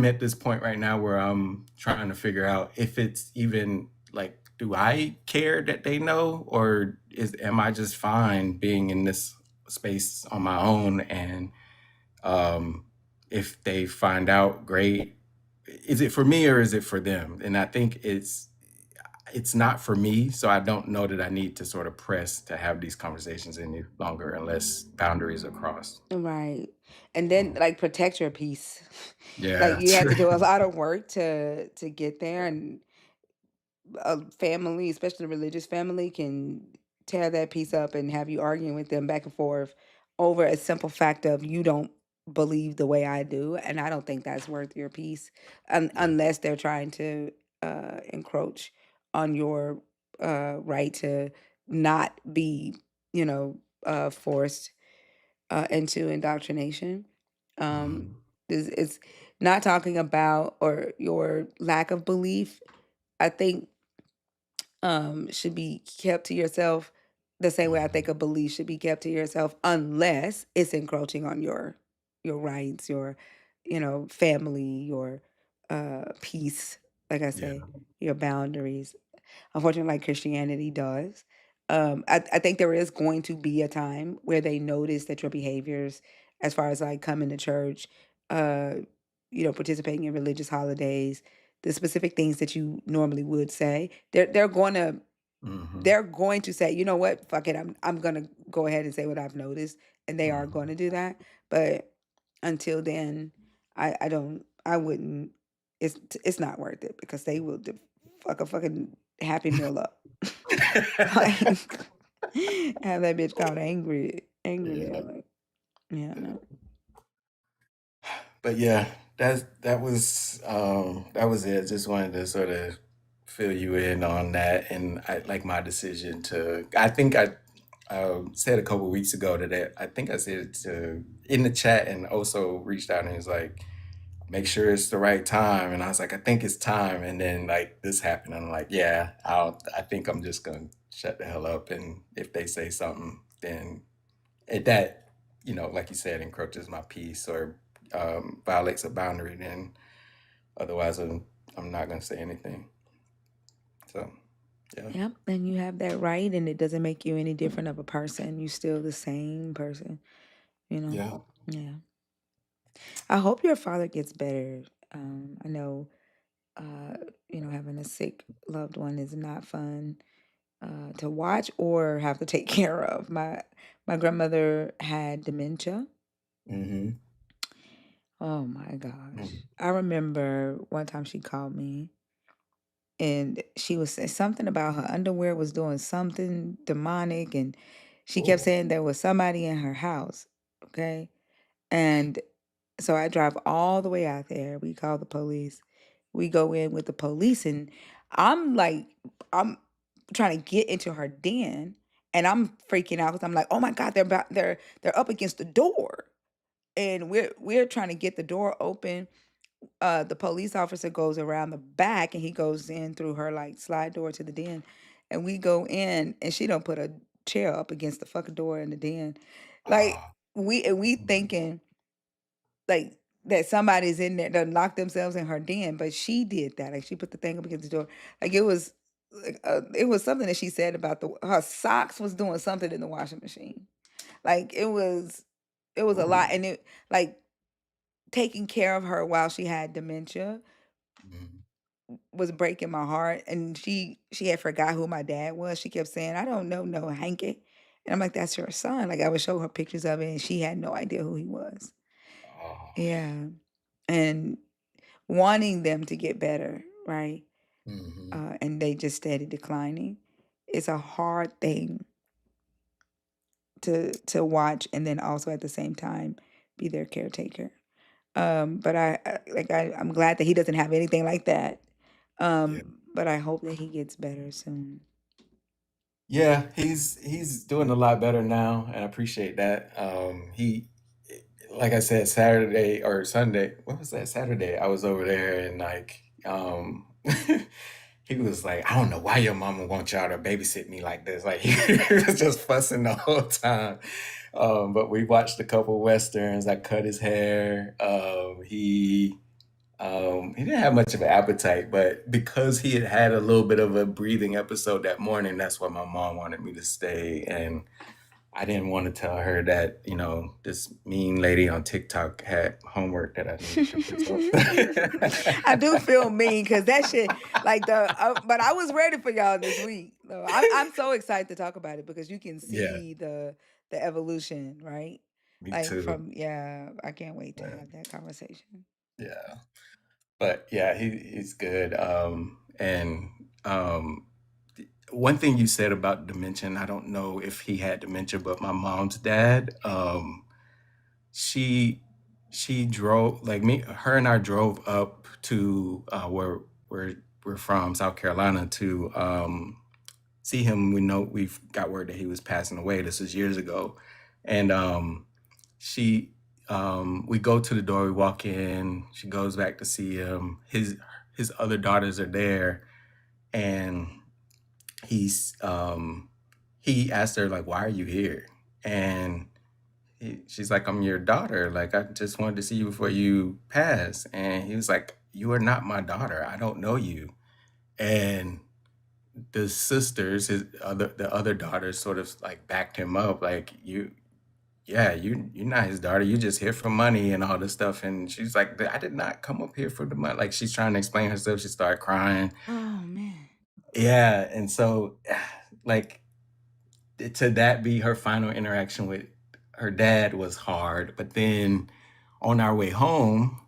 at this point right now where I'm trying to figure out if it's even like, do I care that they know, or am I just fine being in this space on my own? And if they find out, great. Is it for me or is it for them? And I think it's not for me, so I don't know that I need to sort of press to have these conversations any longer unless boundaries are crossed. Right. And then like protect your peace. Like Yeah, you have true. to do a lot of work to get there, and a family, especially a religious family, can tear that piece up and have you arguing with them back and forth over a simple fact of you don't believe the way I do, and I don't think that's worth your peace, Yeah. unless they're trying to encroach on your right to not be, forced into indoctrination. Um, Mhm. it's not talking about or your lack of belief. I think should be kept to yourself the same way I think a belief should be kept to yourself, unless it's encroaching on your rights, your family, your peace, like I Yeah. say, your boundaries. Unfortunately, like Christianity does. I think there is going to be a time where they notice that your behaviors, as far as like coming to church, uh, participating in religious holidays, the specific things that you normally would say, Hmm. they're going to say, you know what, fuck it, I'm gonna go ahead and say what I've noticed, and they are going to do that. But until then, I wouldn't. It's not worth it, because they will fuck a fucking Happy Meal up. Like have that bitch called angry Yeah. meal. Like, yeah, no. But yeah, that was it. Just wanted to sort of fill you in on that, and I like my decision to. I think I said a couple weeks ago that I think I said it to in the chat, and also reached out and was like, make sure it's the right time. And I was like, I think it's time. And then like this happened, and I'm like, yeah, I think I'm just gonna shut the hell up. And if they say something, then that, like you said, encroaches my peace or violates a boundary, then otherwise I'm not gonna say anything. So yeah. Yep, and you have that right, and it doesn't make you any different of a person. You're still the same person, Yeah. Yeah. I hope your father gets better. I know, having a sick loved one is not fun to watch or have to take care of. My grandmother had dementia. Mm-hmm. Oh my gosh. I remember one time she called me and she was saying something about her underwear was doing something demonic, and she kept saying there was somebody in her house. Okay. And so I drive all the way out there. We call the police. We go in with the police, and I'm like, I'm trying to get into her den, and I'm freaking out because I'm like, oh my God, they're up against the door, and we're trying to get the door open. The police officer goes around the back, and he goes in through her like slide door to the den, and we go in, and she don't put a chair up against the fucking door in the den, like we thinking like that somebody's in there that locked themselves in her den, but she did that. Like she put the thing up against the door. Like it was something that she said about her socks was doing something in the washing machine. Like it was a lot, and it like taking care of her while she had dementia was breaking my heart. And she had forgot who my dad was. She kept saying, I don't know no Hanky. And I'm like, that's your son. Like I would show her pictures of it, and she had no idea who he was. Yeah. And wanting them to get better, right? And they just steady declining. It's a hard thing to watch, and then also at the same time be their caretaker. But I'm glad that he doesn't have anything like that. But I hope that he gets better soon. Yeah, he's doing a lot better now, and I appreciate that. He, like I said, Saturday or Sunday, what was that? Saturday, I was over there, and like, he was like, I don't know why your mama wants y'all to babysit me like this. Like he was just fussing the whole time. But we watched a couple westerns. I cut his hair. He didn't have much of an appetite, but because he had had a little bit of a breathing episode that morning, that's why my mom wanted me to stay. And I didn't want to tell her that, this mean lady on TikTok had homework that I needed to present. I do feel mean because that shit, like but I was ready for y'all this week. So I'm so excited to talk about it because you can Yeah, see the evolution, right? me Like too. I can't wait to Yeah. have that conversation. Yeah. But yeah, he's good. And one thing you said about dementia, I don't know if he had dementia, but my mom's dad, she drove like me, her and I drove up to where we're from, South Carolina, to see him. We've got word that he was passing away. This was years ago, and she we go to the door, we walk in, she goes back to see him. His other daughters are there, and he asked her like, why are you here? And she's like, I'm your daughter, like I just wanted to see you before you pass. And he was like, you are not my daughter, I don't know you. And the sisters, the other daughters, sort of like backed him up, like you're not his daughter. You're just here for money and all this stuff. And she's like, I did not come up here for the money. Like she's trying to explain herself. She started crying. Oh man. Yeah. And so like to that be her final interaction with her dad was hard. But then on our way home,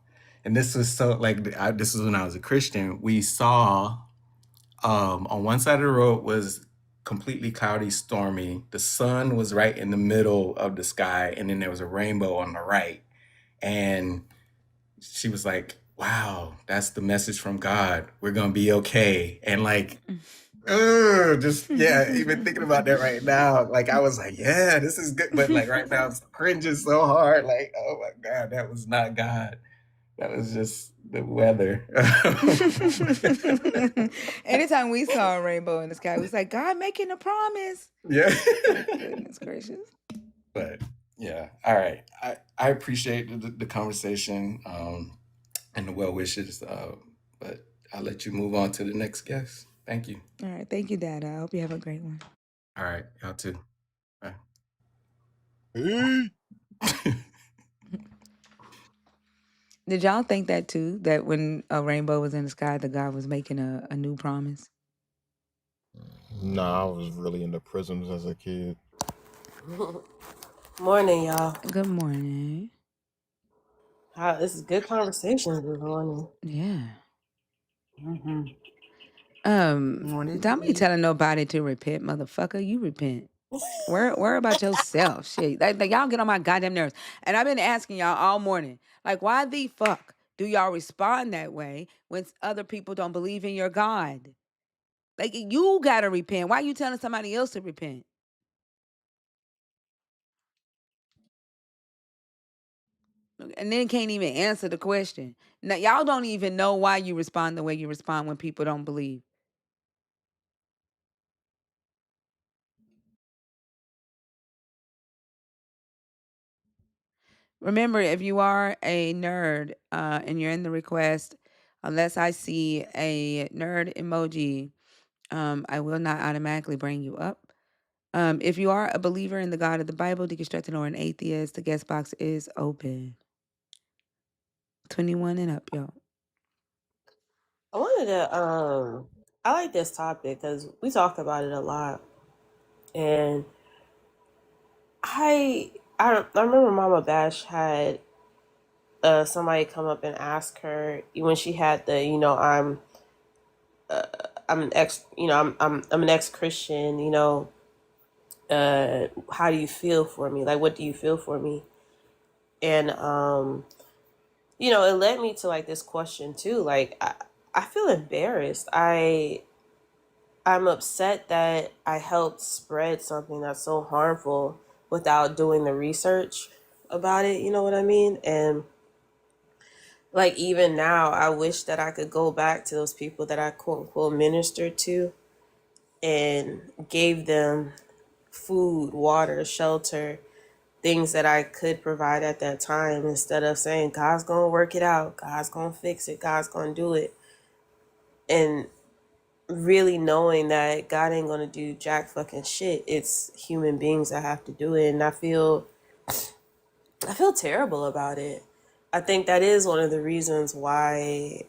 and this was so like, this was when I was a Christian, we saw on one side of the road was completely cloudy, stormy. The sun was right in the middle of the sky, and then there was a rainbow on the right. And she was like, wow, that's the message from God. We're gonna be okay. And like, just yeah, even thinking about that right now, like I was like, yeah, this is good. But like right now, I'm cringing so hard. Like, oh my God, that was not God. That was just the weather. Anytime we saw a rainbow in the sky, we was like, God making a promise. Yeah. Goodness gracious. But yeah, all right. I appreciate the conversation and the well wishes. But I'll let you move on to the next guest. Thank you. All right. Thank you, Dad. I hope you have a great one. All right. Y'all too. Bye. Did y'all think that too? That when a rainbow was in the sky, the God was making a new promise? Nah, I was really into prisms as a kid. Morning, y'all. Good morning. This is good conversation this morning. Yeah. Mm-hmm. Don't be telling nobody to repent, motherfucker. You repent. Worry about yourself. Shit. Like, y'all get on my goddamn nerves. And I've been asking y'all all morning, like, why the fuck do y'all respond that way when other people don't believe in your God? Like, you gotta repent. Why are you telling somebody else to repent? And then can't even answer the question. Now, y'all don't even know why you respond the way you respond when people don't believe. Remember, if you are a nerd and you're in the request, unless I see a nerd emoji, I will not automatically bring you up. If you are a believer in the God of the Bible, deconstructed, or an atheist, the guest box is open. 21 and up, y'all. I wanted to I like this topic because we talk about it a lot, and I remember Mama Bash had somebody come up and ask her when she had the I'm an ex I'm an ex-Christian, how do you feel for me, like what do you feel for me? And it led me to like this question too, like I feel embarrassed. I'm upset that I helped spread something that's so harmful without doing the research about it, you know what I mean? And like even now, I wish that I could go back to those people that I quote unquote ministered to and gave them food, water, shelter, things that I could provide at that time, instead of saying, God's gonna work it out, God's gonna fix it, God's gonna do it. And really knowing that God ain't gonna do jack fucking shit. It's human beings that have to do it. And I feel terrible about it. I think that is one of the reasons why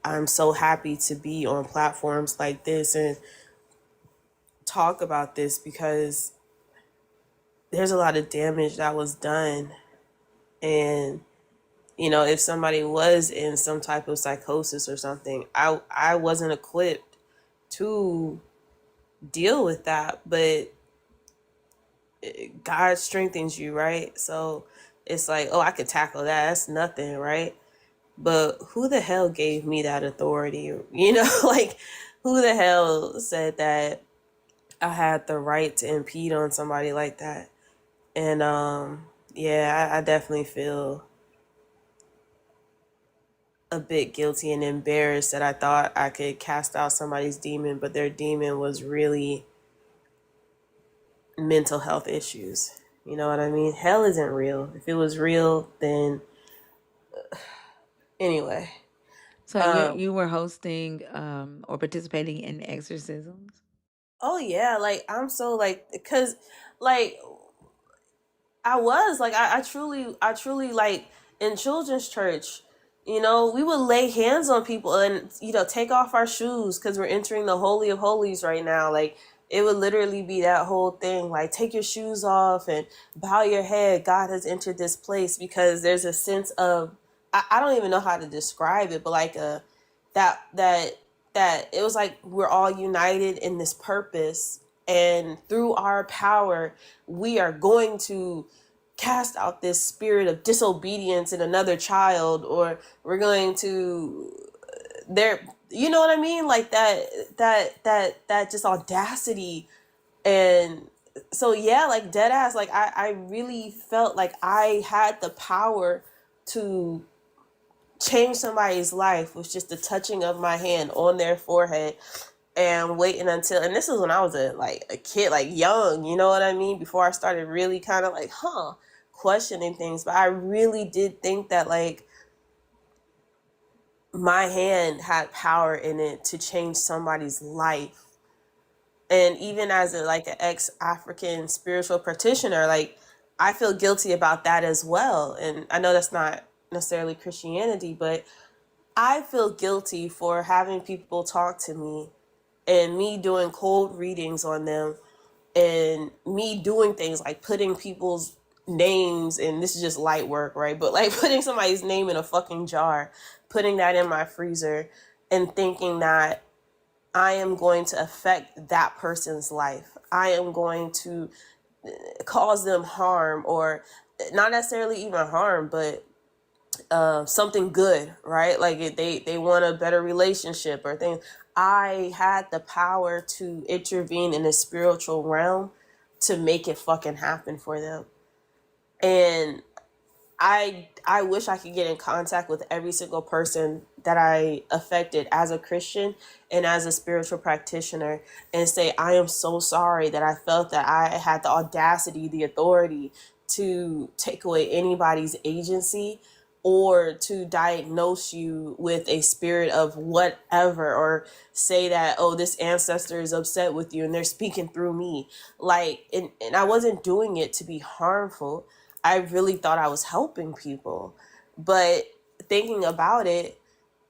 I'm so happy to be on platforms like this and talk about this, because there's a lot of damage that was done. And if somebody was in some type of psychosis or something, I wasn't equipped to deal with that. But God strengthens you, right? So it's like, oh, I could tackle that. That's nothing, right? But who the hell gave me that authority? Like, who the hell said that I had the right to impede on somebody like that? And yeah, I definitely feel a bit guilty and embarrassed that I thought I could cast out somebody's demon, but their demon was really mental health issues. You know what I mean? Hell isn't real. If it was real, then anyway. So you were hosting or participating in exorcisms? Oh yeah, like I'm so like, because like I was like I truly like in children's church, we would lay hands on people and take off our shoes because we're entering the holy of holies right now. Like it would literally be that whole thing, like take your shoes off and bow your head. God has entered this place, because there's a sense of I don't even know how to describe it, but like that it was like we're all united in this purpose, and through our power we are going to cast out this spirit of disobedience in another child, or we're going to there, you know what I mean, like that just audacity. And so yeah, like dead ass, like I really felt like I had the power to change somebody's life with just the touching of my hand on their forehead, and waiting until, and this is when I was a kid, like young, you know what I mean, before I started really kind of like questioning things. But I really did think that like my hand had power in it to change somebody's life. And even as like an ex-African spiritual practitioner, like I feel guilty about that as well. And I know that's not necessarily Christianity, but I feel guilty for having people talk to me and me doing cold readings on them, and me doing things like putting people's names, and this is just light work, right? But like putting somebody's name in a fucking jar, putting that in my freezer, and thinking that I am going to affect that person's life. I am going to cause them harm, or not necessarily even harm, but something good, right? Like they want a better relationship or things. I had the power to intervene in the spiritual realm to make it fucking happen for them. And I wish I could get in contact with every single person that I affected as a Christian and as a spiritual practitioner, and say, I am so sorry that I felt that I had the audacity, the authority to take away anybody's agency, or to diagnose you with a spirit of whatever, or say that, oh, this ancestor is upset with you and they're speaking through me. Like, and I wasn't doing it to be harmful. I really thought I was helping people. But thinking about it,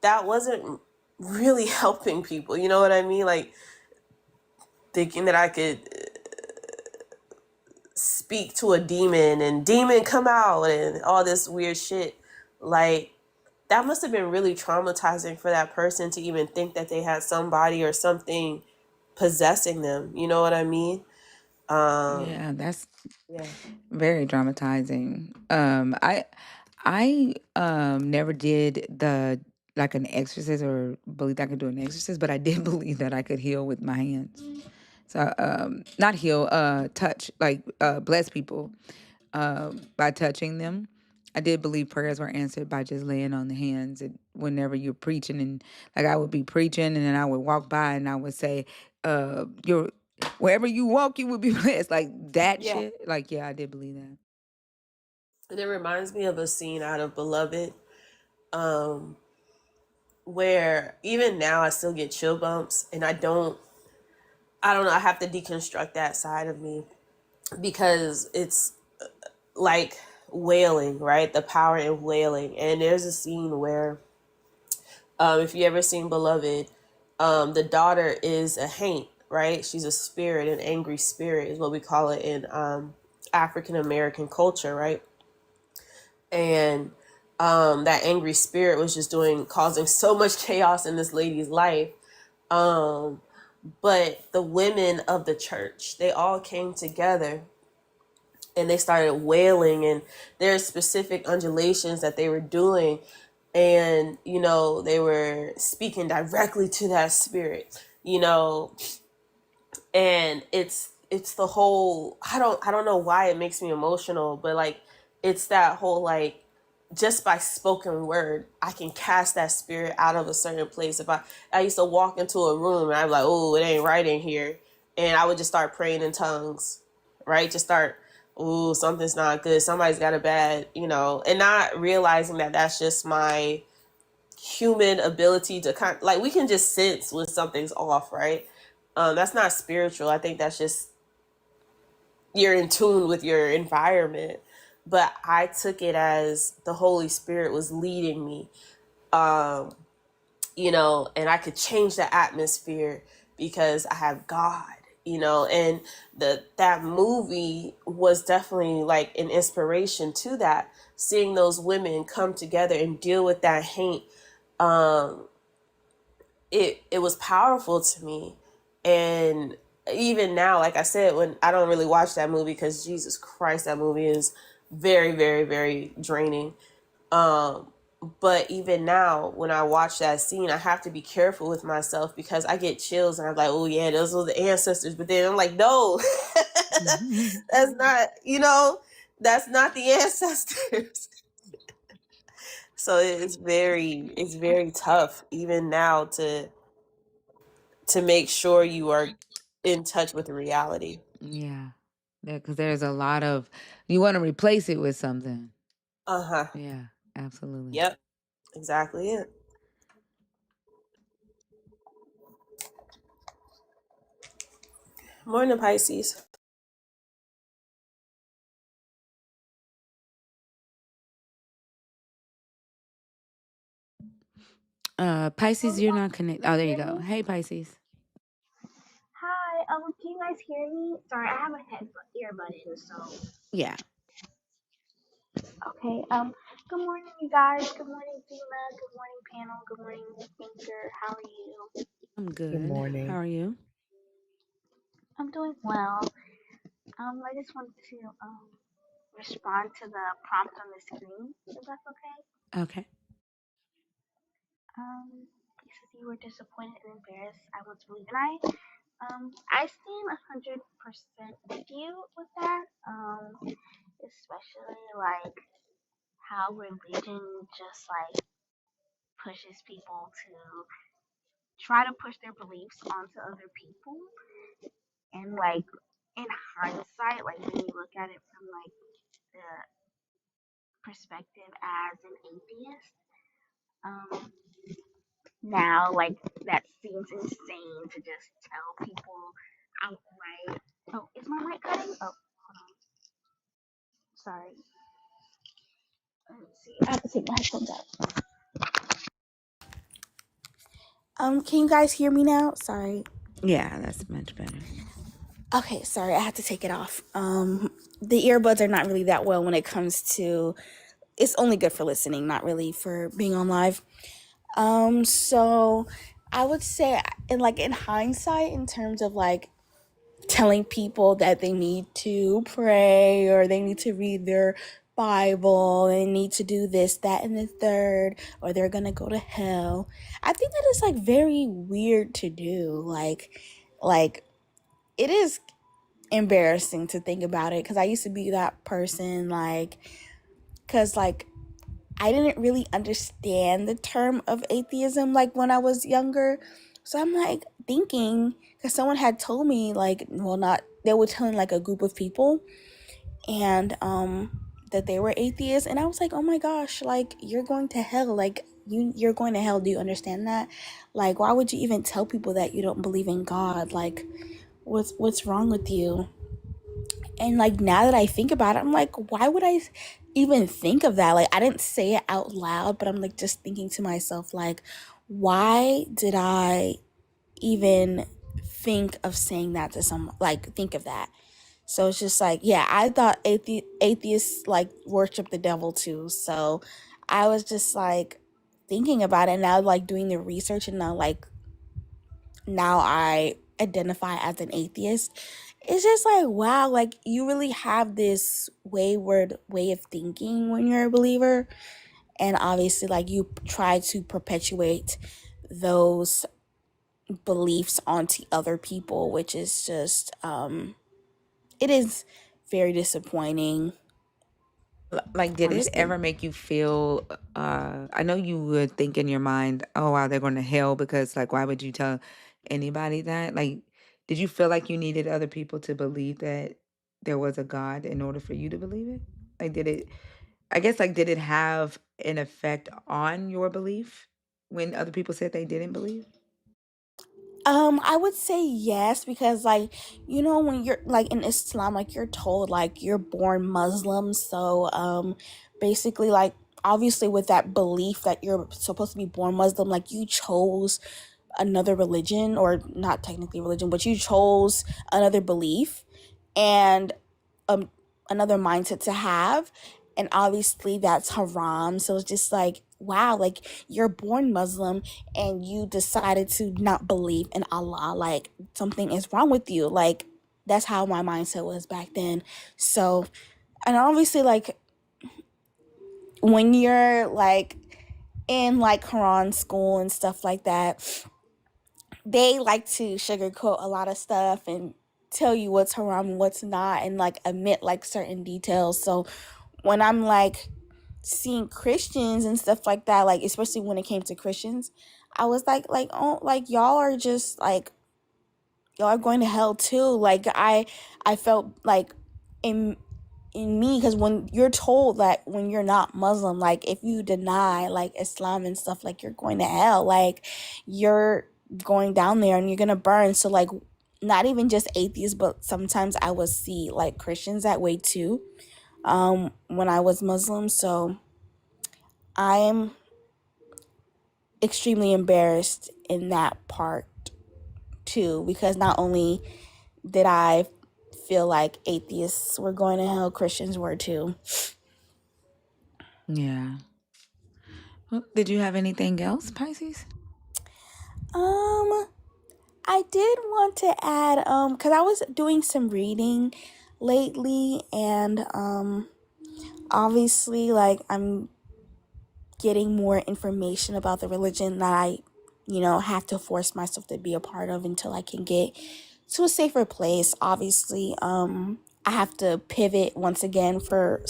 that wasn't really helping people. You know what I mean? Like thinking that I could speak to a demon and demon come out and all this weird shit. Like that must have been really traumatizing for that person to even think that they had somebody or something possessing them. You know what I mean? Yeah, that's Yeah. very traumatizing. I never did the like an exorcist or believed I could do an exorcist, but I did believe that I could heal with my hands. So not heal, touch, like bless people by touching them. I did believe prayers were answered by just laying on the hands. And whenever you're preaching, and like I would be preaching, and then I would walk by and I would say, "You're wherever you walk, you would be blessed." Like that Yeah. shit. Like yeah, I did believe that. And it reminds me of a scene out of Beloved, where even now I still get chill bumps, and I don't know, I have to deconstruct that side of me, because it's like wailing, right? The power in wailing. And there's a scene where, if you ever seen Beloved, the daughter is a haint, right? She's a spirit, an angry spirit is what we call it in African American culture, right? And that angry spirit was just causing so much chaos in this lady's life. But the women of the church, they all came together and they started wailing, and there's specific undulations that they were doing, and they were speaking directly to that spirit, and it's the whole, I don't know why it makes me emotional, but like it's that whole like, just by spoken word I can cast that spirit out of a certain place. If I used to walk into a room and I'm like, oh, it ain't right in here, and I would just start praying in tongues, right? Just start, ooh, something's not good, somebody's got a bad, and not realizing that that's just my human ability to kind of, like, we can just sense when something's off, right? That's not spiritual. I think that's just you're in tune with your environment. But I took it as the Holy Spirit was leading me, and I could change the atmosphere because I have God, and that movie was definitely like an inspiration to that. Seeing those women come together and deal with that hate, it was powerful to me. And even now, like I said, when I don't really watch that movie because Jesus Christ, that movie is very, very, very draining. But even now, when I watch that scene, I have to be careful with myself because I get chills and I'm like, oh yeah, those are the ancestors. But then I'm like, no, that's not, that's not the ancestors. So it's very tough even now to make sure you are in touch with reality. Yeah. Because there's a lot of, you want to replace it with something. Uh-huh. Yeah, absolutely. Yep. Exactly it. Morning, Pisces. Pisces, you're not connected. Oh, there you Hear go. me? Hey, Pisces. Hi, can you guys hear me? Sorry, I have a earbud in, so. Yeah, Okay, good morning, you guys. Good morning, Dina. Good morning, panel. Good morning, Thinker. How are you? I'm Good good. How morning. are you? I'm doing well. I just wanted to, respond to the prompt on the screen, if that's okay. Okay. He says you were disappointed and embarrassed. I was believe, and I stand 100% with you with that. Especially like how religion just like pushes people to try to push their beliefs onto other people, and like in hindsight, like when you look at it from like the perspective as an atheist, um now like that seems insane to just tell people outright. Oh, is my mic cutting? Oh, hold on, sorry. Let's see, I have to take my headphones out. Can you guys hear me now? Sorry. Yeah, that's much better. Okay, sorry, I had to take it off. The earbuds are not really that well when it comes to. It's only good for listening, not really for being on live. So I would say, in hindsight, in terms of like telling people that they need to pray or they need to read their Bible, they need to do this, that, and the third, or they're gonna go to hell. I think that is like very weird to do. Like it is embarrassing to think about it because I used to be that person, because I didn't really understand the term of atheism like when I was younger. So I'm like thinking, because someone had told me they were telling like a group of people, and that they were atheists, and I was like, oh my gosh, like you're going to hell, like you're going to hell. Do you understand that? Like, why would you even tell people that you don't believe in God? Like, what's wrong with you? And like now that I think about it, I'm like, why would I even think of that? Like, I didn't say it out loud, but I'm like just thinking to myself, like, why did I even think of saying that to someone? Like, think of that. So it's just like, yeah, I thought atheists like worship the devil too. So I was just like thinking about it now, like doing the research, and now I identify as an atheist. It's just like, wow, like you really have this wayward way of thinking when you're a believer. And obviously, like you try to perpetuate those beliefs onto other people, which is just, it is very disappointing. Like, did it Honestly. ever make you feel, I know you would think in your mind, oh, wow, they're going to hell because, like, why would you tell anybody that? Like, did you feel like you needed other people to believe that there was a God in order for you to believe it? Like, did it have an effect on your belief when other people said they didn't believe? I would say yes, because when you're like in Islam, like you're told like you're born Muslim. So basically, like obviously with that belief that you're supposed to be born Muslim, like you chose another religion, or not technically religion, but you chose another belief and um another mindset to have, and obviously that's haram. So it's just like, wow, like you're born Muslim and you decided to not believe in Allah, like something is wrong with you. Like that's how my mindset was back then. So, and obviously like when you're like in like Quran school and stuff like that, they like to sugarcoat a lot of stuff and tell you what's haram and what's not, and like omit like certain details. So when I'm like seeing Christians and stuff like that, like especially when it came to Christians, I was like, oh, like y'all are just like, y'all are going to hell too. Like I felt like in me, because when you're told that when you're not Muslim, like if you deny like Islam and stuff, like you're going to hell, like you're going down there and you're gonna burn. So like not even just atheists, but sometimes I would see like Christians that way too, when I was Muslim. So I'm extremely embarrassed in that part too, because not only did I feel like atheists were going to hell, Christians were too. Yeah. Well, did you have anything else, Pisces? I did want to add, because I was doing some reading lately, and obviously, like, I'm getting more information about the religion that I, have to force myself to be a part of until I can get to a safer place. Obviously, I have to pivot once again for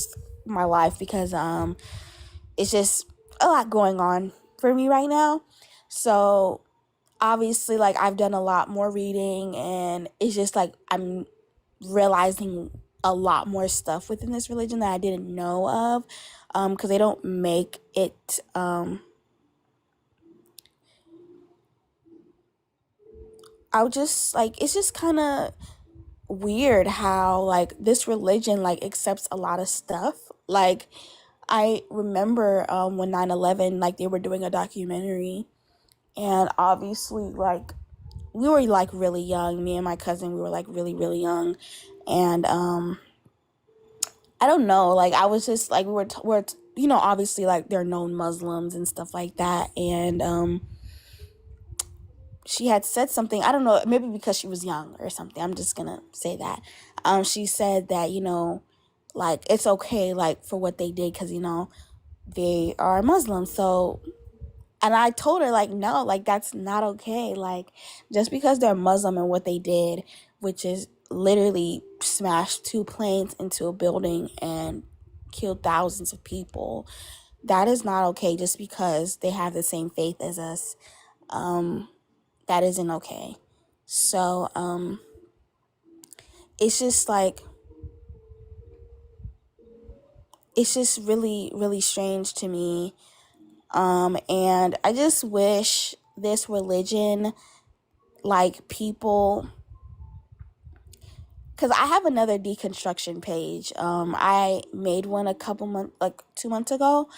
my life because it's just a lot going on for me right now. So obviously, like, I've done a lot more reading, and it's just like I'm realizing a lot more stuff within this religion that I didn't know of, because they don't make it I would just like, it's just kind of weird how like this religion like accepts a lot of stuff. Like I remember when 9/11, like they were doing a documentary, and obviously like we were like really young. Me and my cousin, we were like really, really young. And I don't know, like I was just like, we're obviously like they're known Muslims and stuff like that. And she had said something, I don't know, maybe because she was young or something. I'm just gonna say that. She said that, like it's okay like for what they did because, they are Muslim. So, and I told her, like, no, like, that's not okay. Like, just because they're Muslim and what they did, which is literally smashed 2 planes into a building and killed thousands of people, that is not okay just because they have the same faith as us. That isn't okay. So, it's just like, it's just really, really strange to me. And I just wish this religion, like people, because I have another deconstruction page. I made one a couple months, like 2 months ago,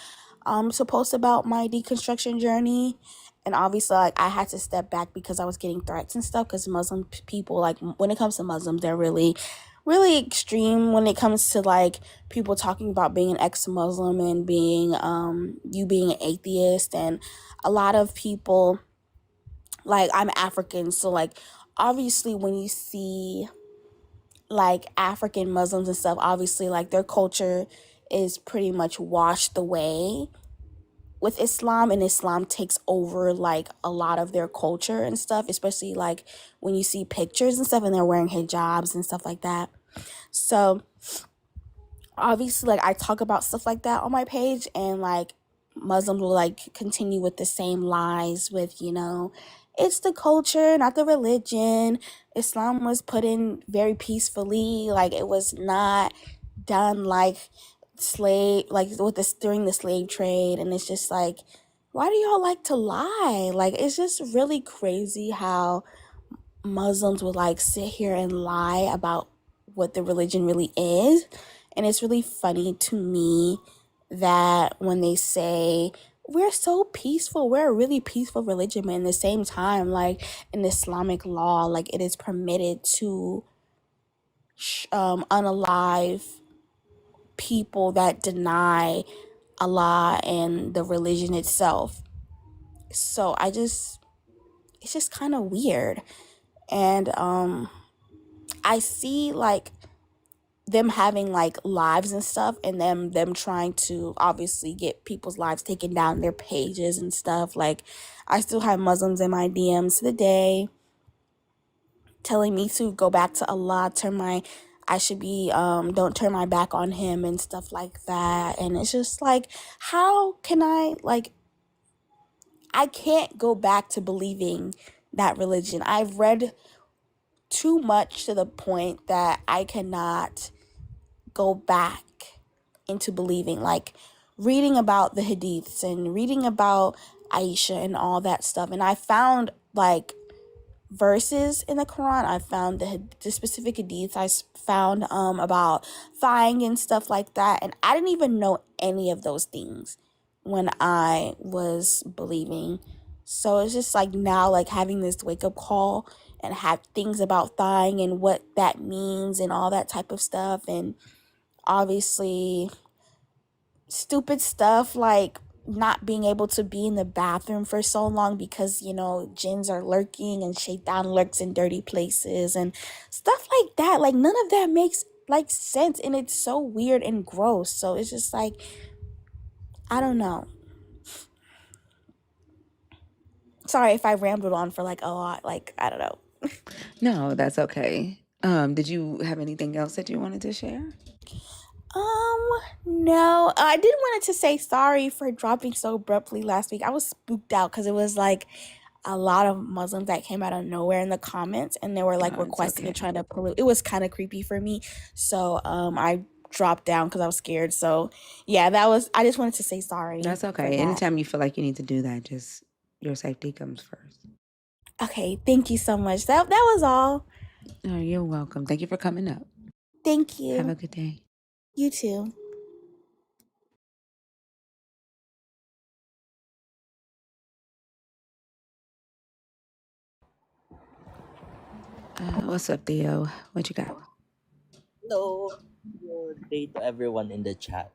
to post about my deconstruction journey. And obviously, like, I had to step back because I was getting threats and stuff, because Muslim people, like, when it comes to Muslims, they're really, really extreme when it comes to, like, people talking about being an ex-Muslim and being, you being an atheist. And a lot of people, like, I'm African, so, like, obviously when you see like African Muslims and stuff, obviously like their culture is pretty much washed away with Islam, and Islam takes over like a lot of their culture and stuff, especially like when you see pictures and stuff and they're wearing hijabs and stuff like that. So obviously like I talk about stuff like that on my page, and like Muslims will like continue with the same lies with, it's the culture, not the religion. Islam was put in very peacefully. Like it was not done like with this during the slave trade. And it's just like, why do y'all like to lie? Like it's just really crazy how Muslims would like sit here and lie about what the religion really is. And it's really funny to me that when they say we're so peaceful, we're a really peaceful religion, but in the same time, like in Islamic law, like it is permitted to unalive people that deny Allah and the religion itself. So it's just kind of weird. And I see like them having like lives and stuff, and them trying to obviously get people's lives taken down their pages and stuff. Like, I still have Muslims in my DMs to the day telling me to go back to Allah, I should be don't turn my back on him and stuff like that. And it's just like, how can I can't go back to believing that religion. I've read too much to the point that I cannot go back into believing. Like, reading about the hadiths and reading about Aisha and all that stuff, and I found like verses in the Quran. I found the specific hadiths. I found about thigh and stuff like that, and I didn't even know any of those things when I was believing. So it's just like now, like having this wake up call and have things about thigh and what that means and all that type of stuff, and obviously stupid stuff like not being able to be in the bathroom for so long because, you know, jinns are lurking and shaitan lurks in dirty places and stuff like that. Like, none of that makes like sense, and it's so weird and gross. So it's just like, I don't know. Sorry if I rambled on for like a lot. Like, I don't know. No, that's okay. Did you have anything else that you wanted to share? No, I did wanted to say sorry for dropping so abruptly last week. I was spooked out because it was like a lot of Muslims that came out of nowhere in the comments, and they were like requesting and trying to pollute. It was kind of creepy for me, so I dropped down because I was scared. So yeah, I just wanted to say sorry. That's okay. Anytime you feel like you need to do that, just your safety comes first. Okay, thank you so much. That was all. Oh, you're welcome. Thank you for coming up. Thank you. Have a good day. You too. What's up, Theo? What you got? Hello. Good day to everyone in the chat.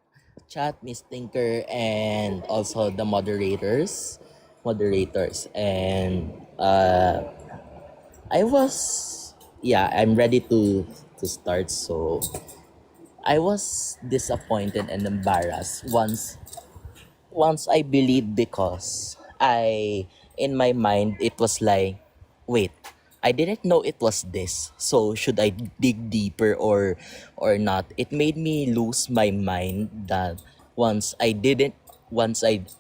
Miss Tinker, and also the moderators. And I'm ready to start. So I was disappointed and embarrassed once I believed, because in my mind it was like, wait, I didn't know it was this. So should I dig deeper or not? It made me lose my mind that once I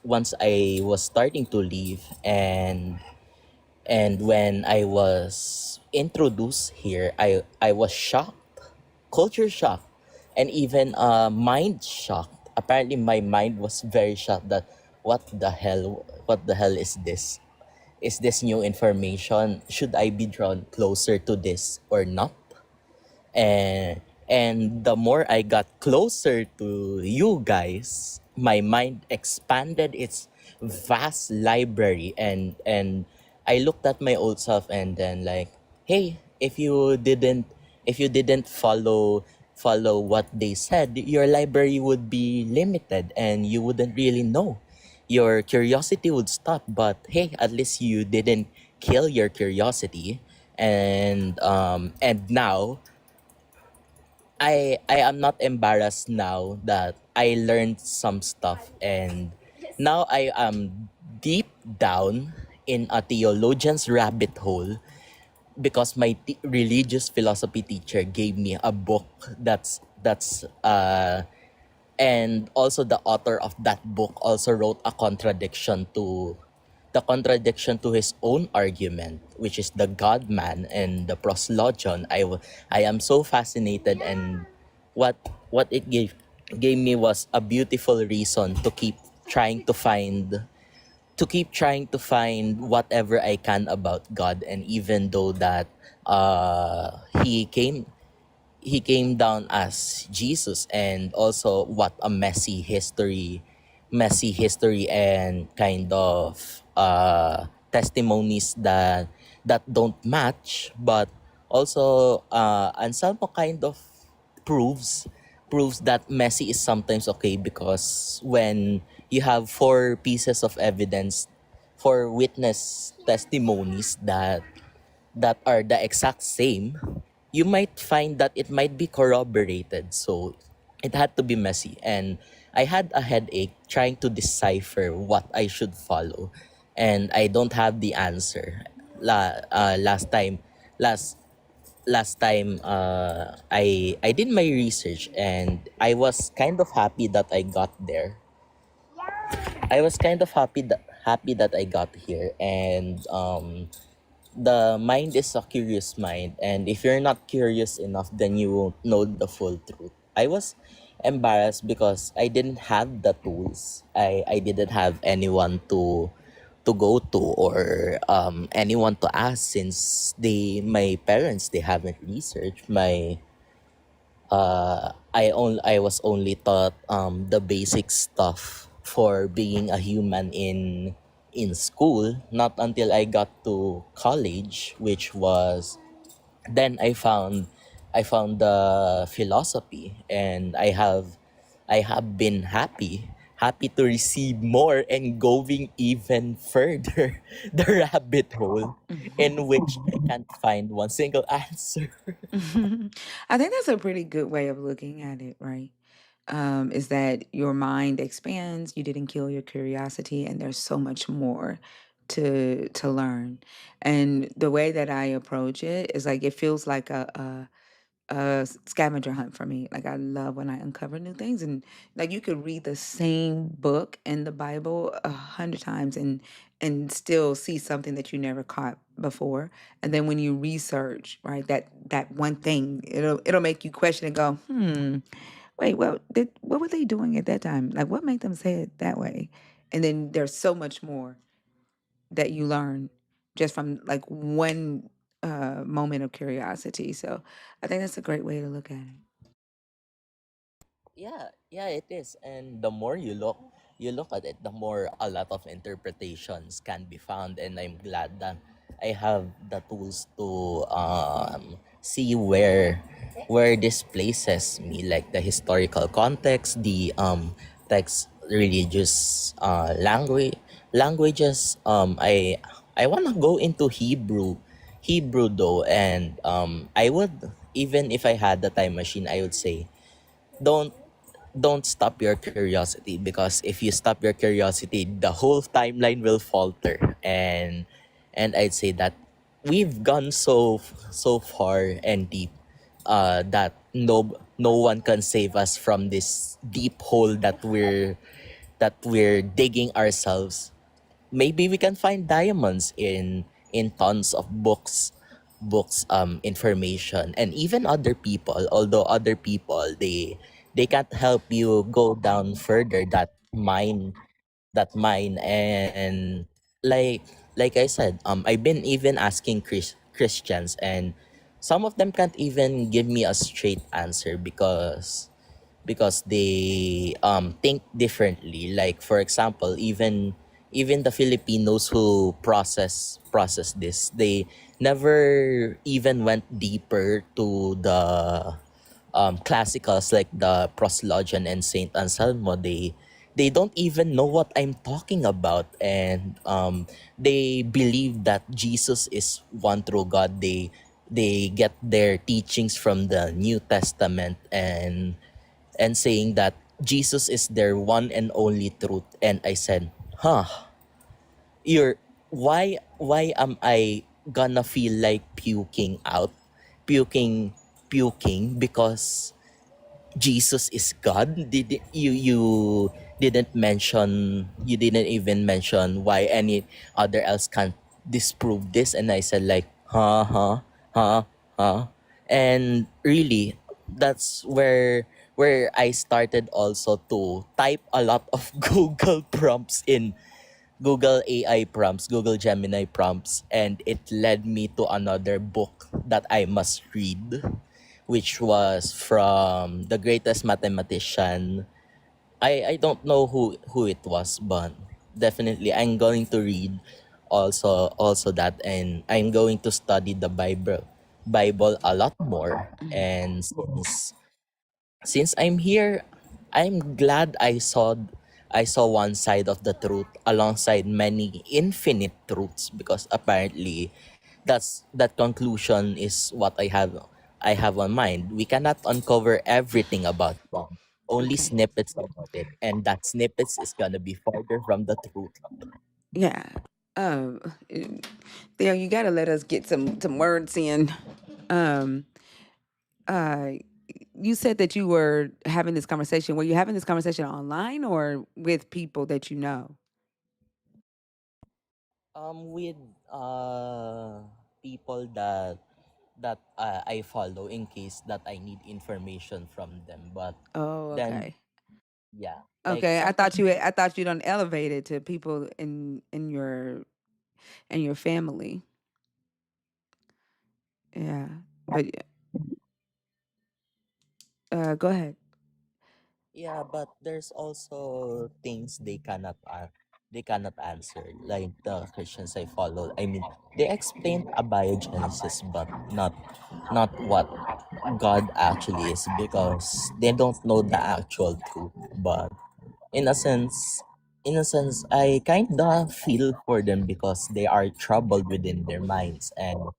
was starting to leave, and when I was introduced here, I was shocked, culture shock, and even mind shocked. Apparently my mind was very shocked that what the hell is this? Is this new information? Should I be drawn closer to this or not? And the more I got closer to you guys, my mind expanded its vast library, and I looked at my old self and then like, hey, if you didn't follow what they said, your library would be limited and you wouldn't really know. Your curiosity would stop, but hey, at least you didn't kill your curiosity. And now I am not embarrassed now that I learned some stuff, and now I am deep down in a theologian's rabbit hole, because my religious philosophy teacher gave me a book and also the author of that book also wrote a contradiction to his own argument, which is the God man and the proslogion. I am so fascinated, and what it gave me was a beautiful reason to keep trying to find whatever I can about God. And even though that he came down as Jesus, and also what a messy history and kind of testimonies that don't match, but also Anselmo kind of proves that messy is sometimes okay, because when you have four pieces of evidence, four witness testimonies that are the exact same, you might find that it might be corroborated. So it had to be messy. And I had a headache trying to decipher what I should follow. And I don't have the answer. Last time, last time I did my research, and I was kind of happy that I got there. I was kind of happy that I got here. And the mind is a curious mind, and if you're not curious enough, then you won't know the full truth. I was embarrassed because I didn't have the tools. I didn't have anyone to go to, or anyone to ask, since my parents, they haven't researched my I was only taught the basic stuff for being a human in school. Not until I got to college, which was then I found the philosophy, and I have been happy to receive more and going even further the rabbit hole in which I can't find one single answer. I think that's a pretty good way of looking at it, right? Is that your mind expands, you didn't kill your curiosity, and there's so much more to learn. And the way that I approach it is like it feels like a scavenger hunt for me. Like I love when I uncover new things, and like you could read the same book in the Bible 100 times and still see something that you never caught before. And then when you research, right, that one thing, it'll make you question and go, wait, what were they doing at that time? Like what made them say it that way? And then there's so much more that you learn just from like one moment of curiosity. So I think that's a great way to look at it. Yeah, it is. And the more you look at it, the more a lot of interpretations can be found. And I'm glad that I have the tools to see where this places me, like the historical context, the text, religious languages. I wanna go into Hebrew though, and I would, even if I had the time machine, I would say don't don't stop your curiosity, because if you stop your curiosity, the whole timeline will falter. And I'd say that we've gone so far and deep, that no one can save us from this deep hole that we're digging ourselves. Maybe we can find diamonds in tons of books, information, and even other people. Although other people, they can't help you go down further that mine. And like like I said, I've been even asking Christians, and some of them can't even give me a straight answer, because they think differently. Like for example, even the Filipinos who process this, they never even went deeper to the classicals like the Proslogian and Saint Anselmo. They don't even know what I'm talking about, and they believe that Jesus is one true God. They get their teachings from the New Testament, and saying that Jesus is their one and only truth. And I said, huh, you're why am I gonna feel like puking out? Puking puking because Jesus is God? You didn't even mention why any other else can't disprove this. And I said like, huh, huh. And really, that's where I started also to type a lot of Google prompts in Google AI prompts, Google Gemini prompts, and it led me to another book that I must read, which was from the greatest mathematician. I don't know who it was, but definitely I'm going to read also that, and I'm going to study the Bible a lot more. And since I'm here, I'm glad I saw one side of the truth alongside many infinite truths, because apparently that conclusion is what I have I have on mind. We cannot uncover everything about God, only Okay. snippets about it, and that snippets is gonna be farther from the truth. Yeah. Um, uh, Theo, you gotta let us get some words in. Um, uh, you said that you were having this conversation. Were you having this conversation online or with people that you know? With people that I follow in case that I need information from them, but Oh, then okay. yeah, like Okay. sometimes I thought you done elevated to people in your family. Yeah. But go ahead. yeah, but there's also things they cannot answer. Like the Christians I follow, I mean, they explain abiogenesis, but not what God actually is because they don't know the actual truth. But in a sense, I kinda feel for them because they are troubled within their minds, and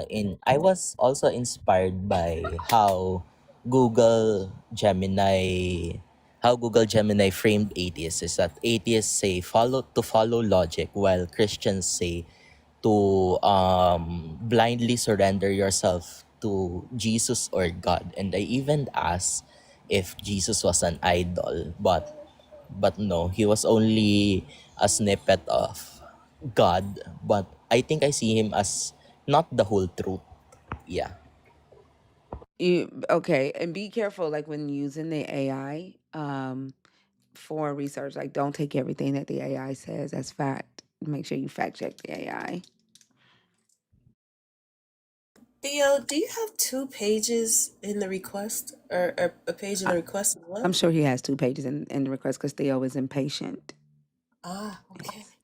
in I was also inspired by Google Gemini Google Gemini framed atheists is that atheists say follow logic while Christians say to blindly surrender yourself to Jesus or God. And I even asked if Jesus was an idol, but no, he was only a snippet of God. But I think I see him as not the whole truth. Yeah. You okay? And be careful, like when using the AI for research. Like, don't take everything that the AI says as fact. Make sure you fact check the AI. Theo, do you have 2 pages in the request or a page in I, the request as I'm well? sure he has 2 pages in the request because Theo is impatient. Ah, okay. Yes.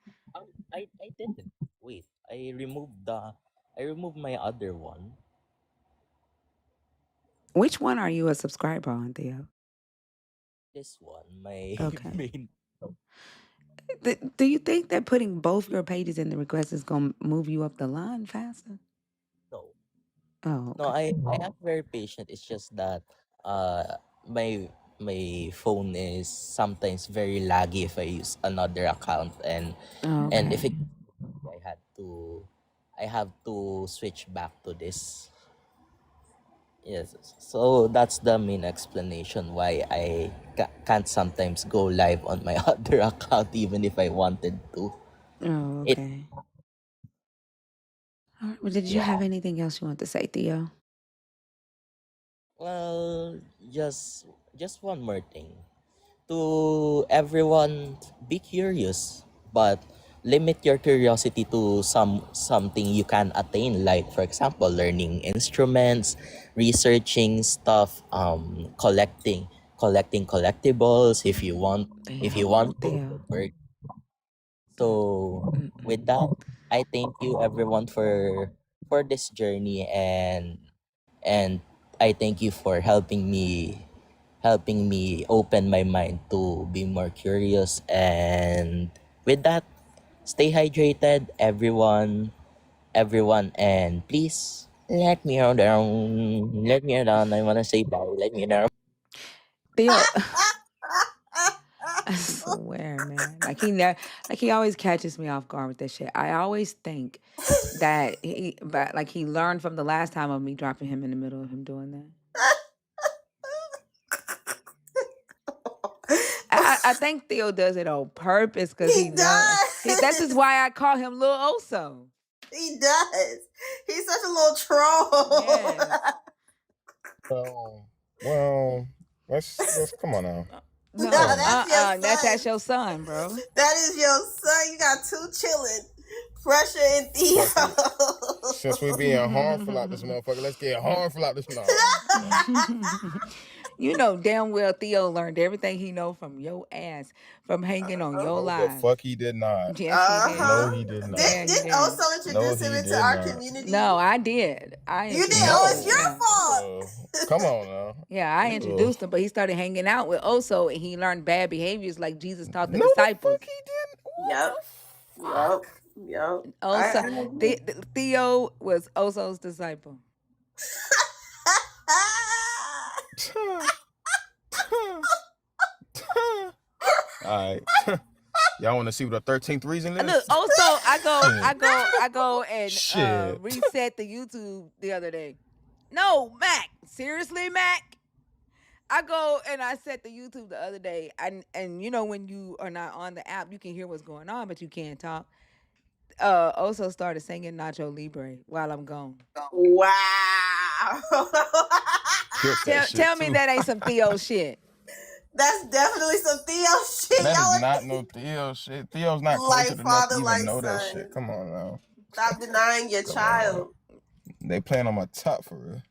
I didn't. Wait, I removed my other one. Which one are you a subscriber on, Theo? This one, my Okay. main. Do you think that putting both your pages in the request is gonna move you up the line faster? No. Oh, No, okay. I am very patient. It's just that my phone is sometimes very laggy if I use another account, Oh, and if okay. it I had to I have to switch back to this. Yes. So that's the main explanation why I can't sometimes go live on my other account even if I wanted to. Oh, It okay. All right. Well, did you yeah. have anything else you want to say, Theo? Well, just one more thing. To everyone, be curious, but limit your curiosity to something you can attain, like for example learning instruments, researching stuff, collecting collectibles if you Theo. want to Theo. work. So Mm-mm. with that, I thank you everyone for this journey, and I thank you for helping me open my mind to be more curious. And with that, stay hydrated, everyone, and please let me down. Let me down. I wanna say bye. Let me down. Theo. I swear, man. Like he always catches me off guard with this shit. I always think that he learned from the last time of me dropping him in the middle of him doing that. I think Theo does it on purpose because He he knows. That's just does. why I call him Lil Oso. He does. He's such a little troll. Yes. Well, let's come on now. No, Come No. on now. that's your That's son. your son, bro. That is your son. You got two chilling. Pressure and Theo. Since we being harmful out this motherfucker, let's get harmful out this. No. You know damn well Theo learned everything he know from your ass from hanging on your No, the live. fuck he did not. Yes, he No, did. Uh-huh. he did not. Yeah, he Did did. also No, introduce him he into did our not. community? No, I did. I You did. Oh, it's introduced him. your No. Yeah. fault. Come on now. Yeah, I introduced him, but he started hanging out with Oso and he learned bad behaviors like Jesus taught the No, the disciples. fuck he didn't. What Yep. the Yep. fuck? Yep. Oso, I agree. Theo was Oso's disciple. All right. Y'all want to see what a 13th reason is? Look, also I go and Shit. reset the YouTube the other day. No, Mac. Seriously, Mac? I go and I set the YouTube the other day, and you know when you are not on the app, you can hear what's going on, but you can't talk. Also started singing Nacho Libre while I'm gone. Wow. Tell me that ain't some Theo shit. That's definitely some Theo shit. That Y'all is not no Theo shit. Theo's not cultured enough to even know that shit. Come on now. Stop denying your child. They playing on my top for real.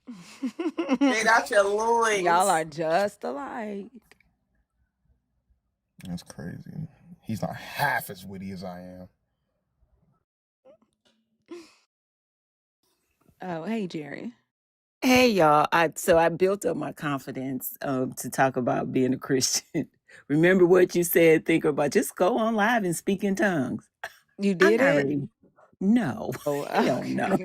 Straight out your loins. Y'all are just alike. That's crazy. He's not half as witty as I am. Oh, hey, Jerry. Hey y'all, I built up my confidence to talk about being a Christian. Remember what you said, think about just go on live and speak in tongues. You did it? Ready. No. Oh, Hell no.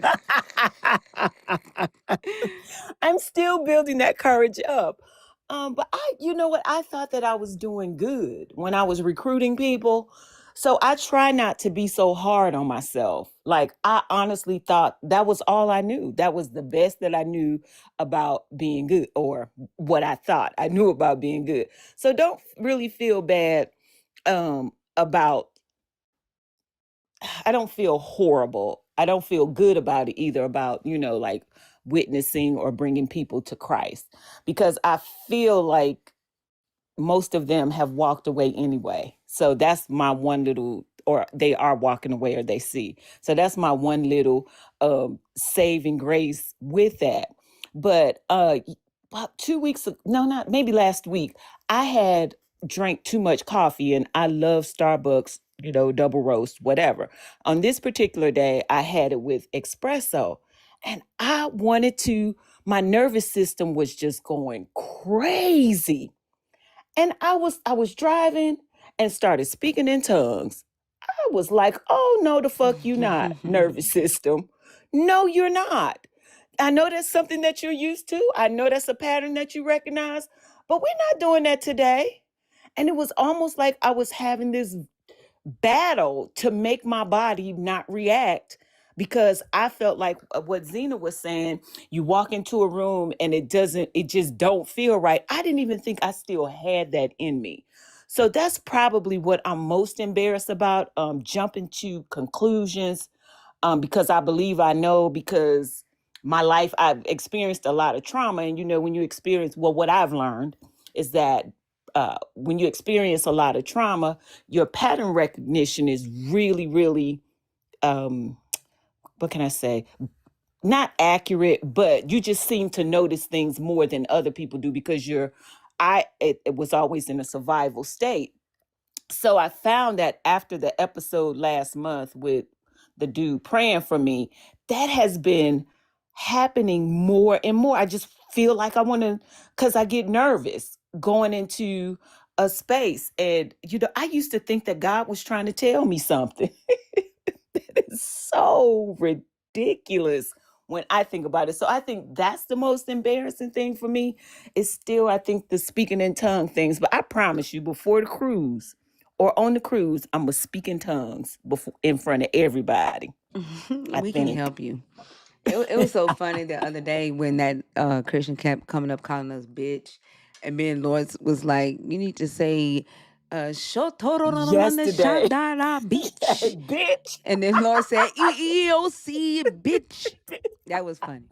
I'm still building that courage up. But you know what? I thought that I was doing good when I was recruiting people. So I try not to be so hard on myself. Like I honestly thought that was all I knew. That was the best that I knew about being good, or what I thought I knew about being good. So don't really feel bad about, I don't feel horrible. I don't feel good about it either, about, like witnessing or bringing people to Christ, because I feel like most of them have walked away anyway. So that's my one little, or they are walking away, or they see. So that's my one little saving grace with that. But about 2 weeks, maybe last week, I had drank too much coffee, and I love Starbucks, double roast, whatever. On this particular day, I had it with espresso, and my nervous system was just going crazy. And I was driving and started speaking in tongues. I was like, oh, no, the fuck you not, nervous system. No, you're not. I know that's something that you're used to. I know that's a pattern that you recognize, but we're not doing that today. And it was almost like I was having this battle to make my body not react, because I felt like what Zena was saying, you walk into a room and it just don't feel right. I didn't even think I still had that in me. So that's probably what I'm most embarrassed about, jumping to conclusions, because I believe I know, because my life, I've experienced a lot of trauma. And, when you experience, what I've learned is that when you experience a lot of trauma, your pattern recognition is really, really, what can I say? Not accurate, but you just seem to notice things more than other people do, because it was always in a survival state. So I found that after the episode last month with the dude praying for me, that has been happening more and more. I just feel like I want to, because I get nervous going into a space. And, I used to think that God was trying to tell me something. That is so ridiculous when I think about it. So I think that's the most embarrassing thing for me, is still, I think, the speaking in tongue things. But I promise you, before the cruise or on the cruise, I'm going to speak in tongues in front of everybody. We can help you. It was so funny the other day when that Christian kept coming up calling us bitch, and me and Lord was like, you need to say Yesterday. bitch. Bitch. And then Lord said EEOC bitch. That was funny.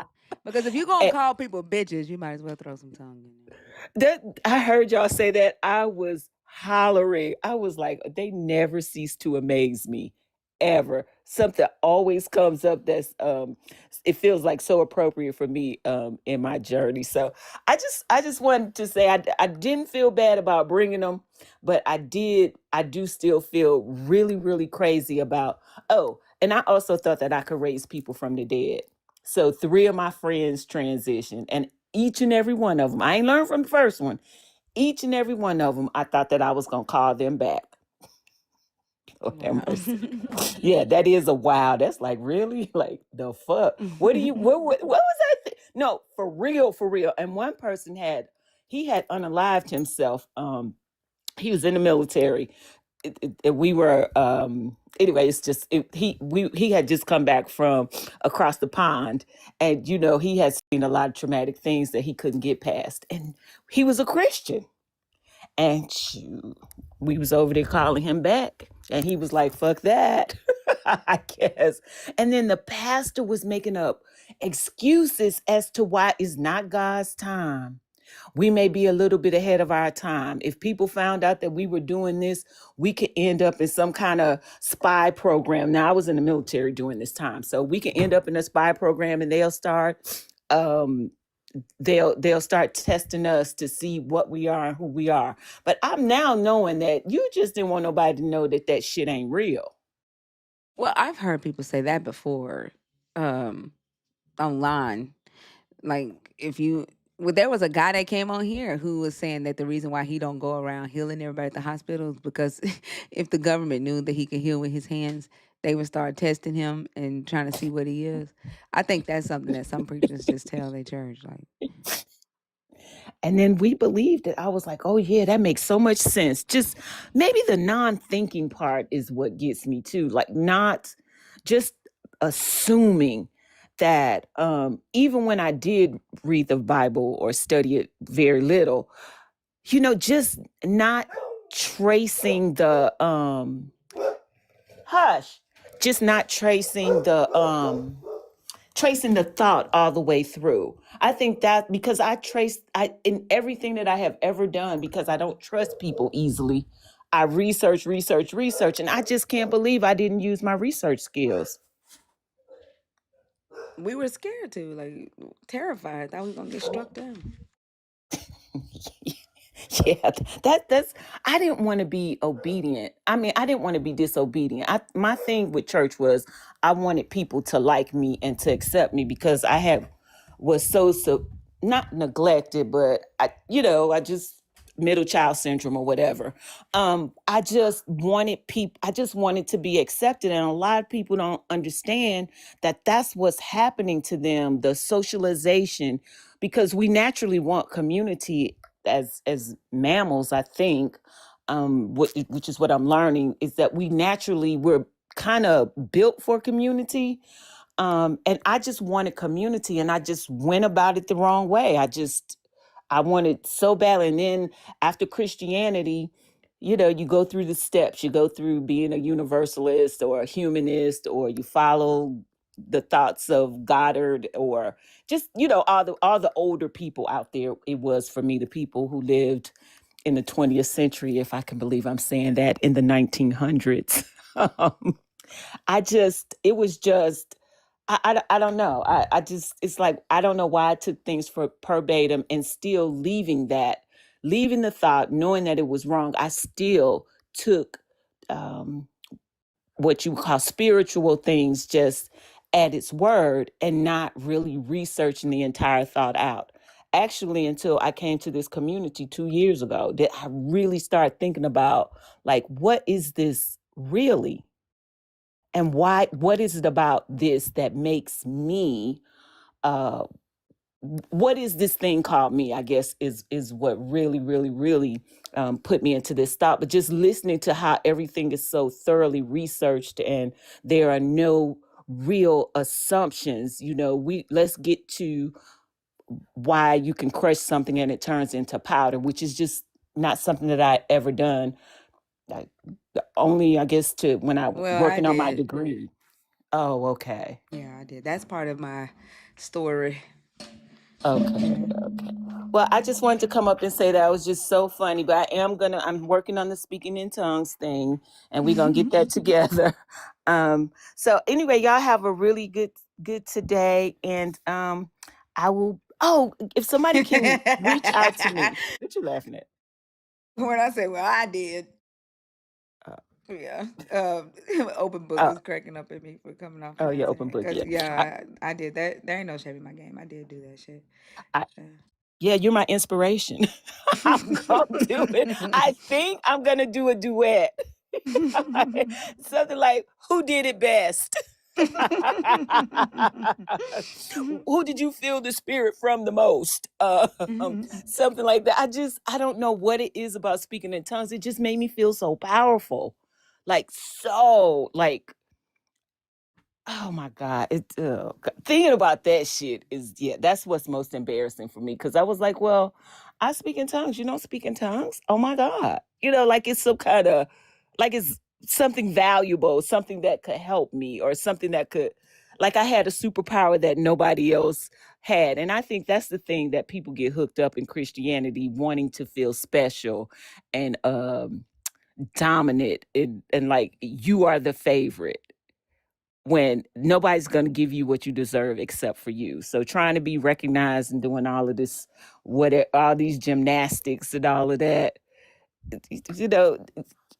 Because if you're gonna call people bitches, you might as well throw some tongue in there. I heard y'all say that. I was hollering. I was like, they never cease to amaze me, ever. Something always comes up that's it feels like so appropriate for me in my journey. So I just wanted to say I didn't feel bad about bringing them, but I do still feel really, really crazy about, and I also thought that I could raise people from the dead. So 3 of my friends transitioned, and each and every one of them, I ain't learned from the first one, each and every one of them, I thought that I was going to call them back. Oh, wow. Yeah, that is a wow. That's like, really? Like, the fuck? What was that? No, for real. And one person had he had unalived himself. He was in the military. We were anyway. It's just he had just come back from across the pond, and he had seen a lot of traumatic things that he couldn't get past, and he was a Christian. And shoot, we was over there calling him back, and he was like, "Fuck that," I guess. And then the pastor was making up excuses as to why it's not God's time. We may be a little bit ahead of our time. If people found out that we were doing this, we could end up in some kind of spy program. Now, I was in the military during this time, so we can end up in a spy program, and they'll start they'll start testing us to see what we are and who we are. But I'm now knowing that you just didn't want nobody to know that shit ain't real. Well, I've heard people say that before, online. Like, there was a guy that came on here who was saying that the reason why he don't go around healing everybody at the hospitals because if the government knew that he could heal with his hands, they would start testing him and trying to see what he is. I think that's something that some preachers just tell their church, like. And then we believed it. I was like, oh yeah, that makes so much sense. Just maybe the non-thinking part is what gets me too. Like, not just assuming that even when I did read the Bible or study it very little, just not tracing the just not tracing the thought all the way through. I think that because in everything that I have ever done, because I don't trust people easily, I research, and I just can't believe I didn't use my research skills. We were scared to, like, terrified. Thought we was gonna get struck down. Yeah, that's. I didn't want to be obedient. I mean, I didn't want to be disobedient. My thing with church was I wanted people to like me and to accept me because I was so not neglected, but I just middle child syndrome or whatever. I just wanted to be accepted, and a lot of people don't understand that that's what's happening to them. The socialization, because we naturally want community as mammals, I think, which is what I'm learning, is that we're kind of built for community. And I just wanted community, and I just went about it the wrong way. I wanted so badly. And then after Christianity, you go through the steps. You go through being a universalist or a humanist, or you follow the thoughts of Goddard, or just, all the older people out there. It was, for me, the people who lived in the 20th century, if I can believe I'm saying that, in the 1900s. It was just, I don't know. It's like, I don't know why I took things for verbatim and still leaving the thought, knowing that it was wrong. I still took what you call spiritual things just at its word and not really researching the entire thought out. Actually, until I came to this community 2 years ago, that I really started thinking about, like, what is this really? And what is it about this that makes me, what is this thing called me, I guess, is what really, really, really put me into this thought. But just listening to how everything is so thoroughly researched and there are no real assumptions, let's get to why you can crush something and it turns into powder, which is just not something that I ever done. Like, only, I guess, to when I was working on my degree. Oh, okay. Yeah, I did. That's part of my story. Okay. Well, I just wanted to come up and say that was just so funny, but I'm working on the speaking in tongues thing, and we're going to get that together. So anyway, y'all have a really good today. And I will, if somebody can reach out to me. What you laughing at? When I say, well, I did. Yeah. Open book was cracking up at me for coming off. Oh, yeah, open book. Yeah, I did that. There ain't no shame in my game. I did do that shit. Yeah, you're my inspiration. I'm gonna do it. I think I'm gonna do a duet. Something like, who did it best? Who did you feel the spirit from the most? Something like that. I don't know what it is about speaking in tongues. It just made me feel so powerful. Like, oh my God. Thinking about that shit is, yeah, that's what's most embarrassing for me. Cause I was like, well, I speak in tongues. You don't speak in tongues? Oh my God. Like it's some kind of, like it's something valuable, something that could help me, or something that could, like I had a superpower that nobody else had. And I think that's the thing that people get hooked up in Christianity, wanting to feel special and dominant, and like you are the favorite, when nobody's going to give you what you deserve except for you. So trying to be recognized and doing all of this, all these gymnastics and all of that, you know,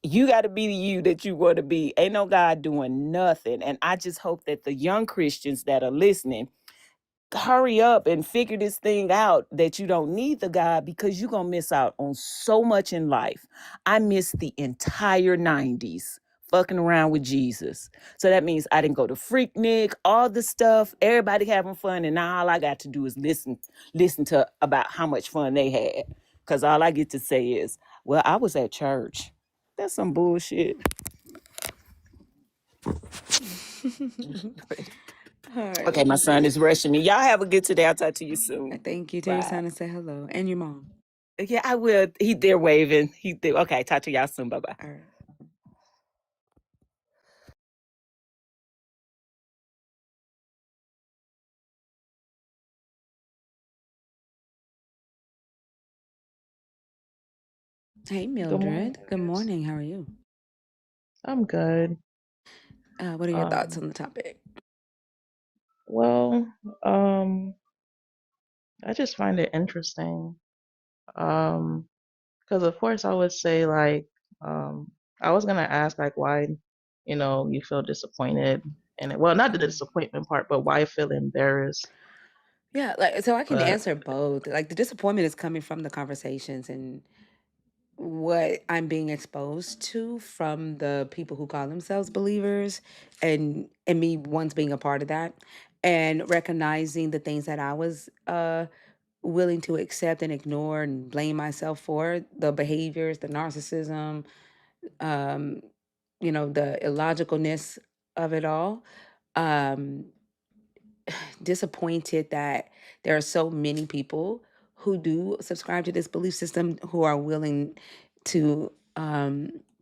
you got to be the you that you want to be. Ain't no God doing nothing. And I just hope that the young Christians that are listening hurry up and figure this thing out, that you don't need the God, because you're going to miss out on so much in life. I missed the entire 90s fucking around with Jesus. So that means I didn't go to Freaknik, all the stuff, everybody having fun, and now all I got to do is listen to about how much fun they had. Because all I get to say is, well, I was at church. That's some bullshit. All right. Okay, my son is rushing me. Y'all have a good today. I'll talk to you soon. Thank you. Tell your Bye. son to say hello. And your mom. Yeah, I will. They're waving. Okay, talk to y'all soon. Bye-bye. All right. Hey, Good morning. Mildred. Good morning. How are you? I'm good. What are your thoughts on the topic? Well, um, I just find it interesting. Because of course I would say like, I was gonna ask like why, you feel disappointed, and well, not the disappointment part, but why feel embarrassed. Yeah, so I can But answer both. Like the disappointment is coming from the conversations and what I'm being exposed to from the people who call themselves believers, and me once being a part of that, and recognizing the things that I was willing to accept and ignore and blame myself for, the behaviors, the narcissism, um, the illogicalness of it all. Um, Disappointed that there are so many people who do subscribe to this belief system who are willing to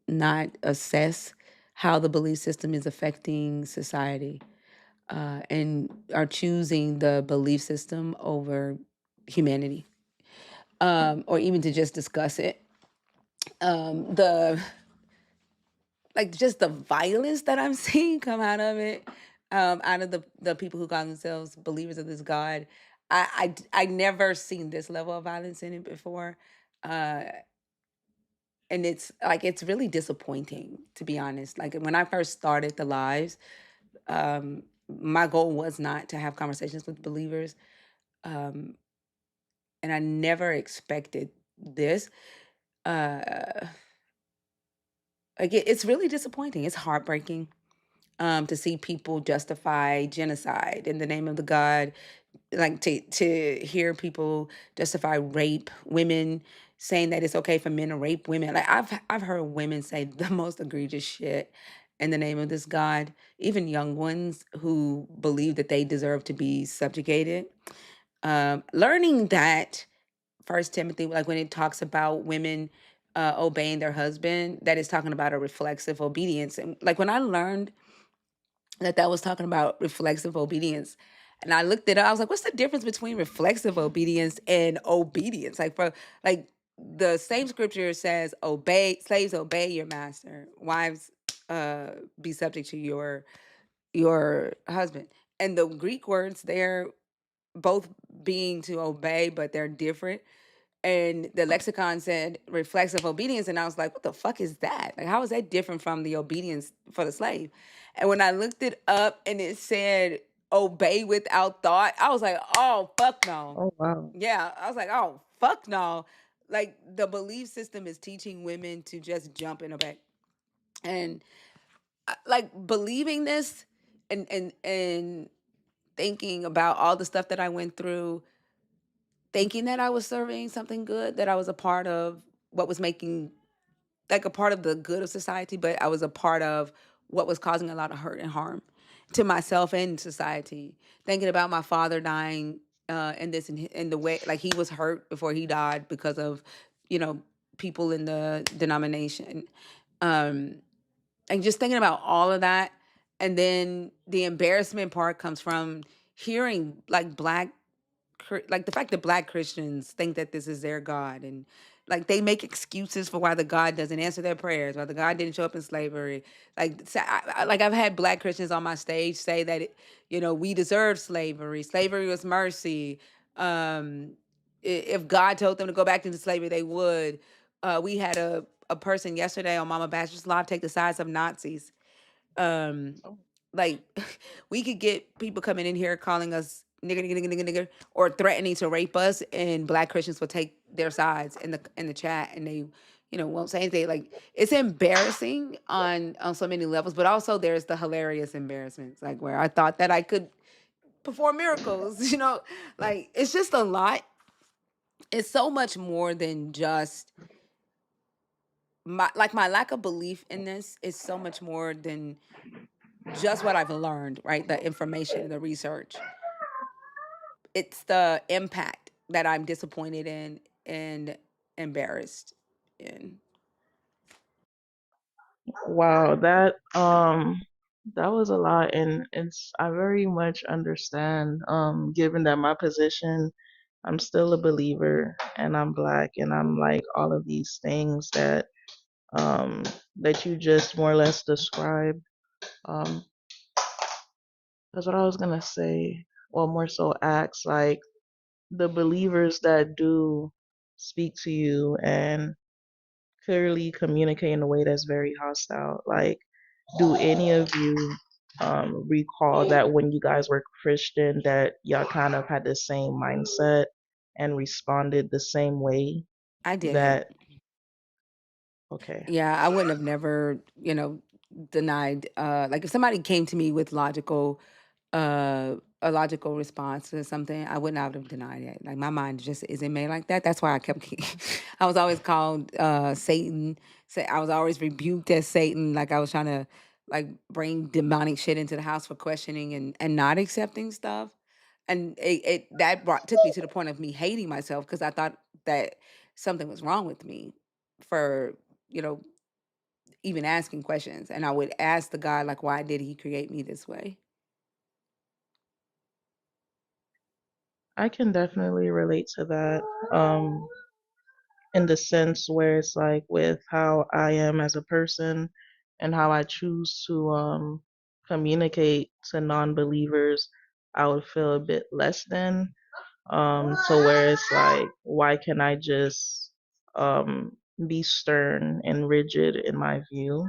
not assess how the belief system is affecting society, and are choosing the belief system over humanity, or even to just discuss it. The like just the violence that I'm seeing come out of it, out of the people who call themselves believers of this God. I never seen this level of violence in it before, uh, and it's really disappointing, to be honest. Like when I first started the lives, my goal was not to have conversations with believers, um, and I never expected this. Uh, it's really disappointing. It's heartbreaking, to see people justify genocide in the name of the God, like to hear people justify rape, women saying that it's okay for men to rape women. Like I've heard women say the most egregious shit in the name of this God, even young ones who believe that they deserve to be subjugated. Learning that First Timothy, like when it talks about women obeying their husband, that is talking about a reflexive obedience. And like when I learned that was talking about reflexive obedience, and I looked it up, I was like, what's the difference between reflexive obedience and obedience? Like for like the same scripture says, obey, slaves obey your master, wives be subject to your husband. And the Greek words, they're both being to obey, but they're different. And the lexicon said reflexive obedience, and I was like, what the fuck is that? Like, how is that different from the obedience for the slave? And when I looked it up and it said obey without thought, I was like, oh fuck no. oh wow. Yeah, I was like, oh fuck no. Like the belief system is teaching women to just jump and obey. And like believing this and thinking about all the stuff that I went through, thinking that I was serving something good, that I was a part of what was making, like, a part of the good of society, but I was a part of what was causing a lot of hurt and harm to myself and society. Thinking about my father dying, in this, in the way, like, he was hurt before he died because of, you know, people in the denomination. Um, and just thinking about all of that. And then the embarrassment part comes from hearing, like, like, the fact that Black Christians think that this is their God, and, like, they make excuses for why the God doesn't answer their prayers, why the God didn't show up in slavery. Like, like, I've had Black Christians on my stage say that we deserve slavery. Slavery was mercy. If God told them to go back into slavery, they would. We had a person yesterday on Mama Bachelor's Live take the sides of Nazis. Um, Oh, like, we could get people coming in here calling us nigger, nigger, nigger, nigger, nigger, or threatening to rape us, and Black Christians will take their sides in the chat, and they, won't say anything. Like, it's embarrassing on so many levels, but also there's the hilarious embarrassments, like, where I thought that I could perform miracles. Like, it's just a lot. It's so much more than just my lack of belief in this is so much more than just what I've learned, right? The information, the research. It's the impact that I'm disappointed in and embarrassed in. wow, that was a lot, and it's I very much understand. Given that my position, I'm still a believer, and I'm Black, and I'm like all of these things um that you just more or less described. Um, that's what I was gonna say. Well, more so acts like the believers that do speak to you and clearly communicate in a way that's very hostile. Like, do any of you recall that when you guys were Christian, that y'all kind of had the same mindset and responded the same way? I did. That okay? Yeah, I wouldn't have never, denied, like, if somebody came to me with uh a logical response to something, I would not have denied it. Like, my mind just isn't made like that. That's why I kept I was always called Satan. I was always rebuked as Satan, like I was trying to, like, bring demonic shit into the house for questioning and not accepting stuff. And that took me to the point of me hating myself, because I thought that something was wrong with me for, you know, even asking questions. And I would ask the God, like, why did he create me this way? I can definitely relate to that. In the sense where it's like with how I am as a person and how I choose to communicate to non-believers, I would feel a bit less than. So where it's like, why can I just be stern and rigid in my view?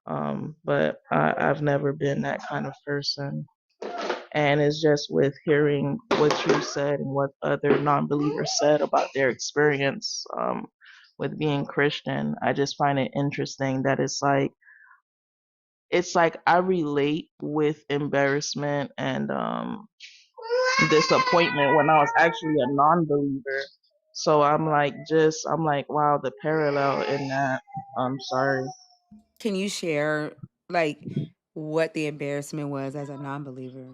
But I've never been that kind of person. And it's just with hearing what you said and what other non-believers said about their experience with being Christian. I just find it interesting that it's like I relate with embarrassment and disappointment when I was actually a non-believer. So I'm like, wow, the parallel in that. I'm sorry. Can you share, like, what the embarrassment was as a non-believer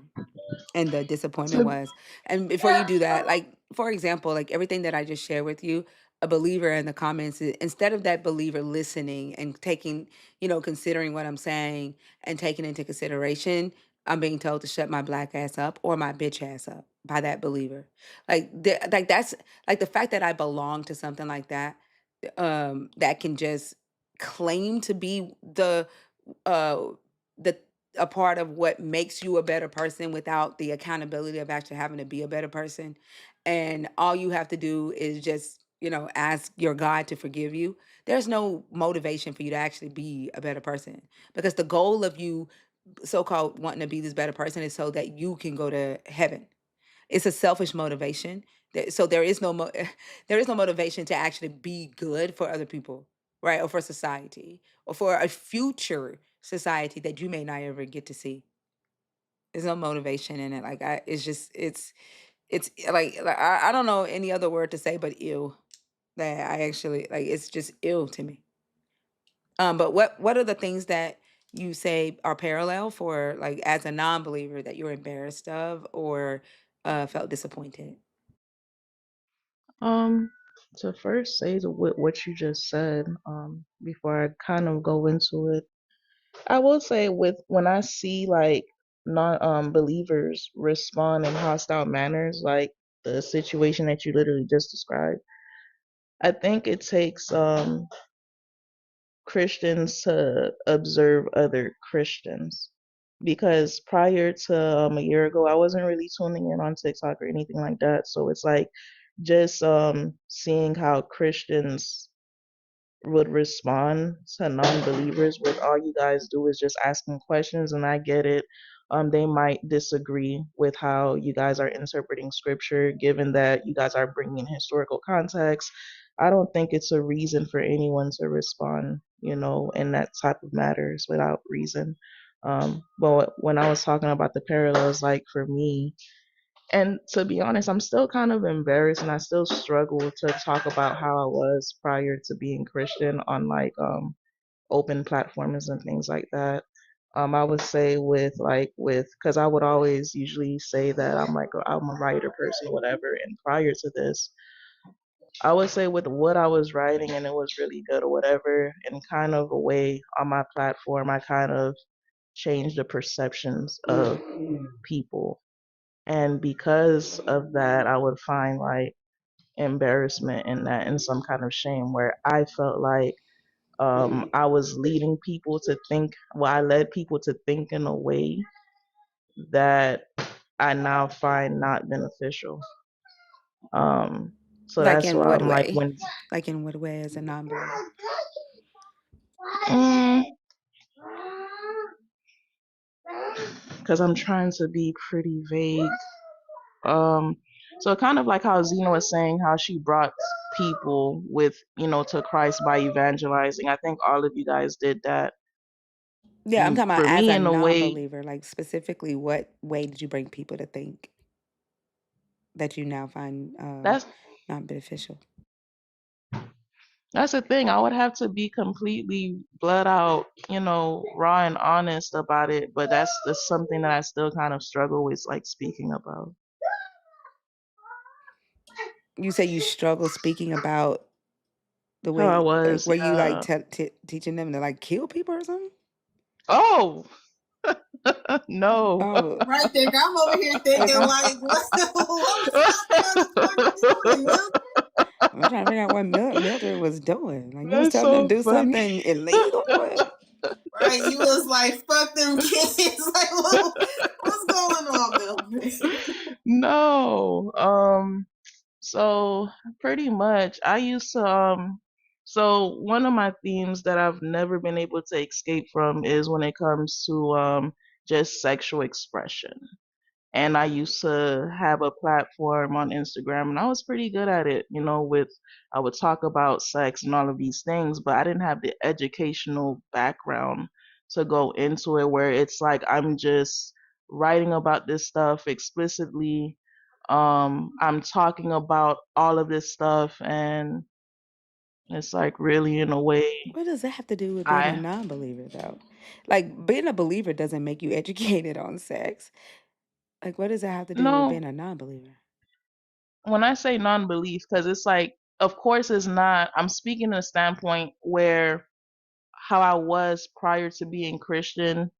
and the disappointment To was? And before you do that, like, for example, like, everything that I just shared with you, a believer in the comments, instead of that believer listening and taking, considering what I'm saying and taking into consideration, I'm being told to shut my Black ass up or my bitch ass up by that believer. Like, that's, like, the fact that I belong to something like that, that can just claim to be uh the a part of what makes you a better person without the accountability of actually having to be a better person. And all you have to do is just, ask your God to forgive you. There's no motivation for you to actually be a better person, because the goal of you so-called wanting to be this better person is so that you can go to heaven. It's a selfish motivation. So there is no there is no motivation to actually be good for other people, right? Or for society, or for a future society that you may not ever get to see. There's no motivation in it. Like it's just it's like I don't know any other word to say but ew. That I actually like. It's just ill to me. But what are the things that you say are parallel for like as a non-believer that you're embarrassed of or felt disappointed? Um, to first say to what you just said, before I kind of go into it, I will say with when I see like non believers respond in hostile manners, like the situation that you literally just described, I think it takes Christians to observe other Christians. Because prior to a year ago, I wasn't really tuning in on TikTok or anything like that. So it's like just seeing how Christians would respond to non-believers with all you guys do is just asking questions, and I get it. They might disagree with how you guys are interpreting scripture, given that you guys are bringing historical context. I don't think it's a reason for anyone to respond, in that type of matters without reason. But when I was talking about the parallels, like for me, and to be honest, I'm still kind of embarrassed and I still struggle to talk about how I was prior to being Christian on like open platforms and things like that. I would say because I would always usually say that I'm a writer person or whatever. And prior to this, I would say with what I was writing and it was really good or whatever, in kind of a way on my platform, I kind of changed the perceptions of people. And because of that, I would find like embarrassment in that and some kind of shame where I felt like I was leading people to think, well, I led people to think in a way that I now find not beneficial. Um, so Like that's in why what I'm like, way? when, Like in what way as a non-believer? because I'm trying to be pretty vague. Um, so kind of like how Zena was saying, how she brought people to Christ by evangelizing. I think all of you guys did that. Yeah, I'm talking about For as me, a in a way, non-believer. Like specifically, what way did you bring people to think that you now find that's not beneficial? that's the thing. I would have to be completely blood out, raw and honest about it. But that's something that I still kind of struggle with, like speaking about. You say you struggle speaking about the How I way, like, was, were you like yeah. teaching them to like kill people or something? Oh no. Oh, Right there, I'm over here like thinking like, what the fuck you doing, man? I'm trying to figure out what Mildred was doing. Like you was That's telling them so to do funny. something illegal. What? Right, you was like, fuck them kids. Like, what's going on, Mildred? No. So pretty much I used to so one of my themes that I've never been able to escape from is when it comes to just sexual expression. And I used to have a platform on Instagram and I was pretty good at it, with I would talk about sex and all of these things, but I didn't have the educational background to go into it where it's like I'm just writing about this stuff explicitly. I'm talking about all of this stuff and it's like really in a way What does that have to do with being a I non-believer, though? Like being a believer doesn't make you educated on sex. Like, what does that have to do with no being a non-believer? when I say non-belief, because it's like, of course, it's not. I'm speaking in a standpoint where how I was prior to being Christian,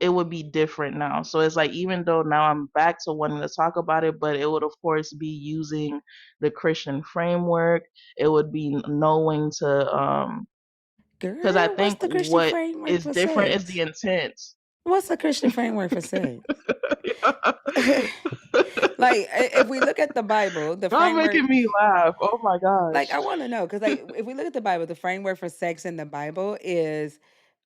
it would be different now. So it's like, even though now I'm back to wanting to talk about it, but it would, of course, be using the Christian framework. It would be knowing because I Girl, what's think the Christian what framework is for different is sex? the intent. What's the Christian framework for sex? Like, if we look at the Bible, the Y'all framework, making me laugh. Oh my like, gosh. I want to know, because, like, if we look at the Bible, the framework for sex in the Bible is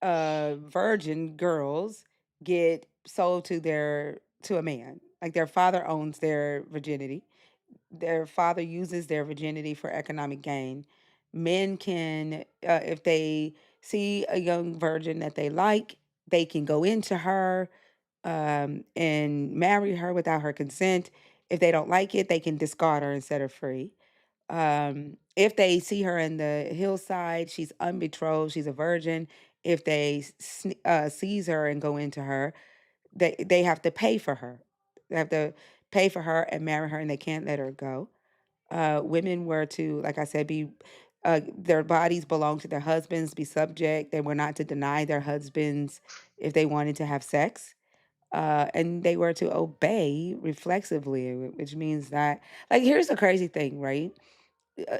virgin girls get sold to a man. Like, their father owns their virginity. Their father uses their virginity for economic gain. Men can, if they see a young virgin that they like, they can go into her and marry her without her consent. If they don't like it, they can discard her and set her free. If they see her in the hillside, she's unbetrothed, she's a virgin. If they seize her and go into her, they have to pay for her. They have to pay for her and marry her, and they can't let her go. Women were to, like I said, be their bodies belong to their husbands, be subject. They were not to deny their husbands if they wanted to have sex. And they were to obey reflexively, which means that, like, here's the crazy thing, right?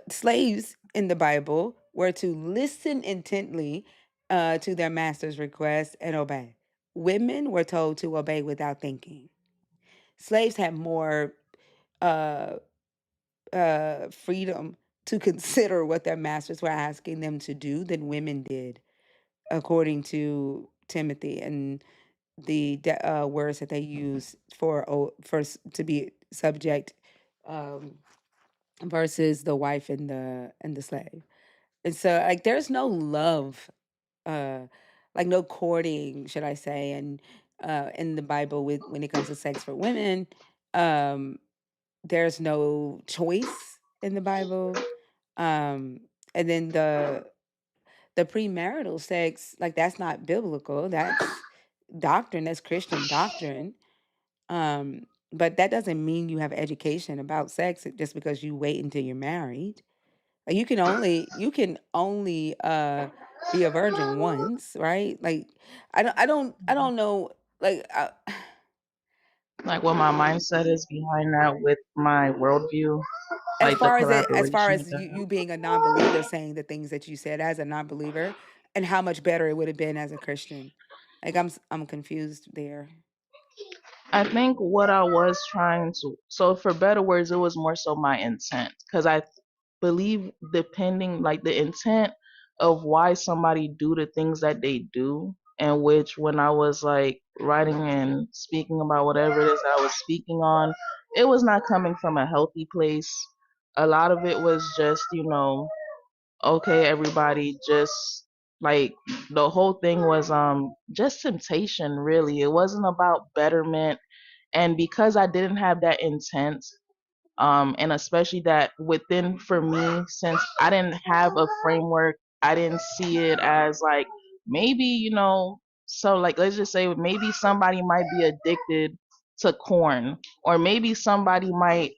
Slaves in the Bible were to listen intently to their master's request and obey. Women were told to obey without thinking. Slaves had more uh, freedom to consider what their masters were asking them to do than women did, according to Timothy and the words that they use to be subject, um, versus the wife and the slave. And so, like, there's no love, uh, like no courting, should I say, and in the Bible with when it comes to sex for women. Um, there's no choice in the Bible. And then the premarital sex, like, that's not biblical. That's doctrine. That's Christian doctrine. Um, but that doesn't mean you have education about sex just because you wait until you're married. Like, you can only be a virgin once, right? Like, I don't know. Like, Like what my mindset is behind that with my worldview, as like the far as collaboration of you that. being a non-believer, saying the things that you said as a non-believer, and how much better it would have been as a Christian. Like, I'm confused there. I think what I was trying to, so for better words, it was more so my intent. Because I believe depending, like the intent of why somebody do the things that they do, and which when I was like writing and speaking about whatever it is that I was speaking on, it was not coming from a healthy place. A lot of it was just, okay, everybody, just like the whole thing was just temptation, really. It wasn't about betterment. And because I didn't have that intent, and especially that within, for me, since I didn't have a framework, I didn't see it as like maybe, so like let's just say maybe somebody might be addicted to corn, or maybe somebody might,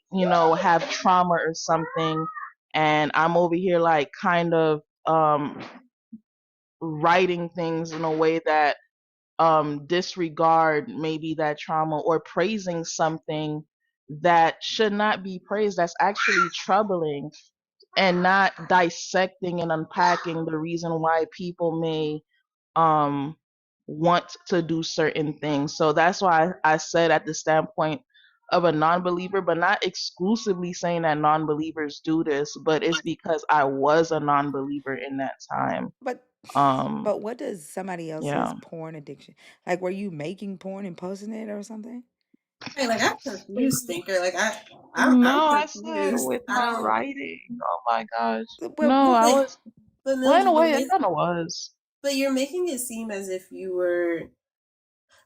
have trauma or something, and I'm over here like kind of writing things in a way that disregard maybe that trauma, or praising something that should not be praised, that's actually troubling, and not dissecting and unpacking the reason why people may um want to do certain things. So that's why I said at the standpoint of a non-believer, but not exclusively saying that non-believers do this, but it's because I was a non-believer in that time. But um but what does somebody else's yeah. porn addiction, like, were you making porn and posting it or something? Hey, like I'm confused, thinker. Like I'm No, I said confused. with I my don't. writing. Oh my gosh. Well, No, I Like, was. but Well, in Milton, a way, it kind of was. but you're making it seem as if you were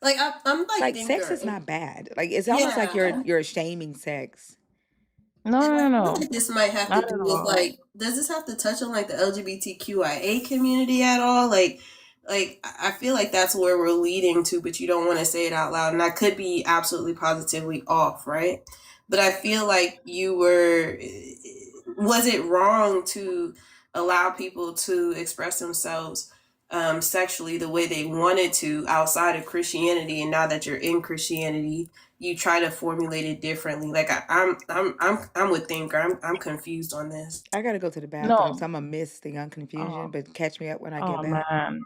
like I'm like like, sex thinker. is not bad. Like, it's almost like you're Yeah. you're shaming sex. No, And I no, feel no, like this might have to not do at with all. like, does this have to touch on like the LGBTQIA community at all? Like I feel like that's where we're leading to, but you don't want to say it out loud, and I could be absolutely positively off, right? But I feel like you were. Was it wrong to allow people to express themselves sexually the way they wanted to outside of Christianity, and now that you're in Christianity, you try to formulate it differently. Like I'm with Thinker. I'm confused on this. I gotta go to the bathroom, so No. I'm gonna miss the young confusion, Oh, but catch me up when I get oh back. man.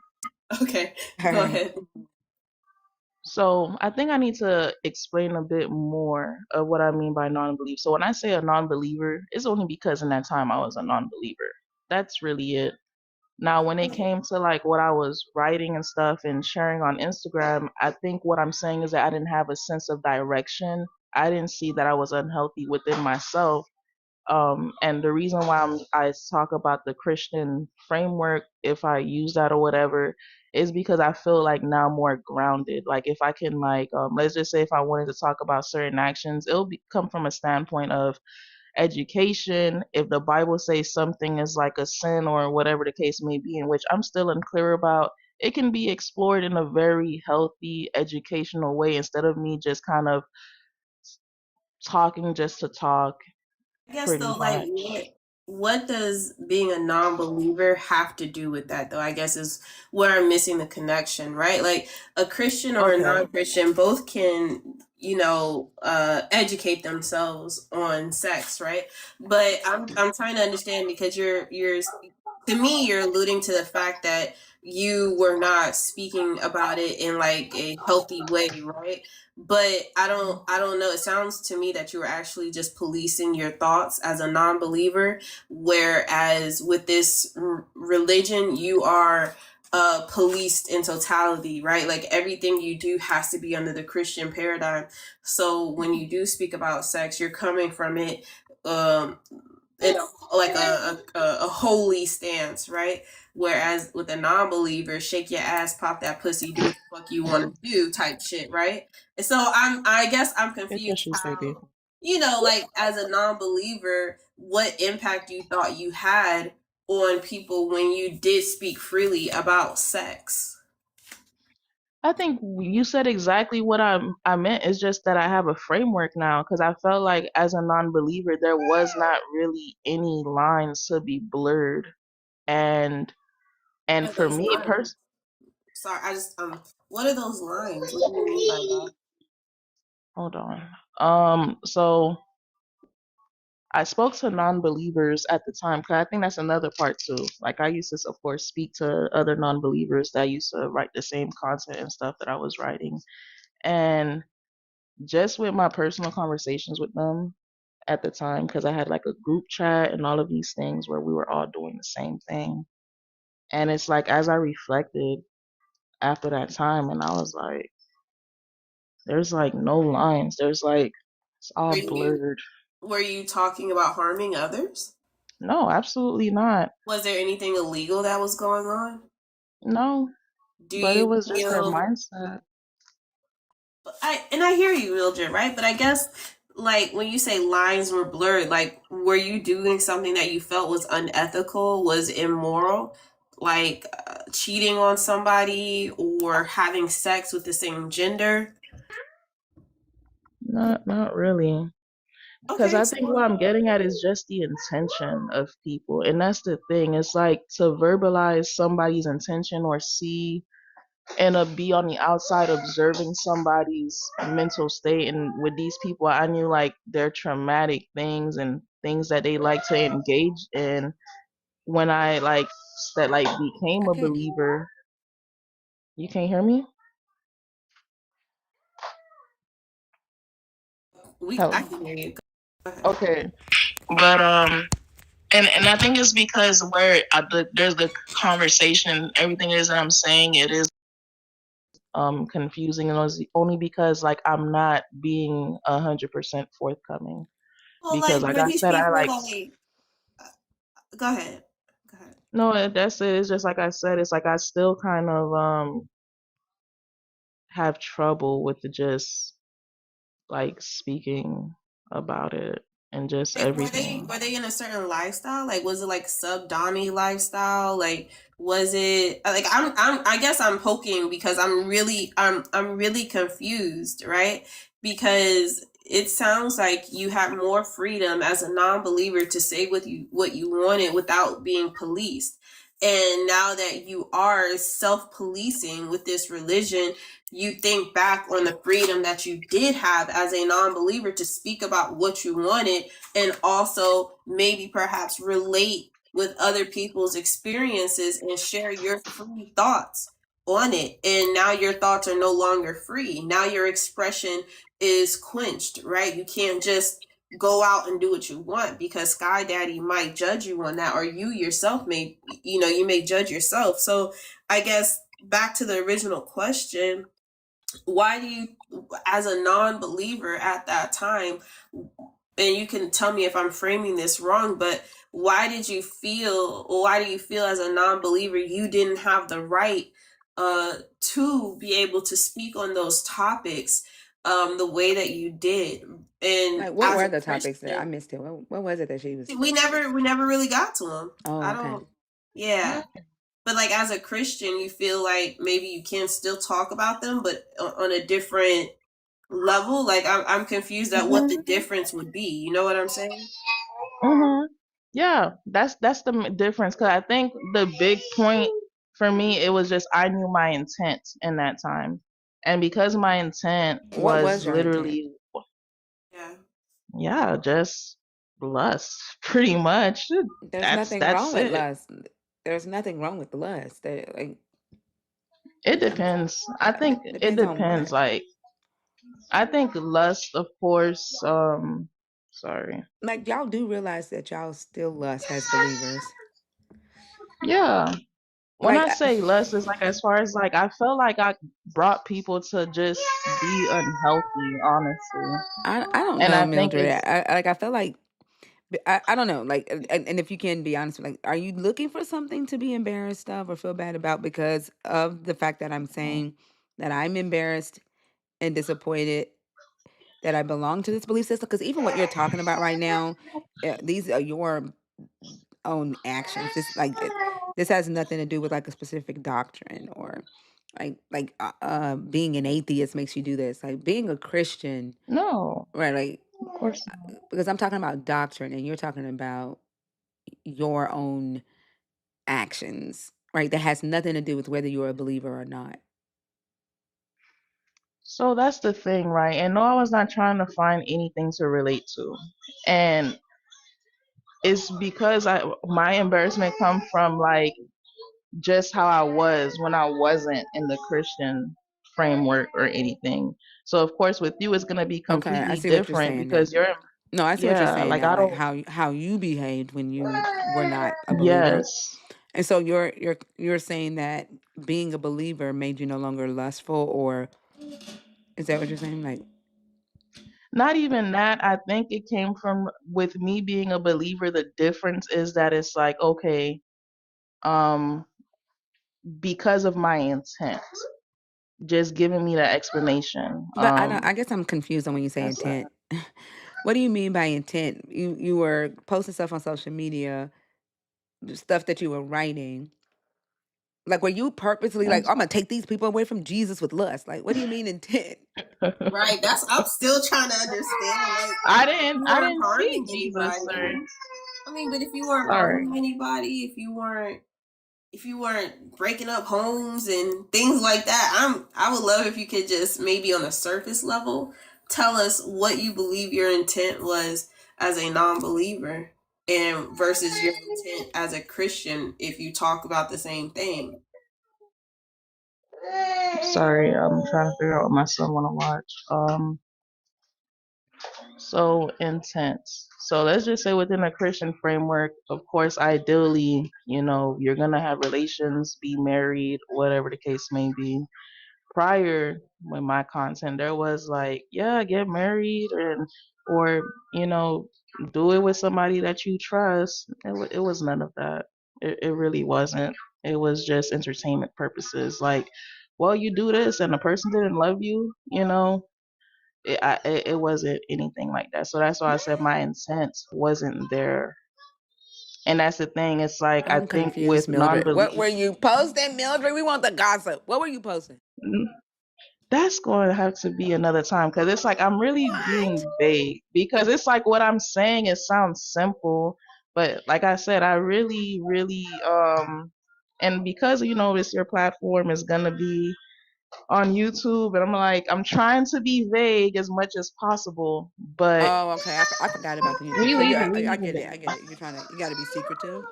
Okay, All go right. ahead. So I think I need to explain a bit more of what I mean by non-belief. So when I say a non-believer, it's only because in that time I was a non-believer. That's really it. Now, when it came to like what I was writing and stuff and sharing on Instagram, I think what I'm saying is that I didn't have a sense of direction. I didn't see that I was unhealthy within myself. And the reason why I talk about the Christian framework, if I use that or whatever, is because I feel like now more grounded. Like if I can like, let's just say if I wanted to talk about certain actions, come from a standpoint of education. If the Bible says something is like a sin or whatever the case may be, in which I'm still unclear about, it can be explored in a very healthy educational way instead of me just kind of talking just to talk, I guess pretty though, like much. what does being a non-believer have to do with that though? I guess is where I'm missing the connection, right? Like a Christian or a Okay. non-Christian both can, educate themselves on sex, right? But I'm trying to understand because you're to me you're alluding to the fact that you were not speaking about it in like a healthy way, right? But I don't know, it sounds to me that you were actually just policing your thoughts as a non-believer, whereas with this religion you are policed in totality, right? Like everything you do has to be under the Christian paradigm. So when you do speak about sex, you're coming from it um in like a holy stance, right? Whereas with a non-believer, shake your ass, pop that pussy, do what the fuck you want to do, type shit, right? And so I guess I'm Good confused tissues, baby. how, like as a non-believer, what impact you thought you had on people when you did speak freely about sex. I think you said exactly what I meant. It's just that I have a framework now because I felt like as a non-believer there was not really any lines to be blurred, and What are for those me lines? Sorry, I just what are those lines? What do you mean by that? hold on. So I spoke to non-believers at the time because I think that's another part too. Like I used to, of course, speak to other non-believers that used to write the same content and stuff that I was writing, and just with my personal conversations with them at the time, because I had like a group chat and all of these things where we were all doing the same thing, and it's like as I reflected after that time, and I was like, there's like no lines. There's like it's Were all you blurred. were you talking about harming others? No, absolutely not. Was there anything illegal that was going on? No, Do but it you was just their feel mindset. I hear you, Mildred, right? But I guess like when you say lines were blurred, like were you doing something that you felt was unethical, was immoral, like cheating on somebody or having sex with the same gender? Not really. Because Okay, I think what so I'm getting at is just the intention of people. And that's the thing. It's like to verbalize somebody's intention or see and be on the outside observing somebody's mental state. And with these people, I knew like their traumatic things and things that they like to engage in. When I like that like became I a can't. believer. You can't hear me? I Hello. can hear you. Go ahead. Okay. But and I think it's because where there's the conversation, everything is that I'm saying, it is confusing, and it's only because like I'm not being 100% forthcoming. Well, Because like like for I these said, I people, like like go ahead. Go ahead. no, that's it. It's just like I said, it's like I still kind of have trouble with the just like speaking about it and just everything. Were they in a certain lifestyle? Like was it like sub dommy lifestyle? Like was it like I guess I'm poking because I'm really confused, right? Because it sounds like you have more freedom as a non-believer to say what you wanted without being policed. And now that you are self-policing with this religion, you think back on the freedom that you did have as a non-believer to speak about what you wanted and also maybe perhaps relate with other people's experiences and share your free thoughts on it. And now your thoughts are no longer free. Now your expression is quenched, right? You can't just go out and do what you want because Sky Daddy might judge you on that, or you yourself you may judge yourself. So I guess back to the original question, why do you, as a non-believer at that time, and you can tell me if I'm framing this wrong, but why do you feel as a non-believer you didn't have the right to be able to speak on those topics the way that you did? And Like, what as were a the topics that I Christian, missed it? What was it that she was? we never really got to them. Oh, I okay. don't. Yeah. But like as a Christian, you feel like maybe you can still talk about them, but on a different level. Like I'm confused at what the difference would be. You know what I'm saying? Yeah, that's the difference. Cause I think the big point for me, it was just I knew my intent in that time, and because my intent What was was your intent? literally, Yeah. yeah, just lust, pretty much. There's That's nothing wrong that's with it. lust. There's nothing wrong with lust. Like, It depends. I think it depends on depends. what. Like I think lust, of course. Sorry. Like, y'all do realize that y'all still lust as believers. Yeah. When Like, I say lust, it's like as far as like I felt like I brought people to just be unhealthy, honestly. I don't And know, I think Mildred. it's I feel like I don't know. Like, and if you can be honest, like, are you looking for something to be embarrassed of or feel bad about because of the fact that I'm saying that I'm embarrassed and disappointed that I belong to this belief system? Because even what you're talking about right now, these are your own actions. This has nothing to do with like a specific doctrine or being an atheist makes you do this. Like being a Christian, no, right? Like of course not. because I'm talking about doctrine and you're talking about your own actions, right? That has nothing to do with whether you're a believer or not. So that's the thing, right? And no, I was not trying to find anything to relate to. And it's because my embarrassment come from like just how I was when I wasn't in the Christian framework or anything. So of course with you it's gonna be Okay, I completely see what you're different saying now. because you're No, I see what you're yeah, saying like now. I Like don't how you behaved when you were not a believer. yes. And so you're saying that being a believer made you no longer lustful, or is that what you're saying? Like, Not even that. I think it came from with me being a believer, the difference is that it's like, okay, um, because of my intent, just giving me that explanation. but I don't. I guess I'm confused on when you say That's intent. What do you mean by intent? You were posting stuff on social media, stuff that you were writing. Like, were you purposely like, I'm gonna take these people away from Jesus with lust? Like, what do you mean intent? Right. That's I'm still trying to understand. Like if you I weren't didn't see harming Jesus, anybody. sir. I mean, but if you weren't Sorry. harming anybody, if you weren't breaking up homes and things like that, I would love if you could just maybe on a surface level tell us what you believe your intent was as a non-believer and versus your intent as a Christian if you talk about the same thing. Sorry, I'm trying to figure out what my son wanna watch. So intense. So let's just say within a Christian framework, of course, ideally, you're gonna have relations, be married, whatever the case may be. Prior, with my content, there was like, yeah, get married or do it with somebody that you trust. It was none of that. It really wasn't. It was just entertainment purposes. Like, well, you do this and the person didn't love you, it wasn't anything like that. So that's why I said my intent wasn't there. And that's the thing. It's like I I'm think confused, with Mildred. What non-belief, were you posting, Mildred? We want the gossip. What were you posting? that's going to have to be another time because it's like I'm really being vague because it's like what I'm saying. It sounds simple, but like I said, I really, really and because this your platform is gonna be on YouTube, and I'm like, I'm trying to be vague as much as possible, but Oh, okay. I forgot about the YouTube. we So leave yeah, it, we I leave get it it. I get it. You got to be secretive.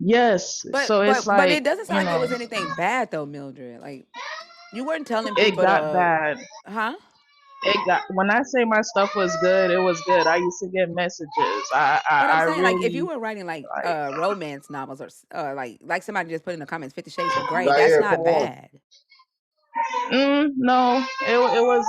Yes. But So it's but but like, it doesn't sound like it was anything bad though, Mildred. Like you weren't telling it people got to, bad. huh? It got when I say my stuff was good, it was good. I used to get messages. But I'm I saying like if you really were writing like like romance novels or like somebody just put in the comments 50 Shades of Grey, Right that's here, come not on. bad. no, it was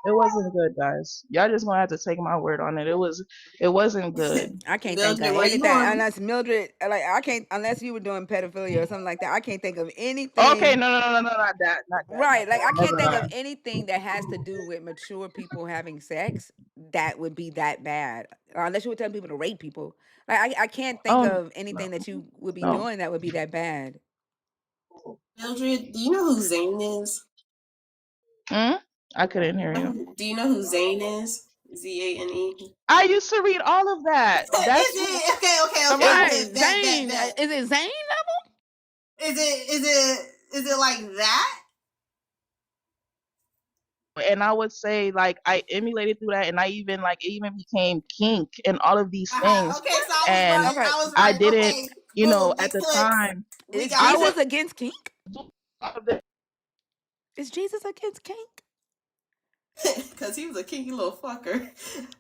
It wasn't good, guys. Y'all just gonna have to take my word on it. It wasn't good. I can't think of Mildred, where you anything on? unless Mildred, like I can't, unless you were doing pedophilia or something like that. I can't think of Okay, anything. no, not that, Right, like I can't never think of that. anything that has to do with mature people having sex that would be that bad. Unless you were telling people to rape people. Like I can't think Oh of anything that you would be no. doing that would be that bad. Mildred, do you know who Zane is? Hmm? I couldn't hear you. Do you know who Zane is? Zane. I used to read all of that. Is That's it okay? it. Right, Okay, Zane. bet. Is it Zane Is it like that? And I would say like I emulated through that, and I even like it even became kink and all of these things. Okay, so I was And level? right. Okay. I was I right. didn't, Okay, you know, boom, at it the clicks. time We Is got I it. was Jesus against kink? all of the Is Jesus against kink? Because he was a kinky little fucker.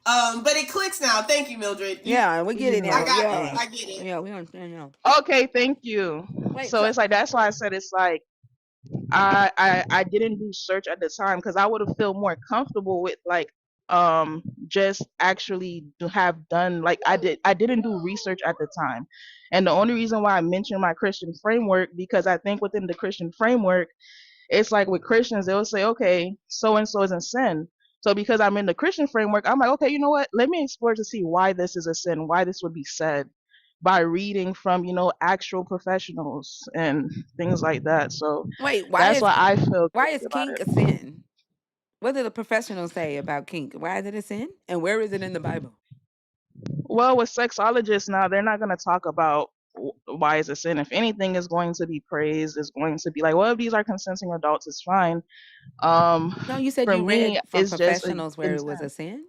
But it clicks now. Thank you, Mildred. Yeah, we get you it I now. know. got it. Yeah, I get it. yeah, we understand now. Okay, thank you. Wait, So so it's like that's why I said it's like I didn't do search at the time because I would have felt more comfortable with like just actually to have done like I didn't do research at the time. And the only reason why I mentioned my Christian framework because I think within the Christian framework it's like with Christians they'll say okay so and so is a sin. So because I'm in the Christian framework I'm like okay you know what let me explore to see why this is a sin, why this would be said by reading from actual professionals and things like that. So wait, that's why I feel why guilty is about kink a it. sin? What do the professionals say about kink? Why is it a sin? And where is it in the Bible? Well, with sexologists now, they're not going to talk about why is a sin. If anything is going to be praised, is going to be like, well, if these are consenting adults, it's fine. No, you said For you me, read from it's just a professionals where it was a intent. sin.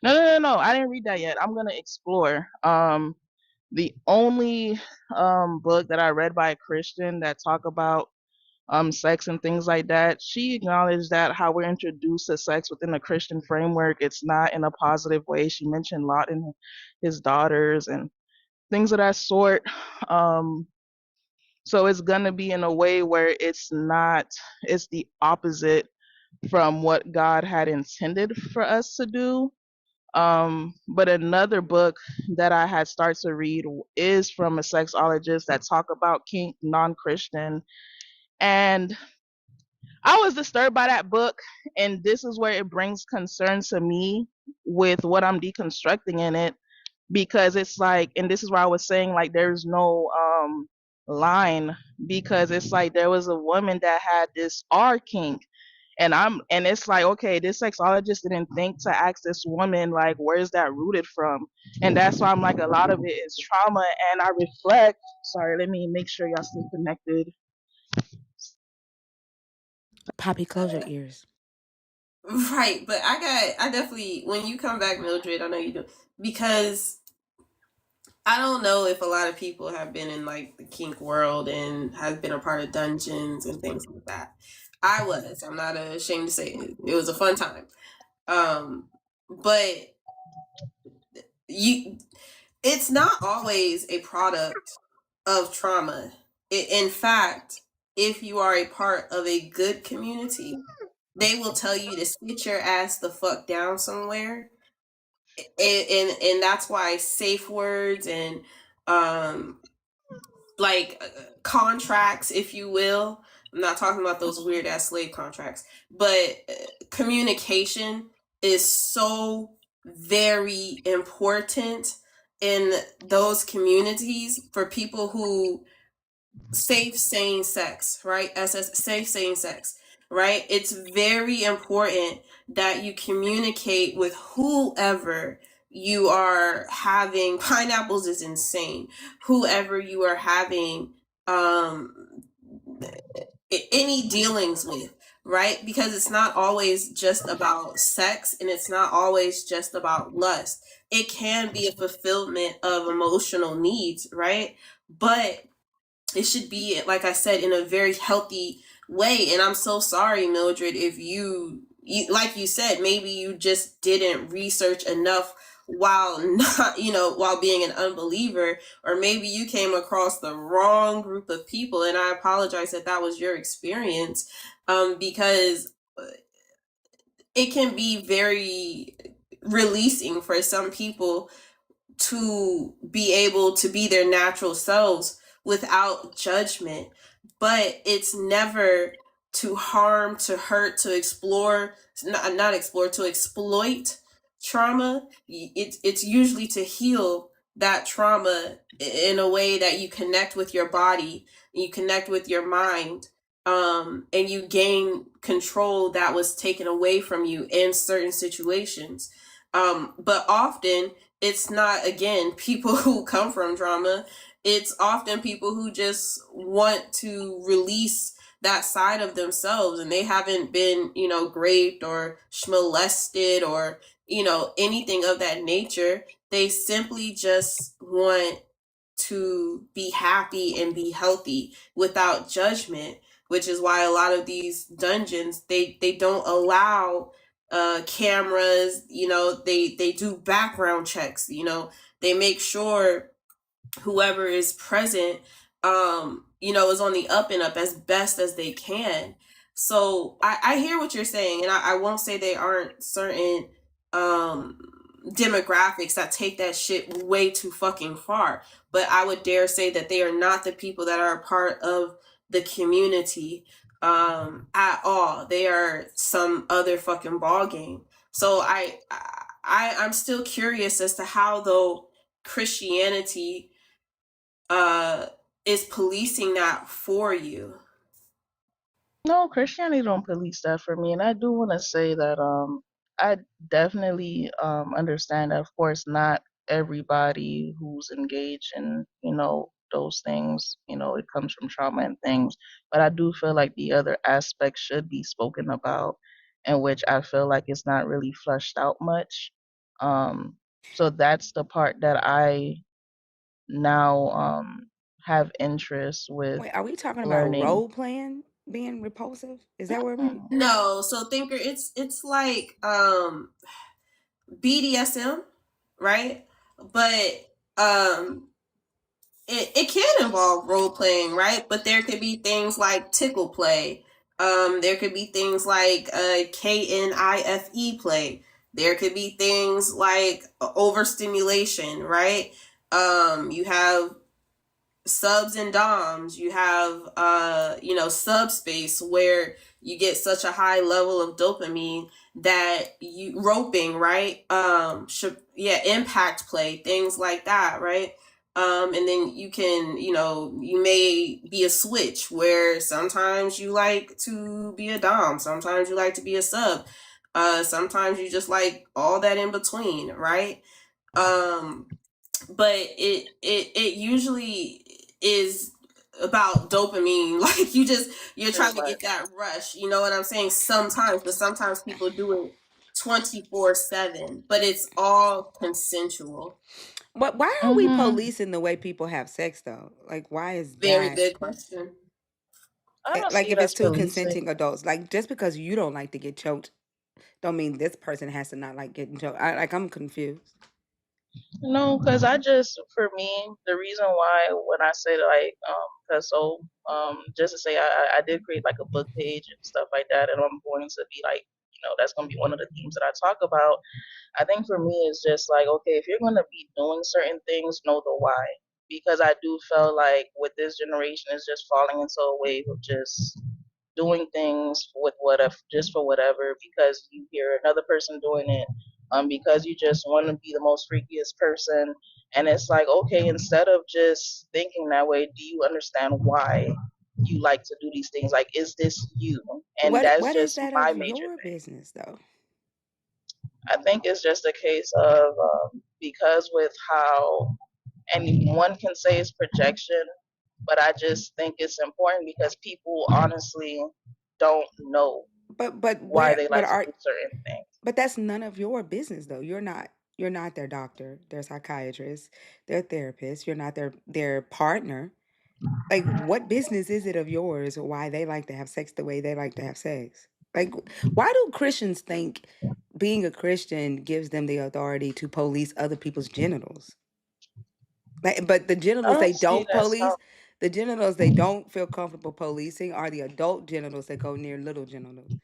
No. I didn't read that yet. I'm gonna explore. The only book that I read by a Christian that talk about sex and things like that, she acknowledged that how we're introduced to sex within the Christian framework, it's not in a positive way. She mentioned Lot and his daughters and things of that sort. Um, so it's gonna be in a way where it's not, it's the opposite from what God had intended for us to do. But another book that I had started to read is from a sexologist that talk about kink, non-Christian, and I was disturbed by that book, and this is where it brings concern to me with what I'm deconstructing in it, because it's like, and this is where I was saying like there's no line, because it's like there was a woman that had this R kink, and it's like okay, this sexologist didn't think to ask this woman like where's that rooted from, and that's why I'm like a lot of it is trauma, and I reflect. Sorry, let me make sure y'all stay connected. Poppy, close your ears. Right, but I definitely, when you come back, Mildred, I know you do, because I don't know if a lot of people have been in like the kink world and have been a part of dungeons and things like that. I'm not ashamed to say it. It was a fun time. But you, it's not always a product of trauma. In fact, if you are a part of a good community, they will tell you to sit your ass the fuck down somewhere, and that's why safe words and um like contracts, if you will. I'm not talking about those weird ass slave contracts, but communication is so very important in those communities for people who safe sane sex, right? Safe sane sex, right? It's very important that you communicate with whoever you are having. Pineapples is insane. Whoever you are having any dealings with, right? Because it's not always just about sex and it's not always just about lust. It can be a fulfillment of emotional needs, right? But it should be, like I said, in a very healthy way. And I'm so sorry, Mildred, if you like you said, maybe you just didn't research enough while not, while being an unbeliever, or maybe you came across the wrong group of people. And I apologize that that was your experience, because it can be very releasing for some people to be able to be their natural selves without judgment, but it's never to harm, to hurt, to explore, not explore, to exploit trauma. It's usually to heal that trauma in a way that you connect with your body, you connect with your mind, and you gain control that was taken away from you in certain situations. But often it's not, again, people who come from trauma. It's often people who just want to release that side of themselves, and they haven't been, raped or molested or, anything of that nature. They simply just want to be happy and be healthy without judgment, which is why a lot of these dungeons, they don't allow cameras. They do background checks. They make sure whoever is present, is on the up and up as best as they can. So I hear what you're saying, and I won't say they aren't certain um demographics that take that shit way too fucking far, but I would dare say that they are not the people that are a part of the community at all. They are some other fucking ball game. So I'm still curious as to how, though, Christianity is policing that for you. No, Christianity don't police that for me, and I do want to say that I definitely understand that, of course, not everybody who's engaged in those things, it comes from trauma and things, but I do feel like the other aspects should be spoken about, in which I feel like it's not really fleshed out much. So that's the part that I now have interest with Wait, are we talking about learning. role playing being repulsive? Is that what we? No, so thinker, it's like BDSM, right? But it can involve role playing, right? But there could be things like tickle play. There could be things like KNIFE play. There could be things like overstimulation, right? You have subs and doms. You have subspace, where you get such a high level of dopamine that you roping, right? Impact play, things like that, right? And then you can, you may be a switch where sometimes you like to be a dom, sometimes you like to be a sub, sometimes you just like all that in between, right? But it usually is about dopamine. Like you're Pretty trying to much. get that rush, you know what I'm saying? Sometimes, but sometimes people do it 24/7, but it's all consensual. But why are we Mm-hmm. policing the way people have sex though? Like, why is Very that? good question. I don't Like, see if it it's as two policing. consenting adults, like just because you don't like to get choked, don't mean this person has to not like getting choked. I'm confused. No, because for me, the reason why when I say like, because just to say, I did create like a book page and stuff like that, and I'm going to be like, that's going to be one of the themes that I talk about. I think for me, it's just like, okay, if you're going to be doing certain things, know the why. Because I do feel like with this generation, it's just falling into a wave of just doing things with whatever, just for whatever, because you hear another person doing it, because you just want to be the most freakiest person. And it's like, okay, instead of just thinking that way, do you understand why you like to do these things? Like, is this you? And that's What is just that my of major your thing. business though? I think it's just a case of because with how, and one can say it's projection, but I just think it's important because people honestly don't know But why where they but like to are do certain things. but that's none of your business though. You're not their doctor, their psychiatrist, their therapist. You're not their partner. Like, what business is it of yours why they like to have sex the way they like to have sex? Like, why do Christians think being a Christian gives them the authority to police other people's genitals? Like, but I don't see that stuff. the genitals they don't feel comfortable policing are the adult genitals that go near little genitals.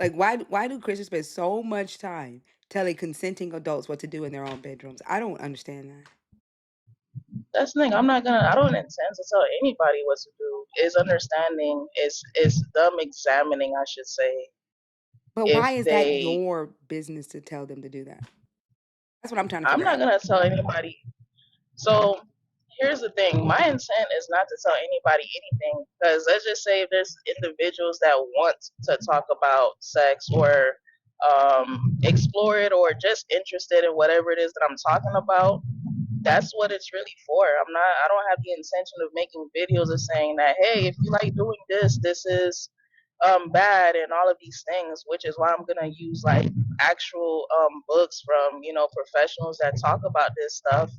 Like, why do Christians spend so much time telling consenting adults what to do in their own bedrooms? I don't understand that. That's the thing. I don't intend to tell anybody what to do. Is understanding, is them examining, I should say, But why if is that they, your business to tell them to do that? That's what I'm trying to I'm figure not out. going to tell anybody. So here's the thing. My intent is not to tell anybody anything, because let's just say if there's individuals that want to talk about sex or explore it, or just interested in whatever it is that I'm talking about, that's what it's really for. I don't have the intention of making videos of saying that, hey, if you like doing this, this is bad and all of these things, which is why I'm gonna use like actual books from, professionals that talk about this stuff,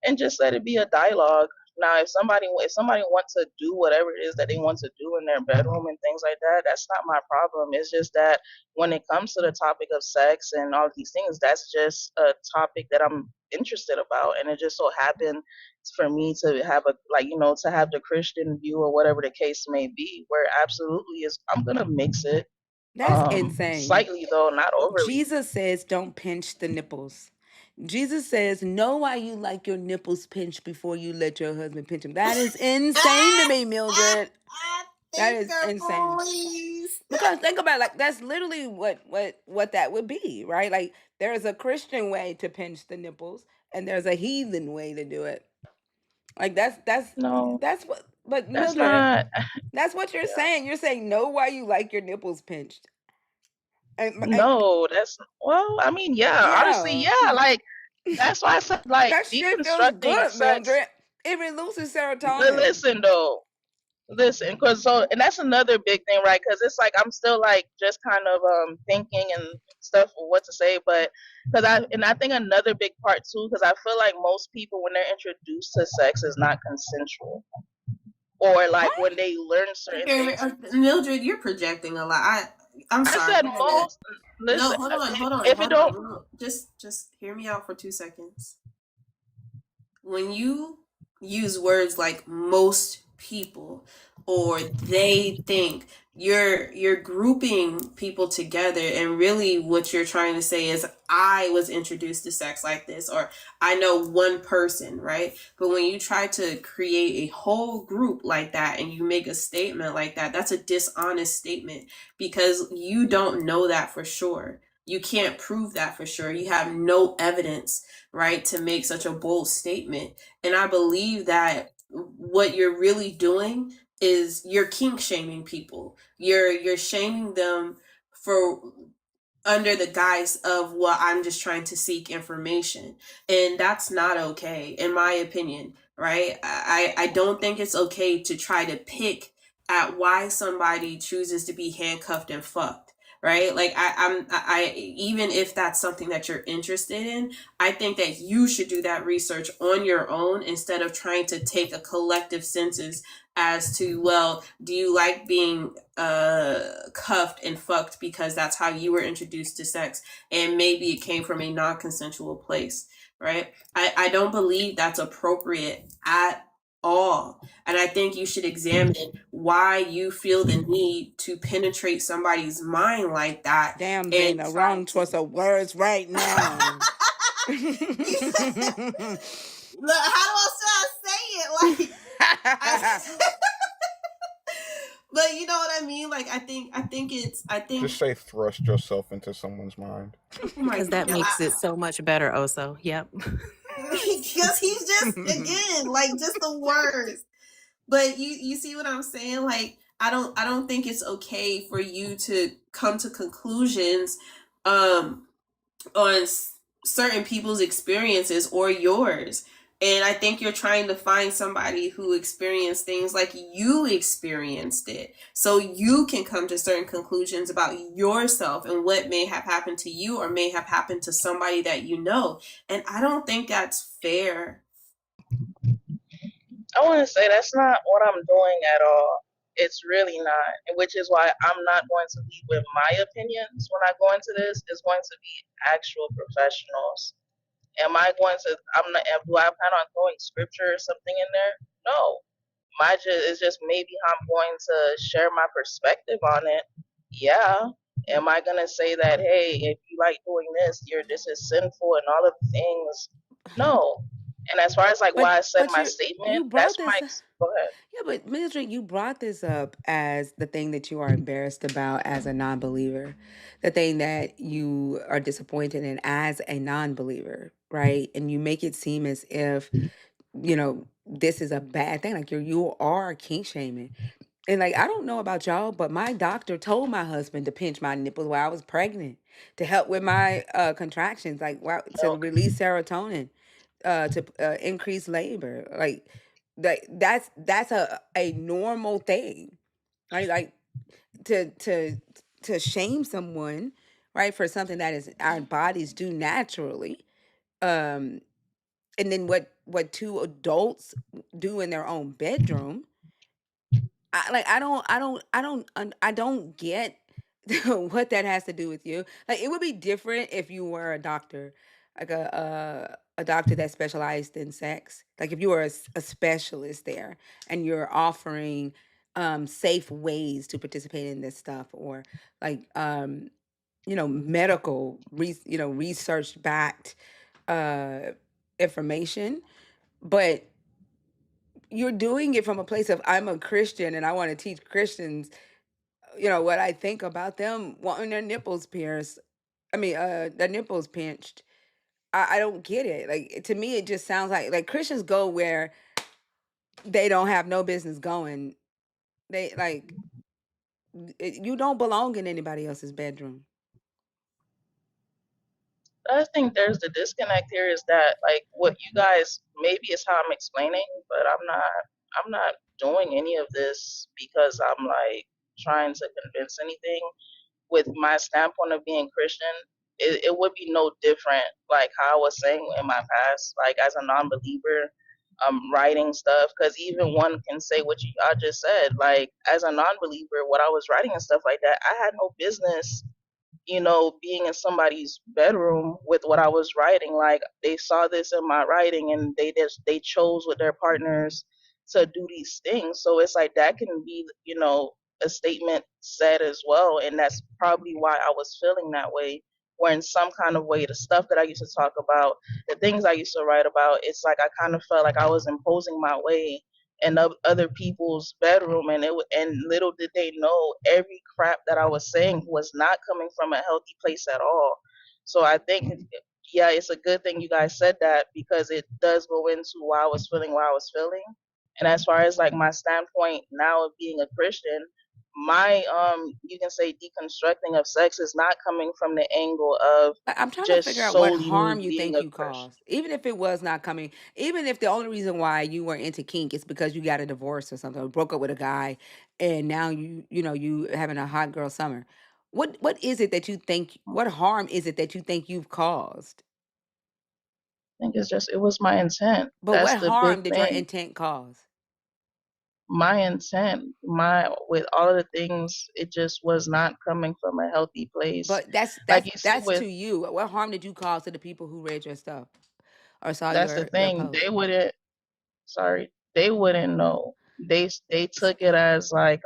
and just let it be a dialogue. Now, if somebody wants to do whatever it is that they want to do in their bedroom and things like that, that's not my problem. It's just that when it comes to the topic of sex and all of these things, that's just a topic that I'm interested about, and it just so happened for me to have to have the Christian view or whatever the case may be, where absolutely is I'm gonna mix it, That's insane. slightly though, not overly. Jesus says don't pinch the nipples. Jesus says, know why you like your nipples pinched before you let your husband pinch them. That is insane to me, Mildred. That is Thinker, insane. please. Because think about it, like that's literally what that would be, right? Like there's a Christian way to pinch the nipples and there's a heathen way to do it. Like No, that's what but that's Mildred, not. that's what you're Yeah. saying. You're saying know why you like your nipples pinched. And No, that's, well, I mean, yeah, honestly, yeah. yeah, like that's why I said like That shit feels deconstructing good, sex. Mildred. It releases But serotonin. listen though, listen, cause and that's another big thing, right? Cause it's like I'm still like just kind of thinking and stuff of what to say, but I think another big part too, cause I feel like most people when they're introduced to sex is not consensual, or like What? when they learn certain things. Mildred, you're projecting a lot. I'm I sorry. said most. No, Listen, if it hold don't, on. Just hear me out for 2 seconds. When you use words like most people or they think, you're grouping people together, and really what you're trying to say is I was introduced to sex like this, or I know one person, right? But when you try to create a whole group like that and you make a statement like that, that's a dishonest statement, because you don't know that for sure. You can't prove that for sure. You have no evidence, right, to make such a bold statement. And I believe that what you're really doing is you're kink shaming people. You're shaming them for under the guise of, well, I'm just trying to seek information. And that's not okay, in my opinion, right? I don't think it's okay to try to pick at why somebody chooses to be handcuffed and fucked. Right? Like I even if that's something that you're interested in, I think that you should do that research on your own instead of trying to take a collective census as to, well, do you like being cuffed and fucked because that's how you were introduced to sex, and maybe it came from a non-consensual place, right? I don't believe that's appropriate at all. And I think you should examine why you feel the need to penetrate somebody's mind like that. Damn, And Zena, try wrong to choice of words right now. Look, how do I say it? Like, but you know what I mean? Like, I think Just say thrust yourself into someone's mind. oh my Because that God. makes it so much better, Oso. Yep. Because he's just, again, like, just the words. But you see what I'm saying? Like, I don't think it's okay for you to come to conclusions on certain people's experiences or yours. And I think you're trying to find somebody who experienced things like you experienced it, so you can come to certain conclusions about yourself and what may have happened to you or may have happened to somebody that you know. And I don't think that's fair. I want to say that's not what I'm doing at all. It's really not, which is why I'm not going to lead with my opinions when I go into this. It's going to be actual professionals. Am I going to? I'm not. Do I plan on throwing scripture or something in there? No. My is just maybe how I'm going to share my perspective on it. Yeah. Am I gonna say that, hey, if you like doing this, this is sinful and all of the things? No. And as far as like why I said But my you statement, brought that's this. go ahead. Yeah, but Mildred, you brought this up as the thing that you are embarrassed about as a non-believer, the thing that you are disappointed in as a non-believer, right? And you make it seem as if this is a bad thing. Like you are kink shaming. And like I don't know about y'all, but my doctor told my husband to pinch my nipples while I was pregnant to help with my contractions, like to Okay. release serotonin, to increase labor. Like that's a normal thing, right? Like to shame someone, right, for something that is our bodies do naturally. Um, and then what two adults do in their own bedroom. I don't get what that has to do with you. Like it would be different if you were a doctor, like a doctor that specialized in sex. Like if you were a specialist there and you're offering safe ways to participate in this stuff, or like medical research backed uh information. But you're doing it from a place of I'm a Christian and I want to teach Christians, what I think about them wanting their nipples pierced. I mean, their nipples pinched. I don't get it. Like to me, it just sounds like Christians go where they don't have no business going. They like you don't belong in anybody else's bedroom. I think there's the disconnect here is that like what you guys maybe is how I'm explaining, but I'm not doing any of this because I'm like trying to convince anything. With my standpoint of being Christian, it would be no different like how I was saying in my past, like as a non believer, writing stuff, because even one can say what I just said, like as a non believer, what I was writing and stuff like that, I had no business being in somebody's bedroom with what I was writing. Like they saw this in my writing and they chose with their partners to do these things. So it's like that can be, a statement said as well. And that's probably why I was feeling that way. Where in some kind of way, the stuff that I used to talk about, the things I used to write about, it's like I kind of felt like I was imposing my way in other people's bedroom, and and little did they know every crap that I was saying was not coming from a healthy place at all. So I think, yeah, it's a good thing you guys said that because it does go into why I was feeling what I was feeling. And as far as like my standpoint now of being a Christian, my you can say deconstructing of sex is not coming from the angle of I'm trying to figure just out what solely me harm you being think a you Christian. caused. Even if it was not coming, even if the only reason why you were into kink is because you got a divorce or something, or broke up with a guy, and now you having a hot girl summer. What is it that you think? What harm is it that you think you've caused? I think it was my intent. But That's what the big harm did your thing. intent cause? My intent, my with all of the things, it just was not coming from a healthy place. But that's Like that's you see that's with to you. What harm did you cause to the people who read your stuff or saw that's the your thing. post? They wouldn't know. They took it as like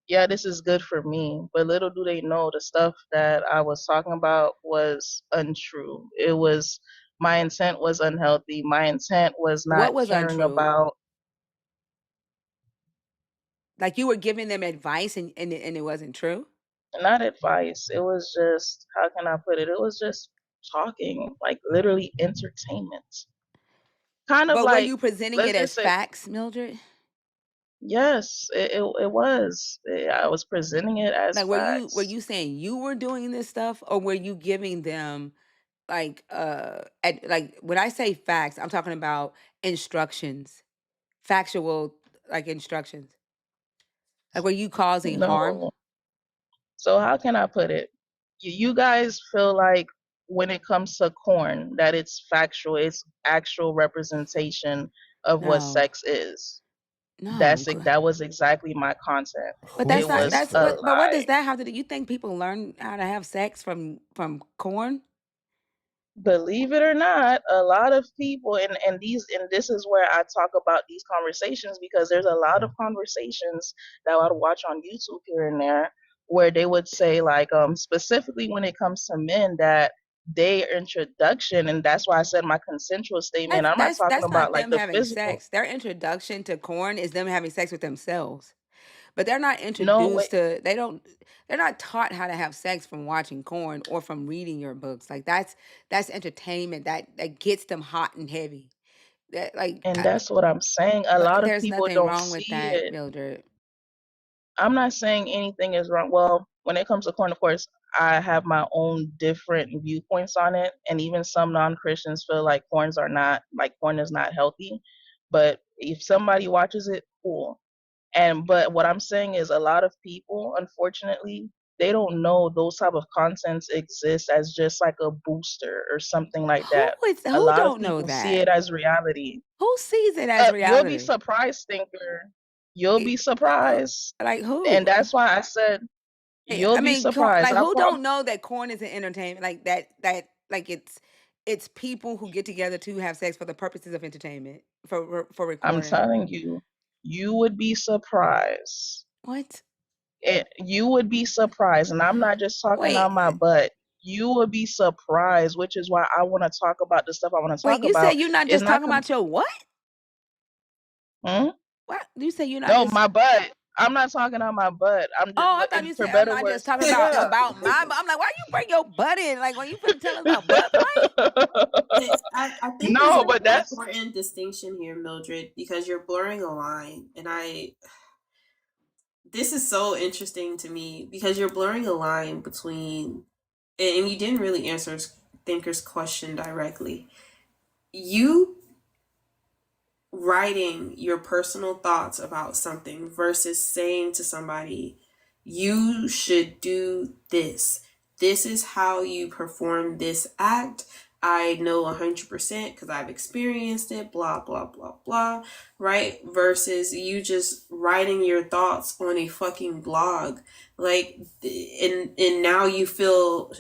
yeah, this is good for me. But little do they know the stuff that I was talking about was untrue. It was my intent was unhealthy. My intent was What not was caring untrue? about Like you were giving them advice and it wasn't true? not advice. It was just how can I put it? It was just talking, like literally entertainment. Kind of But were like you presenting let's it just as say facts, Mildred? yes, it was. I was presenting it as Like were facts. you saying you were doing this stuff, or were you giving them like when I say facts, I'm talking about instructions, factual like instructions. Like were you causing harm? No. So how can I put it? You guys feel like when it comes to corn that it's factual, it's actual representation of what No. sex is. No. That was exactly my content. But Who that's It not thinks was that's a that? but what does lie. that have to do? You think people learn how to have sex from corn? Believe it or not, a lot of people and this is where I talk about these conversations because there's a lot of conversations that I would watch on YouTube here and there where they would say like specifically when it comes to men that their introduction, and that's why I said my consensual statement. I'm not talking That's about not like them the having physical. sex. Their introduction to corn is them having sex with themselves. But they're not No, wait, introduced to they're not taught how to have sex from watching corn or from reading your books. Like that's entertainment that gets them hot and heavy. That and that's what I'm saying. A lot of there's people nothing don't wrong with see that, it. Mildred. I'm not saying anything is wrong. Well, when it comes to corn, of course, I have my own different viewpoints on it, and even some non-Christians feel like corn is not healthy. But if somebody watches it, cool. And but what I'm saying is a lot of people, unfortunately, they don't know those type of contents exist as just like a booster or something like that. A Who lot of don't know people see that? it as reality. Who sees it as You'll be reality? surprised, thinker. You'll It- be surprised. like And who? that's why I said you'll I be mean, corn, surprised. like I who promise. don't know that corn is an entertainment? Like that like it's people who get together to have sex for the purposes of entertainment for I'm recording. telling you, you would be surprised. What? You would be surprised. And I'm not just talking Wait, on my butt. You would be surprised, which is why I want to talk about the stuff I want to talk wait. You said about. you're not It's just not talking about your what? hmm? What? You say you're not No, just. my butt. I'm not talking on my butt. I'm just, Oh, I thought and you for said I'm better not just words, talking yeah. about my. I'm like, why you bring your butt in? Like, when you finna tell us about butt play? I think there's No, an but that's important distinction here, Mildred, because you're blurring a line. And this is so interesting to me because you're blurring a line between, and you didn't really answer Thinker's question directly. You writing your personal thoughts about something versus saying to somebody, you should do this. This is how you perform this act. I know 100% because I've experienced it, blah, blah, blah, blah, right? Versus you just writing your thoughts on a fucking blog. Like, and now you feel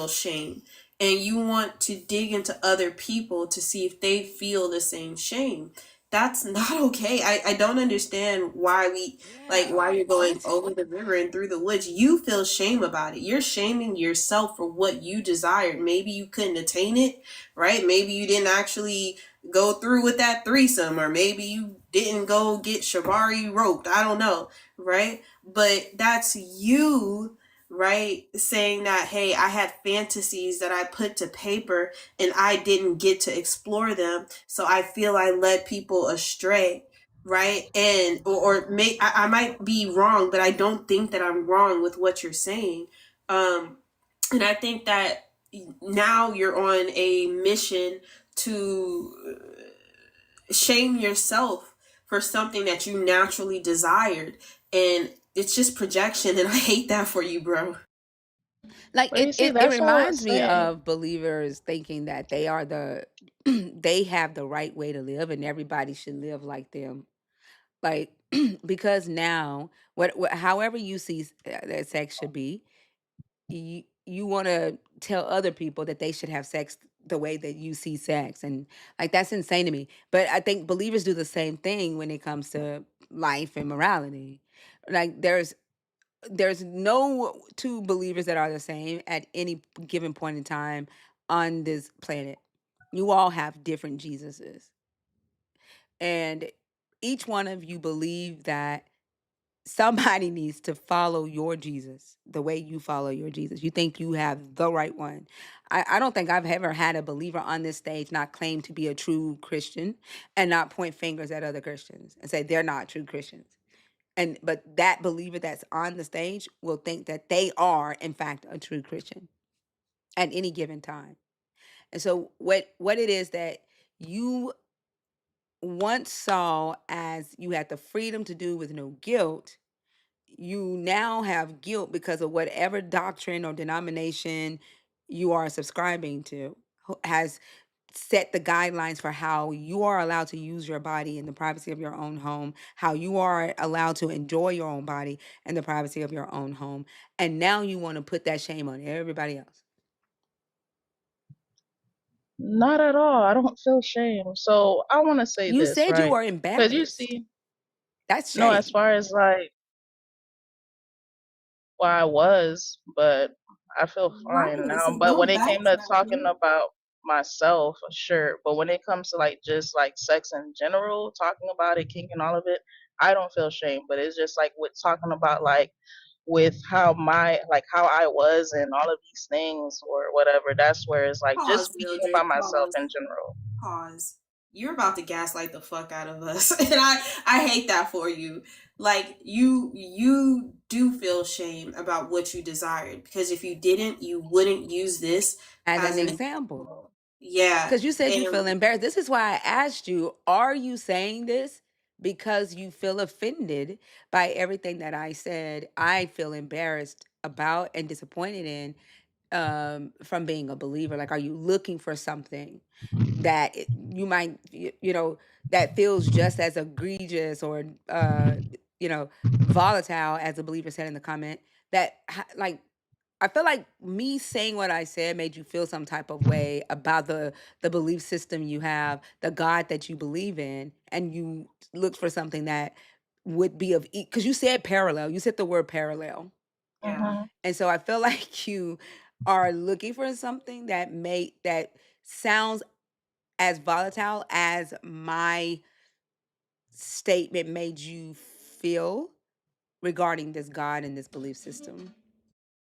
shame and you want to dig into other people to see if they feel the same shame. That's not okay. I don't understand why why you're going What? over the river and through the woods. You feel shame about it. You're shaming yourself for what you desired. Maybe you couldn't attain it, right? Maybe you didn't actually go through with that threesome, or maybe you didn't go get Shabari roped. I don't know, right? But that's you, right, saying that, hey, I had fantasies that I put to paper and I didn't get to explore them, so I feel I led people astray, right? And I might be wrong, but I don't think that I'm wrong with what you're saying. And I think that now you're on a mission to shame yourself for something that you naturally desired, and it's just projection, and I hate that for you, bro. Like but you see, it that's all I was reminds me saying. of believers thinking that they are they have the right way to live and everybody should live like them. Like because now however you see that sex should be, you want to tell other people that they should have sex the way that you see sex, and like that's insane to me. But I think believers do the same thing when it comes to life and morality. Like there's no two believers that are the same at any given point in time on this planet. You all have different Jesuses. And each one of you believe that somebody needs to follow your Jesus the way you follow your Jesus. You think you have the right one. I don't think I've ever had a believer on this stage not claim to be a true Christian and not point fingers at other Christians and say they're not true Christians. And but that believer that's on the stage will think that they are in fact a true Christian at any given time. And so what it is that you once saw as you had the freedom to do with no guilt, you now have guilt because of whatever doctrine or denomination you are subscribing to has set the guidelines for how you are allowed to use your body in the privacy of your own home, how you are allowed to enjoy your own body in the privacy of your own home. And now you want to put that shame on everybody else. Not at all. I don't feel shame. So I want to say You this, said you right? were Because you embarrassed. see, That's no, as shame. far as like Well, I was, but I feel Right. fine It's now. a But when little it came to talking backtracking. about myself, sure. But when it comes to like just like sex in general, talking about it, kink and all of it, I don't feel shame. But it's just like with talking about like with how I was and all of these things or whatever, that's where it's like just Pause, speaking Mildred. about myself Pause. in general. Pause. You're about to gaslight the fuck out of us, and I hate that for you. Like you do feel shame about what you desired, because if you didn't, you wouldn't use this As as an an example. example. Yeah, Because you said you feel and embarrassed. This is why I asked you, are you saying this because you feel offended by everything that I said I feel embarrassed about and disappointed in from being a believer? Like, are you looking for something that you might, that feels just as egregious or, volatile, as a believer said in the comment, that, like, I feel like me saying what I said made you feel some type of way about the belief system you have, the God that you believe in, and you looked for something that would be of because you said parallel. You said the word parallel, yeah. and so I feel like you are looking for something that sounds as volatile as my statement made you feel regarding this God and this belief system.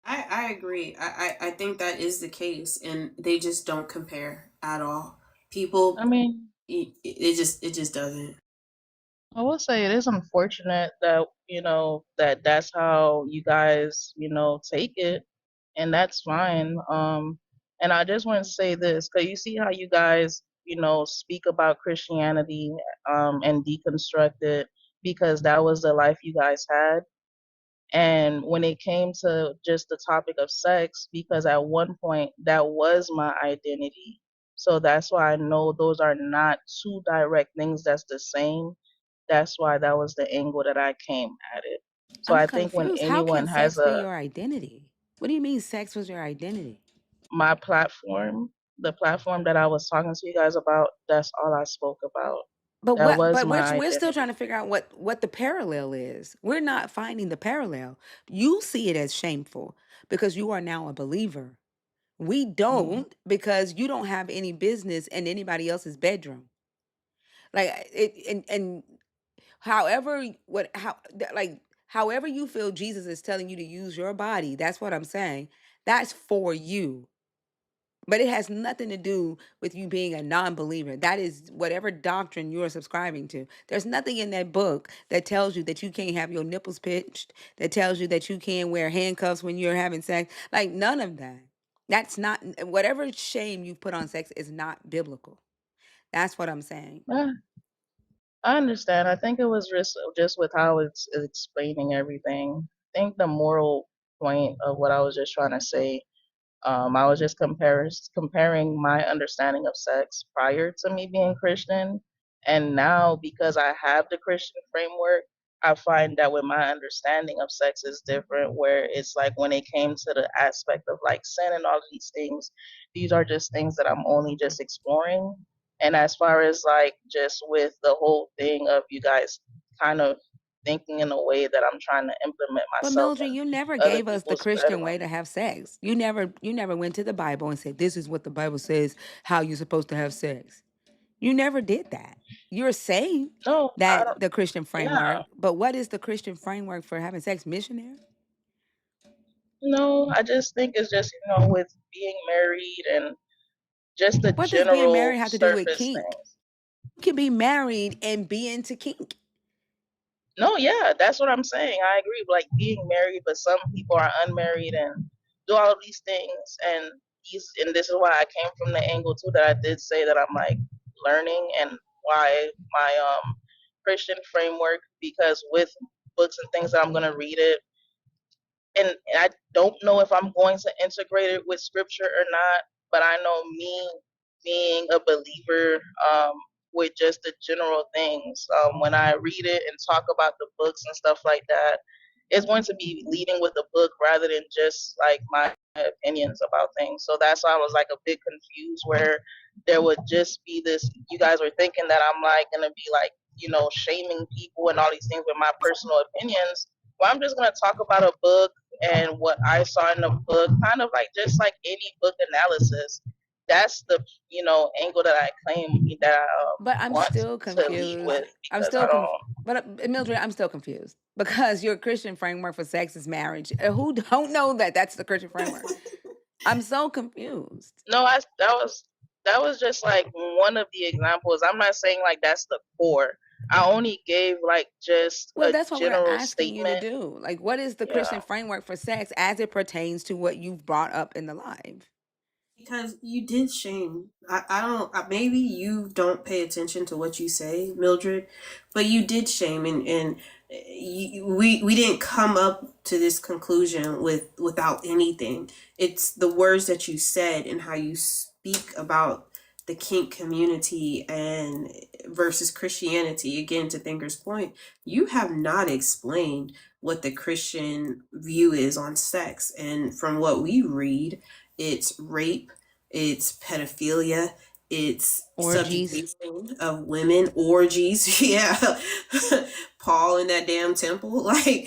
I agree. I think that is the case, and they just don't compare at all. I People, mean, it just doesn't. I will say it is unfortunate that, that's how you guys, take it, and that's fine. And I just want to say this, because you see how you guys, speak about Christianity, and deconstruct it because that was the life you guys had. And when it came to just the topic of sex, because at one point that was my identity. So that's why I know those are not two direct things that's the same. That's why that was the angle that I came at it. So I'm I think when confused. How can anyone has sex be your identity? What do you mean sex was your identity? my platform, the platform that I was talking to you guys about, that's all I spoke about. But That what was but my we're still trying identity. to figure out what the parallel is. We're not finding the parallel. You see it as shameful because you are now a believer. We don't because you don't have any business in anybody else's bedroom. Like it and however what how like however you feel Jesus is telling you to use your body, that's what I'm saying. That's for you. But it has nothing to do with you being a non-believer. That is whatever doctrine you're subscribing to. There's nothing in that book that tells you that you can't have your nipples pinched, that tells you that you can't wear handcuffs when you're having sex. Like none of that. That's not whatever shame you put on sex is not biblical. That's what I'm saying. Yeah, I understand. I think it was just with how it's explaining everything. I think the moral point of what I was just trying to say, I was just comparing my understanding of sex prior to me being Christian, and now because I have the Christian framework, I find that with my understanding of sex is different. Where it's like when it came to the aspect of like sin and all of these things, these are just things that I'm only just exploring. And as far as like just with the whole thing of you guys kind of thinking in a way that I'm trying to implement But myself Mildred, you never in other gave us the people's Christian way bedroom. to have sex. You never went to the Bible and said this is what the Bible says how you're supposed to have sex. You never did that. You're saying No, I that don't. the Christian Yeah. framework, but what is the Christian framework for having sex? Missionary? No, I just think it's just, with being married and just the What does being general married have to do with surface kink? things. You can be married and be into kink. No, yeah, that's what I'm saying. I agree. Like being married, but some people are unmarried and do all of these things. And this is why I came from the angle too that I did say that I'm like learning and why my Christian framework, because with books and things that I'm gonna read it, and I don't know if I'm going to integrate it with scripture or not, but I know me being a believer, with just the general things, when I read it and talk about the books and stuff like that, it's going to be leading with the book rather than just like my opinions about things. So that's why I was like a bit confused where there would just be this, you guys were thinking that I'm like going to be like, shaming people and all these things with my personal opinions, Well, I'm just gonna talk about a book and what I saw in the book, kind of like just like any book analysis. That's the angle that I claim that I But I'm want still to lead confused. with because I don't. But Mildred, I'm still confused because your Christian framework for sex is marriage. Who don't know that that's the Christian framework? I'm so confused. No, that was just like one of the examples. I'm not saying like that's the core. I only gave like just Well, a that's what we're general asking you to statement. do. Like, what is the Yeah. Christian framework for sex as it pertains to what you've brought up in the live? Because you did shame. I don't. Maybe you don't pay attention to what you say, Mildred, but you did shame, and we didn't come up to this conclusion without anything. It's the words that you said and how you speak about the kink community and versus Christianity. Again, to Thinker's point, you have not explained what the Christian view is on sex, and from what we read, it's rape, it's pedophilia, it's Orgies. subjugation of women, orgies, yeah, Paul in that damn temple, like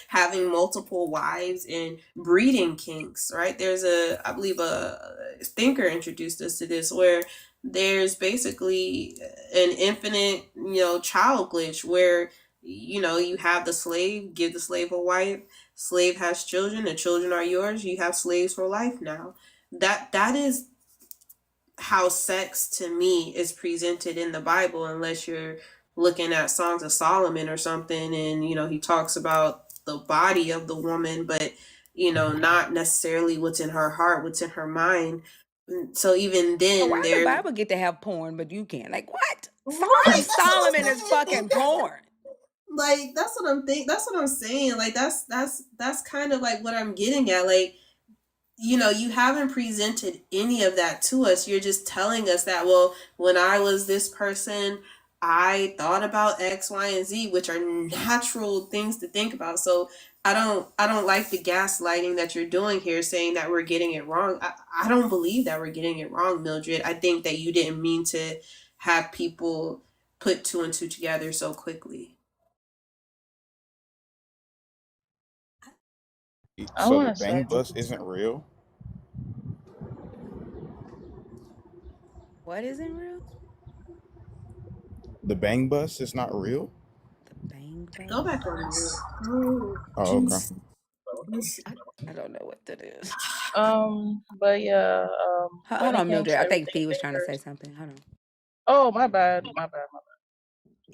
having multiple wives and breeding kinks, right? There's I believe a thinker introduced us to this where there's basically an infinite, child glitch where you have the slave, give the slave a wife, slave has children, the children are yours, you have slaves for life now. That is how sex to me is presented in the Bible, unless you're looking at Songs of Solomon or something, and he talks about the body of the woman, but not necessarily what's in her heart, what's in her mind. So even So then why does the there's Bible get to have porn, but you can't? Like, what? Song right, of that's what Solomon I'm is saying. fucking porn. Like that's what I'm saying. Like that's kind of like what I'm getting at. Like, you haven't presented any of that to us. You're just telling us that, well, when I was this person, I thought about X, Y, and Z, which are natural things to think about. So I don't like the gaslighting that you're doing here, saying that we're getting it wrong. I don't believe that we're getting it wrong, Mildred. I think that you didn't mean to have people put two and two together so quickly. So the bang bus isn't real. What isn't real? The bang bus is not real. The bang Go bus? back on mute. Oh, Oh, okay. jeez. I don't know what that is. But yeah, when Hold it on, came Mildred. to I think everything Fee was trying to say thinkers. something. Hold on. Oh, my bad, my bad.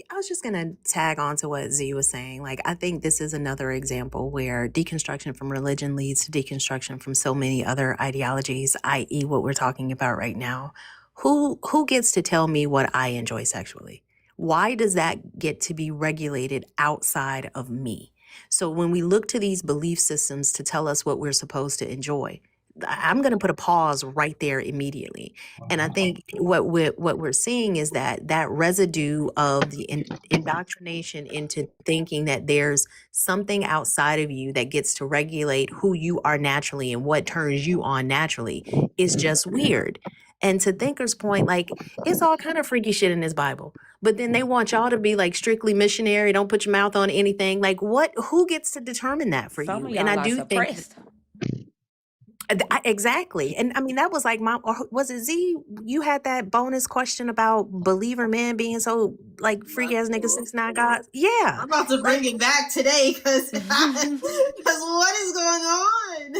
I was just going to tag on to what Z was saying. Like, I think this is another example where deconstruction from religion leads to deconstruction from so many other ideologies, i.e., what we're talking about right now. Who gets to tell me what I enjoy sexually? Why does that get to be regulated outside of me? So when we look to these belief systems to tell us what we're supposed to enjoy, I'm going to put a pause right there immediately. And I think what we're seeing is that residue of the indoctrination into thinking that there's something outside of you that gets to regulate who you are naturally and what turns you on naturally is just weird. And to Thinker's point, like, it's all kind of freaky shit in this Bible. But then they want y'all to be like strictly missionary, don't put your mouth on anything. Like, who gets to determine that for Some you? of And I y'all are do think suppressed. exactly. And I mean, that was like or was it Z? You had that bonus question about believer men being so like freak ass niggas 6'9" guys. Yeah. I'm about to bring Like it back today because what is going on?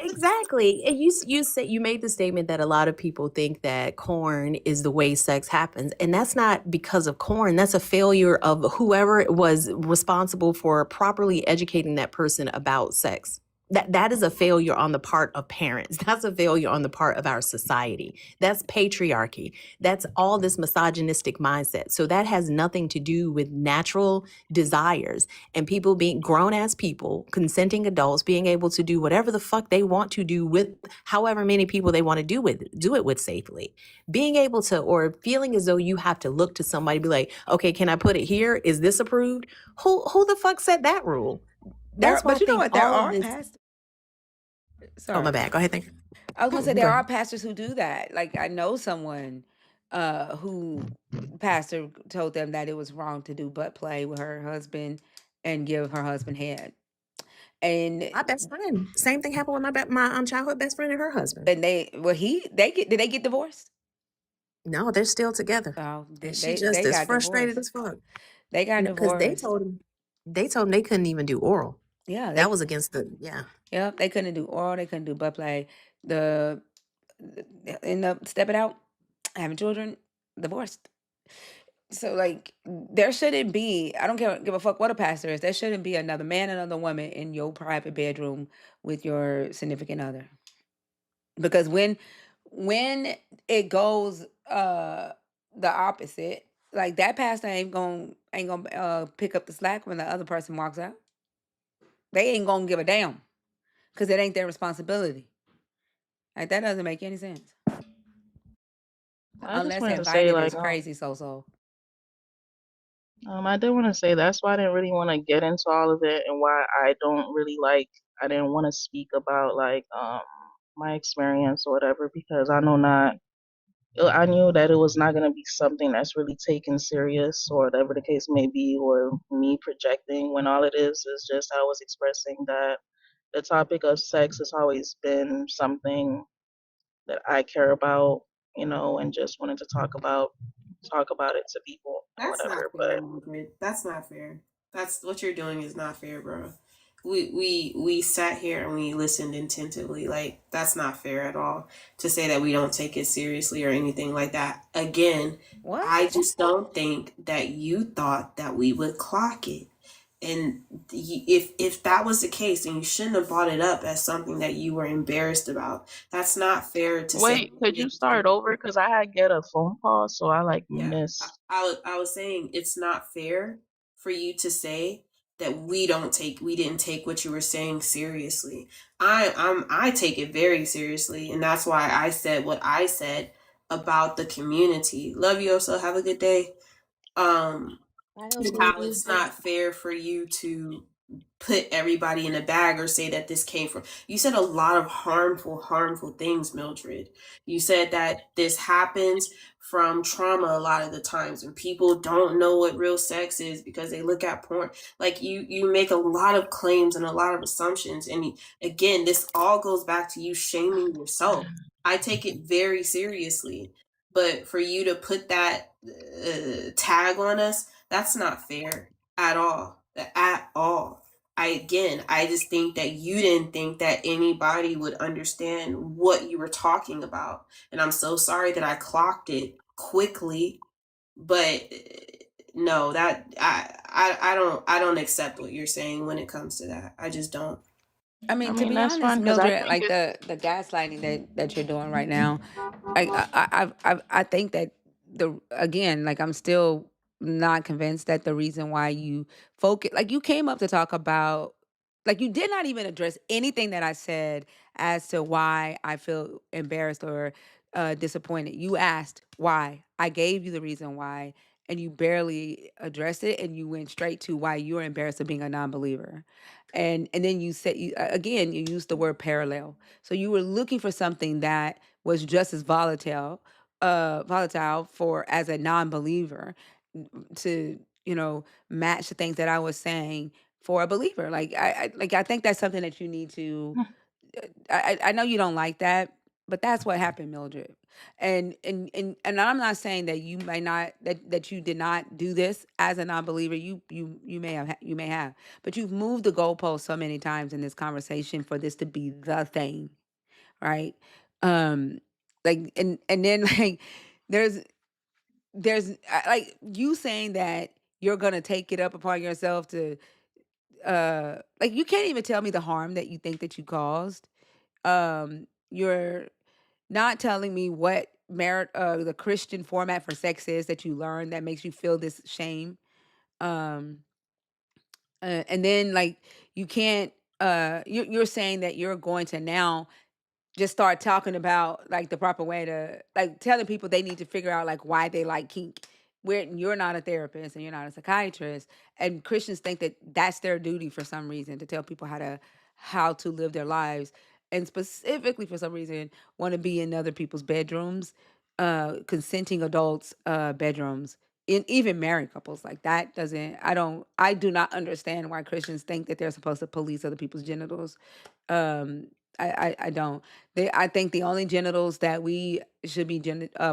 exactly. And you said you made the statement that a lot of people think that corn is the way sex happens. And that's not because of corn. That's a failure of whoever was responsible for properly educating that person about sex. That is a failure on the part of parents. That's a failure on the part of our society. That's patriarchy. That's all this misogynistic mindset. So that has nothing to do with natural desires and people being grown ass people, consenting adults, being able to do whatever the fuck they want to do with however many people they want to do it with safely. Being able to, or feeling as though you have to look to somebody, be like, okay, can I put it here? Is this approved? Who the fuck set that rule? That's why I But you know think what? There all of are this. pastors. Oh, my Sorry. bad. Go ahead. Thank you. I was gonna say Go there are ahead. pastors who do that. Like I know someone who pastor told them that it was wrong to do butt play with her husband and give her husband head. And My best friend. Same thing happened with my childhood best friend and her husband. did they get divorced? No, they're still together. Oh, And she they just they is got frustrated divorced. as fuck. They got Because divorced. they told him they couldn't even do oral. Yeah, That was against the yep, they couldn't do oral, they couldn't do butt play. The end up stepping out, having children, divorced. So like there shouldn't be, I don't give a fuck what a pastor is, there shouldn't be another man, another woman in your private bedroom with your significant other. Because when it goes the opposite, like that pastor ain't gonna pick up the slack when the other person walks out. They ain't gonna give a damn because it ain't their responsibility. Like that doesn't make any sense. I just Unless wanted to say invited like is crazy, so. I did want to say that's why I didn't really want to get into all of it and why I didn't want to speak about like my experience or whatever because I knew that it was not going to be something that's really taken serious or whatever the case may be or me projecting when all it is just I was expressing that the topic of sex has always been something that I care about, and just wanted to talk about it to people or That's not whatever. fair, But Mildred. That's not fair. That's what you're doing is not fair, bro. We sat here and we listened attentively. Like that's not fair at all to say that we don't take it seriously or anything like that. Again, What? I just don't think that you thought that we would clock it. And if that was the case, then you shouldn't have brought it up as something that you were embarrassed about. That's not fair to say. wait, could you start over? Because I had get a phone call, so I like Yeah, missed. I was saying it's not fair for you to say that we didn't take what you were saying seriously. I take it very seriously, and that's why I said what I said about the community. Love you, also have a good day. I also love How you. it's not fair for you to put everybody in a bag or say that this came from. You said a lot of harmful things, Mildred. You said that this happens from trauma a lot of the times when people don't know what real sex is because they look at porn. Like you make a lot of claims and a lot of assumptions, and again, this all goes back to you shaming yourself. I take it very seriously, but for you to put that tag on us, that's not fair at all. At all. I just think that you didn't think that anybody would understand what you were talking about. And I'm so sorry that I clocked it quickly, but no, that I don't accept what you're saying when it comes to that. I just don't. I I mean, to mean, be that's honest, fine because I Mildred, think like it. the gaslighting that you're doing right now, I think that the again, like I'm still not convinced that the reason why you focus, like you came up to talk about, like you did not even address anything that I said as to why I feel embarrassed or disappointed. You asked why. I gave you the reason why, and you barely addressed it, and you went straight to why you're embarrassed of being a non-believer. And then you said again you used the word parallel, so you were looking for something that was just as volatile for as a non-believer to match the things that I was saying for a believer. Like I think that's something that you need to I know you don't like that, but that's what happened, Mildred. And I'm not saying that you may not that you did not do this as a non-believer. You may have you may have, but you've moved the goalpost so many times in this conversation for this to be the thing, right? Um, like and then like there's like you saying that you're gonna take it up upon yourself to like you can't even tell me the harm that you think that you caused. You're not telling me what merit the Christian format for sex is that you learned that makes you feel this shame. Um and then like you can't you're saying that you're going to now just start talking about like the proper way to like telling people they need to figure out like why they like kink where you're not a therapist and you're not a psychiatrist, and Christians think that that's their duty for some reason to tell people how to live their lives, and specifically for some reason want to be in other people's bedrooms, consenting adults bedrooms even married couples, like that doesn't, I do not understand why Christians think that they're supposed to police other people's genitals. um I don't. I think the only genitals that we should be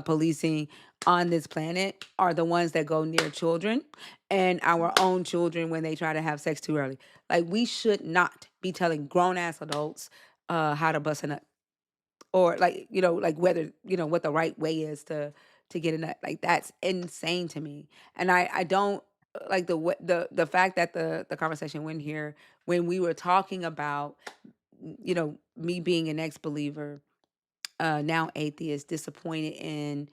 policing on this planet are the ones that go near children and our own children when they try to have sex too early. Like, we should not be telling grown ass adults how to bust a nut, or like, like whether, what the right way is to get a nut. Like, that's insane to me. And I don't like the fact that the conversation went here when we were talking about, me being an ex-believer, now atheist, disappointed in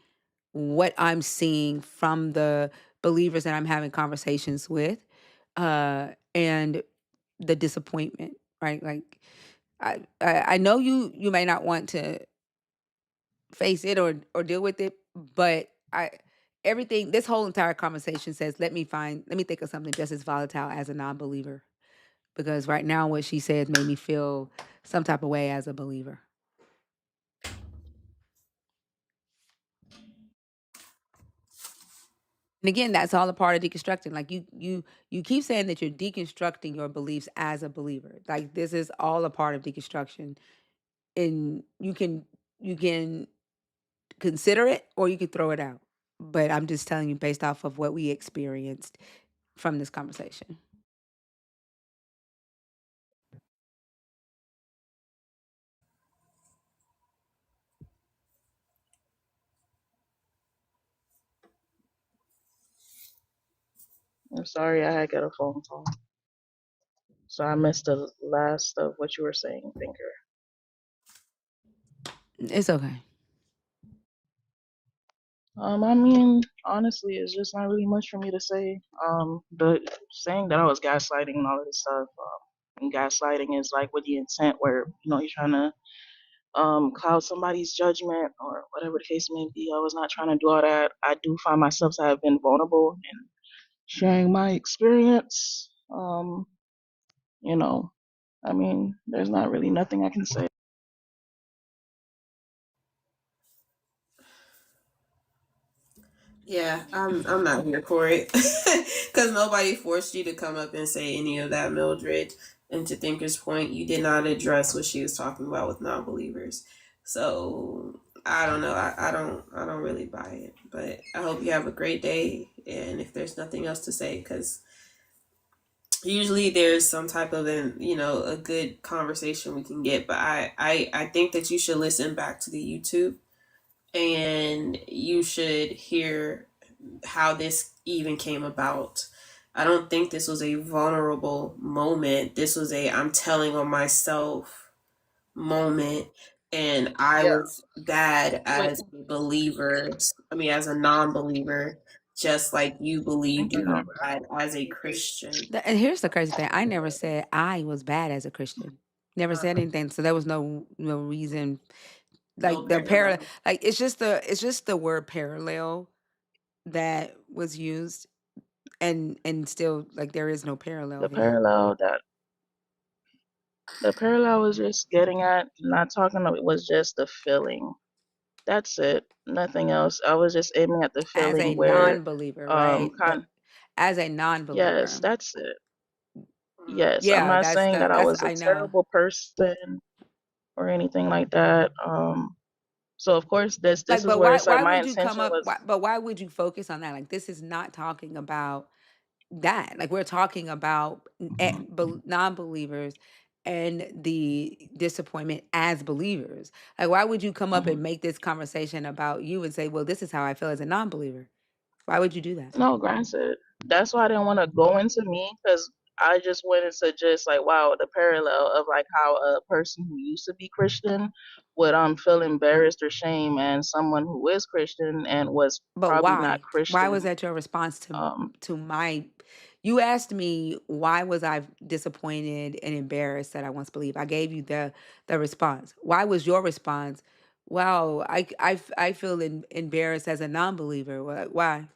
what I'm seeing from the believers that I'm having conversations with, and the disappointment, right? Like, I know you may not want to face it or deal with it, but everything, this whole entire conversation says, let me think of something just as volatile as a non-believer, because right now what she said made me feel some type of way as a believer. And again, that's all a part of deconstructing. Like, you keep saying that you're deconstructing your beliefs as a believer. Like, this is all a part of deconstruction. And you can consider it or you can throw it out. But I'm just telling you based off of what we experienced from this conversation. I'm sorry, I had got a phone call, so I missed the last of what you were saying, Thinker. It's okay. I mean, honestly, it's just not really much for me to say. The saying that I was gaslighting and all of this stuff, and gaslighting is like with the intent where, you're trying to cloud somebody's judgment or whatever the case may be. I was not trying to do all that. I do find myself to have been vulnerable and sharing my experience. You know, I mean, there's not really nothing I can say. Yeah, I'm not here for it because nobody forced you to come up and say any of that, Mildred. And to Thinker's point, you did not address what she was talking about with non-believers. So I don't know. I don't really buy it. But I hope you have a great day. And if there's nothing else to say, because usually there's some type of a good conversation we can get. But I think that you should listen back to the YouTube and you should hear how this even came about. I don't think this was a vulnerable moment. This was a I'm telling on myself moment. And I Yeah. was bad Wait. as a believer. I mean, as a non believer, just like you believed you were bad as a Christian. And here's the crazy thing. I never said I was bad as a Christian. Never said anything. So there was no reason. No Like, the parallel, parallel. like, it's just the word parallel that was used, and still, like, there is no parallel The here. parallel that the parallel was just getting at, not talking about, it was just the feeling. That's it. Nothing else. I was just aiming at the As a feeling where, non-believer, right? But as a yes, non-believer, that's it. Yes, I'm yeah, not saying that I that's was a I know. terrible person or anything like that. So of course this Like, is but where why it's like why my would you come intention up? was But why would you focus on that? Like, this is not talking about that. Like, we're talking about non-believers and the disappointment as believers. Like, why would you come up and make this conversation about you and say, well, this is how I feel as a non-believer? Why would you do that? no, granted. That's why I didn't want to go into me because I just went into just like wow the parallel of like how a person who used to be Christian would feel embarrassed or shame and someone who is Christian and was But probably not why? Why Christian. was that your response Um, to my? You asked me why was I disappointed and embarrassed that I once believed. I gave you the response. Why was your response? Wow, I feel embarrassed as a non-believer. Why?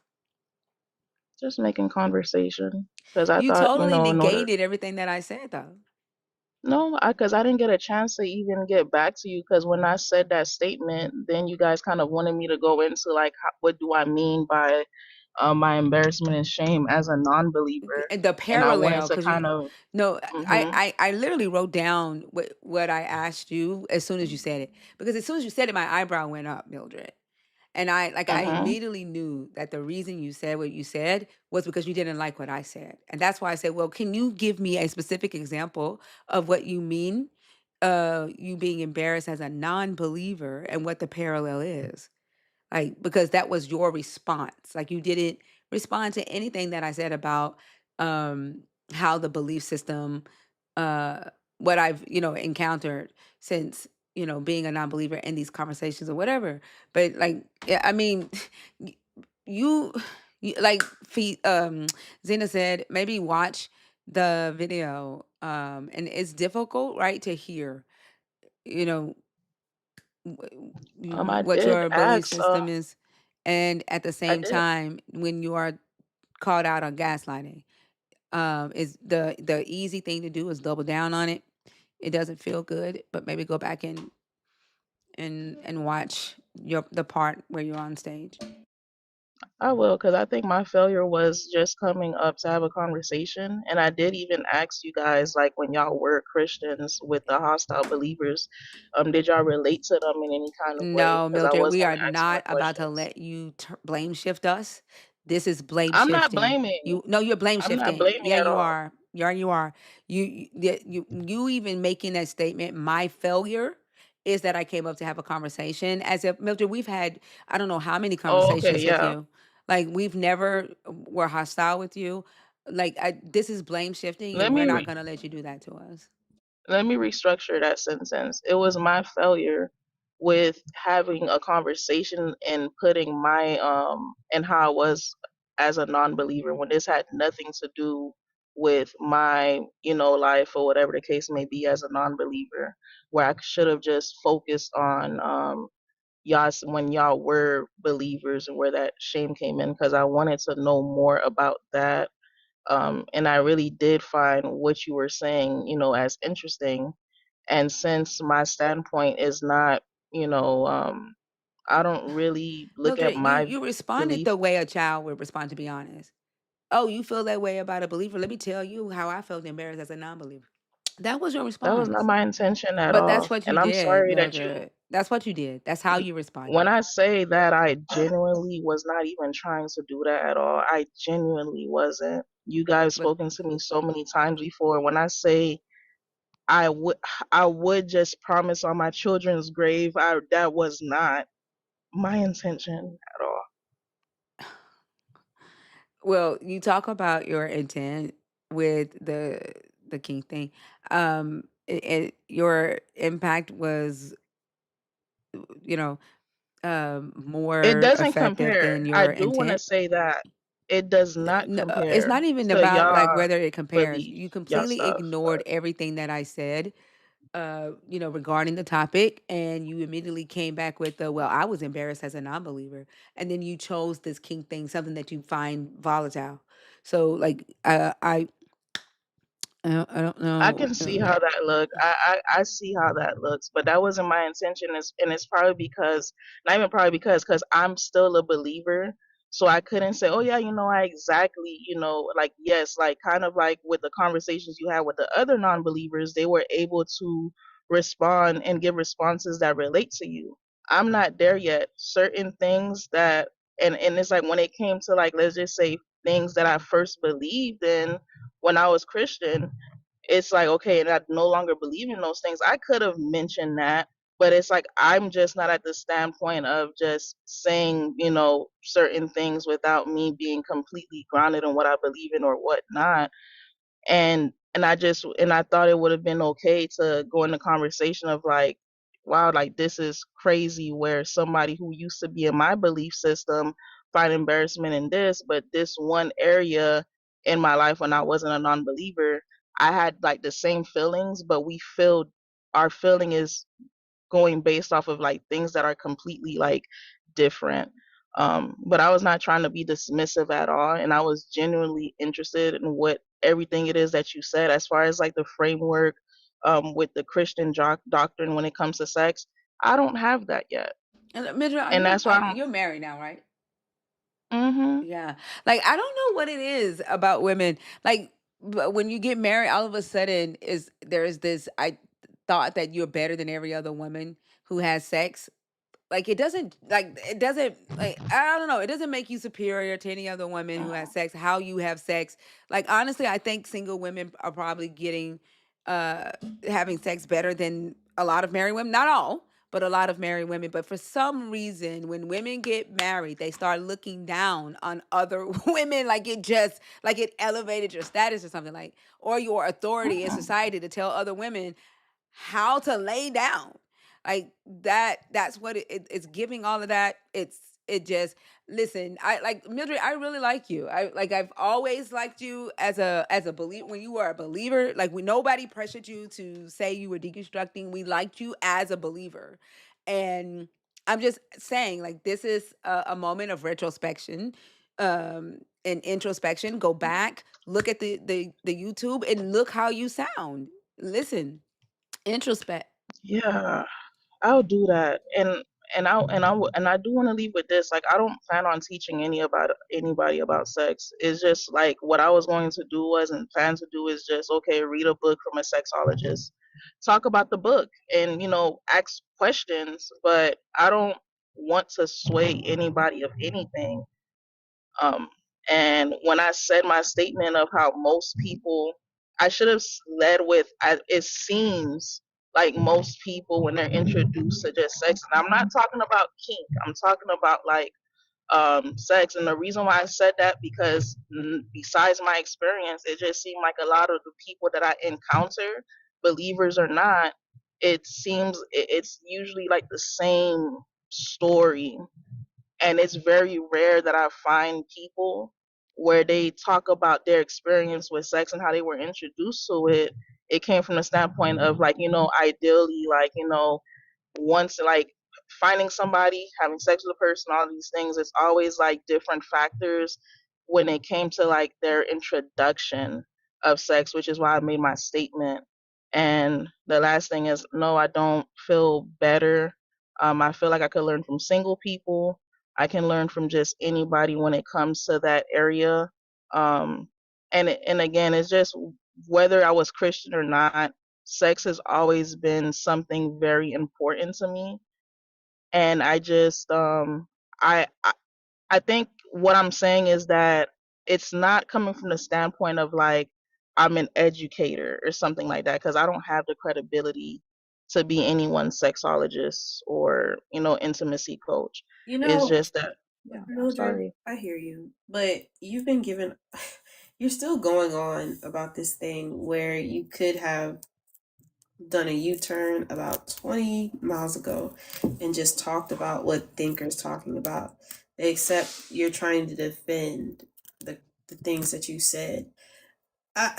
just making conversation because I You thought totally in order. negated everything that I said, though. No, because I didn't get a chance to even get back to you. Because when I said that statement, then you guys kind of wanted me to go into like, what do I mean by my embarrassment and shame as a non-believer, The and I wanted parallel, to because you kind of. no, Hmm. I literally wrote down what I asked you as soon as you said it, because as soon as you said it, my eyebrow went up, Mildred. And I Hmm. immediately knew that the reason you said what you said was because you didn't like what I said. And that's why I said, well, can you give me a specific example of what you mean, you being embarrassed as a non-believer, and what the parallel is? Like, because that was your response. Like, you didn't respond to anything that I said about um how the belief system, uh what I've, encountered since, being a non-believer in these conversations or whatever. But like, yeah, I mean, y- you, like, Zena said, maybe watch the video. And it's difficult, right, to hear, you know I what did your belief ask. system is, and at the I same did. time, when you are called out on gaslighting, is the easy thing to do is double down on it. It doesn't feel good, but maybe go back and watch the part where you're on stage. I will, because I think my failure was just coming up to have a conversation. And I did even ask you guys, like, when y'all were Christians with the hostile believers, did y'all relate to them in any kind of way? No, Because I Mildred, was we going are to ask more not about to questions. let you blame shift us. This is blame I'm not shifting. blaming. No, you're blame I'm not shifting. blaming Yeah, at you all. are. You are. You even making that statement. My failure is that I came up to have a conversation. As if, Mildred, we've had, I don't know how many Oh, okay, conversations with yeah. you. Like, we've never were hostile with you. Like, this is blame shifting, Let and we're me not gonna let you do that to us. let me restructure that sentence. It was my failure with having a conversation and putting my and how I was as a non-believer when this had nothing to do with my, life or whatever the case may be as a non-believer, where I should have just focused on when y'all were believers and where that shame came in, because I wanted to know more about that. And I really did find what you were saying, as interesting. And since my standpoint is not, you know, um, I don't really look at Mildred, you my you responded belief. the way a child would respond, to be honest. Oh, you feel that way about a believer? Let me tell you how I felt embarrassed as a non-believer. That was your That was not response. my intention at But that's all. what you And I'm did, sorry that you, Mildred. That's what you did. That's how you when responded. I say that I genuinely was not even trying to do that at all, I genuinely wasn't. You guys But spoken to me so many times before. When I say I would, I would just promise on my children's grave, that was not my intention at all. well, you talk about your intent with the king thing. Your impact was, you know, It more doesn't effective compare. than I your do want to intent. say that it does not No, it's compare not even to about like y'all whether it compares. belief, You y'all completely stuff. ignored everything that I said, regarding the topic, and you immediately came back with the, well, I was embarrassed as a non-believer, and then you chose this king thing, something that you find volatile. So, like, I don't I know. can see how that look. I see how that looks, but that wasn't my intention. And it's probably because, not even probably because I'm still a believer. So I couldn't say, oh yeah, I exactly, like, yes, like kind of like with the conversations you had with the other non-believers, they were able to respond and give responses that relate to you. I'm not there yet. Certain things that, and it's like when it came to, like, let's just say things that I first believed in when I was Christian, it's like, okay, and I no longer believe in those things. I could have mentioned that, but it's like I'm just not at the standpoint of just saying, certain things without me being completely grounded in what I believe in or whatnot. And I thought it would have been okay to go in the conversation of like, wow, like this is crazy where somebody who used to be in my belief system find embarrassment in this, but this one area in my life when I wasn't a non-believer, I had like the same feelings, but our feeling is going based off of like things that are completely like different. But I was not trying to be dismissive at all, and I was genuinely interested in what everything it is that you said as far as like the framework, with the Christian doctrine when it comes to sex. I don't have that yet, Midra, and that's why I don't. you're married now, right? Mm-hmm. Yeah. Like I don't know what it is about women. Like when you get married, all of a sudden there's this I thought that you're better than every other woman who has sex. Like it doesn't like I don't know, it doesn't make you superior to any other woman who has sex, how you have sex. Like honestly, I think single women are probably getting uh having sex better than a lot of married women. Not all, but a lot of married women. But for some reason, when women get married, they start looking down on other women, like it elevated your status or something, like, or your authority in society to tell other women how to lay down. Like that's what it's giving, all of that. It just, listen, I like Mildred, I really like you. I've always liked you as a believer. When you were a believer, like, nobody pressured you to say you were deconstructing. We liked you as a believer. And I'm just saying, like, this is a moment of retrospection, and introspection. Go back, look at the YouTube, and look how you sound. Listen, introspect. Yeah, I'll do that. And I do want to leave with this. Like, I don't plan on teaching anybody about sex. It's just like what I was going to do was and plan to do is just, okay, read a book from a sexologist, talk about the book, and ask questions. But I don't want to sway anybody of anything. Um, and when I said my statement of how most people, I should have led with, it seems like most people, when they're introduced to just sex, and I'm not talking about kink, I'm talking about like sex. And the reason why I said that, because besides my experience, it just seemed like a lot of the people that I encounter, believers or not, it seems it's usually like the same story, and it's very rare that I find people where they talk about their experience with sex and how they were introduced to it. It came from the standpoint of, like, ideally, like, once, like, finding somebody, having sex with a person, all these things, it's always like different factors when it came to like their introduction of sex, which is why I made my statement. And the last thing is, no, I don't feel better. I feel like I could learn from single people. I can learn from just anybody when it comes to that area. And again, it's just whether I was Christian or not, sex has always been something very important to me. And I just I think what I'm saying is that it's not coming from the standpoint of like I'm an educator or something like that, because I don't have the credibility to be anyone's sexologist or intimacy coach. You It's know, just that, yeah, Mildred, sorry. I hear you, but you've been given, you're still going on about this thing where you could have done a U-turn about 20 miles ago and just talked about what Thinker's talking about, except you're trying to defend the things that you said. I,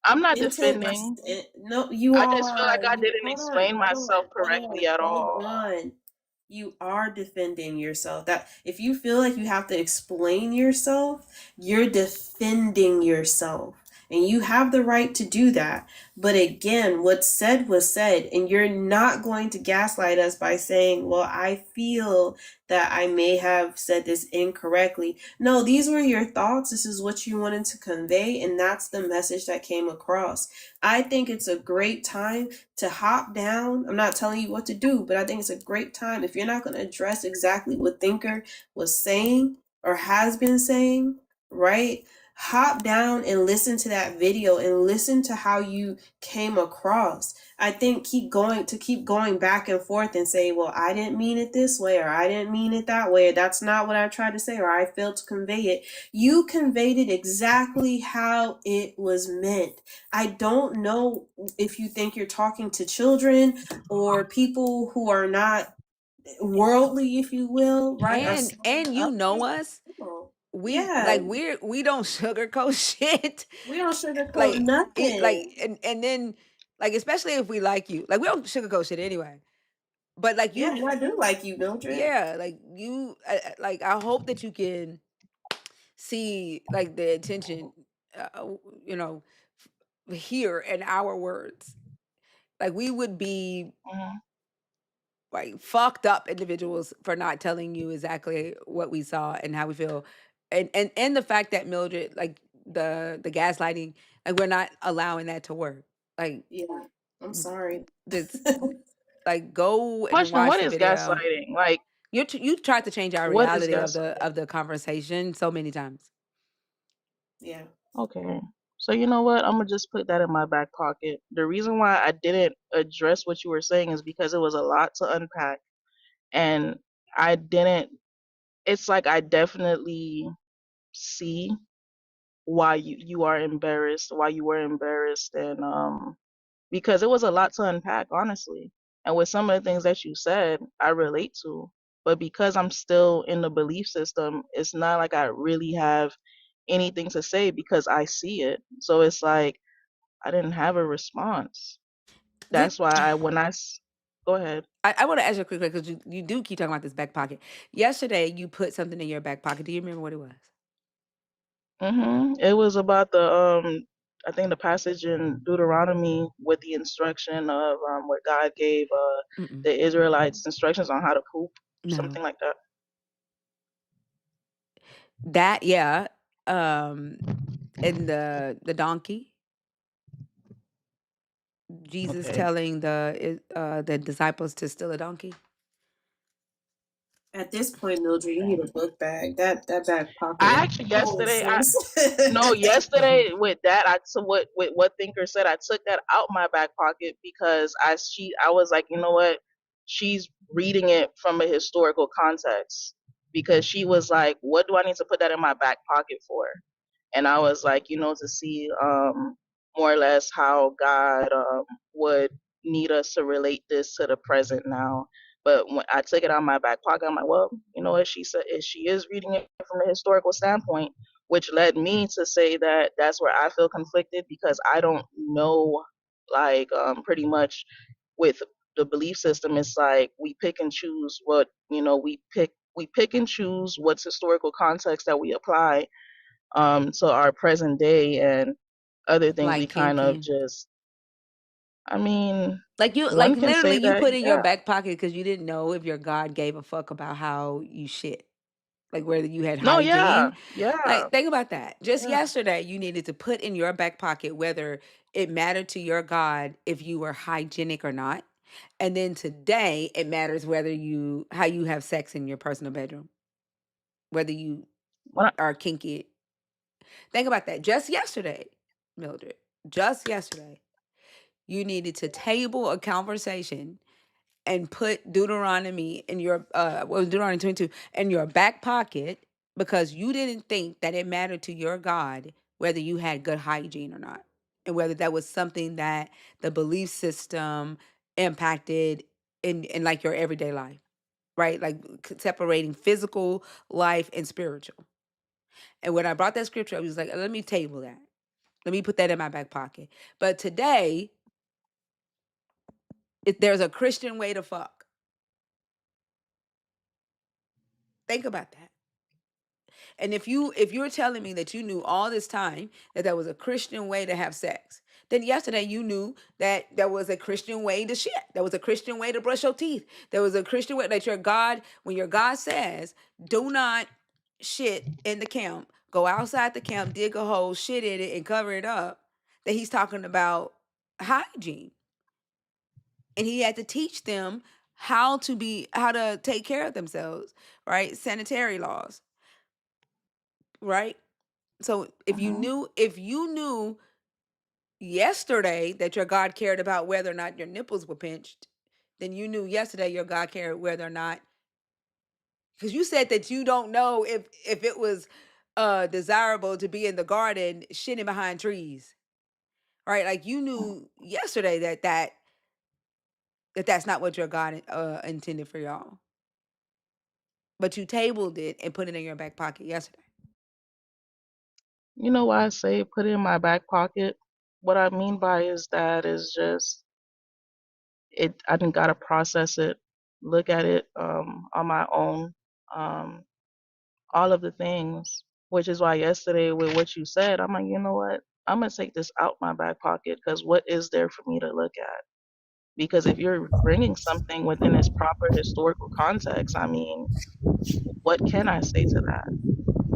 I'm not intent, defending. no, you I just feel are. like I You didn't hold on, explain hold on, myself hold on, correctly at hold all. on. You are defending yourself. That if you feel like you have to explain yourself, you're defending yourself. And you have the right to do that. But again, what's said was said, and you're not going to gaslight us by saying, well, I feel that I may have said this incorrectly. No, these were your thoughts. This is what you wanted to convey, and that's the message that came across. I think it's a great time to hop down. I'm not telling you what to do, but I think it's a great time. If you're not going to address exactly what Thinker was saying or has been saying, right? Hop down and listen to that video and listen to how you came across. I think keep going back and forth and say, well, I didn't mean it this way, or I didn't mean it that way. That's not what I tried to say, or I failed to convey it. You conveyed it exactly how it was meant. I don't know if you think you're talking to children or people who are not worldly, if you will, right? Or And you know us. yeah, We don't sugarcoat shit. we don't sugarcoat Like it like nothing. and then, like, especially if we like you. Like, we don't sugarcoat shit anyway. But like Yeah, you, and I do like you, Mildred. yeah, like you, like, I hope that you can see like the intention, uh, you know, here in our words. Like, we would be Mhm. like fucked up individuals for not telling you exactly what we saw and how we feel, and the fact that Mildred, like the gaslighting, like we're not allowing that to work. Like Yeah, I'm sorry. this, like go and Question: watch what the is video. gaslighting? Like, You tried to change our what is reality gaslighting? of the conversation so many times. Yeah. Okay. So you know what? I'm gonna just put that in my back pocket. The reason why I didn't address what you were saying is because it was a lot to unpack, and I didn't. It's like I definitely see why you are embarrassed, why you were embarrassed, and because it was a lot to unpack, honestly. And with some of the things that you said, I relate to. But because I'm still in the belief system, it's not like I really have anything to say because I see it. So it's like I didn't have a response. Did That's why go ahead. I want to ask you a quick question because you do keep talking about this back pocket. Yesterday, you put something in your back pocket. Do you remember what it was? It was about the I think the passage in Deuteronomy with the instruction of what God gave Mm-mm. the Israelites instructions on how to poop, No, something like that. that yeah, um, and the donkey. Jesus Okay. telling the disciples to steal a donkey. At this point, Mildred, you need a book bag. That back pocket I is actually full, yesterday sis. no, yesterday with that, so what Thinker said, I took that out my back pocket because I was like, you know what, she's reading it from a historical context because she was like, what do I need to put that in my back pocket for? And I was like, to see more or less how God would need us to relate this to the present now. But when I took it out of my back pocket, I'm like, well, you know what she said, she is reading it from a historical standpoint, which led me to say that that's where I feel conflicted because I don't know, like, pretty much with the belief system, it's like we pick and choose what, we pick and choose what's historical context that we apply to our present day, and other things we Like kind of kinky. just, I mean, Like one can literally say you that, put in your yeah. back pocket because you didn't know if your God gave a fuck about how you shit. Like whether you had No, yeah, hygiene. yeah. Like think about that. Just Yeah. yesterday you needed to put in your back pocket whether it mattered to your God if you were hygienic or not. And then today it matters whether you how you have sex in your personal bedroom. Whether you When are kinky. Think about that. Just yesterday, Mildred. Just yesterday. You needed to table a conversation and put Deuteronomy in your what was Deuteronomy 22 in your back pocket because you didn't think that it mattered to your God whether you had good hygiene or not. And whether that was something that the belief system impacted in like your everyday life, right? Like separating physical life and spiritual. And when I brought that scripture, I was like, let me table that. Let me put that in my back pocket. But today, if there's a Christian way to fuck, think about that. And if you're telling me that you knew all this time that there was a Christian way to have sex, then yesterday you knew that there was a Christian way to shit. There was a Christian way to brush your teeth. There was a Christian way that your God, when your God says, do not shit in the camp, go outside the camp, dig a hole, shit in it, and cover it up, that he's talking about hygiene. And he had to teach them how to take care of themselves, right? Sanitary laws, right? So if you knew yesterday that your God cared about whether or not your nipples were pinched, then you knew yesterday your God cared whether or not, because you said that you don't know if it was desirable to be in the garden shitting behind trees, right? Like you knew yesterday that's not what your God intended for y'all, but you tabled it and put it in your back pocket yesterday. You know why I say put it in my back pocket? What I mean by is that is just I didn't gotta process it, look at it on my own, um, all of the things, which is why yesterday with what you said, I'm like, you know what? I'm gonna take this out my back pocket because what is there for me to look at? Because if you're bringing something within its proper historical context, I mean, what can I say to that?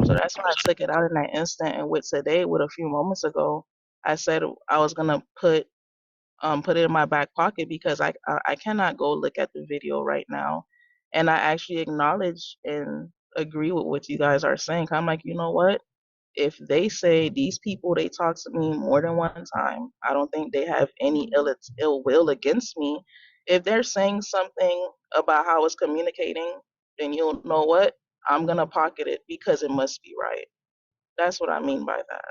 So that's why I took it out in that instant. And with today, with a few moments ago, I said I was gonna put it in my back pocket because I cannot go look at the video right now. And I actually acknowledge and agree with what you guys are saying. I'm like, you know what? If they say these people, they talk to me more than one time, I don't think they have any ill will against me. If they're saying something about how it's communicating, then you'll know what? I'm going to pocket it because it must be right. That's what I mean by that.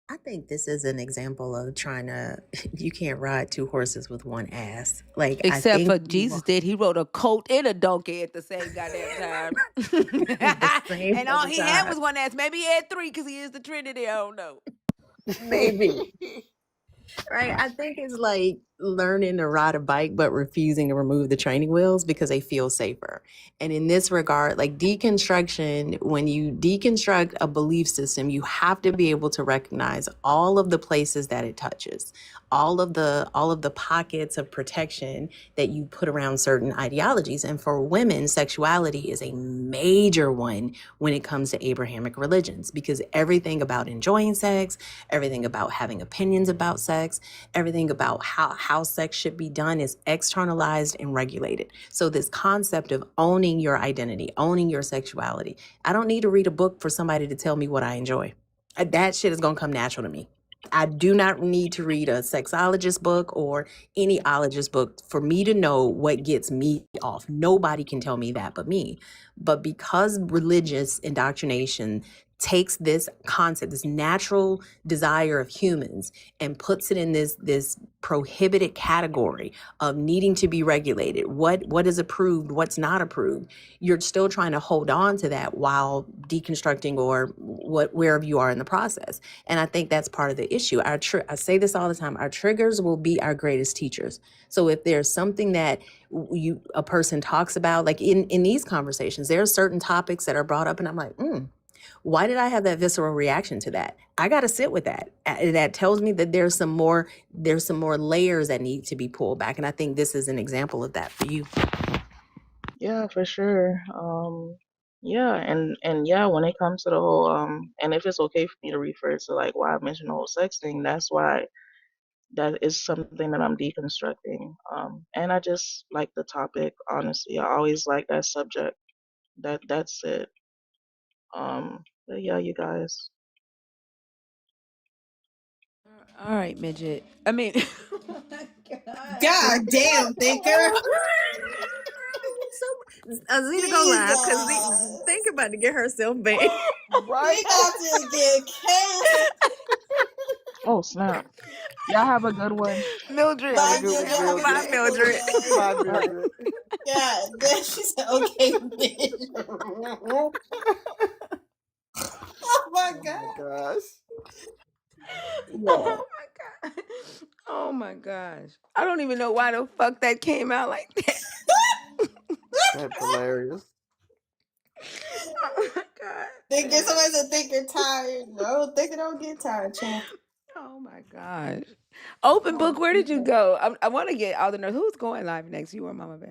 I think this is an example of trying to, you can't ride two horses with one ass. Like, I Except think for Jesus did. He rode a colt and a donkey at the same goddamn time. the same And all fucking he had time. was one ass. Maybe he had three because he is the Trinity. I don't know. Maybe. Right? I think it's like learning to ride a bike but refusing to remove the training wheels because they feel safer. And in this regard, like deconstruction, when you deconstruct a belief system, you have to be able to recognize all of the places that it touches, all of the pockets of protection that you put around certain ideologies. And for women, sexuality is a major one when it comes to Abrahamic religions, because everything about enjoying sex, everything about having opinions about sex, everything about how sex should be done is externalized and regulated. So this concept of owning your identity, owning your sexuality, I don't need to read a book for somebody to tell me what I enjoy. That shit is going to come natural to me. I do not need to read a sexologist book or any ologist book for me to know what gets me off. Nobody can tell me that but me. But because religious indoctrination takes this concept, this natural desire of humans, and puts it in this prohibited category of needing to be regulated, what is approved, what's not approved, you're still trying to hold on to that while deconstructing or wherever you are in the process. And I think that's part of the issue. I say this all the time, our triggers will be our greatest teachers. So if there's something that a person talks about, like in these conversations, there are certain topics that are brought up and I'm like, why did I have that visceral reaction to that? I got to sit with that. That tells me that there's some more layers that need to be pulled back. And I think this is an example of that for you. Yeah, for sure. Yeah, and yeah, when it comes to the whole and if it's okay for me to refer to like why I mentioned the whole sex thing, that's why that is something that I'm deconstructing. And I just like the topic, honestly. I always like that subject. That's it. But yeah, you guys. All right, midget. I mean, oh my God damn, thinker. Azina go live because think about to get herself banned. Right? We got to get canceled. Oh snap! Y'all have a good one. Mildred. Bye, Mildred. Bye, Mildred. Bye, Mildred. God, then she said, okay, bitch. Oh my God. Oh my gosh. Oh my god. Oh my gosh. I don't even know why the fuck that came out like that. That's hilarious. Oh my god. Thinker, somebody said thinker tired. No, thinker don't get tired, champ. Oh my gosh. Open book, where did you go? I want to get all the nerds. Who's going live next? You or Mama Bash?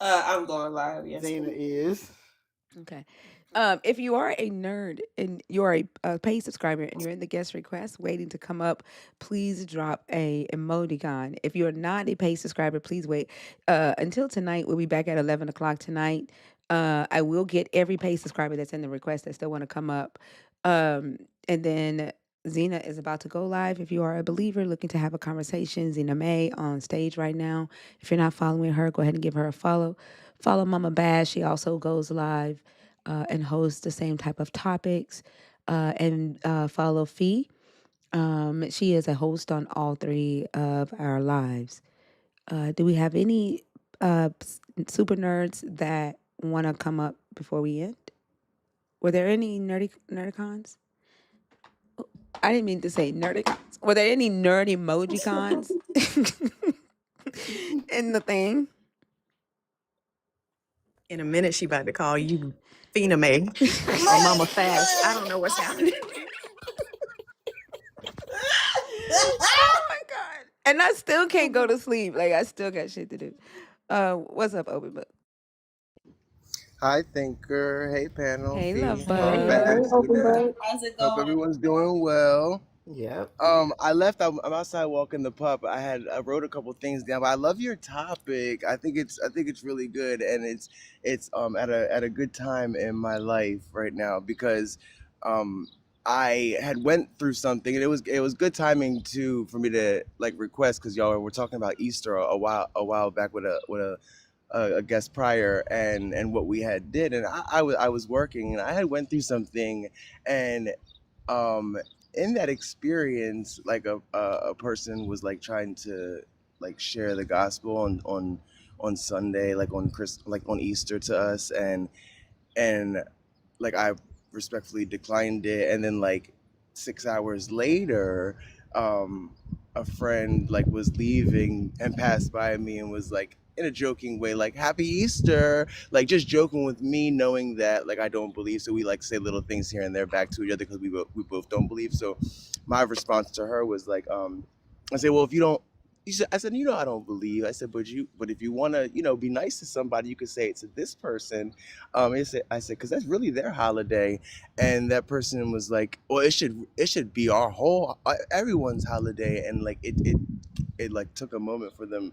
I'm going live, yes. Zena is. Okay. If you are a nerd and you're a paid subscriber and you're in the guest request waiting to come up, please drop a emoticon. If you're not a paid subscriber, please wait until tonight. We'll be back at 11 o'clock tonight. I will get every paid subscriber that's in the request that still want to come up. And then Zena is about to go live. If you are a believer looking to have a conversation, Zena May on stage right now. If you're not following her, go ahead and give her a follow. Follow Mama Bash. She also goes live and hosts the same type of topics. And follow Fee. She is a host on all three of our lives. Do we have any super nerds that want to come up before we end? Were there any nerdicons? I didn't mean to say nerdicons. Were there any nerd emoji cons in the thing? In a minute, she about to call you Fina May or Mama Fast. I don't know what's happening. Oh my god. And I still can't go to sleep. Like I still got shit to do. What's up, Open Book? Hi, Thinker. Hey, panel. Hey, Fee. love Love bug. Bang. Sweetheart. How's it Hope going? everyone's doing well. Yep. I left. I'm outside walking the pup. I wrote a couple things down, but I love your topic. I think it's really good, and it's at a good time in my life right now because um I had went through something, and it was good timing too for me to like request because y'all were talking about Easter a while back with a guest prior and what we had did, and I was working, and I had went through something, and um in that experience, like a person was like trying to like share the gospel on Sunday, like on Easter to us, and like I respectfully declined it, and then like 6 hours later, um a friend like was leaving and passed by me and was like in a joking way like happy Easter, like just joking with me, knowing that like I don't believe, so we like say little things here and there back to each other because we both don't believe. So my response to her was like, I said, well, if you don't, I said, I don't believe. I said, but if you want to, be nice to somebody, you could say it to this person. I said, because that's really their holiday, and that person was like, well, it should be our whole everyone's holiday, and like it like took a moment for them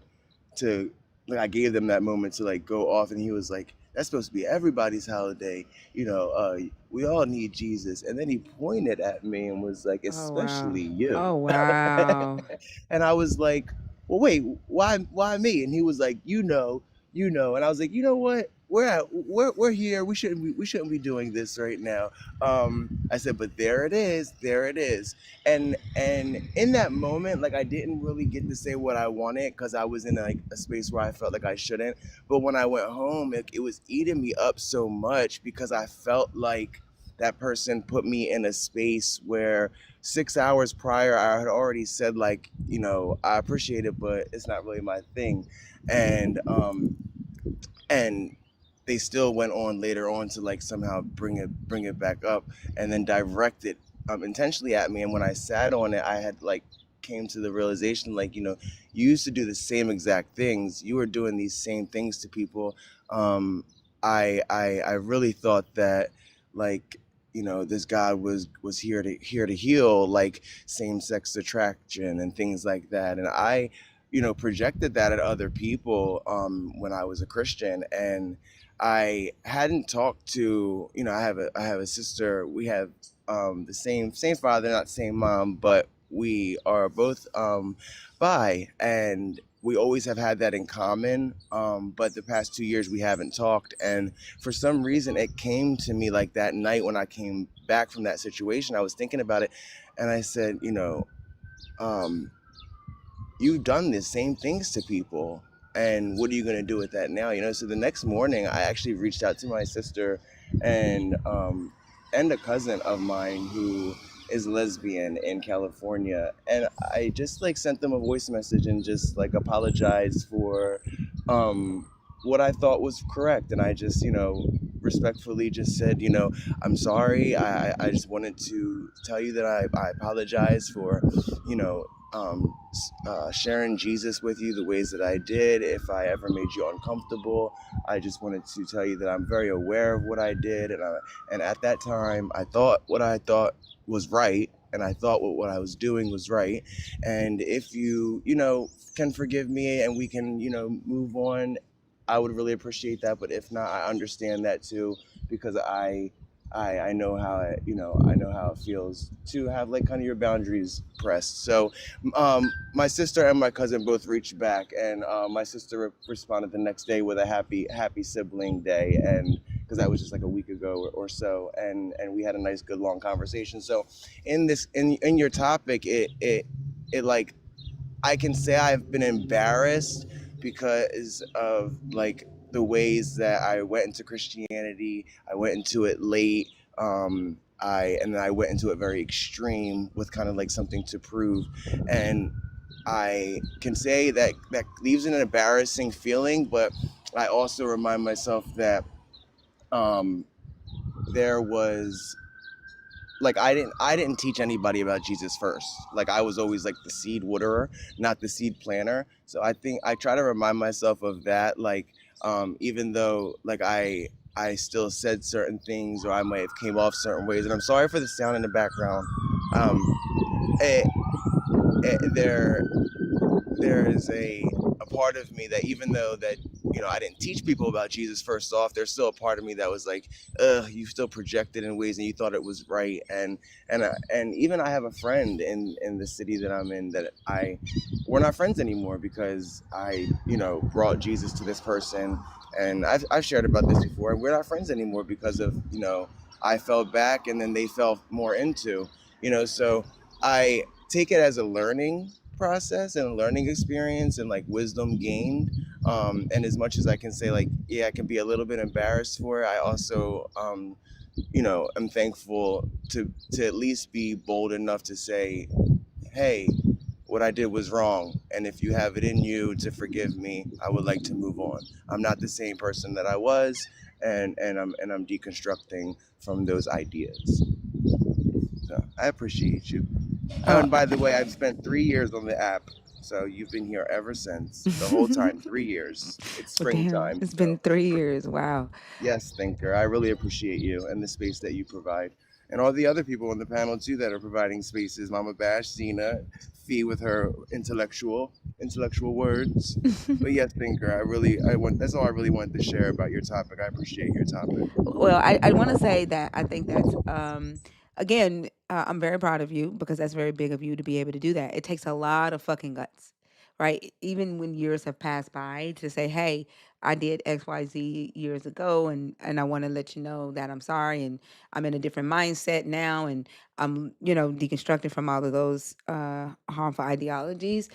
to like I gave them that moment to like go off, and he was like, that's supposed to be everybody's holiday, we all need Jesus. And then he pointed at me and was like, Oh wow. especially you. Oh wow. And I was like, well, wait, why me? And he was like, and I was like, you know what, we're here, we shouldn't be doing this right now. I said, but there it is. And in that moment, like I didn't really get to say what I wanted because I was in like a space where I felt like I shouldn't. But when I went home, it was eating me up so much because I felt like that person put me in a space where 6 hours prior I had already said like, I appreciate it, but it's not really my thing. And they still went on later on to like somehow bring it back up and then direct it intentionally at me. And when I sat on it, I had like came to the realization like, you used to do the same exact things, you were doing these same things to people. I really thought that like, this God was here to heal like same-sex attraction and things like that, and I projected that at other people when I was a Christian. And I hadn't talked to, I have a sister. We have the same father, not same mom, but we are both bi, and we always have had that in common. But the past 2 years we haven't talked, and for some reason it came to me like that night when I came back from that situation. I was thinking about it, and I said, um, you've done the same things to people, and what are you going to do with that now? So the next morning I actually reached out to my sister and a cousin of mine who is lesbian in California, and I just like sent them a voice message and just like apologized for what I thought was correct. And I just respectfully just said, I'm sorry. I just wanted to tell you that I apologize for you know sharing Jesus with you the ways that I did. If I ever made you uncomfortable, I just wanted to tell you that I'm very aware of what I did, and at that time, I thought what I thought was right, and I thought what I was doing was right. And if you can forgive me and we can move on, I would really appreciate that. But if not, I understand that too, because I know how I know how it feels to have like kind of your boundaries pressed. So my sister and my cousin both reached back, and my sister responded the next day with a happy sibling day, and because that was just like a week ago or so, and we had a nice good long conversation. So in your topic, it like I can say I've been embarrassed because of like the ways that I went into Christianity. I went into it late. And then I went into it very extreme with kind of like something to prove. And I can say that leaves an embarrassing feeling, but I also remind myself that there was like I didn't teach anybody about Jesus first. Like I was always like the seed waterer, not the seed planter. So I think I try to remind myself of that. Like even though like I still said certain things or I might have came off certain ways, and I'm sorry for the sound in the background. Um, it, there is a part of me that even though that I didn't teach people about Jesus first off, there's still a part of me that was like, you still projected in ways and you thought it was right. And even I have a friend in the city that I'm in that we're not friends anymore because I brought Jesus to this person, and I've shared about this before. We're not friends anymore because of I fell back and then they fell more into so I take it as a learning process and a learning experience and like wisdom gained. And as much as I can say like, yeah, I can be a little bit embarrassed for it, I also, I'm thankful to at least be bold enough to say, hey, what I did was wrong. And if you have it in you to forgive me, I would like to move on. I'm not the same person that I was. And I'm deconstructing from those ideas. So I appreciate you. Oh, and by the way, I've spent 3 years on the app, so you've been here ever since. The whole time, 3 years. It's Well, damn, springtime. it's So been 3 years. Wow. yes, Thinker, I really appreciate you and the space that you provide. And all the other people on the panel too that are providing spaces. Mama Bash, Zena, Fee with her intellectual words. But yes, Thinker, that's all I really wanted to share about your topic. I appreciate your topic. Well, I want to say that I think that's again, I'm very proud of you because that's very big of you to be able to do that. It takes a lot of fucking guts, right? Even when years have passed by, to say, "Hey, I did XYZ years ago, and I want to let you know that I'm sorry, and I'm in a different mindset now, and I'm deconstructing from all of those harmful ideologies."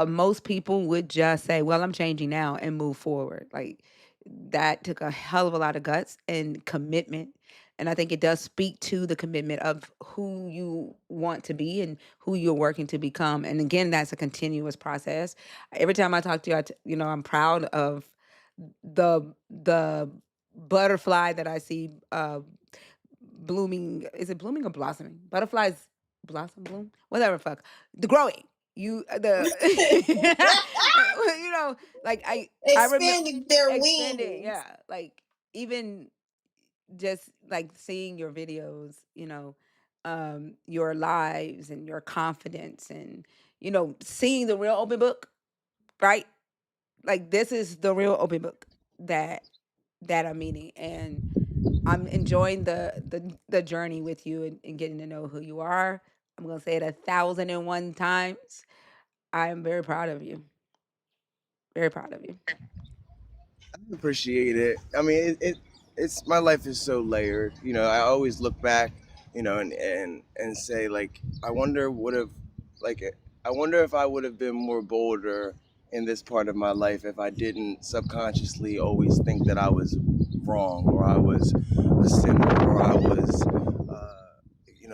Most people would just say, "Well, I'm changing now," and move forward. Like that took a hell of a lot of guts and commitment. And I think it does speak to the commitment of who you want to be and who you're working to become. And again, that's a continuous process. Every time I talk to you, I'm proud of the butterfly that I see blooming. Is it blooming or blossoming? Butterflies blossom, bloom, whatever. Fuck the growing. Like I remember Expanding their expanding. wings. Yeah, like even just like seeing your videos, your lives and your confidence, and seeing the real open book, right? Like this is the real open book that I'm meeting, and I'm enjoying the journey with you, and getting to know who you are. I'm gonna say it 1,001 times. I am very proud of you. Very proud of you. I appreciate it. I mean, it's my life is so layered. I always look back, and say like, like, I wonder if I would have been more bolder in this part of my life if I didn't subconsciously always think that I was wrong or I was a sinner or I was,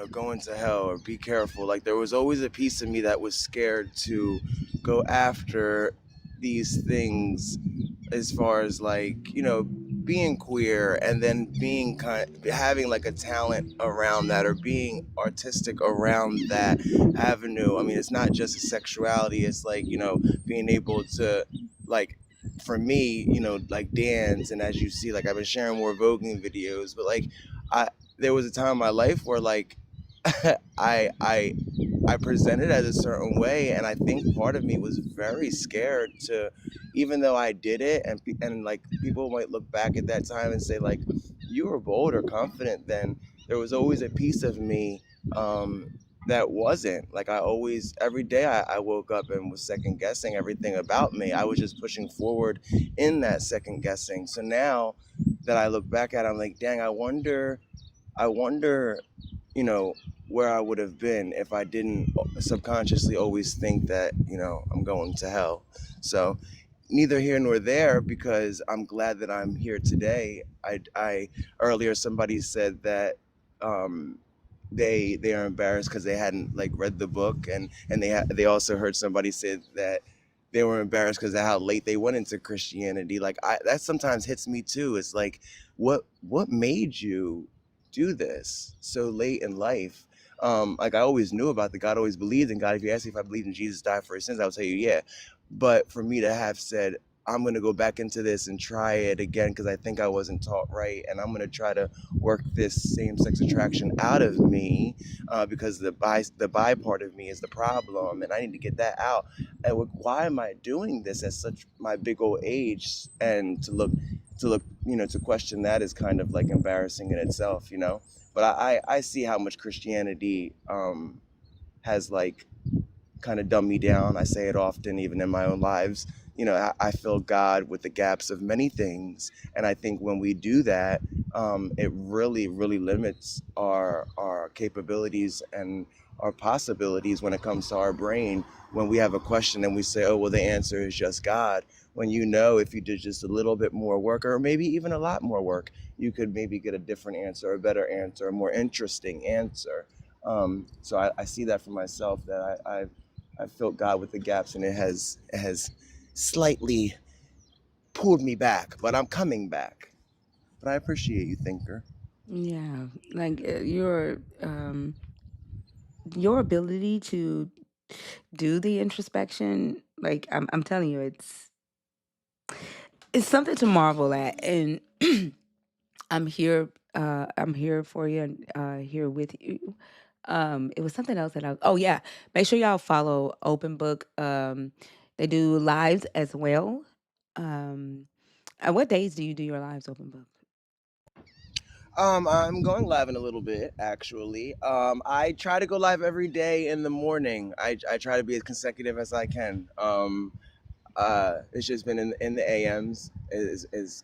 going to hell or be careful. Like there was always a piece of me that was scared to go after these things as far as like being queer and then being having like a talent around that or being artistic around that avenue. I mean, it's not just a sexuality, it's like being able to, like, for me, like dance. And as you see, like I've been sharing more voguing videos, but like I there was a time in my life where like I presented as a certain way, and I think part of me was very scared to, even though I did it, and like people might look back at that time and say like, you were bold or confident then. There was always a piece of me that wasn't. Like I always, every day I woke up and was second guessing everything about me. I was just pushing forward in that second guessing. So now that I look back at it, I'm like, dang, I wonder, where I would have been if I didn't subconsciously always think that, I'm going to hell. So neither here nor there, because I'm glad that I'm here today. I earlier somebody said that they are embarrassed because they hadn't like read the book, and they also heard somebody say that they were embarrassed because of how late they went into Christianity. Like that sometimes hits me too. It's like, what made you do this so late in life. Like I always knew about the God, always believed in God. If you ask me if I believed in Jesus died for his sins, I would tell you yeah. But for me to have said, I'm going to go back into this and try it again because I think I wasn't taught right, and I'm going to try to work this same-sex attraction out of me because the bi part of me is the problem, and I need to get that out. And why am I doing this at such my big old age? And to look, to question that is kind of like embarrassing in itself, But I see how much Christianity has like kind of dumb me down. I say it often, even in my own lives. I fill God with the gaps of many things, and I think when we do that, it really, really limits our capabilities and our possibilities when it comes to our brain. When we have a question and we say, "Oh, well, the answer is just God," when if you did just a little bit more work, or maybe even a lot more work, you could maybe get a different answer, a better answer, a more interesting answer. So I see that for myself, that I've filled God with the gaps, and it has slightly pulled me back, but I'm coming back. But I appreciate you, thinker. Yeah, like your ability to do the introspection, like I'm telling you, it's something to marvel at, and I'm here for you and here with you. It was something else that oh yeah, make sure y'all follow Open Book. They do lives as well. And what days do you do your lives, Open Book? I'm going live in a little bit, actually. I try to go live every day in the morning. I try to be as consecutive as I can. It's just been in the AMs. Is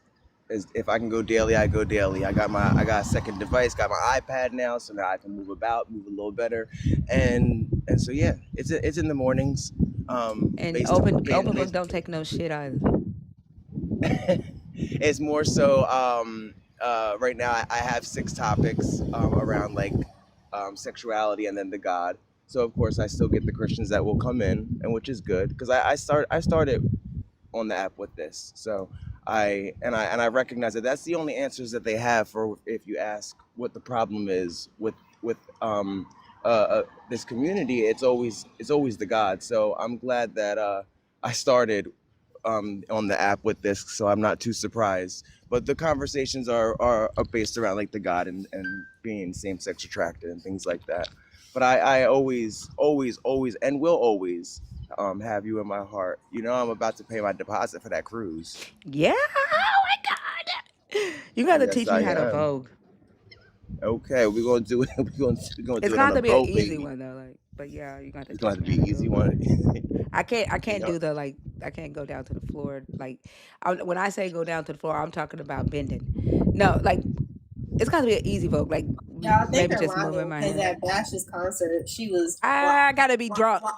if I can go daily, I go daily. I got a second device, got my iPad now, so now I can move about, move a little better, and so yeah, it's in the mornings. And Based Open on Book don't take no shit either. it's more so right now I have 6 topics around like sexuality and then the God. So of course I still get the Christians that will come in, and which is good because I started on the app with this. So I recognize that that's the only answers that they have for if you ask what the problem is with this community. It's always the God. So I'm glad that I started on the app with this, so I'm not too surprised. But the conversations are based around like the God and being same-sex attracted and things like that. But I always and will always have you in my heart. I'm about to pay my deposit for that cruise. Yeah. Oh my God. You got to Yes, teach me I how to am. Vogue. Okay, we're gonna do it. We're gonna It's do it on got a to be an boat, easy baby. one though. Like, but yeah, you got to It's gonna teach have to me be how an to do easy it. one. I you can't know, do the like. I can't go down to the floor. Like, when I say go down to the floor, I'm talking about bending. No, like it's got to be an easy Vogue. Like Y'all think maybe are just moving lying my because hand. at Bash's concert, she was I gotta be drunk. I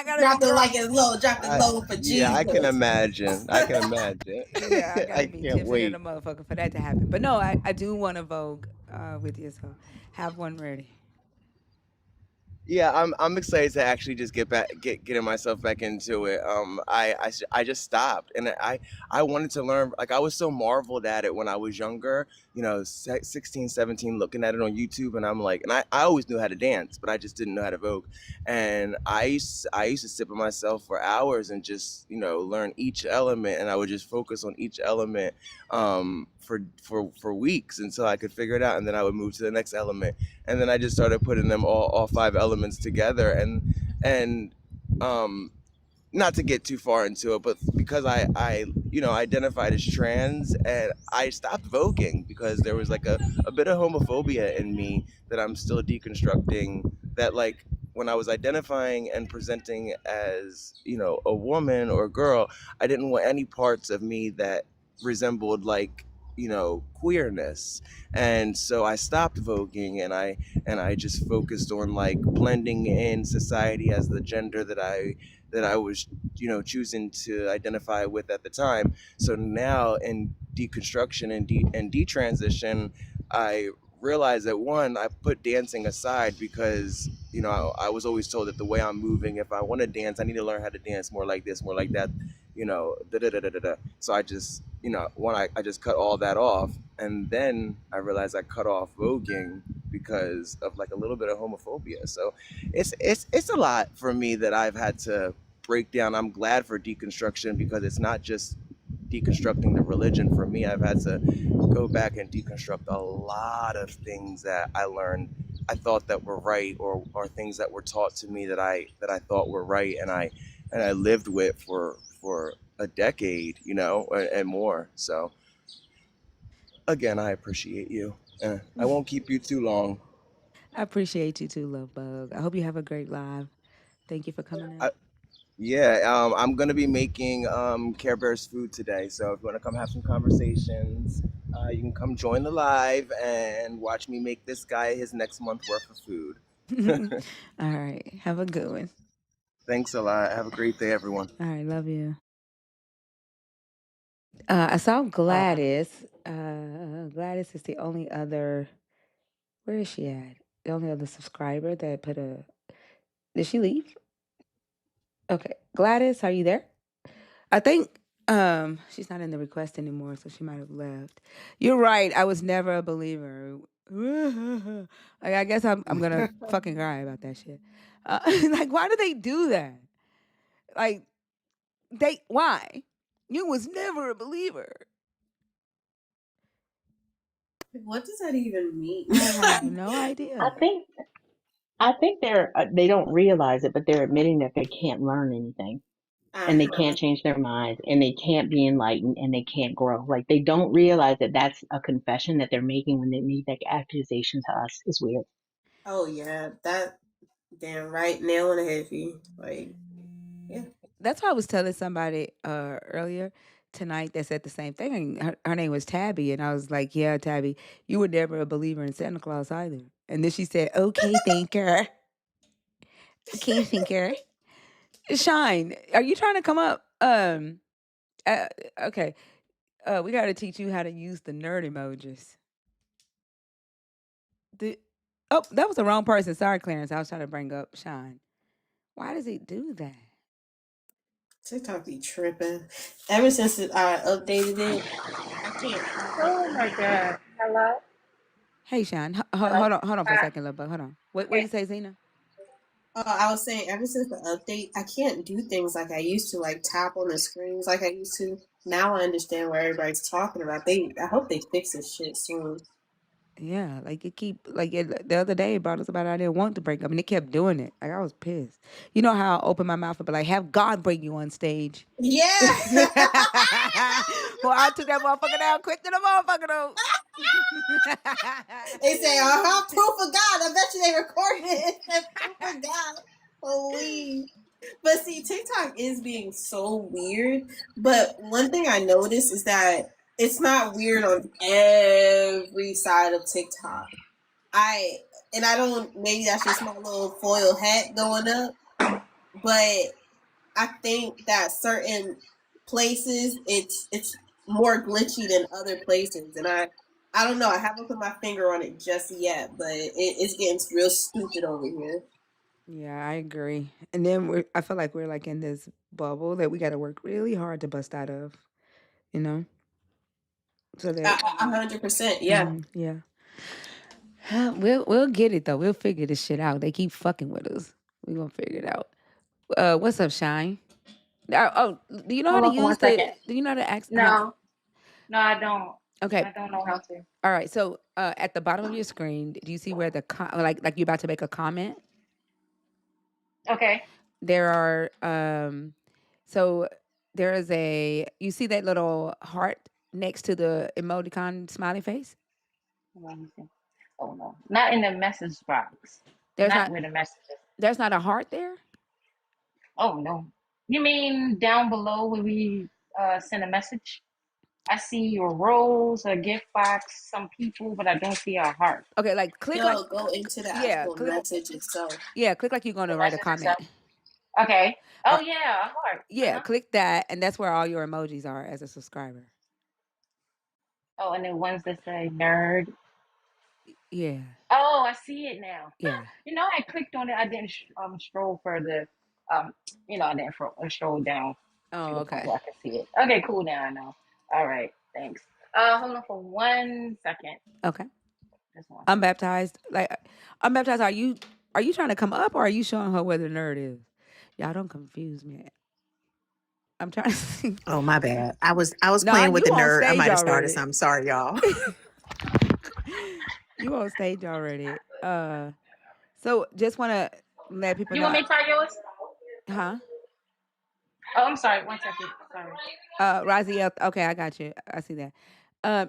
gotta be dropped it drunk. like it's low, dropped it low for yeah, I can Jesus. imagine. I can imagine. Yeah, I gotta I be can't tipping in wait. a motherfucker for that to happen. But no, I do want to Vogue with you, so have one ready. Yeah, I'm excited to actually just getting myself back into it. I just stopped, and I wanted to learn. Like I was so marveled at it when I was younger, 16, 17, looking at it on YouTube, and I'm like, and I always knew how to dance, but I just didn't know how to Vogue. And I used to sit by myself for hours and just learn each element, and I would just focus on each element for weeks until I could figure it out, and then I would move to the next element, and then I just started putting them all 5 elements together, and not to get too far into it, but because I identified as trans, and I stopped voguing because there was like a bit of homophobia in me that I'm still deconstructing, that like when I was identifying and presenting as a woman or a girl, I didn't want any parts of me that resembled like queerness, and so I stopped voguing, and I just focused on like blending in society as the gender that I was choosing to identify with at the time. So now in deconstruction and detransition, I realized that one, I put dancing aside because I was always told that the way I'm moving, if I want to dance, I need to learn how to dance more like this, more like that. Da da da da da da. So I just, I just cut all that off, and then I realized I cut off voguing because of like a little bit of homophobia. So it's a lot for me that I've had to break down. I'm glad for deconstruction because it's not just deconstructing the religion. For me, I've had to go back and deconstruct a lot of things that I learned I thought that were right, or things that were taught to me that I thought were right, and I lived with for a decade, and more. So again, I appreciate you. I won't keep you too long. I appreciate you too, Love Bug. I hope you have a great live. Thank you for coming I, up. yeah, I'm gonna be making Care Bears food today, so if you want to come have some conversations, you can come join the live and watch me make this guy his next month worth of food. All right. Have a good one. Thanks a lot. Have a great day, everyone. All right. Love you. I saw Gladys. Gladys is the only other. Where is she at? The only other subscriber that put a. Did she leave? Okay. Gladys, are you there? I think she's not in the request anymore, so she might have left. You're right. I was never a believer. Like I guess I'm gonna fucking cry about that shit. Like why do they do that? Like why? You was never a believer. What does that even mean? I have no I idea. think they don't realize it, but they're admitting that they can't learn anything, and they Uh-huh. can't change their minds, and they can't be enlightened, and they can't grow. Like they don't realize that that's a confession that they're making when they make that accusation to us. Is weird. Oh yeah, that damn right, nail on the head for you. Like, yeah. That's why I was telling somebody earlier tonight that said the same thing. Her name was Tabby, and I was like, "Yeah, Tabby, you were never a believer in Santa Claus either." And then she said, "Okay, thinker. Okay, thinker. Shine, are you trying to come up?" Uh, okay. We got to teach you how to use the nerd emojis. Oh, that was the wrong person. Sorry, Clarence. I was trying to bring up Shine. Why does he do that? TikTok be tripping. Ever since I updated it, I can't find. Oh my God. Hello? Hey, Shine. Hello? Hold on for a Hi. second, little bug. Hold on. What Okay. you say, Zena? I was saying, ever since the update, I can't do things like I used to, like tap on the screens like I used to. Now I understand what everybody's talking about. I hope they fix this shit soon. Yeah, like the other day it brought us about I didn't want to break up, and it kept doing it. Like I was pissed. You know how I open my mouth and be like, "Have God bring you on stage." Yeah. Well, I took that motherfucker down quick to the motherfucker though. They say, proof of God. I bet you they recorded it. It said proof of God. Holy. But see, TikTok is being so weird. But one thing I noticed is that it's not weird on every side of TikTok. I don't, maybe that's just my little foil hat going up, but I think that certain places it's more glitchy than other places, and I don't know. I haven't put my finger on it just yet, but it's getting real stupid over here. Yeah, I agree. And then I feel like we're like in this bubble that we got to work really hard to bust out of. You know, so that 100%, yeah. yeah. We'll get it though. We'll figure this shit out. They keep fucking with us. We gonna figure it out. What's up, Shine? Do you know how Hold to on for use one the? second. Do you know how to ask? How? No. No, I don't. Okay. I don't know how to. All right. So at the bottom of your screen, do you see where the like you're about to make a comment? Okay. There are so there is a you see that little heart next to the emoticon smiley face? Let me see. Oh no. Not in the message box. There's Not not with the messages. there's not a heart there? Oh no. You mean down below where we send a message? I see your rose, a gift box, some people, but I don't see a heart. Okay, like click like No, go into the yeah, actual message itself. click like you're going The to write a message comment. itself. Okay. Oh Or yeah, a heart. yeah, click that and that's where all your emojis are as a subscriber. Oh, and the ones that say nerd. Yeah. Oh, I see it now. Yeah. You know, I clicked on it. I didn't scroll further. I didn't stroll down. Oh, to the point okay. where I can see it. Okay, cool. Now I know. All right, thanks. Hold on for 1 second. Okay. Just 1 second. Unbaptized. Like unbaptized, are you trying to come up or are you showing her where the nerd is? Y'all don't confuse me. I'm trying to see. Oh, my bad. I was Nah, playing with you the on nerd. I stage might have started already. something. Sorry, y'all. You on stage already. So just wanna let people You know want me to try yours? huh? Oh, I'm sorry. 1 second. Sorry. Raziel, okay, I got you. I see that.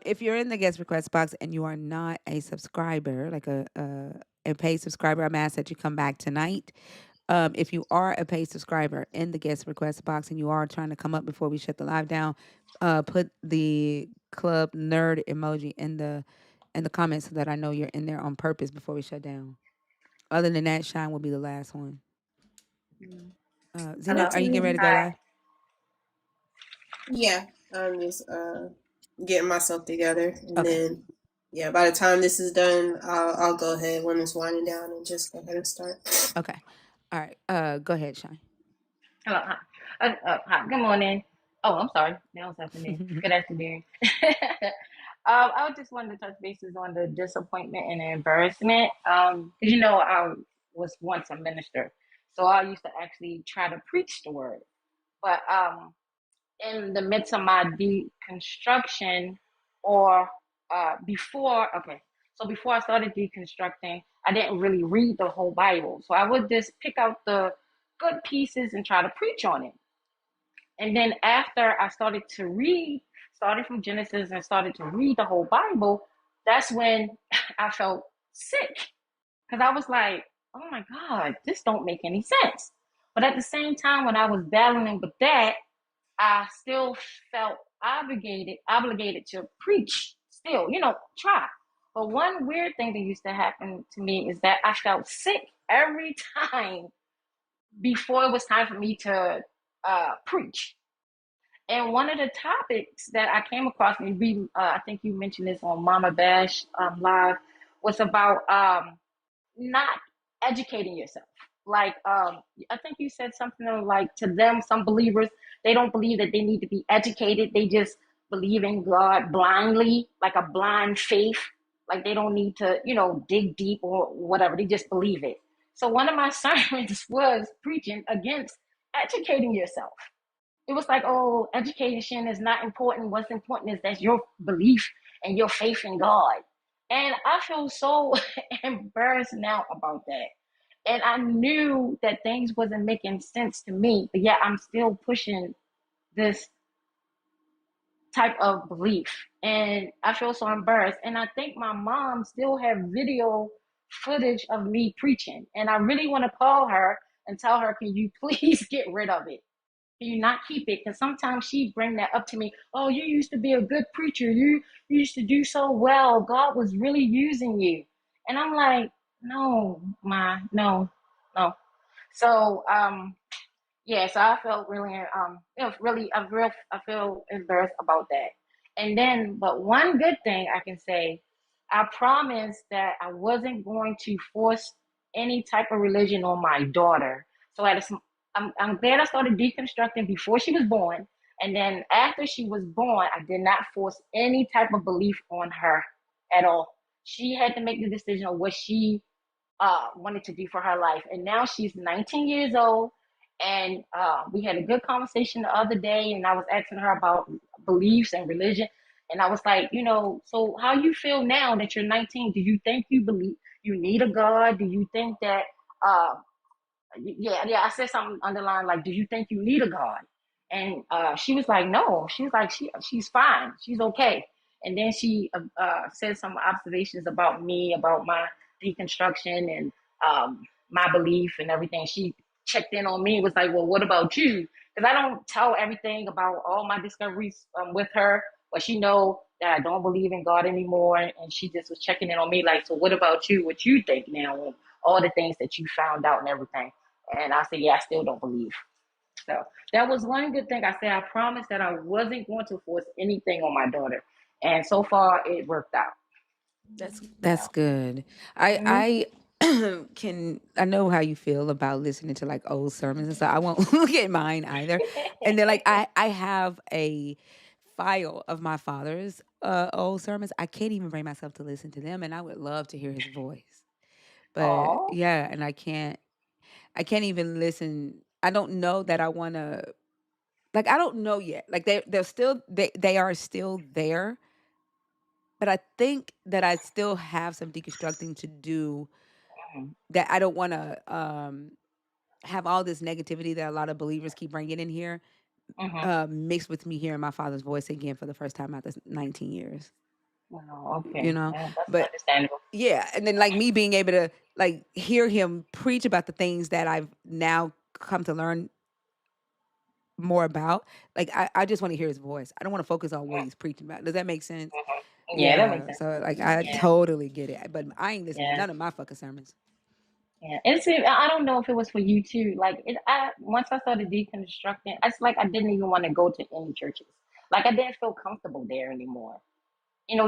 If you're in the guest request box and you are not a subscriber, like a paid subscriber, I'm asked that you come back tonight. If you are a paid subscriber in the guest request box and you are trying to come up before we shut the live down, put the club nerd emoji in the comments so that I know you're in there on purpose before we shut down. Other than that, Shine will be the last one. Zena, Hello. are you getting ready to go Hi. live? Yeah, I'm just getting myself together, and Okay. then yeah, by the time this is done, I'll go ahead when it's winding down and just go ahead and start. Okay. All right. Go ahead, Shine. Hello. Hi. Hi. Good morning. Oh, I'm sorry. Now it's afternoon. Good afternoon. I just wanted to touch bases on the disappointment and embarrassment. 'Cause I was once a minister, so I used to actually try to preach the word. But in the midst of my deconstruction, or before I started deconstructing, I didn't really read the whole Bible, so I would just pick out the good pieces and try to preach on it. And then after I started to read, started from Genesis and started to read the whole Bible, that's when I felt sick, because I was like, oh my God, this don't make any sense. But at the same time, when I was battling with that, I still felt obligated to preach still, try. But one weird thing that used to happen to me is that I felt sick every time before it was time for me to preach. And one of the topics that I came across, and I think you mentioned this on Mama Bash Live, was about not educating yourself. Like, I think you said something like, to them, some believers, they don't believe that they need to be educated. They just believe in God blindly, like a blind faith. Like they don't need to, dig deep or whatever. They just believe it. So one of my sermons was preaching against educating yourself. It was like, oh, education is not important. What's important is that your belief and your faith in God. And I feel so embarrassed now about that. And I knew that things wasn't making sense to me, but yet I'm still pushing this type of belief. And I feel so embarrassed. And I think my mom still have video footage of me preaching. And I really want to call her and tell her, can you please get rid of it? Can you not keep it? Because sometimes she bring that up to me. Oh, you used to be a good preacher. You used to do so well. God was really using you. And I'm like, no, no, no. So yeah, so I felt really I feel embarrassed about that. And then, but one good thing I can say, I promised that I wasn't going to force any type of religion on my daughter. So I'm glad I started deconstructing before she was born. And then after she was born, I did not force any type of belief on her at all. She had to make the decision of what she wanted to do for her life. And now she's 19 years old. And we had a good conversation the other day, and I was asking her about beliefs and religion. And I was like, so how you feel now that you're 19? Do you think you believe you need a God? Do you think that uh, yeah, I said something underlying like, do you think you need a God? And she was like, no. She was like, she's fine. She's okay. And then she said some observations about me, about my deconstruction and my belief and everything. She checked in on me and was like, well, what about you? Because I don't tell everything about all my discoveries with her, but she know that I don't believe in God anymore. And she just was checking in on me like, so what about you? What you think now? And all the things that you found out and everything. And I said, yeah, I still don't believe. So that was one good thing. I said, I promised that I wasn't going to force anything on my daughter. And so far it worked out. That's good. I I know how you feel about listening to like old sermons and so I won't look at mine either. And then like I have a file of my father's old sermons. I can't even bring myself to listen to them and I would love to hear his voice. But Oh. yeah, and I can't even listen. I don't know that I want to like I don't know yet. Like they're still they are still there, but I think that I still have some deconstructing to do that I don't want to have all this negativity that a lot of believers keep bringing in here Mm-hmm. mixed with me hearing my father's voice again for the first time after 19 years. Oh, You okay. know, Yeah, that's but understandable. yeah, and then like me being able to like hear him preach about the things that I've now come to learn more about. Like I just want to hear his voice. I don't want to focus on what he's preaching about. Does that make sense? Mm-hmm. Yeah, that makes Yeah. sense. So like I Yeah, totally get it. But I ain't listening to yeah, none of my fucking sermons. yeah. And see, I don't know if it was for you too. Like, once I started deconstructing, it's like I didn't even want to go to any churches. Like, I didn't feel comfortable there anymore.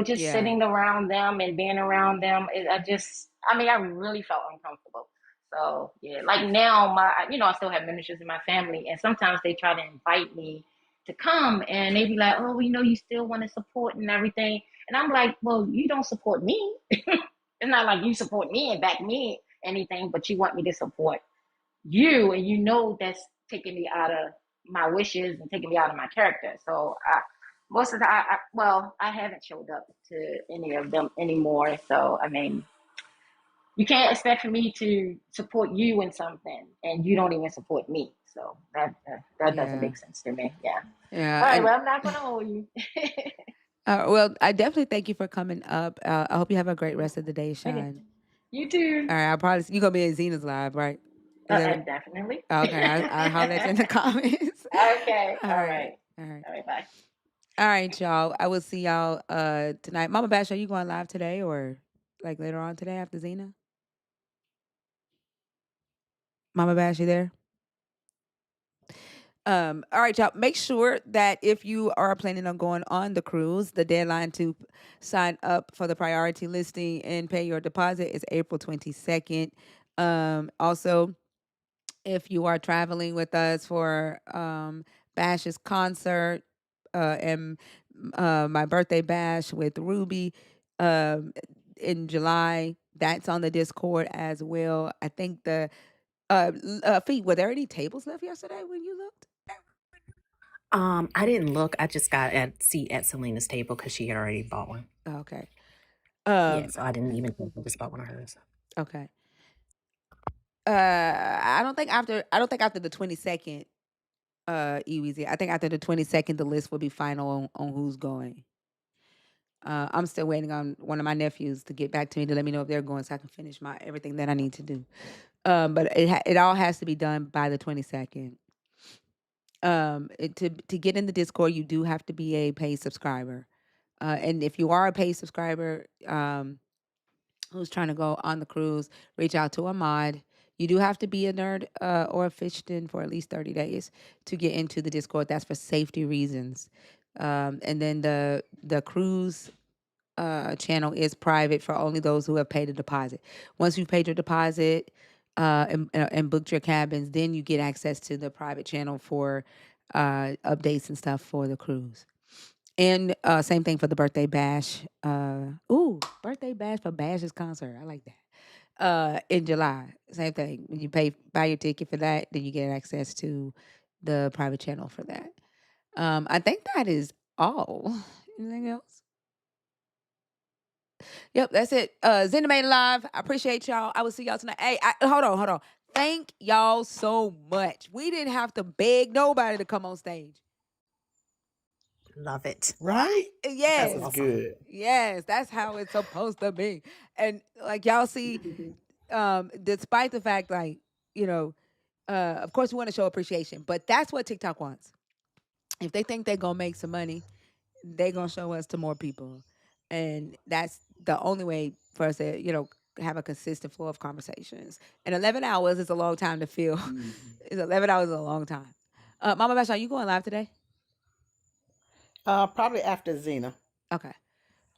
Just Yeah. sitting around them and being around them, I mean, I really felt uncomfortable. So yeah, like now I still have ministers in my family and sometimes they try to invite me to come and they be like, oh, you still want to support and everything. And I'm like, well, you don't support me. It's not like you support me and back me anything, but you want me to support you and that's taking me out of my wishes and taking me out of my character. So most of the I haven't showed up to any of them anymore. So I mean, you can't expect for me to support you in something and you don't even support me. So that doesn't Yeah. make sense to me. Yeah. Yeah. All right. And Well, I'm not gonna hold you. well, I definitely thank you for coming up. I hope you have a great rest of the day, Okay. Shine. You too. All right, I'll probably you gonna be in Zena's live, right? Is that what? Definitely. Okay, I'll holler at you in the comments. Okay. All All right, right. all right, All right. Bye. all right, y'all. I will see y'all tonight. Mama Bash, are you going live today or like later on today after Zena? Mama Bash, you there? All right, y'all. Make sure that if you are planning on going on the cruise, the deadline to sign up for the priority listing and pay your deposit is April 22nd. Also, if you are traveling with us for Bash's concert and my birthday bash with Ruby in July, that's on the Discord as well. I think the Fee, were there any tables left yesterday when you looked? I didn't look. I just got a seat at Selena's table because she had already bought one. Okay. Yeah, so I didn't even just bought one of hers. Okay. I don't think after the 22nd, Easy. I think after the 22nd, the list will be final on who's going. I'm still waiting on one of my nephews to get back to me to let me know if they're going so I can finish my everything that I need to do. But it all has to be done by the 22nd. To get in the Discord, you do have to be a paid subscriber. And if you are a paid subscriber, who's trying to go on the cruise, reach out to a mod. You do have to be a nerd or a fishdin for at least 30 days to get into the Discord. That's for safety reasons. And then the cruise channel is private for only those who have paid a deposit. Once you've paid your deposit and booked your cabins, then you get access to the private channel for updates and stuff for the cruise. And same thing for the birthday bash. Birthday bash for Bash's concert. I like that. In July, same thing. When you buy your ticket for that, then you get access to the private channel for that. I think that is all. Anything else? Yep, that's it. Zena made it live. I appreciate y'all. I will see y'all tonight. Hey, hold on. Thank y'all so much. We didn't have to beg nobody to come on stage. Love it. Right? Yes. That was good. Yes, that's how it's supposed to be. And like y'all see, despite the fact of course we want to show appreciation, but that's what TikTok wants. If they think they're gonna make some money, they're gonna show us to more people. And that's the only way for us to, have a consistent flow of conversations. And 11 hours is a long time to feel. 11 hours is a long time. Mama Bash, are you going live today? Probably after Xena. Okay.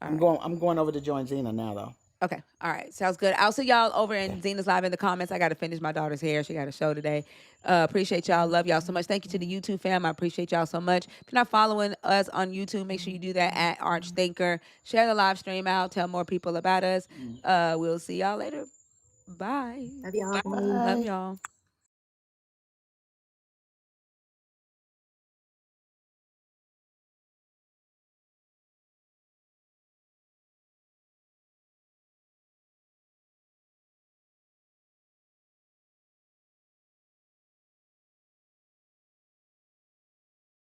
I'm going over to join Xena now though. Okay. All right. Sounds good. I'll see y'all over in Zena's Live in the comments. I got to finish my daughter's hair. She got a show today. Appreciate y'all. Love y'all so much. Thank you to the YouTube fam. I appreciate y'all so much. If you're not following us on YouTube, make sure you do that at ArchThinker. Share the live stream out. Tell more people about us. We'll see y'all later. Bye. Love y'all. Love y'all.